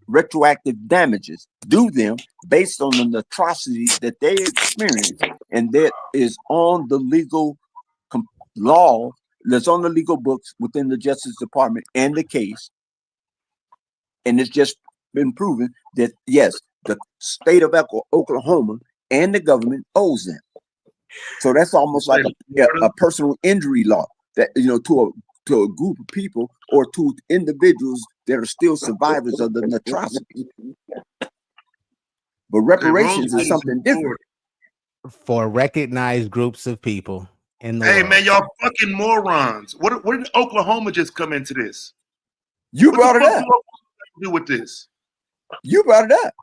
C: retroactive damages due them based on the atrocities that they experienced, and that is on the legal law, that's on the legal books within the Justice Department and the case. And it's just been proven that yes, the state of Oklahoma and the government owes them. So that's almost like a personal injury law that, you know, to a group of people or to individuals that are still survivors of the atrocity. But reparations is something different.
P: For recognized groups of people in the
E: Hey
P: world.
E: man, y'all fucking morons. What did Oklahoma just come into this?
C: You brought it up.
E: What do with this?
C: You brought it up.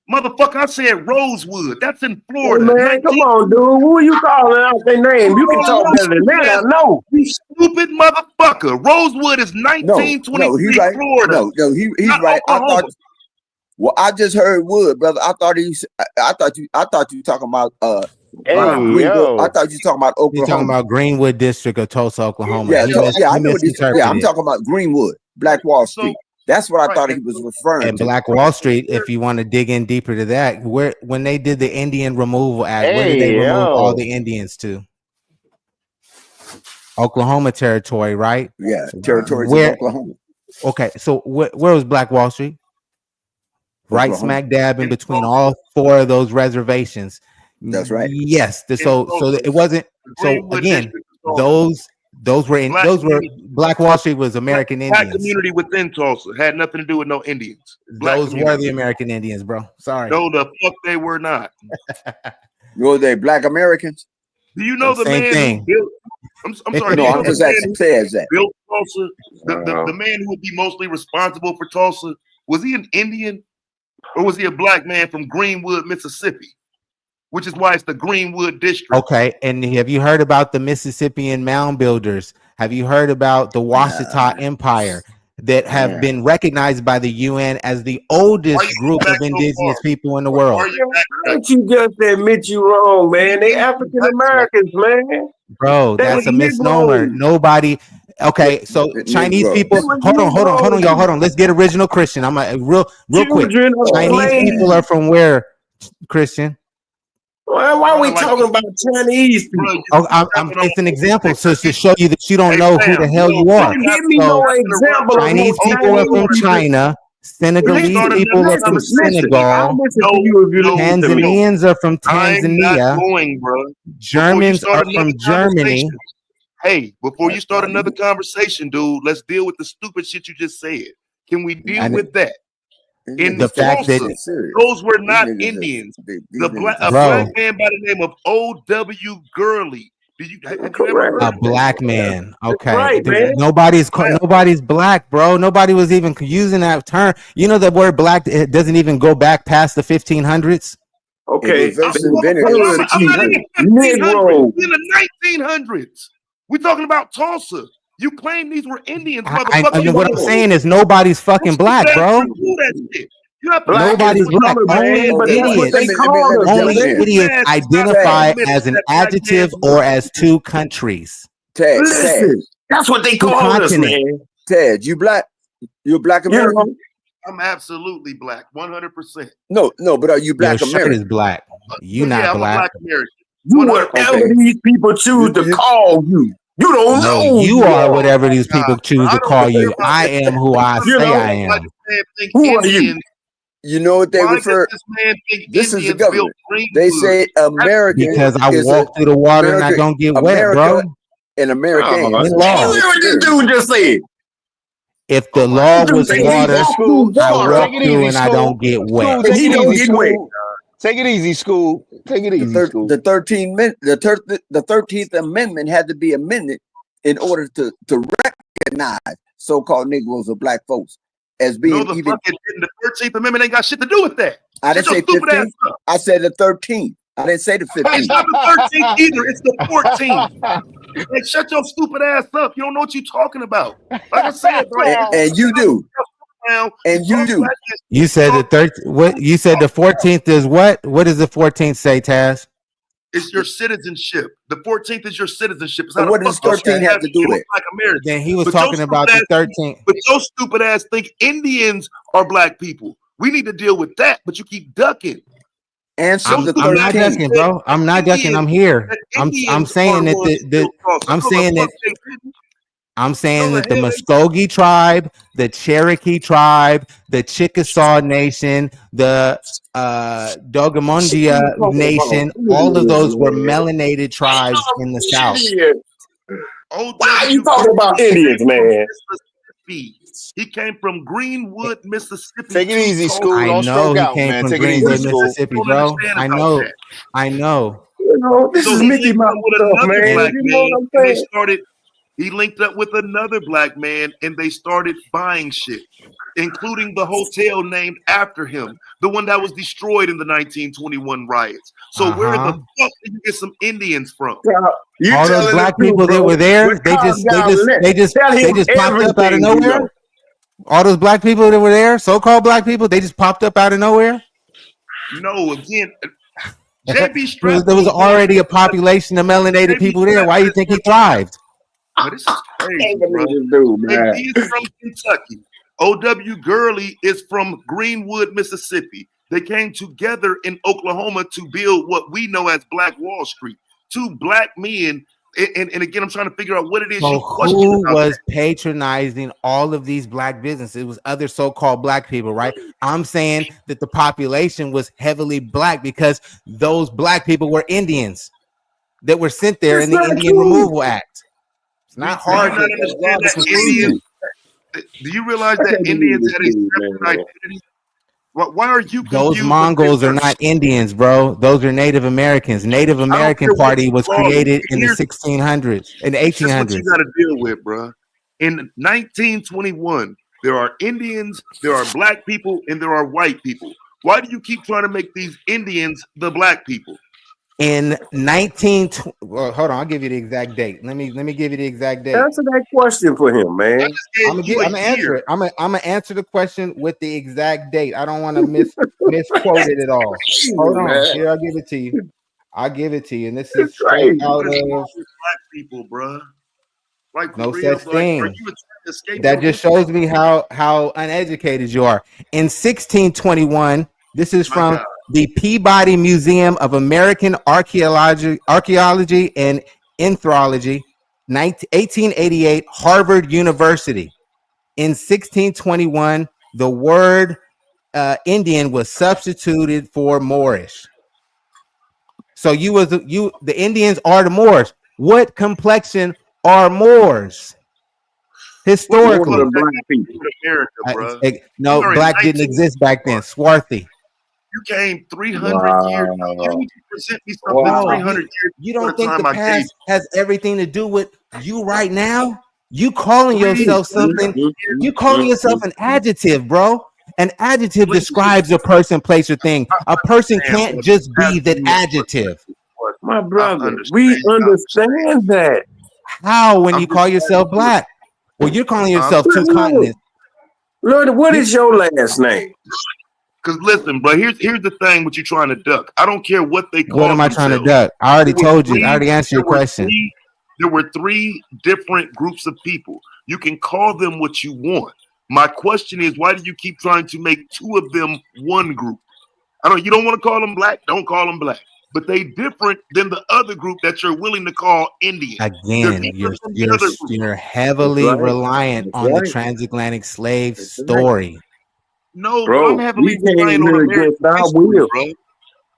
E: Motherfucker, I said Rosewood. That's in Florida.
U: Hey man, come on, dude. Who are you calling out their name? You can talk better than that. I know.
E: You stupid motherfucker. Rosewood is 1923
C: he's right.
E: Florida.
C: No, he's
E: Not
C: right.
E: Oklahoma.
C: I just heard Wood, brother. I thought you were talking about Greenwood. I thought you were talking about Oklahoma.
P: You're talking about Greenwood District of Tulsa, Oklahoma.
C: I know what he's. Yeah, I'm talking about Greenwood, Black Wall Street. That's what I thought he was referring
P: and
C: to.
P: Black Wall Street, if you want to dig in deeper to that, when they did the Indian Removal Act, where did they remove all the Indians to? Oklahoma territory, right?
C: Yeah, territories of Oklahoma.
P: Okay, so where was Black Wall Street? Right smack dab in between all four of those reservations.
C: That's right.
P: Yes. So it wasn't. So again, those were Black Wall Street was American Indians.
E: Black community within Tulsa had nothing to do with no Indians.
P: Those were the American Indians, bro. Sorry.
E: No, the fuck they were not.
C: Were they Black Americans?
E: Do you know the
P: same
E: man
P: thing.
E: who built? I'm sorry.
C: No, I'm just asking. Says that
E: built Tulsa. The man who would be mostly responsible for Tulsa, was he an Indian or was he a black man from Greenwood, Mississippi? Which is why it's the Greenwood District.
P: Okay, and have you heard about the Mississippian mound builders? Have you heard about the Washita Empire that have been recognized by the UN as the oldest group of indigenous people in the world?
U: Why don't you just admit you wrong, man? They African Americans, man.
P: Bro, that's a misnomer. Nobody. Okay, so Chinese people. Hold on, y'all. Hold on. Let's get original Christian. I'm real quick. Chinese people are from where, Christian?
U: Why are we talking about Chinese people?
P: It's an example to show you that you don't know who the hell you are.
U: Give me no example.
P: Chinese people are from China. Senegalese people are from Senegal. Tanzanians are from Tanzania. Germans are from Germany.
E: Hey, before you start another conversation, dude, let's deal with the stupid shit you just said. Can we deal with that? In the fact that those were not Indians. A black man by the name of O.W. Gurley. Have you ever heard
P: a black man? Okay,
U: right, man.
P: Nobody's black, bro. Nobody was even using that term. You know, the word black, it doesn't even go back past the 1500s.
U: Okay,
E: I'm not even in the 1900s. We're talking about Tulsa. You claim these were Indians, motherfucker.
P: What I'm saying is nobody's fucking black, bro. Nobody's black. Only idiots identify as an adjective or as two countries.
C: Ted,
U: that's what they call us, man.
C: Ted, you black? You're black American?
E: I'm absolutely black, 100%.
C: No, but are you black American?
P: Your shirt is black. You not
E: I'm
P: black.
E: a black American.
U: You whatever these people choose to call you. You don't know.
P: You are whatever these people choose to call you. I am who I say I am.
U: Who are you?
C: You know what they refer? This is the government. They say American
P: because I walk through the water and I don't get wet, bro.
C: And American.
U: What this dude just said?
P: If the law was water, I walk through and I don't get wet.
U: He don't get wet.
I: Take it easy, school. Take it easy, school.
C: The 13th Amendment had to be amended in order to recognize so-called Negroes or black folks as being
E: the
C: even.
E: fucking the 13th Amendment ain't got shit to do with that.
C: I didn't say 15th. I said the 13th. I didn't say the 15th.
E: It's not the 13th either. It's the 14th. Like, shut your stupid ass up. You don't know what you're talking about. Like I said, bro.
C: And you do. And you do.
P: You said the 13th. What you said? The 14th is what? What does the 14th say, Taz?
E: It's your citizenship. The 14th is your citizenship. It's
C: not what does 13 have to do with?
E: Black Americans.
P: Then he was talking about the 13th.
E: But your stupid ass think Indians are black people. We need to deal with that, but you keep ducking.
P: I'm not ducking, bro. I'm not ducking. I'm here. I'm saying that I'm saying that the Muskogee tribe, the Cherokee tribe, the Chickasaw Nation, the Dogamundia Nation, all of those were melanated tribes in the South.
U: Why are you talking about Indians, man?
E: He came from Greenwood, Mississippi.
I: Take it easy, school.
P: I know he came from Greenwood, Mississippi, bro. I know.
U: You know, this is Mickey Mouse stuff, man. You know what I'm saying?
E: He linked up with another black man and they started buying shit, including the hotel named after him, the one that was destroyed in the 1921 riots. So where the fuck did you get some Indians from?
P: All those black people that were there, they just popped up out of nowhere. All those black people that were there, so-called black people, they just popped up out of nowhere.
E: No, again, JB Strap.
P: There was already a population of melanated people there. Why do you think he thrived?
E: But this is crazy, bro. He is from Kentucky. O.W. Gurley is from Greenwood, Mississippi. They came together in Oklahoma to build what we know as Black Wall Street. Two black men. And again, I'm trying to figure out what it is
P: so
E: you question.
P: Who was patronizing all of these black businesses? It was other so-called black people, right? I'm saying that the population was heavily black because those black people were Indians that were sent there in the Indian Removal Act. It's not hard to understand that
E: Indians. Do you realize that Indians had a separate identity? Why are you confused?
P: Those Mongols are not Indians, bro. Those are Native Americans. Native American Party was created in the 1600s, in the 1800s.
E: That's what you got to deal with, bro. In 1921, there are Indians, there are black people, and there are white people. Why do you keep trying to make these Indians the black people?
P: In well, hold on, I'll give you the exact date. Let me give you the exact date.
U: Answer that question for him, man.
P: I'm gonna answer it. I'm gonna answer the question with the exact date. I don't want to misquote it at all. Hold on, here I'll give it to you. I'll give it to you, and this is straight out of
E: black people, bro. Like
P: no such thing. That just shows me how uneducated you are. In 1621, this is from the Peabody Museum of American Archaeology and Ethnology, 1888, Harvard University. In 1621, the word Indian was substituted for Moorish. So the Indians are the Moors. What complexion are Moors? Historically,
U: black people.
E: America,
P: no, black didn't exist back then. Swarthy.
E: You came 300 years. You present me something 300 years.
P: You don't think the past has everything to do with you right now? You calling yourself something? You calling yourself an adjective, bro? An adjective describes a person, place, or thing. A person can't just be that adjective.
U: My brother, we understand that.
P: How when you call yourself black? Well, you're calling yourself two continents.
U: Lord, what is your last name?
E: Because listen, bro, here's the thing. What you're trying to duck? I don't care what they call.
P: What am I trying to duck? I already told you. I already answered your question.
E: There were three different groups of people. You can call them what you want. My question is, why do you keep trying to make two of them one group? You don't want to call them black. Don't call them black. But they different than the other group that you're willing to call Indian.
P: Again, you're heavily reliant on the transatlantic slave story.
E: No, bro, I'm heavily relying on American history, bro.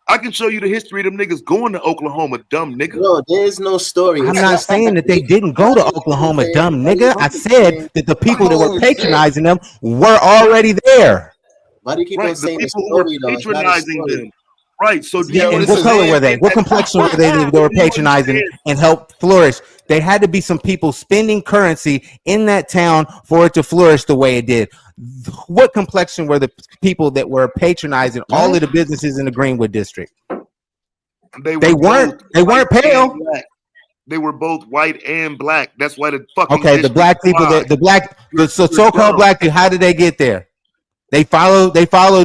E: I can show you the history of them niggas going to Oklahoma, dumb nigga.
S: No, there's no story.
P: I'm not saying that they didn't go to Oklahoma, dumb nigga. I said that the people that were patronizing them were already there.
S: Why do you keep on saying
E: the people who were patronizing them Right. So do
P: Yeah,
E: you
P: and what color were they? What complexion were they? They were patronizing and help flourish. There had to be some people spending currency in that town for it to flourish the way it did. What complexion were the people that were patronizing all of the businesses in the Greenwood district? They weren't pale.
E: They were both white and black. That's why the fucking
P: Okay, the black people, the so-called black people, how did they get there? They followed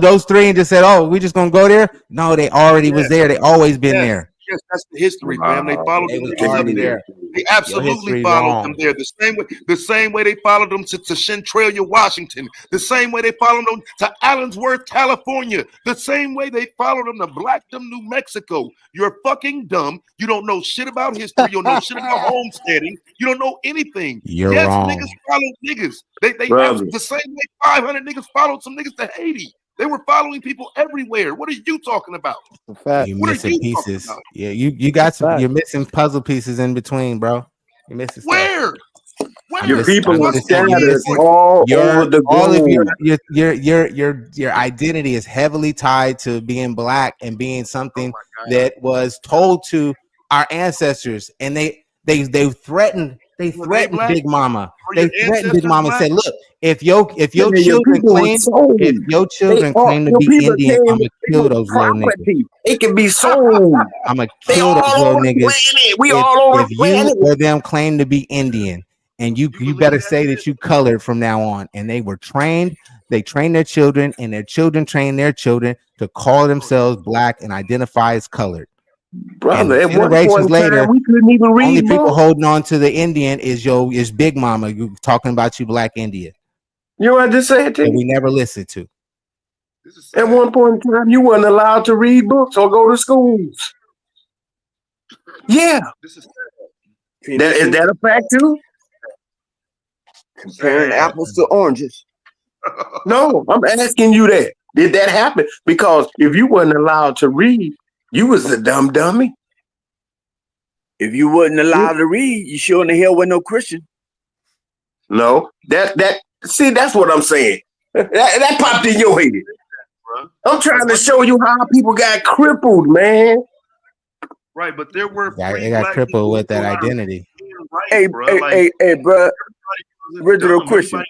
P: those three and just said, "Oh, we just gonna go there." No, they already was there. They always been there.
E: Yes, that's the history, fam. They followed them niggas up there. They
P: Your
E: absolutely
P: history
E: followed them
P: wrong.
E: there. The same way they followed them to Centralia, Washington. The same way they followed them to Allensworth, California. The same way they followed them to Blackdom, New Mexico. You're fucking dumb. You don't know shit about history. You don't know shit about homesteading. You don't know anything.
P: You're
E: yes,
P: wrong.
E: niggas followed niggas. They
U: Brother.
E: the same way 500 niggas followed some niggas to Haiti. They were following people everywhere. What are you talking about?
P: You're missing pieces. Yeah, you got some. You're missing puzzle pieces in between, bro. You're missing stuff.
E: Where?
U: Your people are
P: You're
U: scattered
P: missing-
U: all over the
P: all of
U: globe.
P: your identity is heavily tied to being black and being something
E: Oh
P: that was told to our ancestors, and they threatened. They threatened
E: black?
P: Big Mama.
E: Were
P: They
E: your
P: threatened
E: ancestors
P: Big Mama and said,
E: black?
P: "Look, if your
U: Man, your
P: children
U: people were
P: claim
U: sold.
P: if your children claim to
U: Your
P: be
U: people
P: Indian,
U: came
P: I'm gonna
U: they
P: kill
U: were
P: those little niggas.
U: property. It can be sold.
P: I'm gonna
U: They
P: kill those
U: all
P: little
U: over the
P: niggas
U: planet. We all over
P: if
U: the
P: you
U: planet.
P: or them claim to be Indian, and you better say that you colored from now on." And they were trained. They trained their children, and their children trained their children to call themselves black and identify as colored.
U: Brother,
P: And
U: at one
P: generations
U: point in
P: later,
U: time, we couldn't even
P: only
U: read
P: people
U: books.
P: holding on to the Indian is Big Mama. You talking about you black India
U: You know what I just said to
P: that
U: you?
P: we never listened to.
U: At one point in time, you weren't allowed to read books or go to schools. Yeah.
E: This is
U: Is that a fact too?
C: Comparing apples to oranges.
U: No, I'm asking you that. Did that happen? Because if you wasn't allowed to read, you was a dumb dummy.
C: If you wasn't allowed to read, you sure in the hell were no Christian.
U: No, see, that's what I'm saying. That popped in your head. I'm trying to show you how people got crippled, man.
E: Right, but there were
P: They got crippled with that identity.
C: Hey, bro. Original Christian.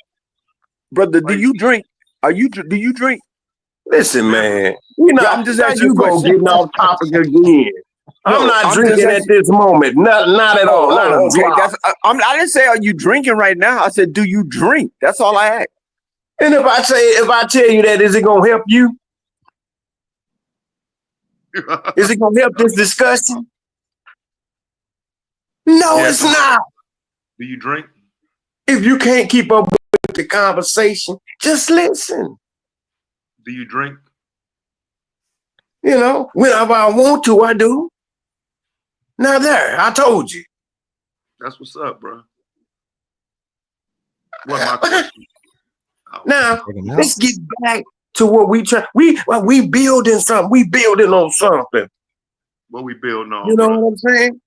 C: Brother, do you drink? Do you drink?
U: Listen, man. I'm just asking you go getting off topic again. I'm not drinking at this moment. Not at all. Not a drop.
C: I didn't say are you drinking right now. I said, do you drink? That's all I asked.
U: And if I tell you that, is it gonna help you? Is it gonna help this discussion? No, it's not.
E: Do you drink?
U: If you can't keep up with the conversation, just listen.
E: Do you drink?
U: You know, whenever I want to, I do. Now there, I told you.
E: That's what's up, bro. What my question?
U: Now let's get back to what we try. We building something. We building on something.
E: What we building on?
U: You know
E: bro?
U: what I'm saying?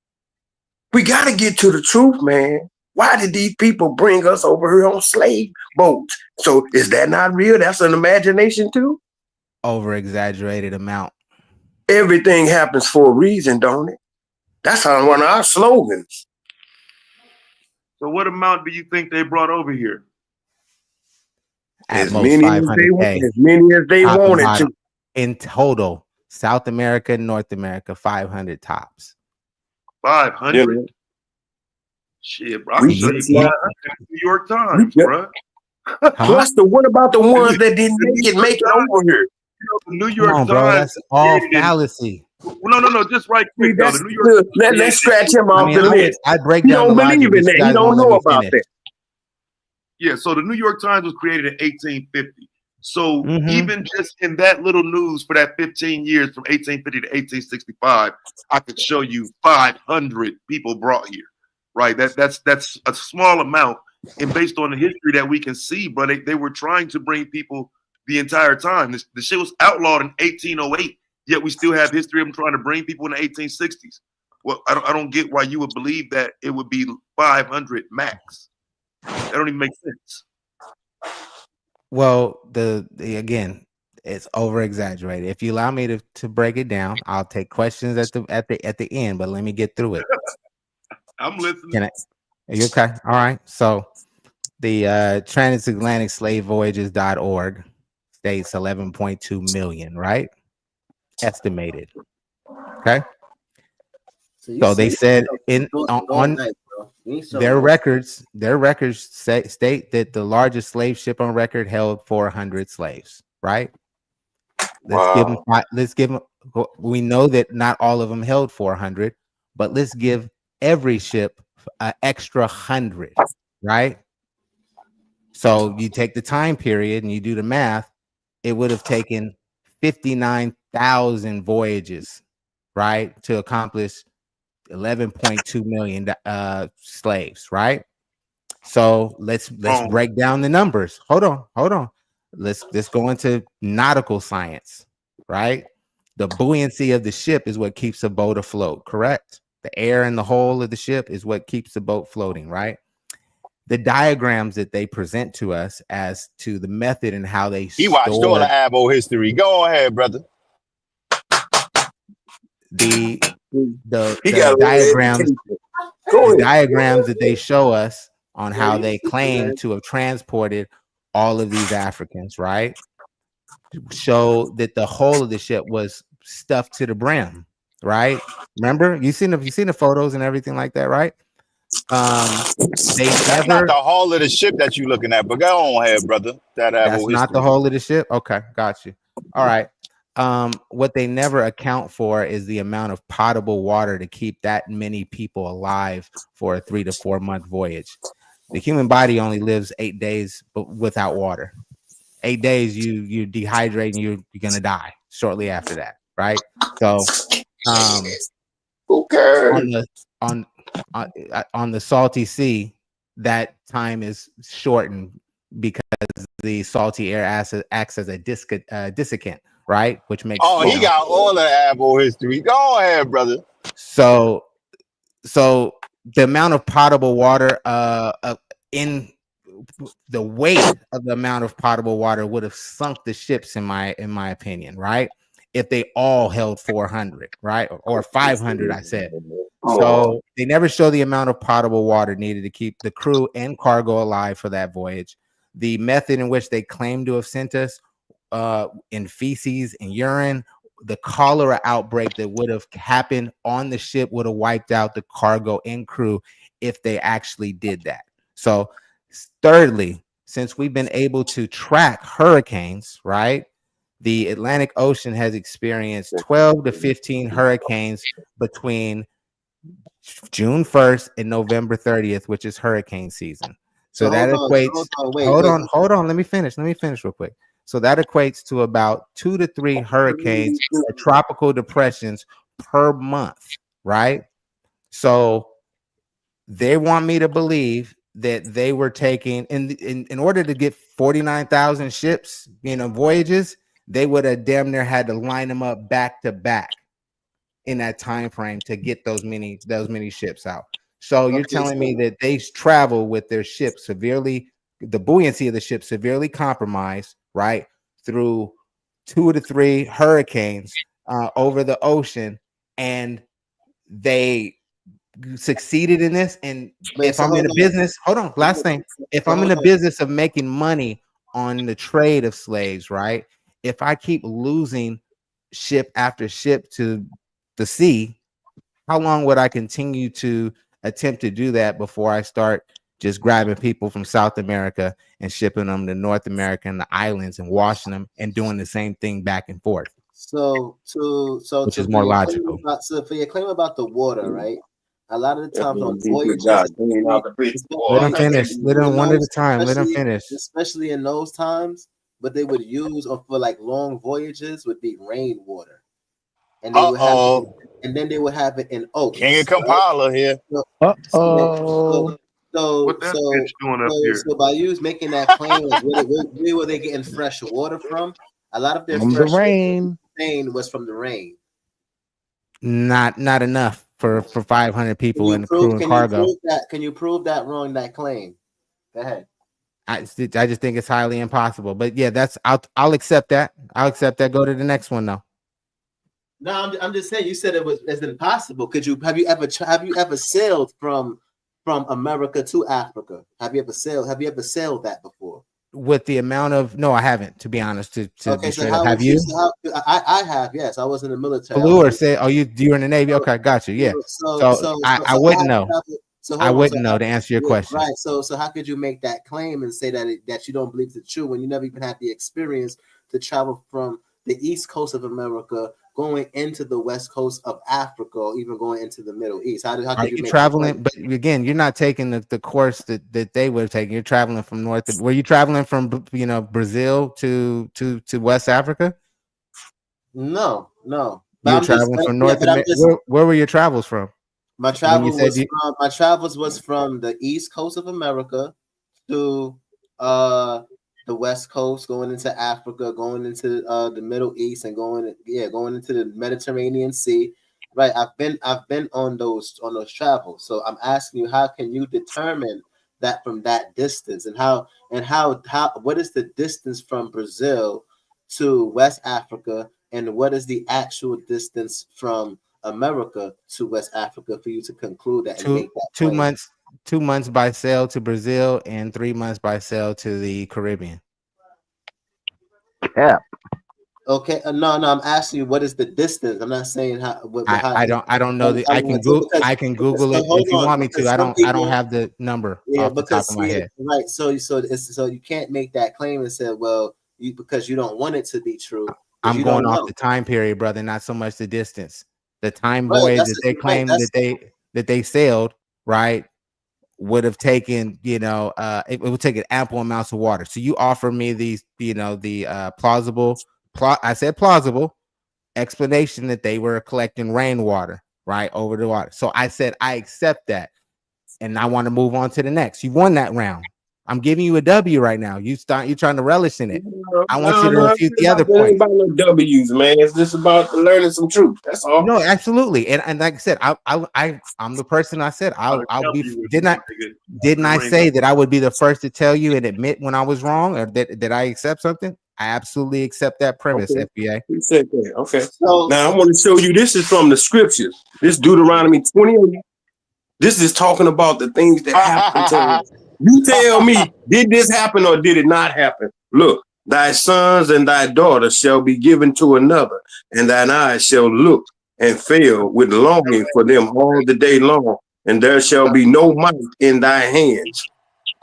U: We got to get to the truth, man. Why did these people bring us over here on slave boats? So is that not real? That's an imagination too?
P: Over exaggerated amount.
U: Everything happens for a reason, don't it? That's one of our slogans.
E: So what amount do you think they brought over here?
P: At
U: As
P: most
U: many as
P: 500K.
U: they
P: Top and
U: wanted
P: bottom.
U: to.
P: In total, South America, North America, 500 tops.
E: 500? Shit, bro. I can show you New York Times, bro.
U: Plus, what about the ones that didn't make it over here?
E: The New York
P: Come on,
E: Times.
P: bro. That's all fallacy.
E: No. Just right quick, though. The New York
U: Let's scratch him off the list.
P: I break
U: He
P: down
U: don't
P: the logic,
U: believe in
P: but you
U: that. He
P: guys
U: don't
P: won't let
U: know
P: me
U: about
P: finish.
U: that.
E: Yeah, so the New York Times was created in 1850. So even just in that little news for that 15 years from 1850 to 1865, I could show you 500 people brought here, right? That's a small amount. And based on the history that we can see, but they were trying to bring people the entire time. The shit was outlawed in 1808, yet we still have history of them trying to bring people in the 1860s. Well, I don't get why you would believe that it would be 500 max. That don't even make sense.
P: Well, again, It's over exaggerated. If you allow me to break it down, I'll take questions at the end, but let me get through it.
E: I'm listening.
P: Can I? Are you okay? All right. So the transatlantic slave voyages.org states 11.2 million, right? Estimated. Okay. So they said on their records state that the largest slave ship on record held 400 slaves, right? Let's give them. Let's give them. We know that not all of them held 400, but let's give every ship an extra 100, right? So you take the time period and you do the math, it would have taken 59,000 voyages, right, to accomplish 11.2 million slaves, right? So let's break down the numbers. Hold on. Let's go into nautical science, right? The buoyancy of the ship is what keeps a boat afloat, correct? The air in the hull of the ship is what keeps the boat floating, right? The diagrams that they present to us as to the method and how they
I: He watched all the Abo history. Go ahead, brother.
P: The
U: diagrams
P: that they show us on how they claim to have transported all of these Africans, right? Show that the whole of the ship was stuffed to the brim, right? Remember, you seen the photos and everything like that, right?
I: That's not the whole of the ship that you're looking at, but go on ahead, brother.
P: That's not the whole of the ship. Okay, got you. All right. What they never account for is the amount of potable water to keep that many people alive for a 3 to 4 month voyage. The human body only lives 8 days without water. 8 days, you dehydrate and you're gonna die shortly after that, right? So,
U: who cares?
P: On the salty sea, that time is shortened because the salty air acts as a desiccant, right? Which makes
I: he got all the Abo history. Go ahead, brother.
P: So the amount of potable water in the weight of the amount of potable water would have sunk the ships in my opinion, right? If they all held 400, right? Or 500, I said. So they never show the amount of potable water needed to keep the crew and cargo alive for that voyage. The method in which they claim to have sent us in feces and urine, the cholera outbreak that would have happened on the ship would have wiped out the cargo and crew if they actually did that. So thirdly, since we've been able to track hurricanes, right? The Atlantic Ocean has experienced 12 to 15 hurricanes between June 1st and November 30th, which is hurricane season. So that equates. Hold on. Let me finish real quick. So that equates to about 2 to 3 hurricanes or tropical depressions per month, right? So they want me to believe that they were taking in order to get 49,000 ships, voyages, they would have damn near had to line them up back to back in that time frame to get those many ships out. So you're telling me that they travel with their ship severely, the buoyancy of the ship severely compromised, right, through 2 to 3 hurricanes over the ocean, and they succeeded in this. And if I'm in a business, hold on, last thing, if I'm in the business of making money on the trade of slaves, right, if I keep losing ship after ship to the sea, how long would I continue to attempt to do that before I start just grabbing people from South America and shipping them to North America and the islands and washing them and doing the same thing back and forth? Which is more logical.
S: So for your claim about the water, right? A lot of the times on voyages,
P: let them finish. Let them one at a time. Let them finish.
S: Especially in those times, what they would use for like long voyages would be rainwater, and they would have, and then they would have it in oaks.
I: King of Kampala here.
S: So by making that claim, where were they getting fresh water from? A lot of their fresh
U: rain
S: was from the rain.
P: Not enough for 500 people in the crew and cargo.
S: Can you prove that wrong? That claim. Go ahead.
P: I just think it's highly impossible. But yeah, I'll accept that. I'll accept that. Go to the next one though.
S: No, I'm just saying. You said it's impossible. Have you ever sailed from America to Africa? Have you ever sailed that before?
P: With the amount of no, I haven't, to be honest. To
S: Okay,
P: be
S: so
P: straight
S: how
P: up, have
S: would
P: you?
S: I have, yes. I was in the military.
P: Flew or say, oh, you were in the Navy? Okay, got you. Yeah. So I wouldn't know.
S: So
P: I
S: hold on.
P: wouldn't know to answer your question.
S: Right. So how could you make that claim and say that you don't believe it's true when you never even had the experience to travel from the East Coast of America going into the West Coast of Africa, or even going into the Middle East? How
P: Are
S: could
P: you
S: make
P: traveling? But again, you're not taking the course that they would have taken. You're traveling from north. Were you traveling from Brazil to West Africa?
S: No.
P: You're traveling from North America. Where were your travels from?
S: My travels was from the East Coast of America to the West Coast, going into Africa, going into the Middle East, and going into the Mediterranean Sea. Right. I've been on those travels. So I'm asking you, how can you determine that from that distance, and how what is the distance from Brazil to West Africa, and what is the actual distance from America to West Africa for you to conclude that and make that
P: 2
S: claim?
P: months. 2 months by sail to Brazil and 3 months by sail to the Caribbean.
U: Yeah.
S: Okay, no, I'm asking you, what is the distance? I'm not saying how.
P: I don't know I can Google it if you want me to. I don't have the number off the top of my head.
S: Right. So you can't make that claim and say, well, because you don't want it to be true.
P: I'm going off the time period, brother, not so much the distance. The time voyage that they claim that they sailed, right, would have taken, it would take ample amounts of water. So you offer me these, the plausible explanation that they were collecting rainwater, right, over the water. So I said, I accept that. And I want to move on to the next. You won that round. I'm giving you a W right now. You're trying to relish in it. I want you to refute the other point.
U: About no W's, man. It's just about learning some truth. That's all.
P: No, absolutely. And like I said, I'm the person. I said I'll be. Didn't I say that I would be the first to tell you and admit when I was wrong, or that I accept something? I absolutely accept that premise,
U: okay.
P: FBA.
U: You said that. Okay. So, now I want to show you. This is from the scriptures. This Deuteronomy 28. This is talking about the things that happened to us. You tell me, did this happen or did it not happen? Look, thy sons and thy daughters shall be given to another, and thine eyes shall look and fail with longing for them all the day long, and there shall be no might in thy hands.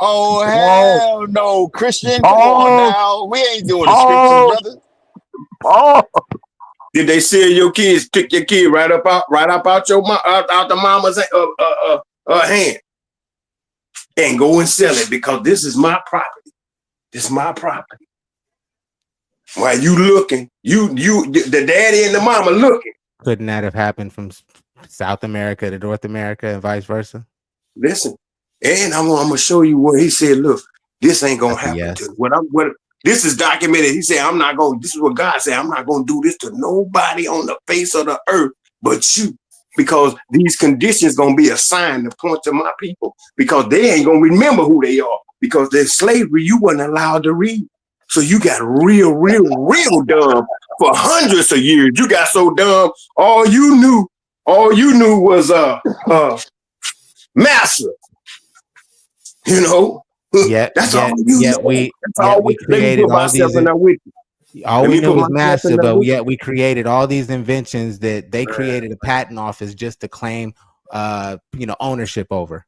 I: Oh, hell no, Christian. Come on now. We ain't doing the scriptures, brother.
U: Did they sell your kids, kick your kid right up out your out the mama's hand and go and sell it because this is my property. This is my property. While you looking, the daddy and the mama looking.
P: Couldn't that have happened from South America to North America and vice versa?
U: Listen, and I'm gonna show you where he said, look, this ain't gonna happen to what this is documented. He said, I'm not going, this is what God said, I'm not going to do this to nobody on the face of the earth but you, because these conditions going to be a sign to point to my people, because they ain't going to remember who they are, because in slavery, you wasn't allowed to read. So you got real dumb for hundreds of years. You got so dumb, all you knew was massa,
P: we created all these. All we knew was massive, but yet we created all these inventions that they created a patent office just to claim, ownership over.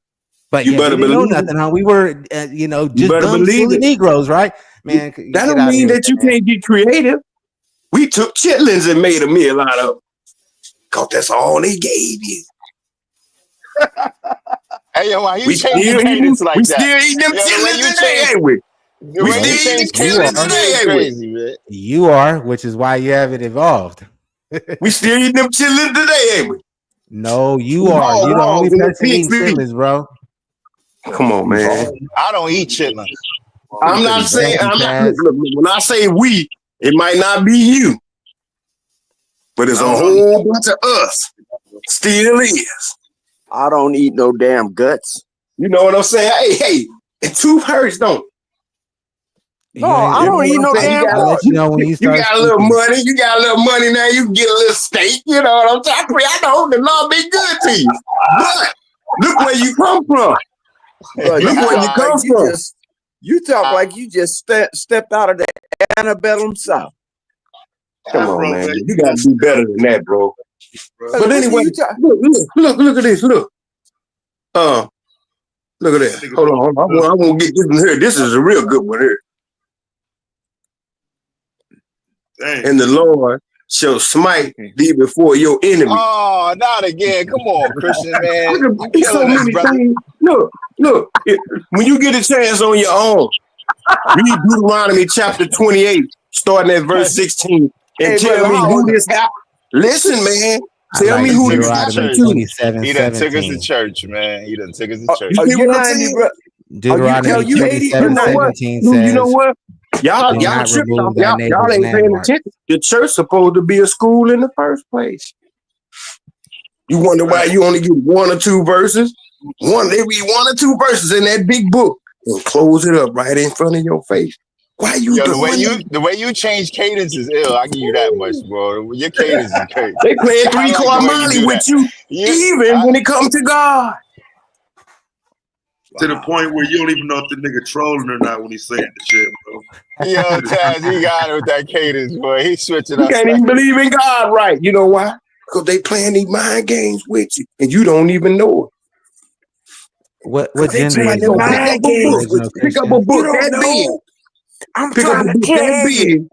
P: But you better didn't know nothing, huh? We were, just dumb, silly Negroes, right? Man,
U: that don't mean that you can't get creative. We took chitlins and made a meal out of them, because that's all they gave you.
I: Hey, yo, why you changing cadence like that?
U: We still eating them chitlins today, ain't we? We still eating chitlins today, ain't we?
P: You are, which is why you haven't evolved.
U: We still eating them chitlins today, ain't we?
P: No, you are. You're the only person eating chitlins, bro.
U: Come on, man.
I: I don't eat chitlins.
U: I'm not saying, when I say we, it might not be you, but it's a whole bunch of us. Still is.
C: I don't eat no damn guts.
U: You know what I'm saying? Hey, and tooth hurts, don't it?
C: No, I
U: You know
C: don't
U: what
C: eat
U: I'm
C: no
U: saying?
C: damn
U: got,
P: I'll
C: pork.
P: let you know when you
U: you
P: start
U: got a little
P: speaking.
U: money. You got a little money now. You can get a little steak. You know what I'm saying? I know the Lord be good to you. But look where you come from.
C: Bro,
U: Look
C: you
U: where you
C: talk like
U: come from.
C: you talk like you just stepped out of the antebellum South.
U: Come on,
E: Bro,
U: man.
E: man,
U: You got to do better than that, bro.
E: bro.
U: But
C: What do
U: anyway,
C: you talk?
U: look at this. Look. Look at
E: That
U: that.
E: nigga
U: Hold on. I want to get this one here. This is a real good one here.
E: Dang.
U: And the Lord shall smite thee before your enemy.
I: Oh, not again. Come on, Christian, man.
U: Look
I: You
U: at so
I: killing us,
U: many
I: brother.
U: things. Look. When you get a chance on your own, read Deuteronomy chapter 28, starting at verse 16, and
C: Hey,
U: tell
C: brother
U: me who
C: Howard.
U: this happened. Listen, man.
P: I
U: Tell
P: like
U: me
I: He
U: who
I: took
U: this
I: us to
U: happened
I: church.
U: to.
P: Deuteronomy
I: He done took us to
P: 27:17.
I: church, man. He done took us to church.
U: You
C: Are
U: see
C: you
U: what I'm
C: 90,
U: saying?
C: bro? Are
P: Deuteronomy
C: you 80
U: You
C: or
P: 27
U: know what?
C: 90?
P: 17
U: You know
P: says,
U: what? Y'all
P: do not
U: tripped off.
P: remove thy
U: Y'all
P: neighbor's
U: ain't paying
P: landmark.
U: attention. The church supposed to be a school in the first place. You wonder why you only get one or two verses? They read one or two verses in that big book and close it up right in front of your face. Why you
I: Yo,
U: doing that?
I: the way you change cadence is ill. I give you that much, bro. Your cadence is crazy.
U: They playing
I: I like the
U: three-chord
I: way you
U: Molly
I: do
U: with
I: that.
U: you, even when it comes to God.
E: To the point where you don't even know if the nigga trolling or not when he's saying the shit, bro.
I: Yo, Taz, he got it with that cadence, boy. He switching
U: You
I: up.
U: can't even believe in God, right? You know why? Because they playing these mind games with you, and you don't even know it.
P: What
U: They
P: gender
U: somebody
P: is
U: go
P: you,
U: pick up a book,
P: original
U: pick up a
P: Christian?
U: book that big,
C: I'm
U: pick up a
C: trying to
U: book that
C: tell you.
U: big,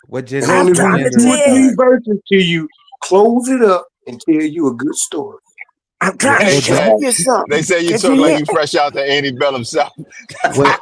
P: What
U: and
P: gender?
C: I'm
U: only
P: What
U: read
C: trying to
P: gender
U: 2
P: is
U: or
C: tell
U: 3
C: you.
P: God?
U: verses to you, close it up, and tell you a good story.
C: I'm
P: What
C: trying to
I: They
P: what,
C: tell
P: gen-
I: say
C: you something.
I: you
C: Can
I: talk
C: you
I: like
C: hear
I: you
C: me?
I: fresh out the antebellum South.
P: what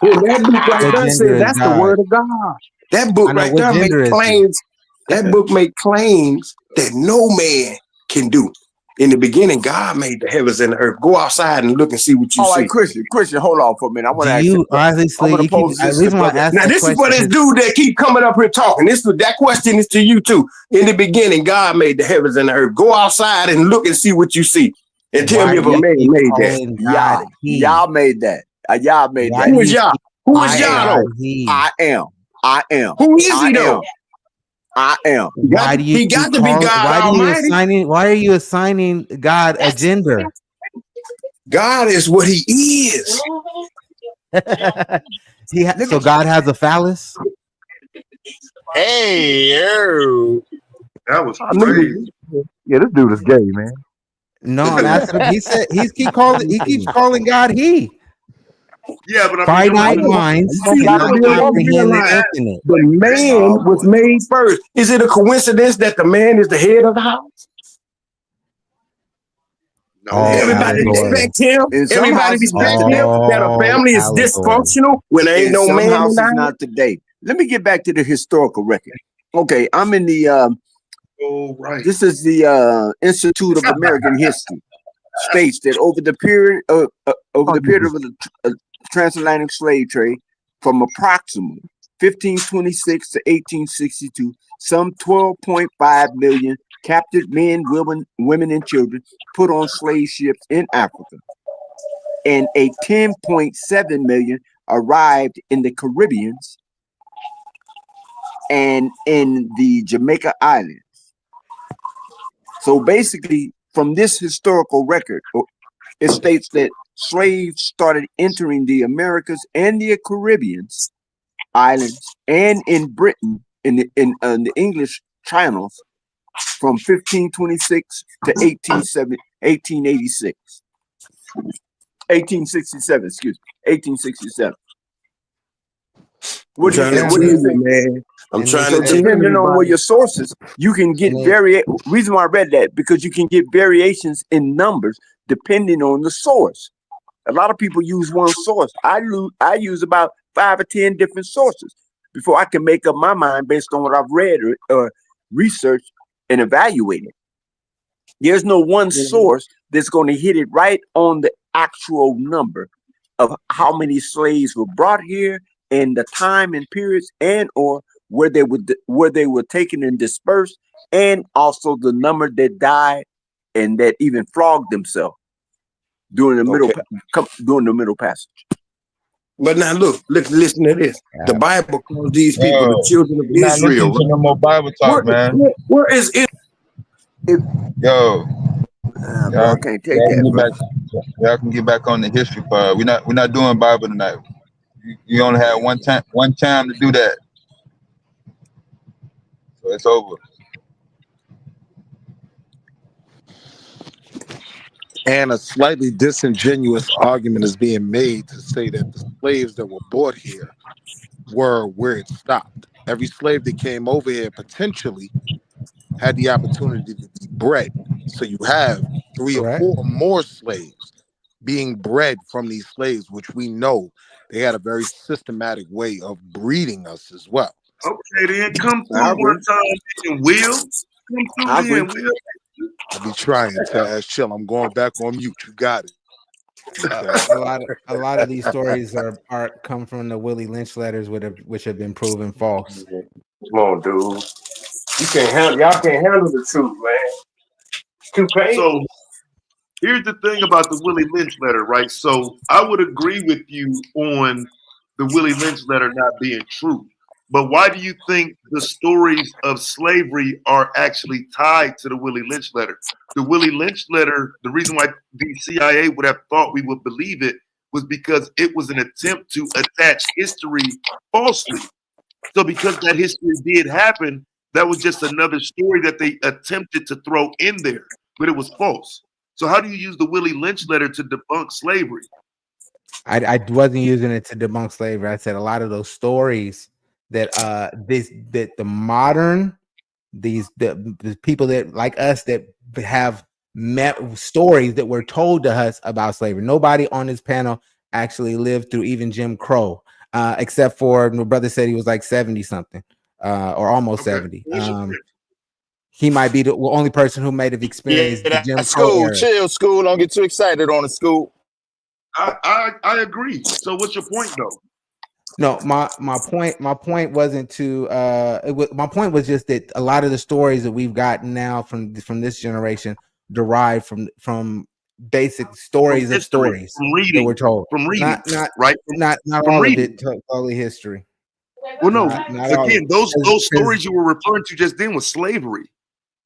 U: And that book right
P: what
U: there says
P: gender is
U: that's the
P: God?
U: word of God. That
P: I
U: book
P: know.
U: right
P: What
U: there make
P: gender is he?
U: claims. That book make claims that no man can do. In the beginning, God made the heavens and the earth. Go outside and look and see what you
C: All right,
U: see.
C: Christian, hold on for a minute. I want
P: Do
C: to ask you.
P: you
C: I'm
P: obviously
C: gonna
P: you keep?
C: pose
P: The
C: this to
P: reason why I
C: brother.
P: asked
U: Now,
P: that
U: this is for
P: question
U: this
P: because
U: dude that keep coming up here talking. That question is to you too. In the beginning, God made the heavens and the earth. Go outside and look and see what you see, and tell
P: why
U: me
P: do
U: if a
P: you
U: man
P: keep
U: made that.
P: calling God he?
C: Y'all made that. Y'all made
P: Why
C: that.
P: do
U: Who is
P: you
U: y'all?
P: keep
U: Who is
C: I
P: calling
U: y'all
C: am.
P: God
U: though?
P: he?
C: I am. I am.
U: Who is
C: I
U: he
C: am.
U: though?
C: I am.
P: Why do you
U: He
P: keep
U: got to be
P: calling?
U: God Almighty.
P: Why are you assigning God a gender?
U: God is what he is.
P: So God has a phallus?
I: Hey, yo.
E: That was
U: I knew
E: crazy.
U: Yeah, this dude is gay, man.
P: No, I'm asking him. He said he keeps calling God he.
E: Yeah, but I mean, there was
P: Finite
E: a
P: minds
U: See, you
P: cannot
U: don't
P: comprehend the
U: realize
P: infinite.
U: the man
C: Oh
U: was
C: boy.
U: made first. Is it a coincidence that the man is the head of the house?
E: no.
P: All
U: Everybody
P: allegory.
U: respect him.
C: In some
U: Everybody
C: houses, not
U: respect
C: today.
U: him. That a
P: All
U: family is
P: allegory.
U: dysfunctional when there ain't
C: In
U: no
C: some
U: man in the
C: houses,
U: house.
C: not today. Let me get back to the historical record. Okay, I'm in the.
E: Oh, right.
C: This is the Institute of American History. States that over the period of the transatlantic slave trade, from approximately 1526 to 1862, some 12.5 million captured men, women, and children put on slave ships in Africa, and a 10.7 million arrived in the Caribbean and in the Jamaica Islands. So basically, from this historical record, it states that slaves started entering the Americas and the Caribbean islands and in Britain in the English channels from 1526 to 1886. 1867, excuse me, 1867.
U: I'm trying to tell you, man. I'm trying to
C: So
U: tell
C: depending on where
U: everybody.
C: your sources, you can get reason why I read that, because you can get variations in numbers depending on the source. A lot of people use one source. I use about 5 or 10 different sources before I can make up my mind based on what I've read or researched and evaluated. There's no one source that's going to hit it right on the actual number of how many slaves were brought here and the time and periods and or where they were taken and dispersed, and also the number that died and that even flogged themselves during the middle passage.
U: But now look, listen to this. The Bible calls these people the children of
D: You're not listening
U: Israel.
D: to no more Bible talk, man.
U: Where is it?
D: Yo,
C: Bro, I can't take that, bro.
D: y'all can get back on the history part. We're not doing Bible tonight. You only had one time to do that. So it's over.
N: And a slightly disingenuous argument is being made to say that the slaves that were brought here were where it stopped. Every slave that came over here potentially had the opportunity to be bred. So you have 3 or 4 more slaves being bred from these slaves, which we know they had a very systematic way of breeding us as well.
E: Okay, then come through one time and Will. Come through then, Will.
N: I be trying, Taz. Chill. I'm going back on mute. You got it.
P: A lot of these stories are come from the Willie Lynch letters, which have been proven false.
U: Come on, dude. Y'all can't handle the truth, man. Too painful.
E: So here's the thing about the Willie Lynch letter, right? So I would agree with you on the Willie Lynch letter not being true. But why do you think the stories of slavery are actually tied to the Willie Lynch letter? The Willie Lynch letter, the reason why the CIA would have thought we would believe it was because it was an attempt to attach history falsely. So because that history did happen, that was just another story that they attempted to throw in there, but it was false. So how do you use the Willie Lynch letter to debunk slavery?
P: I wasn't using it to debunk slavery. I said a lot of those stories that the modern the people that like us that have met stories that were told to us about slavery. Nobody on this panel actually lived through even Jim Crow, except for my brother said he was like 70 something, or almost 70. He might be the only person who might have experienced the Jim Crow era.
I: Chill, school. Don't get too excited on the school.
E: I agree. So what's your point though?
P: No, my point wasn't to my point was just that a lot of the stories that we've gotten now from this generation derive from basic stories of stories
E: from reading,
P: that we're told.
E: From reading,
P: not
E: from
P: all
E: reading.
P: of it totally history.
E: Well, no,
P: not all
E: again,
P: of
E: those
P: it.
E: stories you were referring to just then was slavery.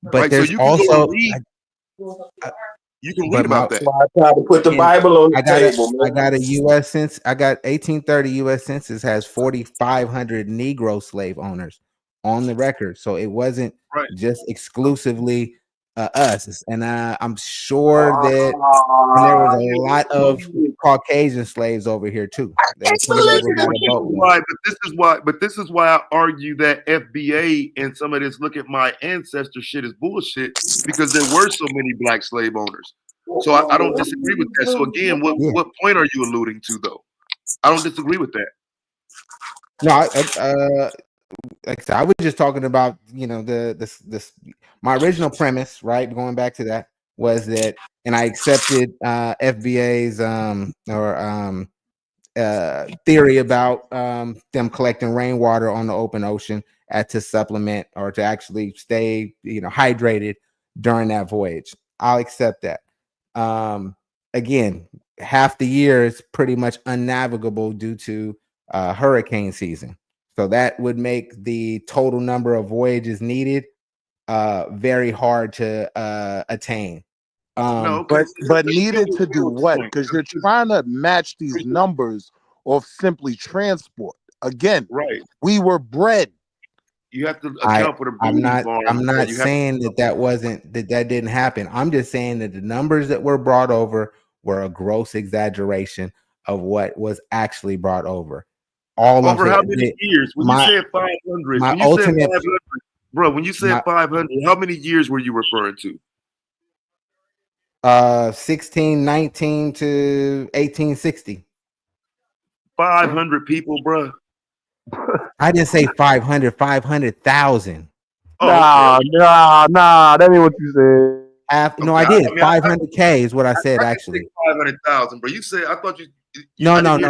P: But there's
E: so you can
P: also
E: go read. You can read about that.
U: I tried to put the Bible on the table, man.
P: I got a U.S. census. I got 1830 U.S. Census has 4,500 Negro slave owners on the record, so it wasn't just exclusively us. And I'm sure that there was a lot of Caucasian slaves over here too.
E: But this is why I argue that FBA and some of this look at my ancestor shit is bullshit, because there were so many black slave owners. So I don't disagree with that. So again, what point are you alluding to though? I don't disagree with that.
P: No, like I said, I was just talking about, this my original premise, right? Going back to that was that, and I accepted FBA's theory about them collecting rainwater on the open ocean to supplement or to actually stay, hydrated during that voyage. I'll accept that. Again, half the year is pretty much unnavigable due to hurricane season. So that would make the total number of voyages needed very hard to attain.
N: But needed to do what? Because you're trying to match these numbers of simply transport. Again, we were bred.
E: You have to account for the breeding farm.
P: I'm not saying that didn't happen. I'm just saying that the numbers that were brought over were a gross exaggeration of what was actually brought over.
E: Over how many years? When you said 500, when you said 500, how many years were you referring to?
P: 1619 to 1860.
E: 500 people, bro.
P: I didn't say 500, 500,000.
U: Nah, that ain't what you said.
P: No, I did. 500K is what I said, actually.
E: 500,000, bro. You said, I thought you.
P: No, not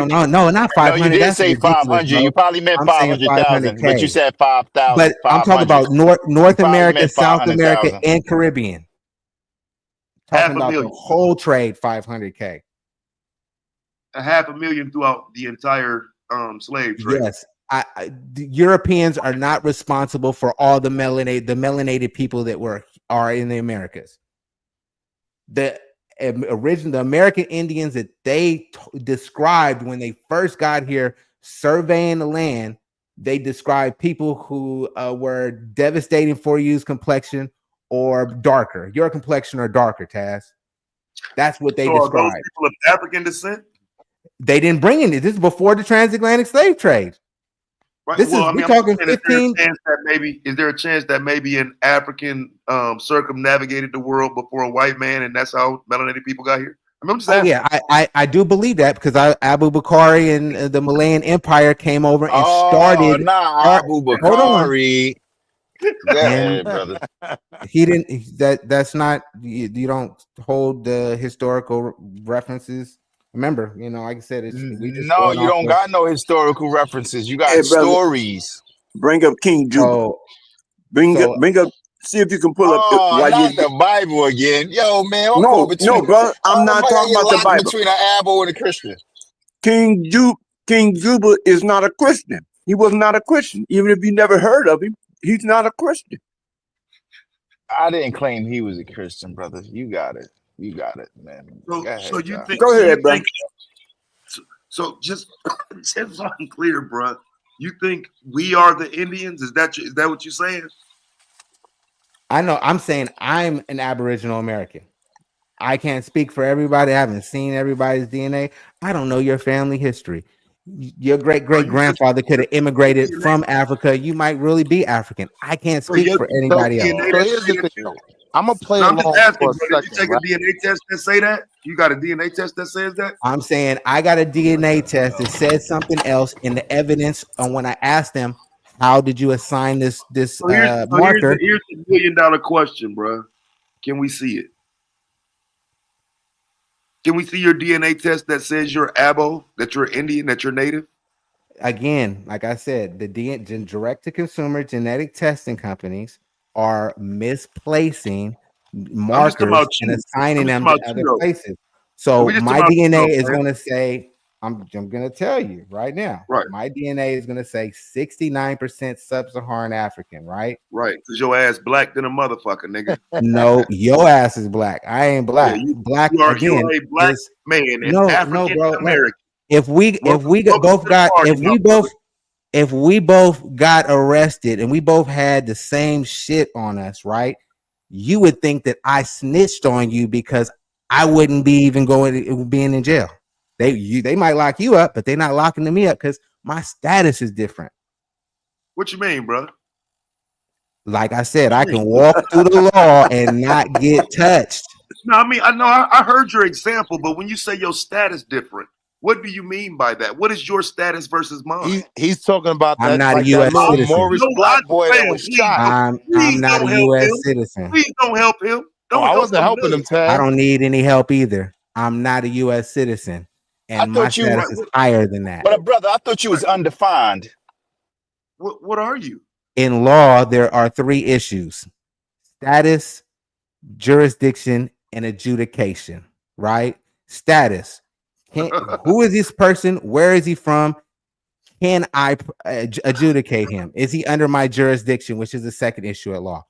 P: 500.
I: No, you did
P: That's
I: say
P: ridiculous,
I: 500.
P: bro.
I: You probably meant 500,000, but you said 5,000.
P: But I'm talking about North America, South America, and Caribbean. Talking about the whole trade, 500K.
E: 500,000 throughout the entire slave trade.
P: Yes. The Europeans are not responsible for all the melanated people that are in the Americas. The American Indians that they described when they first got here surveying the land, they described people who were devastating for you's complexion or darker. Your complexion or darker, Taz. That's what they
E: So are
P: described.
E: those people of African descent?
P: They didn't bring any. This is before the transatlantic slave trade.
E: Right.
P: This
E: Well,
P: is,
E: I mean,
P: we're talking 15.
E: Is there a chance that maybe an African circumnavigated the world before a white man, and that's how melanated people got here? I mean, I'm just asking.
P: Yeah, I do believe that because Abu Bakari and the Malayan Empire came over and started.
I: Abu
P: Hold on.
I: Bakari. Go ahead, brother.
P: He didn't. That's not. You don't hold the historical references. Remember, like I said, we just
I: No, you don't got no historical references. You got
C: Hey, brother,
I: stories.
C: Bring up King Juba. Bring up. See if you can pull up.
I: Not the Bible again, yo, man. I'm
C: No, brother. I'm not talking about the Bible.
I: Between an Abel and a Christian.
C: King Juba is not a Christian. He was not a Christian. Even if you never heard of him, he's not a Christian.
I: I didn't claim he was a Christian, brother. You got it. You got it, man.
E: So you think?
C: Go ahead, bro.
E: So just so I'm clear, bro. You think we are the Indians? Is that what you're saying?
P: I know. I'm saying I'm an Aboriginal American. I can't speak for everybody. I haven't seen everybody's DNA. I don't know your family history. Your great-great-grandfather could have immigrated from Africa. You might really be African. I can't speak for anybody else.
N: So here's the thing. I'm gonna play
E: I'm
N: along
E: just asking,
N: for a
E: bro, did you
N: second.
E: take a DNA test that say that? You got a DNA test that says that?
P: I'm saying I got a DNA test that said something else in the evidence. And when I asked them, how did you assign this marker?
E: Here's the $1 million question, bro. Can we see it? Can we see your DNA test that says you're Abo, that you're Indian, that you're Native?
P: Again, like I said, the direct-to-consumer genetic testing companies are misplacing markers and assigning them to other places. So my DNA is going to say, I'm going to tell you right now, my DNA is going to say 69% sub-Saharan African, right?
E: Right, because your ass black than a motherfucker, nigga.
P: No, your ass is black. I ain't black.
E: Yeah,
P: black
E: you are
P: again.
E: A black man and African American.
P: If we both got arrested and we both had the same shit on us, right? You would think that I snitched on you because I wouldn't be even being in jail. They might lock you up, but they're not locking me up because my status is different.
E: What you mean, bro?
P: Like I said, I can walk through the law and not get touched.
E: No, I mean, I heard your example, but when you say your status different, what do you mean by that? What is your status versus mine?
N: He's talking about
P: I'm not a U.S. citizen.
N: Moorish black boy that was shot.
P: I'm not a U.S. citizen.
E: Please don't help him.
N: I wasn't helping him, Ted.
P: I don't need any help either. I'm not a U.S. citizen, and my status is higher than that.
I: But brother, I thought you was undefined.
E: What are you?
P: In law, there are 3 issues: status, jurisdiction, and adjudication. Right? Status. Who is this person? Where is he from? Can I adjudicate him? Is he under my jurisdiction, which is the second issue at law?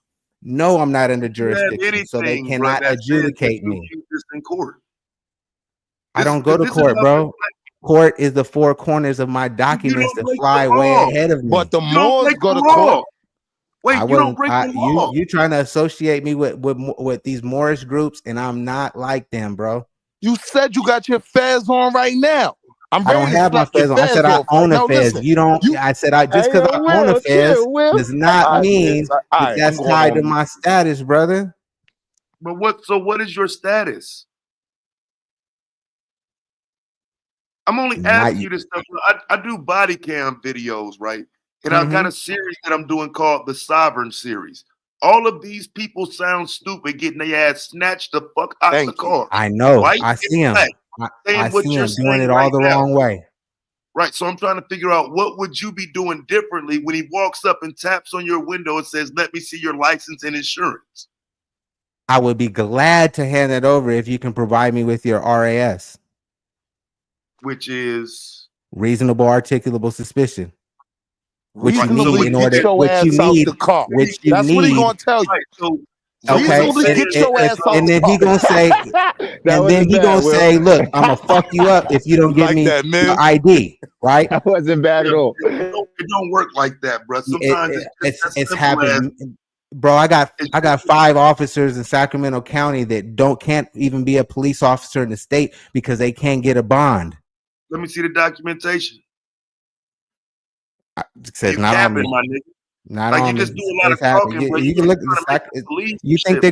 P: No, I'm not under jurisdiction, so they cannot adjudicate me.
E: In court.
P: I don't go to court, bro. Court is the 4 corners of my documents that fly way ahead of me.
N: But the Moors go to court.
E: Wait, you don't break the law.
P: You trying to associate me with these Moorish groups, and I'm not like them, bro.
N: You said you got your fez on right now.
P: I don't have my fez on. I said I own a fez. You don't. I said just because I own a fez does not mean that's tied to my status, brother.
E: But what is your status? I'm only asking you this stuff. I do body cam videos, right? And I've got a series that I'm doing called the Sovereign Series. All of these people sound stupid getting their ass snatched the fuck out the car.
P: I know. I see them. I see them doing it all the wrong way.
E: Right. So I'm trying to figure out what would you be doing differently when he walks up and taps on your window and says, "Let me see your license and insurance."
P: I would be glad to hand it over if you can provide me with your RAS.
E: which is
P: reasonable articulable suspicion. Which you
N: Reasonably
P: need in order,
N: get your
P: which you
N: ass out
P: need,
N: the car.
P: which you
N: That's what he
P: need.
N: gonna tell you.
E: right. So
P: Okay,
N: Reasonably get your ass out
P: and
N: the
P: then
N: car.
P: he gonna say,
I: That
P: and then
I: wasn't
P: he
I: bad,
P: gonna
I: Will.
P: say, "Look, I'm gonna fuck you up if you don't
N: You
P: give
N: like
P: me
N: that,
P: your
N: Miz?
P: ID." Right?
I: That wasn't bad at all.
E: it don't work like that, bro. Sometimes it's just as
P: It's
E: simple as
P: happened, bro. I got 5 officers in Sacramento County that can't even be a police officer in the state because they can't get a bond.
E: let me see the documentation.
P: It says
E: You
P: not on
E: capping,
P: me.
E: my nigga.
P: Not
E: Like you
P: on me.
E: just do a lot of
P: It's happening.
E: talking, bro.
P: You
E: You
P: can
E: ain't
P: look at
E: trying to make
P: the
E: the police
P: You think
E: shit,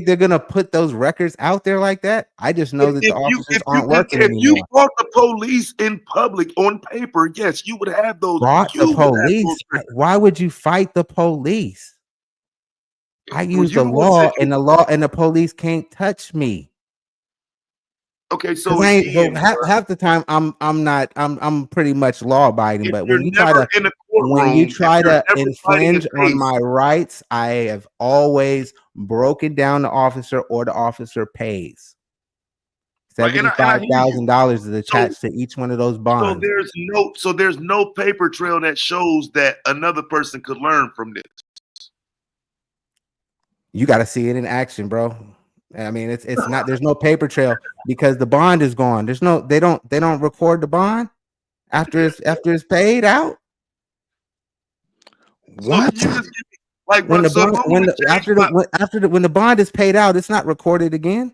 P: they're
E: bro.
P: gonna put those records out there like that? I just know that the officers aren't working
E: if you
P: anymore.
E: brought the police in public on paper, yes, you would have those.
P: Brought the
E: You would have
P: police?
E: those records.
P: Why would you fight the police? I
E: Well,
P: use
E: you
P: the
E: the one said
P: law, and the police can't touch me.
E: okay,
P: Cause
E: so
P: I ain't,
E: again,
P: half the time I'm pretty much law abiding,
E: if
P: but
E: you're
P: when you
E: never in a courtroom, if
P: try
E: you're
P: to
E: never fighting a
P: infringe on
E: case,
P: my rights, I have always broken down the officer, or the officer pays.
E: right, and I hear you.
P: $75,000 is attached to each one of those
E: So
P: bonds.
E: there's no paper trail that shows that another person could learn from this.
P: You got to see it in action, bro. I mean, it's not. There's no paper trail because the bond is gone. There's no. They don't record the bond after it's paid out.
N: What?
E: So you just give me, like,
P: When
E: bro,
P: the
E: so
P: bond,
E: if I want to change
P: when the bond is paid out, it's not recorded again.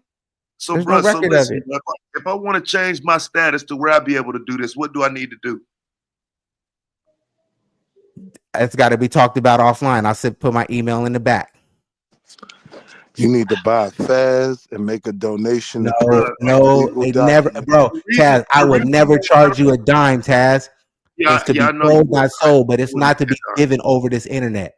E: so
P: There's
E: bro,
P: no
E: so
P: record of
E: listen,
P: it.
E: bro, if I want to change my status to where I be able to do this, what do I need to do?
P: It's got to be talked about offline. I'll put my email in the back.
N: You need to buy a Fez and make a donation to
P: No,
N: legal
P: it never,
N: documents.
P: bro. Taz, I would never charge you a dime, Taz.
E: Yeah,
P: It's to
E: yeah, I
P: be
E: know you
P: sold,
E: would.
P: not sold, but it's
E: wouldn't
P: not to
E: do
P: be
E: that.
P: given over this internet.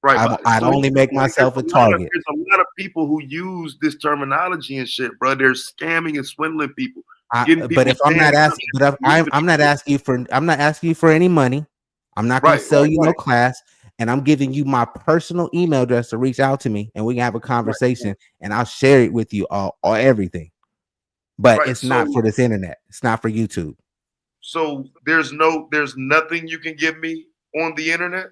E: Right,
P: I'd
E: so
P: only make myself a target.
E: There's a lot of people who use this terminology and shit, bro. They're scamming and swindling people, getting people.
P: But if I'm not asking, I'm not asking you for any money. I'm not going to sell you no class, and I'm giving you my personal email address to reach out to me, and we can have a conversation, and I'll share it with you all everything. But it's not for this internet. It's not for YouTube.
E: So there's nothing you can give me on the internet.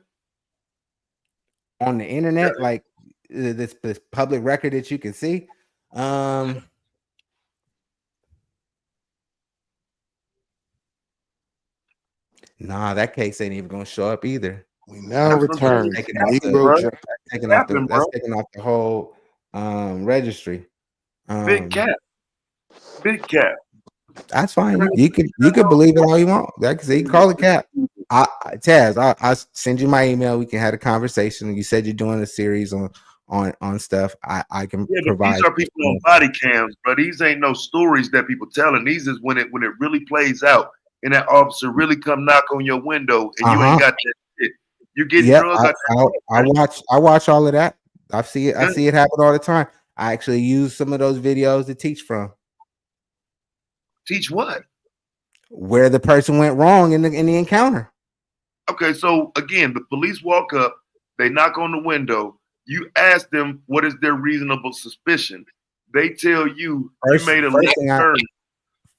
P: On the internet, like this public record that you can see. Nah, that case ain't even gonna show up either.
N: We now return to
P: taking off the whole registry.
E: Big cap.
P: That's fine. You can believe it all you want. You can call it cap. Taz, I'll send you my email. We can have a conversation. You said you're doing a series on stuff. I can provide.
E: These are people on body cams, but these ain't no stories that people telling. These is when it really plays out, and that officer really come knock on your window, and you ain't got that shit. You getting drugged out.
P: I watch all of that. I see it happen all the time. I actually use some of those videos to teach from.
E: Teach what?
P: Where the person went wrong in the encounter.
E: Okay, so again, the police walk up, they knock on the window. You ask them what is their reasonable suspicion. They tell you you made a left turn.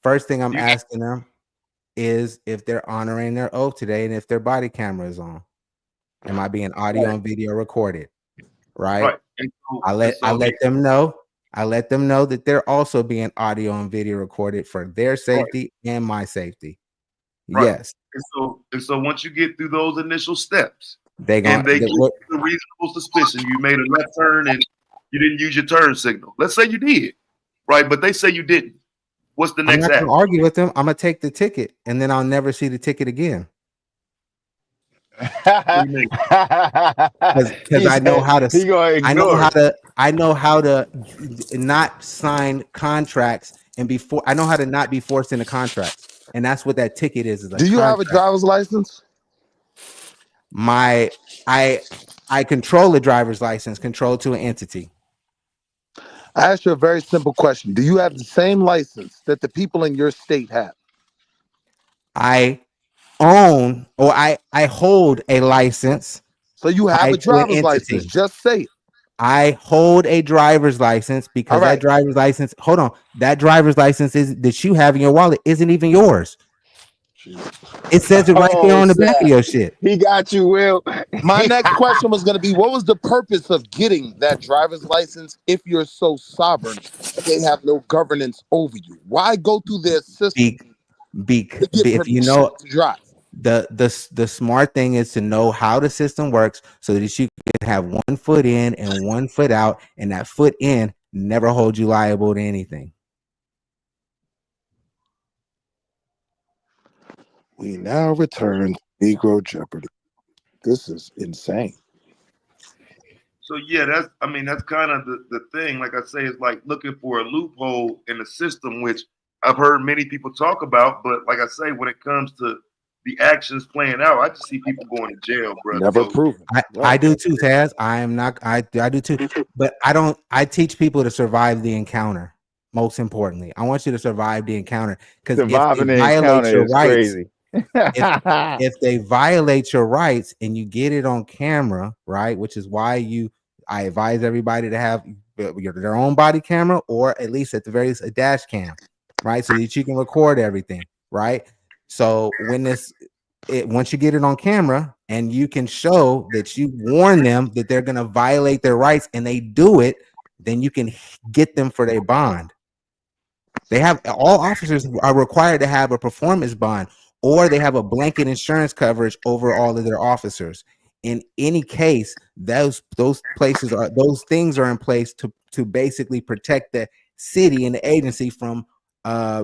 P: First thing I'm asking them is if they're honoring their oath today and if their body camera is on. Am I being audio and video recorded? Right. I let them know. I let them know that they're also being audio and video recorded for their safety and my safety.
E: Right.
P: Yes.
E: And so once you get through those initial steps,
P: they
E: give you the reasonable suspicion you made a left turn and you didn't use your turn signal. Let's say you did, right? But they say you didn't. What's the next
P: I'm not
E: act?
P: gonna argue with them. I'm gonna take the ticket and then I'll never see the ticket again. Because I know how to. I know how to not sign contracts and I know how to not be forced into contracts, and that's what that ticket is.
N: Do you have a driver's license?
P: I control a driver's license, controlled to an entity.
N: I asked you a very simple question. Do you have the same license that the people in your state have?
P: I own or I hold a license.
N: So you have a driver's license. Just say it.
P: I hold a driver's license because that driver's license, hold on, that driver's license that you have in your wallet isn't even yours. It says it right there
N: Oh,
P: on the back of
N: snap.
P: your shit.
I: He got you, Will.
N: My next question was going to be, what was the purpose of getting that driver's license if you're so sovereign and they have no governance over you? Why go through their system to get
P: If you
N: permission
P: know
N: to drive?
P: the smart thing is to know how the system works so that you can have 1 foot in and 1 foot out, and that foot in never hold you liable to anything.
N: We now return to Negro Jeopardy. This is insane.
E: So yeah, that's kind of the thing. Like I say, it's like looking for a loophole in the system, which I've heard many people talk about. But like I say, when it comes to the actions playing out, I just see people going to jail, bro.
N: Never
E: So
N: proven.
P: I do too, Taz. I do too. But I teach people to survive the encounter. Most importantly, I want you to survive the encounter, because if
I: Surviving
P: they
I: the
P: violate
I: encounter
P: your
I: is
P: rights,
I: crazy.
P: if they violate your rights and you get it on camera, right? Which is why I advise everybody to have their own body camera, or at least at the very least a dash cam, right? So that you can record everything, right? So once you get it on camera and you can show that you warn them that they're going to violate their rights and they do it, then you can get them for their bond. All officers are required to have a performance bond, or they have a blanket insurance coverage over all of their officers. In any case, those things are in place to basically protect the city and the agency from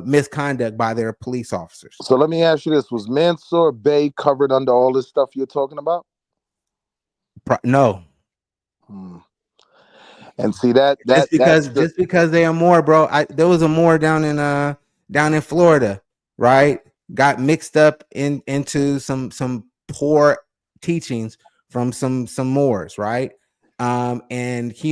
P: misconduct by their police officers.
N: So let me ask you this. Was Mansour Bay covered under all this stuff you're talking about?
P: No.
N: And see that's
P: just because they are more, bro. There was a Moor down in Florida, right? Got mixed up into some poor teachings from some Moors, right? And he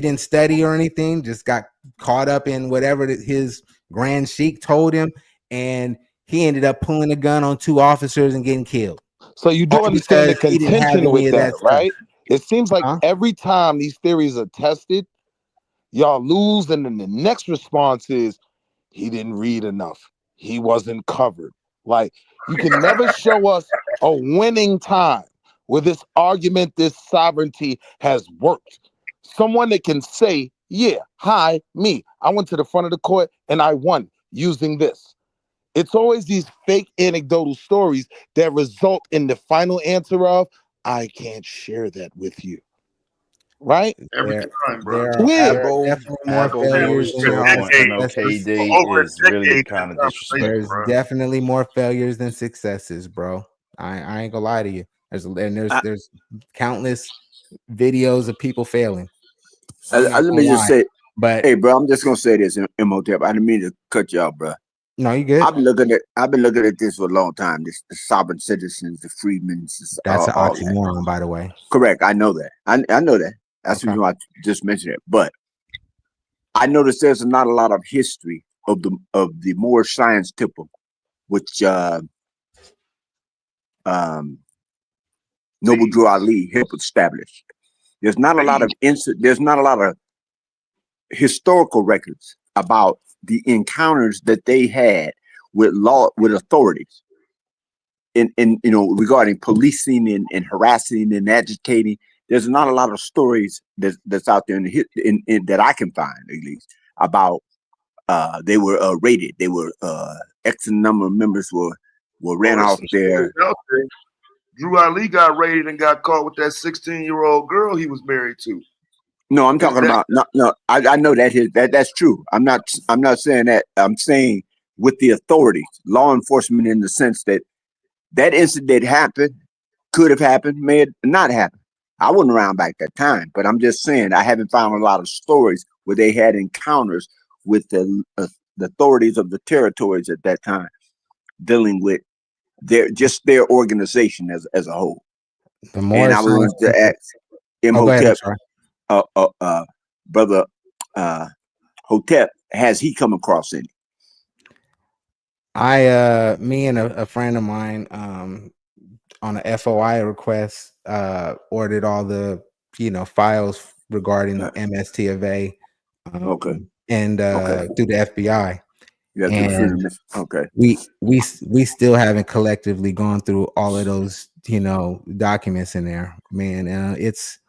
P: didn't study or anything, just got caught up in whatever his grand sheik told him, and he ended up pulling a gun on 2 officers and getting killed.
N: So you do understand the
P: He didn't have
N: contention
P: any
N: with
P: of
N: that,
P: stuff.
N: right? It seems like every time these theories are tested, y'all lose, and then the next response is he didn't read enough. He wasn't covered. Like, you can never show us a winning time where this argument, this sovereignty has worked. Someone that can say, yeah, hi, me. I went to the front of the court and I won using this. It's always these fake anecdotal stories that result in the final answer of, I can't share that with you. Right?
E: every time, bro.
P: Definitely more
I: Abbo
P: failures
I: Bush
P: than
I: talk on MLK
P: successes.
I: Day
E: over a
I: is really
E: decade
I: kind of
E: conversation,
P: There's
I: disrespectful.
E: bro.
P: definitely more failures than successes, bro. I ain't gonna lie to you. There's countless videos of people failing. I'm not
C: Let
P: gonna
C: me just
P: lie,
C: say,
P: but
C: hey, bro, I'm just gonna say this, Imhotep. I didn't mean to cut you off, bro.
P: no, you good.
C: I've been looking at this for a long time. The sovereign citizens, the freedmen,
P: That's an
C: all that.
P: oxymoron, by the way.
C: Correct. I know that. I know that. That's the reason why I just mentioned it. But I noticed there's not a lot of history of the more science temple, which Noble Drew Ali helped establish. There's not a lot of historical records about the encounters that they had with authorities in regarding policing and harassing and agitating. There's not a lot of stories that's out there in that I can find, at least, about they were raided. They were X number of members were ran off there.
E: Drew Ali got raided and got caught with that 16-year-old girl he was married to.
C: No, I'm talking about no. I know that's true. I'm not saying that. I'm saying with the authorities, law enforcement, in the sense that incident happened, could have happened, may have not happened. I wasn't around back that time, but I'm just saying I haven't found a lot of stories where they had encounters with the authorities of the territories at that time, dealing with their organization as a whole.
P: The more
C: and I was to ask Imhotep, brother Hotep, has he come across any?
P: Me and a friend of mine, on a FOI request, ordered all the files regarding MST of A,
C: Okay.
P: and through the FBI.
C: Yeah, through the
P: And
C: freedom. Okay.
P: we still haven't collectively gone through all of those, documents in there, man. It's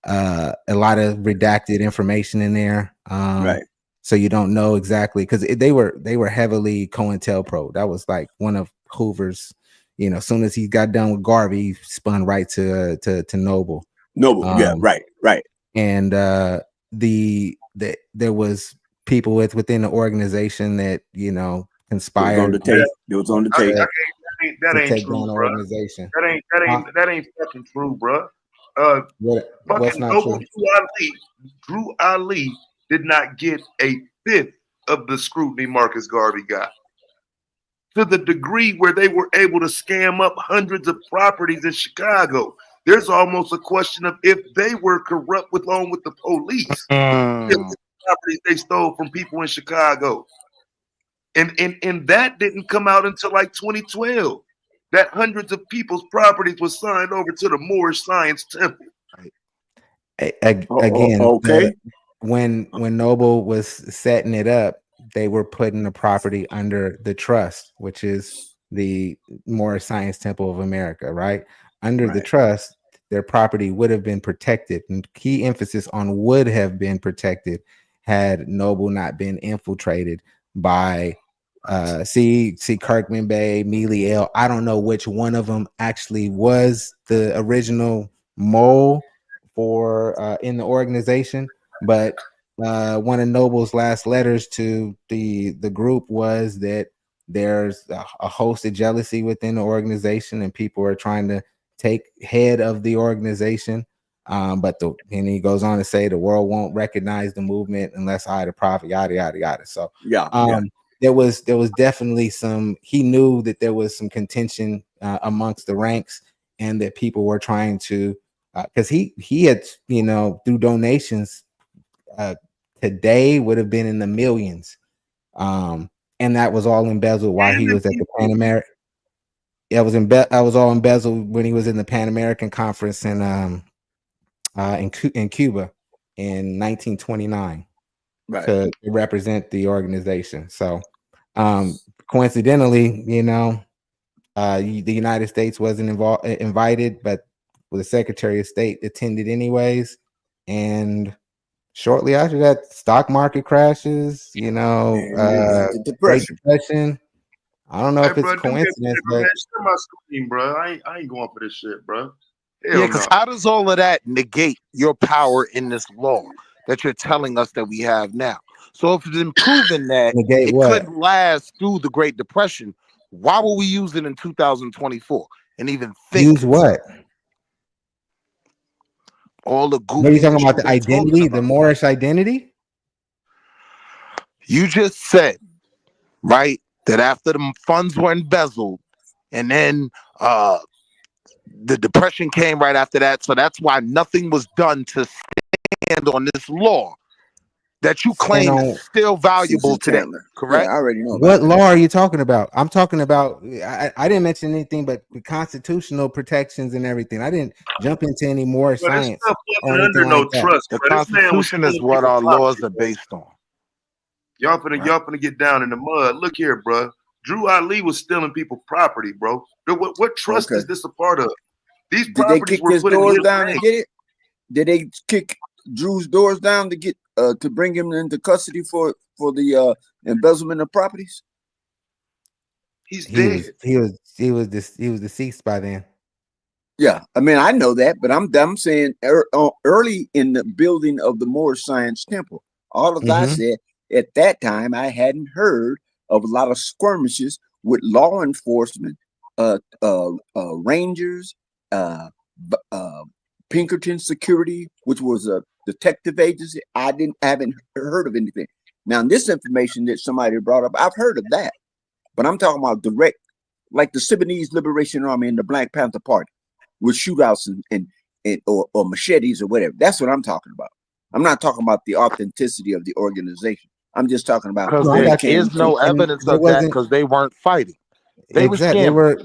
P: a lot of redacted information in there.
C: Right.
P: So you don't know exactly, because they were heavily COINTELPRO. That was like one of Hoover's, as soon as he got done with Garvey, he spun right to Noble.
C: Yeah, right.
P: And there was people within the organization that conspired.
C: It was on the tape.
E: That
P: to
E: ain't
P: take
E: true,
P: down the
E: bro.
P: organization.
E: That ain't fucking true, bro.
P: What's not
E: Noble
P: true?
E: Drew Ali did not get a fifth of the scrutiny Marcus Garvey got. To the degree where they were able to scam up hundreds of properties in Chicago. There's almost a question of if they were corrupt along with the police. Properties they stole from people in Chicago. And that didn't come out until like 2012. That hundreds of people's properties was signed over to the Moorish Science Temple.
P: Again,
C: okay.
P: When Noble was setting it up, they were putting the property under the trust, which is the Moorish Science Temple of America, right? Under the trust, their property would have been protected, and key emphasis on would have been protected had Noble not been infiltrated by Kirkman Bay, Mealy L. I don't know which one of them actually was the original mole for in the organization, but one of Noble's last letters to the group was that there's a host of jealousy within the organization, and people are trying to take head of the organization. And he goes on to say the world won't recognize the movement unless I the prophet, yada yada yada. So there was definitely he knew that there was some contention amongst the ranks, and that people were trying to because he had through donations today would have been in the millions, and that was all embezzled while he was at the Pan American. It was all embezzled when he was in the Pan American Conference in Cuba in 1929 to represent the organization. So coincidentally, the United States wasn't invited, but the Secretary of State attended anyways. And shortly after that, stock market crashes,
C: the
P: Great
C: depression.
P: Depression. I don't know if it's coincidence, but
E: Share my screen, bro. I ain't going for this shit, bro.
N: Yeah, because how does all of that negate your power in this law that you're telling us that we have now? So if it's been proven that
P: negate
N: it
P: what?
N: couldn't last through the Great Depression, why will we use it in 2024 and even think?
P: Use what?
N: All the goofy.
P: What are you talking about? The identity, the Moorish identity?
N: You just said, right, that after the funds were embezzled, and then the depression came right after that, so that's why nothing was done to stand on this law that you claim is still valuable today. Correct?
C: Yeah, I already know.
P: What law are you talking about? I'm talking about. I didn't mention anything but the constitutional protections and everything. I didn't jump into any more science or anything like that.
E: Trust,
N: the Constitution is what our laws are based on.
E: Y'all finna get down in the mud. Look here, bro. Drew Ali was stealing people's property, bro. What trust is this a part of? These properties were put in his
C: down
E: name.
C: to get it? Did they kick Drew's doors down to get to bring him into custody for the embezzlement of properties?
E: He's dead.
P: He was deceased by then.
C: Yeah, I mean I know that, but I'm saying early in the building of the Moorish Science Temple, all of I said at that time I hadn't heard of a lot of skirmishes with law enforcement, rangers, Pinkerton Security, which was a detective agency. I haven't heard of anything. Now, this information that somebody brought up, I've heard of that, but I'm talking about direct, like the Sudanese Liberation Army and the Black Panther Party, with shootouts or machetes or whatever. That's what I'm talking about. I'm not talking about the authenticity of the organization. I'm just talking about
N: because there is no evidence of that because they weren't fighting. They were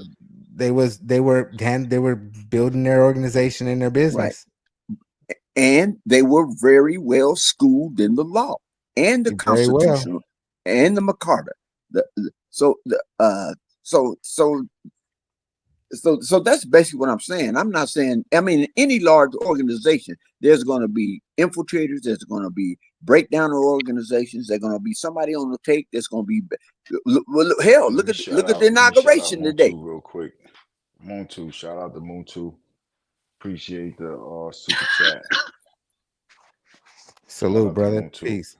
P: they were building their organization and their business.
C: and they were very well schooled in the law and the
P: Very well.
C: Constitution and the McCarter. So that's basically what I'm saying. I'm not saying, I mean, any large organization, there's going to be infiltrators, there's going to be breakdown of organizations, there's going to be somebody on the take, there's going to be, hell, look at the inauguration today.
I: Real quick. Moon 2, shout out to Moon 2. Appreciate the super chat.
P: Salute, brother. Peace.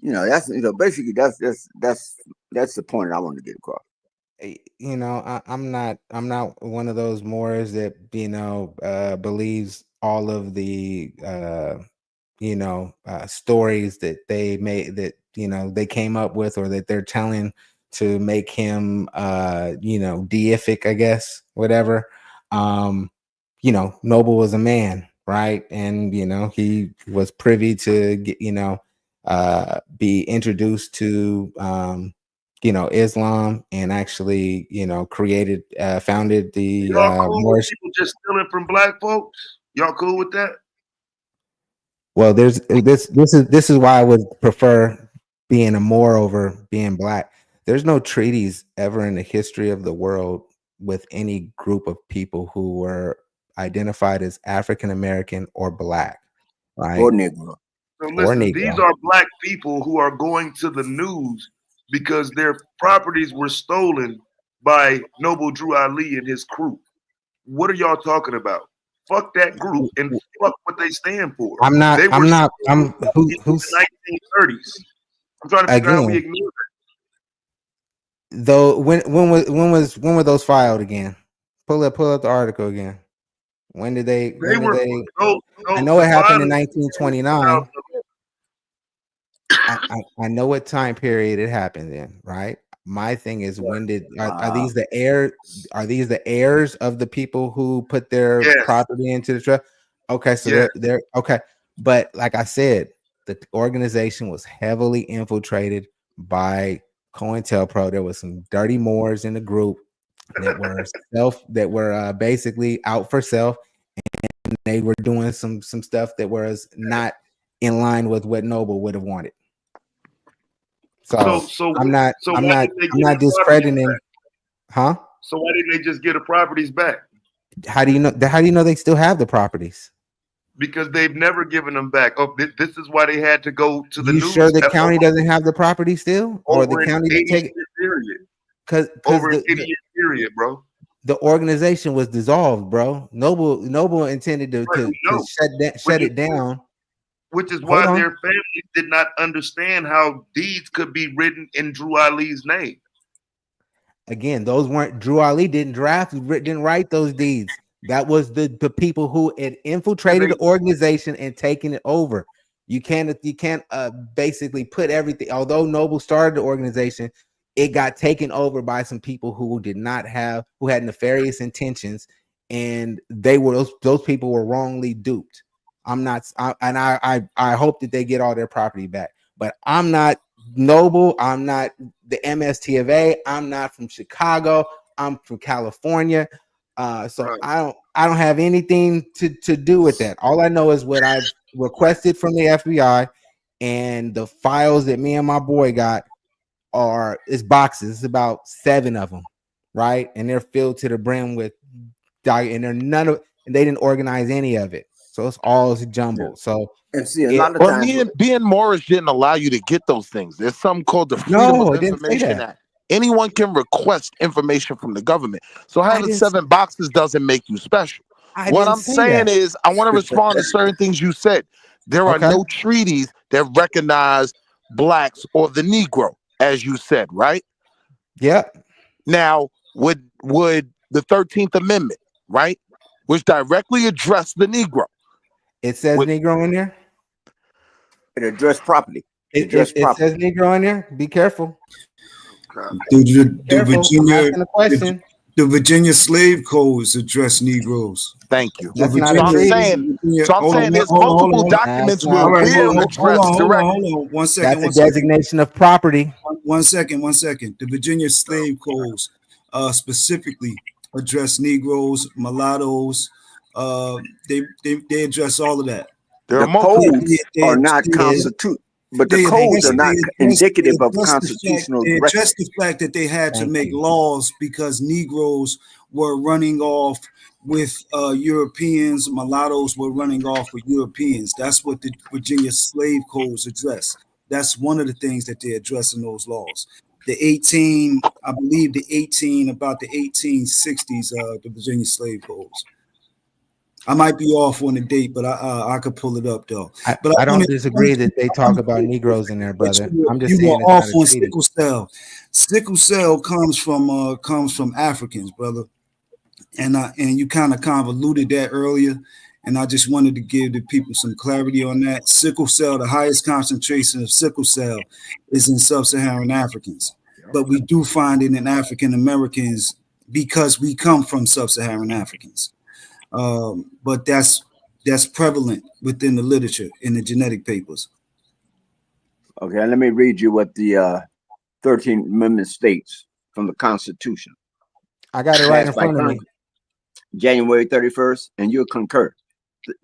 C: That's basically that's the point I want to get across.
P: I'm not one of those Moors that believes all of the stories that they made, that they came up with, or that they're telling to make him deific, I guess, whatever. Noble was a man, right? And he was privy to get be introduced to Islam, and actually founded the
E: Y'all cool with
P: Moorish.
E: people just stealing from black folks? Y'all cool with that?
P: Well, this is why I would prefer being a Moor over being black. There's no treaties ever in the history of the world with any group of people who were identified as African American or black, right?
C: Or Negro.
E: So listen, these are black people who are going to the news because their properties were stolen by Noble Drew Ali and his crew. What are y'all talking about? Fuck that group and fuck what they stand for.
P: I'm
E: who's
P: in
E: the 1930s. I'm trying to figure out how we
P: again,
E: ignore that.
P: though. When were those filed again? Pull up the article again. When did they? I know it happened in 1929. I know what time period it happened in, right? My thing is, when did are these the heirs? Are these the heirs of the people who put their property into the trust? Okay, so they're okay. But like I said, the organization was heavily infiltrated by COINTELPRO. There was some dirty Moors in the group that were basically out for self, and they were doing some stuff that was not in line with what Noble would have wanted. So I'm not discrediting, huh?
E: So why didn't they just get the properties back?
P: How do you know they still have the properties?
E: Because they've never given them back. Oh, this is why they had to go to the
P: You
E: news.
P: sure the county doesn't have the property still, or the county didn't take it? Because
E: over an 80-year period, bro.
P: The organization was dissolved, bro. Noble intended to shut it down.
E: Which is why their families did not understand how deeds could be written in Drew Ali's name.
P: Again, those weren't Drew Ali didn't write those deeds. That was the people who had infiltrated the organization and taken it over. You can't basically put everything. Although Noble started the organization, it got taken over by some people who had nefarious intentions, and those people were wrongly duped. I hope that they get all their property back. But I'm not Noble. I'm not the MST of A. I'm not from Chicago. I'm from California. So I don't have anything to do with that. All I know is what I've requested from the FBI, and the files that me and my boy got is boxes. It's about 7 of them, right? And they're filled to the brim with and they didn't organize any of it. So it's all jumbled. So
C: and see, a lot of times
N: being Moorish didn't allow you to get those things. There's something called the Freedom of Information Act. Anyone can request information from the government. So having 7 boxes doesn't make you special. What I'm saying is, I want to respond to certain things you said. There are no treaties that recognize blacks or the Negro, as you said, right?
P: Yeah.
N: Now, would the 13th Amendment, right, which directly addressed the Negro?
P: It says Negro in there.
C: It addressed property.
P: It says Negro in there. Be careful.
A: The Virginia slave codes address Negroes.
N: Thank you.
P: That's
N: not a treaty. So I'm saying there's multiple documents where we'll address directly.
A: Hold on. 1 second.
P: That's a designation of property.
A: 1 second. The Virginia slave codes specifically address Negroes, mulattoes. They address all of that.
N: There are
C: The
N: multiple.
C: codes are not but the codes are not indicative of constitutional
A: they
C: record.
A: addressed the fact that they had to
P: Thank
A: make
P: you.
A: laws because Negroes were running off with Europeans, mulattoes were running off with Europeans. That's what the Virginia slave codes address. That's one of the things that they address in those laws. I believe about the 1860s, the Virginia slave codes. I might be off on the date, but I could pull it up though. But
P: I don't disagree that they talk about Negroes in there, brother. I'm just
A: you
P: saying
A: were
P: it's
A: off
P: not a
A: on
P: treaty.
A: sickle cell. Sickle cell comes from Africans, brother, and you kind of convoluted that earlier, and I just wanted to give the people some clarity on that. Sickle cell, the highest concentration of sickle cell, is in sub-Saharan Africans, but we do find it in African Americans because we come from sub-Saharan Africans. But that's prevalent within the literature in the genetic papers.
C: Okay, let me read you what the 13th Amendment states from the Constitution.
P: I got it right in front of me.
C: January 31st, and you'll concur.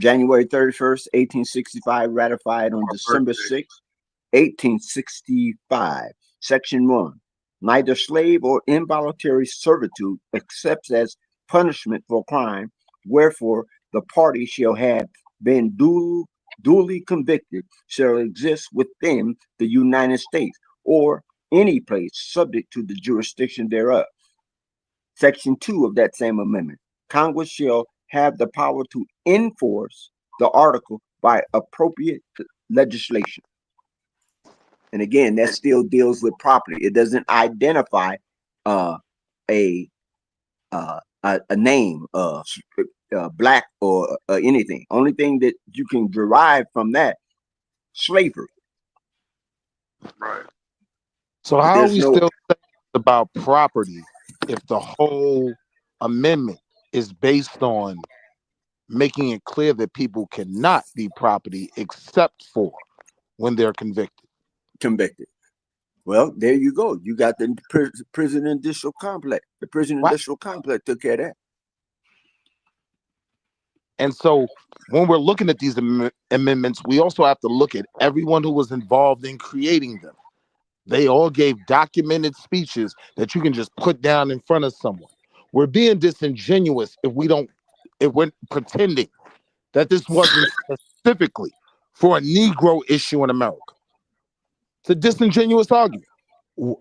C: January 31st, 1865, ratified on December 6th, 1865. Section 1. Neither slave or involuntary servitude accepts as punishment for crime, wherefore the party shall have been duly convicted shall exist within the United States or any place subject to the jurisdiction thereof. Section 2 of that same amendment. Congress shall have the power to enforce the article by appropriate legislation. And again, that still deals with property. It doesn't identify a name, black or anything. Only thing that you can derive from that, slavery.
E: Right.
N: So how are we still saying about property if the whole amendment is based on making it clear that people cannot be property except for when they're convicted?
C: Well, there you go. You got the prison industrial complex. The prison industrial complex took care of that.
N: And so when we're looking at these amendments, we also have to look at everyone who was involved in creating them. They all gave documented speeches that you can just put down in front of someone. We're being disingenuous if we're pretending that this wasn't specifically for a Negro issue in America. It's a disingenuous argument.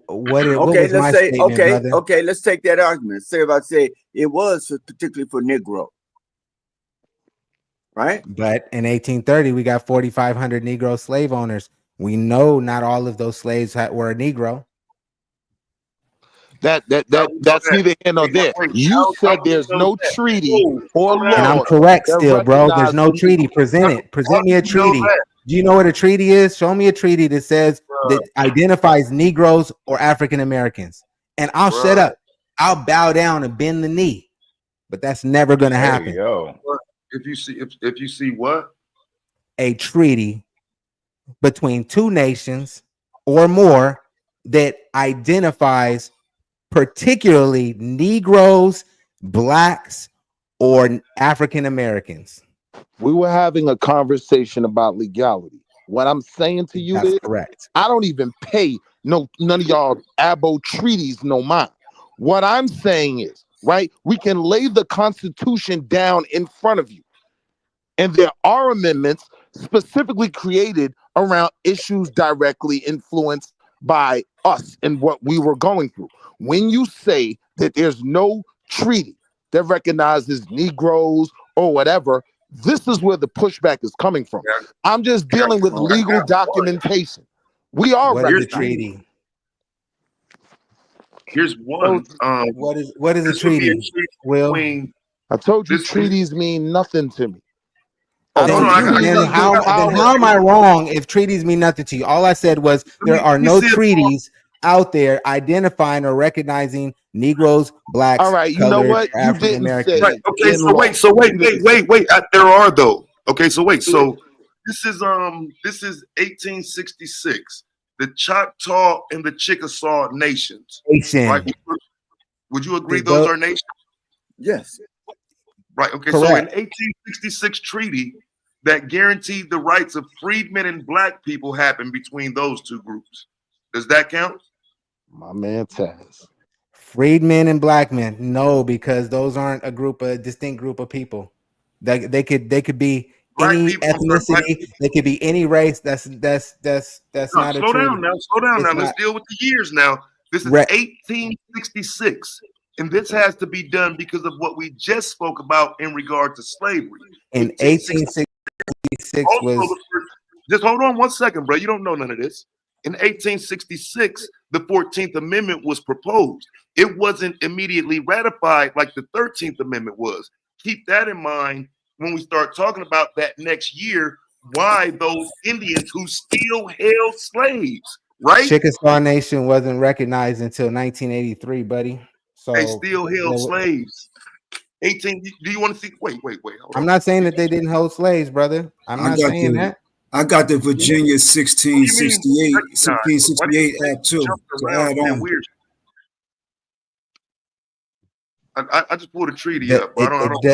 C: Okay, let's say, okay, let's take that argument. Say it was particularly for Negro. Right?
P: But in 1830, we got 4,500 Negro slave owners. We know not all of those slaves were a Negro.
N: That's neither here nor there. You said there's no treaty or law.
P: And I'm correct still, bro. There's no
N: recognizes-
P: treaty. Present me a treaty. Do you know what a treaty is? Show me a treaty that says that identifies Negroes or African Americans. And I'll shut up. I'll bow down and bend the knee. But that's never going to happen.
E: If you see what?
P: A treaty between two nations or more that identifies particularly Negroes, blacks, or African Americans.
N: We were having a conversation about legality. What I'm saying to you is
P: correct.
N: I don't even pay none of y'all abo treaties no mind. What I'm saying is, right, we can lay the Constitution down in front of you. And there are amendments specifically created around issues directly influenced by us and what we were going through. When you say that there's no treaty that recognizes Negroes or whatever, this is where the pushback is coming from. I'm just dealing with legal documentation. We are
P: What is a treaty?
E: Here's one.
P: What is a treaty? Will,
N: I told you treaties mean nothing to me.
P: Then how am I wrong if treaties mean nothing to you? All I said was there are no treaties out there identifying or recognizing Negroes, blacks,
N: all right, you
P: colored,
N: know what? You
P: African
N: didn't
P: Americans.
N: say.
E: Right. Okay. So wait. There are though. Okay. So wait. So this is 1866. The Choctaw and the Chickasaw nations. Right? Would you agree those are nations?
C: Yes.
E: Right. Okay.
P: Correct.
E: So an 1866 treaty that guaranteed the rights of freedmen and black people happened between those two groups. Does that count?
N: My man Taz.
P: Freedmen and black men, no, because those aren't a distinct group of people. They could be
E: Black
P: any
E: people. I'm sorry, black
P: ethnicity.
E: people.
P: They could be any race. That's
E: No,
P: not a
E: slow
P: treaty.
E: down now. Slow down
P: It's
E: now. Let's
P: not.
E: deal with the years now. This is 1866. And this has to be done because of what we just spoke about in regard to slavery.
P: In 1866
E: Also,
P: was
E: just hold on 1 second, bro. You don't know none of this. In 1866, the 14th Amendment was proposed. It wasn't immediately ratified like the 13th Amendment was. Keep that in mind when we start talking about that next year, why those Indians who still held slaves, right?
P: Chickasaw Nation wasn't recognized until 1983, buddy. So
E: They still held
P: they-
E: slaves. 18. Do you want to see? Wait. Hold
P: I'm
E: on.
P: not saying that they didn't hold slaves, brother. I'm not saying that.
A: I got the Virginia
E: What do you mean
A: 1668 Act 2
E: jumped
A: to
E: around
A: add
E: saying
A: on.
E: weird? I just pulled a treaty up. But I don't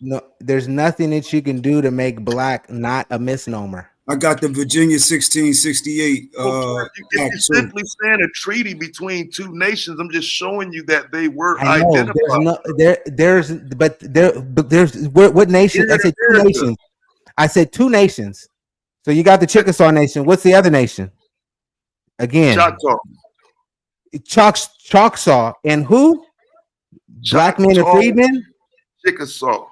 P: No, there's nothing that you can do to make black not a misnomer.
A: I got the Virginia 1668
E: if you're
A: Act 2.
E: simply saying a treaty between two nations, I'm just showing you that they were
P: I know
E: identified.
P: there's what nation? I said two nations. I said two nations. So you got the Chickasaw Nation. What's the other nation? Again, Choctaw and who? Black men and freedmen.
E: Chickasaw.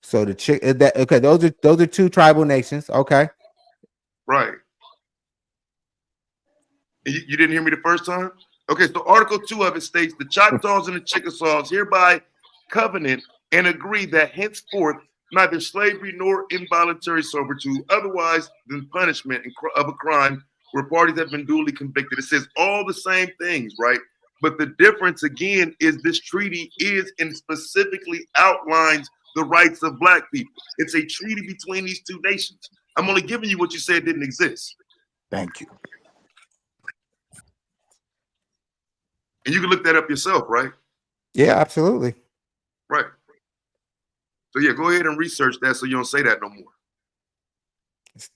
P: So okay, those are two tribal nations. Okay,
E: right. You didn't hear me the first time? Okay, so Article 2 of it states the Choctaws and the Chickasaws hereby covenant and agree that henceforth neither slavery nor involuntary servitude otherwise than punishment of a crime where parties have been duly convicted. It says all the same things, right? But the difference again is this treaty is and specifically outlines the rights of black people. It's a treaty between these two nations. I'm only giving you what you said didn't exist.
N: Thank you.
E: And you can look that up yourself, right?
P: Yeah, absolutely.
E: Right. So yeah, go ahead and research that so you don't say that no more.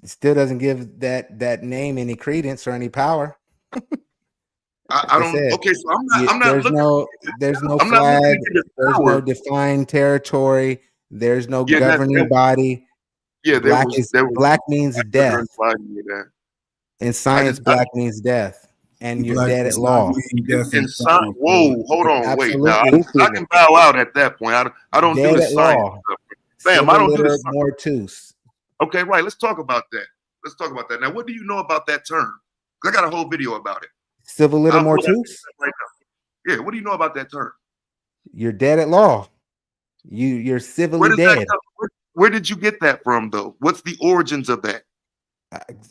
P: It still doesn't give that name any credence or any power.
E: I don't. Okay, so I'm not.
P: There's no flag. There's no defined territory. There's no governing body.
E: Yeah,
P: black means death. In science, black means death, and you're dead at law.
E: Whoa, hold on, wait. Now I can bow out at that point. I don't do the science stuff. Bam, I don't do the
P: mortus.
E: Okay, right. Let's talk about that. Now, what do you know about that term? I got a whole video about it.
P: Civil liter mortuus?
E: Right now. Yeah, what do you know about that term?
P: You're dead at law. You're civilly dead.
E: Where did you get that from, though? What's the origins of that?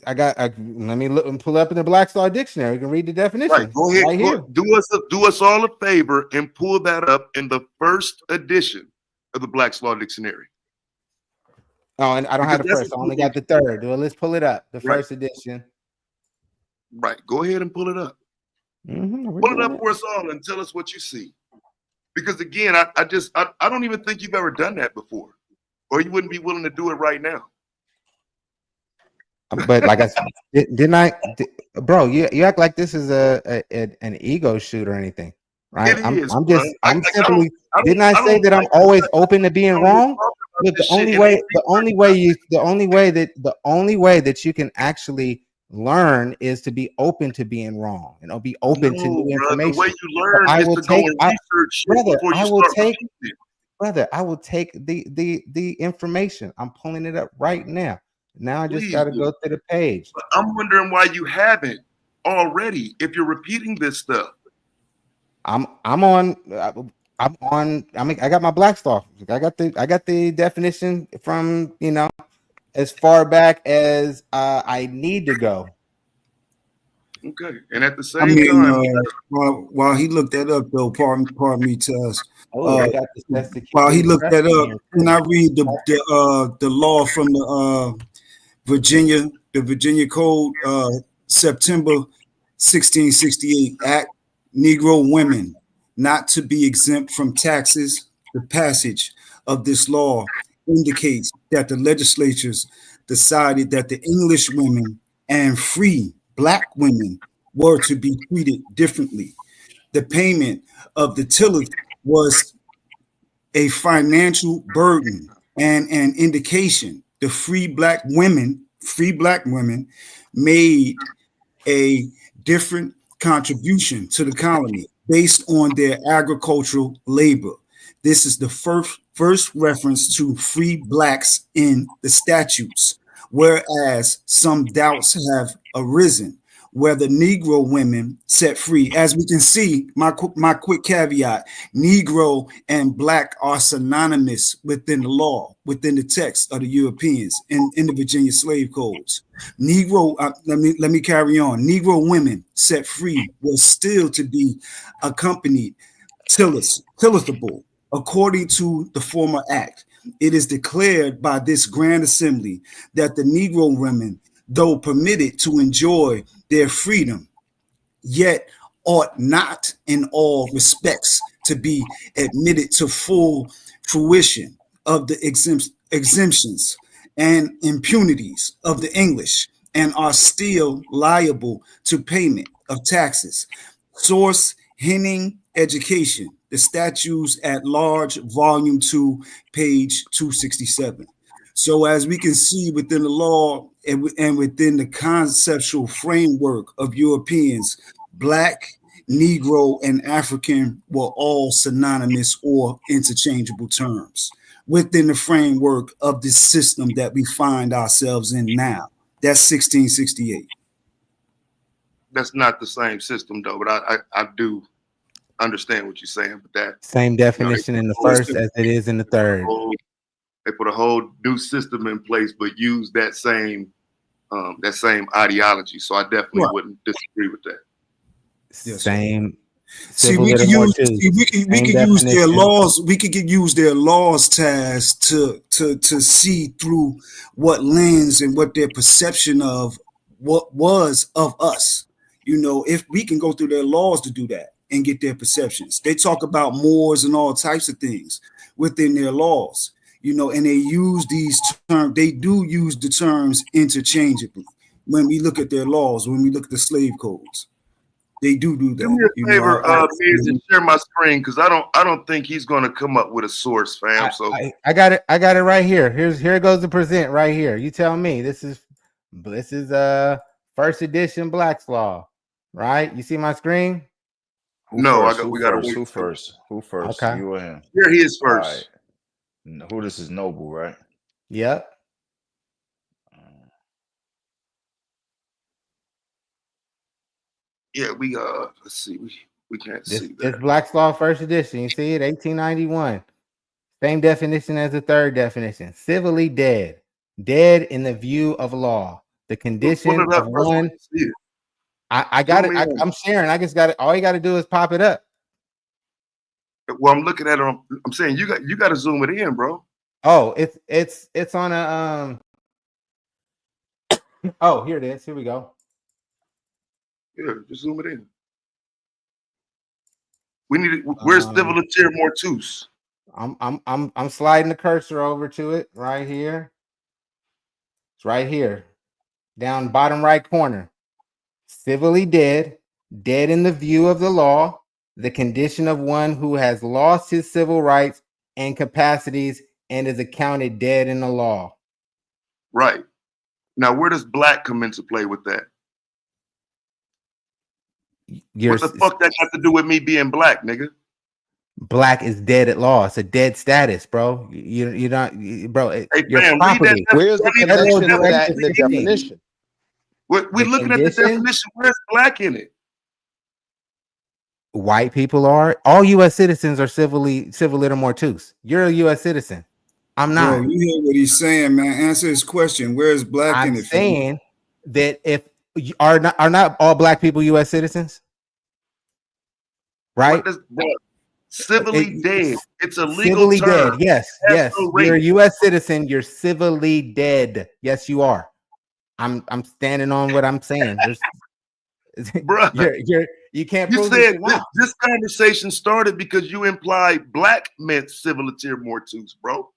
P: Let me look and pull up in the Black Star Dictionary. You can read the definition.
E: Right, go ahead. Right here. Do us all a favor and pull that up in the first edition of the Black Star Dictionary.
P: Oh, and I don't have the first. I only got the third. Well, let's pull it up. The first edition.
E: Right. Go ahead and pull it up. Pull it up for us all and tell us what you see. Because again, I don't even think you've ever done that before, or you wouldn't be willing to do it right now.
P: But like I said, bro, you act like this is an ego shoot or anything, right? I'm simply didn't I say that I'm always open to being wrong? Look, the only way that you can actually learn is to be open to being wrong and be open to new information.
E: The way you learn is to go and research before you start.
P: Brother, I will take the information. I'm pulling it up right now. Now I just got to go through the page.
E: But I'm wondering why you haven't already. If you're repeating this stuff,
P: I got my Black Star. I got the definition from as far back as I need to go.
E: Okay, and at the same time,
A: while he looked that up, though, pardon me, Taz.
P: While
A: he looked that up, and I read the law from the Virginia Code, September 1668 Act, Negro women not to be exempt from taxes. The passage of this law indicates that the legislatures decided that the English women and free black women were to be treated differently. The payment of the tillage was a financial burden and an indication the free black women made a different contribution to the colony based on their agricultural labor. This is the first reference to free blacks in the statutes, whereas some doubts have arisen whether Negro women set free. As we can see, my quick caveat, Negro and black are synonymous within the law, within the text of the Europeans in the Virginia slave codes. Negro, let me carry on. Negro women set free was still to be accompanied tillable according to the former act. It is declared by this Grand Assembly that the Negro women, though permitted to enjoy their freedom, yet ought not in all respects to be admitted to full fruition of the exemptions and impunities of the English, and are still liable to payment of taxes. Source: Henning Education, the Statutes at Large, Volume 2, page 267. So as we can see within the law and within the conceptual framework of Europeans, Black, Negro, and African were all synonymous or interchangeable terms within the framework of the system that we find ourselves in now. That's 1668.
E: That's not the same system though, but I do understand what you're saying. But that
P: same definition in the first as it is in the third.
E: They put a whole new system in place, but use that same ideology. So I definitely wouldn't disagree with that.
P: Same.
A: See, we can use their laws. We could use their laws, Taz, to see through what lens and what their perception of what was of us. You know, if we can go through their laws to do that and get their perceptions. They talk about Moors and all types of things within their laws. You know, and they use these terms, they do use the terms interchangeably when we look at their laws, when we look at the slave codes. They do that.
E: Do me a favor, Miz, and share my screen because I don't think he's gonna come up with a source, fam. So
P: I got it right here. Here it goes to present right here. You tell me. This is first edition Black's Law, right? You see my screen?
I: We got who first? Who first?
P: Okay.
I: You or him?
E: Here he is first.
I: Right. Who this is Noble, right?
P: Yep.
E: Yeah, we let's see, we can't see that.
P: It's Black's Law first edition. You see it, 1891. Same definition as the third definition. Civilly dead. Dead in the view of law. The condition of one. I got it. I'm sharing. I just got it. All you got to do is pop it up.
E: Well, I'm looking at it. I'm saying you got to zoom it in, bro.
P: Oh, it's on a Oh, here it is. Here we go.
E: Yeah, just zoom it in. We need it. Where's Civilitaire Mortus?
P: I'm sliding the cursor over to it right here. It's right here, down bottom right corner. Civilly dead, dead in the view of the law, the condition of one who has lost his civil rights and capacities and is accounted dead in the law.
E: Right. Now, where does black come into play with that? What the fuck that got to do with me being black, nigga?
P: Black is dead at law. It's a dead status, bro. You're not, bro.
E: Hey,
P: your
E: fam,
P: property.
U: Where's the connection of that in the definition?
E: We're looking at the definition. Where's black in it?
P: White people are. All U.S. citizens are civil iter mortuus. You're a U.S. citizen. I'm not.
A: Bro, you hear what he's saying, man. Answer his question. Where's black in it?
P: I'm saying that if are not all black people U.S. citizens, right?
E: Civilly dead. It's a legal
P: civilly
E: term.
P: Dead. Yes, yes. You're a U.S. citizen. You're civilly dead. Yes, you are. I'm standing on what I'm saying.
E: Bruh,
P: you can't
E: you
P: prove that
E: said
P: you're not.
E: this conversation started because you implied black meant civilitier mortus, bro.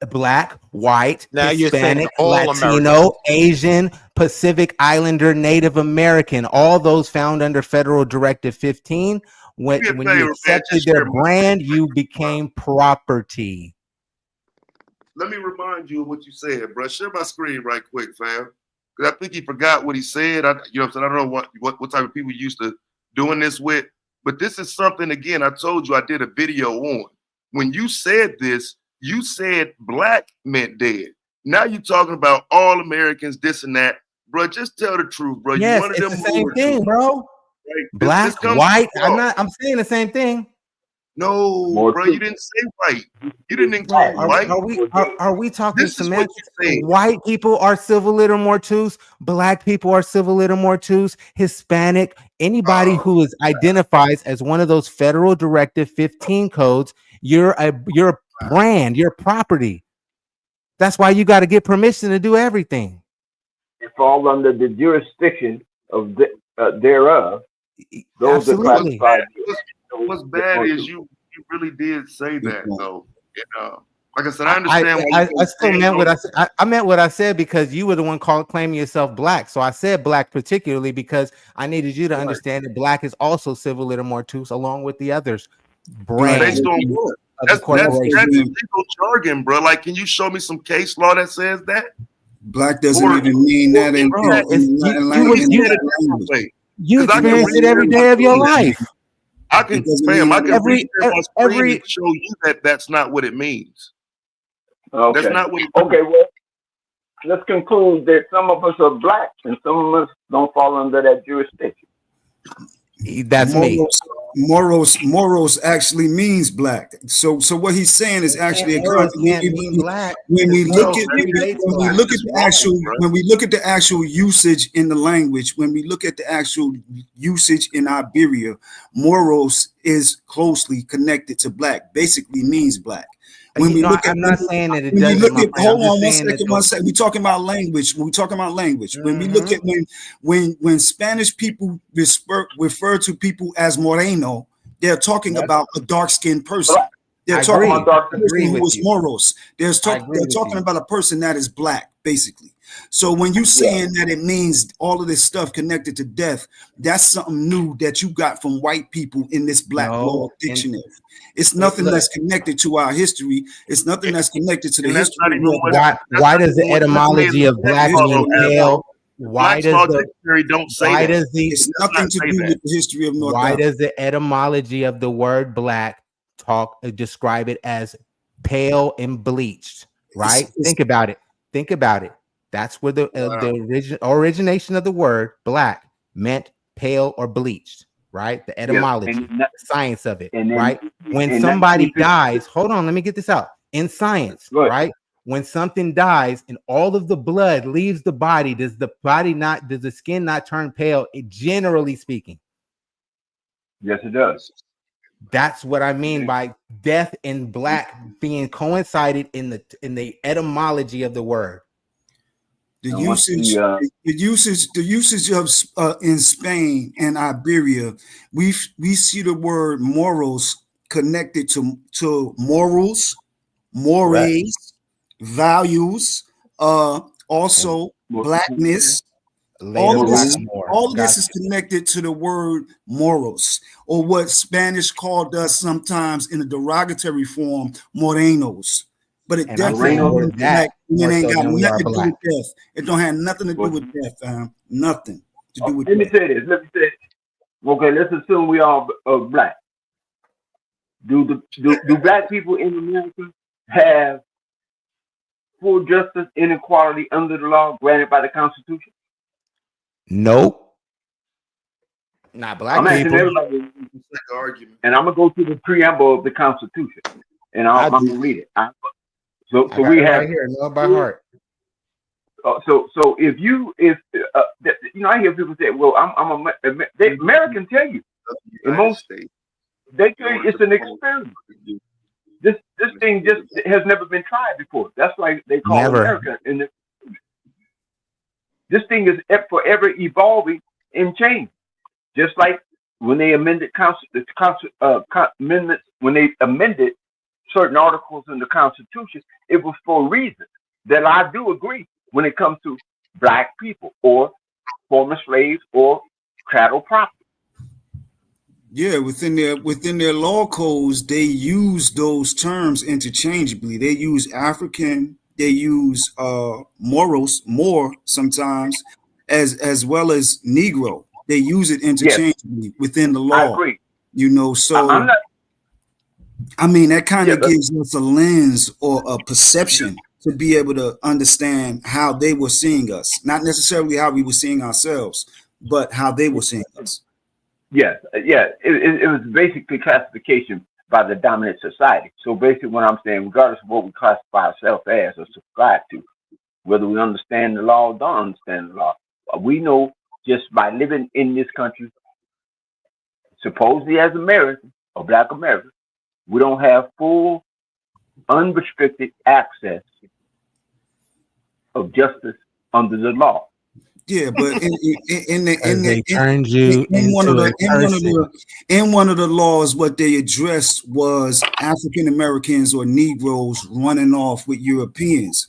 P: Black, white,
N: Now you're saying
P: Hispanic,
N: all Americans.
P: Latino, Asian, Pacific Islander, Native American, all those found under Federal Directive 15.
E: Do me a
P: When you
E: favor, man.
P: accepted
E: Just
P: their
E: share my
P: brand,
E: screen,
P: you became property.
E: let me remind you of what you said, bro. Share my screen right quick, fam. Because I think he forgot what he said. You know what I'm saying? I don't know what type of people you used to doing this with. But this is something, again, I told you I did a video on. When you said this, you said black meant dead. Now you're talking about all Americans, this and that. Bro, just tell the truth, bro. You
P: Yes,
E: one of
P: it's
E: them
P: the same
E: more
P: thing,
E: too.
P: bro.
E: Right? This
P: Black,
E: comes
P: white.
E: from
P: I'm saying the same thing.
E: no, bro, you didn't say white. You didn't include white.
P: Are we talking
E: This is what
P: semantics?
E: you said.
P: White people are civil liter mortus. Black people are civil liter mortus. Hispanic, anybody who is identifies as one of those Federal Directive 15 codes, you're a brand, you're property. That's why you got to get permission to do everything.
K: It falls under the jurisdiction of thereof. Those are
P: Absolutely.
K: classified.
E: What's bad is you really did say that though. And, like I said, I understand why you
P: I still meant what I said. I meant what I said because you were the one claiming yourself black. So I said black particularly because I needed you to understand that black is also civil liter mortus along with the others. Brand
E: based on what? That's legal jargon, bro. Like, can you show me some case law that says that?
A: Black doesn't even mean that in language.
P: You experience it every day of your life.
E: I can, fam, I can read my screen and show you that that's not what it means.
K: Okay.
E: That's not what it
K: means. Okay, well, let's conclude that some of us are black and some of us don't fall under that jurisdiction.
P: That's me.
A: Moros actually means black. So what he's saying is actually when we look at the actual usage in the language, when we look at the actual usage in Iberia, moros is closely connected to black, basically means black. When we look at,
P: I'm not saying that it
A: doesn't. Hold on
P: one second.
A: We're talking about language. When we look at when Spanish people refer to people as moreno, they're talking about a dark-skinned person. They're talking about a person who is moros. They're talking about a person that is black, basically. So when you're saying that it means all of this stuff connected to death, that's something new that you got from white people in this Black Law Dictionary. It's nothing that's connected to our history. It's nothing that's connected to the history.
P: Why does the etymology of black mean pale? Why does the
E: dictionary don't say that?
A: It's nothing to do with the history of North
P: Why
A: Africa.
P: does the etymology of the word black describe it as pale and bleached? Right? Think about it. That's where the origination of the word black meant pale or bleached, right? The etymology, the science of it, right? When somebody dies, hold on, let me get this out. In science, right? When something dies and all of the blood leaves the body, does the skin not turn pale? Generally speaking.
K: Yes, it does.
P: That's what I mean by death and black being coincided in the etymology of the word.
A: The usage of in Spain and Iberia, we see the word morals connected to morals, mores, values, also blackness. All of this is connected to the word morals, or what Spanish called us sometimes in a derogatory form, morenos. But it definitely ain't got nothing to do with death. It don't have nothing to do with death, fam. Nothing to do with
K: death.
A: Let
K: me say this. Okay, let's assume we all are black. Do black people in America have full justice and equality under the law granted by the Constitution?
P: Nope. Not black
K: I'm asking
P: people.
K: everybody, and I'm gonna go to the preamble of the Constitution, and I'm gonna read it. So we have
P: right here, know by heart.
K: So if I hear people say, "Well, Americans tell you in most states, they tell you it's an experiment. This thing just has never been tried before. That's why they call America." And this thing is forever evolving and changing. Just like when they amended amendments, when they amended certain articles in the Constitution, it was for a reason that I do agree when it comes to black people or former slaves or chattel property.
A: Yeah, within their law codes, they use those terms interchangeably. They use African, they use moros, more sometimes, as well as Negro. They use it
K: Yes,
A: interchangeably within the
K: I
A: law.
K: agree.
A: You know,
K: I'm
A: so
K: not.
A: I mean that kind
K: Yeah,
A: of gives us a lens or a perception to be able to understand how they were seeing us, not necessarily how we were seeing ourselves, but how they were seeing us.
K: yes, yeah. It was basically classification by the dominant society. So basically, what I'm saying, regardless of what we classify ourselves as or subscribe to, whether we understand the law or don't understand the law, we know just by living in this country, supposedly as Americans or Black Americans, we don't have full, unrestricted access of justice under the law.
A: Yeah, but
P: Because they turned you
A: in one of
P: into
A: the
P: a person.
A: in one of the laws, what they addressed was African Americans or Negroes running off with Europeans.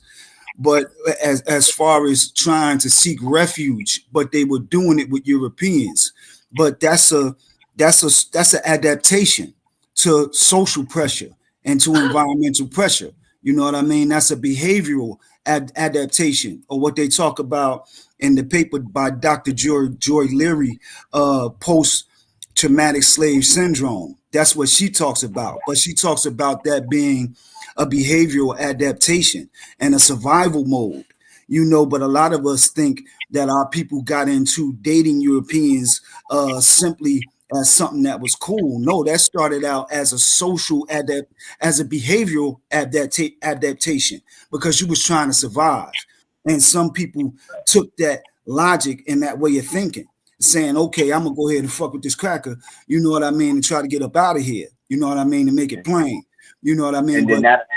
A: But as far as trying to seek refuge, but they were doing it with Europeans. But that's an adaptation to social pressure and to environmental pressure. You know what I mean? That's a behavioral adaptation, or what they talk about in the paper by Dr. Joy Leary, post traumatic slave syndrome. That's what she talks about. But she talks about that being a behavioral adaptation and a survival mode. You know, but a lot of us think that our people got into dating Europeans simply as something that was cool. No, that started out as a social as a behavioral adaptation because you was trying to survive. And some people took that logic and that way of thinking, saying, okay, I'm gonna go ahead and fuck with this cracker, you know what I mean, and try to get up out of here, you know what I mean, and make it plain, you know what I mean.
K: And then
A: But
K: that,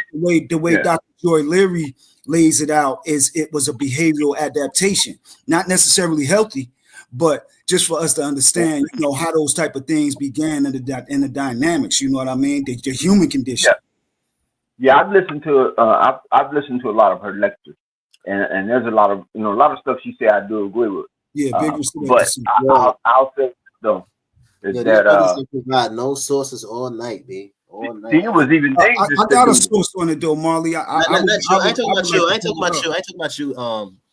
A: the way
K: yeah,
A: Dr. Joy Leary lays it out is it was a behavioral adaptation, not necessarily healthy, but just for us to understand, you know, how those type of things began in the dynamics, you know what I mean, the human condition.
K: yeah, yeah. I've listened to a lot of her lectures, and there's a lot of a lot of stuff she said I do agree with.
A: Yeah, big respect to
K: But
A: see.
K: I'll say though is
S: Yo, these
K: that
S: brothers can provide no sources all night, B. All night.
K: see, it was even dangerous
A: I
K: to
A: got a
K: do.
A: source on it though, Marley. I
S: Not
A: would,
S: you. I ain't talking
A: I would
S: about
A: like
S: you.
A: to
S: I ain't
A: pull
S: talking
A: it
S: about
A: up.
S: you. I ain't talking about you.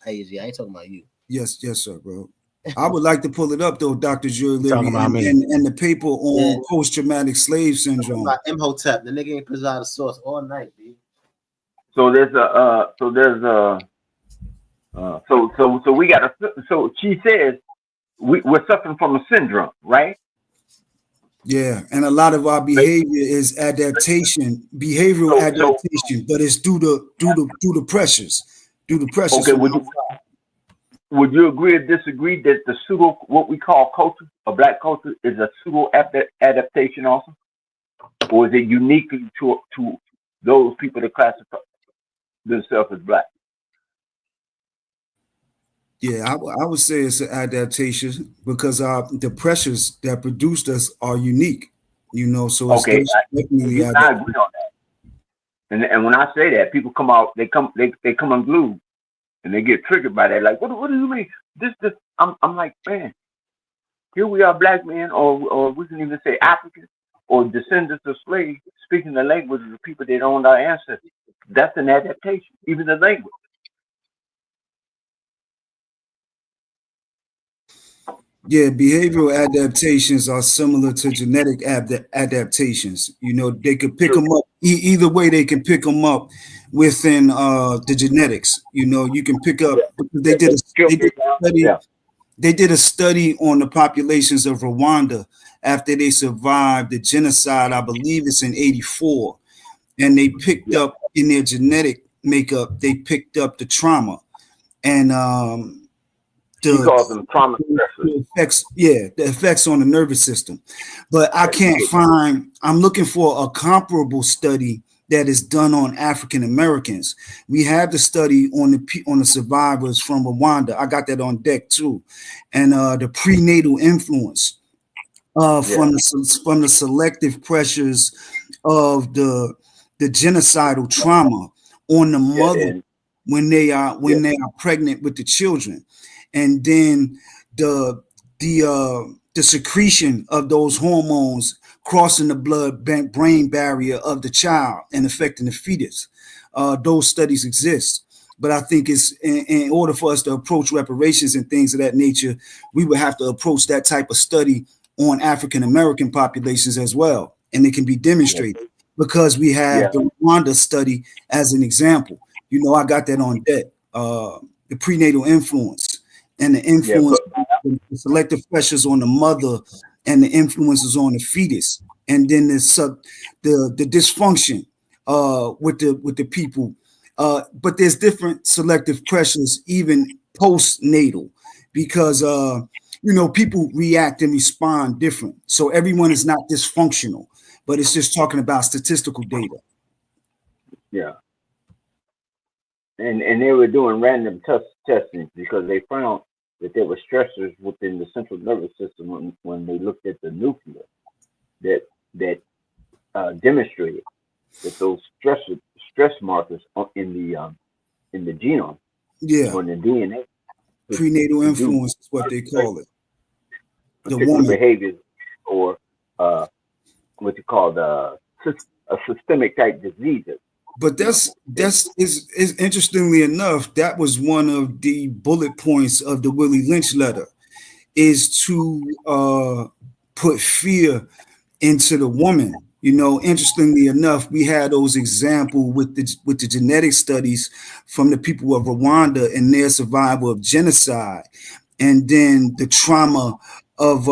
S: AG. I ain't talking about you.
A: Yes, sir, bro. I would like to pull it up though, Dr. Joy
P: You talking
A: Leary,
P: about me?
A: and the paper on post-traumatic slave
S: I'm talking
A: syndrome.
S: about Imhotep. The nigga ain't provide a source all night, B.
K: So so we got so she says we're suffering from a syndrome, right?
A: Yeah, and a lot of our behavior is adaptation, behavioral
K: So
A: adaptation, but it's due to pressures,
K: okay,
A: from
K: would you agree or disagree that the pseudo what we call culture, a black culture, is a pseudo adaptation also, or is it uniquely to those people that classify themselves as black?
A: Yeah, I would say it's an adaptation because the pressures that produced us are unique, you know. So it's
K: Okay,
A: definitely
K: you and I agree on that. And when I say that, people come out, they come unglued, and they get triggered by that. Like, what do you mean? This. I'm like, man, here we are, black men, or we can even say Africans or descendants of slaves, speaking the language of the people that owned our ancestors. That's an adaptation, even the language.
A: Yeah, behavioral adaptations are similar to genetic adaptations. You know, they could pick them up either way. They can pick them up within the genetics. You know, you can pick up. They did a study.
K: Yeah.
A: They did a study on the populations of Rwanda after they survived the genocide. I believe it's in '84, and they picked up in their genetic makeup. They picked up the trauma and
K: He calls them trauma
A: effects, the effects on the nervous system. But I can't find, I'm looking for a comparable study that is done on African Americans. We have the study on the survivors from Rwanda. I got that on deck too. And the prenatal influence from the selective pressures of the genocidal trauma on the mother when they are pregnant with the children, and then the secretion of those hormones crossing the blood-brain barrier of the child and affecting the fetus. Those studies exist. But I think it's in order for us to approach reparations and things of that nature, we would have to approach that type of study on African American populations as well. And it can be demonstrated because we have the Rwanda study as an example. You know, I got that on deck. The prenatal influence and the influence, the selective pressures on the mother and the influences on the fetus, and then the dysfunction with the people. But there's different selective pressures even postnatal because you know, people react and respond different. So everyone is not dysfunctional, but it's just talking about statistical data.
K: Yeah. And they were doing random testing because they found that there were stressors within the central nervous system when they looked at the nucleus that demonstrated that those stress markers in the genome, on the DNA,
A: prenatal influence is what they call it. The
K: particular
A: woman
K: behaviors or what you call a systemic type diseases.
A: But that's is interestingly enough, that was one of the bullet points of the Willie Lynch letter, is to put fear into the woman. You know, interestingly enough, we had those examples with the genetic studies from the people of Rwanda and their survival of genocide, and then the trauma of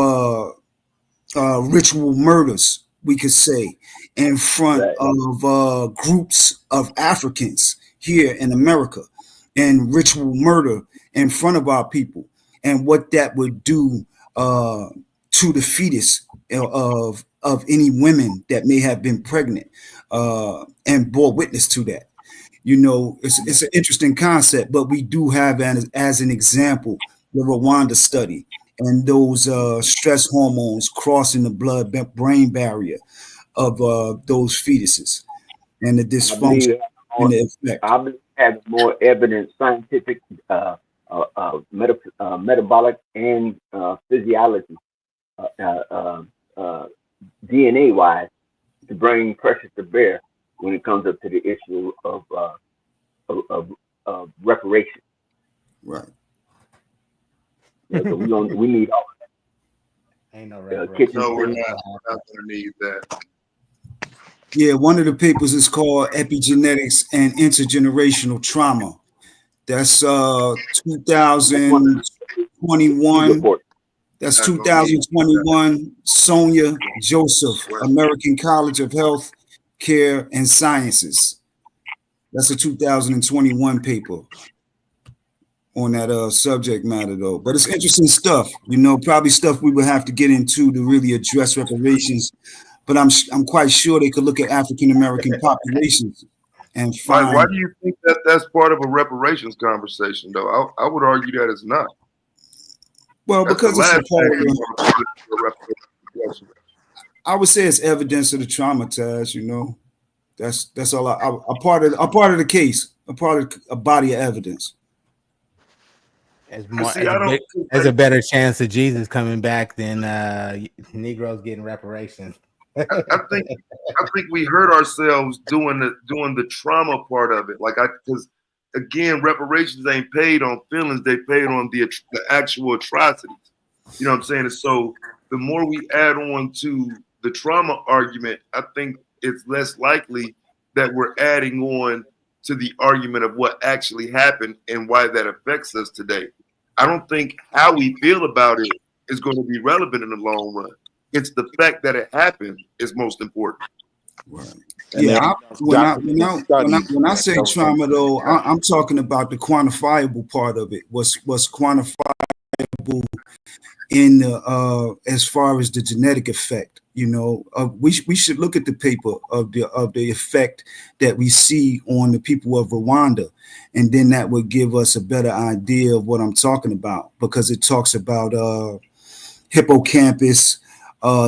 A: ritual murders, we could say, in front of groups of Africans here in America, and ritual murder in front of our people, and what that would do to the fetus of any women that may have been pregnant and bore witness to that. You know, it's an interesting concept, but we do have as an example the Rwanda study and those stress hormones crossing the blood-brain barrier of those fetuses and the dysfunction and the effect.
K: I believe have more evidence, scientific, metabolic, and physiology, DNA-wise, to bring pressure to bear when it comes up to the issue of reparation.
A: Right.
K: Yeah, so we need all of that.
P: Ain't no
K: kitchen.
E: No, we're not going to need that.
A: Yeah, one of the papers is called Epigenetics and Intergenerational Trauma. That's 2021. That's 2021. Sonia Joseph, American College of Health Care and Sciences. That's a 2021 paper on that subject matter, though. But it's interesting stuff, you know, probably stuff we would have to get into to really address reparations. But I'm quite sure they could look at African American populations and find.
E: Why do you think that that's part of a reparations conversation, though? I would argue that it's not.
A: Well,
E: that's
A: because it's a part of
E: reparations.
A: I would say it's evidence of the trauma, Taz. You know, that's all. A part of the case, a part of a body of evidence.
P: There's a better chance of Jesus coming back than Negroes getting reparations.
E: I think we hurt ourselves doing the trauma part of it. Because again, reparations ain't paid on feelings; they paid on the actual atrocities. You know what I'm saying? And so the more we add on to the trauma argument, I think it's less likely that we're adding on to the argument of what actually happened and why that affects us today. I don't think how we feel about it is going to be relevant in the long run. It's the fact that it happened is most important.
A: Right. Yeah, when I say trauma, though, I'm talking about the quantifiable part of it. What's quantifiable in the as far as the genetic effect. You know, we should look at the paper of the effect that we see on the people of Rwanda, and then that would give us a better idea of what I'm talking about, because it talks about hippocampus,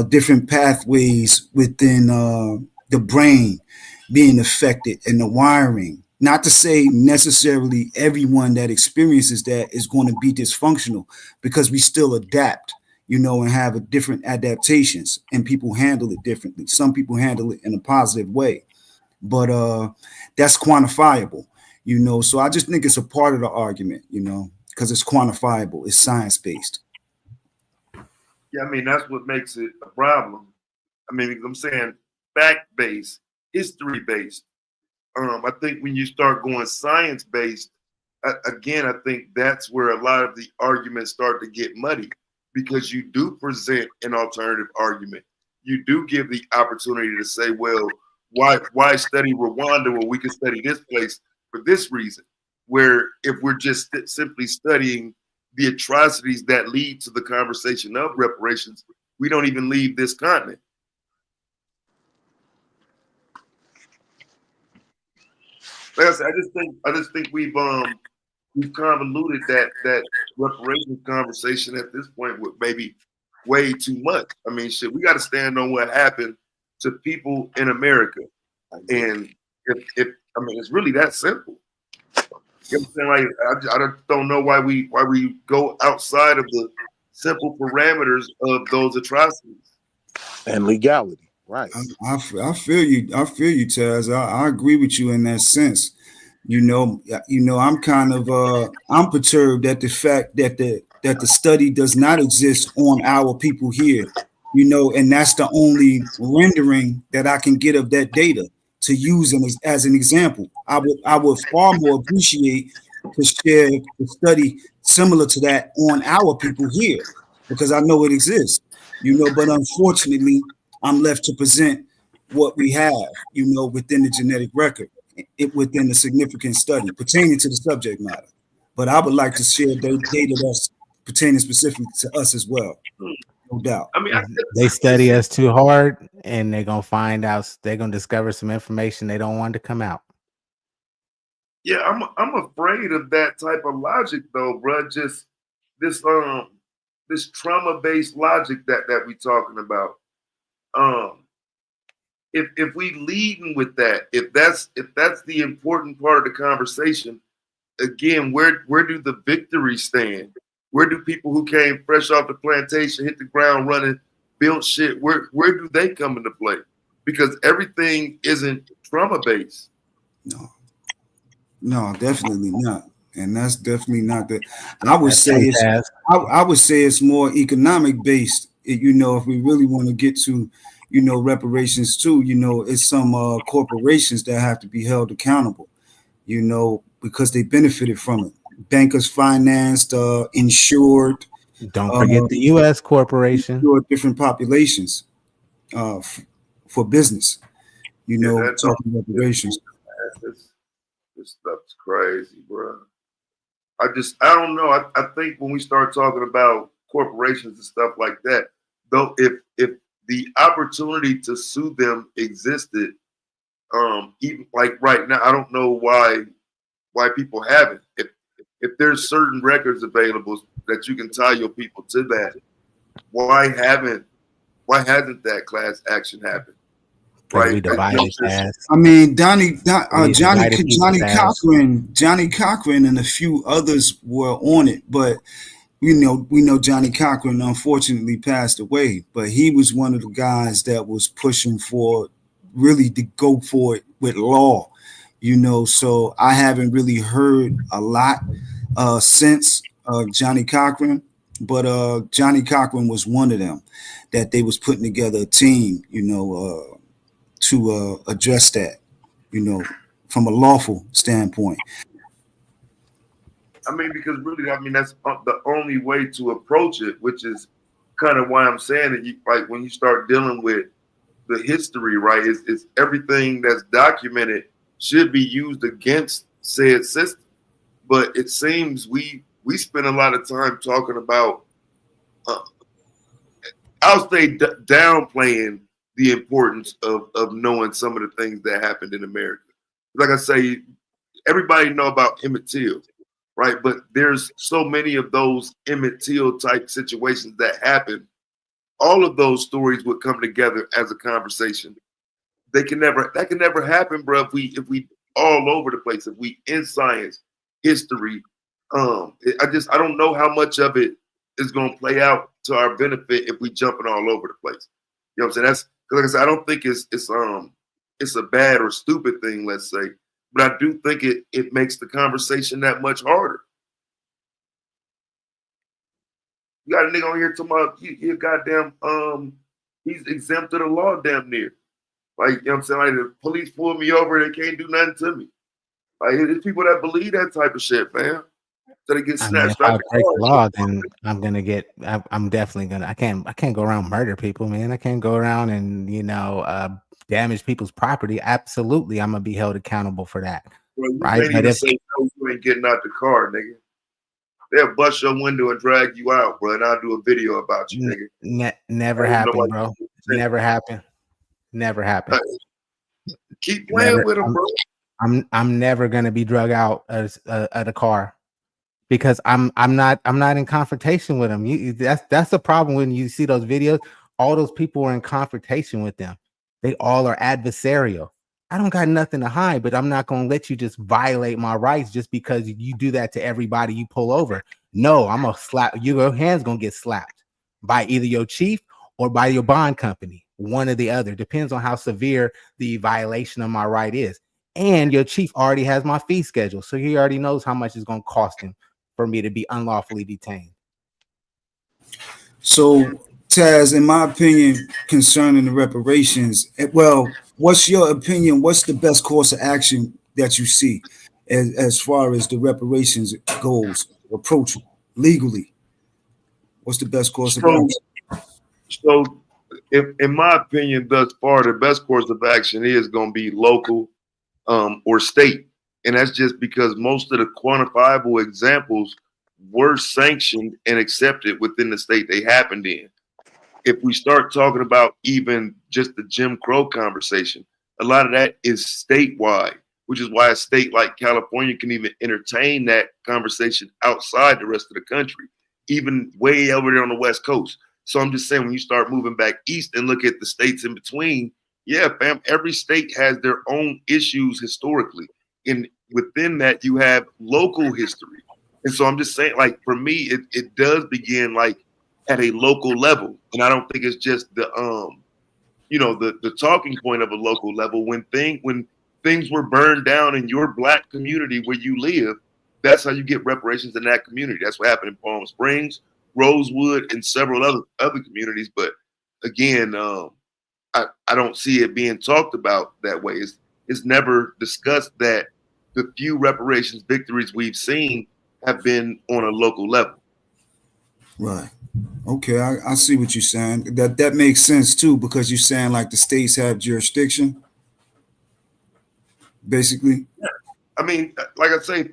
A: different pathways within the brain being affected and the wiring. Not to say necessarily everyone that experiences that is going to be dysfunctional, because we still adapt, and have a different adaptations, and people handle it differently. Some people handle it in a positive way, but that's quantifiable, So I just think it's a part of the argument, because it's quantifiable, it's science based.
E: Yeah, I mean, that's what makes it a problem. I mean, I'm saying fact-based, history-based. I think when you start going science-based, again, I think that's where a lot of the arguments start to get muddy, because you do present an alternative argument. You do give the opportunity to say, well, why study Rwanda when we can study this place for this reason? Where if we're just simply studying the atrocities that lead to the conversation of reparations, we don't even leave this continent. Like I said, I just think we've convoluted that reparations conversation at this point with maybe way too much. I mean, shit, we got to stand on what happened to people in America, and if I mean, it's really that simple. You know what I'm saying? Like, I just don't know why we go outside of the simple parameters of those atrocities
N: and legality. Right.
A: I feel you. I feel you, Taz. I agree with you in that sense. I'm kind of I'm perturbed at the fact that the study does not exist on our people here, and that's the only rendering that I can get of that data to use as an example. I would far more appreciate to share the study similar to that on our people here, because I know it exists, but unfortunately I'm left to present what we have, within the genetic record, within the significant study pertaining to the subject matter. But I would like to share data that's pertaining specifically to us as well, no doubt.
E: I mean,
P: they study us too hard, and they're gonna find out. They're gonna discover some information they don't want to come out.
E: Yeah, I'm afraid of that type of logic, though, bro. Just this trauma-based logic that we talking about. If we leading with that, if that's the important part of the conversation, again, where do the victories stand? Where do people who came fresh off the plantation, hit the ground running, built shit, where do they come into play? Because everything isn't trauma-based.
A: No, definitely not. And that's definitely not the. I would say it's more economic based. If we really want to get to, reparations too, it's some corporations that have to be held accountable, because they benefited from it. Bankers financed, insured.
P: Don't forget the U.S. corporation.
A: Different populations for business, talking reparations.
E: This stuff's crazy, bro. I don't know. I think when we start talking about corporations and stuff like that, though, if the opportunity to sue them existed, even like right now, I don't know why people haven't. If there's certain records available that you can tie your people to that, why hasn't that class action happened? Right.
P: We divided
A: I mean, Johnny Cochran and a few others were on it, but we know Johnny Cochran unfortunately passed away, but he was one of the guys that was pushing for really to go for it with law, so I haven't really heard a lot since Johnny Cochran, but Johnny Cochran was one of them that they was putting together a team, to address that, from a lawful standpoint.
E: I mean, because really, I mean, that's the only way to approach it, which is kind of why I'm saying that like when you start dealing with the history, right, it's everything that's documented should be used against said system. But it seems we spend a lot of time talking about, I'll say downplaying the importance of knowing some of the things that happened in America. Like I say, everybody know about Emmett Till, right? But there's so many of those Emmett Till type situations that happen all of those stories would come together as a conversation. That can never happen, bro. If we all over the place, if we in science, history, I don't know how much of it is going to play out to our benefit if we jumping all over the place. You know what I'm saying? That's like I said, I don't think it's a bad or stupid thing, let's say, but I do think it makes the conversation that much harder. You got a nigga on here talking about you goddamn he's exempt of the law damn near. Like, you know what I'm saying? Like, the police pulled me over, they can't do nothing to me. Like, there's people that believe that type of shit, man. So they get
P: I mean, if
E: snatched out
P: I
E: the
P: break the
E: car.
P: law, then I'm definitely gonna. I can't go around murder people, man. I can't go around and damage people's property. Absolutely, I'm gonna be held accountable for that.
E: Bro, you
P: Right?
E: can't
P: But
E: even
P: if
E: say no, you ain't getting out the car, nigga. They'll bust your window and drag you out, bro, and I'll do a video about you, nigga.
P: never happened, bro. Never happened. Never happened.
E: Keep playing with them, bro.
P: I'm never gonna be drug out at a car because I'm not in confrontation with them. That's the problem when you see those videos. All those people are in confrontation with them. They all are adversarial. I don't got nothing to hide, but I'm not gonna let you just violate my rights just because you do that to everybody you pull over. No, I'm gonna slap you. Your hands gonna get slapped by either your chief or by your bond company. One or the other depends on how severe the violation of my right is. And your chief already has my fee schedule, so he already knows how much it's gonna cost him for me to be unlawfully detained.
A: So, Taz, in my opinion, concerning the reparations, well, what's your opinion? What's the best course of action that you see as far as the reparations goes, approach legally? What's the best course of action?
E: So, in my opinion, thus far, the best course of action is going to be local or state. And that's just because most of the quantifiable examples were sanctioned and accepted within the state they happened in. If we start talking about even just the Jim Crow conversation, a lot of that is statewide, which is why a state like California can even entertain that conversation outside the rest of the country, even way over there on the West Coast. So I'm just saying, when you start moving back east and look at the states in between, yeah, fam, every state has their own issues historically. And within that, you have local history. And so I'm just saying, like, for me, it does begin like at a local level. And I don't think it's just the the talking point of a local level. When things were burned down in your Black community where you live, that's how you get reparations in that community. That's what happened in Palm Springs, Rosewood, and several other communities. But again, I don't see it being talked about that way. It's never discussed that the few reparations victories we've seen have been on a local level.
A: Right. Okay, I see what you're saying. That makes sense too, because you're saying like the states have jurisdiction, basically.
E: Yeah. I mean, like I say,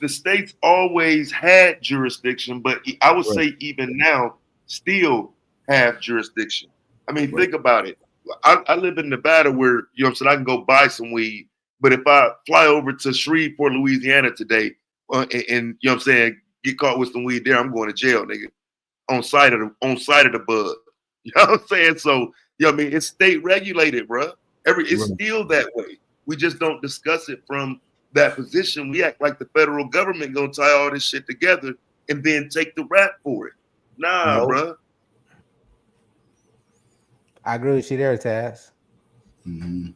E: the states always had jurisdiction, but I would say even now still have jurisdiction. I mean, think about it. I live in Nevada where, you know what I'm saying, I can go buy some weed, but if I fly over to Shreveport, Louisiana today, and you know what I'm saying, get caught with some weed there, I'm going to jail, nigga. On site of the bud. You know what I'm saying? So, you know what I mean? It's state regulated, bro. It's still that way. We just don't discuss it from that position. We act like the federal government gonna tie all this shit together and then take the rap for it. Nah, bro.
P: I agree with you there, Taz.
A: Mm-hmm.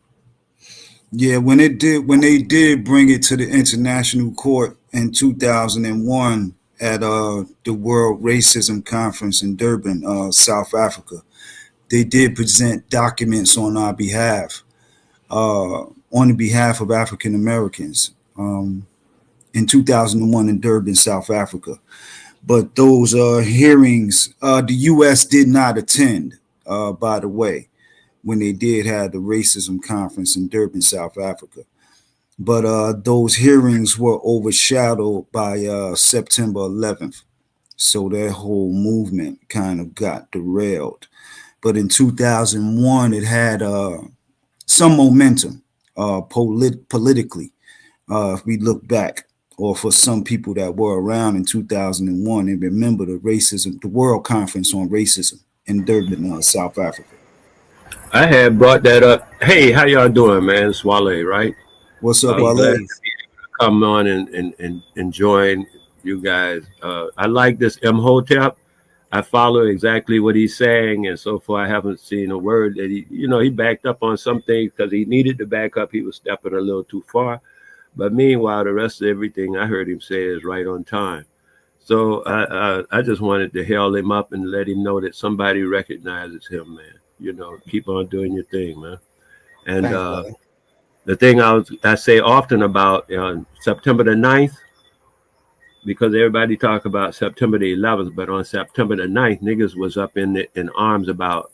A: Yeah, when they did bring it to the International Court in 2001 at the World Racism Conference in Durban, South Africa, they did present documents on our behalf, on the behalf of African Americans, in 2001 in Durban, South Africa. But those hearings, the U.S. did not attend, by the way, when they did have the racism conference in Durban, South Africa. But those hearings were overshadowed by September 11th. So that whole movement kind of got derailed. But in 2001, it had some momentum politically. If we look back, or for some people that were around in 2001 and remember the World Conference on Racism in Durban, South Africa.
L: I had brought that up. Hey, how y'all doing, man? It's Wale, right?
A: What's up,
L: Glad
A: Wale?
L: to come on and join you guys. I like this Imhotep. I follow exactly what he's saying, and so far I haven't seen a word that he backed up on some things because he needed to back up. He was stepping a little too far. But meanwhile, the rest of everything I heard him say is right on time. So I just wanted to hail him up and let him know that somebody recognizes him, man. Keep on doing your thing, man. And
P: Thanks,
L: the thing I say often about September the 9th, because everybody talk about September the 11th, but on September the 9th, niggas was up in arms about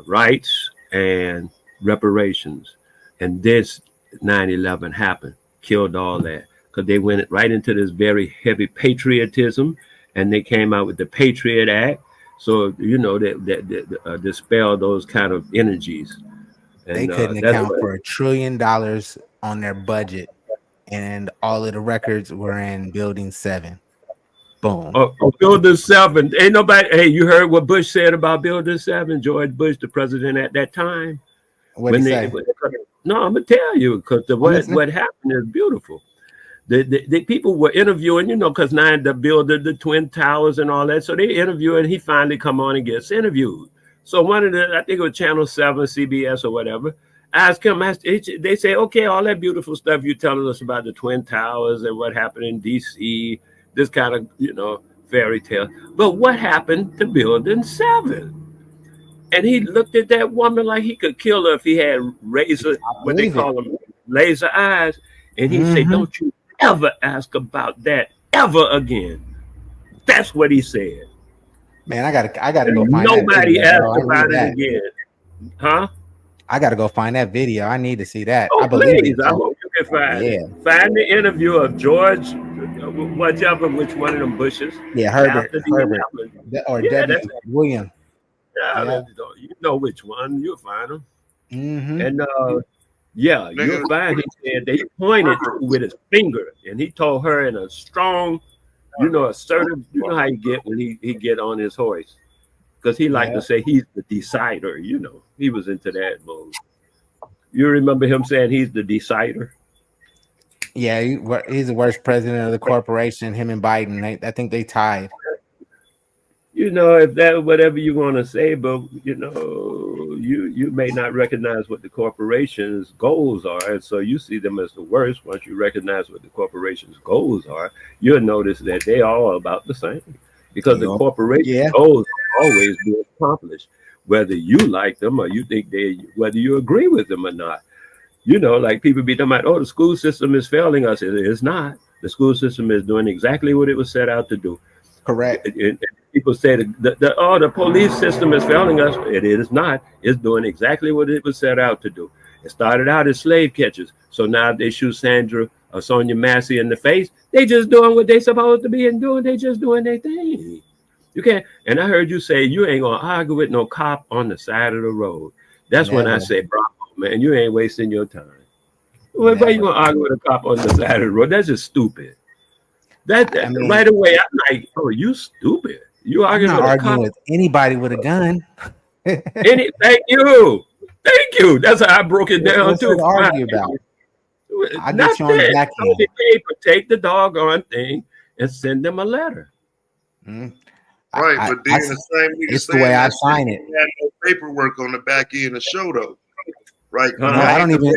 L: rights and reparations. And this 9/11 happened, killed all that, because they went right into this very heavy patriotism, and they came out with the Patriot Act. So, that dispel those kind of energies. And
P: They couldn't
L: that's
P: account for $1 trillion on their budget, and all of the records were in Building 7. Boom.
L: Building 7. Ain't nobody. Hey, you heard what Bush said about Building 7? George Bush, the president at that time.
P: What'd he say?
L: No, I'm gonna tell you, because what happened is beautiful. The people were interviewing, because now the builder, the Twin Towers and all that. So they interview, and he finally come on and gets interviewed. So one of I think it was Channel 7, CBS or whatever, asked him, they say, okay, all that beautiful stuff you're telling us about the Twin Towers and what happened in DC, this kind of, fairy tale. But what happened to Building 7? And he looked at that woman like he could kill her if he had what they call them, laser eyes. And he said, don't you ever ask about that ever again. That's what he said.
P: Man, I gotta go find
L: nobody
P: that video,
L: asked about it again. Huh?
P: I gotta go find that video. I need to see that.
L: Oh,
P: I believe
L: please.
P: it.
L: I hope you can find it. Find the interview of George, which one of them Bushes.
P: Yeah, Herbert or
L: Yeah,
P: W. William.
L: Yeah, you know which one. You'll find them.
P: Mm-hmm.
L: And you'll find he said they pointed with his finger, and he told her in a strong, assertive. You know how you get when he get on his horse, because he liked to say he's the decider. He was into that mode. You remember him saying he's the decider?
P: Yeah, he's the worst president of the corporation. Him and Biden, I think they tied.
L: If that whatever you want to say, but you may not recognize what the corporation's goals are, and so you see them as the worst. Once you recognize what the corporation's goals are, you'll notice that they are all about the same, because the corporation goals always be accomplished, whether you like them or you think whether you agree with them or not. Like people be talking about, oh, the school system is failing us. It is not. The school system is doing exactly what it was set out to do.
P: Correct.
L: People say the police system is failing us. It is not. It's doing exactly what it was set out to do. It started out as slave catchers. So now they shoot Sandra or Sonia Massey in the face. They just doing what they supposed to be and doing. They just doing their thing. You can't. And I heard you say you ain't gonna argue with no cop on the side of the road. That's when I say, bravo, man, you ain't wasting your time. Why you gonna argue with a cop on the side of the road? That's just stupid. Right away, I'm like, oh, you stupid. You arguing
P: I'm not
L: with
P: arguing with anybody with a gun.
L: Thank you. That's how I broke it down
P: What's
L: too.
P: to argue about? I get you on the back end.
L: Take the doggone thing and send them a letter.
E: Right, but then the same nigga
P: it's the way I sign it.
E: Had no paperwork on the back end of the show though, right?
P: No, I don't even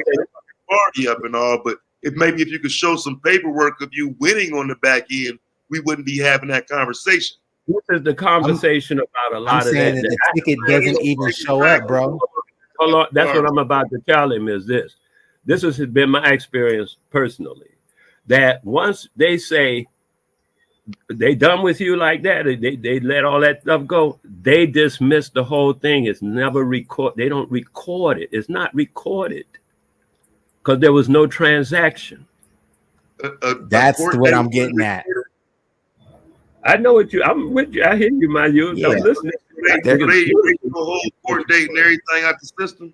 E: party up and all, but if you could show some paperwork of you winning on the back end, we wouldn't be having that conversation.
L: This is the conversation about a lot of that.
P: The ticket doesn't even show up, bro.
L: Hold on. That's what I'm about to tell him is this. This has been my experience personally, that once they say they done with you like that, they let all that stuff go, they dismiss the whole thing. It's never recorded. They don't record it. It's not recorded because there was no transaction.
P: That's what I'm getting at.
L: I know what I'm with you. I hear you, my youth. I'm listening.
E: They the whole court date and everything out the system.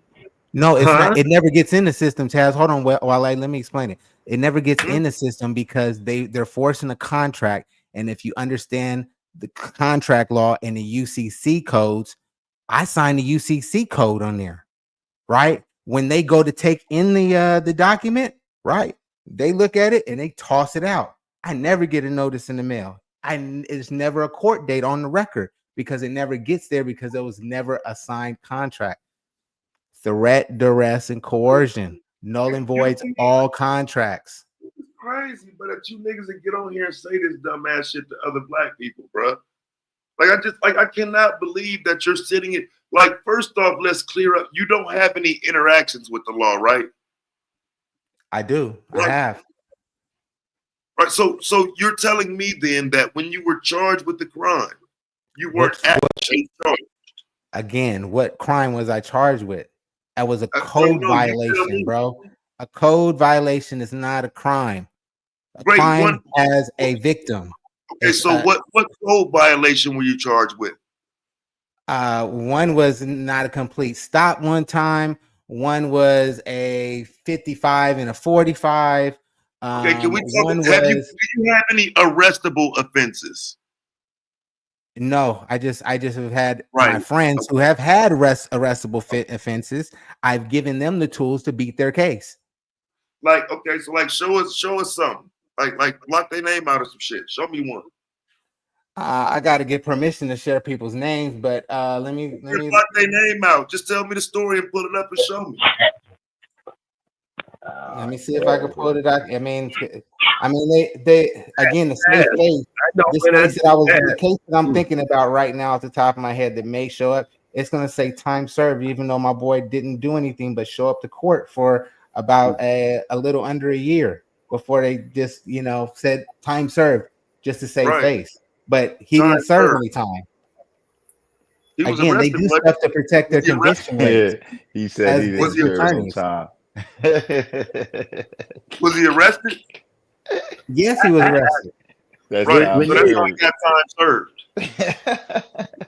P: No, it's not. It never gets in the system, Taz. Hold on, let me explain it. It never gets in the system because they're forcing a contract. And if you understand the contract law and the UCC codes, I signed the UCC code on there, right? When they go to take in the document, right? They look at it and they toss it out. I never get a notice in the mail. It's never a court date on the record because it never gets there because it was never a signed contract. Threat, duress, and coercion null and voids all contracts.
E: It's crazy, but that you niggas that get on here and say this dumbass shit to other black people, bro. Like I cannot believe that you're sitting it. Like, first off, let's clear up. You don't have any interactions with the law, right?
P: I do.
E: Right.
P: I have.
E: Right. So you're telling me then that when you were charged with the crime, you weren't actually charged.
P: Again, what crime was I charged with? That was a code violation, bro. A code violation is not a crime. A crime has a victim.
E: Okay, so what code violation were you charged with?
P: One was not a complete stop one time. One was a 55 and a 45.
E: Okay, can we talk? Do you have any arrestable offenses?
P: No, I just have had my friends who have had arrestable offenses. I've given them the tools to beat their case.
E: Like, okay, so like show us something. Like block their name out of some shit. Show me one.
P: I got to get permission to share people's names, but let me
E: block their name out. Just tell me the story and pull it up and show me.
P: Let me see if I can pull it out. I mean, they again the safe case. The case that I'm thinking about right now, off the top of my head, that may show up. It's going to say time served, even though my boy didn't do anything but show up to court for about a little under a year before they just said time served just to save face. But he didn't serve any time. Again, they do stuff to protect their conviction rates.
I: He said he didn't serve any time.
E: Was he arrested?
P: Yes, he was arrested.
E: That's right. So that's how he got time served.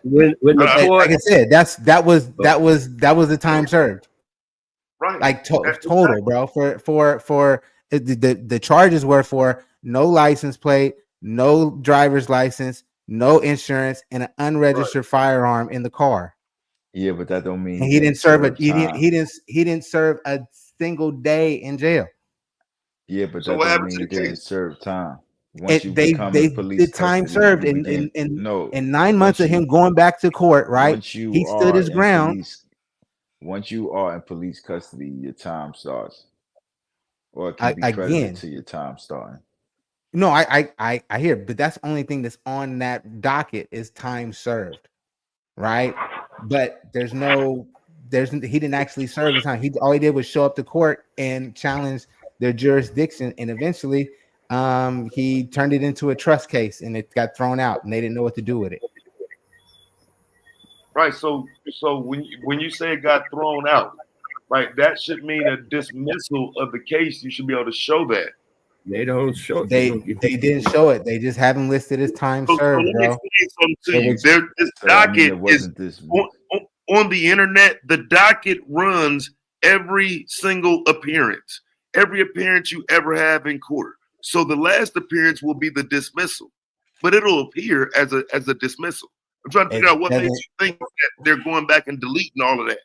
P: When like I said, that was the time served.
E: Right.
P: Like total, bro. For the charges were for no license plate, no driver's license, no insurance, and an unregistered firearm in the car.
I: Yeah, but that don't mean
P: he didn't serve he didn't serve a single day in jail.
I: Yeah, but that don't mean he didn't serve time. Once you become in police
P: did time served in 9 months of him going back to court, right? He stood his ground.
I: Once you are in police custody, your time starts, or it can be credited to your time starting.
P: No, I hear, but that's the only thing that's on that docket is time served, right? But he didn't actually serve the time. All he did was show up to court and challenge their jurisdiction, and eventually he turned it into a trust case, and it got thrown out, and they didn't know what to do with it.
E: Right. So when you say it got thrown out, right, that should mean a dismissal of the case. You should be able to show that.
L: They don't show it.
P: They didn't show it. They just have him listed as time served, bro.
E: This docket is on the internet. The docket runs every single appearance, every appearance you ever have in court. So the last appearance will be the dismissal, but it'll appear as a dismissal. I'm trying to figure out what makes you think that they're going back and deleting all of that.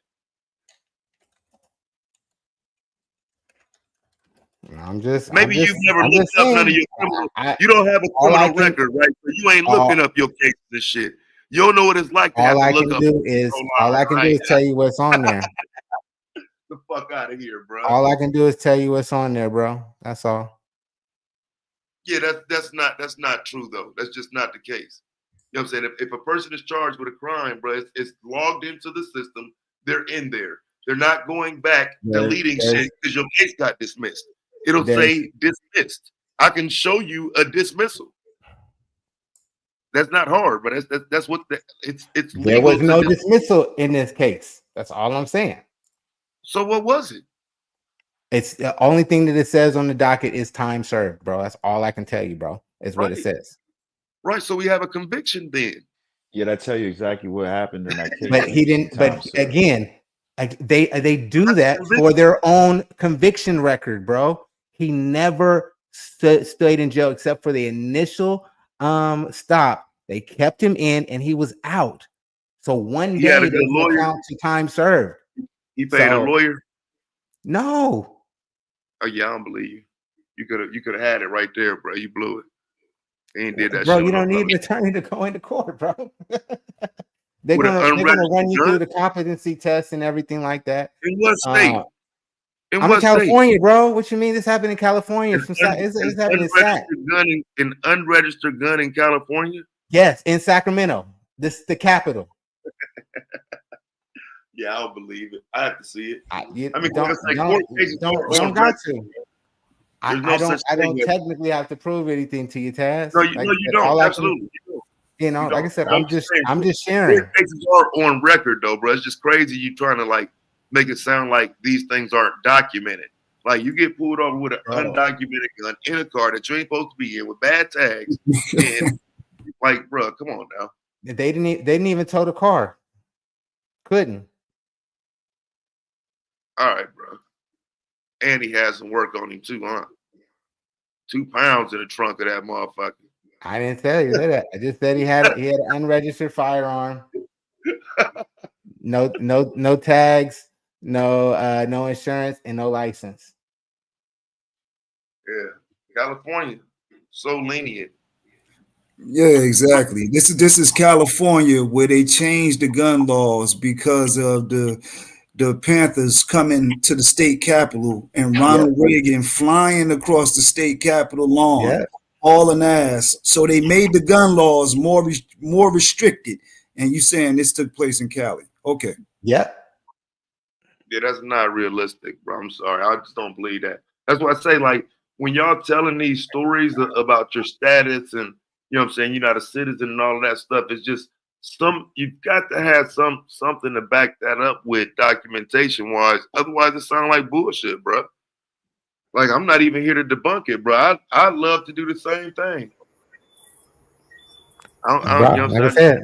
E: Maybe you've never looked up none of your criminal. You don't have a criminal record, right? So you ain't looking up your cases and shit. You don't know what it's like to have to look up.
P: All I can do is tell you what's on there.
E: The fuck out of here, bro.
P: All I can do is tell you what's on there, bro. That's all.
E: Yeah, that's not true though. That's just not the case. You know what I'm saying? If a person is charged with a crime, bro, it's logged into the system. They're in there. They're not going back deleting shit because your case got dismissed. It'll say dismissed. I can show you a dismissal. That's not hard, but that's what it's legal.
P: There was no dismissal in this case. That's all I'm saying.
E: So what was it?
P: It's the only thing that it says on the docket is time served, bro. That's all I can tell you, bro. Is what it says.
E: Right. So we have a conviction then.
I: Yeah, I tell you exactly what happened in that case.
P: But he didn't. But again, they do that for their own conviction record, bro. He never stayed in jail except for the initial stop They kept him in, and he was out. So one
E: He had a
P: day
E: good
P: doesn't
E: lawyer.
P: count to time served.
E: He paid a
P: So
E: lawyer.
P: no.
E: Oh yeah, I don't believe you. You could have had it right there, bro. You blew it. He ain't did that
P: Bro,
E: shit
P: you
E: on no
P: don't need an
E: public.
P: attorney to go into court, bro. they're
E: With an
P: gonna run
E: unregistered
P: you through
E: gun?
P: the competency test and everything like that.
E: In what state? In
P: I'm in
E: what state?
P: California, bro. What you mean this happened in California? It's happening in Sac.
E: An unregistered gun in California?
P: Yes, in Sacramento. This the capital.
E: Yeah, I don't believe it. I have to see it. I mean,
P: don't
E: court cases are on
P: got
E: record.
P: to.
E: There's no
P: I
E: such
P: don't
E: thing as
P: technically have to prove anything to you, Taz.
E: no, you don't. Absolutely, you don't.
P: Like I said,
E: I'm
P: I'm just
E: saying,
P: sharing.
E: court cases are on record, though, bro. It's just crazy you trying to like make it sound like these things aren't documented. Like you get pulled over with an undocumented gun in a car that you ain't supposed to be in with bad tags, and like, bro, come on now.
P: They didn't even tow the car. Couldn't.
E: All right, bro. And he had some work on him too, huh? 2 pounds in the trunk of that motherfucker.
P: I didn't tell you that. I just said he had an unregistered firearm. No tags, no insurance, and no license.
E: Yeah, California, so lenient.
A: Yeah, exactly. This is California where they changed the gun laws because of the Panthers coming to the state capitol and Ronald Reagan flying across the state capitol lawn, hauling ass. So they made the gun laws more restricted. And you saying this took place in Cali? Okay.
P: Yep.
E: Yeah, that's not realistic, bro. I'm sorry. I just don't believe that. That's why I say, like, when y'all telling these stories about your status and, you know what I'm saying, you're not a citizen and all of that stuff, it's just you've got to have something to back that up with documentation wise. Otherwise, it sounds like bullshit, bro. Like, I'm not even here to debunk it, bro. I'd love to do the same thing. I don't, you know what
P: Like
E: I'm
P: I said,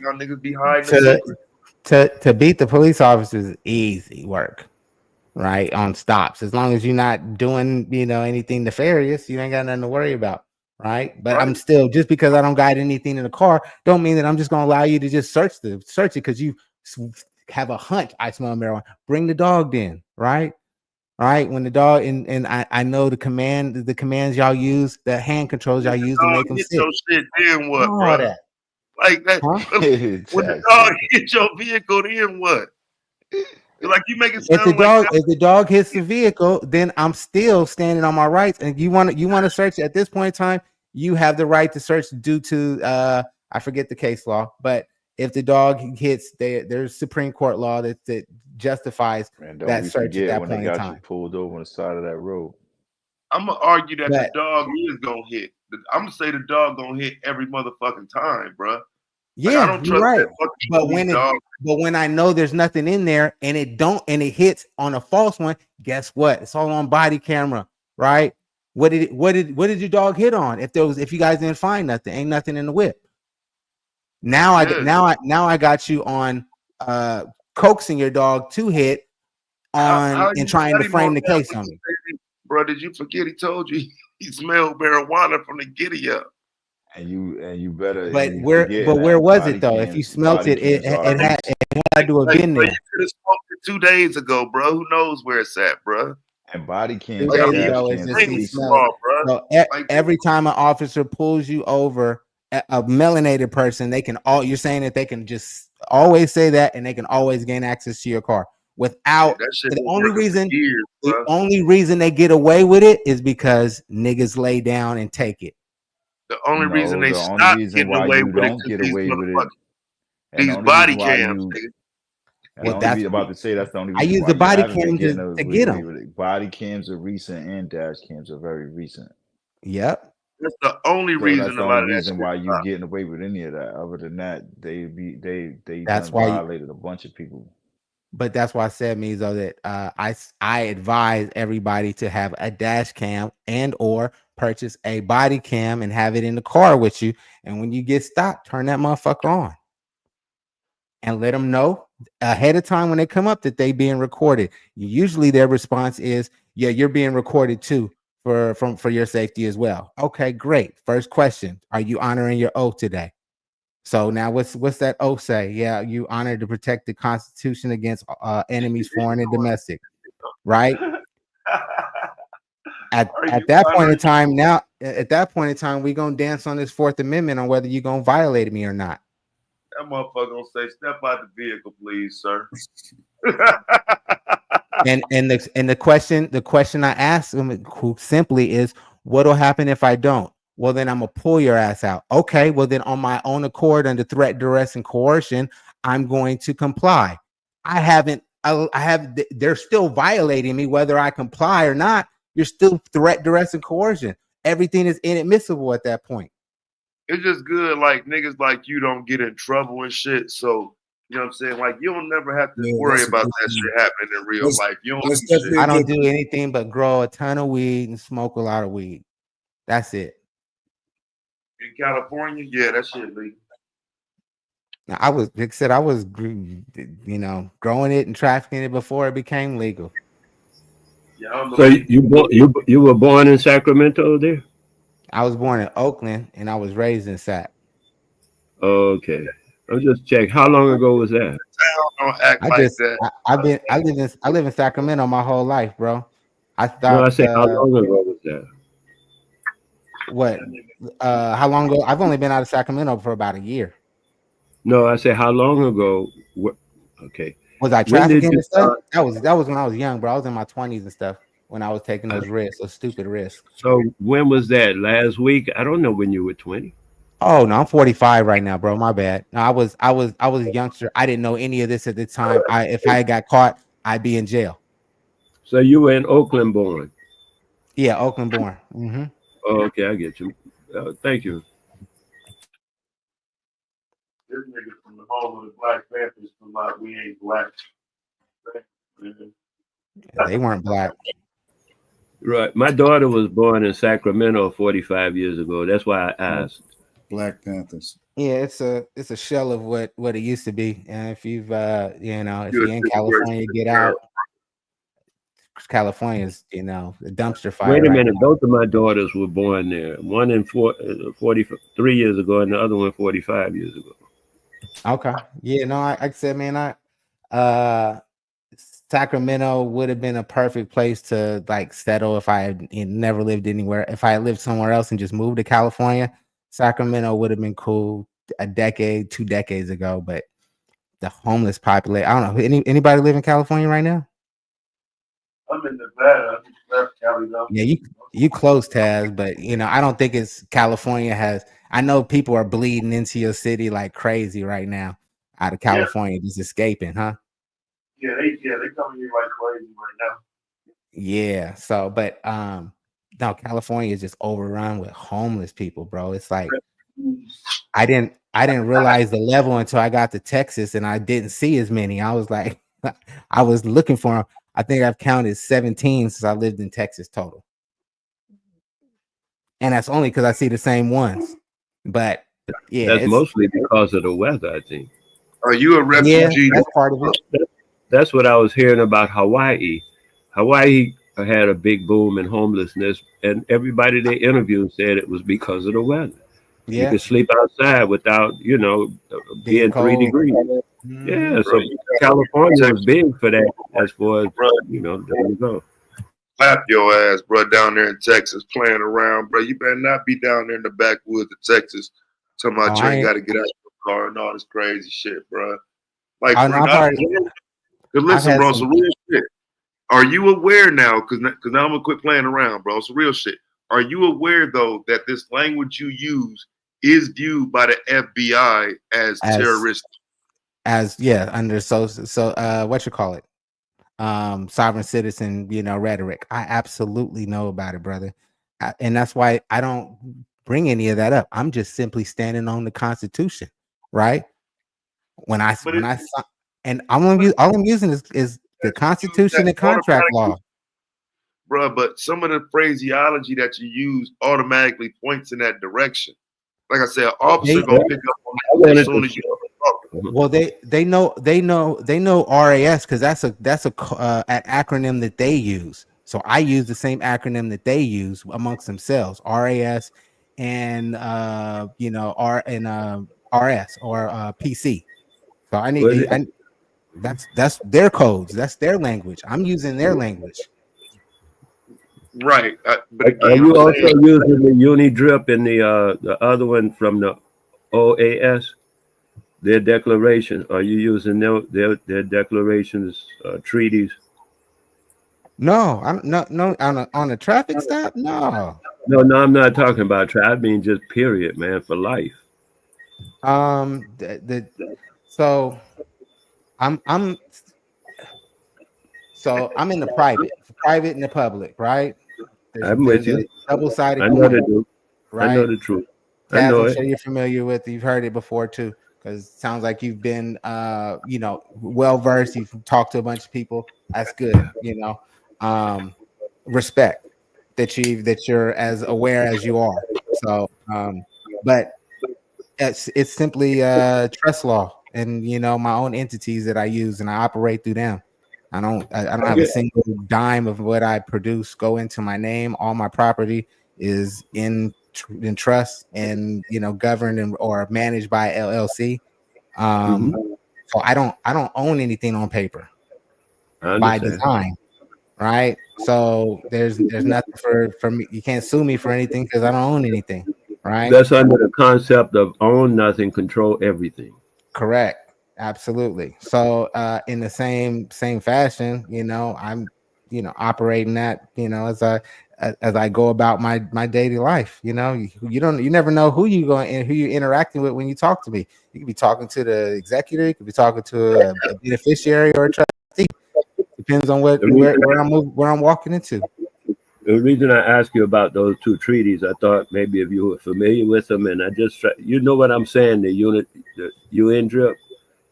E: y'all niggas be hiding the secret.
P: to beat the police officers is easy work, right? On stops, as long as you're not doing anything nefarious, you ain't got nothing to worry about, right? But I'm still, just because I don't got anything in the car, don't mean that I'm just gonna allow you to just search it because you have a hunch I smell marijuana. Bring the dog in, right? All right, when the dog and I know the commands y'all use, the hand controls y'all use to make them sit.
E: Your shit, then what,
P: All
E: bro?
P: that.
E: Like that. When the dog hits your vehicle, then what? Like you make it sound
P: If the dog hits the vehicle, then I'm still standing on my rights. And you want to search at this point in time, you have the right to search due to I forget the case law, but if the dog hits, there's Supreme Court law that justifies that search at that point in time.
I: You pulled over on the side of that road.
E: I'm gonna argue that the dog is gonna hit. I'm gonna say the dog gonna hit every motherfucking time, bro.
P: Yeah,
E: I don't trust
P: right.
E: that
P: But when I know there's nothing in there and it hits on a false one, guess what? It's all on body camera, right? What did your dog hit on? If you guys didn't find nothing, ain't nothing in the whip. Now I got you on coaxing your dog to hit on and trying to frame the case on me.
E: Bro, did you forget he told you he smelled marijuana from the giddy up?
I: And you better.
P: But where was it though? If you smelt it, it had to have been there.
E: You could have smoked it 2 days ago, bro. Who knows where it's at, bro?
I: And body cams.
P: 2 days ago, it's just so every time an officer pulls you over, a melanated person, you're saying that they can just always say that, and they can always gain access to your car without the only reason they get away with it is because niggas lay down and take it.
E: The only reason they stop getting away with it is these body cams.
I: That's about to say that's the only reason.
P: I use the body cam to get them.
I: Body cams are recent, and dash cams are very recent.
P: Yep.
E: That's the only reason.
I: That's the only reason why you getting away with any of that. Other than that, they violated a bunch of people.
P: But that's why I said, Mizo, that I advise everybody to have a dash cam and or purchase a body cam and have it in the car with you. And when you get stopped, turn that motherfucker on and let them know ahead of time when they come up that they being recorded. Usually their response is, yeah, you're being recorded too for your safety as well. Okay, great. First question, are you honoring your oath today? So now what's that oath say? Yeah, you honor to protect the Constitution against enemies, foreign and domestic, right? At that point in time, we're gonna dance on this Fourth Amendment on whether you're gonna violate me or not.
E: That motherfucker gonna say, "Step out the vehicle, please, sir."
P: and the question I asked him who simply is, what'll happen if I don't? Well, then I'm gonna pull your ass out. Okay, well then on my own accord, under threat, duress, and coercion, I'm going to comply. They're still violating me whether I comply or not. You're still threat, duress, and coercion. Everything is inadmissible at that point.
E: It's just good, like niggas like you don't get in trouble and shit. So you know what I'm saying? Like you don't never have to worry about that shit happening in real life. You don't do shit.
P: I don't do anything but grow a ton of weed and smoke a lot of weed. That's it.
E: In California, yeah, that shit legal.
P: Now, I was growing it and trafficking it before it became legal.
E: Yeah,
L: so you were born in Sacramento there?
P: I was born in Oakland and I was raised in Sac.
L: Okay, I'll just check. How long ago was that?
E: Don't act like that.
P: I live in Sacramento my whole life, bro. I thought.
L: No, I say how long ago was that?
P: What? How long ago? I've only been out of Sacramento for about a year.
L: No, I say how long ago? Okay.
P: Was I trafficking and stuff? That was when I was young, bro. I was in my 20s and stuff when I was taking those risks, those stupid risks.
L: So when was that? Last week? I don't know when you were 20.
P: Oh no, I'm 45 right now, bro. My bad. No, I was a youngster. I didn't know any of this at the time. If I got caught, I'd be in jail.
L: So you were in Oakland born?
P: Yeah, Oakland born. Mm-hmm.
L: Oh, okay, I get you. Thank you.
E: This nigga from the home of the Black Panthers from like we ain't black.
P: They weren't black.
L: Right. My daughter was born in Sacramento 45 years ago. That's why I asked.
A: Black Panthers.
P: Yeah, it's a shell of what it used to be. And if you've if you're in California, get out. California's, a dumpster fire.
L: Wait a minute. Both of my daughters were born there. One in 43 years ago and the other one 45 years ago.
P: Okay. Yeah, no, I said, man, Sacramento would have been a perfect place to like settle if I had never lived anywhere. If I had lived somewhere else and just moved to California, Sacramento would have been cool a decade, 2 decades ago. But the homeless population, I don't know. Anybody live in California right now?
E: I'm in Nevada. Cali, though.
P: Yeah, you close, Taz, but I don't think it's California has. I know people are bleeding into your city like crazy right now out of California, just escaping, huh?
E: Yeah, they coming here like crazy right now.
P: Yeah. So, but no, California is just overrun with homeless people, bro. It's like I didn't realize the level until I got to Texas, and I didn't see as many. I was like, I was looking for them. I think I've counted 17 since I lived in Texas total. And that's only because I see the same ones. But yeah,
L: that's mostly because of the weather, I think.
E: Are you a refugee?
P: Yeah, that's part of it.
L: That's what I was hearing about Hawaii. Hawaii had a big boom in homelessness, and everybody they interviewed said it was because of the weather. Yeah. You could sleep outside without, being 3 degrees. Yeah, so California was big for that as far as, there you go.
E: Clap your ass, bro, down there in Texas playing around, bro. You better not be down there in the backwoods of Texas talking about you ain't got to get out of your car and all this crazy shit, bro. Like, listen, bro, some real shit. Are you aware now, because now I'm going to quit playing around, bro, some real shit. Are you aware, though, that this language you use is viewed by the FBI as terroristic?
P: Under what you call it? Sovereign citizen, rhetoric. I absolutely know about it, brother. And that's why I don't bring any of that up. I'm just simply standing on the Constitution, right? All I'm using is the Constitution and contract law.
E: Bro, but some of the phraseology that you use automatically points in that direction. Like I said, an officer gonna pick up on that as soon as you talk.
P: Well, they know RAS because that's an acronym that they use. So I use the same acronym that they use amongst themselves, RAS, and RS or PC. So I need. That's their codes. That's their language. I'm using their language.
E: Right. But
L: Are
E: again,
L: you
E: I'm
L: also
E: saying,
L: using the uni drip and the other one from the OAS? Their declaration. Are you using their declarations, treaties?
P: No, I'm no on a traffic stop. No.
L: No, I'm not talking about I mean just period, man, for life.
P: So I'm I'm in the private and the public, right?
L: I'm with
P: There's a
L: you.
P: double-sided
L: I know the
P: coin,
L: truth. I know
P: right?
L: the truth. I
P: Taz,
L: know
P: I'm
L: it.
P: sure you're familiar with. You've heard it before too, because it sounds like you've been, well versed. You've talked to a bunch of people. That's good. Respect that you're as aware as you are. So, but it's simply trust law, and my own entities that I use, and I operate through them. I don't have a single dime of what I produce go into my name. All my property is in trust and governed or managed by LLC. So I don't own anything on paper
L: I
P: by
L: understand.
P: design, right? So there's nothing for me. You can't sue me for anything because I don't own anything, right?
L: That's under the concept of own nothing, control everything.
P: Correct. Absolutely. So in the same fashion, I'm operating that, as I go about my daily life. You never know who you're interacting with when you talk to me. You could be talking to the executive, you could be talking to a beneficiary or a trustee. Depends on where I'm walking into.
L: The reason I asked you about those two treaties, I thought maybe if you were familiar with them, and I just you know what I'm saying, the UN drip.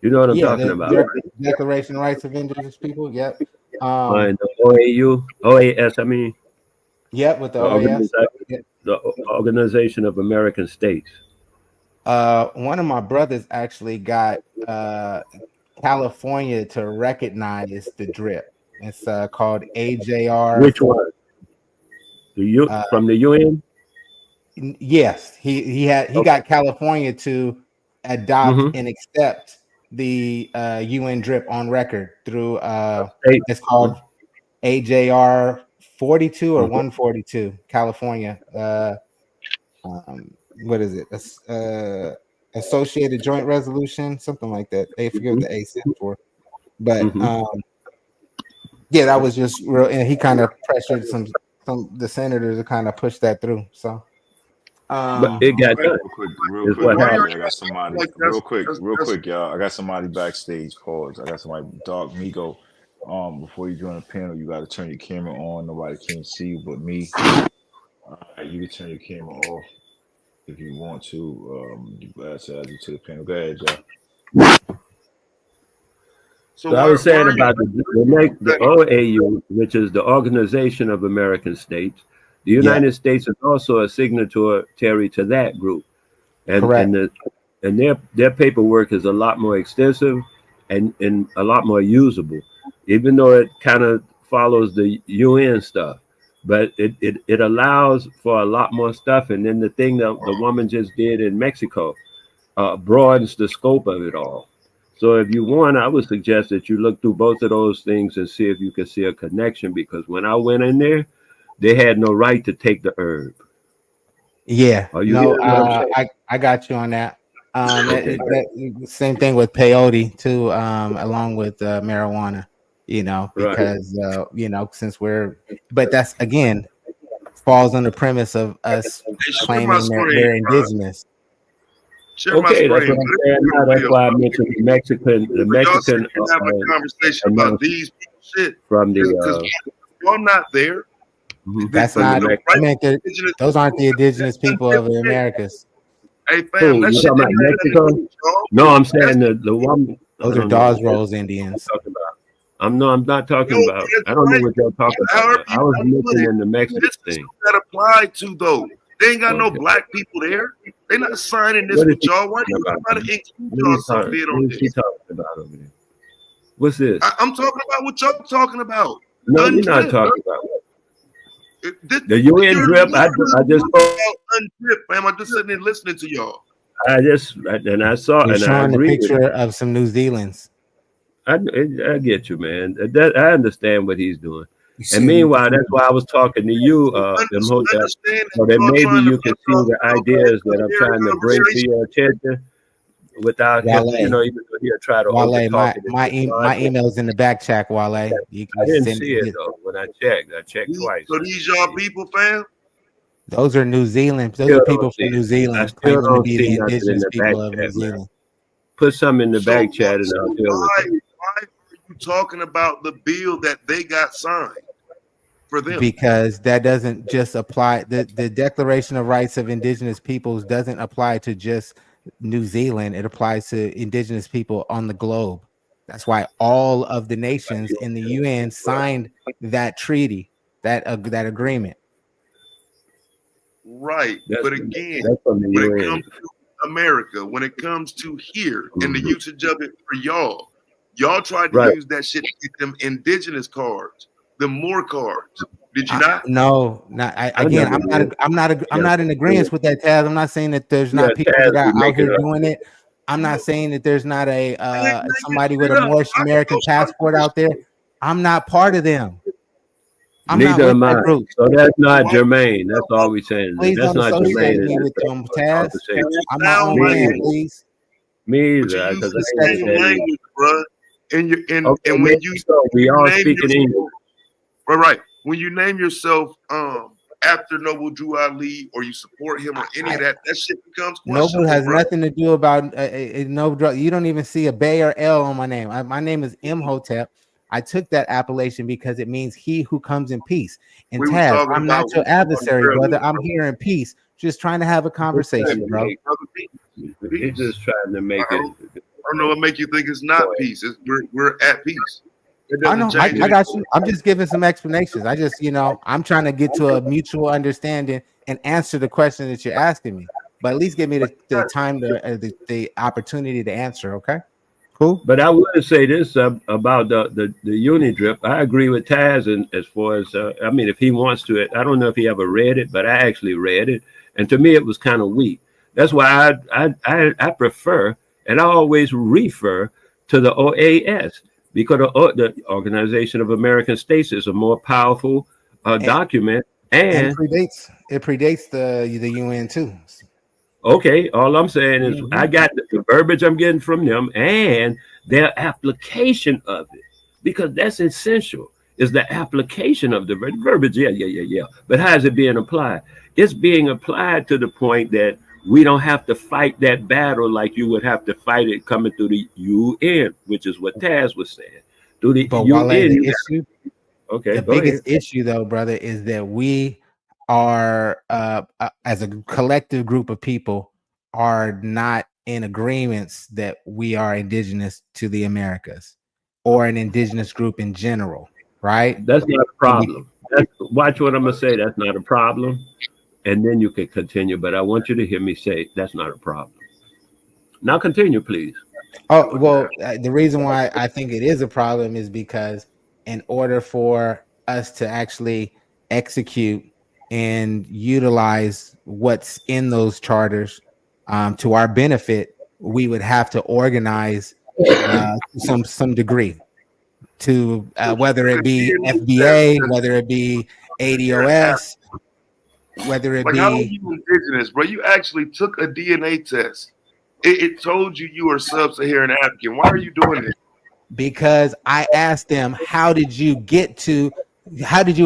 L: You know what I'm
P: Yeah,
L: talking
P: the
L: about, right?
P: Declaration of Rights of Indigenous People. Yep.
L: And the OAS, I mean,
P: Yep, with the
L: the
P: OAS.
L: Organization of American States.
P: One of my brothers actually got California to recognize the drip. It's called AJR.
L: Which one? From the UN?
P: Yes, he got California to adopt and accept the UN drip on record through it's called AJR 42 or 142 California. What is it? Associated Joint Resolution, something like that. I forget what the A stands for, but yeah, that was just real. And he kind of pressured some the senators to kind of push that through. So,
L: but it got done.
I: Real quick, I got somebody. Real quick, y'all. I got somebody backstage. Pause. I got somebody. Dog Migo. Before you join the panel, you got to turn your camera on. Nobody can see you but me. You can turn your camera off if you want to. Glad to add you to the panel. Go ahead, y'all.
L: So I was saying about the OAU, which is the Organization of American States. The United States is also a signatory to that group, and their paperwork is a lot more extensive and a lot more usable, even though it kind of follows the UN stuff. But it allows for a lot more stuff. And then the thing that the woman just did in Mexico broadens the scope of it all. So if you want, I would suggest that you look through both of those things and see if you can see a connection. Because when I went in there, they had no right to take the herb.
P: Yeah,
L: Are you hearing what I'm saying?
P: I got you on that. Same thing with peyote too, along with marijuana. Because since but that's again falls on the premise of us claiming they're indigenous.
L: Okay, that's what I'm saying. That's why I mentioned the Mexican.
E: Have a conversation about these people shit
L: from the.
E: Because I'm not there.
P: That's not. I mean, those aren't the indigenous people of the Americas.
E: Hey fam,
L: you talking about Mexico? No, I'm saying the one.
P: Those are Dawes Rolls Indians.
L: I'm not talking about. I don't know what y'all talking about. I was mentioning the Mexican thing.
E: That applied to though. They ain't got no black people there. They're not signing this with y'all. Why do you try to include y'all so big on this?
L: Talking about over there? What's this?
E: I'm talking about what y'all talking about.
L: No, you're not talking about the UN drip. I just
E: undrip, fam. I'm just sitting there listening to y'all.
L: I saw
P: They're
L: and I
P: showing a
L: agree with
P: picture
L: you.
P: of some New Zealand's.
L: I get you, man. That I understand what he's doing.
A: You
L: And
A: saying New
L: meanwhile, that's
A: Zealand?
L: why I was talking to you, Imhotep,
E: Understand that
L: so that
E: you are
L: maybe
E: trying to
L: you can
E: put
L: see the ideas that I'm
E: their
L: trying to bring to
E: conversation.
L: your attention without him,
P: Wale,
L: even though he'll try to over
P: Wale,
L: talk it and
P: my
L: respond.
P: email's in the back chat, Wale. You
L: I
P: can
L: didn't
P: send
L: see it
P: it.
L: though when I checked. I checked twice.
E: So these y'all people, fam?
P: Those are New Zealand. Those
L: Still
P: are
L: don't
P: people
L: see
P: from New
L: it. I
P: Zealand
L: still
P: claiming to
L: don't
P: be
L: see
P: the
L: nothing in
P: indigenous
L: the back
P: people of New
L: chat, man.
P: Zealand.
L: Put some in the
E: So
L: back chat
E: what?
L: and
E: So
L: I'll deal with it.
E: why are you talking about the bill that they got signed for them?
P: Because that doesn't just apply. The Declaration of Rights of Indigenous Peoples doesn't apply to just New Zealand. It applies to indigenous people on the globe. That's why all of the nations in the UN signed that treaty, that agreement.
E: Right. But again,
L: that's from the
E: when it
L: UN.
E: comes to America, when it comes to here and the
L: Mhm.
E: usage of it for y'all tried to
L: Right.
E: use that shit to get them indigenous cards, the more cards. Did you not?
P: No, not
L: I
P: again.
L: never did.
P: I'm
L: Yeah,
P: not in agreement with that, Taz. I'm not saying that there's
L: yeah,
P: not people
L: Taz
P: that are
L: be
P: out
L: making
P: here
L: up
P: doing
L: shit.
P: it. I'm not saying that there's not a
E: I ain't making
P: somebody with
E: shit
P: a
E: up.
P: Moorish
E: I can
P: American
E: go search
P: passport
E: this
P: out there.
E: shit.
P: I'm not part of them. I'm not
L: Neither
P: with
L: am
P: that
L: I.
P: group.
L: So that's
E: So
L: not
E: why
L: germane. That's all we're saying.
P: Please
L: That's
P: don't
L: not germane
P: associate
L: in
P: me
L: this
P: with them, Taz.
L: conversation.
E: you
P: I'm my
E: sound
P: own
E: like
L: Me
P: man,
L: either.
P: please.
L: Me
E: but you
L: either,
E: use
L: because
E: the
L: I ain't
E: same
L: with that either.
E: language, bruh. And you
L: Okay,
E: and
L: maybe
E: when you
L: so. We all
E: name
L: speaking English.
E: yourself right. When you name yourself after Noble Drew Ali or you support him or any of that, that shit becomes
P: Noble
E: questionable,
P: has
E: bro.
P: nothing to do about no drug. You don't even see a Bay or L on my name. My name is Imhotep. I took that appellation because it means he who comes in peace. And
E: We was
P: Taz,
E: talking
P: I'm
E: about
P: not your adversary, brother.
E: earlier,
P: I'm
E: bro.
P: here in peace, just trying to have a
L: Just trying
P: conversation,
L: to
P: bro.
L: make. He's
E: Peace.
L: just trying to make
E: I
L: it.
E: don't know what make you think it's not peace. We're at peace. It
P: I
E: doesn't
P: know.
E: change
P: I
E: anything.
P: got you. I'm just giving some explanations. I just, I'm trying to get to a mutual understanding and answer the question that you're asking me. But at least give me the time the opportunity to answer. Okay. Cool.
L: But I would say this about the uni drip. I agree with Taz, and as far as I mean, if he wants to, I don't know if he ever read it, but I actually read it, and to me, it was kind of weak. That's why I prefer, and I always refer to the OAS because the Organization of American States is a more powerful document.
P: And
L: And
P: it predates the UN too.
L: okay, all I'm saying is I
P: Mhm.
L: got the verbiage I'm getting from them and their application of it because that's essential. Is the application of the verbiage? Yeah. But how is it being applied? It's being applied to the point that we don't have to fight that battle like you would have to fight it coming through the UN, which is what Taz was saying. Through the
P: But Wale,
L: UN,
P: the
L: you
P: issue,
L: got okay.
P: the
L: Go ahead.
P: biggest issue though, brother, is that we are as a collective group of people are not in agreements that we are indigenous to the Americas or an indigenous group in general, right?
L: That's not a
P: And
L: problem. Watch what I'm gonna say. That's not a problem. And then you can continue. But I want you to hear me say that's not a problem. Now continue, please.
P: oh well, the reason why I think it is a problem is because in order for us to actually execute and utilize what's in those charters to our benefit, we would have to organize some degree to whether it be FBA, whether it be ADOS, whether it
E: Like, how are
P: be
E: you indigenous, bro? You actually took a DNA test. It told you were sub-Saharan African. Why are you doing this?
P: because I asked them, how did you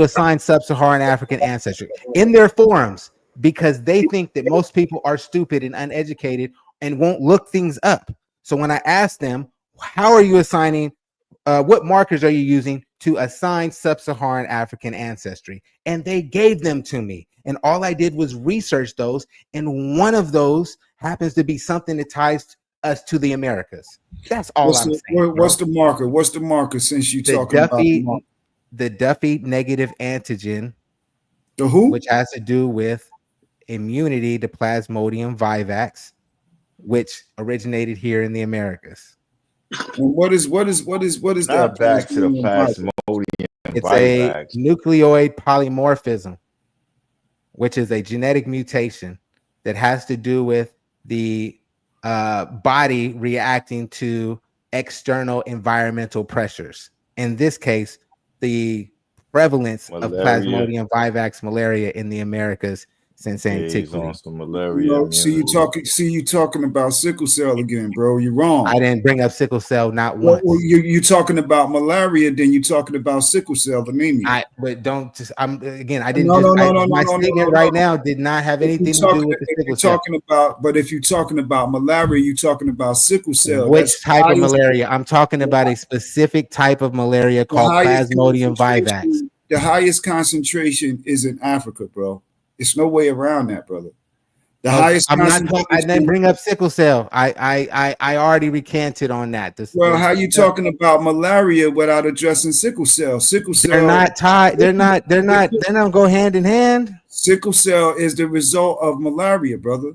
P: assign sub-Saharan African ancestry in their forums? Because they think that most people are stupid and uneducated and won't look things up. So when I asked them, how are you assigning, what markers are you using to assign sub-Saharan African ancestry? And they gave them to me. And all I did was research those. And one of those happens to be something that ties us to the Americas. That's all I'm saying.
A: What's the marker? What's the marker since you're
P: The
A: talking about the
P: Duffy,
A: marker?
P: the Duffy negative antigen,
A: The who?
P: which has to do with immunity to Plasmodium vivax, which originated here in the Americas.
A: And what is that?
I: Not back to the
A: Plasmodium vivax?
I: Plasmodium
P: It's a
I: vivax.
P: nucleoid polymorphism, which is a genetic mutation that has to do with the body reacting to external environmental pressures. In this case, the prevalence of
I: Malaria
P: Plasmodium vivax malaria in the Americas since
I: is
P: antiquity.
I: on some malaria
A: See you
I: immunity.
A: talking about sickle cell again, bro. You're wrong.
P: I didn't bring up sickle cell not
A: Well,
P: once.
A: you're talking about malaria, then you're talking about sickle cell anemia.
P: But don't just. I'm again. I didn't
A: No,
P: just.
A: no, no, no,
P: My
A: no, no,
P: statement
A: no,
P: right
A: no.
P: now did not have
A: If
P: anything to do with the
A: you're
P: sickle cell.
A: talking about, but if you're talking about malaria, you're talking about sickle cell.
P: Which
A: That's
P: type of
A: highest,
P: malaria? I'm talking about a specific type of malaria
A: the
P: called
A: highest
P: Plasmodium vivax.
A: concentration. The highest concentration is in Africa, bro. It's no way around that, brother. The highest
P: I'm not.
A: concentration.
P: I didn't bring up sickle cell. I already recanted on that.
A: Well, how you talking about malaria without addressing sickle cell? Sickle cell.
P: They're not tied. They're not. They don't go hand in hand.
A: Sickle cell is the result of malaria, brother.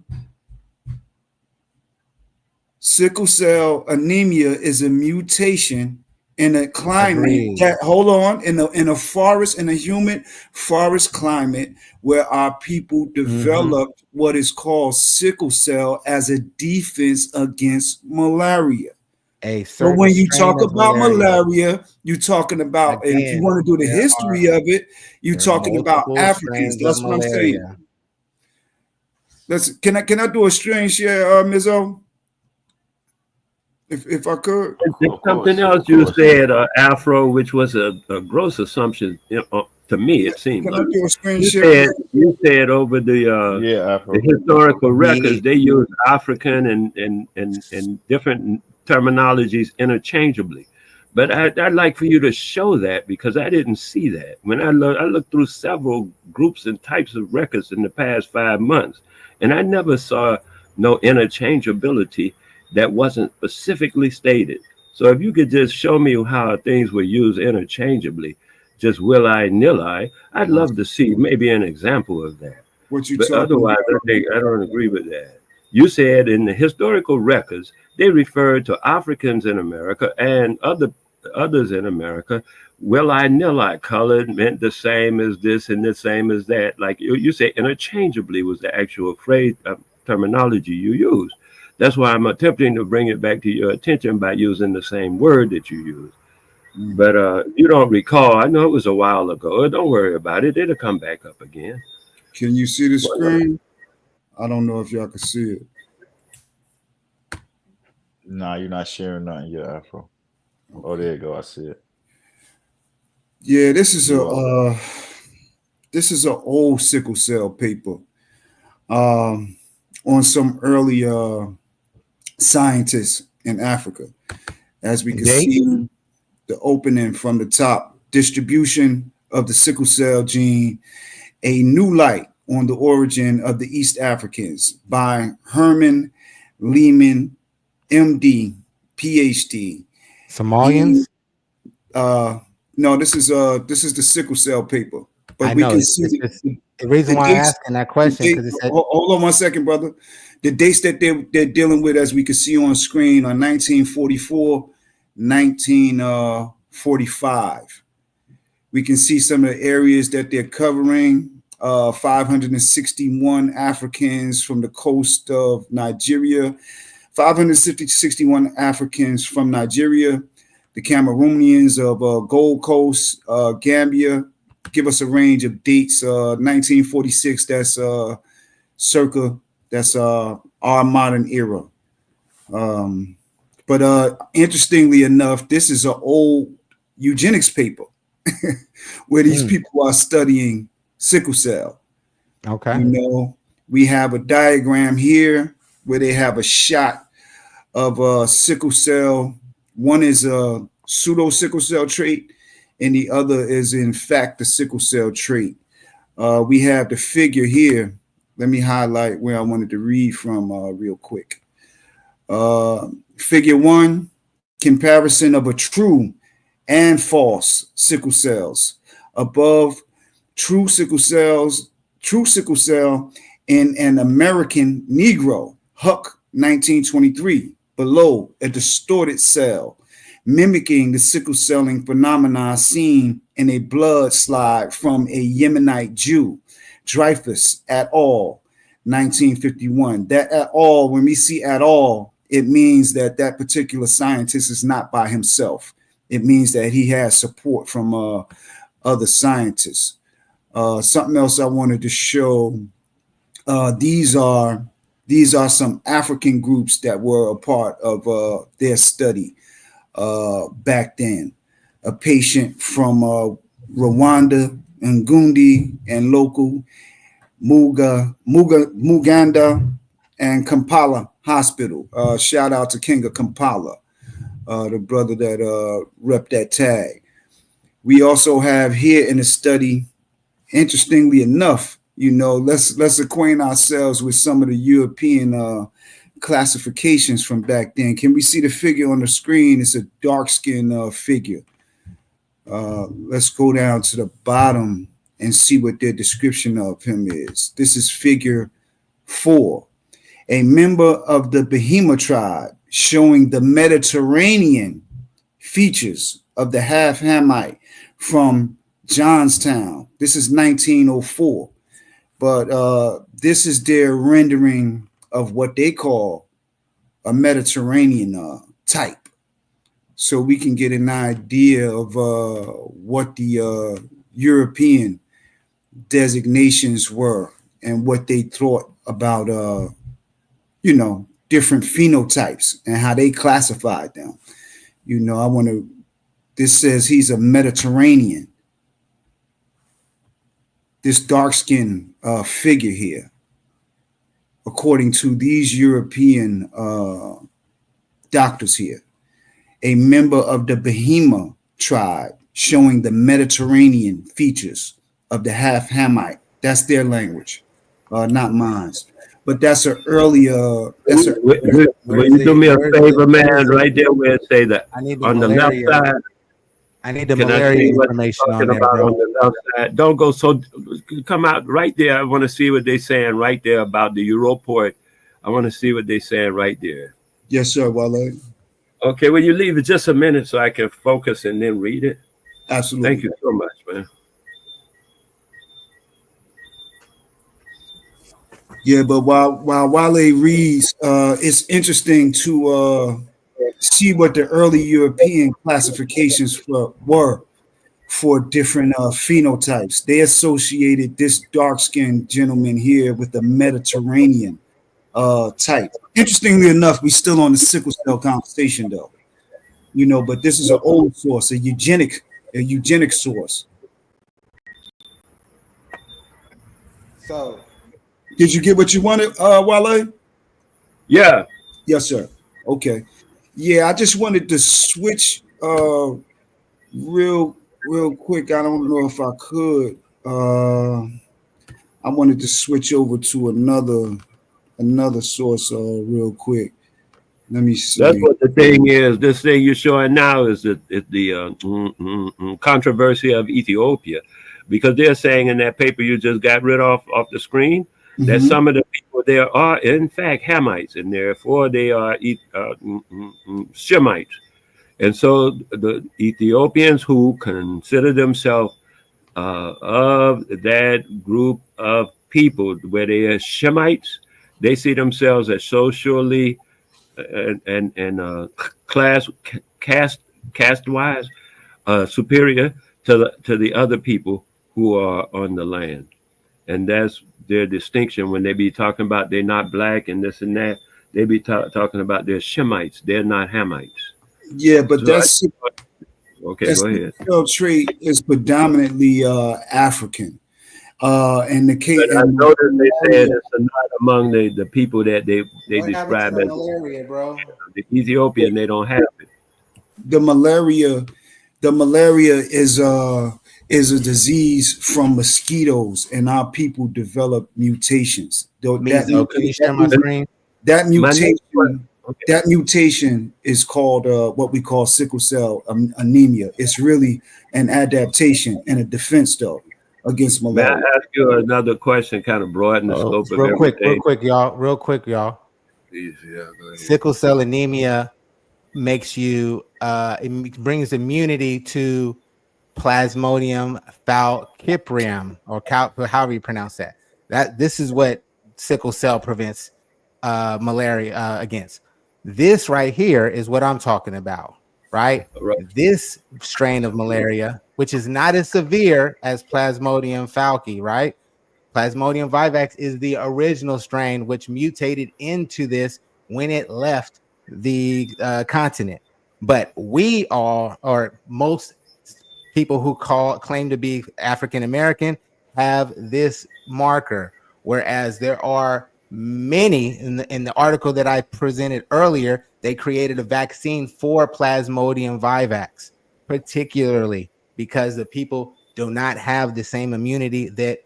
A: Sickle cell anemia is a mutation in a climate that, hold on, in a forest, in a humid forest climate where our people developed what is called sickle cell as a defense against malaria. So when you talk about malaria, you're talking about, and if you want to do the history of it, you're talking about Africans. That's what I'm saying. Can I do a screen share, Ms. O? If I could.
L: There's something else you said, Afro, which was a gross assumption to me. It seemed.
A: Can I do a screen share?
L: You said over the historical records they use African and different terminologies interchangeably. But I'd like for you to show that, because I didn't see that. When I looked through several groups and types of records in the past 5 months, and I never saw no interchangeability that wasn't specifically stated. So if you could just show me how things were used interchangeably, just will I, nil I, I'd love to see maybe an example of that. But otherwise, I don't agree with that. You said in the historical records, they referred to Africans in America and others in America. Will I, nil I, colored meant the same as this and the same as that. Like you say, interchangeably was the actual phrase, terminology you used. That's why I'm attempting to bring it back to your attention by using the same word that you used. But you don't recall. I know it was a while ago. Don't worry about it. It'll come back up again.
A: Can you see the screen? I don't know if y'all can see it.
I: Nah, you're not sharing nothing yet, Afro. Okay. Oh, there you go. I see it.
A: Yeah, this is an old sickle cell paper on some early scientists in Africa. As we can see, the opening from the top, distribution of the sickle cell gene, a new light on the origin of the East Africans by Herman Lehman, MD, PhD.
P: Somalians?
A: No, this is the sickle cell paper. But
P: I know,
A: can see
P: the reason why I'm asking that question, because it said,
A: hold on 1 second, brother. The dates that they're dealing with, as we can see on screen, are 1944, 1945. We can see some of the areas that they're covering. 561 Africans from the coast of Nigeria, 561 Africans from Nigeria, the Cameroonians of Gold Coast, Gambia. Give us a range of dates. 1946, that's circa, that's our modern era. But interestingly enough, this is an old eugenics paper where these people are studying sickle cell.
P: Okay.
A: You know, we have a diagram here where they have a shot of sickle cell. One is a pseudo sickle cell trait, and the other is in fact the sickle cell trait. We have the figure here. Let me highlight where I wanted to read from real quick. Figure 1, comparison of a true and false sickle cells. Above, true sickle cell in an American Negro, Huck 1923. Below, a distorted cell, mimicking the sickle celling phenomena seen in a blood slide from a Yemenite Jew, Dreyfus et al., 1951. That at all, when we see at all, it means that that particular scientist is not by himself. It means that he has support from other scientists. Something else I wanted to show. These are some African groups that were a part of their study back then. A patient from Rwanda, Ngundi, and local Muganda, and Kampala Hospital. Shout out to King of Kampala, the brother that repped that tag. We also have here in the study, interestingly enough, let's acquaint ourselves with some of the European classifications from back then. Can we see the figure on the screen? It's a dark-skinned figure. Let's go down to the bottom and see what their description of him is. This is figure 4, a member of the Bahima tribe, showing the Mediterranean features of the half-Hamite from Johnstown. This is 1904, but this is their rendering of what they call a Mediterranean type. So we can get an idea of what the European designations were and what they thought about, different phenotypes and how they classified them. This says he's a Mediterranean. This dark-skinned figure here, according to these European doctors here, a member of the Bahima tribe, showing the Mediterranean features of the half-Hamite. That's their language, not mine. But that's an earlier.
L: Will you do me a favor, man? Right there where it say that on the left side.
P: I need the malaria information on there, bro.
L: On the left side. Don't go so. Come out right there. I want to see what they're saying right there about the Europort. I want to see what they're saying right there.
A: Yes, sir, Wale.
L: Okay, will you leave it just a minute so I can focus and then read it?
A: Absolutely.
L: Thank you so much, man.
A: Yeah, but while Wale reads, it's interesting to see what the early European classifications were for different phenotypes. They associated this dark-skinned gentleman here with the Mediterranean type. Interestingly enough, we're still on the sickle cell conversation, though. But this is an old source, a eugenic source.
T: So,
A: did you get what you wanted, Wale?
L: Yeah.
A: Yes, sir. Okay. Yeah, I just wanted to switch real quick. I don't know if I could. I wanted to switch over to another source real quick. Let me see.
L: That's what the thing is. This thing you're showing now is the controversy of Ethiopia, because they're saying in that paper you just got rid of off the screen that some of the people there are in fact Hamites, and therefore they are Shemites. And so the Ethiopians who consider themselves of that group of people where they are Shemites, they see themselves as socially and caste wise superior to the other people who are on the land, and that's their distinction. When they be talking about they're not black and this and that, they be talking about they're Shemites. They're not Hamites.
A: Yeah, but
L: so
A: that's
L: okay. Go ahead.
A: The trait is predominantly African. And the case,
L: I noticed they said it's not among the people that they describe as
T: malaria, bro.
L: The Ethiopian. They don't have it.
A: The malaria is a disease from mosquitoes, and our people develop mutations.
P: Can you share my screen?
A: That mutation is called what we call sickle cell anemia. It's really an adaptation and a defense, though, against malaria.
L: May I ask you another question, kind of broaden the scope of everything?
P: Real quick, y'all. Sickle cell anemia makes you it brings immunity to Plasmodium falciparum, or however you pronounce that. This is what sickle cell prevents malaria against. This right here is what I'm talking about, right? This strain of malaria, which is not as severe as Plasmodium falci, right? Plasmodium vivax is the original strain which mutated into this when it left the continent. But we all, or most people who claim to be African American, have this marker, whereas there are many in the article that I presented earlier. They created a vaccine for Plasmodium vivax, particularly because the people do not have the same immunity that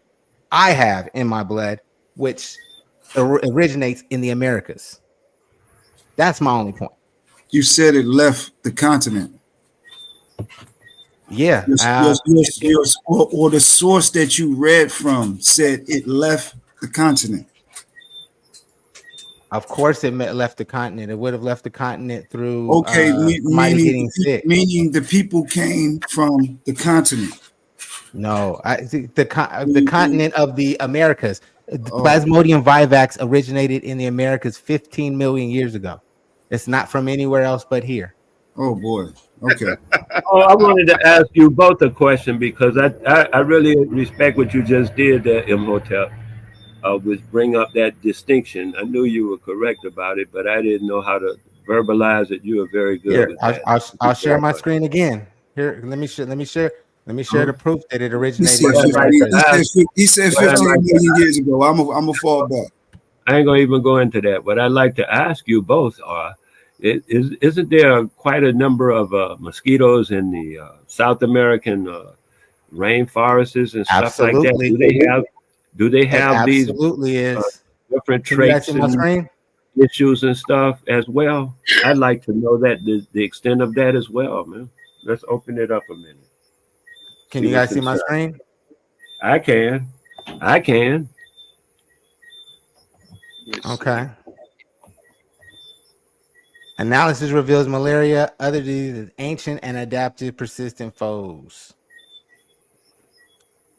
P: I have in my blood, which originates in the Americas. That's my only point.
A: You said it left the continent.
P: Yeah.
A: Or the source that you read from said it left the continent.
P: Of course, it left the continent. It would have left the continent through
A: Okay,
P: somebody getting sick.
A: Meaning the people came from the continent.
P: No, the continent of the Americas. Plasmodium vivax originated in the Americas 15 million years ago. It's not from anywhere else but here.
A: Oh boy. Okay.
L: I wanted to ask you both a question because I really respect what you just did there, Imhotep. Was bring up that distinction. I knew you were correct about it, but I didn't know how to verbalize it. You are very good
P: Here,
L: with that.
P: I'll share my screen again. Here, let me share the proof that it originated in the Americas.
A: He said 15 million years ago. I'm a fall back.
L: I ain't gonna even go into that. What I'd like to ask you both are, isn't there quite a number of mosquitoes in the South American rainforests and stuff like that? Do they have these different traits and issues and stuff as well? I'd like to know that the extent of that as well, man. Let's open it up a minute.
P: Can you guys see my screen?
L: I can.
P: Okay. Analysis reveals malaria, other diseases, ancient and adaptive persistent foes.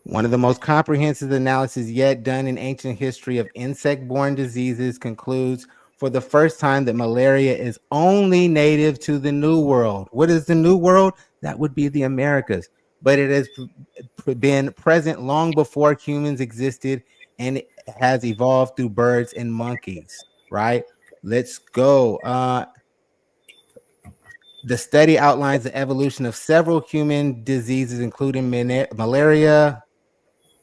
P: One of the most comprehensive analyses yet done in ancient history of insect-borne diseases concludes for the first time that malaria is only native to the New World. What is the New World? That would be the Americas. But it has been present long before humans existed, and it has evolved through birds and monkeys, right? Let's go. The study outlines the evolution of several human diseases, including malaria,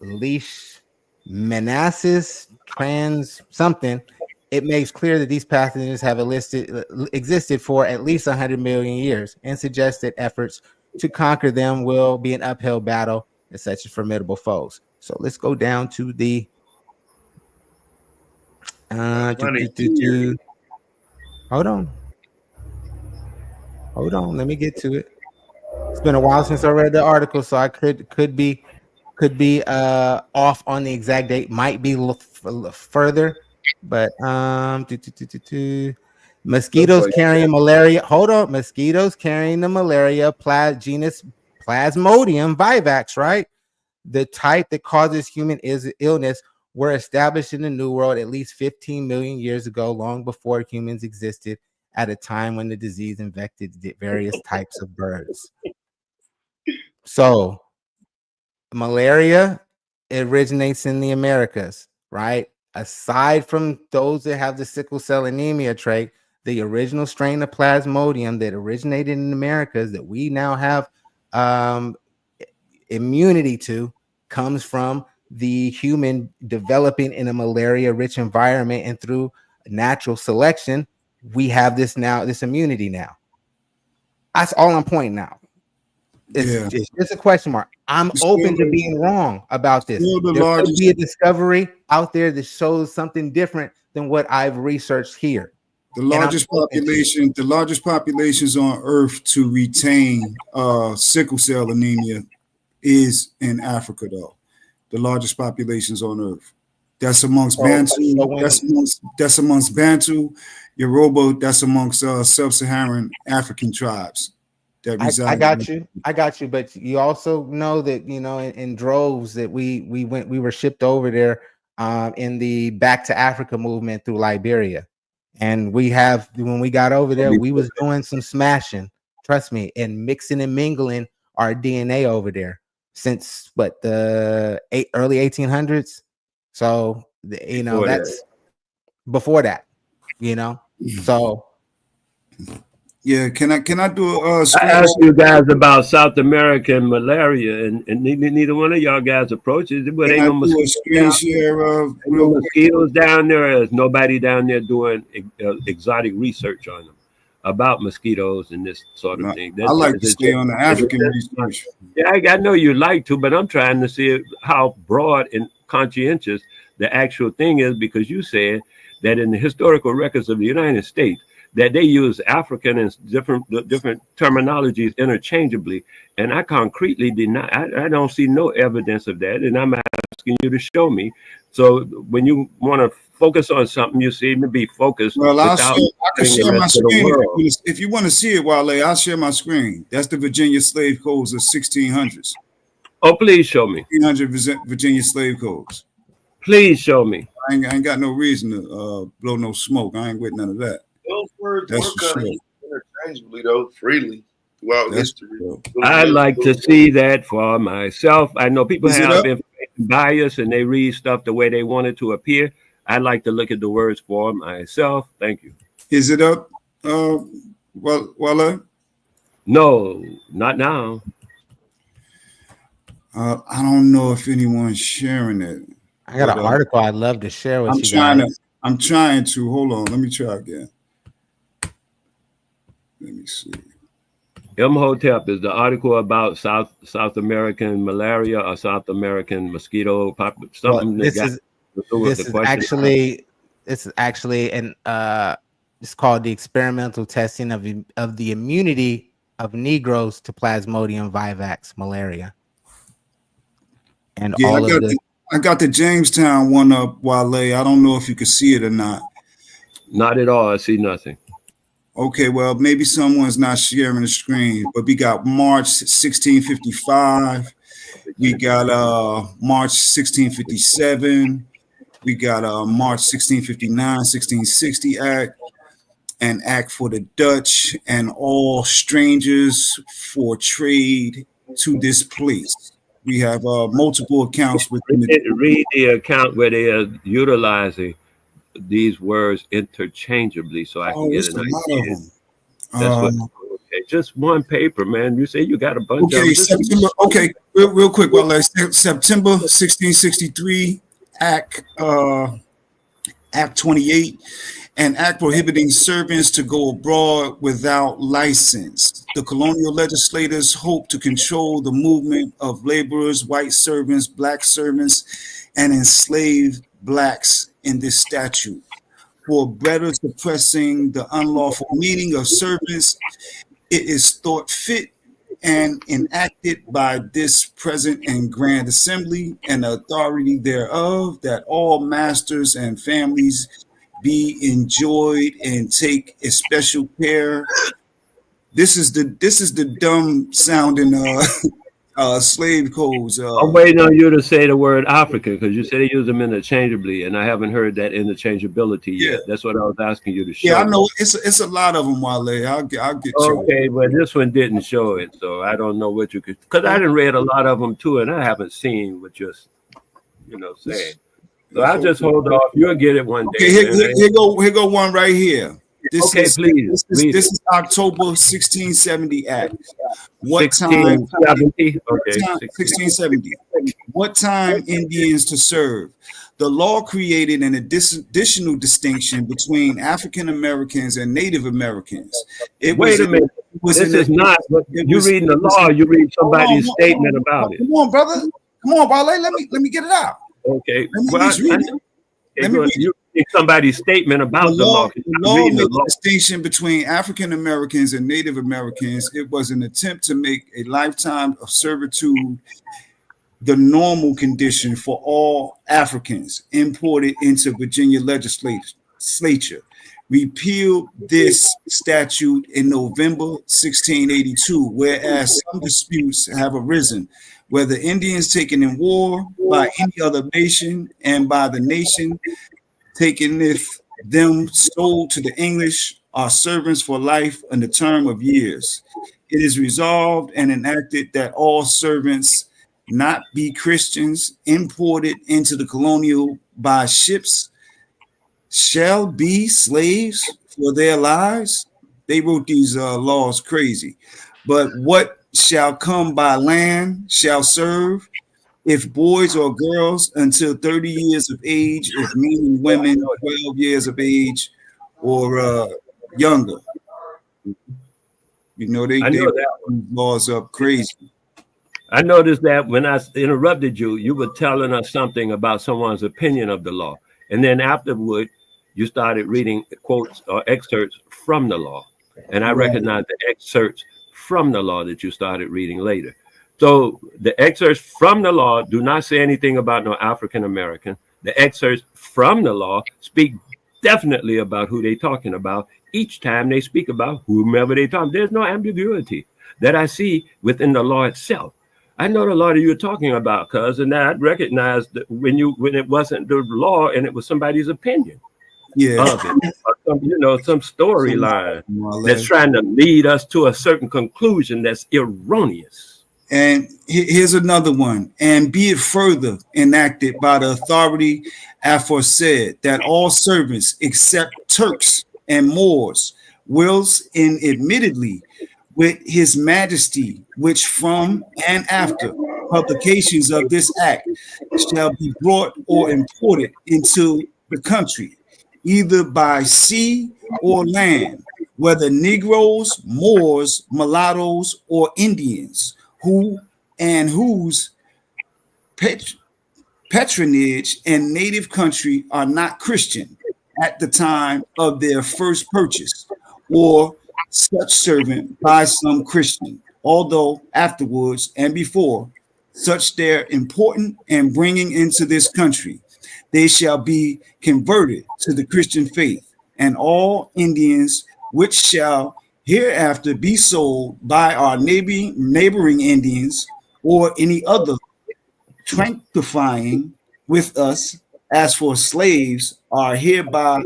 P: leishmaniasis, something. It makes clear that these pathogens have existed for at least 100 million years and suggests that efforts to conquer them will be an uphill battle as such as formidable foes. So let's go down to the hold on. Let me get to it. It's been a while since I read the article, so I could be off on the exact date. Might be further, but mosquitoes carrying malaria. Hold on, mosquitoes carrying the malaria genus Plasmodium vivax, right? The type that causes human illness were established in the New World at least 15 million years ago, long before humans existed, at a time when the disease infected various types of birds. So malaria originates in the Americas, right? Aside from those that have the sickle cell anemia trait, the original strain of Plasmodium that originated in the Americas that we now have immunity to comes from the human developing in a malaria-rich environment, and through natural selection, we have this immunity now. That's all I'm pointing out. It's just a question mark. I'm open to being wrong about this. There could be a discovery out there that shows something different than what I've researched here.
A: The largest populations on Earth to retain sickle cell anemia is in Africa, though. The largest populations on Earth. That's amongst Bantu. That's amongst Bantu, Yoruba. That's amongst sub-Saharan African tribes.
P: I got you. But you also know that in droves that we were shipped over there in the Back to Africa movement through Liberia. And when we got over there, we was doing some smashing, trust me, and mixing and mingling our DNA over there since the early 1800s. So, that's before that, so.
A: Yeah, can I do a
L: I
A: screen?
L: asked you guys about South American malaria, and neither one of y'all guys approached it. But ain't no mosquitoes
A: screen share
L: no mosquitoes down there. There's nobody down there doing exotic research on them about mosquitoes and this sort of thing.
A: I like to stay on the African research.
L: Yeah, I know you like to, but I'm trying to see how broad and conscientious the actual thing is, because you said that in the historical records of the United States, that they use African and different terminologies interchangeably, and I concretely deny. I don't see no evidence of that, and I'm asking you to show me. So when you want to focus on something, you seem to be focused.
A: Well, I can share my screen if you want to see it, Wale. I'll share my screen. That's the Virginia slave codes of 1600s.
L: Oh, please show me.
A: 1600 Virginia slave codes.
L: Please show me.
A: I ain't got no reason to blow no smoke. I ain't with none of that.
E: Those words
A: That's
E: were
A: for
E: kind
A: sure.
E: of interchangeably, though, freely throughout history.
L: I'd like to see that for myself. I know people
A: Is it
L: have
A: up?
L: information bias and they read stuff the way they want it to appear. I'd like to look at the words for myself. Thank you.
A: Is it up? Wale?
L: No, not now.
A: I don't know if anyone's sharing it.
P: I got an article I'd love to share with you guys.
A: I'm trying to. Hold on. Let me try again. Let me see.
L: Imhotep is the article about South American malaria or South American mosquito something.
P: Well, this is actually it's called the experimental testing of the immunity of Negroes to Plasmodium vivax malaria. And
A: yeah,
P: all
A: I got the Jamestown one up, Wale. I don't know if you can see it or not.
L: Not at all. I see nothing.
A: Okay, well, maybe someone's not sharing the screen, but we got March 1655. We got March 1657. We got March 1659, 1660 Act, an act for the Dutch and all strangers for trade to this place. We have multiple accounts within
L: read the account where they are utilizing these words interchangeably, so I can get an idea. That's okay. Just one paper, man. You say you got a bunch of them.
A: September. Okay, real quick. Well, September 1663 Act 28, an act prohibiting servants to go abroad without license. The colonial legislators hope to control the movement of laborers, white servants, black servants, and enslaved blacks in this statute. For better suppressing the unlawful meeting of servants, it is thought fit and enacted by this present and grand assembly and the authority thereof, that all masters and families be enjoyed and take especial care. This is the dumb sounding slave codes.
L: I'm waiting on you to say the word Africa, because you said they use them interchangeably, and I haven't heard that interchangeability yet. That's what I was asking you to show.
A: Yeah, I know it's a lot of them, Wale. I'll get you.
L: Okay, but this one didn't show it, so I don't know what you could. Because I didn't read a lot of them too, and I haven't seen what you're, saying. So I'll just hold off. You'll get it one day.
A: Okay, here go one right here. This
L: please.
A: This is October 1670 Act. What
L: 1670? Okay.
A: 1670. What time Indians to serve? The law created an additional distinction between African Americans and Native Americans.
L: Wait a minute. This is not. You reading the law. You read somebody's statement about it.
A: Come on, brother. Come on, Wale. Let me get it out.
L: Okay. You read somebody's statement about the law.
A: The law made a distinction between African Americans and Native Americans. It was an attempt to make a lifetime of servitude the normal condition for all Africans imported into Virginia legislature. repealed this statute in November 1682, whereas some disputes have arisen whether Indians taken in war by any other nation and by the nation taken if them sold to the English are servants for life and the term of years. It is resolved and enacted that all servants not be Christians imported into the colonial by ships shall be slaves for their lives. They wrote these laws crazy. But what shall come by land shall serve, if boys or girls until 30 years of age, if men and women 12 years of age or younger. You know, they laws up crazy.
L: I noticed that when I interrupted you, you were telling us something about someone's opinion of the law. And then afterward, you started reading quotes or excerpts from the law. And I recognize the excerpts from the law that you started reading later. So the excerpts from the law do not say anything about no African American. The excerpts from the law speak definitely about who they're talking about each time they speak about whomever they talk. There's no ambiguity that I see within the law itself. I know the law that you're talking about, cuz, and I recognized that when it wasn't the law and it was somebody's opinion of it, or some storyline that's trying to lead us to a certain conclusion that's erroneous.
A: And here's another one. And be it further enacted by the authority aforesaid that all servants except Turks and Moors wills in admittedly with his majesty, which from and after publications of this act shall be brought or imported into the country, either by sea or land, whether Negroes, Moors, mulattoes, or Indians, who and whose patronage and native country are not Christian at the time of their first purchase, or such servant by some Christian, although afterwards and before such their important and bringing into this country, they shall be converted to the Christian faith, and all Indians which shall hereafter be sold by our neighboring Indians or any other tranquifying with us as for slaves are hereby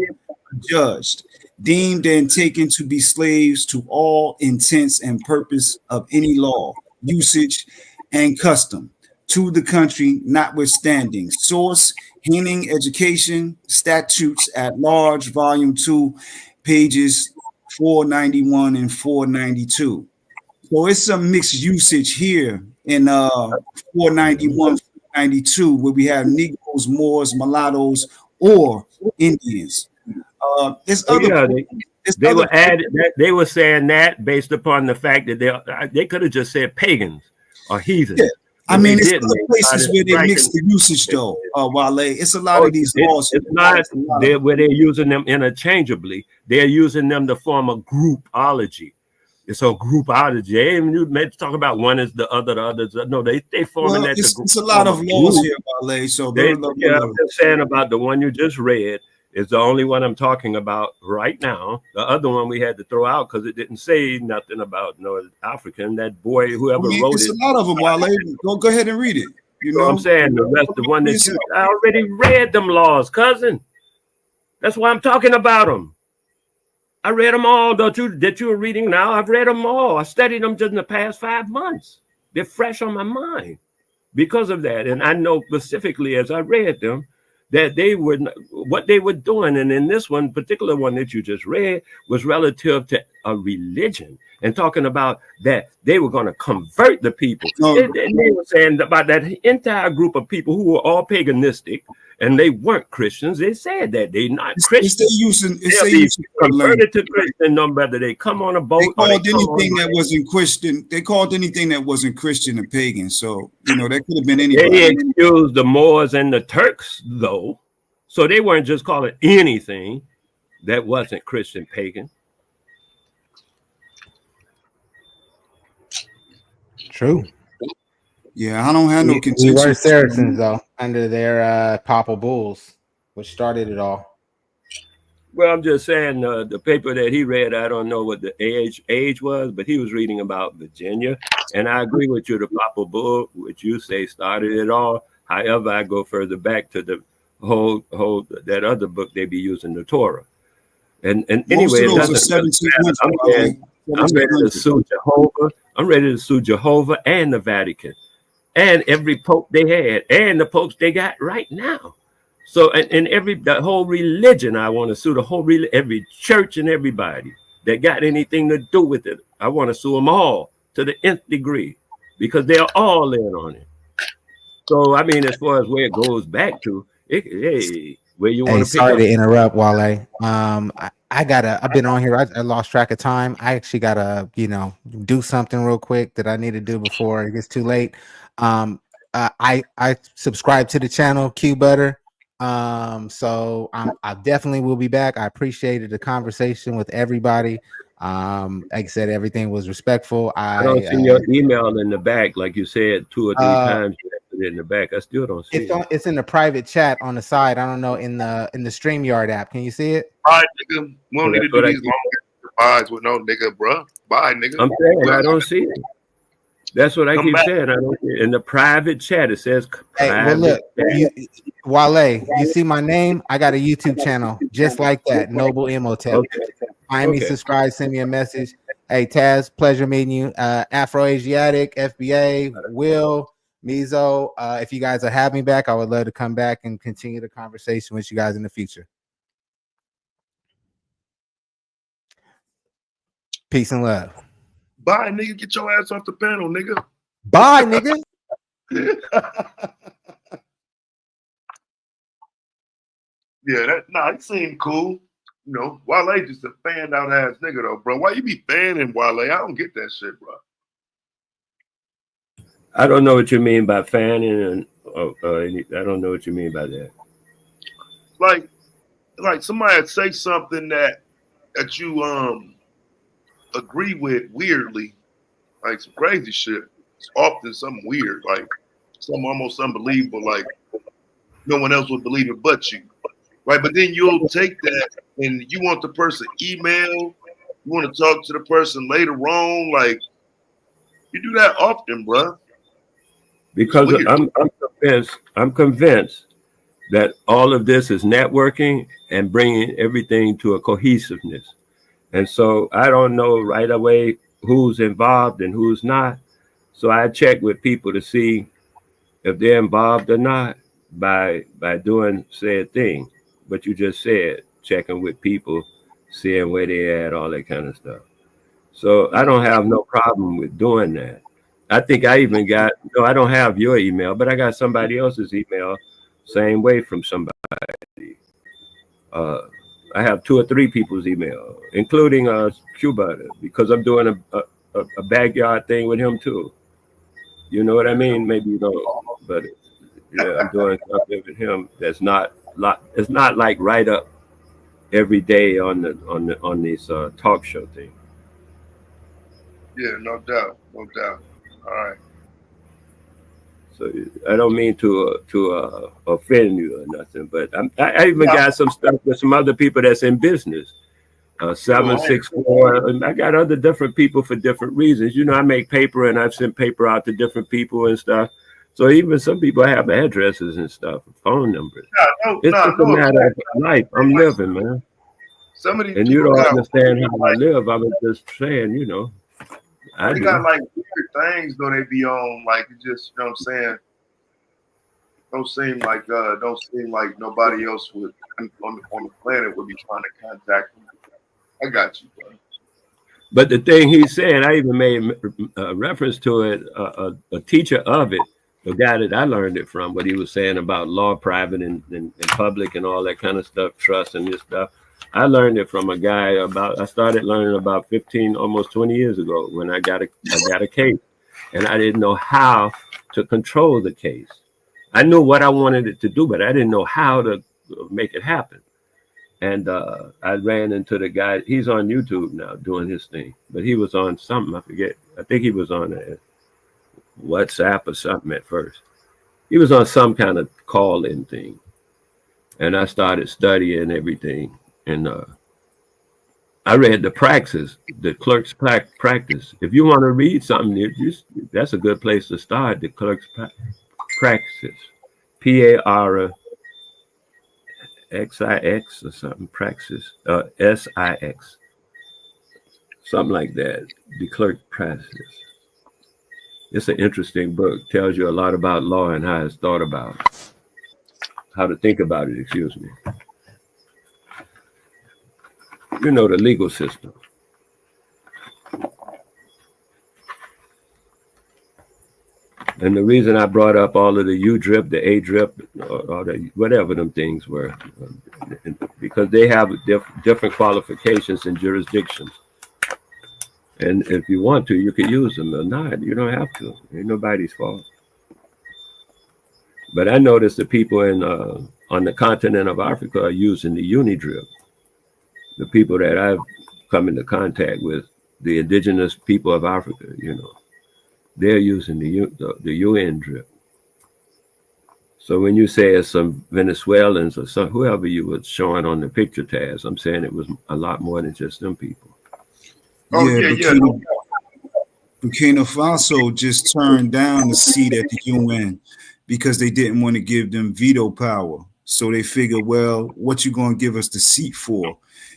A: judged, deemed and taken to be slaves to all intents and purpose of any law, usage, and custom to the country notwithstanding. Source, Henning Education, Statutes at Large, Volume 2, pages 491 and 492. So it's some mixed usage here in 491, 492, where we have Negroes, Moors, mulattoes, or Indians. There's other.
L: They were saying that based upon the fact that they could have just said pagans or heathens.
A: Yeah. I mean, it's other places where they mix the usage, though, Wale. It's a lot of these laws.
L: It's not where they're using them interchangeably. They're using them to form a groupology. It's a groupology. They even talk about one is the other, the others. No, they forming that.
A: It's a lot of laws here, Wale. So
L: I'm just saying about the one you just read is the only one I'm talking about right now. The other one we had to throw out because it didn't say nothing about North African. That boy, whoever wrote
A: it's
L: it.
A: It's a lot of them, Wale. Go ahead and read it. You know,
L: I'm saying the rest, the one that I already read them laws, cousin. That's why I'm talking about them. I read them all that you were reading now. I've read them all. I studied them just in the past 5 months. They're fresh on my mind because of that. And I know specifically as I read them that what they were doing. And in this one particular one that you just read was relative to a religion and talking about that they were going to convert the people. They were saying about that entire group of people who were all paganistic and they weren't Christians. They said that they're not Christians. They'll be converted to Christian no matter they come on a boat.
A: They called anything that wasn't Christian. They called anything that wasn't Christian a pagan. So that could have been anybody.
L: They excused the Moors and the Turks, though, so they weren't just calling anything that wasn't Christian pagan.
P: True.
A: Yeah, I don't have no contention.
P: We were Saracens though, under their Papa Bulls, which started it all.
L: Well, I'm just saying the paper that he read, I don't know what the age was, but he was reading about Virginia. And I agree with you, the Papa Bull, which you say started it all. However, I go further back to the whole that other book they be using, the Torah. And
A: Most
L: anyway,
A: of
L: it
A: those are
L: doesn't really
A: 1700.
L: matter. I'm ready to
A: 1700.
L: sue Jehovah. I'm ready to sue Jehovah and the Vatican and every pope they had and the popes they got right now. So and the whole religion, I want to sue the whole every church and everybody that got anything to do with it. I want to sue them all to the nth degree because they're all in on it. So I mean, as far as where it goes back to, hey, where you want
P: Hey,
L: to pick
P: sorry
L: up?
P: to interrupt, Wale. I've been on here. I lost track of time. I actually gotta, do something real quick that I need to do before it gets too late. I subscribe to the channel Q Butter. So I definitely will be back. I appreciated the conversation with everybody. Like I said, everything was respectful.
L: I don't see your email in the back, like you said 2 or 3 times. You have it in the back. I still don't see it.
P: It's in the private chat on the side. I don't know in the StreamYard app. Can you see it?
E: All right, nigga. We don't need to do these long goodbyes with no nigga, bro. Bye, nigga.
L: I'm saying I don't see it. That's what I keep saying. I don't see it. In the private chat, it says private.
P: Hey, well, look, Wale, you see my name? I got a YouTube channel just like that, Noble Imhotep.
L: Okay.
P: Find me, subscribe, send me a message. Hey, Taz, pleasure meeting you. Afro-Asiatic, FBA, Will, Mizo. If you guys are having me back, I would love to come back and continue the conversation with you guys in the future. Peace and love.
E: Bye, nigga. Get your ass off the panel, nigga.
P: Bye, nigga.
E: Yeah, it seemed cool. You know, Wale just a fanned out ass nigga though, bro. Why you be fanning Wale? I don't get that shit, bro.
L: I don't know what you mean by fanning, and I don't know what you mean by that.
E: Like somebody say something that you agree with weirdly, like some crazy shit. It's often something weird, like something almost unbelievable, like no one else would believe it but you. Right, but then you'll take that and you want the person email, you want to talk to the person later on, like you do that often, bro.
L: Because I'm convinced that all of this is networking and bringing everything to a cohesiveness. And so I don't know right away who's involved and who's not. So I check with people to see if they're involved or not by doing said thing. But you just said, checking with people, seeing where they at, all that kind of stuff. So I don't have no problem with doing that. I think I even got, I don't have your email, but I got somebody else's email, same way from somebody. I have 2 or 3 people's email, including Cuba, because I'm doing a backyard thing with him too. You know what I mean? Maybe you don't, but yeah, I'm doing something with him that's not it's not like right up every day on these talk show thing.
E: Yeah, no doubt. All right.
L: So I don't mean to offend you or nothing, but I even got some stuff with some other people that's in business. 764. I got other different people for different reasons. You know, I make paper and I've sent paper out to different people and stuff. So even some people have addresses and stuff, phone numbers. It's just a matter of life. I'm living, man.
E: Some of these
L: and you don't understand how I live. I was just saying, you know.
E: They got like weird things though they be on, like it just, you know what I'm saying? Don't seem like nobody else would on the planet would be trying to contact them. I got you, bro.
L: But the thing he's saying, I even made reference to it. A teacher of it, the guy that I learned it from, what he was saying about law, private and public, and all that kind of stuff, trust and this stuff. I learned it from a guy I started learning about 15, almost 20 years ago when I got a case, and I didn't know how to control the case. I knew what I wanted it to do, but I didn't know how to make it happen. And I ran into the guy. He's on YouTube now doing his thing, but he was on something, I forget. I think he was on a WhatsApp or something at first. He was on some kind of call-in thing. And I started studying everything. And I read the praxis, the clerk's practice. If you want to read something, that's a good place to start. The clerk's praxis, PARXIX or something, praxis, SIX, something like that. The clerk praxis. It's an interesting book. Tells you a lot about law and how it's thought about, how to think about it. Excuse me. You know, the legal system. And the reason I brought up all of the U drip, the A drip, or the whatever them things were, because they have different qualifications and jurisdictions. And if you want to, you can use them or not. You don't have to. Ain't nobody's fault. But I noticed the people in on the continent of Africa are using the uni drip. The people that I've come into contact with, the indigenous people of Africa, you know, they're using the UN drip. So when you say it's some Venezuelans or some whoever you were showing on the picture, Taz, I'm saying it was a lot more than just them people.
A: Burkina Faso just turned down the seat at the UN because they didn't want to give them veto power. So they figured, well, what you going to give us the seat for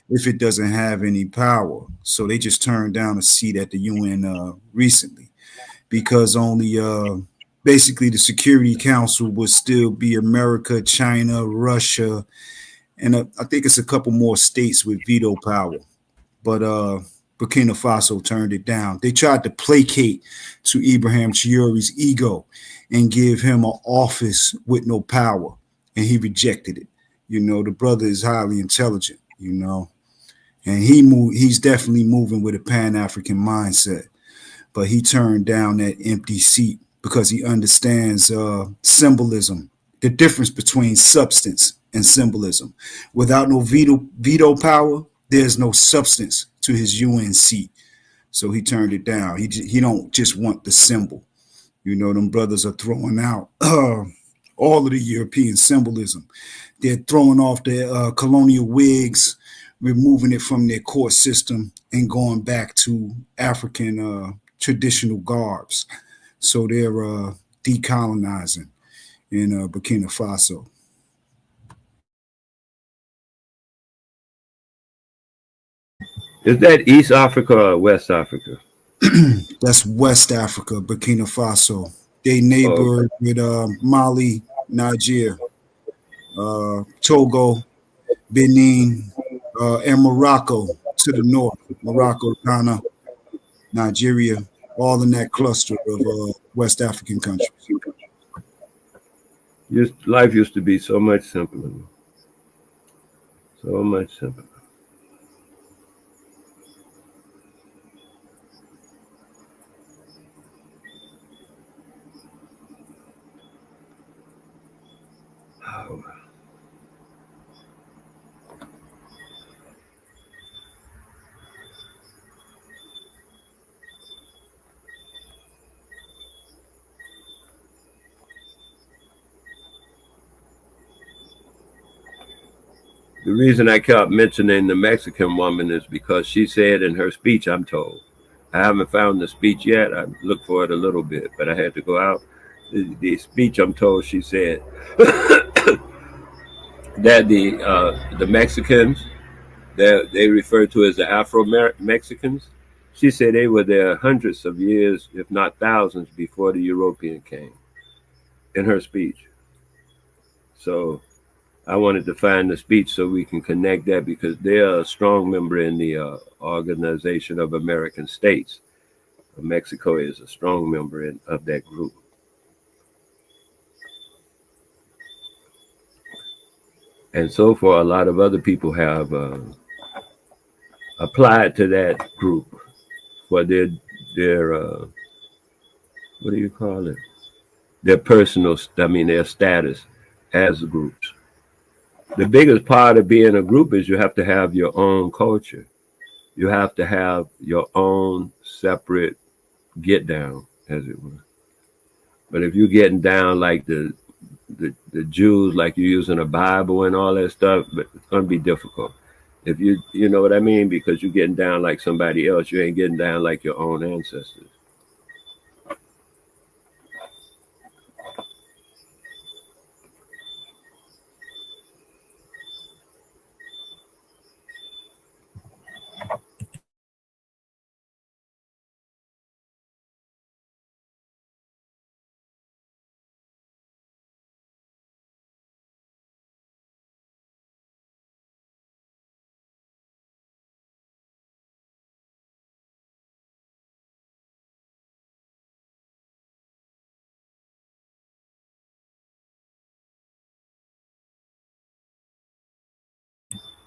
A: if it doesn't have any power? So they just turned down a seat at the UN recently because only basically the Security Council would still be America, China, Russia, and I think it's a couple more states with veto power. But Burkina Faso turned it down. They tried to placate to Ibrahim Traore's ego and give him an office with no power, and he rejected it. You know, the brother is highly intelligent, you know, and he's definitely moving with a Pan-African mindset, but he turned down that empty seat because he understands symbolism, the difference between substance and symbolism. Without no veto power, there's no substance to his UN seat. So he turned it down. He don't just want the symbol. You know, them brothers are throwing out all of the European symbolism. They're throwing off their colonial wigs, removing it from their court system and going back to African traditional garbs. So they're decolonizing in Burkina Faso.
L: Is that East Africa or West Africa?
A: That's West Africa, Burkina Faso. They neighbor with Mali, Niger, Togo, Benin, and Morocco to the north. Morocco, Ghana, Nigeria, all in that cluster of West African countries.
L: Life used to be so much simpler. So much simpler. The reason I kept mentioning the Mexican woman is because she said in her speech, I'm told, I haven't found the speech yet. I looked for it a little bit, but I had to go out. The speech, I'm told, she said that the Mexicans that they refer to as the Afro-Mexicans, she said they were there hundreds of years, if not thousands, before the European came, in her speech. So I wanted to find the speech so we can connect that because they're a strong member in the Organization of American States. Mexico is a strong member of that group. And so far, a lot of other people have applied to that group for their what do you call it? Their personal, their status as groups. The biggest part of being a group is you have to have your own culture. You have to have your own separate get down, as it were. But if you're getting down like the Jews, like you're using a Bible and all that stuff, but it's going to be difficult. If you know what I mean, because you're getting down like somebody else, you ain't getting down like your own ancestors.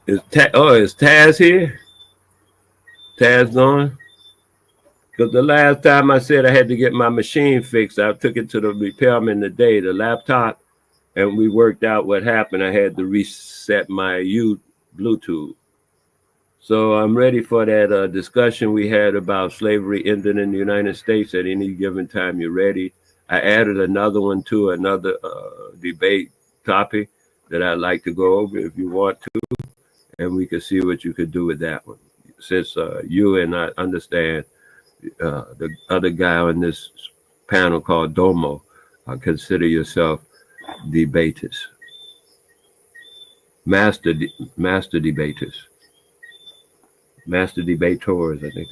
L: Is Taz here? Taz on? Because the last time I said I had to get my machine fixed, I took it to the repairman today, the laptop, and we worked out what happened. I had to reset my Bluetooth. So I'm ready for that discussion we had about slavery ending in the United States at any given time. You're ready. I added another one to another debate topic that I'd like to go over if you want to, and we can see what you could do with that one. Since you and I understand the other guy on this panel called Domo, consider yourself debaters, master debaters. Master debaters, I think.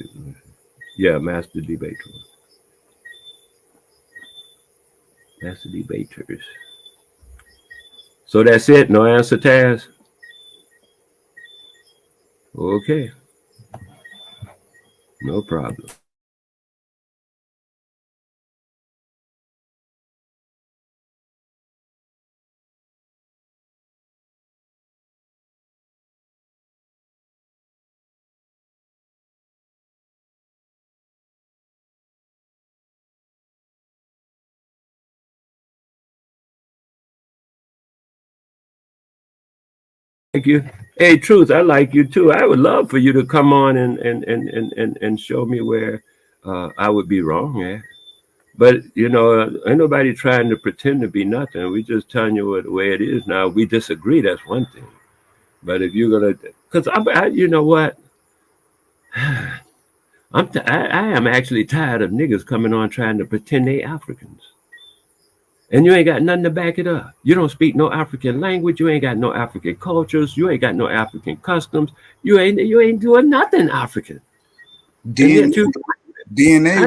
L: Yeah, master debaters. Master debaters. So that's it. No answer, Taz? Okay. No problem. Thank you. Hey, Truth, I like you too. I would love for you to come on and show me where I would be wrong at. But, you know, ain't nobody trying to pretend to be nothing. We just telling you what the way it is now. We disagree, that's one thing. But if you're going to, because you know what? I am actually tired of niggas coming on trying to pretend they Africans. And you ain't got nothing to back it up. You don't speak no African language. You ain't got no African cultures. You ain't got no African customs. You ain't doing nothing African.
A: DNA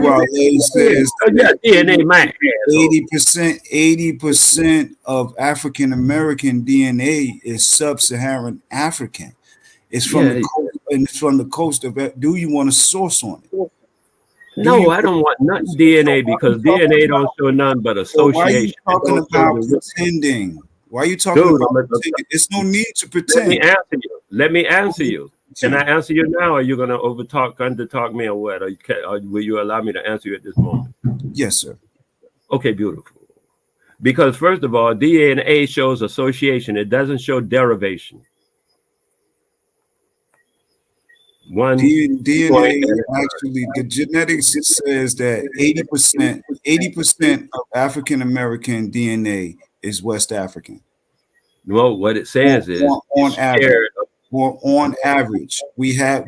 A: Wale says
L: DNA, my
A: 80% of African American DNA is sub-Saharan African. It's from the coast, and it's from the coast of it. Do you want a source on it?
L: No, I don't want nothing DNA because DNA don't show nothing but association.
A: Why are you talking about pretending? Why are you talking about pretending? There's no need to pretend.
L: Let me answer you. Can I answer you now, or are you going to undertalk me, or what? Or will you allow me to answer you at this moment?
A: Yes, sir.
L: Okay, beautiful. Because first of all, DNA shows association. It doesn't show derivation.
A: DNA actually, the genetics says that 80% of African American DNA is West African.
L: Well, what it says is
A: on average, we have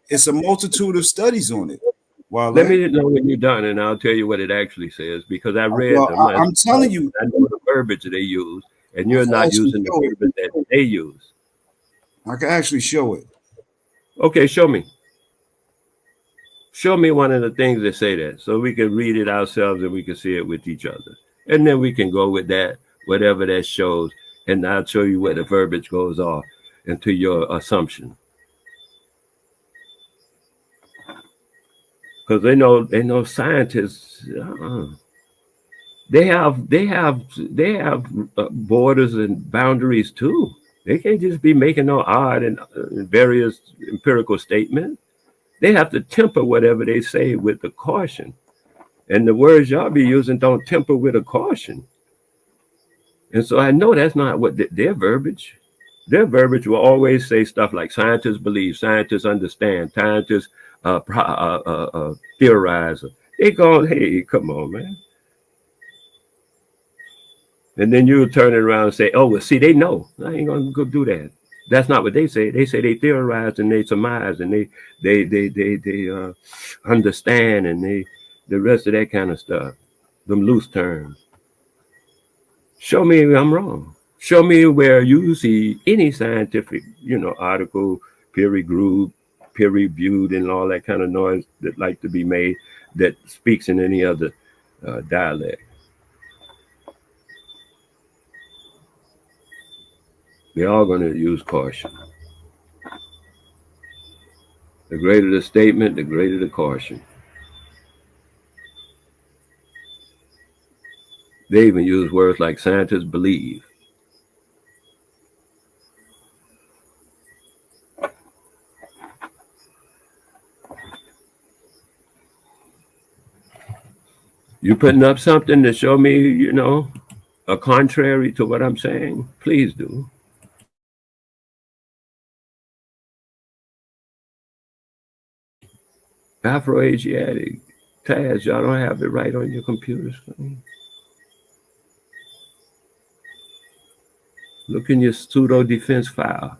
A: it's a multitude of studies on it.
L: Let me know when you're done, and I'll tell you what it actually says because I read them.
A: I'm telling you,
L: I know the verbiage they use, and you're not using the verbiage that they use.
A: I can actually show it.
L: Okay, show me. Show me one of the things that say that, so we can read it ourselves and we can see it with each other, and then we can go with that, whatever that shows, and I'll show you where the verbiage goes off into your assumption. Because they know scientists. They have borders and boundaries too. They can't just be making no odd and various empirical statements. They have to temper whatever they say with the caution, and the words y'all be using don't temper with a caution. And so I know that's not what their verbiage. Their verbiage will always say stuff like scientists believe, scientists understand, scientists theorize. They go, hey, come on, man. And then you turn it around and say, oh, well, see, they know. I ain't going to go do that. That's not what they say. They say they theorize and they surmise and they understand and the rest of that kind of stuff. Them loose terms. Show me I'm wrong. Show me where you see any scientific, article, peer reviewed, and all that kind of noise that like to be made that speaks in any other dialect. They're all going to use caution. The greater the statement, the greater the caution. They even use words like scientists believe. You putting up something to show me, a contrary to what I'm saying? Please do. Afro-Asiatic. Taz, y'all don't have it right on your computer screen. Look in your pseudo defense file.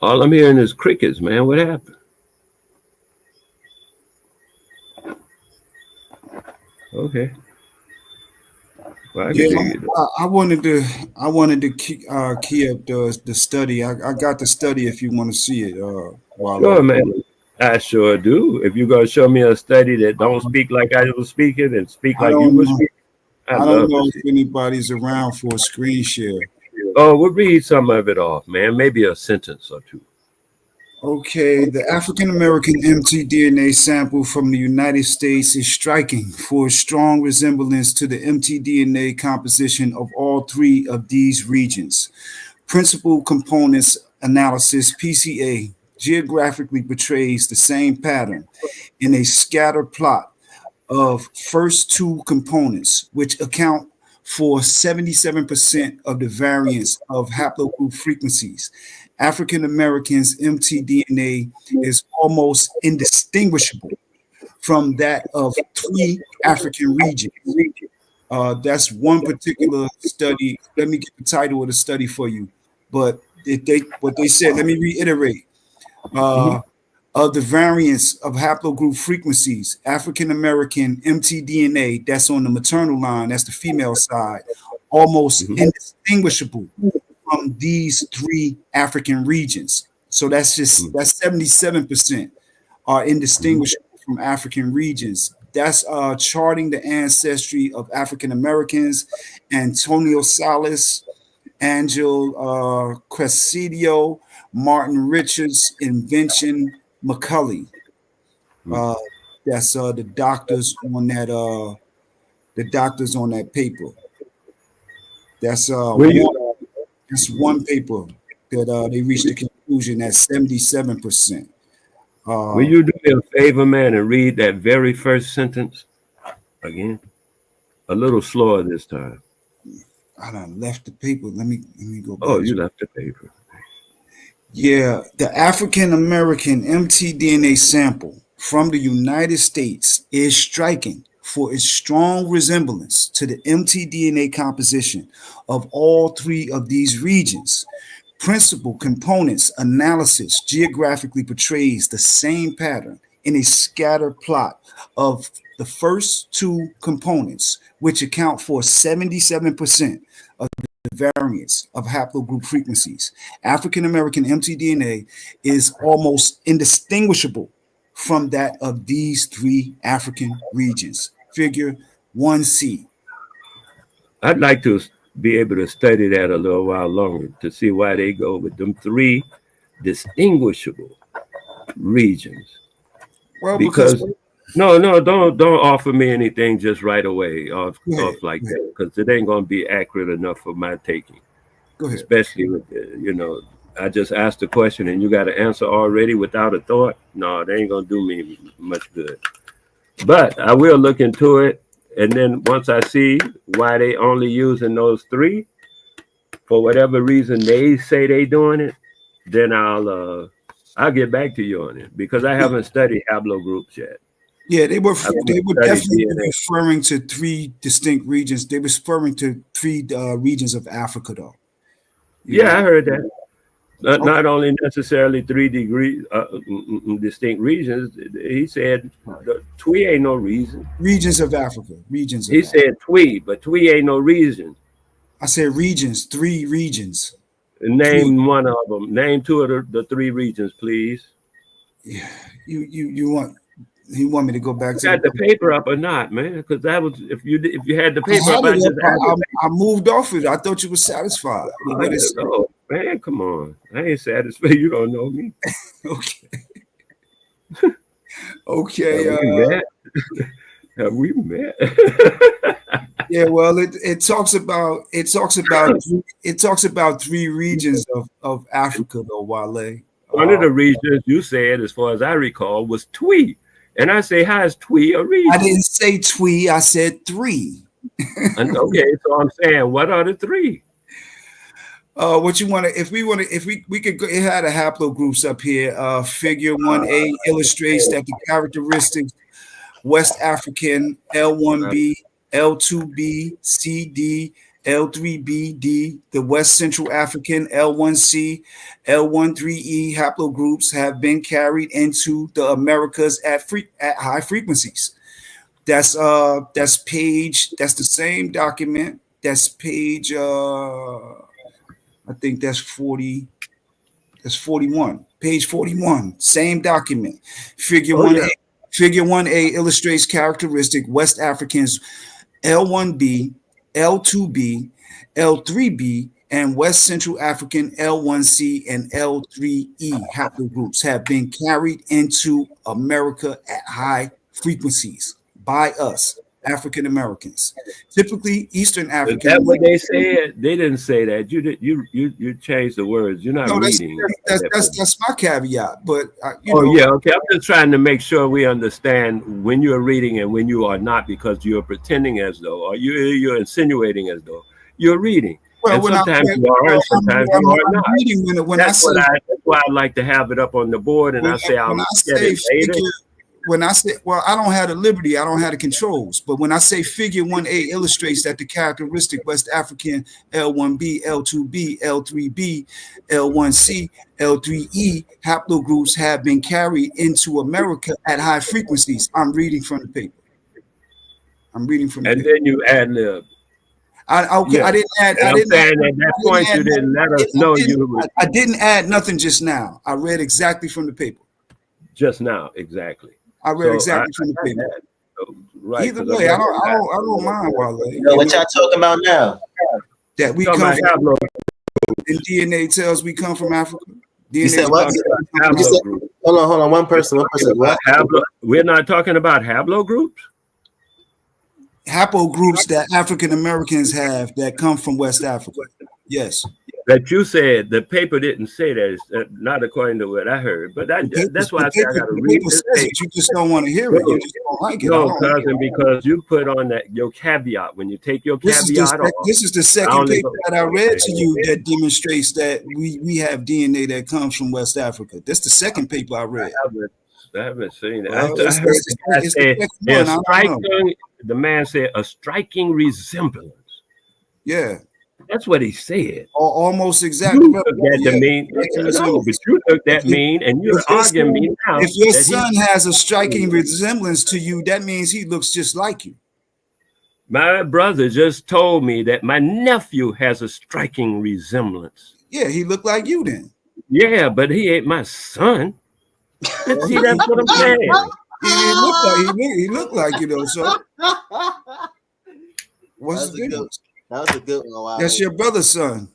L: All I'm hearing is crickets, man. What happened? Okay. Well,
A: I wanted to key up the study. I got the study if you want to see it.
L: Sure, man. I sure do. If you're gonna show me a study that don't speak like I was speaking and speak like you were speaking,
A: I don't know if anybody's around for a screen share.
L: Oh, we'll read some of it off, man. Maybe a sentence or two.
A: Okay, the African American mtDNA sample from the United States is striking for a strong resemblance to the mtDNA composition of all three of these regions. Principal components analysis (PCA) geographically portrays the same pattern in a scatter plot of first two components, which account for 77% of the variance of haplogroup frequencies. African Americans' mtDNA is almost indistinguishable from that of three African regions. That's one particular study. Let me get the title of the study for you. But what they said, let me reiterate. Of the variance of haplogroup frequencies, African American mtDNA, that's on the maternal line, that's the female side, almost indistinguishable from these three African regions. So that's 77% are indistinguishable from African regions. That's charting the ancestry of African Americans. Antonio Salas, Angel Cresidio, Martin Richards, Invention McCulley. That's the doctors on that paper. That's one paper that they reached the conclusion at 77%.
L: Will you do me a favor, man, and read that very first sentence again? A little slower this time.
A: I done left the paper. Let me go back.
L: Oh, you left the paper.
A: Yeah, the African American mtDNA sample from the United States is striking for its strong resemblance to the mtDNA composition of all three of these regions. Principal components analysis geographically portrays the same pattern in a scatter plot of the first two components, which account for 77% of the variance of haplogroup frequencies. African American mtDNA is almost indistinguishable from that of these three African regions. Figure 1C.
L: I'd like to be able to study that a little while longer to see why they go with them three distinguishable regions.
A: Well,
L: because no, don't offer me anything just right away off like that, because it ain't gonna be accurate enough for my taking.
A: Go ahead.
L: Especially with I just asked a question and you got an answer already without a thought. No, they ain't gonna do me much good. But I will look into it And then once I see why they only using those 3, for whatever reason they say they doing it, then I'll get back to you on it, because I haven't studied haplogroups yet.
A: Yeah, they were definitely referring to 3 distinct regions. They were referring to 3 regions of Africa, though.
L: I heard that. Not only necessarily 3 degrees, distinct regions. He said Twi ain't no reason.
A: Regions of Africa. Regions.
L: He said Twi, but Twi ain't no reason.
A: I said regions. 3 regions.
L: Name 1 of them. Name 2 of the 3 regions, please.
A: Yeah, you want me to go back to
L: got the paper up or not, man? Because that was if you had the paper up,
A: I moved off it. I thought you were satisfied.
L: Oh, man, come on. I ain't satisfied. You don't know me.
A: Okay. Okay.
L: Have we met?
A: Yeah, well, it talks about 3 regions of Africa, though, Wale.
L: One of the regions you said, as far as I recall, was Twi. And I say, how is Twi a region?
A: I didn't say Twi, I said 3.
L: Okay, so I'm saying, what are the 3?
A: What you want to, if we could go, it had a haplogroups up here. Figure 1A illustrates that the characteristics West African L1B, L2B, CD, L3B, D, the West Central African L1C, L13E haplogroups have been carried into the Americas at high frequencies. That's the same document. That's page I think that's 40. That's 41. Page 41. Same document. Figure 1A. Figure 1A illustrates characteristic West Africans L1B, L2B, L3B, and West Central African L1C and L3E haplogroups have been carried into America at high frequencies by us, African Americans. Typically, Eastern Africans.
L: Is that what they said? They didn't say that. You changed the words. You're not reading.
A: That's my caveat. But
L: okay. I'm just trying to make sure we understand when you're reading and when you are not, because you're pretending as though, or you're insinuating as though you're reading. Well, and sometimes you are, and sometimes you are not. That's why I like to have it up on the board, and I say I'll get it later.
A: When I say, well, I don't have the liberty, I don't have the controls. But when I say figure 1A illustrates that the characteristic West African L1B, L2B, L3B, L1C, L3E haplogroups have been carried into America at high frequencies. I'm reading from the paper.
L: And then you ad lib.
A: I didn't add.
L: I didn't saying at that point you didn't let us know you.
A: I didn't add nothing just now. I read exactly from the paper.
L: Just now, exactly.
A: I read exactly from the paper.
L: Right.
A: Either way, I don't mind, Wale.
S: What y'all talking about now?
A: That we come from. And DNA tells we come from Africa. DNA
S: you said what? You said, hold on. One person. What?
L: We're not talking about haplogroups.
A: Haplogroups that African Americans have that come from West Africa. Yes.
L: That you said the paper didn't say that. It's not according to what I heard. But that's why I said I got to read this paper.
A: You just don't want to hear it. You just don't like it.
L: No, cousin, because you put on your caveat. When you take your caveat off.
A: This is the second paper that I read to you that demonstrates that we have DNA that comes from West Africa. That's the second paper I read.
L: I haven't seen it. The man said a striking resemblance.
A: Yeah.
L: That's what he said.
A: Almost exactly.
L: You took that to mean, no, but you took that mean, and you're arguing me now.
A: If your son has a striking resemblance to you, that means he looks just like you.
L: My brother just told me that my nephew has a striking resemblance.
A: Yeah, he looked like you then.
L: Yeah, but he ain't my son. See, that's what I'm saying.
A: He looked like you though, so. What's the difference?
S: That was a good one. Wow.
A: That's your brother's son.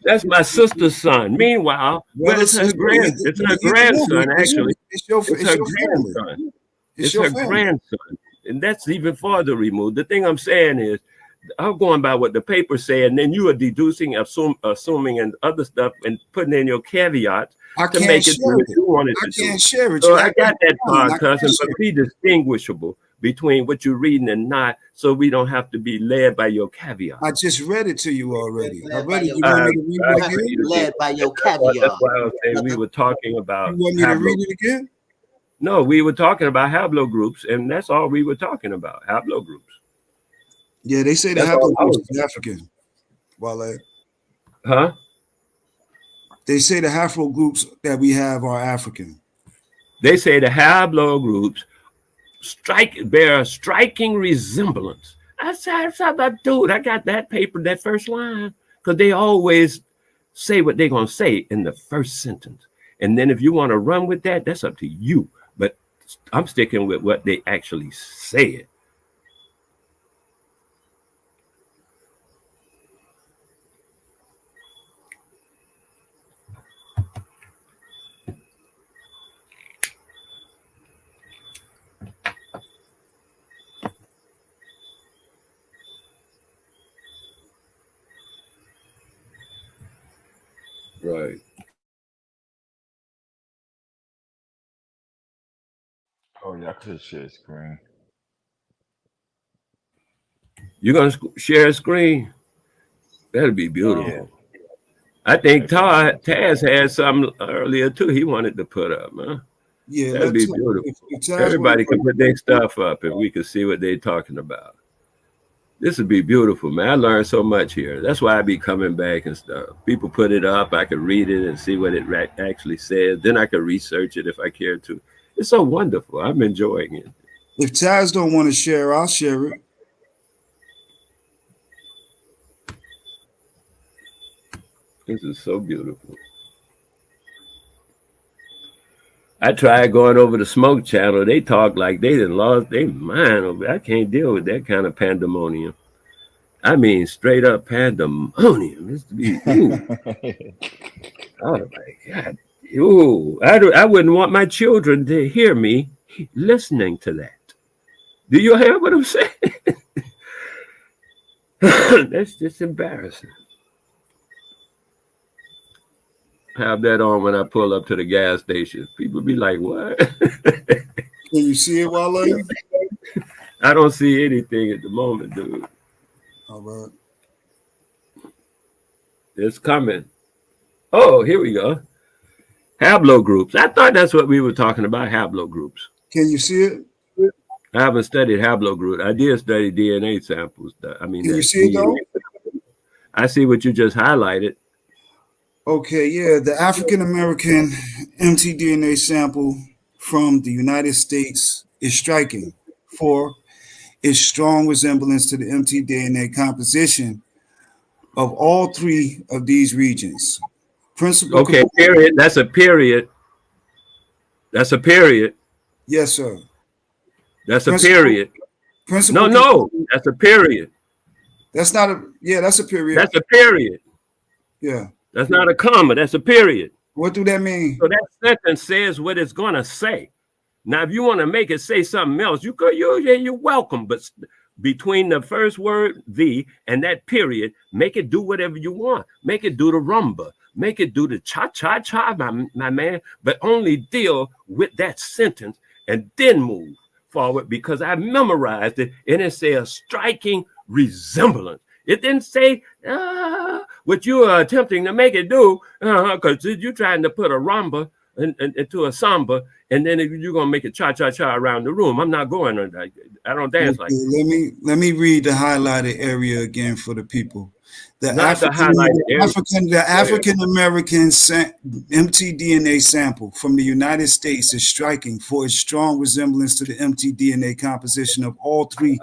L: That's my sister's son. Meanwhile, it's her grandson, actually. It's her grandson. It's her grandson. And that's even farther removed. The thing I'm saying is, I'm going by what the paper said, and then you are deducing, assuming, and other stuff, and putting in your caveats to make it what you wanted to do.
A: I can't share it.
L: So I got that part, cousin, but be distinguishable between what you're reading and not, so we don't have to be led by your caveat.
A: I just read it to you already. I read it. You want me to read it again?
S: Led by your caveat.
L: That's why I was saying we were talking about.
A: You want me to read it again?
L: No, we were talking about haplogroups, and that's all we were talking about. Haplogroups.
A: Yeah, they say the haplogroups is African. Wale.
L: Huh?
A: They say the haplogroups that we have are African.
L: They say the haplogroups bear a striking resemblance. I said, dude, I got that paper, that first line, because they always say what they're gonna say in the first sentence, and then if you want to run with that, that's up to you. But I'm sticking with what they actually said. Right.
I: Oh yeah, I could share screen.
L: You're gonna share a screen? That'll be beautiful. I think Taz had something earlier too. He wanted to put up, man.
A: Yeah,
L: that'd be beautiful. If everybody can put their stuff up, and we can see what they're talking about. This would be beautiful, man. I learned so much here. That's why I be coming back and stuff. People put it up. I can read it and see what it actually says. Then I can research it if I care to. It's so wonderful. I'm enjoying it.
A: If Taz don't want to share, I'll share it.
L: This is so beautiful. I tried going over the Smoke Channel. They talk like they done lost their mind over. I can't deal with that kind of pandemonium. I mean, straight up pandemonium. This to be, oh my God. Ooh, I wouldn't want my children to hear me listening to that. Do you hear what I'm saying? That's just embarrassing. Have that on when I pull up to the gas station. People be like, what?
A: Can you see it, Wale?
L: I don't see anything at the moment, dude.
A: All right.
L: It's coming. Oh, here we go. Haplogroups. I thought that's what we were talking about, haplogroups.
A: Can you see it?
L: I haven't studied haplogroup. I did study DNA samples. I mean,
A: can you see it though?
L: I see what you just highlighted.
A: Okay, yeah, the African American mtDNA sample from the United States is striking for its strong resemblance to the mtDNA composition of all three of these regions. Principal.
L: Okay, period. That's a period. That's a period.
A: Yes, sir.
L: That's a period.
A: Principal.
L: No, that's a period.
A: That's not a, yeah, that's a period.
L: That's a period.
A: Yeah.
L: That's not a comma. That's a period.
A: What do that mean?
L: So that sentence says what it's going to say. Now, if you want to make it say something else, you're welcome. But between the first word, the, and that period, make it do whatever you want. Make it do the rumba. Make it do the cha-cha-cha, my man. But only deal with that sentence and then move forward, because I memorized it and it says striking resemblance. It didn't say what you are attempting to make it do, because you're trying to put a rumba into a samba, and then you're gonna make it cha-cha-cha around the room. I'm not going on that. I don't dance like that.
A: Let me read the highlighted area again for the people. The African American mtDNA sample from the United States is striking for its strong resemblance to the mtDNA composition of all three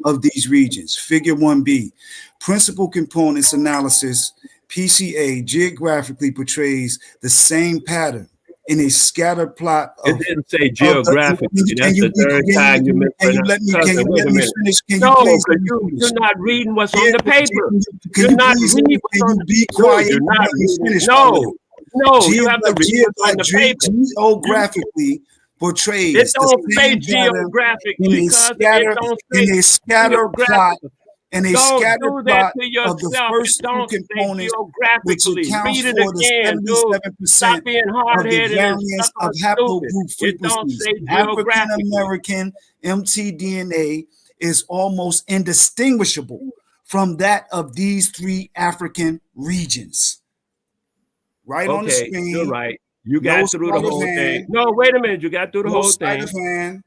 A: of these regions. Figure 1B, principal components analysis, PCA geographically portrays the same pattern in a scatter plot of,
L: it didn't say geographically. That's the third time you mispronounced.
A: Can you let me finish?
L: No, because you're not reading what's on the paper. You're not reading what's on the paper.
A: Be quiet.
L: You're not reading. No, you have to read what's on the paper.
A: Geographically portrays.
L: It don't say geographically, because it don't say
A: in a scatter plot and a
L: Don't
A: scatter
L: do that
A: plot
L: to
A: of the
L: yourself.
A: first two
L: Don't say
A: components, which
L: geographically.
A: accounts
L: Read it
A: for the
L: again, dude. Stop
A: 77%
L: being
A: of the
L: hard-headed and
A: variance
L: stuck
A: of
L: on stupid.
A: haplogroup
L: It don't
A: frequencies.
L: say
A: African
L: geographically.
A: American mtDNA is almost indistinguishable from that of these three African regions. Right on the
L: Okay,
A: screen.
L: you're right. You
A: No
L: got through the
A: sleight of
L: whole thing.
A: hand.
L: No, wait a minute. You got through the
A: No
L: whole
A: sleight
L: thing.
A: of hand.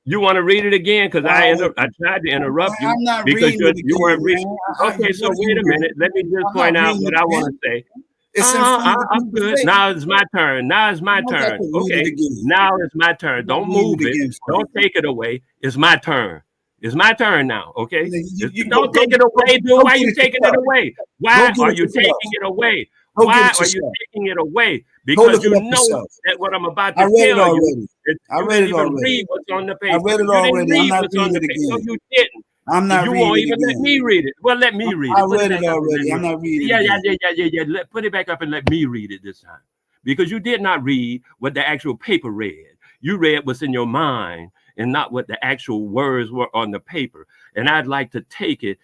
L: You want to read it again? Because I tried to interrupt you
A: I'm not
L: because
A: reading it
L: you weren't
A: again,
L: reading.
A: man.
L: Okay, so
A: What are
L: wait
A: you
L: a
A: reading?
L: minute. Let me just
A: I'm
L: point
A: not
L: out
A: reading
L: what
A: it
L: I want
A: again.
L: to say.
A: It's in front of
L: I'm
A: people's
L: good.
A: face.
L: Now it's my turn. Now it's my
A: You don't got
L: turn.
A: to read it
L: Okay.
A: again.
L: Now it's my turn.
A: I'm not
L: Don't
A: reading
L: move
A: it
L: it.
A: again for
L: Don't take it away. It's my turn. It's my turn now. Okay. Don't
A: go
L: take it away, dude.
A: go
L: Why are
A: get
L: you
A: it
L: taking
A: yourself.
L: it away?
A: Go
L: Why
A: get
L: are
A: it
L: you
A: yourself.
L: taking it away?
A: Go get
L: Why
A: it
L: are you
A: yourself.
L: taking it away?
A: Go
L: Because
A: look it
L: you
A: up
L: know
A: yourself.
L: that what I'm about
A: I
L: to
A: read it
L: tell you,
A: already. I
L: you
A: read
L: didn't
A: it
L: even
A: already.
L: read what's on the
A: I
L: paper.
A: read it
L: You didn't
A: already. I'm
L: read
A: not
L: what's on
A: reading
L: the
A: it
L: paper. No,
A: again.
L: you didn't.
A: I'm not
L: You
A: reading
L: won't
A: it
L: even let
A: again.
L: me read it. Well, let me read
A: I
L: it. Put
A: read
L: it
A: it
L: back up and let
A: already.
L: me
A: I'm
L: read
A: not
L: it.
A: reading
L: Yeah,
A: it again.
L: yeah. Put it back up and let me read it this time. Because you did not read what the actual paper read. You read what's in your mind and not what the actual words were on the paper. And I'd like to take it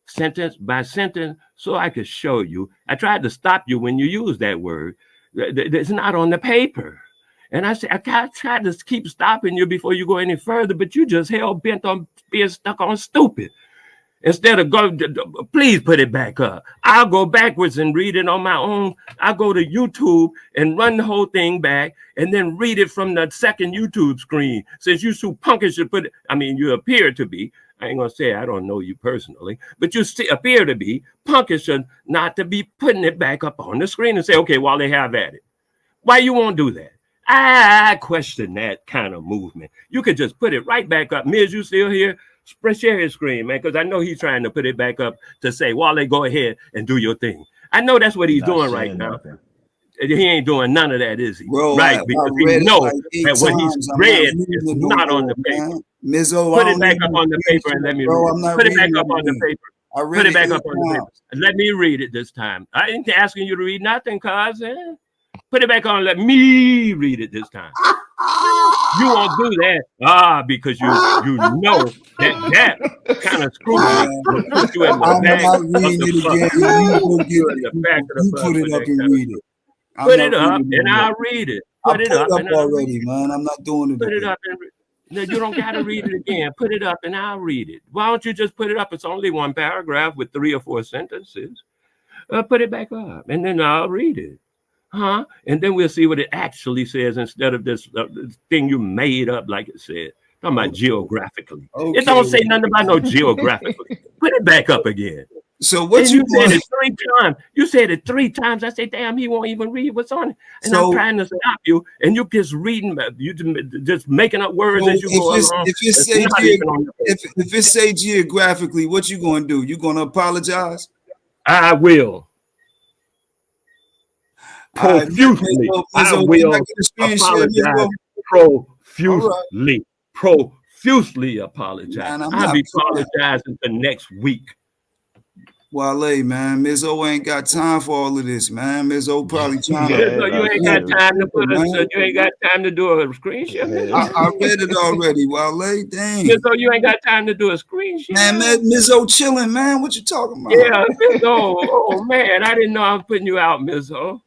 L: sentence by sentence so I could show you. I tried to stop you when you used that word. It's not on the paper. And I said, I tried to keep stopping you before you go any further, but you just hell bent on being stuck on stupid. Instead of please put it back up. I'll go backwards and read it on my own. I'll go to YouTube and run the whole thing back and then read it from the second YouTube screen. Since you so punkish to put it, I mean, you appear to be, I ain't gonna say I don't know you personally, but you appear to be punkish not to be putting it back up on the screen and say, okay, while they have at it. Why you won't do that? I question that kind of movement. You could just put it right back up. Miz, you still here? Share his screen, man, because I know he's trying to put it back up to say, Wale, go ahead and do your thing. I know that's what he's doing right now.
I: Nothing.
L: He ain't doing none of that, is he?
A: Bro,
L: Right,
A: I
L: because he
A: read it
L: knows
A: like 8
L: that what he's
A: times. I'm not
L: read
A: reading
L: is
A: it no
L: not on
A: more,
L: the paper.
A: man. Mizzo,
L: Put
A: I
L: it
A: don't
L: back
A: need
L: up
A: no
L: on the paper and
A: screenshot,
L: let me
A: bro.
L: read it.
A: I'm not
L: Put it back
A: reading
L: up
A: it
L: on the
A: again.
L: paper.
A: I read
L: Put it
A: it
L: back
A: 8
L: up on the paper.
A: times.
L: Let me read it this time. I ain't asking you to read nothing, cousin. Put it back on. Let me read it this time. You won't do that. Because you know that kind of scrutiny will put you in the
A: I'm
L: back
A: not
L: of
A: reading
L: the
A: it
L: bus.
A: again. You go get
L: You're in
A: it.
L: the back of the
A: You
L: bus
A: put it
L: with
A: up
L: that
A: and
L: kind of
A: read it. I'm
L: Put
A: not
L: it up
A: reading it
L: and
A: no more.
L: I'll read it.
A: I
L: Put it
A: put
L: up
A: it up
L: and I'll read
A: already,
L: it.
A: man. I'm not doing it
L: Put it
A: again.
L: up and no, you don't got to read it again. Put it up and I'll read it. Why don't you just put it up? It's only one paragraph with 3 or 4 sentences. Put it back up and then I'll read it. Huh? And then we'll see what it actually says instead of this thing you made up like it said. Talking about geographically. It don't say nothing about no geographically. Put it back up again.
A: So what
L: And
A: you
L: you said
A: want?
L: it 3 times. You said it 3 times. I said, damn, he won't even read what's on it. And I'm trying to stop you, and you just reading, you just making up words
A: So
L: as you go along.
A: if it say geographically, what you gonna do? You gonna apologize?
L: I will. Profusely. I will apologize profusely. Profusely apologize.
A: Man,
L: I'll be apologizing for next week.
A: Wale, man, Ms. O ain't got time for all of this, man. Ms. O probably trying to.
L: So you ain't got time to put us. You ain't got time to do a screen share.
A: I read it already, Wale. Dang.
L: So you ain't got time to do a screen share.
A: Man, Ms. O chilling, man. What you talking about?
L: Yeah, Ms. O. Oh man, I didn't know I was putting you out, Ms. O.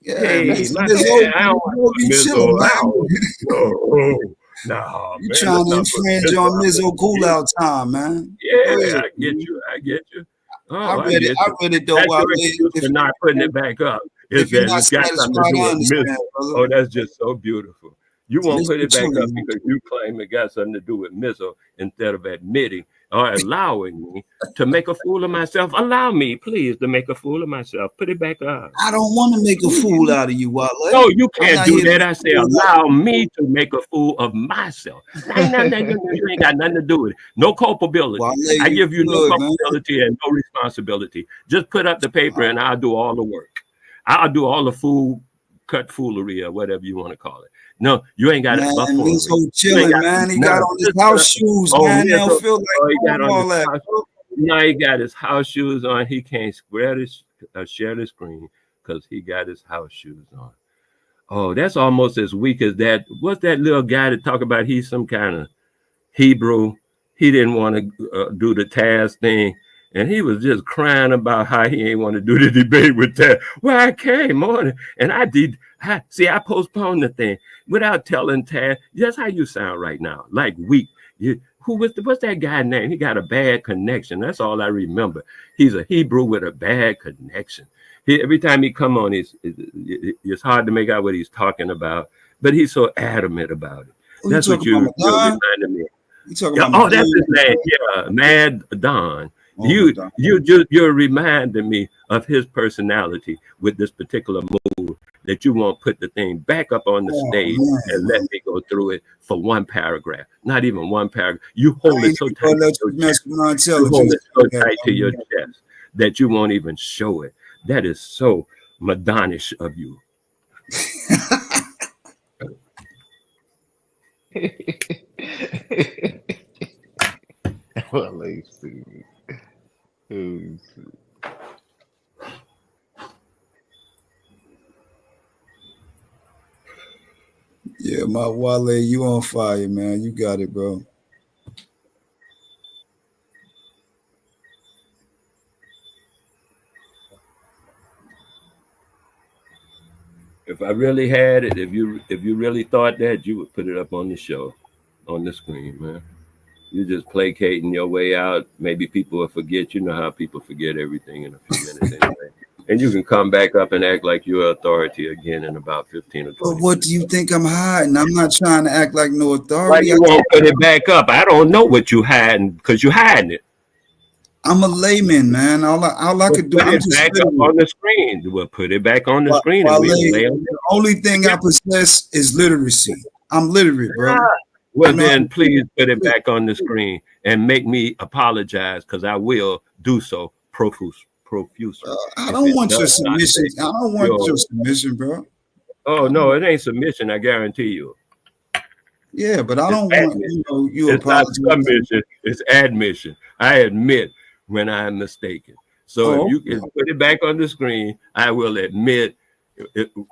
A: Yeah,
L: hey,
A: Ms.
L: my
A: O,
L: man, I don't want to put Ms. O out. No,
A: you
L: man,
A: trying to infringe on Ms. O cool out time, man.
L: Yeah, I get you. I get you. Oh,
A: I read it though.
L: That's
A: Wale,
L: your excuse for not putting it back up.
A: If you're not satisfied, I understand, brother.
L: Oh, that's just so beautiful. You won't put it back up
A: chilling.
L: because you claim it got something to do with Mizzo instead of admitting or allowing me to make a fool of myself. Allow me, please, to make a fool of myself. Put it back up.
A: I don't want to make a fool out of you, Wale.
L: No, you can't do that. I say allow me to make a fool of myself. You ain't got nothing to do with it. No culpability.
A: Wale,
L: I give you no
A: good,
L: culpability and no responsibility. Just put up the paper and I'll do all the work. I'll do all the cut foolery or whatever you want to call it. No, you ain't got it.
A: He's so chilling, man. He got on his house shoes, man. They don't feel like doing all that.
L: No, he got his house shoes on. He can't share the screen because he got his house shoes on. Oh, that's almost as weak as that. What's that little guy that talk about he's some kind of Hebrew? He didn't want to do the task thing. And he was just crying about how he ain't want to do the debate with that. Well, I came on it, and I postponed the thing without telling Taz. That's how you sound right now, like weak. What's that guy's name? He got a bad connection. That's all I remember. He's a Hebrew with a bad connection. Every time he come on, it's hard to make out what he's talking about, but he's so adamant about it. That's what you reminded me of. That's his name. Yeah, Mad Don. You're reminding me of his personality with this particular move, that you won't put the thing back up on the stage and let me go through it for one paragraph, not even one paragraph. You hold it so tight. You hold it so tight to your chest that you won't even show it. That is so Madonish of you.
I: Well,
A: yeah, my Wale, you on fire, man. You got it, bro.
L: If I really had it, if you really thought that, you would put it up on the show, on the screen, man. You're just placating your way out. Maybe people will forget. You know how people forget everything in a few minutes anyway. And you can come back up and act like you're authority again in about 15 or 20
A: But what do you think I'm hiding? I'm not trying to act like no authority.
L: Why you won't put it back up? I don't know what you hiding, because you're hiding it.
A: I'm a layman, man. All I could do,
L: I'm just back up on the screen. We'll put it back on the screen. And
A: the only thing I possess is literacy. I'm literate, bro.
L: Well, then please put it back on the screen and make me apologize, because I will do so profusely.
A: I don't want your submission. I don't want your submission, bro.
L: Oh, no, it ain't submission. I guarantee you.
A: Yeah, but I don't want you
L: it's not submission. It's admission. I admit when I'm mistaken. So if you can put it back on the screen, I will admit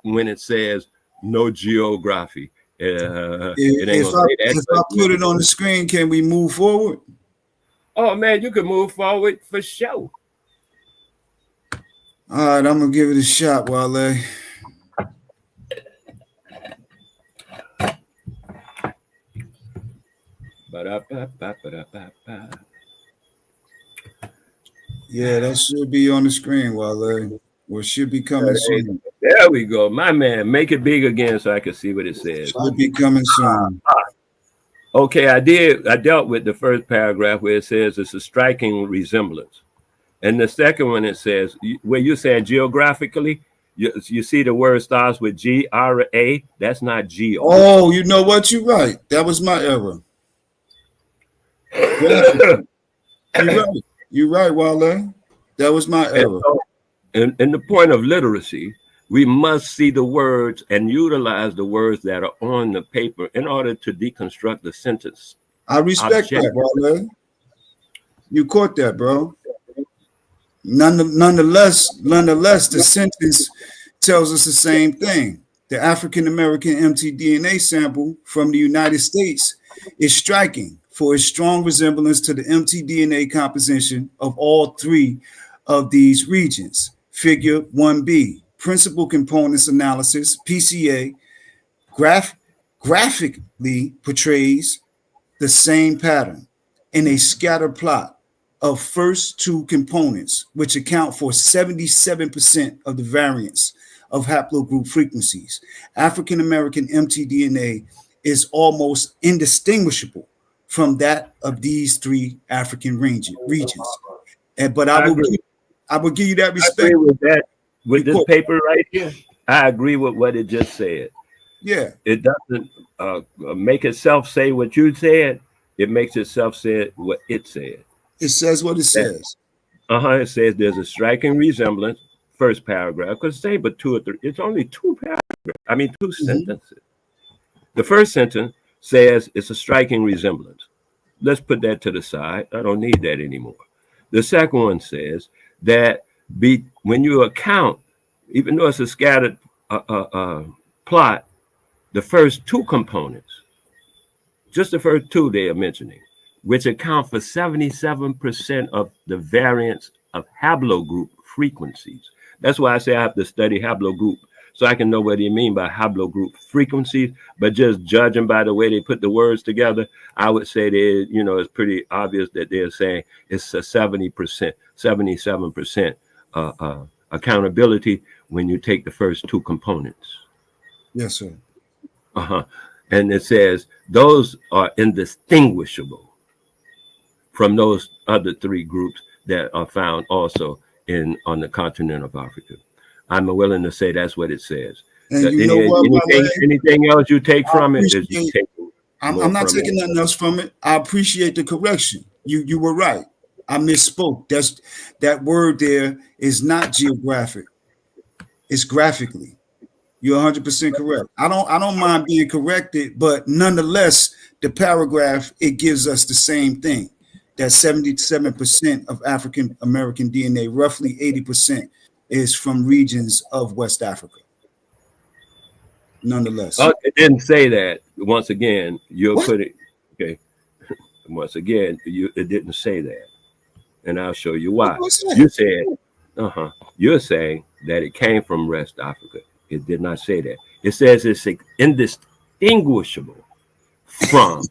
L: when it says no geography.
A: If I put it on the screen, can we move forward?
L: Oh man, you can move forward for sure.
A: All right, I'm gonna give it a shot, Wale. Yeah, that should be on the screen, Wale. Or should be coming soon.
L: There we go. My man, make it big again so I can see what it says.
A: Should be coming soon.
L: Okay, I dealt with the first paragraph where it says it's a striking resemblance. And the second one, it says, where you said geographically, you see the word starts with G-R-A. That's not geo.
A: Oh, you know what? You're right. That was my error. You're right, Wale. That was my error.
L: And the point of literacy, we must see the words and utilize the words that are on the paper in order to deconstruct the sentence.
A: I respect that, Wale. You caught that, bro. Nonetheless, the sentence tells us the same thing. The African American mtDNA sample from the United States is striking for its strong resemblance to the mtDNA composition of all three of these regions. Figure 1B, principal components analysis, PCA, graphically portrays the same pattern in a scatter plot of first two components, which account for 77% of the variance of haplogroup frequencies. African American mtDNA is almost indistinguishable from that of these three African regions. But I will give you that respect.
L: I agree with that. With this paper right here, I agree with what it just said.
A: Yeah.
L: It doesn't make itself say what you said. It makes itself say what it said.
A: It says what it says.
L: It says there's a striking resemblance, first paragraph, because say but two or three, it's only two paragraphs. Two sentences. The first sentence says it's a striking resemblance. Let's put that to the side. I don't need that anymore. The second one says that when you account, even though it's a scattered plot, the first two components, just the first two they are mentioning, which account for 77% of the variance of haplogroup frequencies. That's why I say I have to study haplogroup, so I can know what they mean by haplogroup frequencies. But just judging by the way they put the words together, I would say they, you know, it's pretty obvious that they're saying it's a 70%, 77% accountability when you take the first two components.
A: Yes, sir.
L: And it says those are indistinguishable from those other three groups that are found also on the continent of Africa. I'm willing to say that's what it says.
A: And you know what,
L: anything else you take from it is you take.
A: I'm not taking nothing else from it. I appreciate the correction. You were right. I misspoke. That word there is not geographic. It's graphically. You're 100% correct. I don't mind being corrected, but nonetheless, the paragraph, it gives us the same thing. That 77% of African American DNA, roughly 80%, is from regions of West Africa. Nonetheless.
L: It didn't say that. Once again, you'll put it, okay. Once again, it didn't say that. And I'll show you why. You said, you're saying that it came from West Africa. It did not say that. It says it's indistinguishable from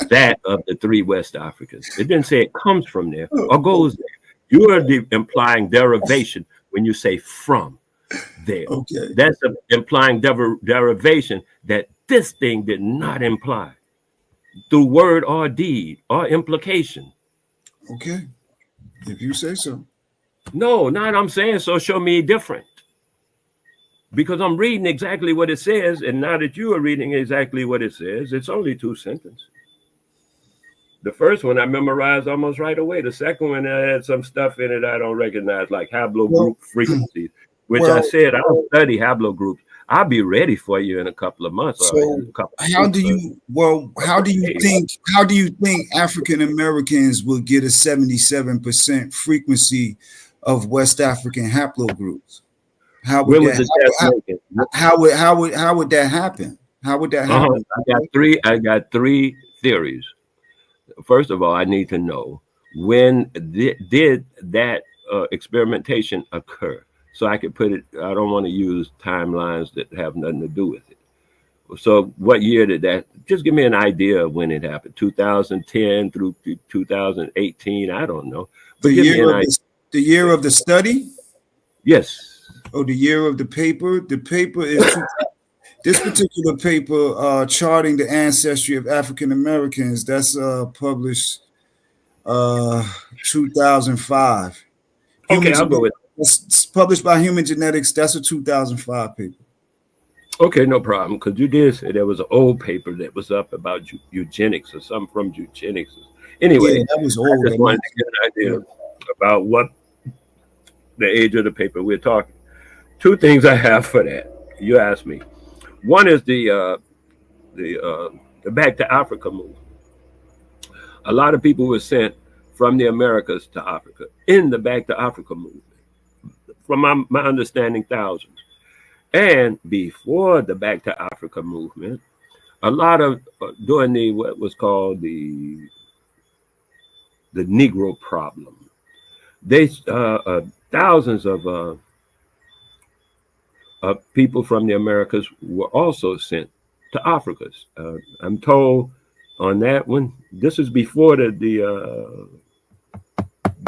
L: that of the three West Africans. It didn't say it comes from there or goes there. You are implying derivation when you say from there.
A: Okay.
L: That's implying derivation that this thing did not imply through word or deed or implication.
A: Okay. If you say so.
L: No, not I'm saying so. Show me different. Because I'm reading exactly what it says, and now that you are reading exactly what it says, it's only two sentences. The first one I memorized almost right away. The second one I had some stuff in it I don't recognize, like haplogroup frequencies, which I said I don't study haplogroups. I'll be ready for you in a couple of months.
A: So how do you think African Americans will get a 77% frequency of West African haplogroups? How would that happen? How would that happen?
L: I got three theories. First of all, I need to know when did that experimentation occur, so I could put it. I don't want to use timelines that have nothing to do with it. So what year did that? Just give me an idea of when it happened. 2010 through 2018. I don't know. But
A: the year of the study?
L: Yes.
A: Oh, the year of the paper. The paper is this particular paper charting the ancestry of African Americans. That's published 2005.
L: Okay, I'll go with it.
A: It's published by Human Genetics. That's a 2005 paper.
L: Okay, no problem. Because you did say there was an old paper that was up about eugenics or something from eugenics. Anyway,
A: that was old.
L: I just wanted to get an idea about what the age of the paper we're talking. Two things I have for that. You asked me. One is the Back to Africa movement. A lot of people were sent from the Americas to Africa in the Back to Africa movement. From my understanding, thousands. And before the Back to Africa movement, a lot of during what was called the Negro problem, they thousands of people from the Americas were also sent to Africa. I'm told on that one, this is before the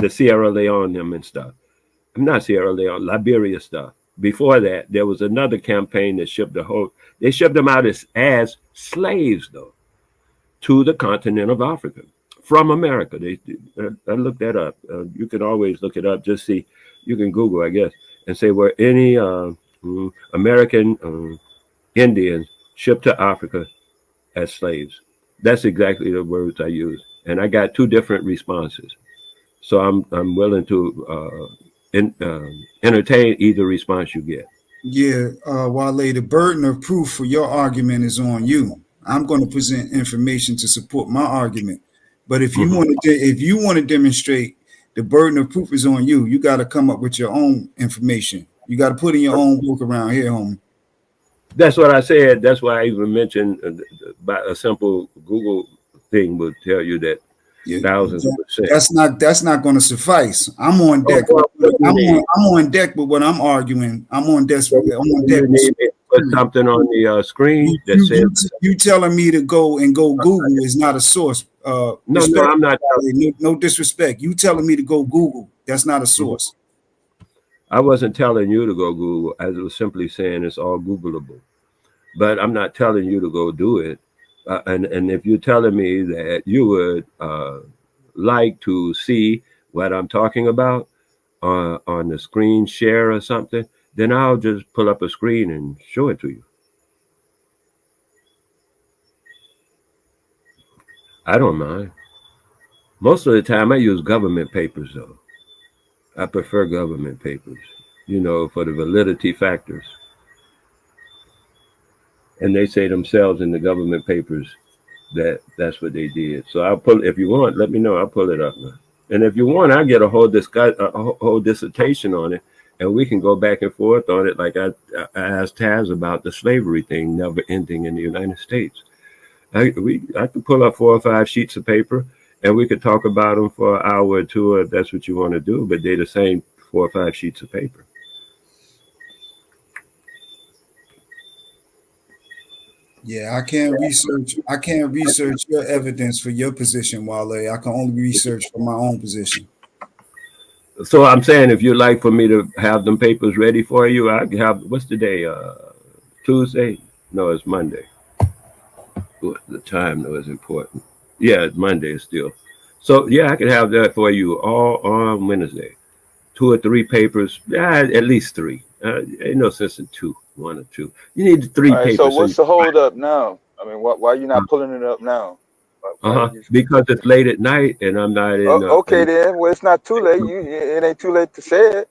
L: Sierra Leone and stuff. Not Sierra Leone, Liberia stuff. Before that, there was another campaign that shipped they shipped them out as slaves, though, to the continent of Africa from America. I looked that up. You can always look it up. Just see, you can Google, I guess, and say were any American Indians shipped to Africa as slaves. That's exactly the words I used, and I got two different responses. So I'm willing to entertain either response you get.
A: Yeah, Wale, the burden of proof for your argument is on you. I'm going to present information to support my argument, but if you want to demonstrate, the burden of proof is on you. You got to come up with your own information. You got to put in your own work around here, homie.
L: That's what I said. That's why I even mentioned by a simple Google thing will tell you that
A: Yeah,
L: thousands of percent.
A: that's not going to suffice. I'm on deck. I'm on deck with what I'm arguing. I'm on deck. I'm on deck.
L: You need to put something on the screen that says.
A: You telling me to go Google is not a source.
L: No, I'm not.
A: No disrespect. You telling me to go Google? That's not a source.
L: I wasn't telling you to go Google. I was simply saying it's all Googleable. But I'm not telling you to go do it. And if you're telling me that you would like to see what I'm talking about on the screen share or something, then I'll just pull up a screen and show it to you. I don't mind. Most of the time I use government papers, though. I prefer government papers, for the validity factors. And they say themselves in the government papers that that's what they did. So I'll pull, if you want, let me know. I'll pull it up now. And if you want, I'll get a whole whole dissertation on it, and we can go back and forth on it. Like I asked Taz about the slavery thing never ending in the United States. I could pull up 4 or 5 sheets of paper, and we could talk about them for an hour or two if that's what you want to do. But they're the same 4 or 5 sheets of paper.
A: Yeah, I can't research your evidence for your position, Wale. I can only research for my own position.
L: So I'm saying, if you'd like for me to have them papers ready for you, I can have, what's the day? Tuesday? No, it's Monday. The time, though, is important. Yeah, it's Monday still. So yeah, I can have that for you all on Wednesday. 2 or 3 papers, at least 3. Ain't no sense in 2, 1 or 2. You need 3 papers.
D: So what's the hold up now? I mean, why are you not pulling it up now?
L: Because it's late at night and I'm not in.
D: Okay, then. Well, it's not too late. It ain't too late to say it.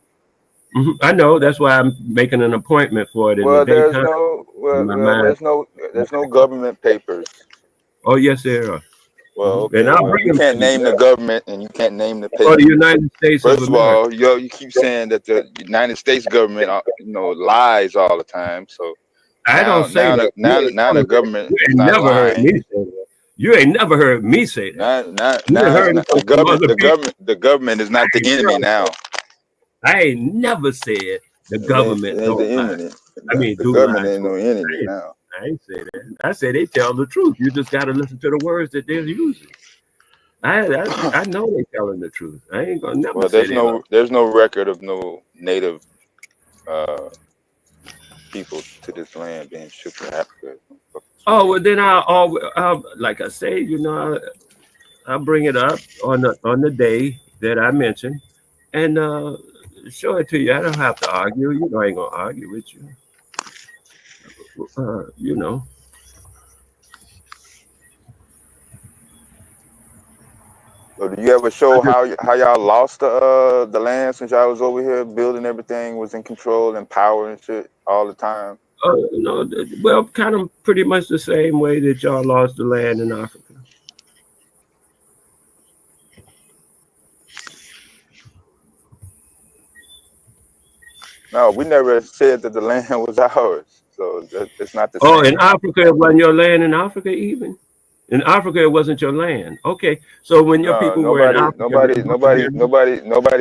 L: I know. That's why I'm making an appointment for it in the daytime.
D: There's no government papers.
L: Oh yes, there are.
D: Well, okay. You can't name the government and you can't name the papers.
L: Oh, the United States
D: First
L: of
D: of all, you keep saying that the United States government, lies all the time. So
L: I don't say that.
D: Now the government
L: you
D: is
L: ain't
D: not
L: never
D: lying.
L: heard me say that. You ain't never heard me say that.
D: The government is not the enemy now.
L: I ain't never said the government don't lie. I mean,
D: the government ain't no enemy now.
L: I ain't say that. I say they tell the truth. You just got to listen to the words that they're using. I know they telling the truth. I ain't gonna never say
D: there's no record of no native people to this land being shipped to Africa.
L: Oh well, then I'll like I say, I'll bring it up on the day that I mentioned, and show it to you. I don't have to argue. I ain't gonna argue with you.
D: So do you ever show how y'all lost the land since y'all was over here building everything, was in control and power and shit all the time?
L: No, well, kind of pretty much the same way that y'all lost the land in Africa.
D: No, we never said that the land was ours. So it's not the same.
L: Oh, in Africa, it wasn't your land in Africa even? In Africa, it wasn't your land. Okay, so when your people were in Africa,
D: nobody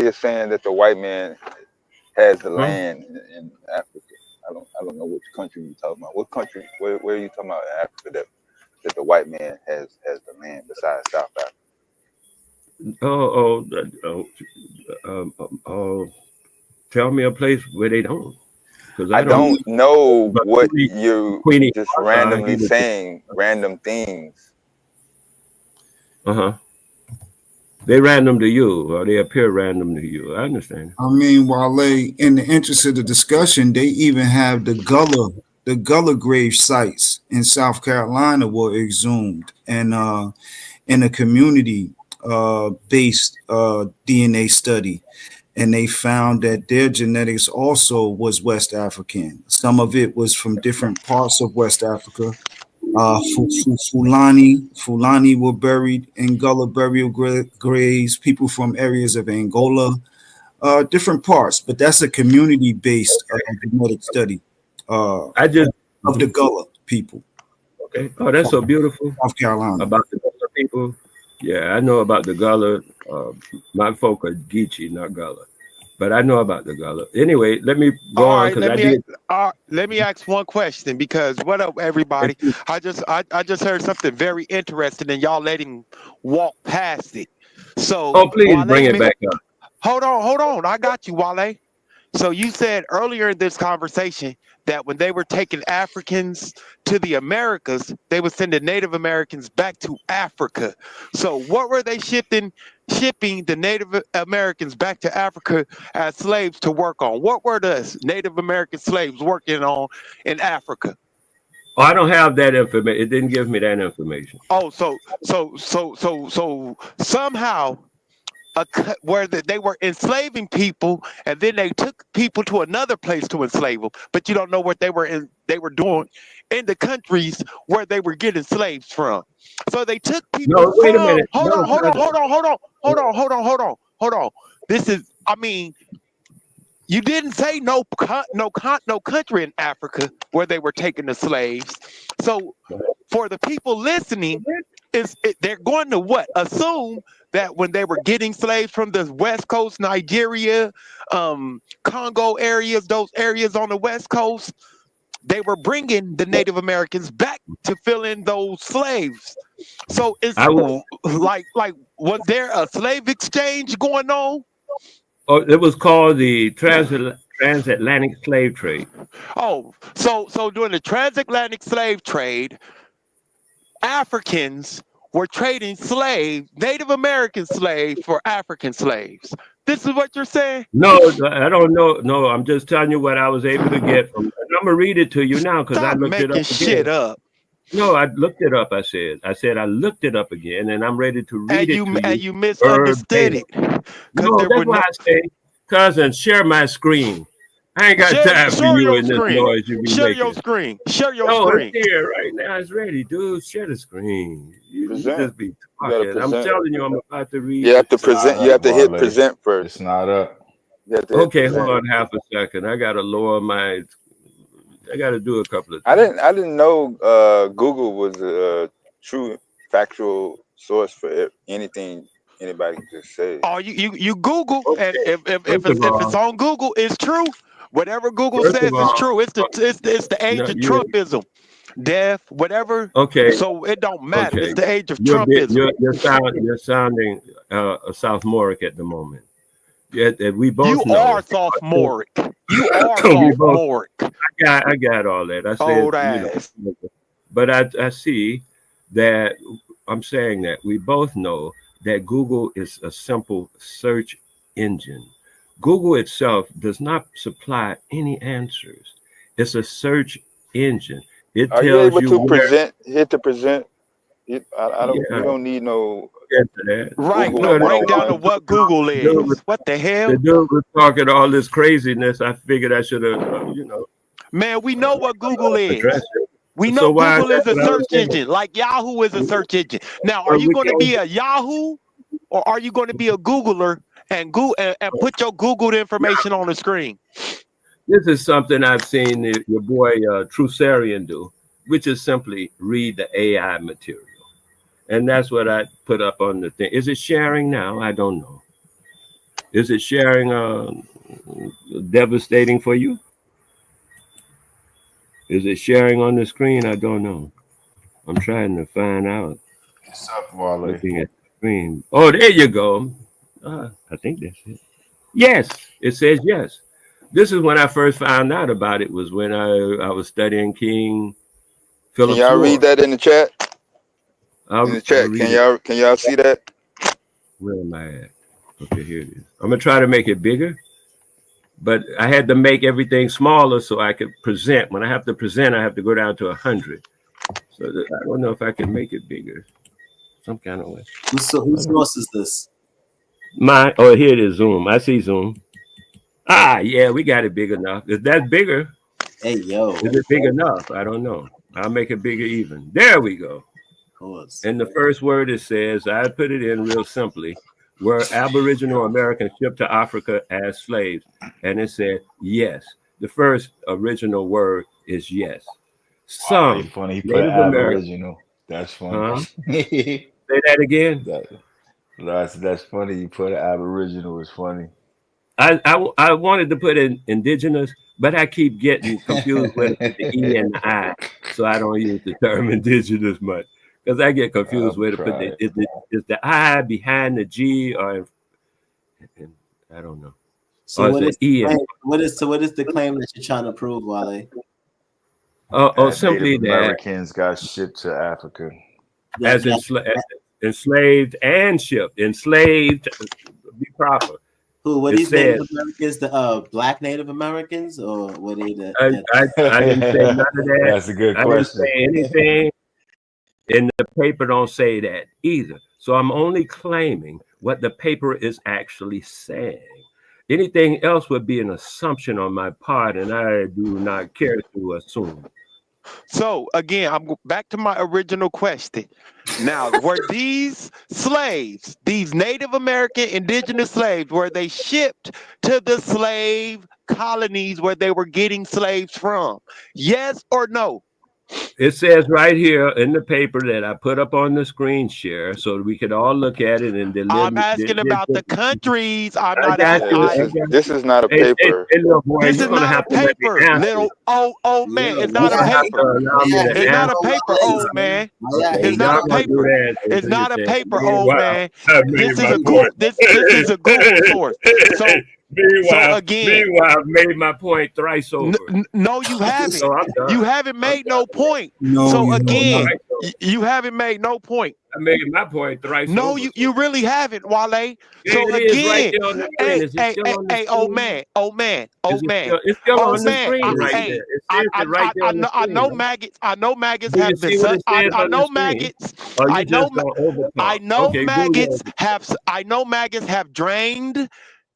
D: is saying that the white man has the land in Africa. I don't know which country you're talking about. What country? Where are you talking about in Africa that the white man has the land besides South Africa?
L: Tell me a place where they don't.
D: I don't know what you just randomly saying random things.
L: They random to you, or they appear random to you. I understand.
A: I mean, Wale, in the interest of the discussion, they even have the Gullah grave sites in South Carolina were exhumed, and in a community based DNA study, and they found that their genetics also was West African. Some of it was from different parts of West Africa. Fulani were buried in Gullah burial graves. People from areas of Angola, different parts. But that's a community-based genetic study of the Gullah people.
L: Okay. Oh, that's so beautiful.
A: South Carolina.
L: About the Gullah people. Yeah, I know about the Gullah. My folk are Geechee, not Gullah. But I know about the Gullah. Anyway, let me go
H: All
L: on
H: right,
L: because I did.
H: let me ask one question because what up, everybody? I just heard something very interesting, and y'all letting walk past it. So
L: Oh, please
H: Wale,
L: bring it back up.
H: hold on, I got you, Wale. So you said earlier in this conversation that when they were taking Africans to the Americas, they would send the Native Americans back to Africa. So what were they shipping the Native Americans back to Africa as slaves to work on? What were the Native American slaves working on in Africa?
L: Oh, I don't have that information. It didn't give me that information.
H: Oh, so somehow where they were enslaving people, and then they took people to another place to enslave them. But you don't know what they were doing in the countries where they were getting slaves from. So they took people
L: No, wait a
H: from.
L: minute. No,
H: Hold on. This is, I mean, you didn't say no country in Africa where they were taking the slaves. So for the people listening, they're going to what? Assume that when they were getting slaves from the West Coast, Nigeria, Congo areas, those areas on the West Coast, they were bringing the Native Americans back to fill in those slaves. So it's like was there a slave exchange going on?
L: Oh, it was called the transatlantic slave trade.
H: Oh, so during the transatlantic slave trade, Africans were trading slaves, Native American slaves for African slaves. This is what you're saying?
L: No, I don't know. No, I'm just telling you what I was able to get from. I'm gonna read it to you now because I
H: Stop
L: looked it
H: making
L: up again.
H: shit up.
L: No, I looked it up. I said I looked it up again, and I'm ready to read it to
H: And
L: you
H: you misunderstood
L: verbatim.
H: it. Because
L: No,
H: there
L: that's
H: were
L: why
H: no
L: I say, cousin, share my screen. I ain't got time for
H: share
L: you
H: your
L: and this
H: screen.
L: noise you be
H: Share your
L: making.
H: screen. Share your
L: No, it's
H: screen.
L: here right now. It's ready, dude. Share the screen. You
D: Present.
L: just be
D: You gotta
L: talking. I'm
D: present.
L: telling you, I'm about to read.
D: You have to
I: It's not
D: present. You
I: up,
D: have to hit
I: Wale.
D: present first.
I: It's not up.
D: You have to hit
L: Okay,
D: present.
L: hold on half a second. I gotta lower my. I gotta do a couple of
D: I
L: things.
D: didn't know Google was a true factual source for anything anybody can just say.
H: Oh, you Google, and
L: Okay. First of
H: if it's
L: all,
H: on Google, it's true. Whatever Google
L: first of
H: says is
L: all,
H: true. It's the age
L: no,
H: of
L: you
H: Trumpism, death, whatever.
L: okay?
H: So it don't matter. It's
L: Okay,
H: the age of Trumpism.
L: you're sounding sophomoric at the moment. Yet we
H: You
L: both
H: are
L: know.
H: sophomoric. You are
L: We both.
H: sophomoric.
L: I got all that. I said,
H: Old ass.
L: but I see that I'm saying that we both know that Google is a simple search engine. Google itself does not supply any answers. It's a search engine. It
D: Are you
L: tells
D: able
L: you
D: to
L: where.
D: present? Hit the present. I don't. We
L: Yeah,
D: don't need no
L: get to that.
H: Right.
D: Google
H: No
L: No, that's
H: breakdown of
D: 101.
H: what Google is. What the
L: the
H: hell?
L: dude was talking all this craziness. I figured I should have,
H: Man, we know what Google
L: addressed
H: is.
L: it.
H: We
L: So
H: know
L: why?
H: Google is
L: That's
H: a
L: what I was
H: search
L: saying.
H: engine, like Yahoo is a search engine. Now, are
L: But
H: you
L: we
H: going to
L: can't.
H: be a Yahoo, or are you going to be a Googler and put your Googled information on the screen?
L: This is something I've seen your boy Trussarian do, which is simply read the AI material. And that's what I put up on the thing. Is it sharing now? I don't know. Is it sharing devastating for you? Is it sharing on the screen? I don't know. I'm trying to find out.
I: It's up, Wale.
L: Looking at the screen. Oh, there you go. I think that's it. Yes, it says yes. This is when I first found out about it. Was when I was studying King
D: Can
L: Philip's
D: y'all read
L: War.
D: that in the chat? In the
L: I'll
D: chat,
L: read it.
D: can y'all see that?
L: Where am I at? Okay, here it is. I'm gonna try to make it bigger, but I had to make everything smaller so I could present. When I have to present, I have to go down to 100. So I don't know if I can make it bigger, some kind of way.
S: Whose source is this?
L: Mine. Oh, here it is. Zoom. I see Zoom. Ah, yeah, we got it big enough. Is that bigger?
S: Hey, yo.
L: Is it big enough? I don't know. I'll make it bigger even. There we go. And the first word it says, I put it in real simply, were Aboriginal Americans shipped to Africa as slaves? And it said, yes. The first original word is yes.
I: Wale
L: Some
I: funny. He put
L: Native American.
I: Aboriginal. That's funny.
L: Say that again.
I: That's funny. You put an Aboriginal. It's funny.
L: I wanted to put in indigenous, but I keep getting confused where to put the E and the I, so I don't use the term indigenous much because I get confused where to put the is the I behind the G or I don't know.
S: So what is
L: E and
S: what is the claim that you're trying to prove, Wale?
L: Simply
I: Native
L: that
I: Americans got shipped to Africa.
L: as enslaved and shipped. Enslaved, be proper.
S: Who were
L: It
S: these
L: said,
S: Native Americans? The black Native Americans, or were they the?
L: I didn't say none of that.
I: That's a good
L: I didn't
I: question.
L: say anything, and the paper don't say that either. So I'm only claiming what the paper is actually saying. Anything else would be an assumption on my part, and I do not care to assume.
H: So again, I'm back to my original question. Now, were these slaves, these Native American indigenous slaves, were they shipped to the slave colonies where they were getting slaves from? Yes or no?
L: It says right here in the paper that I put up on the screen share so we could all look at it and
H: I'm asking about the countries. I'm not asking.
D: This is not a
L: Hey,
D: paper.
L: little boy,
H: This
L: you're
H: is
L: gonna
H: not a
L: have to let me
H: paper,
L: answer.
H: little old man. It's not
L: You're
H: a
L: gonna have
H: paper.
L: to allow me to
H: It's not a
L: answer.
H: paper, old man.
L: Okay,
H: It's not
L: y'all
H: a
L: gonna do
H: paper.
L: that.
H: It's not a paper, old
L: Meanwhile,
H: man.
L: I made
H: This is
L: my
H: a Google.
L: point.
H: This is a Google source. So
L: Meanwhile,
H: again,
L: I've made my point thrice over.
H: no, you haven't.
L: So I'm done.
H: You haven't made no point.
A: No,
H: So
A: you have
H: again,
A: not.
H: you haven't made no point.
L: I made my point thrice
H: No,
L: over.
H: you really haven't, Wale.
L: Yeah,
H: So
L: it is right
H: again,
L: there on the screen. Is it still on the screen?
H: old man,
L: It's still on
H: old
L: the
H: man.
L: screen right there. It says it right there on the
H: I
L: screen.
H: know maggots. I know maggots
L: Do you
H: have been.
L: see what it says
H: I
L: on the
H: know
L: screen?
H: maggots.
L: Or you
H: I know.
L: just gonna
H: I
L: overtalk?
H: know
L: Okay,
H: maggots have. I know maggots have drained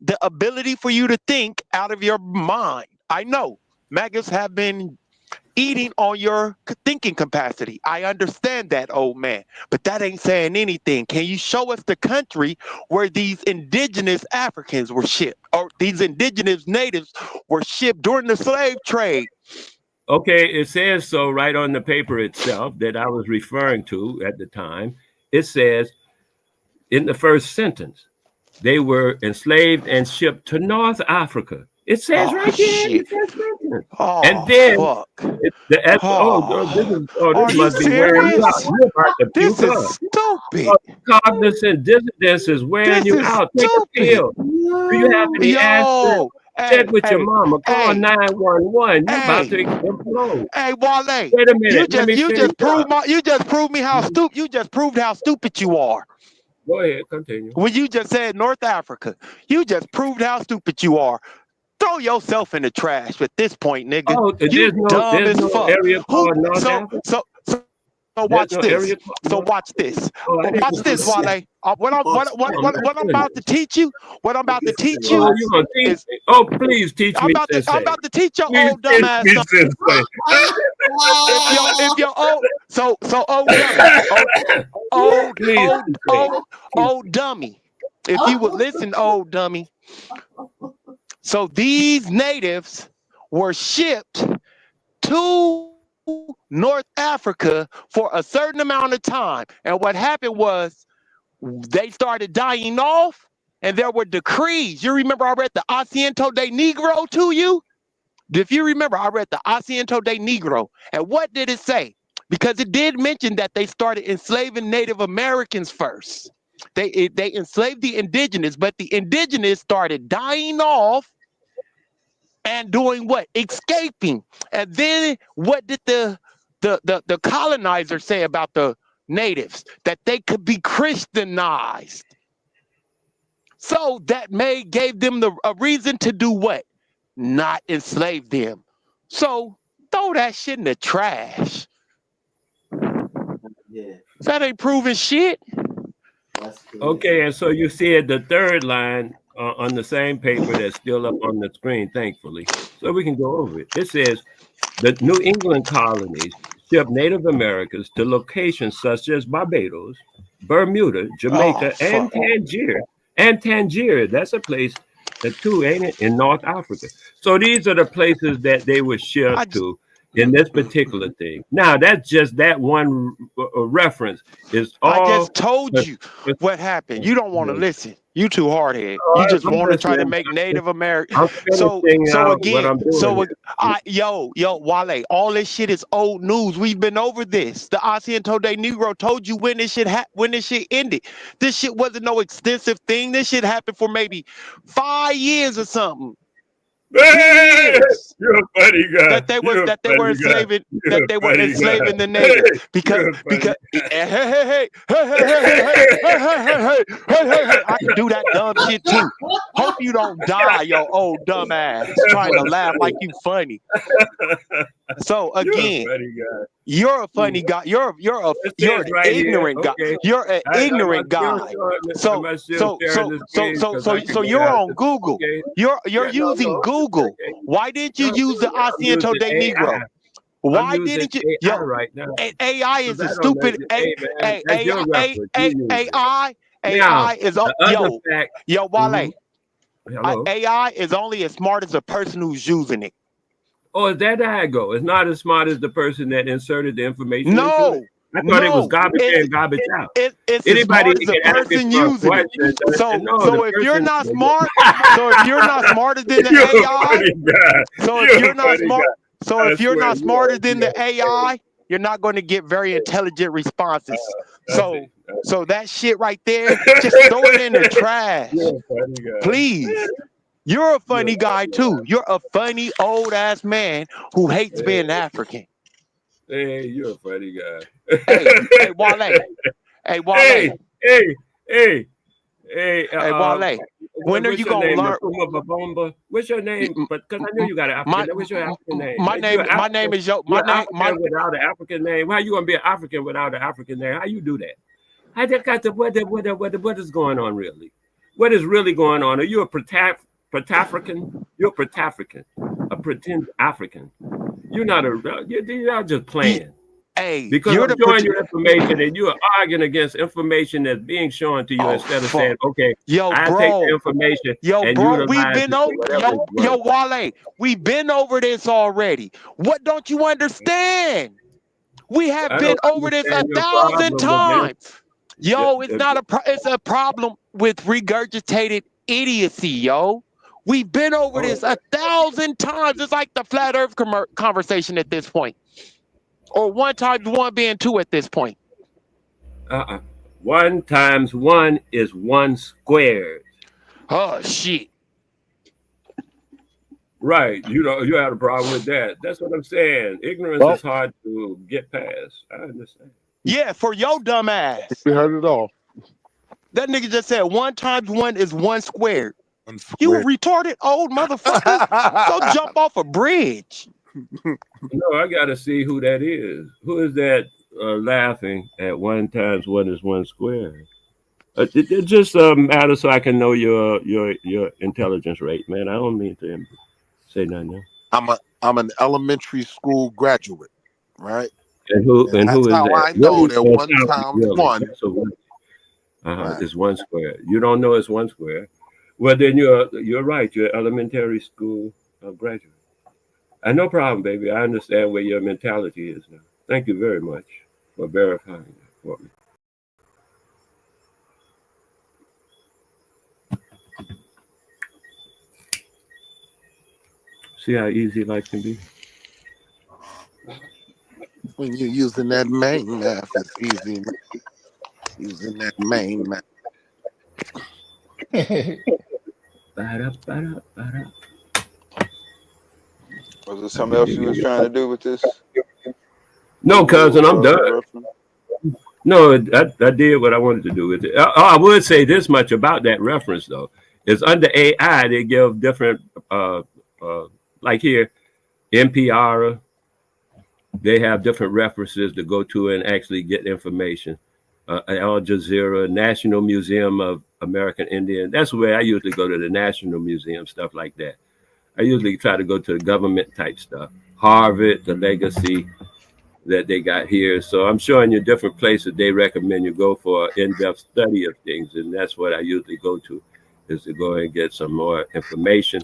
H: the ability for you to think out of your mind. I know maggots have been eating on your thinking capacity. I understand that, old man, but that ain't saying anything. Can you show us the country where these indigenous Africans were shipped, or these indigenous natives were shipped during the slave trade?
L: Okay, it says so right on the paper itself that I was referring to at the time. It says in the first sentence, they were enslaved and shipped to North Africa. It says right there in the first sentence. And then this
H: Are you
L: must be wearing you out.
H: serious?
L: You're about to
H: This
L: puke
H: is
L: up.
H: stupid.
L: Cognizant dissonance is wearing
H: This
L: you
H: is
L: out. Take a
H: stupid.
L: pill. Do you have any aspirin? Check with your mama. Call 911. You about to implode.
H: Hey, Wale.
L: Wait a minute. Let me
H: You
L: finish
H: just proved
L: up.
H: how stupid. You just proved how stupid you are.
L: Go ahead, continue.
H: When you just said North Africa, you just proved how stupid you are. Throw yourself in the trash at this point, nigga.
L: Oh,
H: You dumb
L: there's
H: as
L: no
H: fuck.
L: area called North Africa?
H: So watch
L: no
H: this.
L: area
H: So watch this.
L: Oh, I didn't
H: Watch this, Wale. What I'm about to teach you. What I'm about to teach you.
L: Oh, you gonna teach me? Oh, please teach me, Sensei.
H: I'm about to teach your
L: Please
H: old dumb ass
L: teach me,
H: something.
L: Sensei.
H: If you're old, so old dummy, old dummy. If you would listen, old dummy. So these natives were shipped to North Africa for a certain amount of time. And what happened was they started dying off, and there were decrees. You remember I read the Asiento de Negro to you? If you remember, I read the Asiento de Negro. And what did it say? Because it did mention that they started enslaving Native Americans first. They enslaved the indigenous, but the indigenous started dying off and doing what? Escaping. And then what did the colonizer say about the natives? That they could be Christianized. So that gave them a reason to do what? Not enslave them. So throw that shit in the trash.
S: Yeah.
H: That ain't proving shit.
L: Okay, and so you said the third line on the same paper that's still up on the screen, thankfully, so we can go over it. It says the New England colonies shipped Native Americans to locations such as Barbados, Bermuda, Jamaica, and Tangier. And Tangier, that's a place too, ain't it, in North Africa? So these are the places that they were shipped to. in this particular thing. Now, that's just that one reference. Is all.
H: I just told you what happened. You don't want to listen. You too hard headed. You just want to try to make Native American. So again, yo, Wale, all this shit is old news. We've been over this. The Asiento de Negro told you when this shit ended. This shit wasn't no extensive thing. This shit happened for maybe 5 years or something. Years.
L: You're a funny guy.
H: That they were enslaving the natives because hey, I can do that dumb shit too. Hope you don't die, yo old dumb ass, trying to laugh like you funny. So again, you're a funny guy. You're an ignorant guy. You're an ignorant guy. So you're on Google. You're using Google. Why didn't you use the Asiento de Negro? Why didn't you? Yo,
L: right now.
H: AI is a stupid. AI is yo Wale. AI is only as smart as the person who's using it.
L: Oh, is that how it go? It's not as smart as the person that inserted the information.
H: No.
L: Into it? I thought it was garbage in, garbage out.
H: It's anybody as the person using it. So if you're not smart, if you're not smarter than the AI, if you're not smarter than the AI, you're not going to get very intelligent responses. So that shit right there, just throw it in the trash, please. You're a funny guy too. You're a funny old ass man who hates being African.
L: Hey, you're a funny guy.
H: Hey, Wale. Hey, Wale.
L: Hey,
H: Wale. When are you gonna learn?
L: What's your name? But because I know you got an African. What's your African name?
H: My name is
L: without an African name. How you gonna be an African without an African name? How you do that? I just got to what is going on really? What is really going on? Are you a Pretafrican? You're a Pretafrican, a pretend African. You're not you're just playing.
H: Hey,
L: because you're showing you information and you're arguing against information that's being shown to you instead of saying, okay, I take the information.
H: We've been over Wale, we've been over this already. What don't you understand? We have been over this 1,000 times. Yo, it's a problem with regurgitated idiocy, yo. We've been over this 1,000 times. It's like the flat earth conversation at this point. Or 1 times 1 being 2 at this point.
L: 1 times 1 is 1 squared.
H: Oh, shit.
L: Right. You had a problem with that. That's what I'm saying. Ignorance is hard to get past. I understand.
H: Yeah, for your dumb ass.
N: We heard it all.
H: That nigga just said 1 times 1 is 1 squared. You retarded old motherfucker. Go jump off a bridge.
L: No, I gotta see who that is. Who is that laughing at 1 times 1 is 1 squared? It just matters so I can know your intelligence rate, man. I don't mean to say nothing.
N: I'm an elementary school graduate, right?
L: And who is that?
N: I know that 1 times 1
L: is 1 squared. You don't know it's 1 squared. Well, then you're right. You're elementary school graduate. No problem, baby. I understand where your mentality is now. Thank you very much for verifying that for me. See how easy life can be?
N: When you're using that main math, it's easy. Using that main math.
D: Was there something else you was trying to do with this?
L: No, cousin, I'm done. No, I did what I wanted to do with it. I would say this much about that reference, though. Is under AI, they give different, like here, NPR, they have different references to go to and actually get information. Al Jazeera, National Museum of American Indian. That's where I usually go, to the National Museum, stuff like that. I usually try to go to the government type stuff. Harvard, the legacy that they got here. So I'm showing you different places they recommend you go for an in-depth study of things. And that's what I usually go to, is to go and get some more information.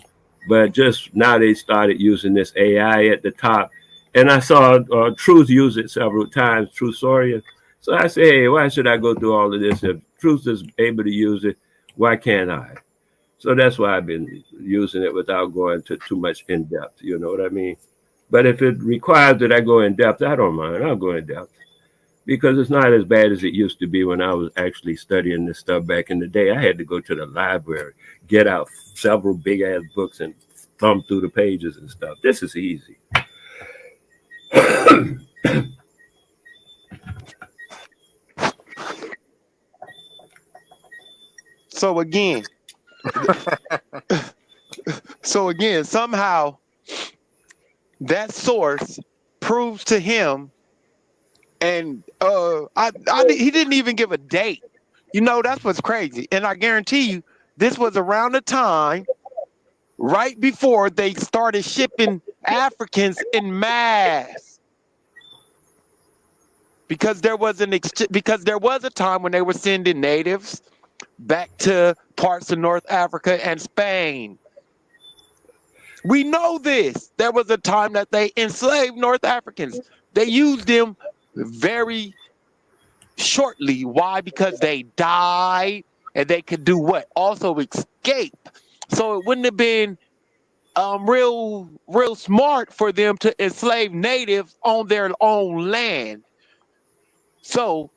L: But just now they started using this AI at the top, And I saw Truth use it several times, Truth Sawyer. So I said, hey, why should I go through all of this? If Truth is able to use it, why can't I? So that's why I've been using it without going to too much in depth. You know what I mean? But if it requires that I go in depth, I don't mind. I'll go in depth because it's not as bad as it used to be when I was actually studying this stuff back in the day. I had to go to the library, get out several big ass books and thumb through the pages and stuff. This is easy.
H: So again, somehow that source proves to him, and he didn't even give a date. You know, that's what's crazy. And I guarantee you, this was around the time right before they started shipping Africans in mass. Because there was a time when they were sending natives back to parts of North Africa and Spain. We know this. There was a time that they enslaved North Africans. They used them very shortly. Why? Because they died and they could do what? Also escape. So it wouldn't have been real smart for them to enslave natives on their own land. So,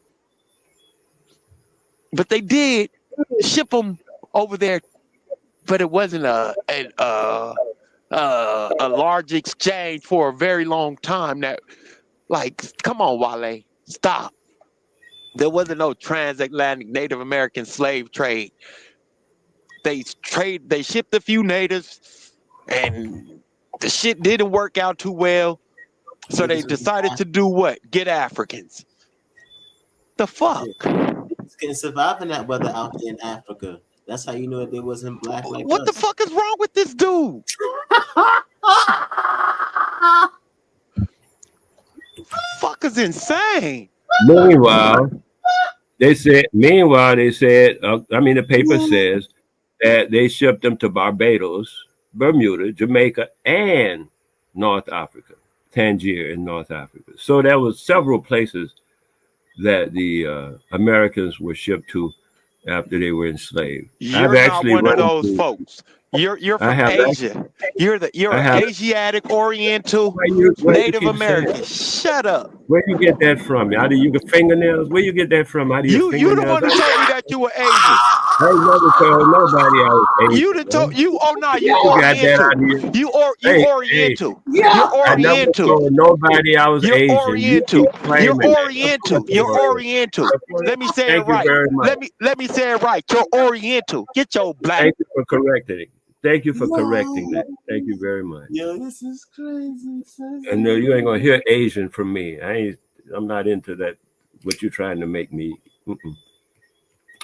H: but they did ship them over there, but it wasn't a large exchange for a very long time. That, like, come on, Wale, stop. There wasn't no transatlantic Native American slave trade. They shipped a few natives, and the shit didn't work out too well. So they decided to do what? Get Africans. The fuck?
S: Can survive in that weather out there in Africa. That's how you know they wasn't black like
H: what
S: us.
H: The fuck is wrong with this dude? Fuck is insane.
L: Meanwhile, they said, the paper says that they shipped them to Barbados, Bermuda, Jamaica, and North Africa, Tangier in North Africa. So there was several places that the Americans were shipped to after they were enslaved.
H: You're not one of those folks. You're from Asia. You're an Asiatic, Oriental, Native American. Shut up.
L: Where you get that from? Out of your fingernails? Where you get that from? Out of your fingernails?
H: You the one who told me that you were Asian.
L: I ain't never told nobody I was Asian.
H: You Oriental. You Oriental. You're Oriental.
L: I never told nobody I was Asian.
H: Oriental. You're Oriental. You're Oriental. Let me say it right. Let me say it right. You're Oriental. Get your black.
L: Thank you for correcting it. Thank you for correcting that. Thank you very much.
S: Yo, this is crazy.
L: And no, you ain't gonna hear Asian from me. I'm not into that. What you're trying to make me.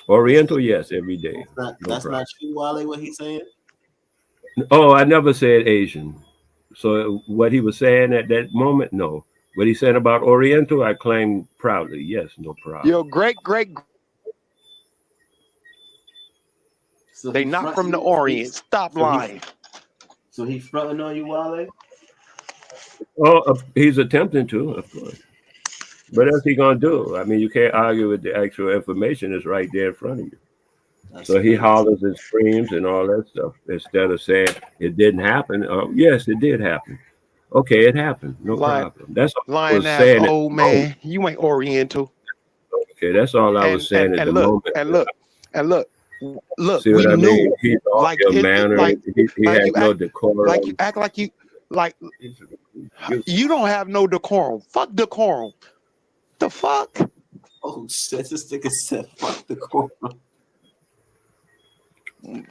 L: Oriental, yes, every day.
S: That's not true, Wale. What he's saying?
L: Oh, I never said Asian. So what he was saying at that moment, no. What he said about Oriental, I claim proudly. Yes, no problem.
H: Your great. So they not from the Orient. Stop lying.
S: So he's fronting on you, Wale?
L: Oh, he's attempting to, of course. What else he gonna do? I mean, you can't argue with the actual information that's right there in front of you. So he hollers and screams and all that stuff instead of saying it didn't happen. Yes, it did happen. Okay, it happened. No problem. That's all I was saying.
H: Old man, you ain't Oriental.
L: Okay, that's all I was saying at the moment.
H: And look.
L: See what I mean? He's all
H: like
L: your manner. He has no decorum.
H: Like you act like you don't have no decorum. Fuck decorum. The fuck?
S: Oh shit! This nigga said fuck decorum.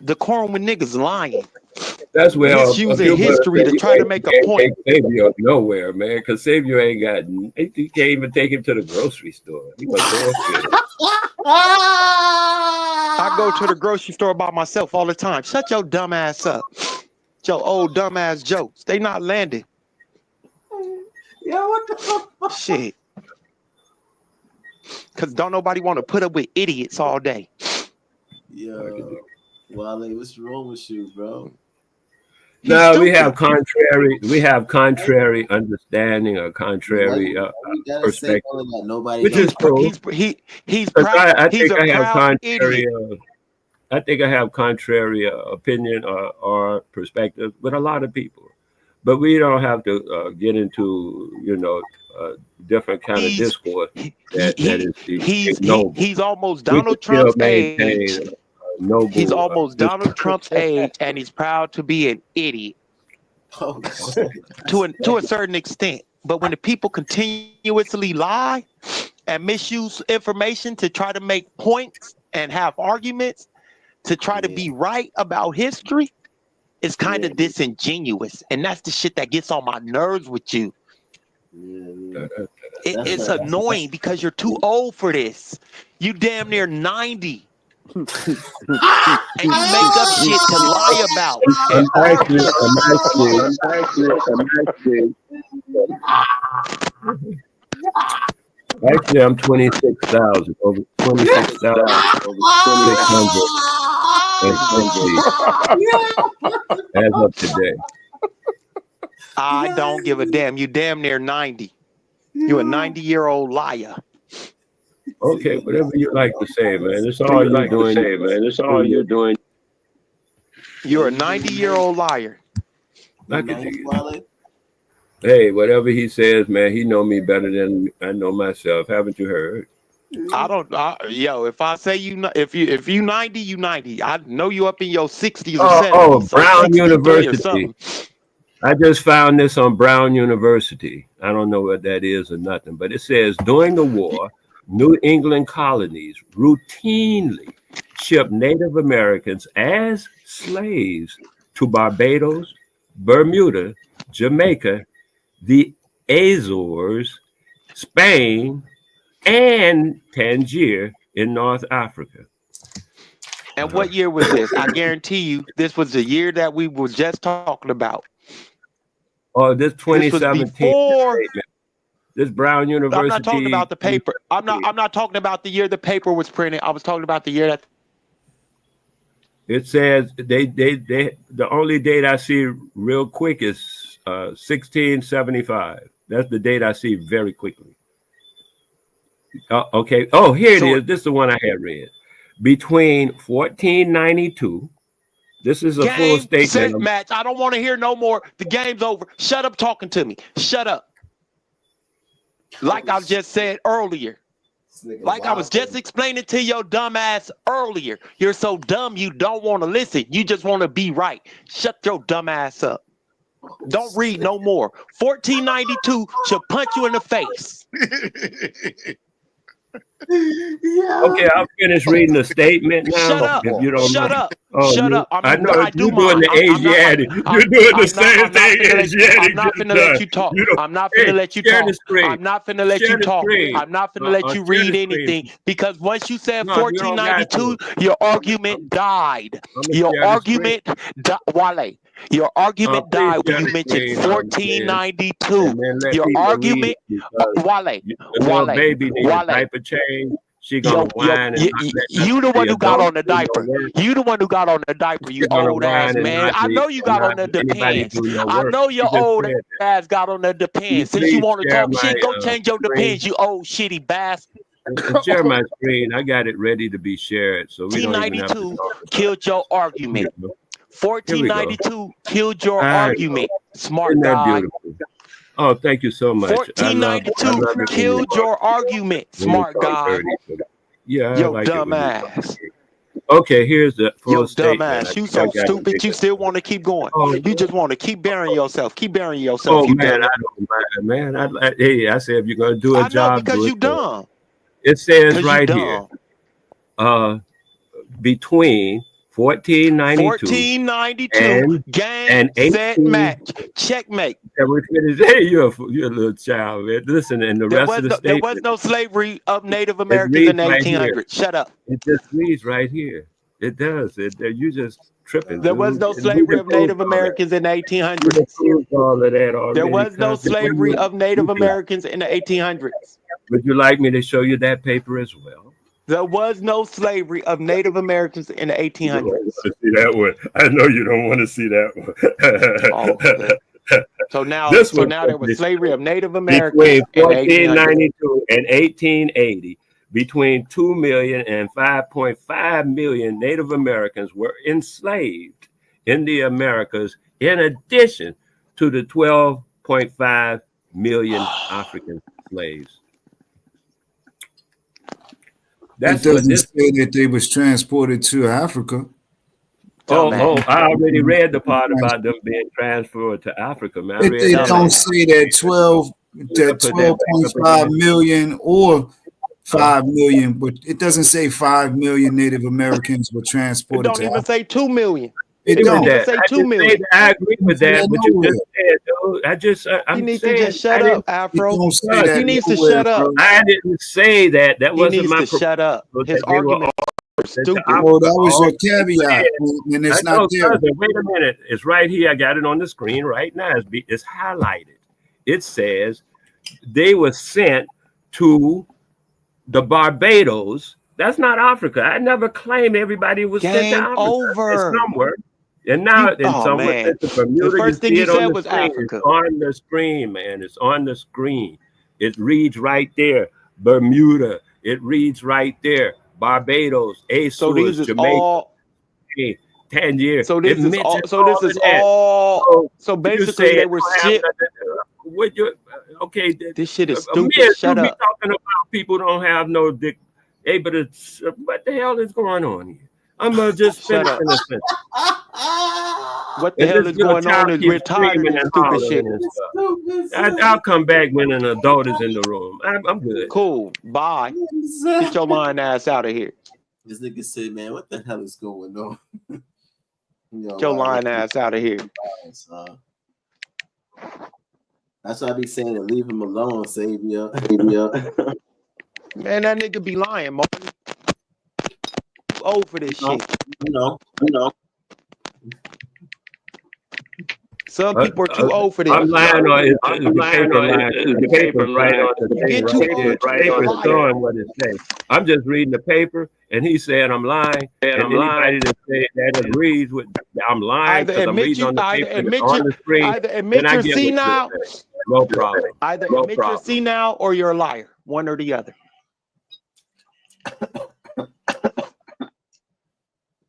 H: Decorum when niggas lying.
L: That's where
H: using history to try to make a point.
L: Xavier nowhere, man, because Xavier ain't got. He can't even take him to the grocery store. He was
H: I go to the grocery store by myself all the time. Shut your dumb ass up. Your old dumb ass jokes. They not landing.
S: Yeah, what the fuck?
H: Shit. Cause don't nobody want to put up with idiots all day.
S: Yo, Wale, what's wrong with you, bro?
L: No, we have contrary understanding or contrary perspective, which is cool.
H: He's proud.
L: I
H: He's
L: think
H: a
L: I have
H: proud
L: contrary.
H: idiot.
L: I think I have contrary opinion or perspective with a lot of people, but we don't have to get into different kind of discourse that is ignoble.
H: He's almost
L: We
H: Donald
L: can still
H: Trump's
L: maintain
H: age.
L: noble.
H: He's almost Donald
L: discourse.
H: Trump's age, and he's proud to be an idiot to a certain extent. But when the people continuously lie and misuse information to try to make points and have arguments to try to be right about history, it's kind of disingenuous, and that's the shit that gets on my nerves with you. It's annoying because you're too old for this. You damn near 90. And you make up shit to lie about.
L: I'm actually I'm 26,000 over 26,600 as of today.
H: I don't give a damn. You damn near 90. You a 90-year-old liar.
L: Okay, whatever you like to say, man. It's all you're doing.
U: It's all you're doing.
H: You're a 90-year-old liar.
L: Hey, whatever he says, man, he know me better than I know myself. Haven't you heard?
H: I don't. If I say if you 90, you 90. I know you up in your 60s or 70s.
L: Oh,
H: so
L: Brown University. I just found this on Brown University. I don't know what that is or nothing, but it says during the war, New England colonies routinely shipped Native Americans as slaves to Barbados, Bermuda, Jamaica, the Azores, Spain, and Tangier in North Africa.
H: And what year was this? I guarantee you, this was the year that we were just talking about.
L: Oh, this 2017.
H: This was before.
L: This Brown University.
H: I'm not talking about the paper. I'm not talking about the year the paper was printed. I was talking about the year that.
L: It says they the only date I see real quick is 1675. That's the date I see very quickly. Okay. Oh, here it is. This is the one I had read. Between 1492. This is a full statement.
H: Set match. I don't want to hear no more. The game's over. Shut up talking to me. Shut up. Like I just said earlier. Like I was just explaining to your dumb ass earlier. You're so dumb you don't want to listen. You just want to be right. Shut your dumb ass up. Don't read no more. 1492 should punch you in the face.
L: Okay, I'll finish reading the statement now.
H: Shut up.
L: If you don't
H: Shut
L: mind.
H: up.
L: Oh,
H: Shut up.
L: I know you're doing the Asiatic. You're doing the same thing Asiatic.
H: I'm not finna let you talk. I'm not finna let you talk. I'm not finna let you talk. I'm not finna let you read anything because once you said 1492, your argument died. Your argument, Wale. Your argument died when you mentioned 1492. Your argument, Wale.
L: Baby needs a diaper change. She gonna whine and
H: you the one who got on the diaper. You the one who got on the diaper, you old ass man. I know you got on the Depends. I know your old ass got on the Depends. Since you want to talk shit, go change your Depends, you old shitty bastard.
L: Share my screen. I got it ready to be shared. So we don't even have to
H: 1492 killed your argument. 1492 killed your argument. Smart guy.
L: Oh, thank you so much.
H: 1492 killed your argument, smart guy.
L: Yeah,
H: yo, like dumbass.
L: Okay, here's the full statement.
H: Dumbass, you so stupid. You still want to keep going. You just want to keep burying yourself. Keep burying yourself.
L: Oh man, I don't mind, man. I said if you're gonna do a job,
H: because you dumb.
L: It says right here, between 1492
H: game set match checkmate.
L: Hey, you're a little child, man. Listen, and the rest of the statement.
H: There was no slavery of Native Americans in the 1800s. Shut up.
L: It just reads right here. It does. You just tripping.
H: There was no slavery of Native Americans in the 1800s. There was no slavery of Native Americans in the 1800s.
L: Would you like me to show you that paper as well?
H: There was no slavery of Native Americans in the 1800s.
L: You don't want to see that one. I know you don't want to see that one.
H: Okay. So now there was slavery of Native
L: between
H: Americans in the 1800s.
L: 1492 and 1880. Between 2 million and 5.5 million Native Americans were enslaved in the Americas, in addition to the 12.5 million African slaves.
A: It doesn't say that they was transported to Africa.
L: I already read the part about them being transferred to Africa, man.
A: It don't say that 12.5 million or 5 million, but it doesn't say 5 million Native Americans were
H: It
A: transported
H: don't
A: to
H: even
A: Africa.
H: say 2 million.
A: It
H: don't
A: don't
H: even say 2 million.
L: I agree with that, but you just said, dude.
H: He needs to just shut up, Afro.
A: Don't say that
H: He needs to shut up.
L: I didn't say that. That wasn't my
H: proposal. Shut up. His argument is stupid.
A: Oh, that was your caveat, and it's not there.
L: Wait a minute. It's right here. I got it on the screen right now. It's highlighted. It says they were sent to the Barbados. That's not Africa. I never claimed everybody was sent to Africa.
H: Over.
L: It's somewhere. And now, somewhere, Bermuda,
H: the first thing you said was Africa.
L: It's on the screen, man. It's on the screen. It reads right there. Bermuda. It reads right there. Barbados, Azores,
H: so these is
L: Jamaica,
H: all
L: 10 years.
H: So this is all. So this is all. So basically, they were shipped.
L: Okay,
H: this shit is stupid. Shut up.
L: Talking about people don't have no dick. Hey, but it's what the hell is going on here? I'm just finishing a sentence.
H: What the hell is going on is we're tired of this stupid shit.
L: I'll come back when an adult is in the room. I'm good.
H: Cool. Bye. Get your lying ass out of here.
S: This nigga said, man, what the hell is going on?
H: Get your lying ass out of here.
S: That's why I be saying to leave him alone, Savior.
H: Man, that nigga be lying, Martin. Old for this shit.
S: You know.
H: Some people are too old for this.
L: I'm lying on it. The paper right on the thing.
H: Get too old
L: right on the showing what it says. I'm just reading the paper, and he's saying I'm lying. And anybody that agrees with I'm lying because I'm reading on the paper on the screen.
H: Either admit you're senile.
L: No problem.
H: Either admit you're senile or you're a liar. One or the other.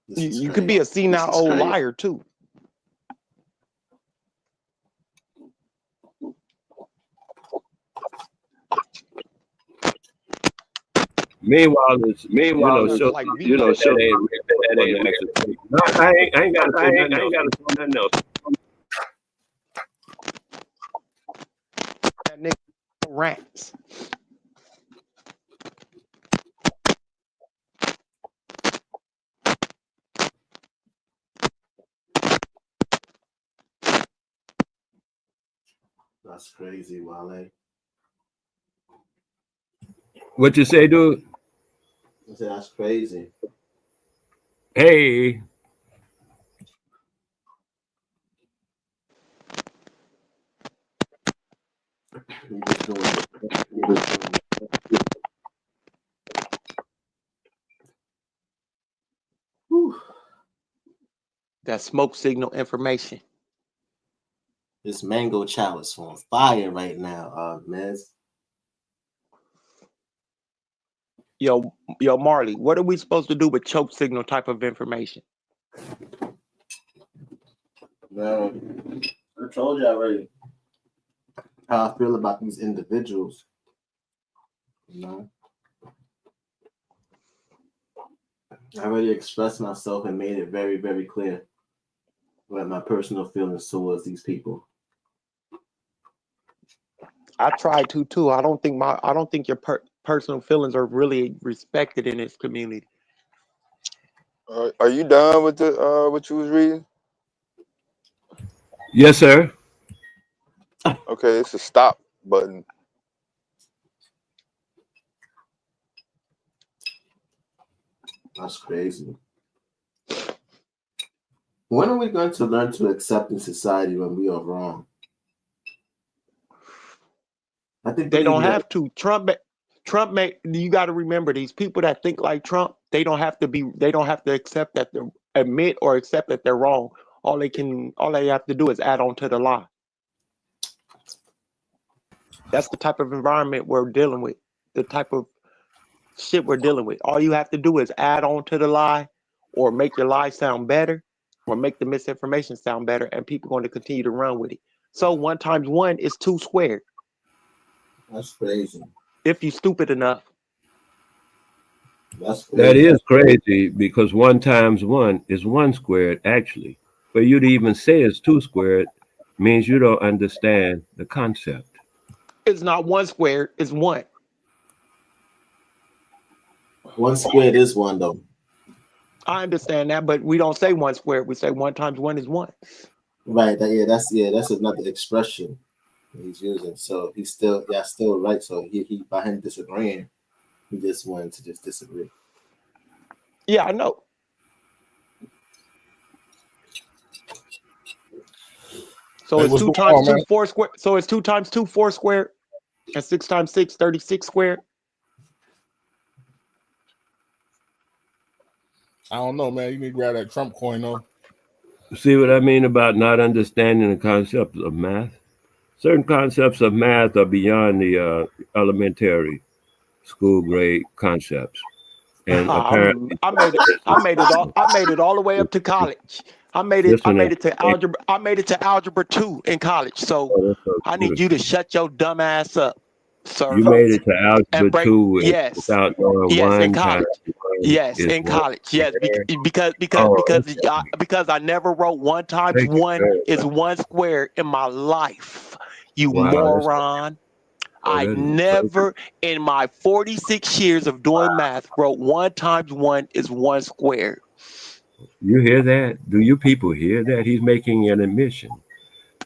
H: You could be a senile old liar too.
L: Meanwhile, I ain't got to say nothing else.
H: That nigga rats.
S: That's crazy, Wale.
L: What you say, dude?
S: I said that's crazy.
L: Hey.
H: That smoke signal information.
S: This mango chow is on fire right now, Miz.
H: Yo, Marley, what are we supposed to do with choke signal type of information?
S: Man, I told you already how I feel about these individuals. You know, I already expressed myself and made it very, very clear what my personal feelings towards these people.
H: I tried to too. I don't think your personal feelings are really respected in this community.
D: Are you done with the what you was reading?
L: Yes, sir.
D: Okay, it's a stop button.
S: That's crazy. When are we going to learn to accept in society when we are wrong? I think
H: they don't have to. Trump You got to remember, these people that think like Trump, they don't have to accept that admit or accept that they're wrong. All they have to do is add on to the lie. That's the type of environment we're dealing with, the type of shit we're dealing with. All you have to do is add on to the lie, or make your lie sound better, or make the misinformation sound better, and people are going to continue to run with it. So 1 times 1 is 2 squared.
J: That's crazy.
H: If you stupid enough.
J: That's crazy.
L: That is crazy, because 1 times 1 is 1 squared, actually. For you to even say it's 2 squared means you don't understand the concept.
H: It's not 1 squared, it's 1.
J: 1 squared is 1, though.
H: I understand that, but we don't say 1 squared. We say 1 times 1 is 1.
J: Right. That's another expression he's using. So he's still right. So he by him disagreeing, he just wanted to just disagree.
H: Yeah, I know. So it's 2 times 2 4 squared. So it's 2 times 2 4 squared, and 6 times 6 36 squared.
V: I don't know, man. You need to grab that Trump coin, though.
L: See what I mean about not understanding the concepts of math? Certain concepts of math are beyond the elementary school grade concepts. And apparently,
H: I made it all the way up to college. I made it to algebra. I made it to algebra 2 in college. So I need you to shut your dumb ass up, sir.
L: You made it to algebra 2 without knowing
H: in college. Yes, in college. Yes, because I never wrote 1 times 1 is 1 squared in my life. You moron. I never, in my 46 years of doing math, wrote 1 times 1 is 1 squared.
L: You hear that? Do you people hear that? He's making an admission.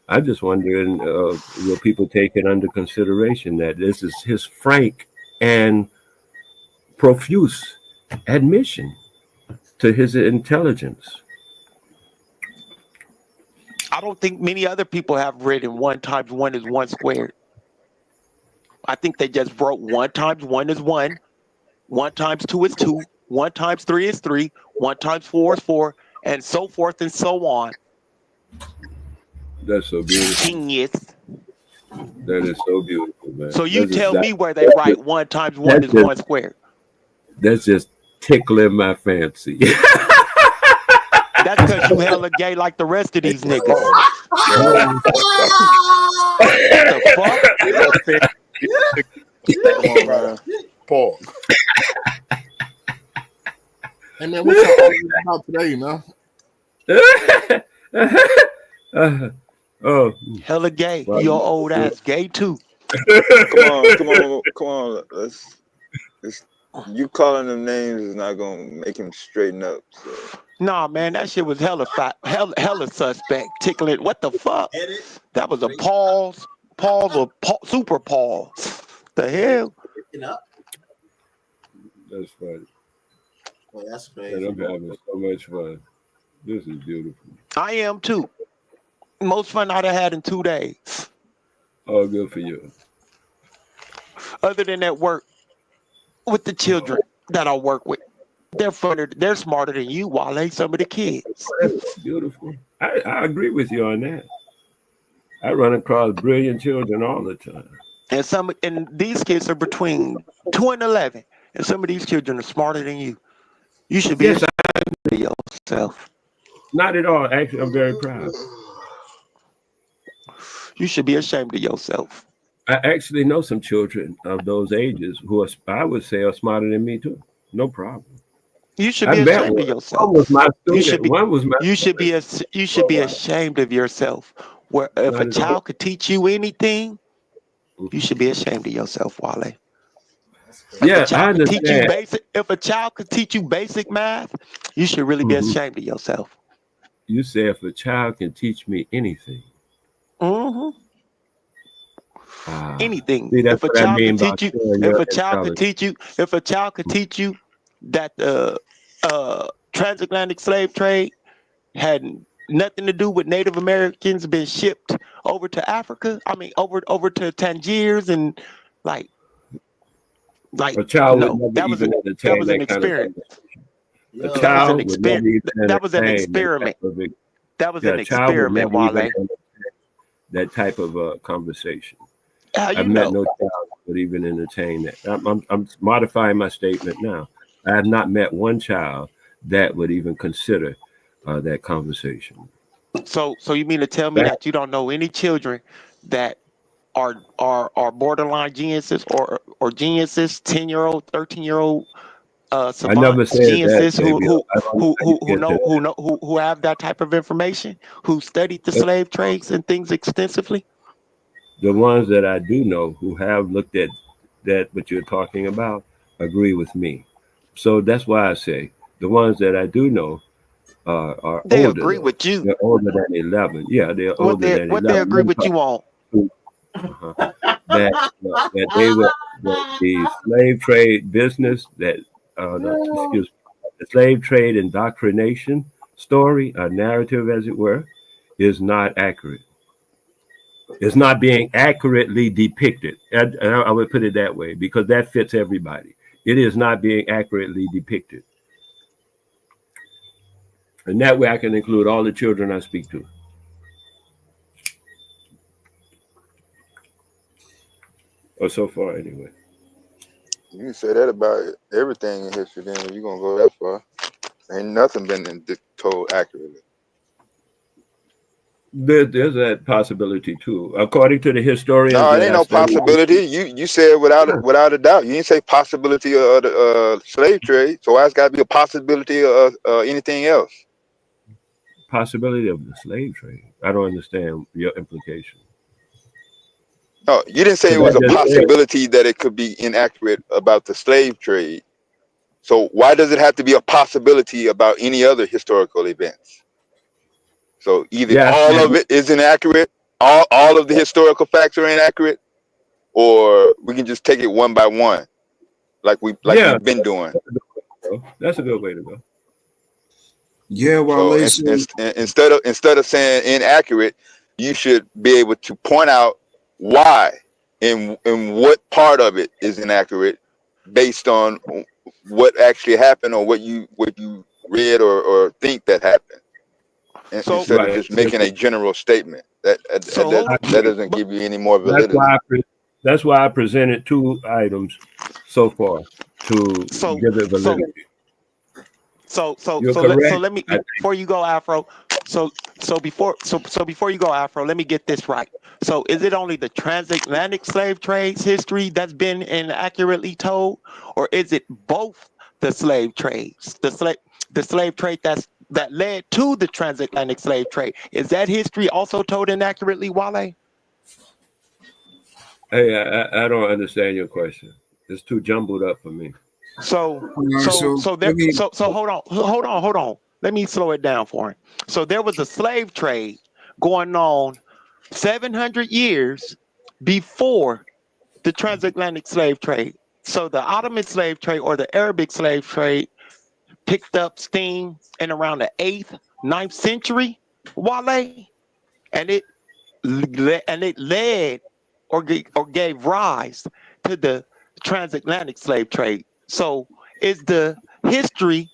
L: I'm just wondering, will people take it under consideration that this is his frank and profuse admission to his intelligence?
H: I don't think many other people have written 1 times 1 is 1 squared. I think they just wrote 1 times 1 is 1, 1 times 2 is 2, 1 times 3 is 3, 1 times 4 is 4, and so forth and so on.
L: That's so beautiful.
H: Genius.
L: That is so beautiful, man.
H: So you tell me where they write 1 times 1 is 1 squared.
L: That's just tickling my fancy.
H: That's because you hella gay like the rest of these niggas.
V: What
H: the fuck?
V: Come on, man. Pause. Hey, man, what y'all arguing about today, man?
H: Hella gay. Your old ass gay too.
W: Come on. You calling them names is not gonna make him straighten up. So.
H: Nah, man, that shit was hella suspect. Tickling. What the fuck? That was a pause or super pause. The hell?
L: That's funny.
J: Well, that's crazy.
L: And I'm having so much fun. This is beautiful.
H: I am too. Most fun I'd have had in 2 days.
L: Oh, good for you.
H: Other than that work with the children that I work with. They're funner, they're smarter than you, Wale, some of the kids.
L: That's beautiful. I agree with you on that. I run across brilliant children all the time.
H: And these kids are between 2 and 11. And some of these children are smarter than you. You should be ashamed of yourself.
L: Not at all. Actually, I'm very proud.
H: You should be ashamed of yourself.
L: I actually know some children of those ages who are, I would say, are smarter than me too. No problem.
H: You should be ashamed of yourself.
L: One was my student.
H: You should be ashamed of yourself. Where if a child could teach you anything, you should be ashamed of yourself, Wale.
L: Yeah, I understand.
H: If a child could teach you basic math, you should really be ashamed of yourself.
L: You say if a child can teach me anything.
H: Anything.
L: See,
H: If a child could teach you, if a child could teach you that the transatlantic slave trade had nothing to do with Native Americans being shipped over to Africa. I mean, over to Tangiers and like Like,
L: a child would
H: no,
L: never
H: that was
L: even entertain
H: an
L: that kind of
H: experiment.
L: conversation. A
H: That was an
L: child would never
H: experiment.
L: even
H: That was an
L: entertain that
H: experiment.
L: type of
H: That was
L: yeah,
H: an
L: a child would
H: experiment,
L: never even
H: Wale.
L: entertain that type of conversation.
H: How
L: I've
H: you
L: met
H: know?
L: no child that would even entertain that. I'm modifying my statement now. I have not met one child that would even consider that conversation.
H: So you mean to tell me
L: That,
H: that you don't know any children that are borderline geniuses or geniuses, 10-year-old, 13-year-old
L: I never
H: savants,
L: said that,
H: geniuses
L: baby. I don't know how you get to
H: who have that type of information, who studied the
L: that.
H: slave trades and things extensively?
L: The ones that I do know who have looked at that what you're talking about agree with me. So that's why I say the ones that I do know are
H: They
L: older
H: agree
L: though.
H: with you.
L: They're older than 11. Yeah, they're older than
H: What they
L: 11.
H: agree
L: I'm
H: with you on?
L: talking that they were the slave trade business excuse me, the slave trade indoctrination story, narrative as it were, is not accurate. It's not being accurately depicted. I would put it that way because that fits everybody. It is not being accurately depicted. And that way I can include all the children I speak to. Or so far, anyway.
W: You can say that about everything in history. Then when you gonna go that far, ain't nothing been told accurately.
L: There's that possibility too. According to the historians
W: No, it
L: that
W: ain't
L: I
W: no
L: study,
W: possibility. You said without a doubt. You didn't say possibility of the slave trade. So why it's got to be a possibility of anything else?
L: possibility of the slave trade. I don't understand your implication.
W: No, you didn't say it
L: Because
W: was
L: I
W: a
L: just said,
W: possibility that it could be inaccurate about the slave trade. So why does it have to be a possibility about any other historical events? So either
L: yeah, I
W: all
L: said,
W: of it is inaccurate, all of the historical facts are inaccurate, or we can just take it one by one, like
L: yeah,
W: we've been doing.
L: that's a good way to go.
A: Yeah,
W: So
A: Wale. So
W: instead of saying inaccurate, you should be able to point out why and what part of it is inaccurate based on what actually happened or what you read or think that happened,
H: So
W: instead of
L: Right.
W: just making a general statement
H: so hold on.
W: that doesn't give you any more
L: That's
W: validity.
L: that's why I presented two items so far to
H: So
L: give it
H: so
L: validity.
H: so so
L: You're
H: so let so
L: correct.
H: let me
L: I think.
H: before you go, Afro. So before you go, Afro, let me get this right. So is it only the transatlantic slave trades history that's been inaccurately told, or is it both the slave trades, the slave trade that led to the transatlantic slave trade? Is that history also told inaccurately, Wale?
L: Hey, I don't understand your question. It's too jumbled up for me.
H: So
A: so let me.
H: hold on. Let me slow it down for him. So there was a slave trade going on 700 years before the transatlantic slave trade. So the Ottoman slave trade or the Arabic slave trade picked up steam in around the 8th, 9th century, Wale, and it led or gave rise to the transatlantic slave trade. So is the history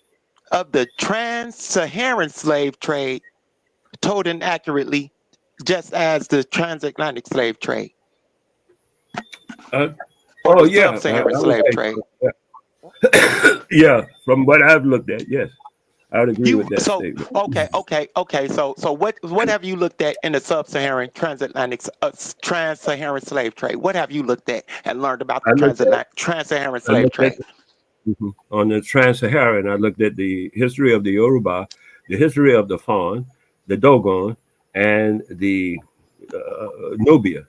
H: of the trans-Saharan slave trade told inaccurately, just as the transatlantic slave trade
L: Uh,
H: or
L: oh
H: the
L: yeah,
H: sub-Saharan
L: I would
H: slave
L: say
H: trade?
L: so. Yeah. Yeah, from what I've looked at, yes, I would agree
H: You
L: with that
H: so
L: statement.
H: okay. So what have you looked at in the sub-Saharan transatlantic trans-Saharan slave trade? What have you looked at and learned about
L: I
H: the
L: looked at
H: trans-Saharan
L: I
H: slave
L: looked at
H: trade?
L: on the trans-Saharan. I looked at the history of the Yoruba, the history of the Fawn, the Dogon, and the Nubia.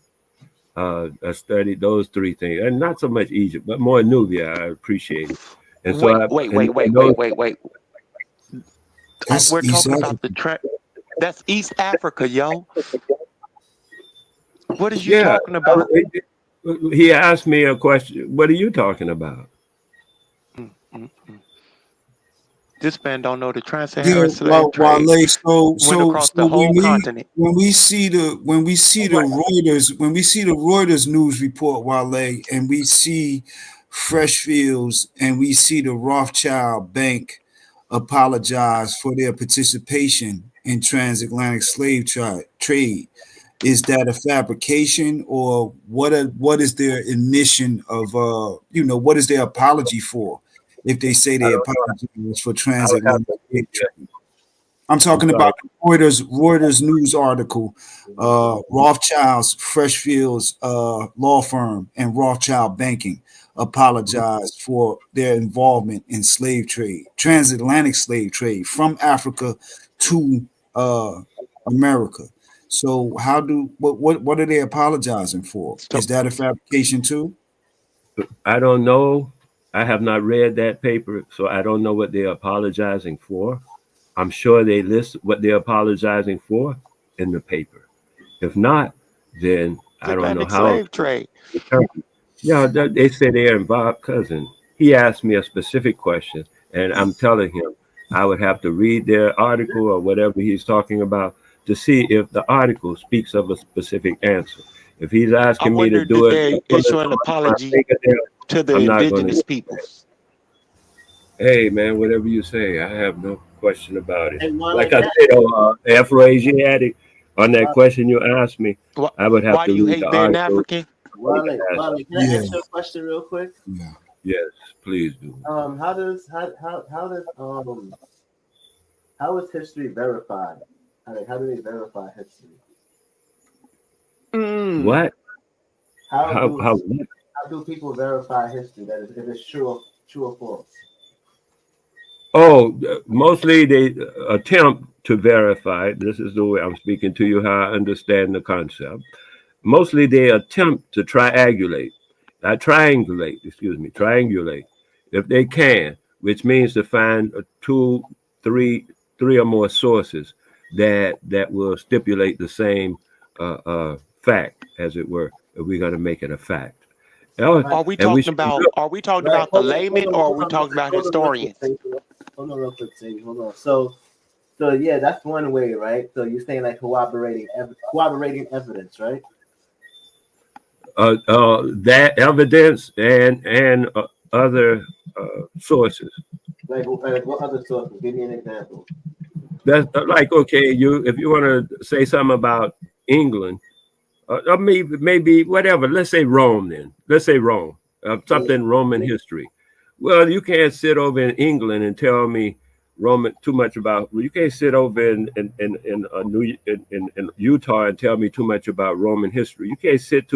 L: I studied those three things, and not so much Egypt, but more Nubia. I appreciate it, and so and those.
H: Wait.
A: That's
H: We're
A: East
H: talking about
A: Africa.
H: that's East Africa, yo. What is you
L: Yeah,
H: talking about?
L: he asked me a question. What are you talking about?
H: Mm. This man don't know the
A: Yeah,
H: trans-Saharan slave trade
A: Wale.
H: went across the
A: When
H: whole continent.
A: we see the Reuters news report, Wale, and we see Freshfields, and we see the Rothschild Bank apologize for their participation in transatlantic slave trade. Is that a fabrication, or what is their admission of what is their apology for if they say they apologize for transatlantic slave trade? I'm talking about the Reuters news article, Rothschild's Freshfields law firm and Rothschild Banking apologized for their involvement in slave trade, transatlantic slave trade from Africa to America. So what are they apologizing for? Is that a fabrication too?
L: I don't know. I have not read that paper, so I don't know what they're apologizing for. I'm sure they list what they're apologizing for in the paper. If not, then I don't know
H: Atlantic
L: how.
H: slave trade.
L: Yeah, they say they're involved. Cousin, he asked me a specific question, and I'm telling him I would have to read their article or whatever he's talking about to see if the article speaks of a specific answer. If he's
H: I
L: asking me to
H: wonder,
L: do
H: did
L: it,
H: they issue an apology to the
L: I'm not going to.
H: indigenous peoples?
L: Hey, man, whatever you say, I have no question about it.
S: Hey, Marlon,
L: Like I said, Afro-Asiatic, on that question you asked me, I would have
H: Why
L: to
H: do you
L: read
H: hate
L: the
H: being
L: article.
H: African?
S: Marlon, can I ask you a question real quick?
A: Yeah.
L: Yes, please do.
S: How is history verified? How do they verify history?
L: What?
S: How do people verify history? That is, if it's true or false?
L: Oh, mostly they attempt to verify. This is the way I'm speaking to you, how I understand the concept. Mostly they attempt to triangulate, if they can, which means to find three or more sources that will stipulate the same fact, as it were, if we're going to make it a fact.
H: Are we talking about the layman, or are we talking about historians?
S: Hold on real quick, Sadie. Hold on. So yeah, that's one way, right? So you're saying like corroborating evidence, right?
L: That evidence and other sources.
S: Like what other sources? Give me an example.
L: That's like, okay, if you want to say something about England, or maybe whatever. Let's say Rome. Then let's say Rome. Something Roman history. Well, you can't sit over in England and tell me too much about. You can't sit over in Utah and tell me too much about Roman history. You can't sit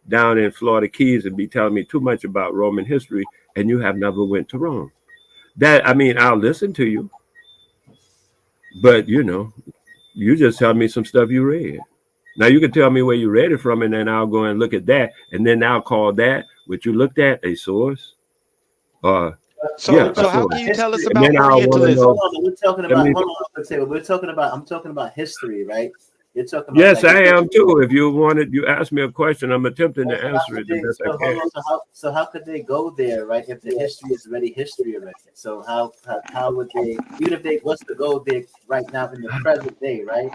L: down in Florida Keys and be telling me too much about Roman history, and you have never went to Rome. I'll listen to you, but you just tell me some stuff you read. Now you can tell me where you read it from, and then I'll go and look at that, and then I'll call that what you looked at a source.
H: So how can you tell us about Orientalism?
S: We're talking about. I'm talking about history, right? You're talking about.
L: Yes, I am too. If you asked me a question, I'm attempting to answer it the best I can.
S: So how could they go there, right? If the history is already history already, so how would they, even if they was to go there right now in the present day, right?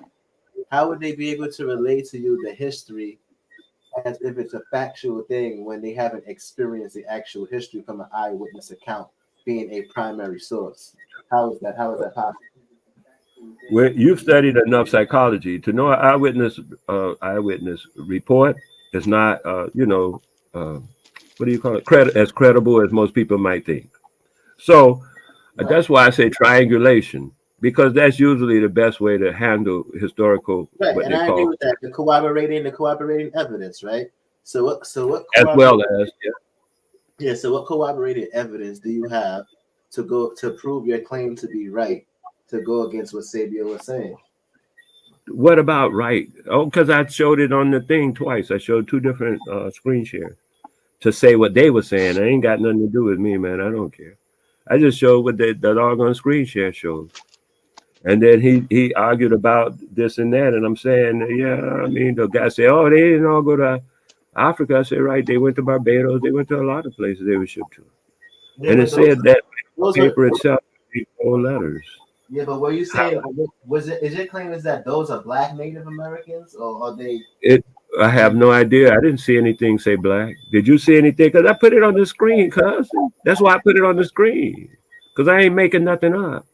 S: How would they be able to relate to you the history as if it's a factual thing when they haven't experienced the actual history from an eyewitness account being a primary source? How is that possible?
L: When you've studied enough psychology to know an eyewitness report is not, what do you call it? As credible as most people might think. So that's why I say triangulation, because that's usually the best way to handle historical.
S: Right, and I agree with that. The corroborating evidence, right? So what?
L: As well as
S: yeah. So what corroborated evidence do you have to prove your claim to be right? To go against what Sabia was saying.
L: What about right? Oh, because I showed it on the thing twice. I showed two different screen shares to say what they were saying. It ain't got nothing to do with me, man. I don't care. I just showed what the doggone screen share showed. And then he argued about this and that. And I'm saying, the guy said, oh, they didn't all go to Africa. I said, right. They went to Barbados. They went to a lot of places they were shipped to. Yeah, and it said that paper itself, 4 letters.
S: Yeah, but were you saying is your claim is that those are Black Native Americans, or are they?
L: I have no idea. I didn't see anything say black. Did you see anything? Because I put it on the screen, cousin. That's why I put it on the screen. Because I ain't making nothing up.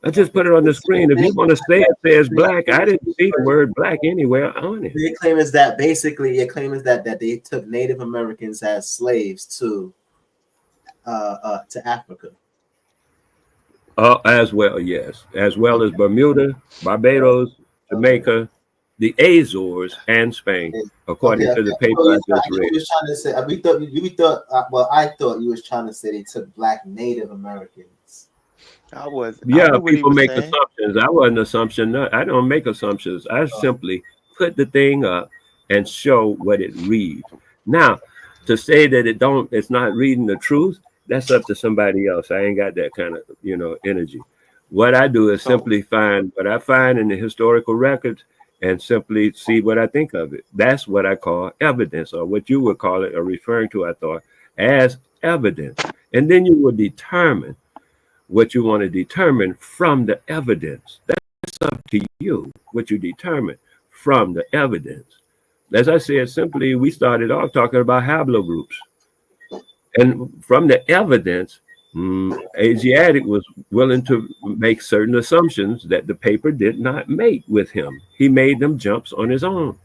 L: I just put it on the screen. If you want to say it says black, I didn't see the word black anywhere on it.
S: Your claim is that basically that they took Native Americans as slaves to Africa.
L: As well, yes. As well as Bermuda, Barbados, Jamaica, the Azores, and Spain, according to the paper I just read.
S: You was trying to say, I thought you was trying to say they took black Native Americans.
L: Yeah, people make assumptions. I wasn't assumption. I don't make assumptions. I simply put the thing up and show what it reads. Now, to say that it's not reading the truth, that's up to somebody else. I ain't got that kind of, energy. What I do is simply find what I find in the historical records and simply see what I think of it. That's what I call evidence, or what you would call it, or referring to, I thought, as evidence. And then you will determine what you want to determine from the evidence. That's up to you, what you determine from the evidence. As I said, simply, we started off talking about haplogroups. And from the evidence, Asiatic was willing to make certain assumptions that the paper did not make with him. He made them jumps on his own.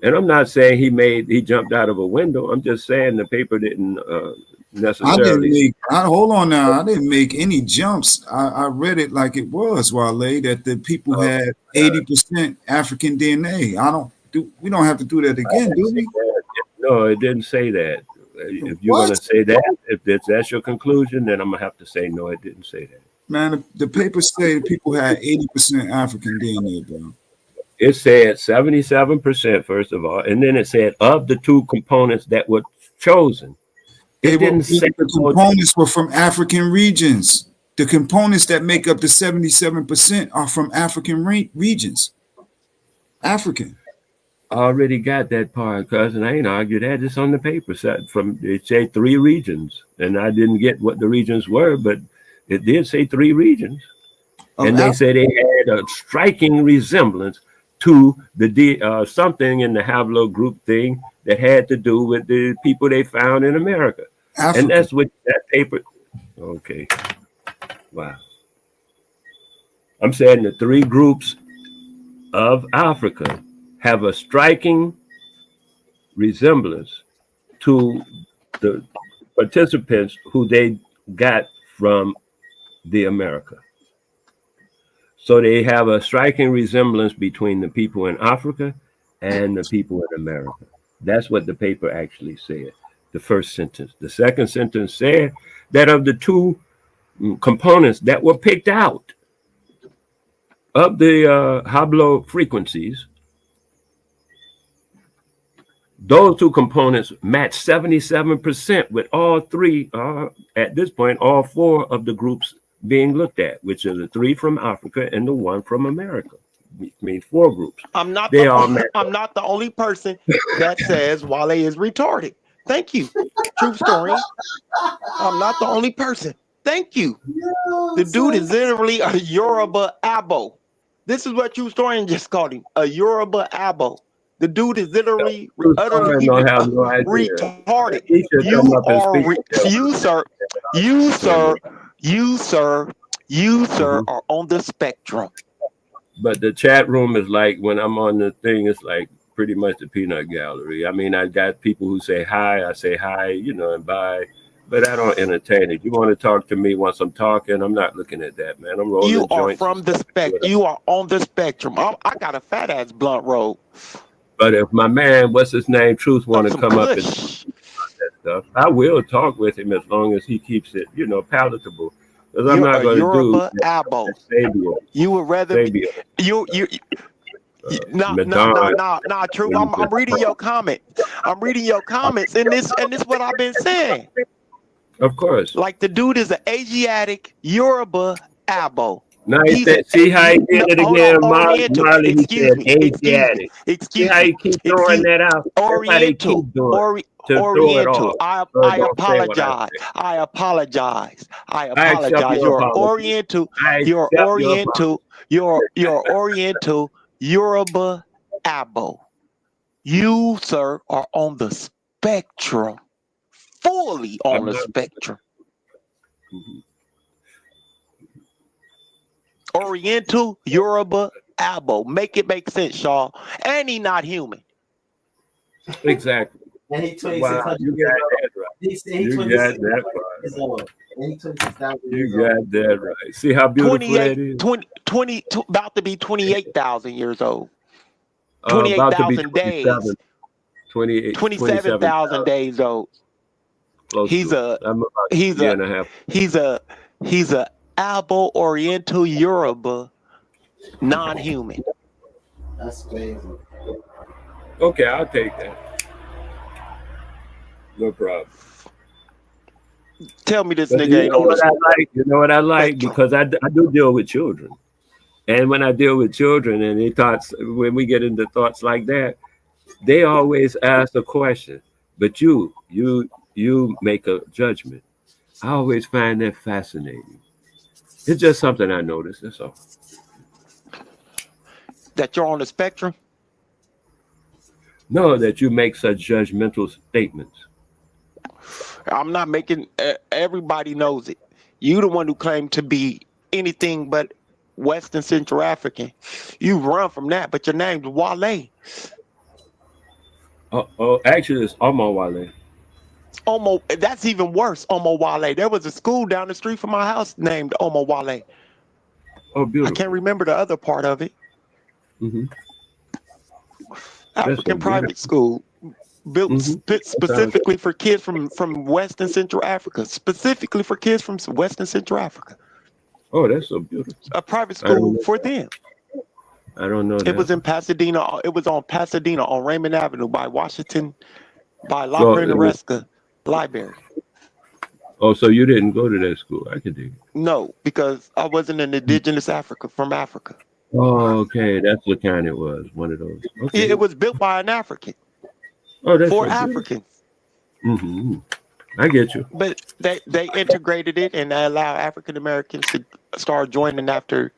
L: And I'm not saying he jumped out of a window. I'm just saying the paper didn't necessarily.
A: Hold on now. I didn't make any jumps. I read it like it was, Wale, that the people had 80% African DNA. We don't have to do that again, do we?
L: No, it didn't say that. If you're going to say that, if that's your conclusion, then I'm going to have to say, no, it didn't say that.
A: Man, the papers say that people had 80% African DNA, bro.
L: It said 77%, first of all, and then it said of the two components that were chosen. It didn't say
A: the components were from African regions. The components that make up the 77% are from African regions. African.
L: I already got that part, cousin. I ain't argued that. It's on the paper. It said 3 regions, and I didn't get what the regions were, but it did say 3 regions. And they said they had a striking resemblance to the something in the haplogroup thing that had to do with the people they found in America. Africa. And that's what that paper. Okay. Wow. I'm saying the 3 groups of Africa have a striking resemblance to the participants who they got from the America. So they have a striking resemblance between the people in Africa and the people in America. That's what the paper actually said, the first sentence. The second sentence said that of the 2 components that were picked out of the hablo frequencies, those 2 components match 77% with all 3, at this point, all 4 of the groups being looked at, which are the 3 from Africa and the 1 from America. I mean, 4 groups.
H: I'm not the only person that says Wale is retarded. Thank you. True story. I'm not the only person. Thank you. The dude is literally a Yoruba Abo. This is what True Historian just called him, a Yoruba Abo. The dude is literally utterly retarded. You sir are on the spectrum.
L: But the chat room is like, when I'm on the thing, it's like pretty much the peanut gallery. I mean, I got people who say hi, I say hi, and bye, but I don't entertain it. You want to talk to me once I'm talking, I'm not looking at that, man. I'm rolling joints.
H: You are from the spectrum. You are on the spectrum. I got a fat ass blunt roll.
L: But if my man, what's his name, Truth, want to come up and talk about that stuff, I will talk with him as long as he keeps it, palatable. Because I'm not going to do
H: Abo. You would rather be, you nah, Truth. I'm reading your comment. I'm reading your comments, and this what I've been saying.
L: Of course.
H: Like the dude is an Asiatic Yoruba Abo.
L: Now he said, see how he did it again, Marley. He said Asiatic. See how he keeps throwing that out.
H: Oriental. Oriental. I apologize. I apologize. You're Oriental. You're Oriental. You're Oriental Yoruba Abo. You, sir, are on the spectrum, fully on the spectrum. Oriental, Yoruba, Abo. Make it make sense, Shaw. And he not human.
L: Exactly.
J: And he 2600
L: Wow, you
J: years
L: got
J: old.
L: that right.
J: He
L: You
J: 26
L: got that right.
J: years old. And he 26,000
L: You
J: years
L: got
J: old.
L: that right. See how beautiful that is?
H: 20, about to be 28,000 years old.
L: About to be
H: 28,000 days. 27,000 days old.
L: Close
H: He's
L: to
H: a
L: I'm about
H: he's
L: a year
H: a
L: and a half.
H: he's a Abo Oriental Yoruba non-human.
J: That's crazy.
L: Okay, I'll take that. No problem.
H: Tell me this
L: But
H: nigga ain't on the
L: you know what I like?
H: spectrum.
L: Because I do deal with children. And when I deal with children and when we get into thoughts like that, they always ask a question. But you make a judgment. I always find that fascinating. It's just something I noticed. That's all.
H: That you're on the spectrum?
L: No, that you make such judgmental statements.
H: I'm not making. Everybody knows it. You the one who claimed to be anything but Western Central African. You run from that, but your name's Wale.
L: Actually, it's Omo Wale.
H: Omo, that's even worse. Omo Wale. There was a school down the street from my house named Omo Wale.
L: Oh, beautiful.
H: I can't remember the other part of it.
L: Mm-hmm.
H: African private school built specifically for kids from Western Central Africa. Specifically for kids from Western Central Africa.
L: Oh, that's so beautiful.
H: A private school for them.
L: I don't know that.
H: It was in Pasadena. It was on Pasadena on Raymond Avenue by Washington, by Locker and Nebraska Library.
L: Oh, so you didn't go to that school? I could dig it.
H: No, because I wasn't an indigenous Africa from Africa.
L: Oh, okay. That's what kind it was. One of those. Okay.
H: It was built by an African.
L: Oh, that's
H: for
L: so
H: Africans.
L: Mm-hmm. I get you.
H: But they integrated it and they allow African Americans to start joining after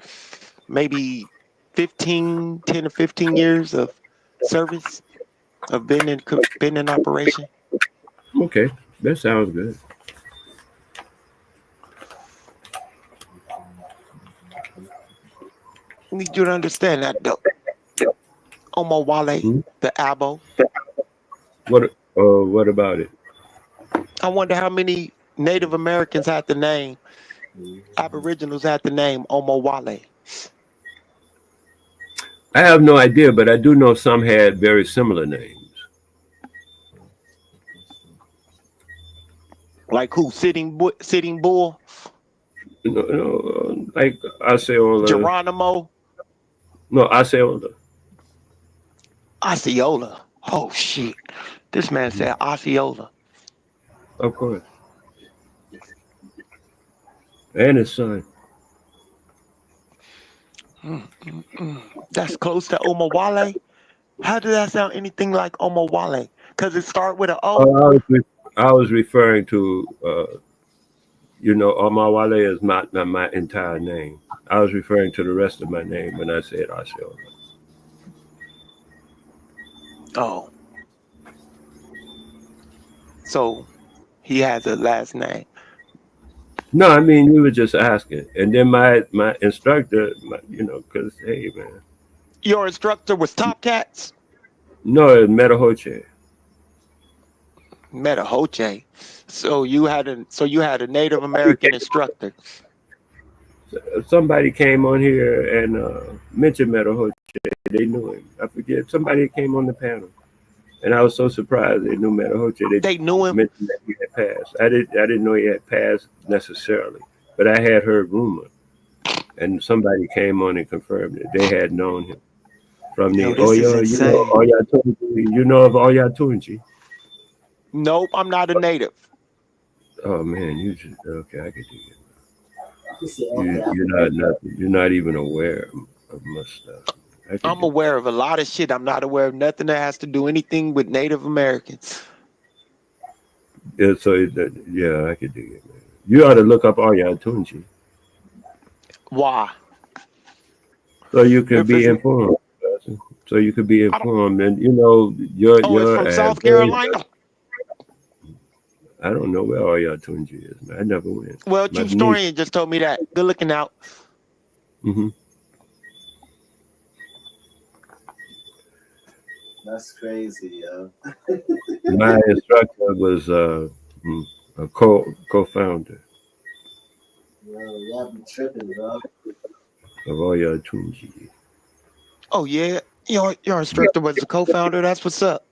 H: maybe 10 to 15 years of service, of being in operation.
L: Okay, that sounds good.
H: I need you to understand that, though. Omo Wale, the Abo.
L: What about it?
H: I wonder how many Native Americans had the name, Aboriginals had the name Omo Wale.
L: I have no idea, but I do know some had very similar names.
H: Like who? Sitting Bull?
L: No, like Osceola.
H: Geronimo?
L: No, Osceola.
H: Osceola. Oh, shit. This man said Osceola.
L: Of course. And his son.
H: That's close to Omo Wale. How does that sound anything like Omo Wale? Because it starts with an O.
L: I was referring to, Omo Wale is not my entire name. I was referring to the rest of my name when I said Osceola.
H: Oh. So he has a last name.
L: No, I mean, you were just asking. And then my instructor, because, hey, man.
H: Your instructor was Top Cats?
L: No, it was Metahoche.
H: Metahoche. So you had a Native American instructor.
L: Somebody came on here and mentioned Metahoche. They knew him. I forget. Somebody came on the panel. And I was so surprised they knew Metahoche.
H: They knew him?
L: Mentioned that he had passed. I didn't know he had passed necessarily. But I had heard rumor. And somebody came on and confirmed it. They had known him. From the you know of Oyatunji?
H: Nope, I'm not a native.
L: Oh man, okay, I can do it. You're not even aware of much stuff.
H: I'm aware of a lot of shit. I'm not aware of nothing that has to do anything with Native Americans.
L: Yeah, I could do it, man. You ought to look up Oyatunji.
H: Why?
L: So you can be informed. so you could be informed. And you know, your
H: it's from South
L: very,
H: Carolina.
L: I don't know where Oyatunji is, man. I never went.
H: Well,
L: My
H: Chief
L: niece.
H: Historian just told me that. Good looking out.
L: Mm-hmm.
S: That's crazy, yo.
L: My instructor was a co-founder
S: Yo, y'all be tripping, bro.
L: of Oyatunji.
H: Oh yeah, your instructor was the co-founder. That's what's up.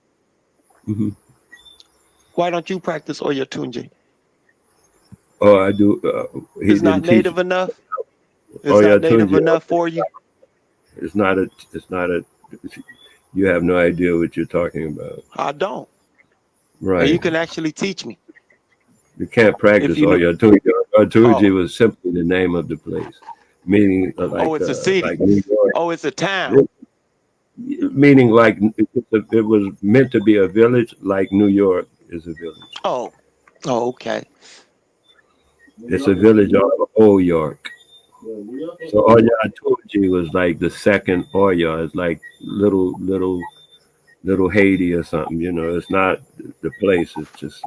L: Mm-hmm.
H: Why don't you practice Oyatunji?
L: Oh, I do. He
H: It's not
L: didn't teach
H: native enough. It's not native
L: Oyatunji.
H: enough for you.
L: It's not a. You have no idea what you're talking about.
H: I don't.
L: Right.
H: And you can actually teach me.
L: You can't practice Oyatunji. Oyatunji was simply the name of the place, meaning like
H: it's a city.
L: like New York.
H: Oh, it's a town.
L: Meaning like it was meant to be a village, like New York is a village.
H: Oh, okay.
L: It's a village of Old York. So Oyatunji was like the second Oya. It's like little Haiti or something. You know, it's not the place. It's just,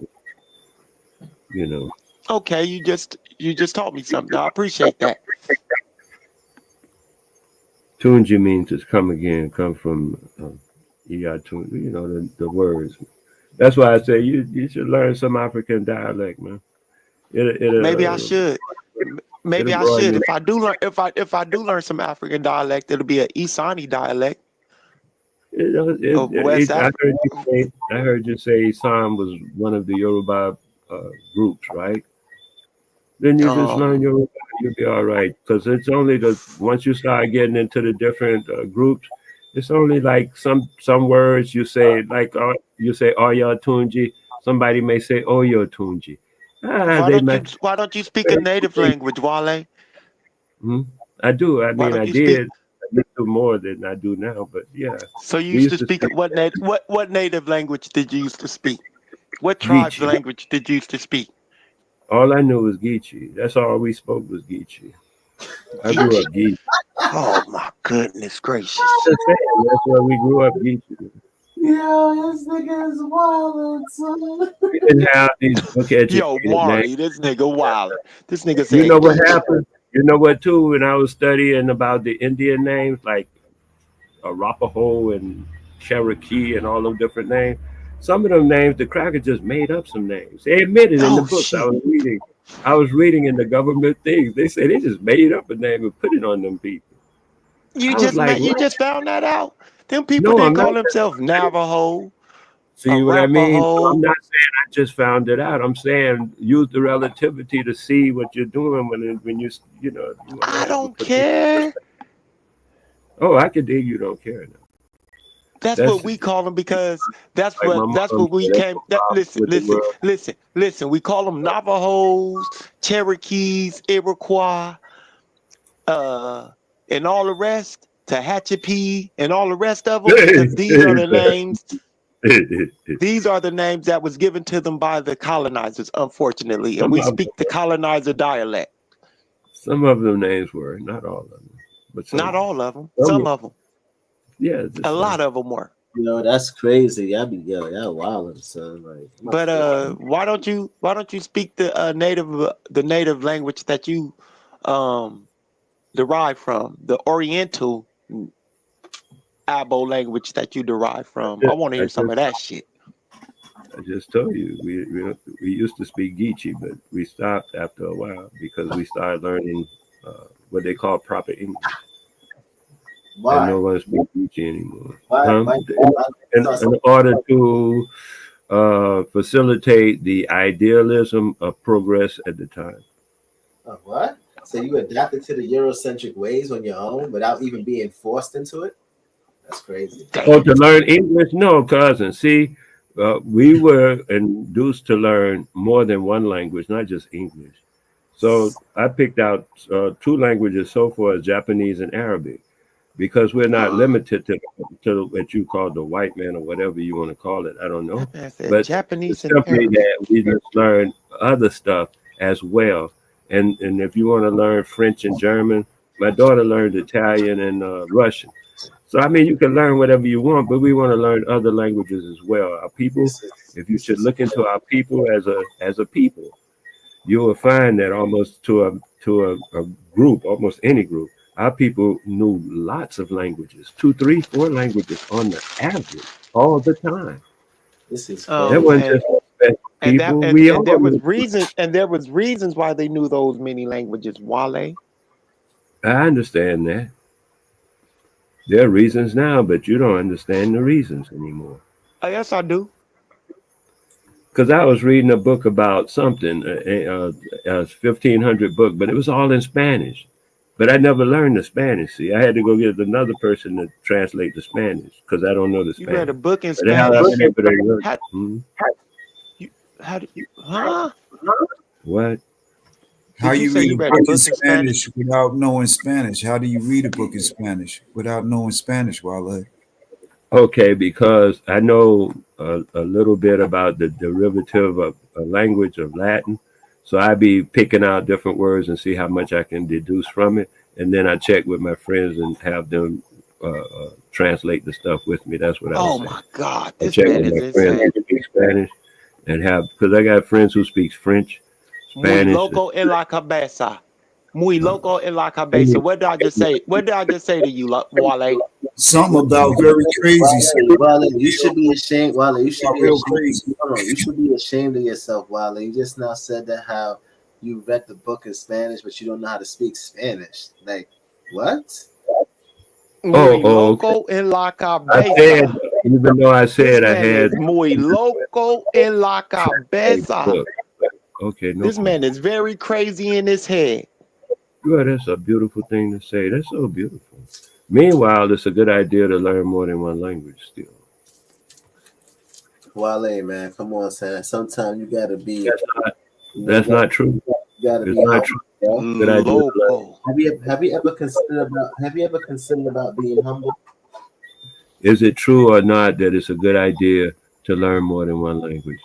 L: you know.
H: Okay, you just taught me something. I appreciate that.
L: Tunji means to come again, come from Iyatun, you know, the words. That's why I say you should learn some African dialect, man.
H: Maybe I should. Maybe I should. If I do learn some African dialect, it'll be an Isani dialect. West Africa.
L: I heard you say Isam was one of the Yoruba groups, right? Then you just learn Yoruba, you'll be all right. Because it's only once you start getting into the different groups, it's only like some words you say, like you say Oya Tunji, somebody may say Oyo Tunji.
H: Why don't you speak a native language, Wale?
L: I do. I mean, I did. I do more than I do now, but yeah.
H: So you used to speak what native language did you used to speak? What tribe's language did you used to speak?
L: All I knew was Geechee. That's all we spoke was Geechee. I grew up Geechee.
H: Oh my goodness gracious!
L: That's where we grew up Geechee.
S: Yo, this nigga is wild, son.
L: We didn't have these book educated
H: Yo, Marley, this nigga wild. This nigga said.
L: You know what happened? You know what too? When I was studying about the Indian names like Arapaho and Cherokee and all those different names, some of them names the cracker just made up some names. They admitted in the books I was reading. I was reading in the government things. They said they just made up a name and put it on them people.
H: You just found that out. Them people didn't call themselves Navajo.
L: See what I mean? So I'm not saying I just found it out. I'm saying use the relativity to see what you're doing when you know.
H: I don't care.
L: Oh, I can dig you don't care now.
H: That's what we call them because that's what we came. Listen. We call them Navajos, Cherokees, Iroquois, and all the rest, Tehachapi, and all the rest of them. Because these are the names. These are the names that was given to them by the colonizers, unfortunately, and we speak the colonizer dialect.
L: Some of them names were, not all of them, but
H: not all of them. Some of them.
L: Yeah,
H: a lot of them were.
S: You know, that's crazy. Y'all wildin', son. Like,
H: but why don't you speak the native language that you derive from, the Oriental Abo language that you derive from? I want to hear some of that shit.
L: I just told you we used to speak Geechee, but we stopped after a while because we started learning what they call proper English.
S: Why?
L: And no one speaks Geechee anymore. In order to facilitate the idealism of progress at the time.
S: What? So you adapted to the Eurocentric ways on your own without even being forced into it? That's crazy.
L: Oh, to learn English? No, cousin. See, we were induced to learn more than one language, not just English. So I picked out 2 languages so far, Japanese and Arabic, because we're not limited to what you call the white man or whatever you want to call it. I don't know. But
H: Japanese
L: and Arabic. That we just learn other stuff as well. And if you want to learn French and German, my daughter learned Italian and Russian. So I mean, you can learn whatever you want, but we want to learn other languages as well. Our people, if you should look into our people as a people, you will find that almost to a group, almost any group, our people knew lots of languages, 2, 3, 4 languages on the average all the time.
J: This is
L: That wasn't just people. We all
H: there was
L: knew.
H: reasons why they knew those many languages, Wale.
L: I understand that. There are reasons now, but you don't understand the reasons anymore.
H: Oh, yes, I do.
L: Because I was reading a book about something, a 1500 book, but it was all in Spanish. But I never learned the Spanish. See, I had to go get another person to translate the Spanish because I don't know the
H: You
L: Spanish.
H: read a book in
L: But how
H: Spanish?
L: I've been able to learn.
H: How do you, huh?
L: What?
A: How
H: Did you
A: you
H: say
A: read
H: you
A: a
H: read
A: book
H: a
A: in
H: book in
A: Spanish without knowing Spanish? How do you read a book in Spanish without knowing Spanish, Wale?
L: Okay, because I know a little bit about the derivative of a language of Latin. So I be picking out different words and see how much I can deduce from it. And then I check with my friends and have them translate the stuff with me. That's what I was
H: Oh
L: saying.
H: my God,
L: I
H: this
L: check
H: man
L: with
H: is
L: my friends
H: insane.
L: who speak Spanish and have, because I got friends who speak French,
H: Muy
L: Spanish.
H: loco en la cabeza. Muy loco en la cabeza. What did I just say? What did I just say to you, Wale?
A: Something about very crazy.
J: Wale, you should be ashamed. Wale, you should be
A: Real
J: ashamed.
A: crazy.
J: Hold on, you should be ashamed of yourself, Wale. You just now said that how you read the book in Spanish, but you don't know how to speak Spanish. Like, what?
H: Muy
L: Okay.
H: loco en la
L: I
H: cabeza.
L: said, even though I
H: This
L: said I
H: man
L: had
H: is muy loco en la cabeza.
L: look, okay, no
H: This
L: problem.
H: man is very crazy in his head.
L: Well, that's a beautiful thing to say. That's so beautiful. Meanwhile, it's a good idea to learn more than one language still.
J: Wale, man, come on, son. Sometimes you gotta be.
L: That's not true.
J: You gotta
L: It's
J: be
L: not
J: humble,
L: true.
J: bro.
L: Good idea to learn.
H: Loco.
J: Have you ever considered about being humble?
L: Is it true or not that it's a good idea to learn more than one language?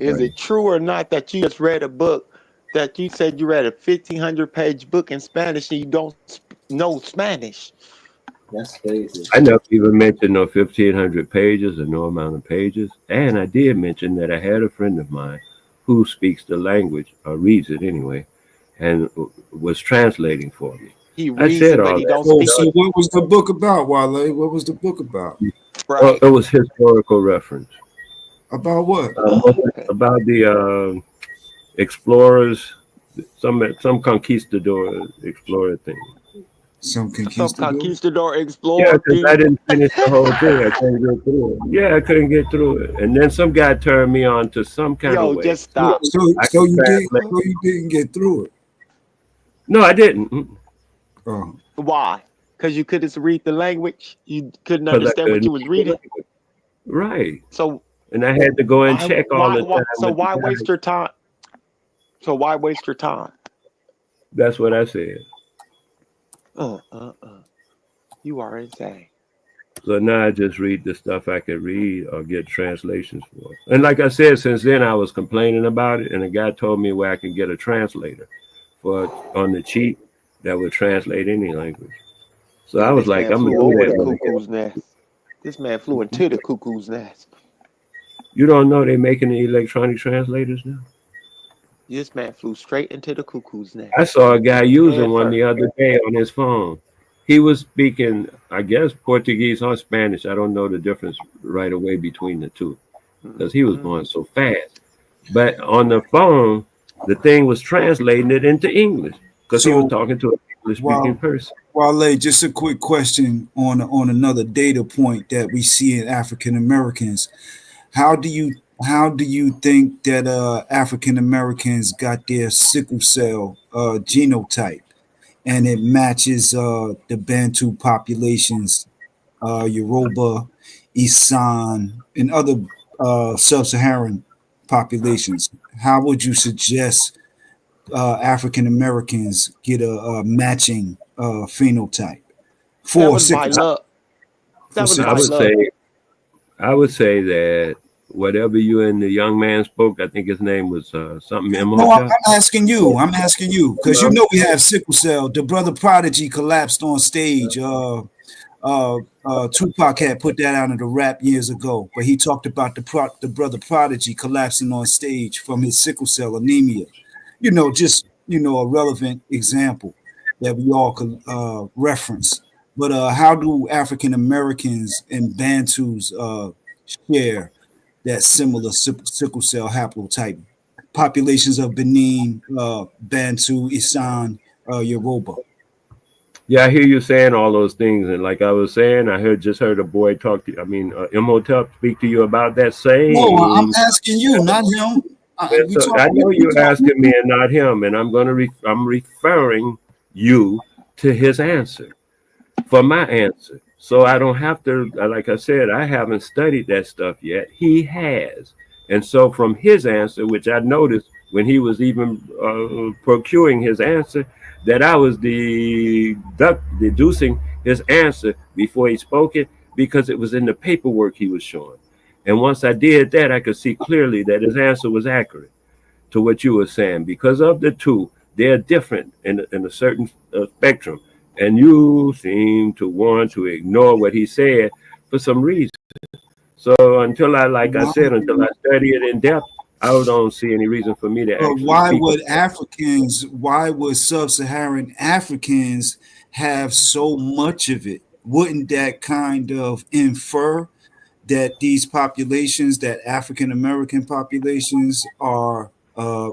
H: Is it true or not that you just read a book that you said you read a 1,500-page book in Spanish and you don't know Spanish?
J: That's crazy.
L: I never even mentioned no 1,500 pages or no amount of pages. And I did mention that I had a friend of mine who speaks the language, or reads it anyway, and was translating for me.
H: He
L: I
H: reads
L: said
H: it, but
L: all
H: he
L: that.
H: don't
A: So,
H: speak
A: so
H: it.
A: what was the book about, Wale? What was the book about?
L: Well,
H: Right.
L: it was historical reference.
A: About what?
H: Okay.
L: About the explorers, some conquistador explorer thing.
A: Some
H: Some
A: conquistador?
H: conquistador
L: Yeah,
H: explorer
L: because
H: thing.
L: I didn't finish the whole thing. I couldn't get through it. Yeah, I couldn't get through it. And then some guy turned me on to some kind
H: Yo,
L: of way.
H: just stop.
L: I
A: So
L: could translate.
A: you didn't get through it.
L: No, I didn't.
A: Oh.
H: Why? Because you couldn't read the language. You couldn't
L: Because I
H: understand what
L: couldn't
H: you was
L: read the
H: reading.
L: language. Right.
H: So
L: And I had to go and check all the time.
H: So
L: with the
H: why
L: guy.
H: waste your time? So why waste your time?
L: That's what I said.
H: You are insane.
L: So now I just read the stuff I could read or get translations for. And like I said, since then I was complaining about it, and a guy told me where I can get a translator for on the cheap that would translate any language. So I was
H: This
L: like,
H: man
L: I'm gonna
H: flew
L: do
H: over
L: that
H: the
L: when I get
H: cuckoo's nest. This man flew into the cuckoo's nest.
L: You don't know they're making the electronic translators now?
H: This man flew straight into the cuckoo's nest.
L: I saw a guy using
H: Head
L: one
H: first.
L: the other day on his phone. He was speaking, I guess, Portuguese or Spanish. I don't know the difference right away between the two because he was going so fast. But on the phone, the thing was translating it into English because he was talking to an English-speaking person.
A: Wale, just a quick question on another data point that we see in African Americans. How do you think that African Americans got their sickle cell genotype, and it matches the Bantu populations, Yoruba, Isan, and other sub-Saharan populations? How would you suggest African Americans get a matching phenotype
H: That
A: for
H: was by
A: sickle cell?
H: luck. That was
L: I
H: by
L: would
H: luck.
L: I would say that whatever you and the young man spoke, I think his name was something
A: No,
L: MLK.
A: I'm asking you. I'm asking you because you know we have sickle cell. The brother Prodigy collapsed on stage Tupac had put that out in the rap years ago, but he talked about the brother Prodigy collapsing on stage from his sickle cell anemia. Just a relevant example that we all could reference. But how do African Americans and Bantus share that similar sickle cell haplotype? Populations of Benin, Bantu, Isan, Yoruba.
L: Yeah, I hear you saying all those things, and like I was saying, I just heard a boy talk to. Imhotep speak to you about that same.
A: No, I'm asking you, not him.
L: So I know you're asking me and not him, and I'm referring you to his answer for my answer. So I don't have to, like I said, I haven't studied that stuff yet. He has. And so from his answer, which I noticed when he was even procuring his answer, that I was deducing his answer before he spoke it because it was in the paperwork he was showing. And once I did that, I could see clearly that his answer was accurate to what you were saying. Because of the two, they're different in a certain spectrum. And you seem to want to ignore what he said for some reason. So until I study it in depth, I don't see any reason for me to actually
A: why would sub-Saharan Africans have so much of it? Wouldn't that kind of infer that these populations, that African American populations, are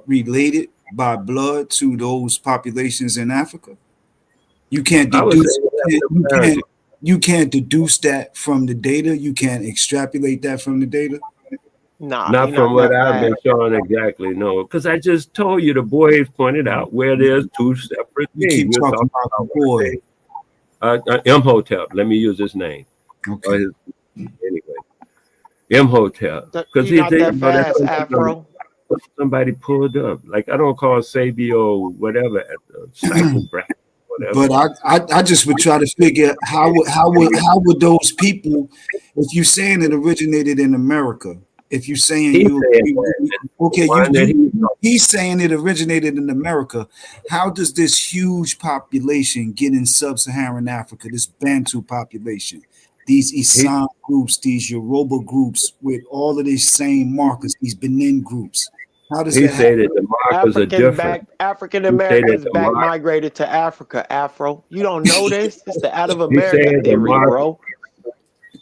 A: related by blood to those populations in Africa? You can't deduce. You can't deduce that from the data. You can't extrapolate that from the data.
L: Not from what I've been showing exactly, no. Because I just told you the boys pointed out where there's two separate things.
A: You keep talking about the boy.
L: Imhotep. Let me use his name.
A: Okay.
L: Anyway, Imhotep. Because
H: You're not that fast, Afro.
L: Somebody pulled up. Like I don't call Sabio whatever at the cycle bracket.
A: But I just would try to figure how would those people, if you're saying it originated in America, if you're saying he's saying it originated in America, how does this huge population get in sub-Saharan Africa, this Bantu population, these Isan groups, these Yoruba groups with all of these same markers, these Benin groups? How does that happen?
L: That the markers are different.
H: African Americans back migrated to Africa, Afro. You don't know this? It's the out of America theory, bro.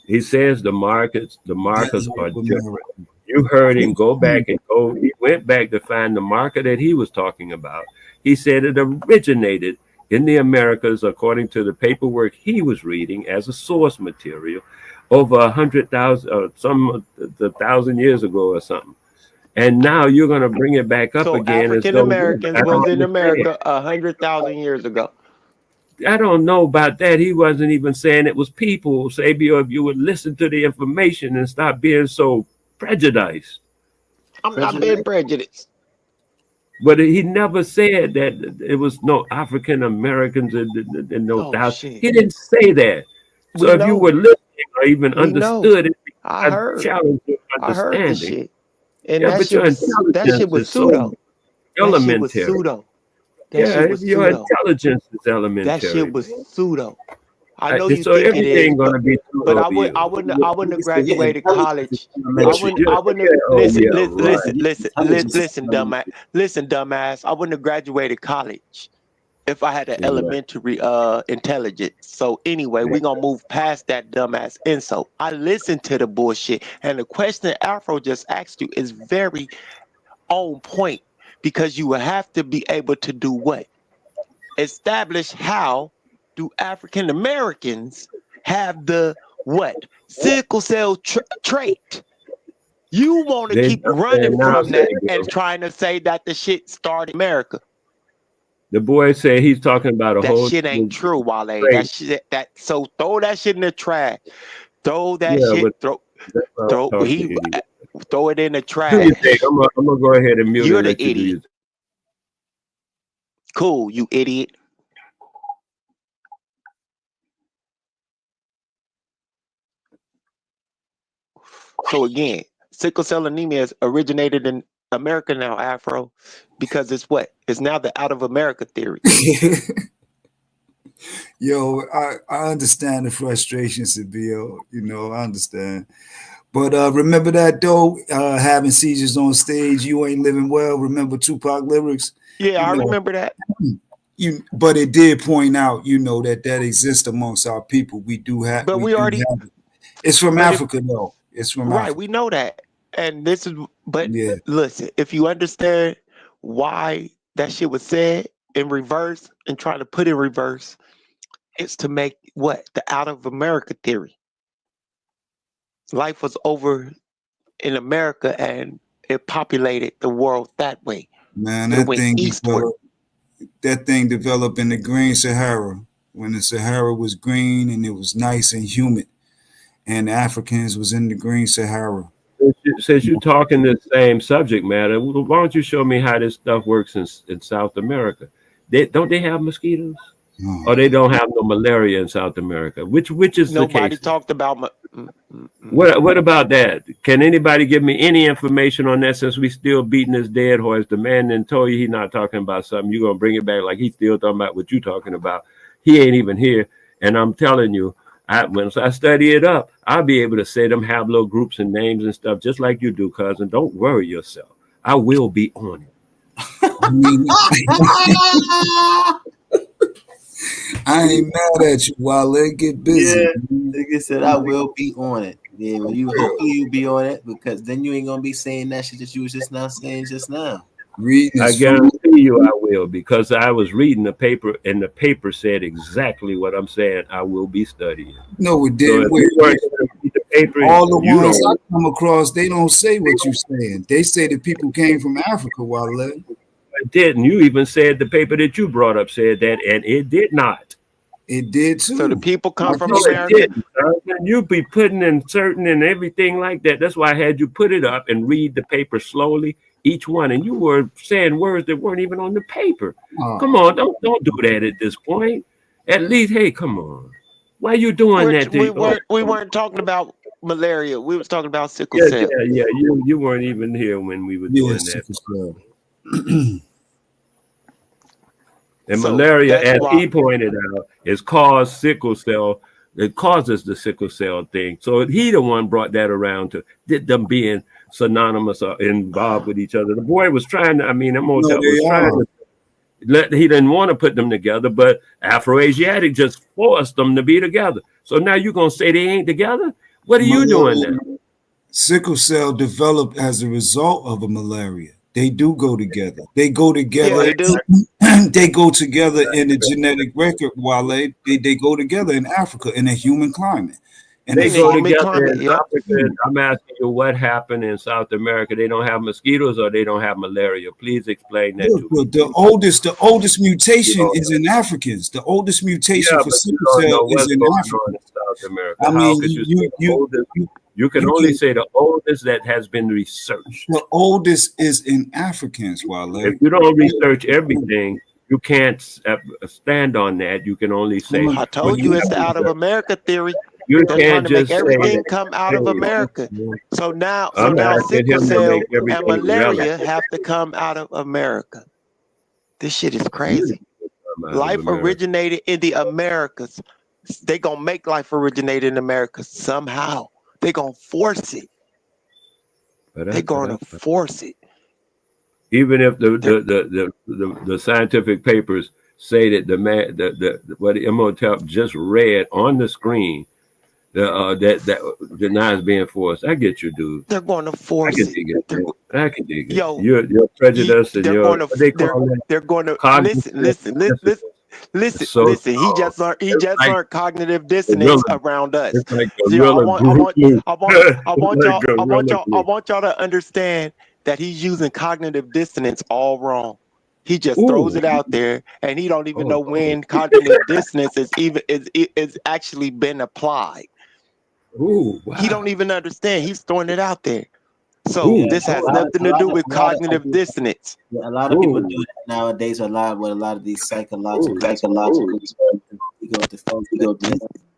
L: He says the markers are different. You heard him go back and he went back to find the marker that he was talking about. He said it originated in the Americas, according to the paperwork he was reading as a source material over 100,000 1,000 years ago or something. And now you're going to bring it back up again.
H: African Americans was in America 100,000 years ago.
L: I don't know about that. He wasn't even saying it was people. Sabio, if you would listen to the information and stop being so prejudiced.
H: I'm not being prejudiced.
L: But he never said that it was no African Americans and no doubt. He didn't say that. So if you were listening or even understood it,
H: I
L: challenge your understanding.
H: I heard the shit. And that shit was pseudo.
L: Elementary. Your intelligence is elementary.
H: That shit was pseudo. I know you think it is, but I wouldn't have graduated college. Listen, dumbass. I wouldn't have graduated college if I had an elementary intelligence. So anyway, we're gonna move past that dumbass insult. I listened to the bullshit, and the question that Afro just asked you is very on point, because you will have to be able to do what? Establish how do African Americans have the what? Sickle cell trait. You want to keep running from that and trying to say that the shit started in America.
L: The boy said he's talking about
H: that shit ain't true, Wale. That shit, so throw that shit in the trash. Throw that shit. Throw it in the trash.
L: I'm gonna go ahead and mute.
H: You're the idiot. Cool, you idiot. So again, sickle cell anemia is originated in America now, Afro, because it's what? It's now the out of America theory.
A: Yo, I understand the frustration, Sabio. You know, I understand. But remember that though, having seizures on stage, you ain't living well. Remember Tupac lyrics?
H: Yeah,
A: You
H: I
A: know,
H: remember that.
A: but it did point out, you know, that exists amongst our people. We do have
H: But we already,
A: have it. It's from
H: but if
A: Africa though. It's from
H: right,
A: Africa.
H: we know that. And this is, but
A: Yeah.
H: listen, if you understand why that shit was said in reverse and try to put in reverse, it's to make what? The out of America theory. Life was over in America and it populated the world that way.
A: Man,
H: It went eastward.
A: that thing developed in the Green Sahara when the Sahara was green and it was nice and humid, and the Africans was in the Green Sahara.
L: Since you're talking the same subject matter, why don't you show me how this stuff works in South America? Don't they have mosquitoes? Or they don't have no malaria in South America? Which is
H: Nobody
L: the case?
H: talked about.
L: What about that? Can anybody give me any information on that? Since we still beating this dead horse, the man then told you he's not talking about something. You're gonna bring it back like he's still talking about what you're talking about. He ain't even here, and I'm telling you, once I study it up, I'll be able to say them have little groups and names and stuff just like you do, cousin. Don't worry yourself. I will be on it.
A: I ain't mad at you, Wale. Get busy.
J: Yeah, nigga said I will be on it. Yeah, well, hopefully you be on it because then you ain't gonna be saying that shit that you was just now saying just now.
L: I guarantee you I will, because I was reading the paper and the paper said exactly what I'm saying. I will be studying.
A: No, it
L: So
A: did.
L: if you weren't gonna read the paper,
A: All the
L: you
A: ones I
L: don't.
A: come across, they don't say what you're saying. They say that people came from Africa, Wale.
L: It didn't. You even said the paper that you brought up said that, and it did not.
A: It did too.
H: So the people come from
L: No, it
H: America.
L: didn't, son. You be putting in certain and everything like that. That's why I had you put it up and read the paper slowly, each one. And you were saying words that weren't even on the paper. Come on, don't do that at this point. At least, hey, come on. Why are you doing that?
H: We weren't talking about malaria. We was talking about sickle
L: Yeah,
H: cell.
L: yeah. You weren't even here when we were doing that. And
H: So
L: malaria,
H: that's
L: as
H: why-
L: he pointed out, is caused sickle cell. It causes the sickle cell thing. So he the one brought that around to them being synonymous or involved with each other. The boy was trying to, Imhotep was trying to he didn't want to put them together, but Afro-Asiatic just forced them to be together. So now you're gonna say they ain't together? What are you doing now?
A: Sickle cell developed as a result of a malaria. They do go together. They go together.
H: Yeah, they do.
A: They go together in the genetic record, Wale. They go together in Africa in a human climate. And
L: They go together in Africa. I'm asking you what happened in South America. They don't have mosquitoes or they don't have malaria. Please explain that to me.
A: The oldest mutation is in Africans. The oldest mutation for sickle cell is in Africa.
L: In South America.
A: I mean,
L: you can only say the oldest that has been researched.
A: The oldest is in Africans, Wale.
L: If you don't research everything, you can't stand on that. You can only say.
H: I told you it's the out of America theory.
L: You
H: They're
L: can't
H: trying to make
L: just
H: everything
L: say
H: come out of America. So now
L: I'm asking
H: sickle
L: him to
H: cell
L: make
H: and
L: everything
H: malaria
L: relevant.
H: have to come out of America. This shit is crazy.
L: Out of
H: Life
L: America.
H: originated in the Americas. They gonna make life originate in America somehow. They gonna force it. They gonna force it.
L: Even if the scientific papers say that the what Imhotep just read on the screen, that denies being forced. I get you, dude.
H: They're going to force
L: I can
H: it.
L: dig it. I can dig it.
H: Yo,
L: You're prejudiced and
H: they're
L: you're
H: going to.
L: what they call that?
H: They're going to
L: Cognitive
H: listen.
L: So
H: He just learned. He just
L: like
H: learned cognitive dissonance around us.
L: It's like
H: See, I
L: gorilla
H: want
L: glue.
H: I want y'all to understand that he's using cognitive dissonance all wrong. He just throws it out there, and he don't even know when cognitive dissonance is actually been applied.
L: Ooh, wow.
H: He don't even understand. He's throwing it out there. So this has nothing to do with cognitive dissonance.
J: A lot of people do that nowadays. A lot of these psychological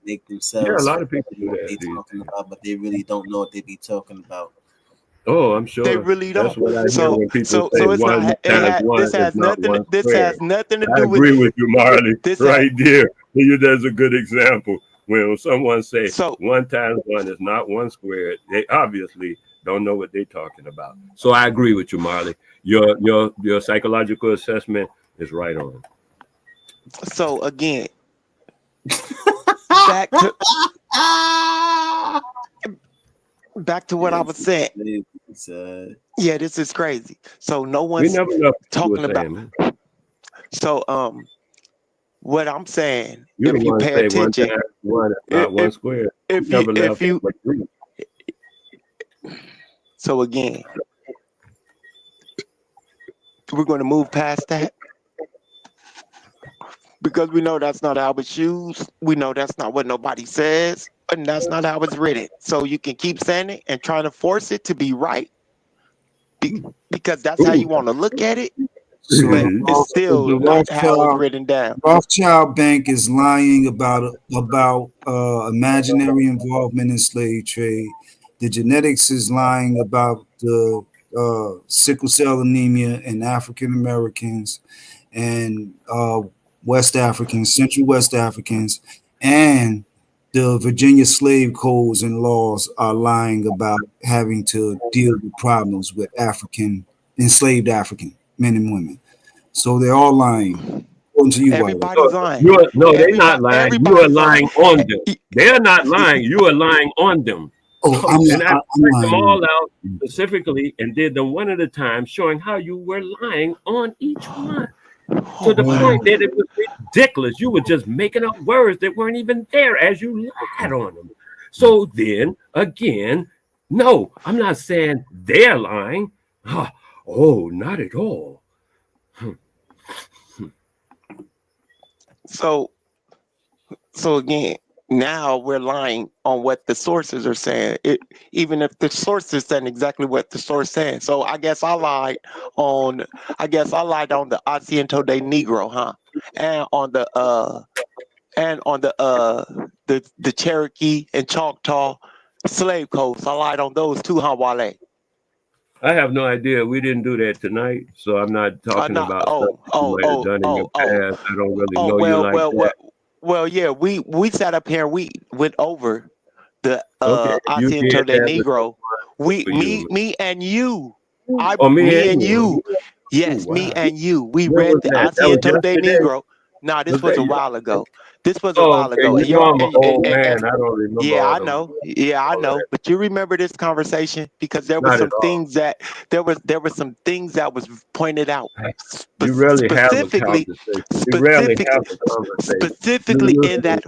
J: make themselves.
L: Yeah, a lot of people do that.
J: They talking about, but they really don't know what they be talking about.
L: Oh, I'm sure
H: They really don't.
L: That's what I hear when people say
H: it's
L: one
H: not.
L: times one
H: This has
L: is not
H: nothing.
L: one
H: This
L: squared.
H: has nothing to
L: I
H: do with.
L: agree with you, Marley.
H: This
L: Right there. That's a good example. When someone say
H: So
L: 1 times 1 is not 1 squared, they obviously don't know what they're talking about. So I agree with you, Marley. Your psychological assessment is right on.
H: so again, back to what I was saying. Yeah, this is crazy. So no
L: We
H: one's
L: never know what you
H: talking
L: were
H: about.
L: saying, man.
H: So what I'm saying,
L: You're the
H: if you
L: one
H: pay
L: say 1
H: attention,
L: times 1 is not 1 squared. You never left that much room.
H: So again, we're going to move past that because we know that's not how it's used. We know that's not what nobody says, and that's not how it's written. So you can keep saying it and trying to force it to be right because that's how you want to look at it,
A: So
H: but it's still
A: the
H: not how it's written down.
A: Rothschild Bank is lying about imaginary involvement in slave trade. The genetics is lying about the sickle cell anemia in African Americans and West Africans, Central West Africans, and the Virginia slave codes and laws are lying about having to deal with problems with enslaved African men and women. So they're all lying. According to you,
H: Everybody's lying.
L: No, they're not lying. You are lying on them. They're not lying. You are lying on them.
A: Oh,
L: and I break them
A: lying.
L: all out specifically and did them one at a time, showing how you were lying on each one. To the point that it was ridiculous. You were just making up words that weren't even there as you lied on them. So then again, no, I'm not saying they're lying. Oh, not at all.
H: So again, now we're lying on what the sources are saying. Even if the source is saying exactly what the source saying. So I guess I lied on the Asiento de Negro, huh? And on the the Cherokee and Choctaw slave codes. I lied on those too, huh, Wale?
L: I have no idea. We didn't do that tonight, so I'm not talking about stuff that you might have done in your past. I don't really know you like that.
H: Well, yeah, we sat up here and we went over the
L: Okay, you
H: Asiento
L: did
H: de
L: that.
H: Negro. Me and you. Me and you. Yes,
L: wow.
H: me and you. We
L: When
H: read
L: was
H: the
L: that? That was
H: Asiento de
L: yesterday?
H: Negro. Nah, this was a while ago. This was a
L: Oh,
H: while
L: okay.
H: ago.
L: You
H: And
L: know I'm an old
H: and-
L: man. I don't remember
H: yeah,
L: all
H: I
L: them.
H: know. Yeah, I know. But you remember this conversation because there were
L: Not
H: some
L: at all.
H: things that there were some things that was pointed out
L: You rarely have a
H: specifically
L: conversation. You rarely have a conversation.
H: in that.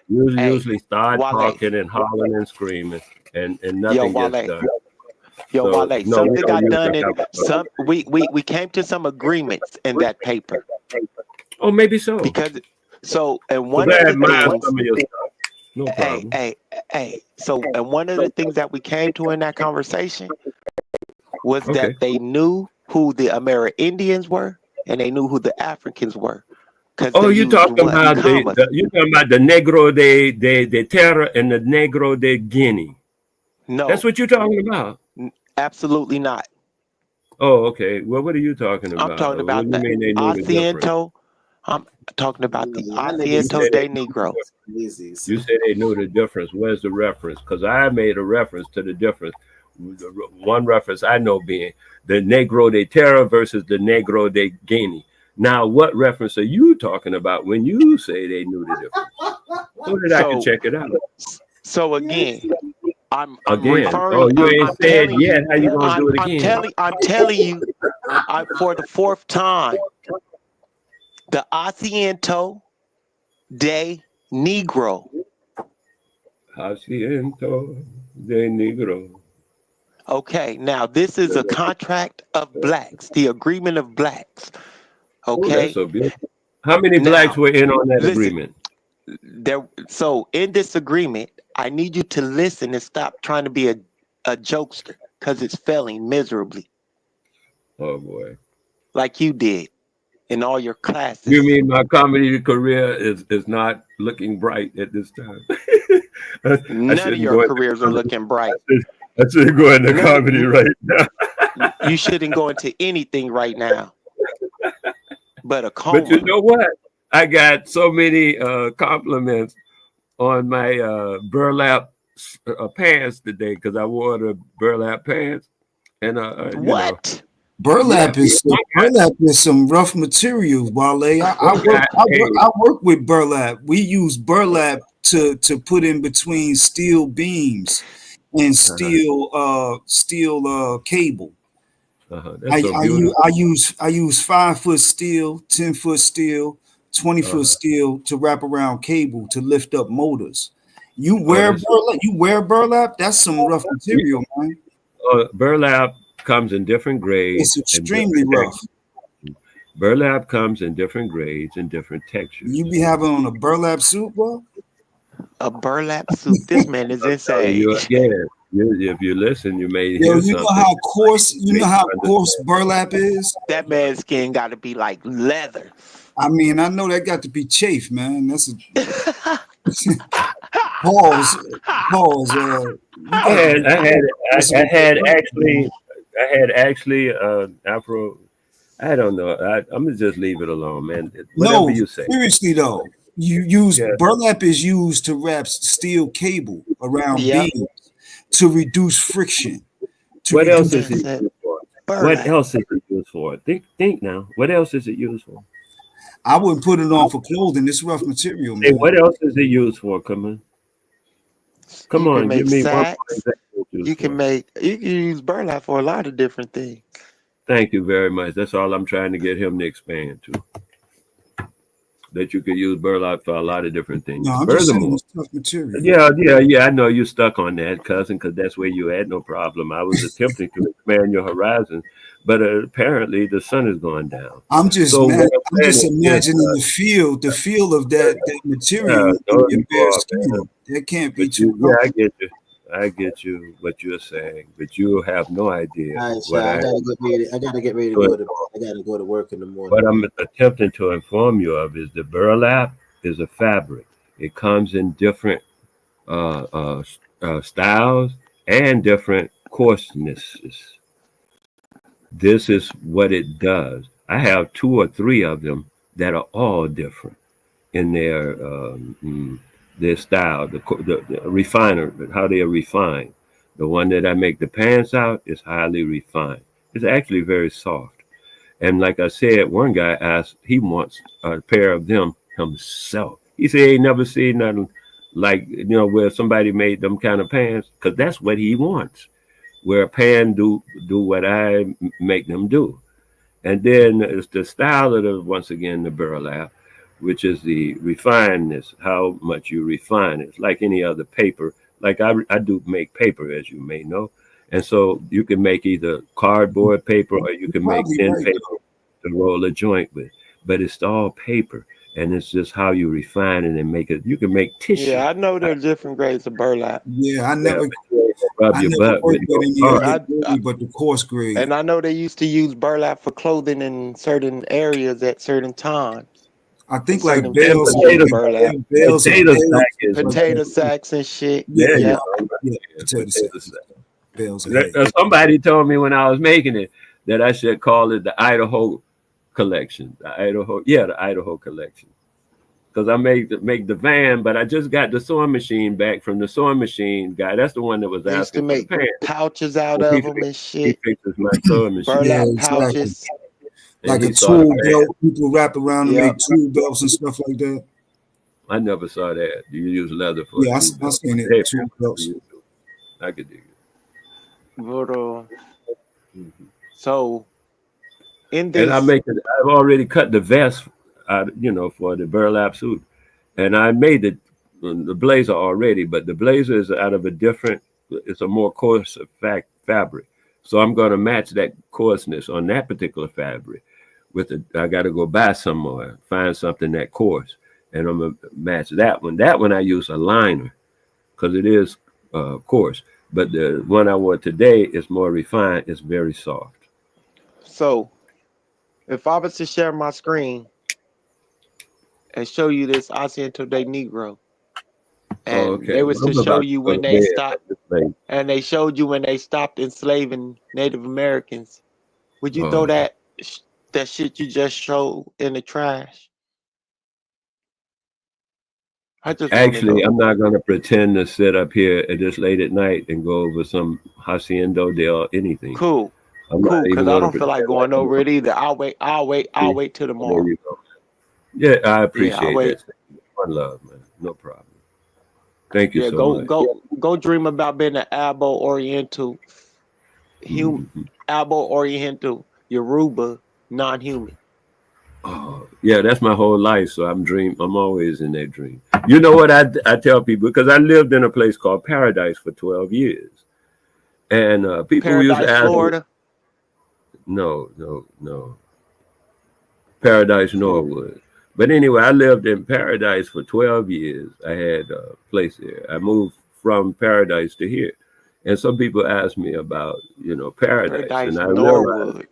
L: You
H: Hey,
L: usually start
H: Wale.
L: talking and hollering and screaming, and
H: Yo,
L: nothing gets
H: Wale.
L: done.
H: Yo,
L: So
H: Wale.
L: no, we
H: Something
L: don't
H: got done
L: usually
H: in
L: have a
H: some. We came to some agreements in that paper
L: Oh, maybe so.
H: because and
L: So
H: one of
L: I
H: the
L: admire
H: things.
L: some of your stuff. No problem.
H: Hey. So, and one of the things that we came to in that conversation was
L: Okay.
H: that they knew who the Amerindians were and they knew who the Africans were because
L: Oh,
H: they
L: you
H: used
L: talking
H: what?
L: about
H: Commas.
L: you talking about the Negro de Terra and the Negro de Guinea?
H: No,
L: That's what you're talking about.
H: absolutely not.
L: Oh, okay. Well, what are you talking
H: I'm
L: about?
H: talking
L: What
H: about
L: do you
H: the
L: mean they knew the difference?
H: Asiento. I'm talking about the
L: You
H: Asiento
L: said
H: de Negro.
S: Easy.
L: you said they knew the difference. Where's the reference? Because I made a reference to the difference. One reference I know being the Negro de Terra versus the Negro de Guinea. Now, what reference are you talking about when you say they knew the difference? So that I can check it out.
H: So again, I'm
L: Again.
H: referring.
L: Oh, you ain't
H: I'm
L: said
H: telling
L: yet.
H: you.
L: How you gonna do it again?
H: I'm telling you. For the fourth time, the Asiento de Negro.
L: Asiento de Negro.
H: Okay, now this is a contract of blacks, the agreement of blacks.
L: Oh,
H: Okay.
L: that's so beautiful. How many blacks were in on that agreement?
H: So in this agreement, I need you to listen and stop trying to be a jokester because it's failing miserably.
L: Oh boy.
H: Like you did in all your classes.
L: You mean my comedy career is not looking bright at this time?
H: None of your careers are looking bright.
L: I shouldn't go into comedy right now.
H: You shouldn't go into anything right now. But a convo.
L: But you know what? I got so many compliments on my burlap pants today because I wore the burlap pants, and
H: What?
A: Burlap is some rough material, Wale. I work with burlap. We use burlap to put in between steel beams and steel cable.
L: That's so beautiful.
A: I use 5-foot steel, 10-foot steel, 20-foot steel to wrap around cable to lift up motors. You wear burlap? You wear burlap? That's some rough material, man.
L: Burlap comes in different grades.
A: It's extremely rough.
L: Burlap comes in different grades and different textures.
A: You be having on a burlap suit, bro?
H: A burlap suit. This man is insane.
L: If you listen, you may hear
A: you
L: something.
A: know how coarse. You know how coarse burlap is.
H: That man's skin got to be like leather.
A: I mean, I know that got to be chafe, man. That's a pause.
L: I had actually Afro. I don't know. I'm gonna just leave it alone, man. Whatever you say.
A: Seriously though, you use burlap is used to wrap steel cable around beams to reduce friction.
L: What else is it used for? What else is it used for? Think now. What else is it used for?
A: I wouldn't put it on for clothing. It's rough material, man.
L: Hey, what else is it used for? Come on, give me one.
H: You can use burlap for a lot of different things.
L: Thank you very much. That's all I'm trying to get him to expand to. That you could use burlap for a lot of different things.
A: No, I'm just saying it's tough material.
L: Yeah. I know you're stuck on that, cousin, because that's where you had no problem. I was attempting to expand your horizon, but apparently the sun is going down.
A: I'm just imagining the feel of that material in your bare skin. That can't be too.
L: Yeah, I get you what you're saying, but you have no idea.
S: Right, I gotta get ready to go to. I gotta go to work in the morning.
L: What I'm attempting to inform you of is the burlap is a fabric. It comes in different styles and different coarsenesses. This is what it does. I have 2 or 3 of them that are all different in their style, the refiner, how they are refined. The one that I make the pants out is highly refined. It's actually very soft. And like I said, one guy asked, he wants a pair of them himself. He said he never seen nothing like, where somebody made them kind of pants, because that's what he wants, where a pan do what I make them do. And then it's the style of once again, the burlap, which is the refinedness, how much you refine it. It's like any other paper. Like I do make paper, as you may know. And so you can make either cardboard paper or you can make thin paper to roll a joint with. But it's all paper. And it's just how you refine it and make it. You can make tissue.
H: Yeah, I know there are different grades of burlap.
A: Yeah, I never
L: rub your butt with
A: but the coarse grade.
H: And I know they used to use burlap for clothing in certain areas at certain times.
A: I think like bales,
H: potato sacks and shit.
L: Yeah.
A: Potato sacks. Bales.
L: Somebody told me when I was making it that I should call it the Idaho collection. The Idaho collection. Because I make the van, but I just got the sewing machine back from the sewing machine guy. That's the one that was asking
H: to make pouches out of them and shit.
L: He fixes my sewing machine.
H: Burlap pouches.
A: Like a tool belt, people wrap around and make tool belts and stuff like that.
L: I never saw that. Do you use leather for?
A: Yeah, I seen it. Tool belts.
L: I could dig it.
H: But so in
L: and
H: this,
L: I've already cut the vest out, for the burlap suit, and I made the blazer already. But the blazer is out of it's a more coarse fabric. So I'm going to match that coarseness on that particular fabric I got to go buy some more, find something that coarse, and I'm going to match that one. That one I use a liner because it is coarse, but the one I wore today is more refined. It's very soft.
H: So if I was to share my screen and show you this Asiento de Negro, and they was to show you when they stopped, and they showed you when they stopped enslaving Native Americans, would you throw that shit you just showed in the trash?
L: Actually, I'm not going to pretend to sit up here at this late at night and go over some hacienda del anything.
H: Cool,
L: I'm not even
H: because I
L: going to
H: don't feel like going over it either. I'll wait till tomorrow.
L: There you go. Yeah, I
H: I'll
L: appreciate
H: wait.
L: that. One love, man. No problem. Thank you
H: Yeah,
L: so much.
H: go dream about being an Abo Oriental, Abo Oriental, Yoruba, non-human.
L: Oh, yeah, that's my whole life. So I'm always in that dream. You know what I tell people, because I lived in a place called Paradise for 12 years. And people used to
H: Paradise,
L: ask
H: Florida.
L: me, no. Paradise, Norwood. But anyway, I lived in Paradise for 12 years. I had a place there. I moved from Paradise to here. And some people ask me about, Paradise.
H: Paradise,
L: And I
H: Norwood.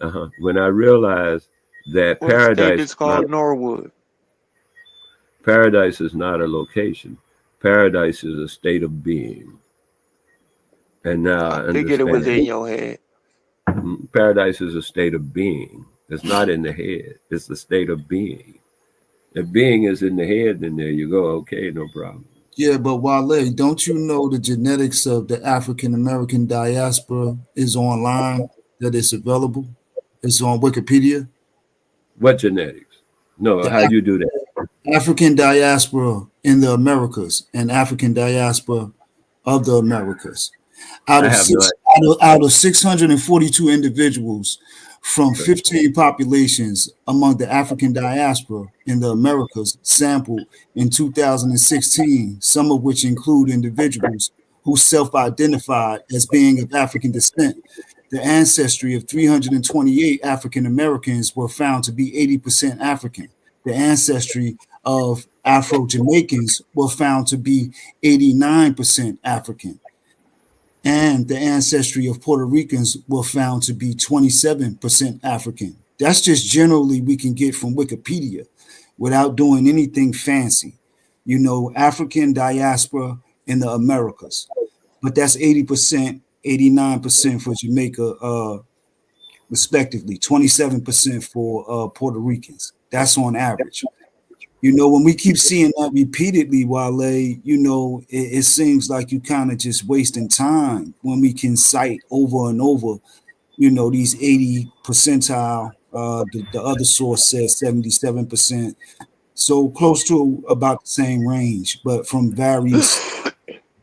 L: realized, when I realized that
H: What state
L: Paradise
H: is called Norwood?
L: Paradise is not a location. Paradise is a state of being. And now I
H: figured it was in
L: understand.
H: your head.
L: Paradise is a state of being. It's not in the head. It's the state of being. If being is in the head, then there you go. Okay, no problem.
A: Yeah, but Wale, don't you know the genetics of the African American diaspora is online, that it's available? It's on Wikipedia.
L: What genetics? No,
A: The
L: how you do that?
A: African diaspora in the Americas and African diaspora of the Americas. Out of 642 individuals from 15 populations among the African diaspora in the Americas sampled in 2016, some of which include individuals who self-identified as being of African descent. The ancestry of 328 African Americans were found to be 80% African. The ancestry of Afro-Jamaicans were found to be 89% African. And the ancestry of Puerto Ricans were found to be 27% African. That's just generally we can get from Wikipedia without doing anything fancy. African diaspora in the Americas. But that's 80%, 89% for Jamaica, respectively, 27% for Puerto Ricans. That's on average. When we keep seeing that repeatedly, Wale, it seems like you kind of just wasting time when we can cite over and over, these 80 percentile. The other source says 77%. So close to about the same range, but from various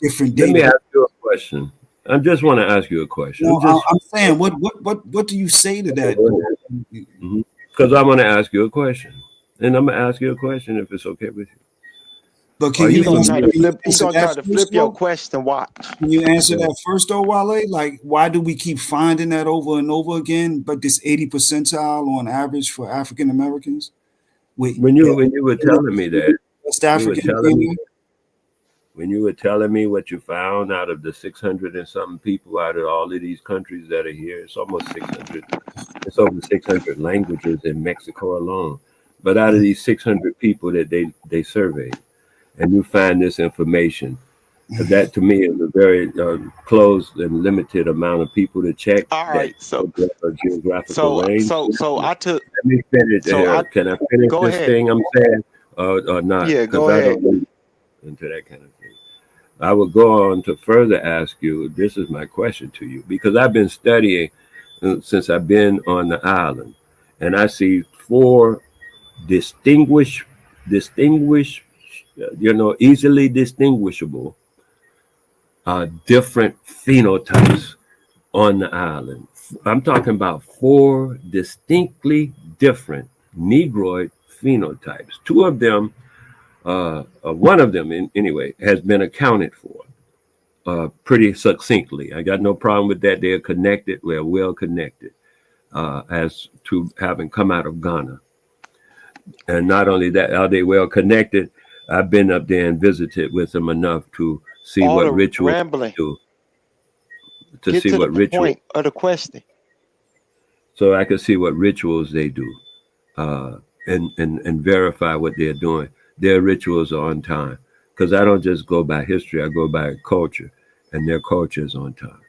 A: different data.
L: Let me ask you a question. I just want to ask you a question.
A: I'm saying, what do you say to that?
L: Because I'm going to ask you a question. And I'm going to ask you a question if it's okay with you.
A: But can you
H: try to flip your question? Watch.
A: Can you answer that first, though, Wale? Like, why do we keep finding that over and over again? But this 80 percentile on average for African Americans.
L: When you were telling me that,
A: West African,
L: when you were telling me what you found out of the 600 and something people out of all of these countries that are here, it's almost 600. It's over 600 languages in Mexico alone. But out of these 600 people that they surveyed, and you find this information, that to me is a very closed and limited amount of people to check.
H: All right, so
L: geographical range.
H: So I took.
L: Let me finish. Can I finish
H: go
L: this
H: ahead.
L: thing I'm saying, or not?
H: Yeah, go
L: I
H: ahead.
L: don't into that kind of thing. I will go on to further ask you. This is my question to you, because I've been studying since I've been on the island, and I see four distinguished, easily distinguishable, different phenotypes on the island. I'm talking about four distinctly different Negroid phenotypes. Two of them, one of them anyway, has been accounted for pretty succinctly. I got no problem with that. They're connected. We're well connected as to having come out of Ghana. And not only that, are they well connected? I've been up there and visited with them enough to see what rituals they do.
H: Get to the point of the question.
L: So I can see what rituals they do, and verify what they're doing. Their rituals are on time, because I don't just go by history; I go by culture, and their culture is on time.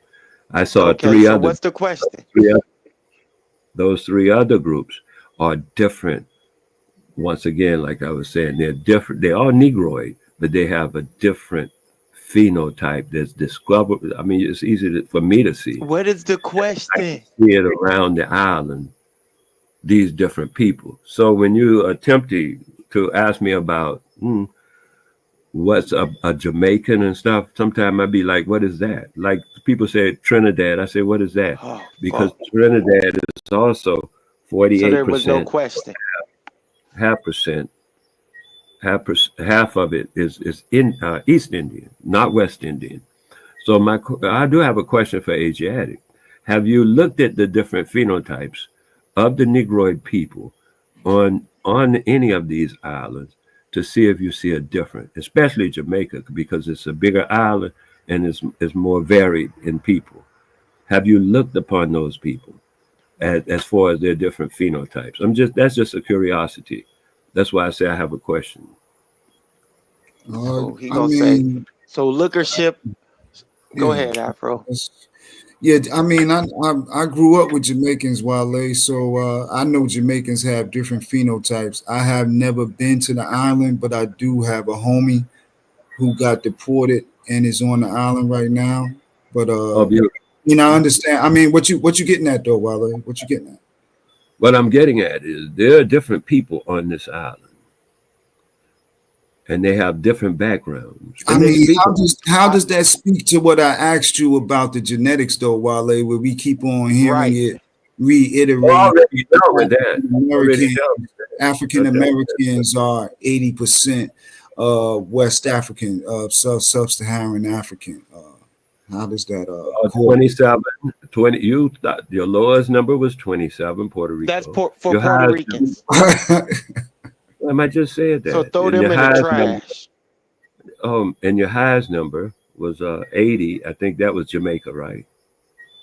L: I saw three other.
H: What's the question?
L: Those three other groups are different once again, like I was saying, they're different. They're all Negroid, but they have a different phenotype that's discovered. I mean, it's easy for me to see.
H: What is the
L: I can
H: question?
L: see it around the island, these different people. So when you attempt to ask me about what's a Jamaican and stuff, sometimes I'd be like, what is that? Like people say Trinidad. I say, what is that?
H: Oh,
L: Because
H: fuck.
L: Trinidad is also
H: So there was no
L: 48%,
H: question.
L: half of it is in East Indian, not West Indian. So I do have a question for Asiatic. Have you looked at the different phenotypes of the Negroid people on any of these islands to see if you see a difference, especially Jamaica, because it's a bigger island and it's more varied in people? Have you looked upon those people as far as their different phenotypes? That's just a curiosity. That's why I say I have a question.
H: So he
A: I
H: gonna say,
A: mean,
H: so lookership. Go
A: yeah,
H: ahead, Afro.
A: yeah. I mean, I grew up with Jamaicans, Wale, so I know Jamaicans have different phenotypes. I have never been to the island, but I do have a homie who got deported and is on the island right now. But
L: Oh, beautiful.
A: I understand. I mean, what you getting at though, Wale? What you getting at?
L: What I'm getting at is there are different people on this island, and they have different backgrounds,
A: I
L: and they
A: mean,
L: speak.
A: how does that speak to what I asked you about the genetics though, Wale, where we keep on hearing
H: Right.
A: it reiterate?
L: Already dealt with that. Already dealt with that.
A: African Americans are 80% West African, sub-Saharan African. How does that
L: 27, 20, you thought your lowest number was 27, Puerto Rico.
H: That's for
L: Your
H: Puerto
L: highest
H: Ricans.
L: I might just said that.
H: So throw
L: And
H: them
L: your
H: in the
L: highest
H: trash.
L: and your highest number was 80. I think that was Jamaica, right?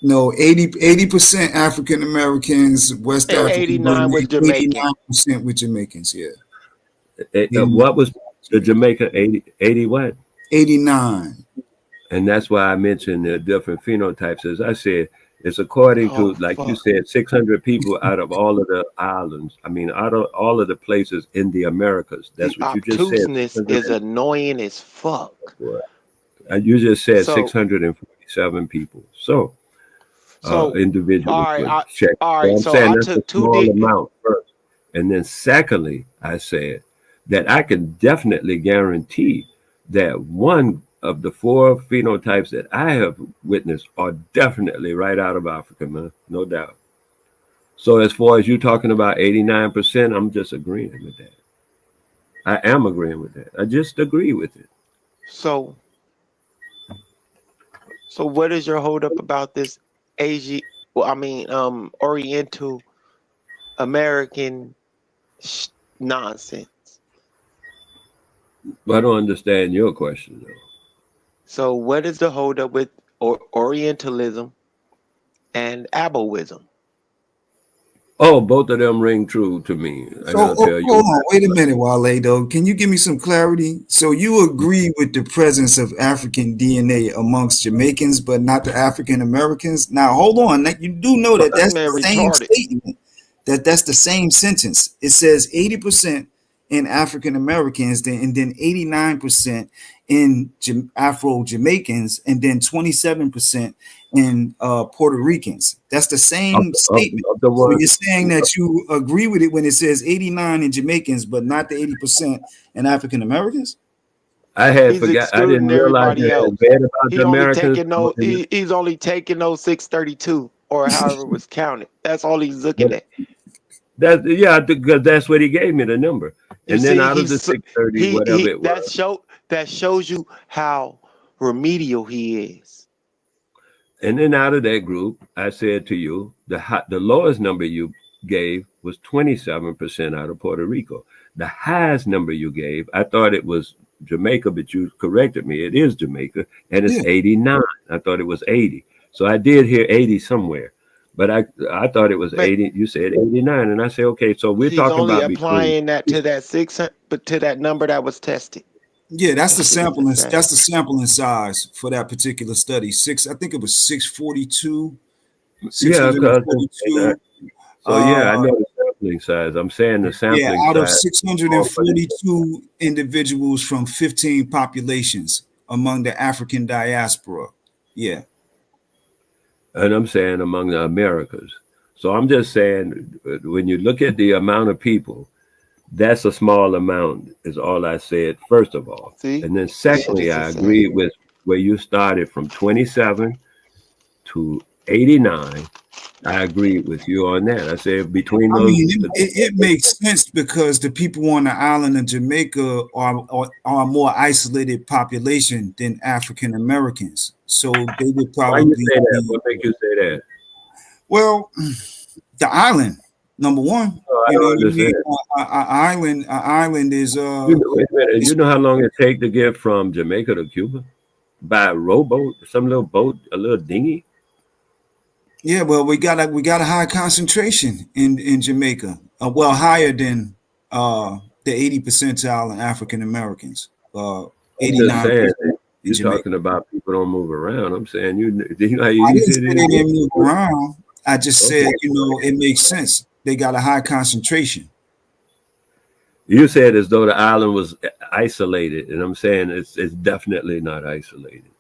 A: No, 80% African Americans, West
H: And
A: African,
H: 89 was Jamaican.
A: 89% with Jamaicans, yeah.
L: What was the Jamaica 80 what?
A: 89.
L: And that's why I mentioned the different phenotypes. As I said, it's according to, like you said, 600 people out of all of the islands. I mean, out of all of the places in the Americas. That's
H: The
L: what you just said.
H: obtuseness is annoying as fuck.
L: You just said
H: So-
L: 647 people. So, individuals
H: all right,
L: would check.
H: all right,
L: I'm
H: so
L: saying
H: I
L: that's
H: took
L: a
H: two
L: small amount first. And then secondly, I said that I can definitely guarantee that one of the four phenotypes that I have witnessed are definitely right out of Africa, man. No doubt. So as far as you talking about 89%, I'm just agreeing with that. I am agreeing with that. I just agree with it.
H: So what is your hold up about this Oriental American nonsense?
L: I don't understand your question though.
H: So what is the hold up with Orientalism and Aboism?
L: Oh, both of them ring true to me. And I'll tell you.
A: Hold on, wait a minute, Wale, though. Can you give me some clarity? So you agree with the presence of African DNA amongst Jamaicans, but not the African Americans? Now, hold on. You do know that that's the same statement. That's the same sentence. It says 80% in African Americans, and then 89% in Afro Jamaicans, and then 27% in Puerto Ricans. That's the same statement. So you're saying that you agree with it when it says 89 in Jamaicans, but not the 80% in African Americans?
L: I had forgot. I didn't realize that I read about the Americans.
H: He's only taking those 632 or however it was counted. That's all he's looking at.
L: Because that's what he gave me, the number. And then out of the 630, whatever it was.
H: That shows you how remedial he is.
L: And then out of that group, I said to you, the lowest number you gave was 27% out of Puerto Rico. The highest number you gave, I thought it was Jamaica, but you corrected me. It is Jamaica, and it's 89. I thought it was 80. So I did hear 80 somewhere. But I thought it was 80. You said 89, and I said, okay. So we're talking about
H: applying that to that 600, but to that number that was tested.
A: Yeah, that's the sampling. That's the sampling size for that particular study. I think it was 642. 642.
L: So yeah, I know the sampling size. I'm saying the sampling
A: out of
L: size.
A: 642 individuals from 15 populations among the African diaspora. Yeah.
L: And I'm saying among the Americas. So I'm just saying, when you look at the amount of people, that's a small amount, is all I said, first of all.
G: See?
L: And then secondly, I agree with where you started from 27 to 89. I agree with you on that. I said between
A: I
L: those.
A: mean, it makes sense because the people on the island of Jamaica are a more isolated population than African Americans. So they would
L: Why you
A: probably
L: say that? What make you say that?
A: Well, the island, number one.
L: No, I
A: You know
L: don't
A: what I mean?
L: understand.
A: An island is
L: Wait a minute. You know how long it take to get from Jamaica to Cuba? By a rowboat, some little boat, a little dinghy?
A: Yeah, well, we got a high concentration in Jamaica. Well, higher than the 80 percentile in African Americans.
L: I'm just
A: 89%
L: saying,
A: in
L: you're
A: Jamaica.
L: talking about people don't move around. I'm saying you know how you
A: I didn't
L: said
A: say
L: it.
A: they didn't move around. I just said,
L: Okay.
A: it makes sense. They got a high concentration.
L: You said as though the island was isolated, and I'm saying it's definitely not isolated.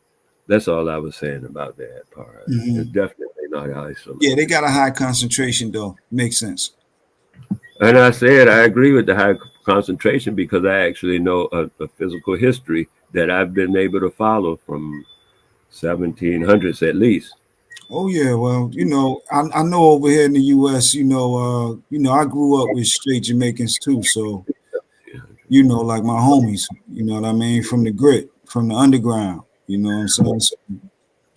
L: That's all I was saying about that part.
A: Mhm.
L: It's definitely not isolated.
A: Yeah, they got a high concentration though. Makes sense.
L: And I said I agree with the high concentration because I actually know a physical history that I've been able to follow from 1700s at least.
A: Oh yeah, well, I know over here in the US, I grew up with straight Jamaicans too. So, like my homies, you know what I mean, from the grit, from the underground, you know what I'm saying? So,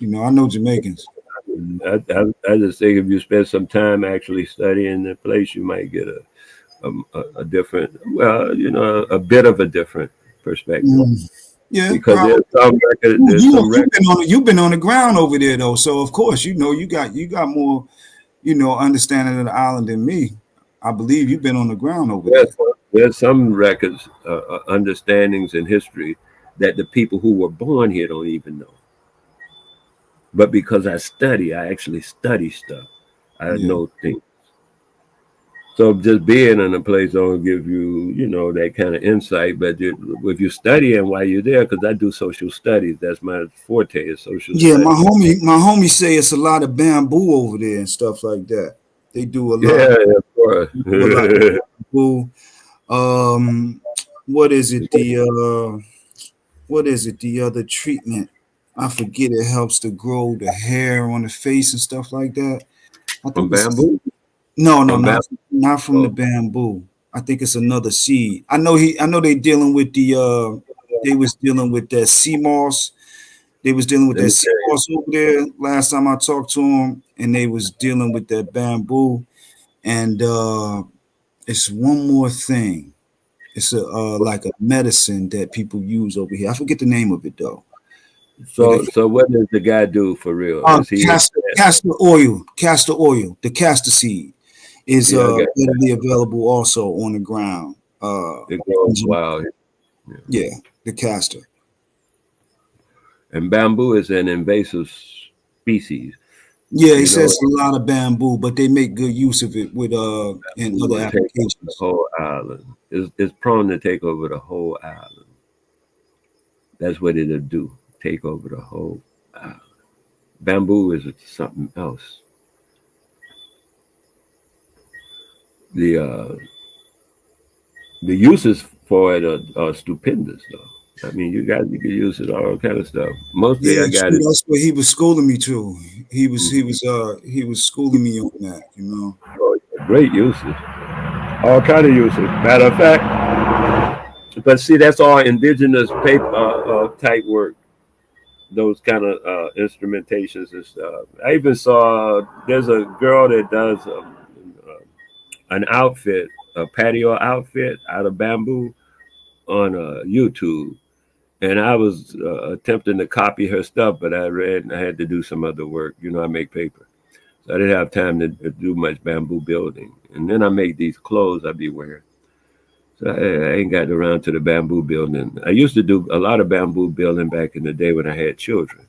A: I know Jamaicans.
L: I just think if you spend some time actually studying the place, you might get a different, well, a bit of a different perspective.
A: Yeah,
L: because
A: probably.
L: there's some records.
A: You've been on the ground over there though, so of course you got more understanding of the island than me. I believe you've been on the ground over there.
L: There's some records, understandings in history that the people who were born here don't even know. But because I actually study stuff. I know things. So just being in a place don't give you, that kind of insight. But if you're studying while you're there, because I do social studies, that's my forte is social studies.
A: My homie say it's a lot of bamboo over there and stuff like that. They do a lot.
L: Yeah, of course.
A: A lot of bamboo. What is it? The other treatment? I forget. It helps to grow the hair on the face and stuff like that. I
L: From
A: think it's
L: bamboo?
A: No, not from the bamboo. I think it's another seed. I know they dealing with they was dealing with that sea moss. They was dealing with that sea moss over there last time I talked to them, and they was dealing with that bamboo. And it's one more thing. It's like a medicine that people use over here. I forget the name of it though.
L: So what does the guy do for real?
A: Castor oil, the castor seed is readily available also on the ground.
L: It grows wild.
A: Yeah, the castor.
L: And bamboo is an invasive species.
A: Yeah, it says a lot of bamboo, but they make good use of it with in other applications.
L: The whole island is prone to take over the whole island. That's what it'll do. Take over the whole island. Bamboo is something else. The uses for it are stupendous, though. I mean, you can use it all kind of stuff. Mostly, I got it.
A: That's what he was schooling me to. He was schooling me on that.
L: Oh, great uses, all kind of uses. Matter of fact, but see, that's all indigenous paper type work. Those kind of instrumentations and stuff. I even saw there's a girl that does an outfit, a patio outfit out of bamboo on YouTube. And I was attempting to copy her stuff, but I read and I had to do some other work. I make paper. So I didn't have time to do much bamboo building. And then I make these clothes I be wearing. So I ain't got around to the bamboo building. I used to do a lot of bamboo building back in the day when I had children.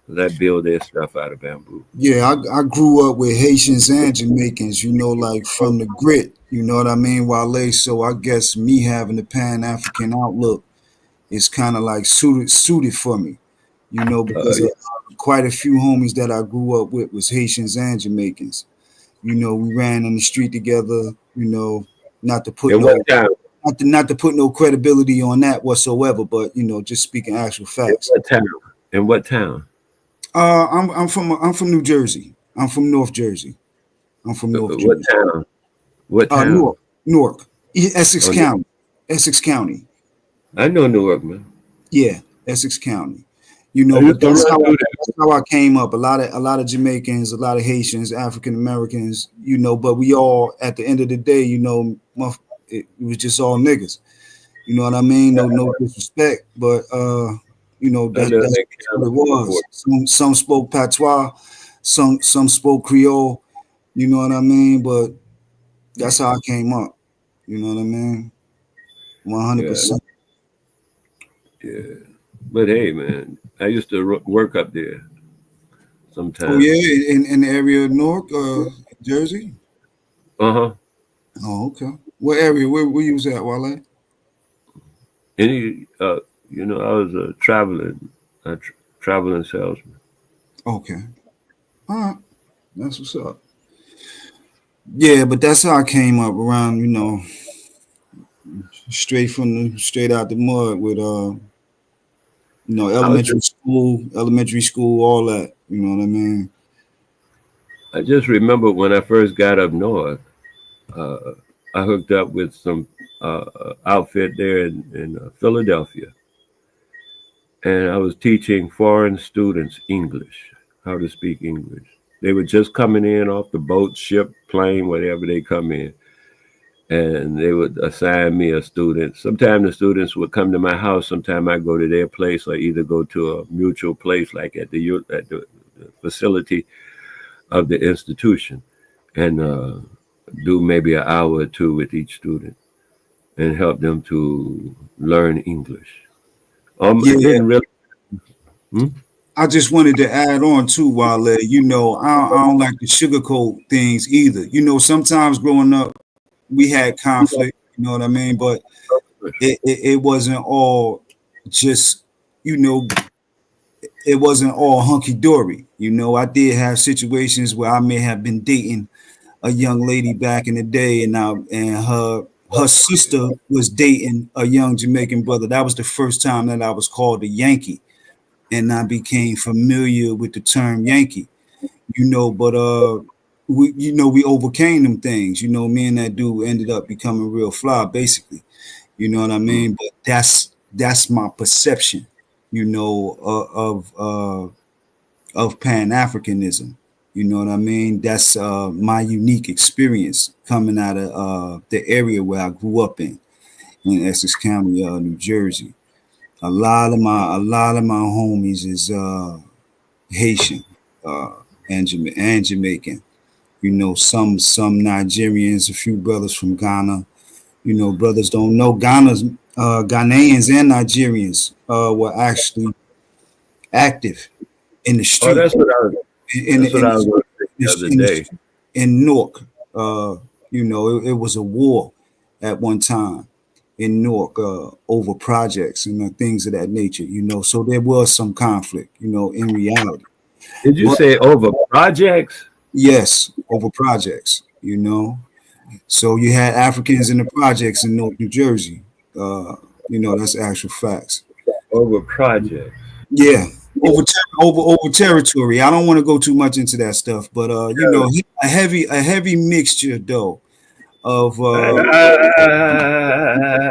L: that build their stuff out of bamboo.
A: Yeah, I grew up with Haitians and Jamaicans, you know, like from the grit, you know what I mean, Wale. So I guess me having the Pan African outlook is kind of like suited for me, you know, because
L: Yeah.
A: quite a few homies that I grew up with was Haitians and Jamaicans. You know, we ran in the street together, you know, not to put
L: In what
A: no
L: town?
A: not to put no credibility on that whatsoever, but you know, just speaking actual
L: In
A: facts.
L: what town? In what town?
A: I'm from New Jersey. I'm from North Jersey. I'm from North
L: What
A: Jersey.
L: town? What town?
A: Newark, Essex
L: Oh, no.
A: County, Essex County.
L: I know Newark, man.
A: Yeah, Essex County. You
L: I
A: know, but
L: used to run through
A: that's how I came up. A lot of Jamaicans, a lot of Haitians, African Americans. You know, but we all at the end of the day, you know, it was just all niggas. You know what I mean? No disrespect, but you know
L: there. I know
A: that's
L: that
A: what it
L: county before.
A: was. Some spoke patois, some spoke Creole. You know what I mean? But that's how I came up. You know what I mean?
L: Yeah,
A: 100%.
L: yeah. But hey, man, I used to work up there
A: Oh
L: sometimes.
A: yeah, in the area of Newark, Jersey.
L: Uh huh.
A: Oh, okay. What area? Where you was at, Wale?
L: Any, I was a traveling salesman.
A: Okay. All right. That's what's up. Yeah, but that's how I came up around, you know, straight out the mud with you know,
L: I was just,
A: elementary school, all that. You know what I mean?
L: I just remember when I first got up north, uh, I hooked up with some outfit there in Philadelphia, and I was teaching foreign students English, how to speak English. They were just coming in off the boat, ship, plane, whatever they come in, and they would assign me a student. Sometimes the students would come to my house. Sometimes I go to their place, or either go to a mutual place, like at the facility of the institution, and do maybe an hour or two with each student and help them to learn English. It
A: Yeah.
L: didn't really. Hmm?
A: I just wanted to add on too, Wale. You know, I don't like to sugarcoat things either. You know, sometimes growing up, we had conflict. You know what I mean? But it wasn't all just, you know, it wasn't all hunky dory. You know, I did have situations where I may have been dating a young lady back in the day, and her sister was dating a young Jamaican brother. That was the first time that I was called a Yankee, and I became familiar with the term Yankee. You know, but we overcame them things. You know, me and that dude ended up becoming real fly, basically. You know what I mean? But that's my perception. You know, of Pan Africanism. You know what I mean? That's my unique experience coming out of the area where I grew up in Essex County, New Jersey. A lot of my homies is Haitian and Jamaican. You know, some Nigerians, a few brothers from Ghana. You know, brothers don't know Ghanaians and Nigerians were actually active in the
L: Oh,
A: street
L: that's what I was going to say the other
A: in,
L: day.
A: in Newark. You know, it was a war at one time in Newark over projects and things of that nature. You know, so there was some conflict. You know, in reality.
L: Did you
A: But
L: say over projects?
A: yes, over projects. You know, so you had Africans in the projects in North New Jersey. You know, that's actual facts.
L: Over projects.
A: Yeah, over territory. I don't want to go too much into that stuff, but you know, a heavy mixture though of
L: I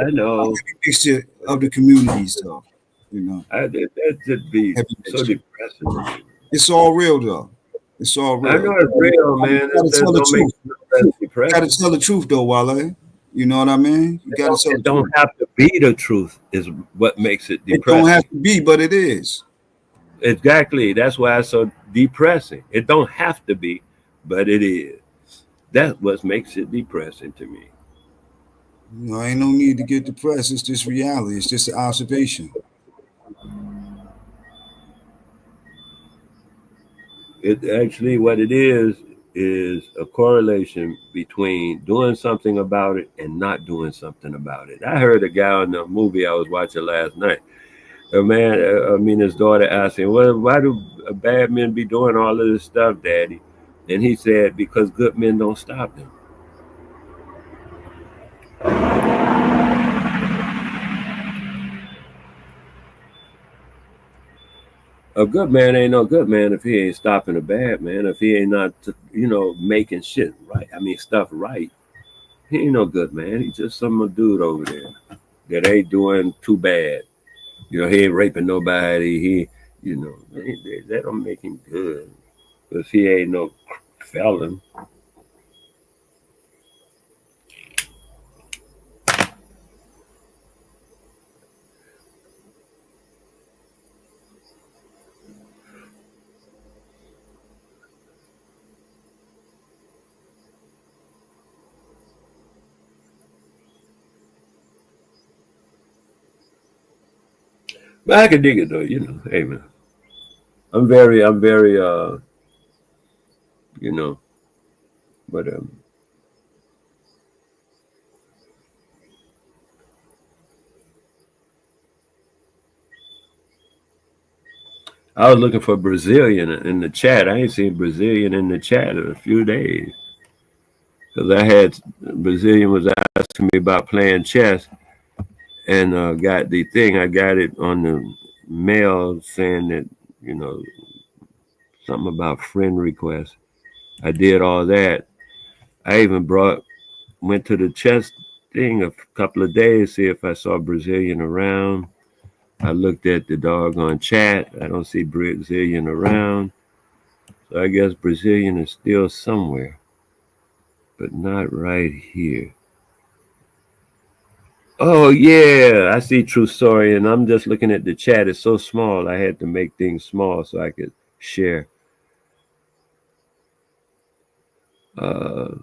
A: a
L: know.
A: heavy mixture of the communities though. You know,
L: That should be
A: heavy
L: so
A: mixture.
L: depressing to me.
A: It's all real though. It's all
L: I
A: real.
L: know it's real,
A: You
L: man.
A: gotta
L: That
A: tell the
L: don't make
A: truth.
L: it less
A: You gotta
L: depressing.
A: tell the truth though, Wale. You know what I mean? You gotta tell the
L: It don't
A: truth.
L: have to be the truth is what makes it
A: It don't have
L: depressing.
A: to be, but it is.
L: Exactly. That's why it's so depressing. It don't have to be, but it is. That's what makes it depressing to me.
A: You know, ain't no need to get depressed. It's just reality. It's just an observation.
L: It actually, what it is a correlation between doing something about it and not doing something about it. I heard a guy in the movie I was watching last night. A man, his daughter asked him, "Well, why do bad men be doing all of this stuff, Daddy?" And he said, "Because good men don't stop them." A good man ain't no good man if he ain't stopping a bad man. If he ain't not, making shit right. Stuff right. He ain't no good man. He just some dude over there that ain't doing too bad. He ain't raping nobody. That don't make him good. Because he ain't no felon. But I can dig it though, Hey man, I'm very, you know. But I was looking for Brazilian in the chat. I ain't seen Brazilian in the chat in a few days because I had Brazilian was asking me about playing chess and got the thing. I got it on the mail saying that you know something about friend request. I did all that. I even went to the chess thing a couple of days see if I saw Brazilian around. I looked at the doggone chat. I don't see Brazilian around. So I guess Brazilian is still somewhere, but not right here. Oh yeah, I see Trusorian. I'm just looking at the chat. It's so small. I had to make things small so I could share. Uh,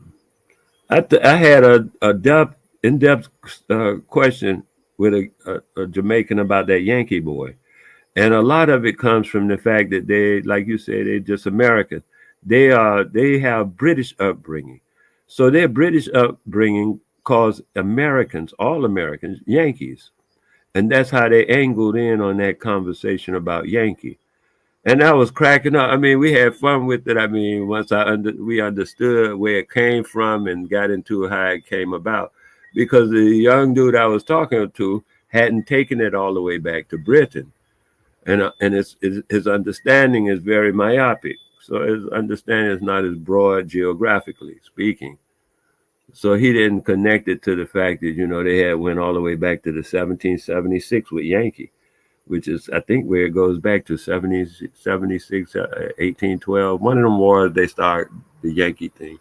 L: I had a in-depth question with a Jamaican about that Yankee boy. And a lot of it comes from the fact that they, like you said, they're just Americans. They have British upbringing, so their British upbringing calls Americans, all Americans, Yankees, and that's how they angled in on that conversation about Yankee. And I was cracking up. We had fun with it. Once we understood where it came from and got into how it came about, because the young dude I was talking to hadn't taken it all the way back to Britain and his understanding is very myopic. So his understanding is not as broad geographically speaking. So he didn't connect it to the fact that they had went all the way back to the 1776 with Yankee, which is I think where it goes back to 76, 1812. One of them wars they start the Yankee thing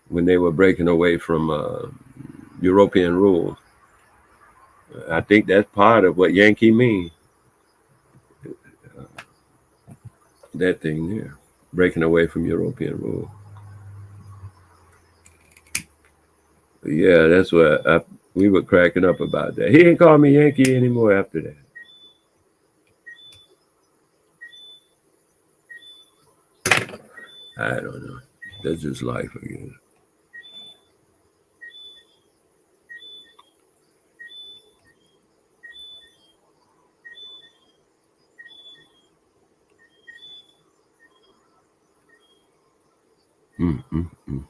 L: when they were breaking away from European rule. I think that's part of what Yankee means. That thing there, breaking away from European rule. But yeah, that's what we were cracking up about that. He didn't call me Yankee anymore after that. I don't know. That's just life again. Mm.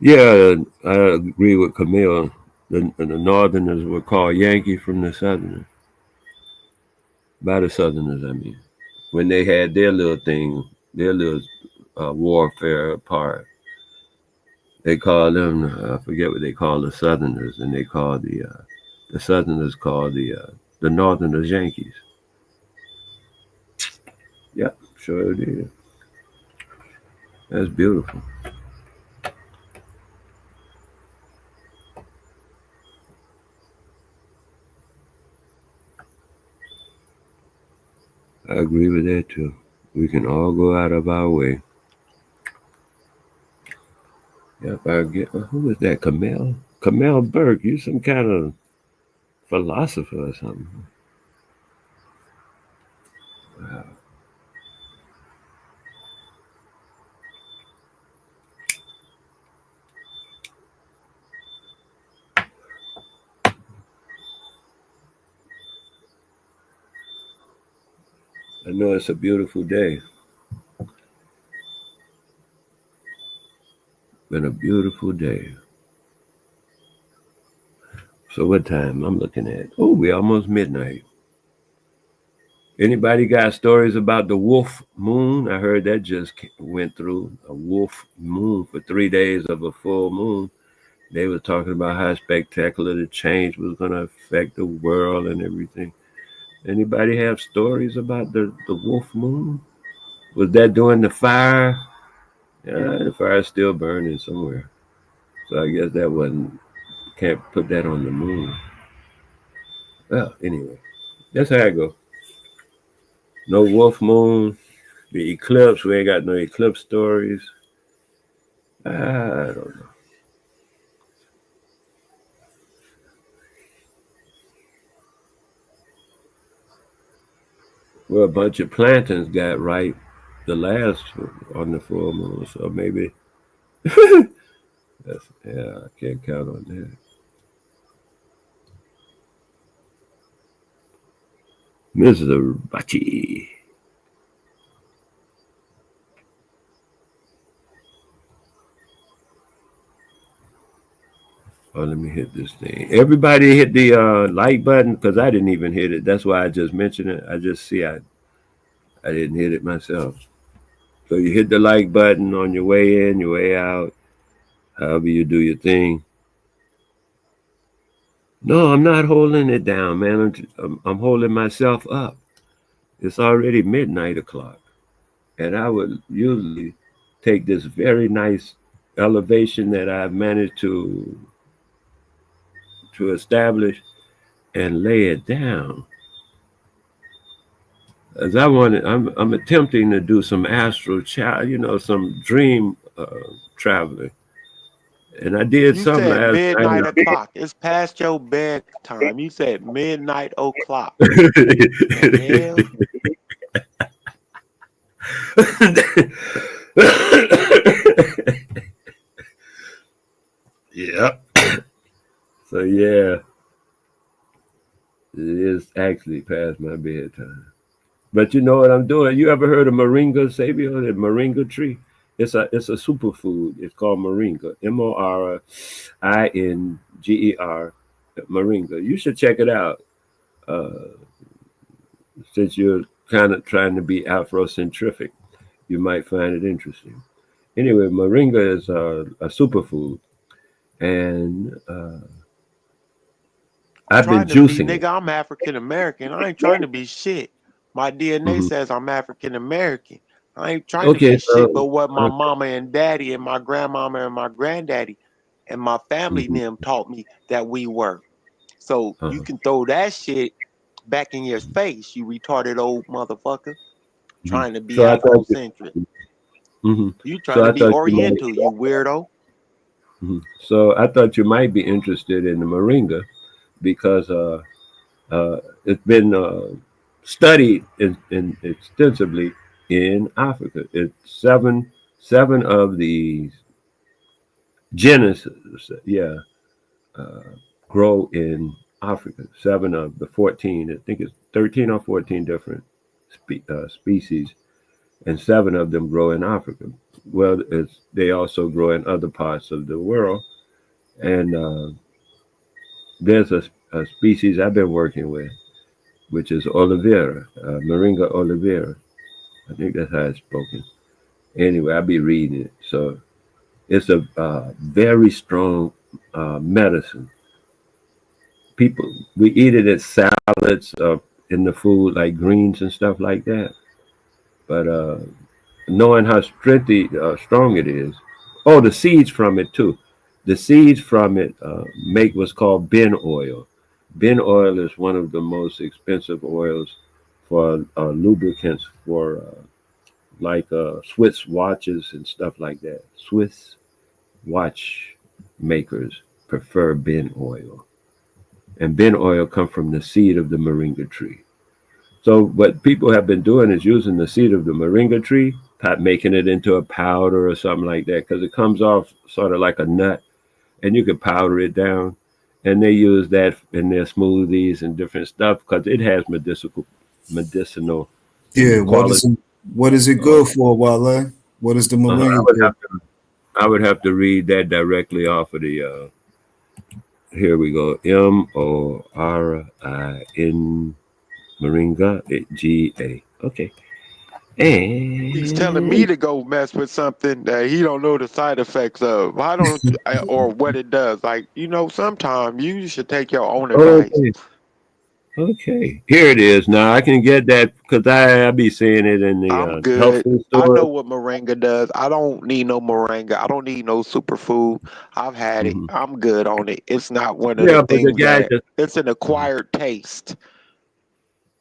L: Yeah, I agree with Camille. The Northerners were called Yankee from the Southerners. By the Southerners, when they had their little thing, their little warfare part, they called them. I forget what they called the Southerners, and they called the Southerners called the Northerners Yankees. Yeah, sure did. That's beautiful. I agree with that too. We can all go out of our way. If I get who is that? Kamel Burke. You some kind of philosopher or something. Wow. I know it's a beautiful day. Been a beautiful day. So what time I'm looking at? Oh, we almost midnight. Anybody got stories about the wolf moon? I heard that just went through a wolf moon for 3 days of a full moon. They were talking about how spectacular the change was going to affect the world and everything. Anybody have stories about the wolf moon? Was that during the fire? Yeah, the fire's still burning somewhere. So I guess that wasn't, can't put that on the moon. Well, anyway, that's how it go. No wolf moon. The eclipse, we ain't got no eclipse stories. I don't know. Well, a bunch of plantains got right the last on the full moon, so maybe that's, yeah, I can't count on that. Mr. Bachi. Oh, let me hit this thing. Everybody hit the like button because I didn't even hit it. That's why I just mentioned it. I just see I didn't hit it myself. So you hit the like button on your way in, your way out, however you do your thing. No, I'm not holding it down, man. I'm holding myself up. It's already midnight o'clock, and I would usually take this very nice elevation that I've managed to establish and lay it down. As I'm attempting to do some astral some dream traveling, and I did
H: You
L: some
H: said
L: last
H: midnight
L: night.
H: o'clock. It's past your bedtime. You said midnight o'clock. The hell?
L: Yeah. So yeah, it is actually past my bedtime. But you know what I'm doing? You ever heard of moringa, Sabio? The moringa tree? It's a superfood. It's called moringa. Moringer. Moringa. You should check it out. Uh, since you're kind of trying to be Afrocentric, you might find it interesting. Anyway, moringa is a superfood, and I've been
H: Trying to be,
L: juicing it.
H: nigga, I'm African American. I ain't trying to be shit. My DNA
L: Mhm.
H: says I'm African American. I ain't trying to
L: Okay,
H: be shit
L: so
H: but what my mama and daddy and my grandmama and my granddaddy and my family and
L: mhm,
H: them taught me that we were. So you
L: uh-huh,
H: can throw that shit back in your face, you retarded old motherfucker,
L: mhm.
H: trying to be
L: So I thought
H: Afrocentric. You
L: so
H: trying to
L: I
H: be
L: thought you might.
H: Oriental, you weirdo.
L: So I thought you might be interested in the moringa because it's been studied in extensively in Africa. It's seven of the genus, yeah, uh, grow in Africa. Seven of the 14, I think it's 13 or 14 different species, and seven of them grow in Africa. Well, they also grow in other parts of the world, and there's a species I've been working with, which is Oliveira, Moringa Oliveira. I think that's how it's spoken. Anyway, I'll be reading it. So it's a very strong medicine. People, we eat it as salads, in the food, like greens and stuff like that. But knowing how strong it is, oh, the seeds from it too. The seeds from it make what's called bin oil. Bin oil is one of the most expensive oils for lubricants for like Swiss watches and stuff like that. Swiss watchmakers prefer bin oil, and bin oil comes from the seed of the moringa tree. So what people have been doing is using the seed of the moringa tree, making it into a powder or something like that, because it comes off sort of like a nut, and you can powder it down. And they use that in their smoothies and different stuff because it has medicinal
A: Yeah,
L: quality.
A: what is it good for, Wale? What is the moringa good?
L: I would have to read that directly off of the. Here we go. Morin Moringa GA. Okay.
H: He's telling me
L: And
H: to go mess with something that he don't know the side effects of. Why don't or what it does? Like, sometimes you should take your own advice.
L: okay. Here it is. Now I can get that because I be seeing it in
H: I'm
L: the health
H: good.
L: food
H: I
L: store.
H: know what moringa does. I don't need no moringa. I don't need no superfood. I've had it. I'm good on it. It's not one of the
L: Yeah, but the
H: things
L: guy
H: that
L: just
H: it's an acquired taste.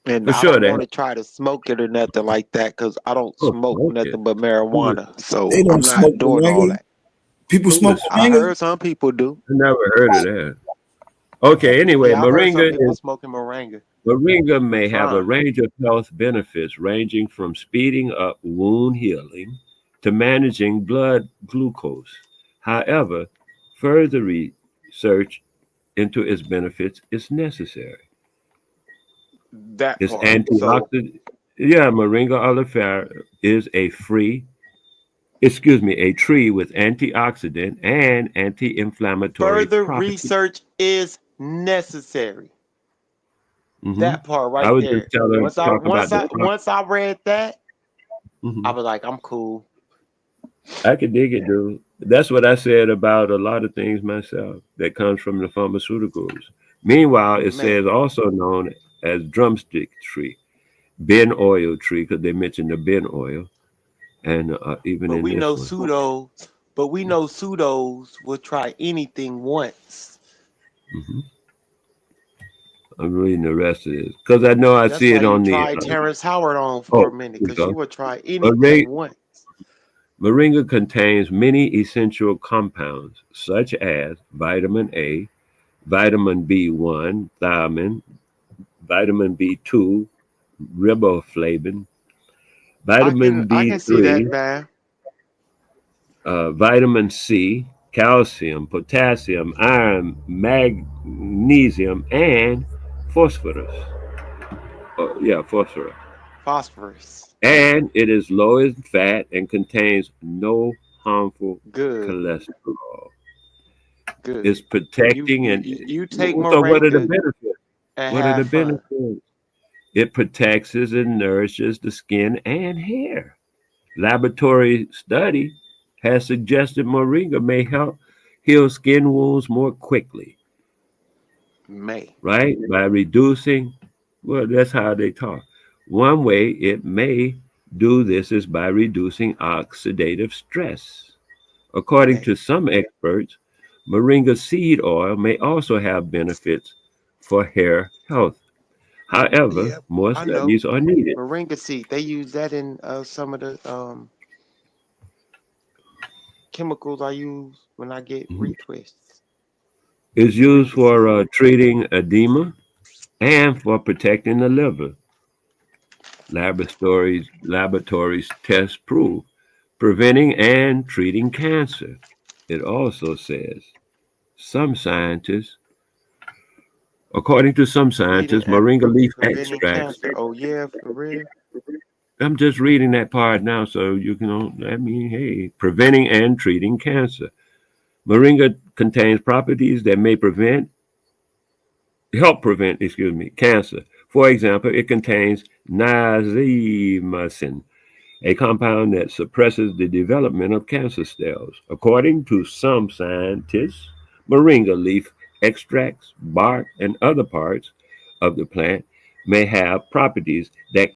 H: And
L: for
H: I
L: sure
H: don't
L: that.
H: want to try to smoke it or nothing like that because I don't
L: Oh,
H: smoke
L: okay.
H: nothing but marijuana. So
A: They
H: I'm
A: don't
H: not
A: smoke
H: doing all
A: moringa.
H: that.
A: People smoke
H: I
A: moringa.
H: heard some people do.
L: I never heard of that. Okay. Anyway,
H: Yeah, I heard some people
L: moringa
H: smoking moringa.
L: may
H: It's
L: have a
H: fine.
L: range of health benefits ranging from speeding up wound healing to managing blood glucose. However, further research into its benefits is necessary.
H: That
L: Its
H: part. So
L: antioxidant, Moringa oleifera is a tree with antioxidant and anti-inflammatory
H: further
L: properties.
H: research is necessary.
L: Hmm.
H: That part
L: I
H: right
L: would just
H: there.
L: talk about the.
H: Once I read that, I
L: Mhm.
H: was like, I'm cool.
L: I could dig it, dude. That's what I said about a lot of things myself that comes from the pharmaceuticals. Meanwhile, it
H: Man.
L: says also known as drumstick tree, bin oil tree, because they mentioned the bin oil, and even
H: But
L: in
H: we
L: this
H: know
L: one.
H: pseudos will try anything once.
L: Hmm. I'm reading the rest of this because I know I
H: That's
L: see
H: why
L: it
H: you
L: on the.
H: tried Terrence Howard on for a
L: Oh,
H: minute,
L: here we
H: because you
L: go.
H: will try
L: Moringa,
H: anything once.
L: moringa contains many essential compounds such as vitamin A, vitamin B1, thiamine, vitamin B2, riboflavin, vitamin
H: I can see that,
L: B3,
H: man.
L: vitamin C, calcium, potassium, iron, magnesium, and phosphorus. Phosphorus.
H: Phosphorus.
L: And it is low in fat and contains no harmful
H: Good.
L: cholesterol.
H: Good.
L: It's protecting
H: You take
L: so what are the
H: moringa
L: benefits?
H: and
L: What are the
H: have fun.
L: benefits? It protects and nourishes the skin and hair. Laboratory study has suggested moringa may help heal skin wounds more quickly,
H: May.
L: right? By reducing, well, that's how they talk. One way it may do this is by reducing oxidative stress. According to
H: May.
L: some experts, moringa seed oil may also have benefits for hair health. However,
H: Yeah,
L: more
H: I know.
L: studies are needed.
H: Moringa seed. They use that in some of the chemicals I use when I get
L: Mhm.
H: retwists.
L: It's used
H: Moringa
L: for
H: seed.
L: treating edema and for protecting the liver. Laboratories tests prove preventing and treating cancer. It also says some scientists, according to some
H: Treating
L: scientists,
H: and
L: moringa leaf
H: preventing
L: extracts.
H: cancer. Oh yeah, for real.
L: I'm just reading that part now, so you can. I mean, hey, preventing and treating cancer. Moringa contains properties that may help prevent, cancer. For example, it contains niacin, a compound that suppresses the development of cancer cells. According to some scientists, moringa leaf extracts, bark, and other parts of the plant may have properties that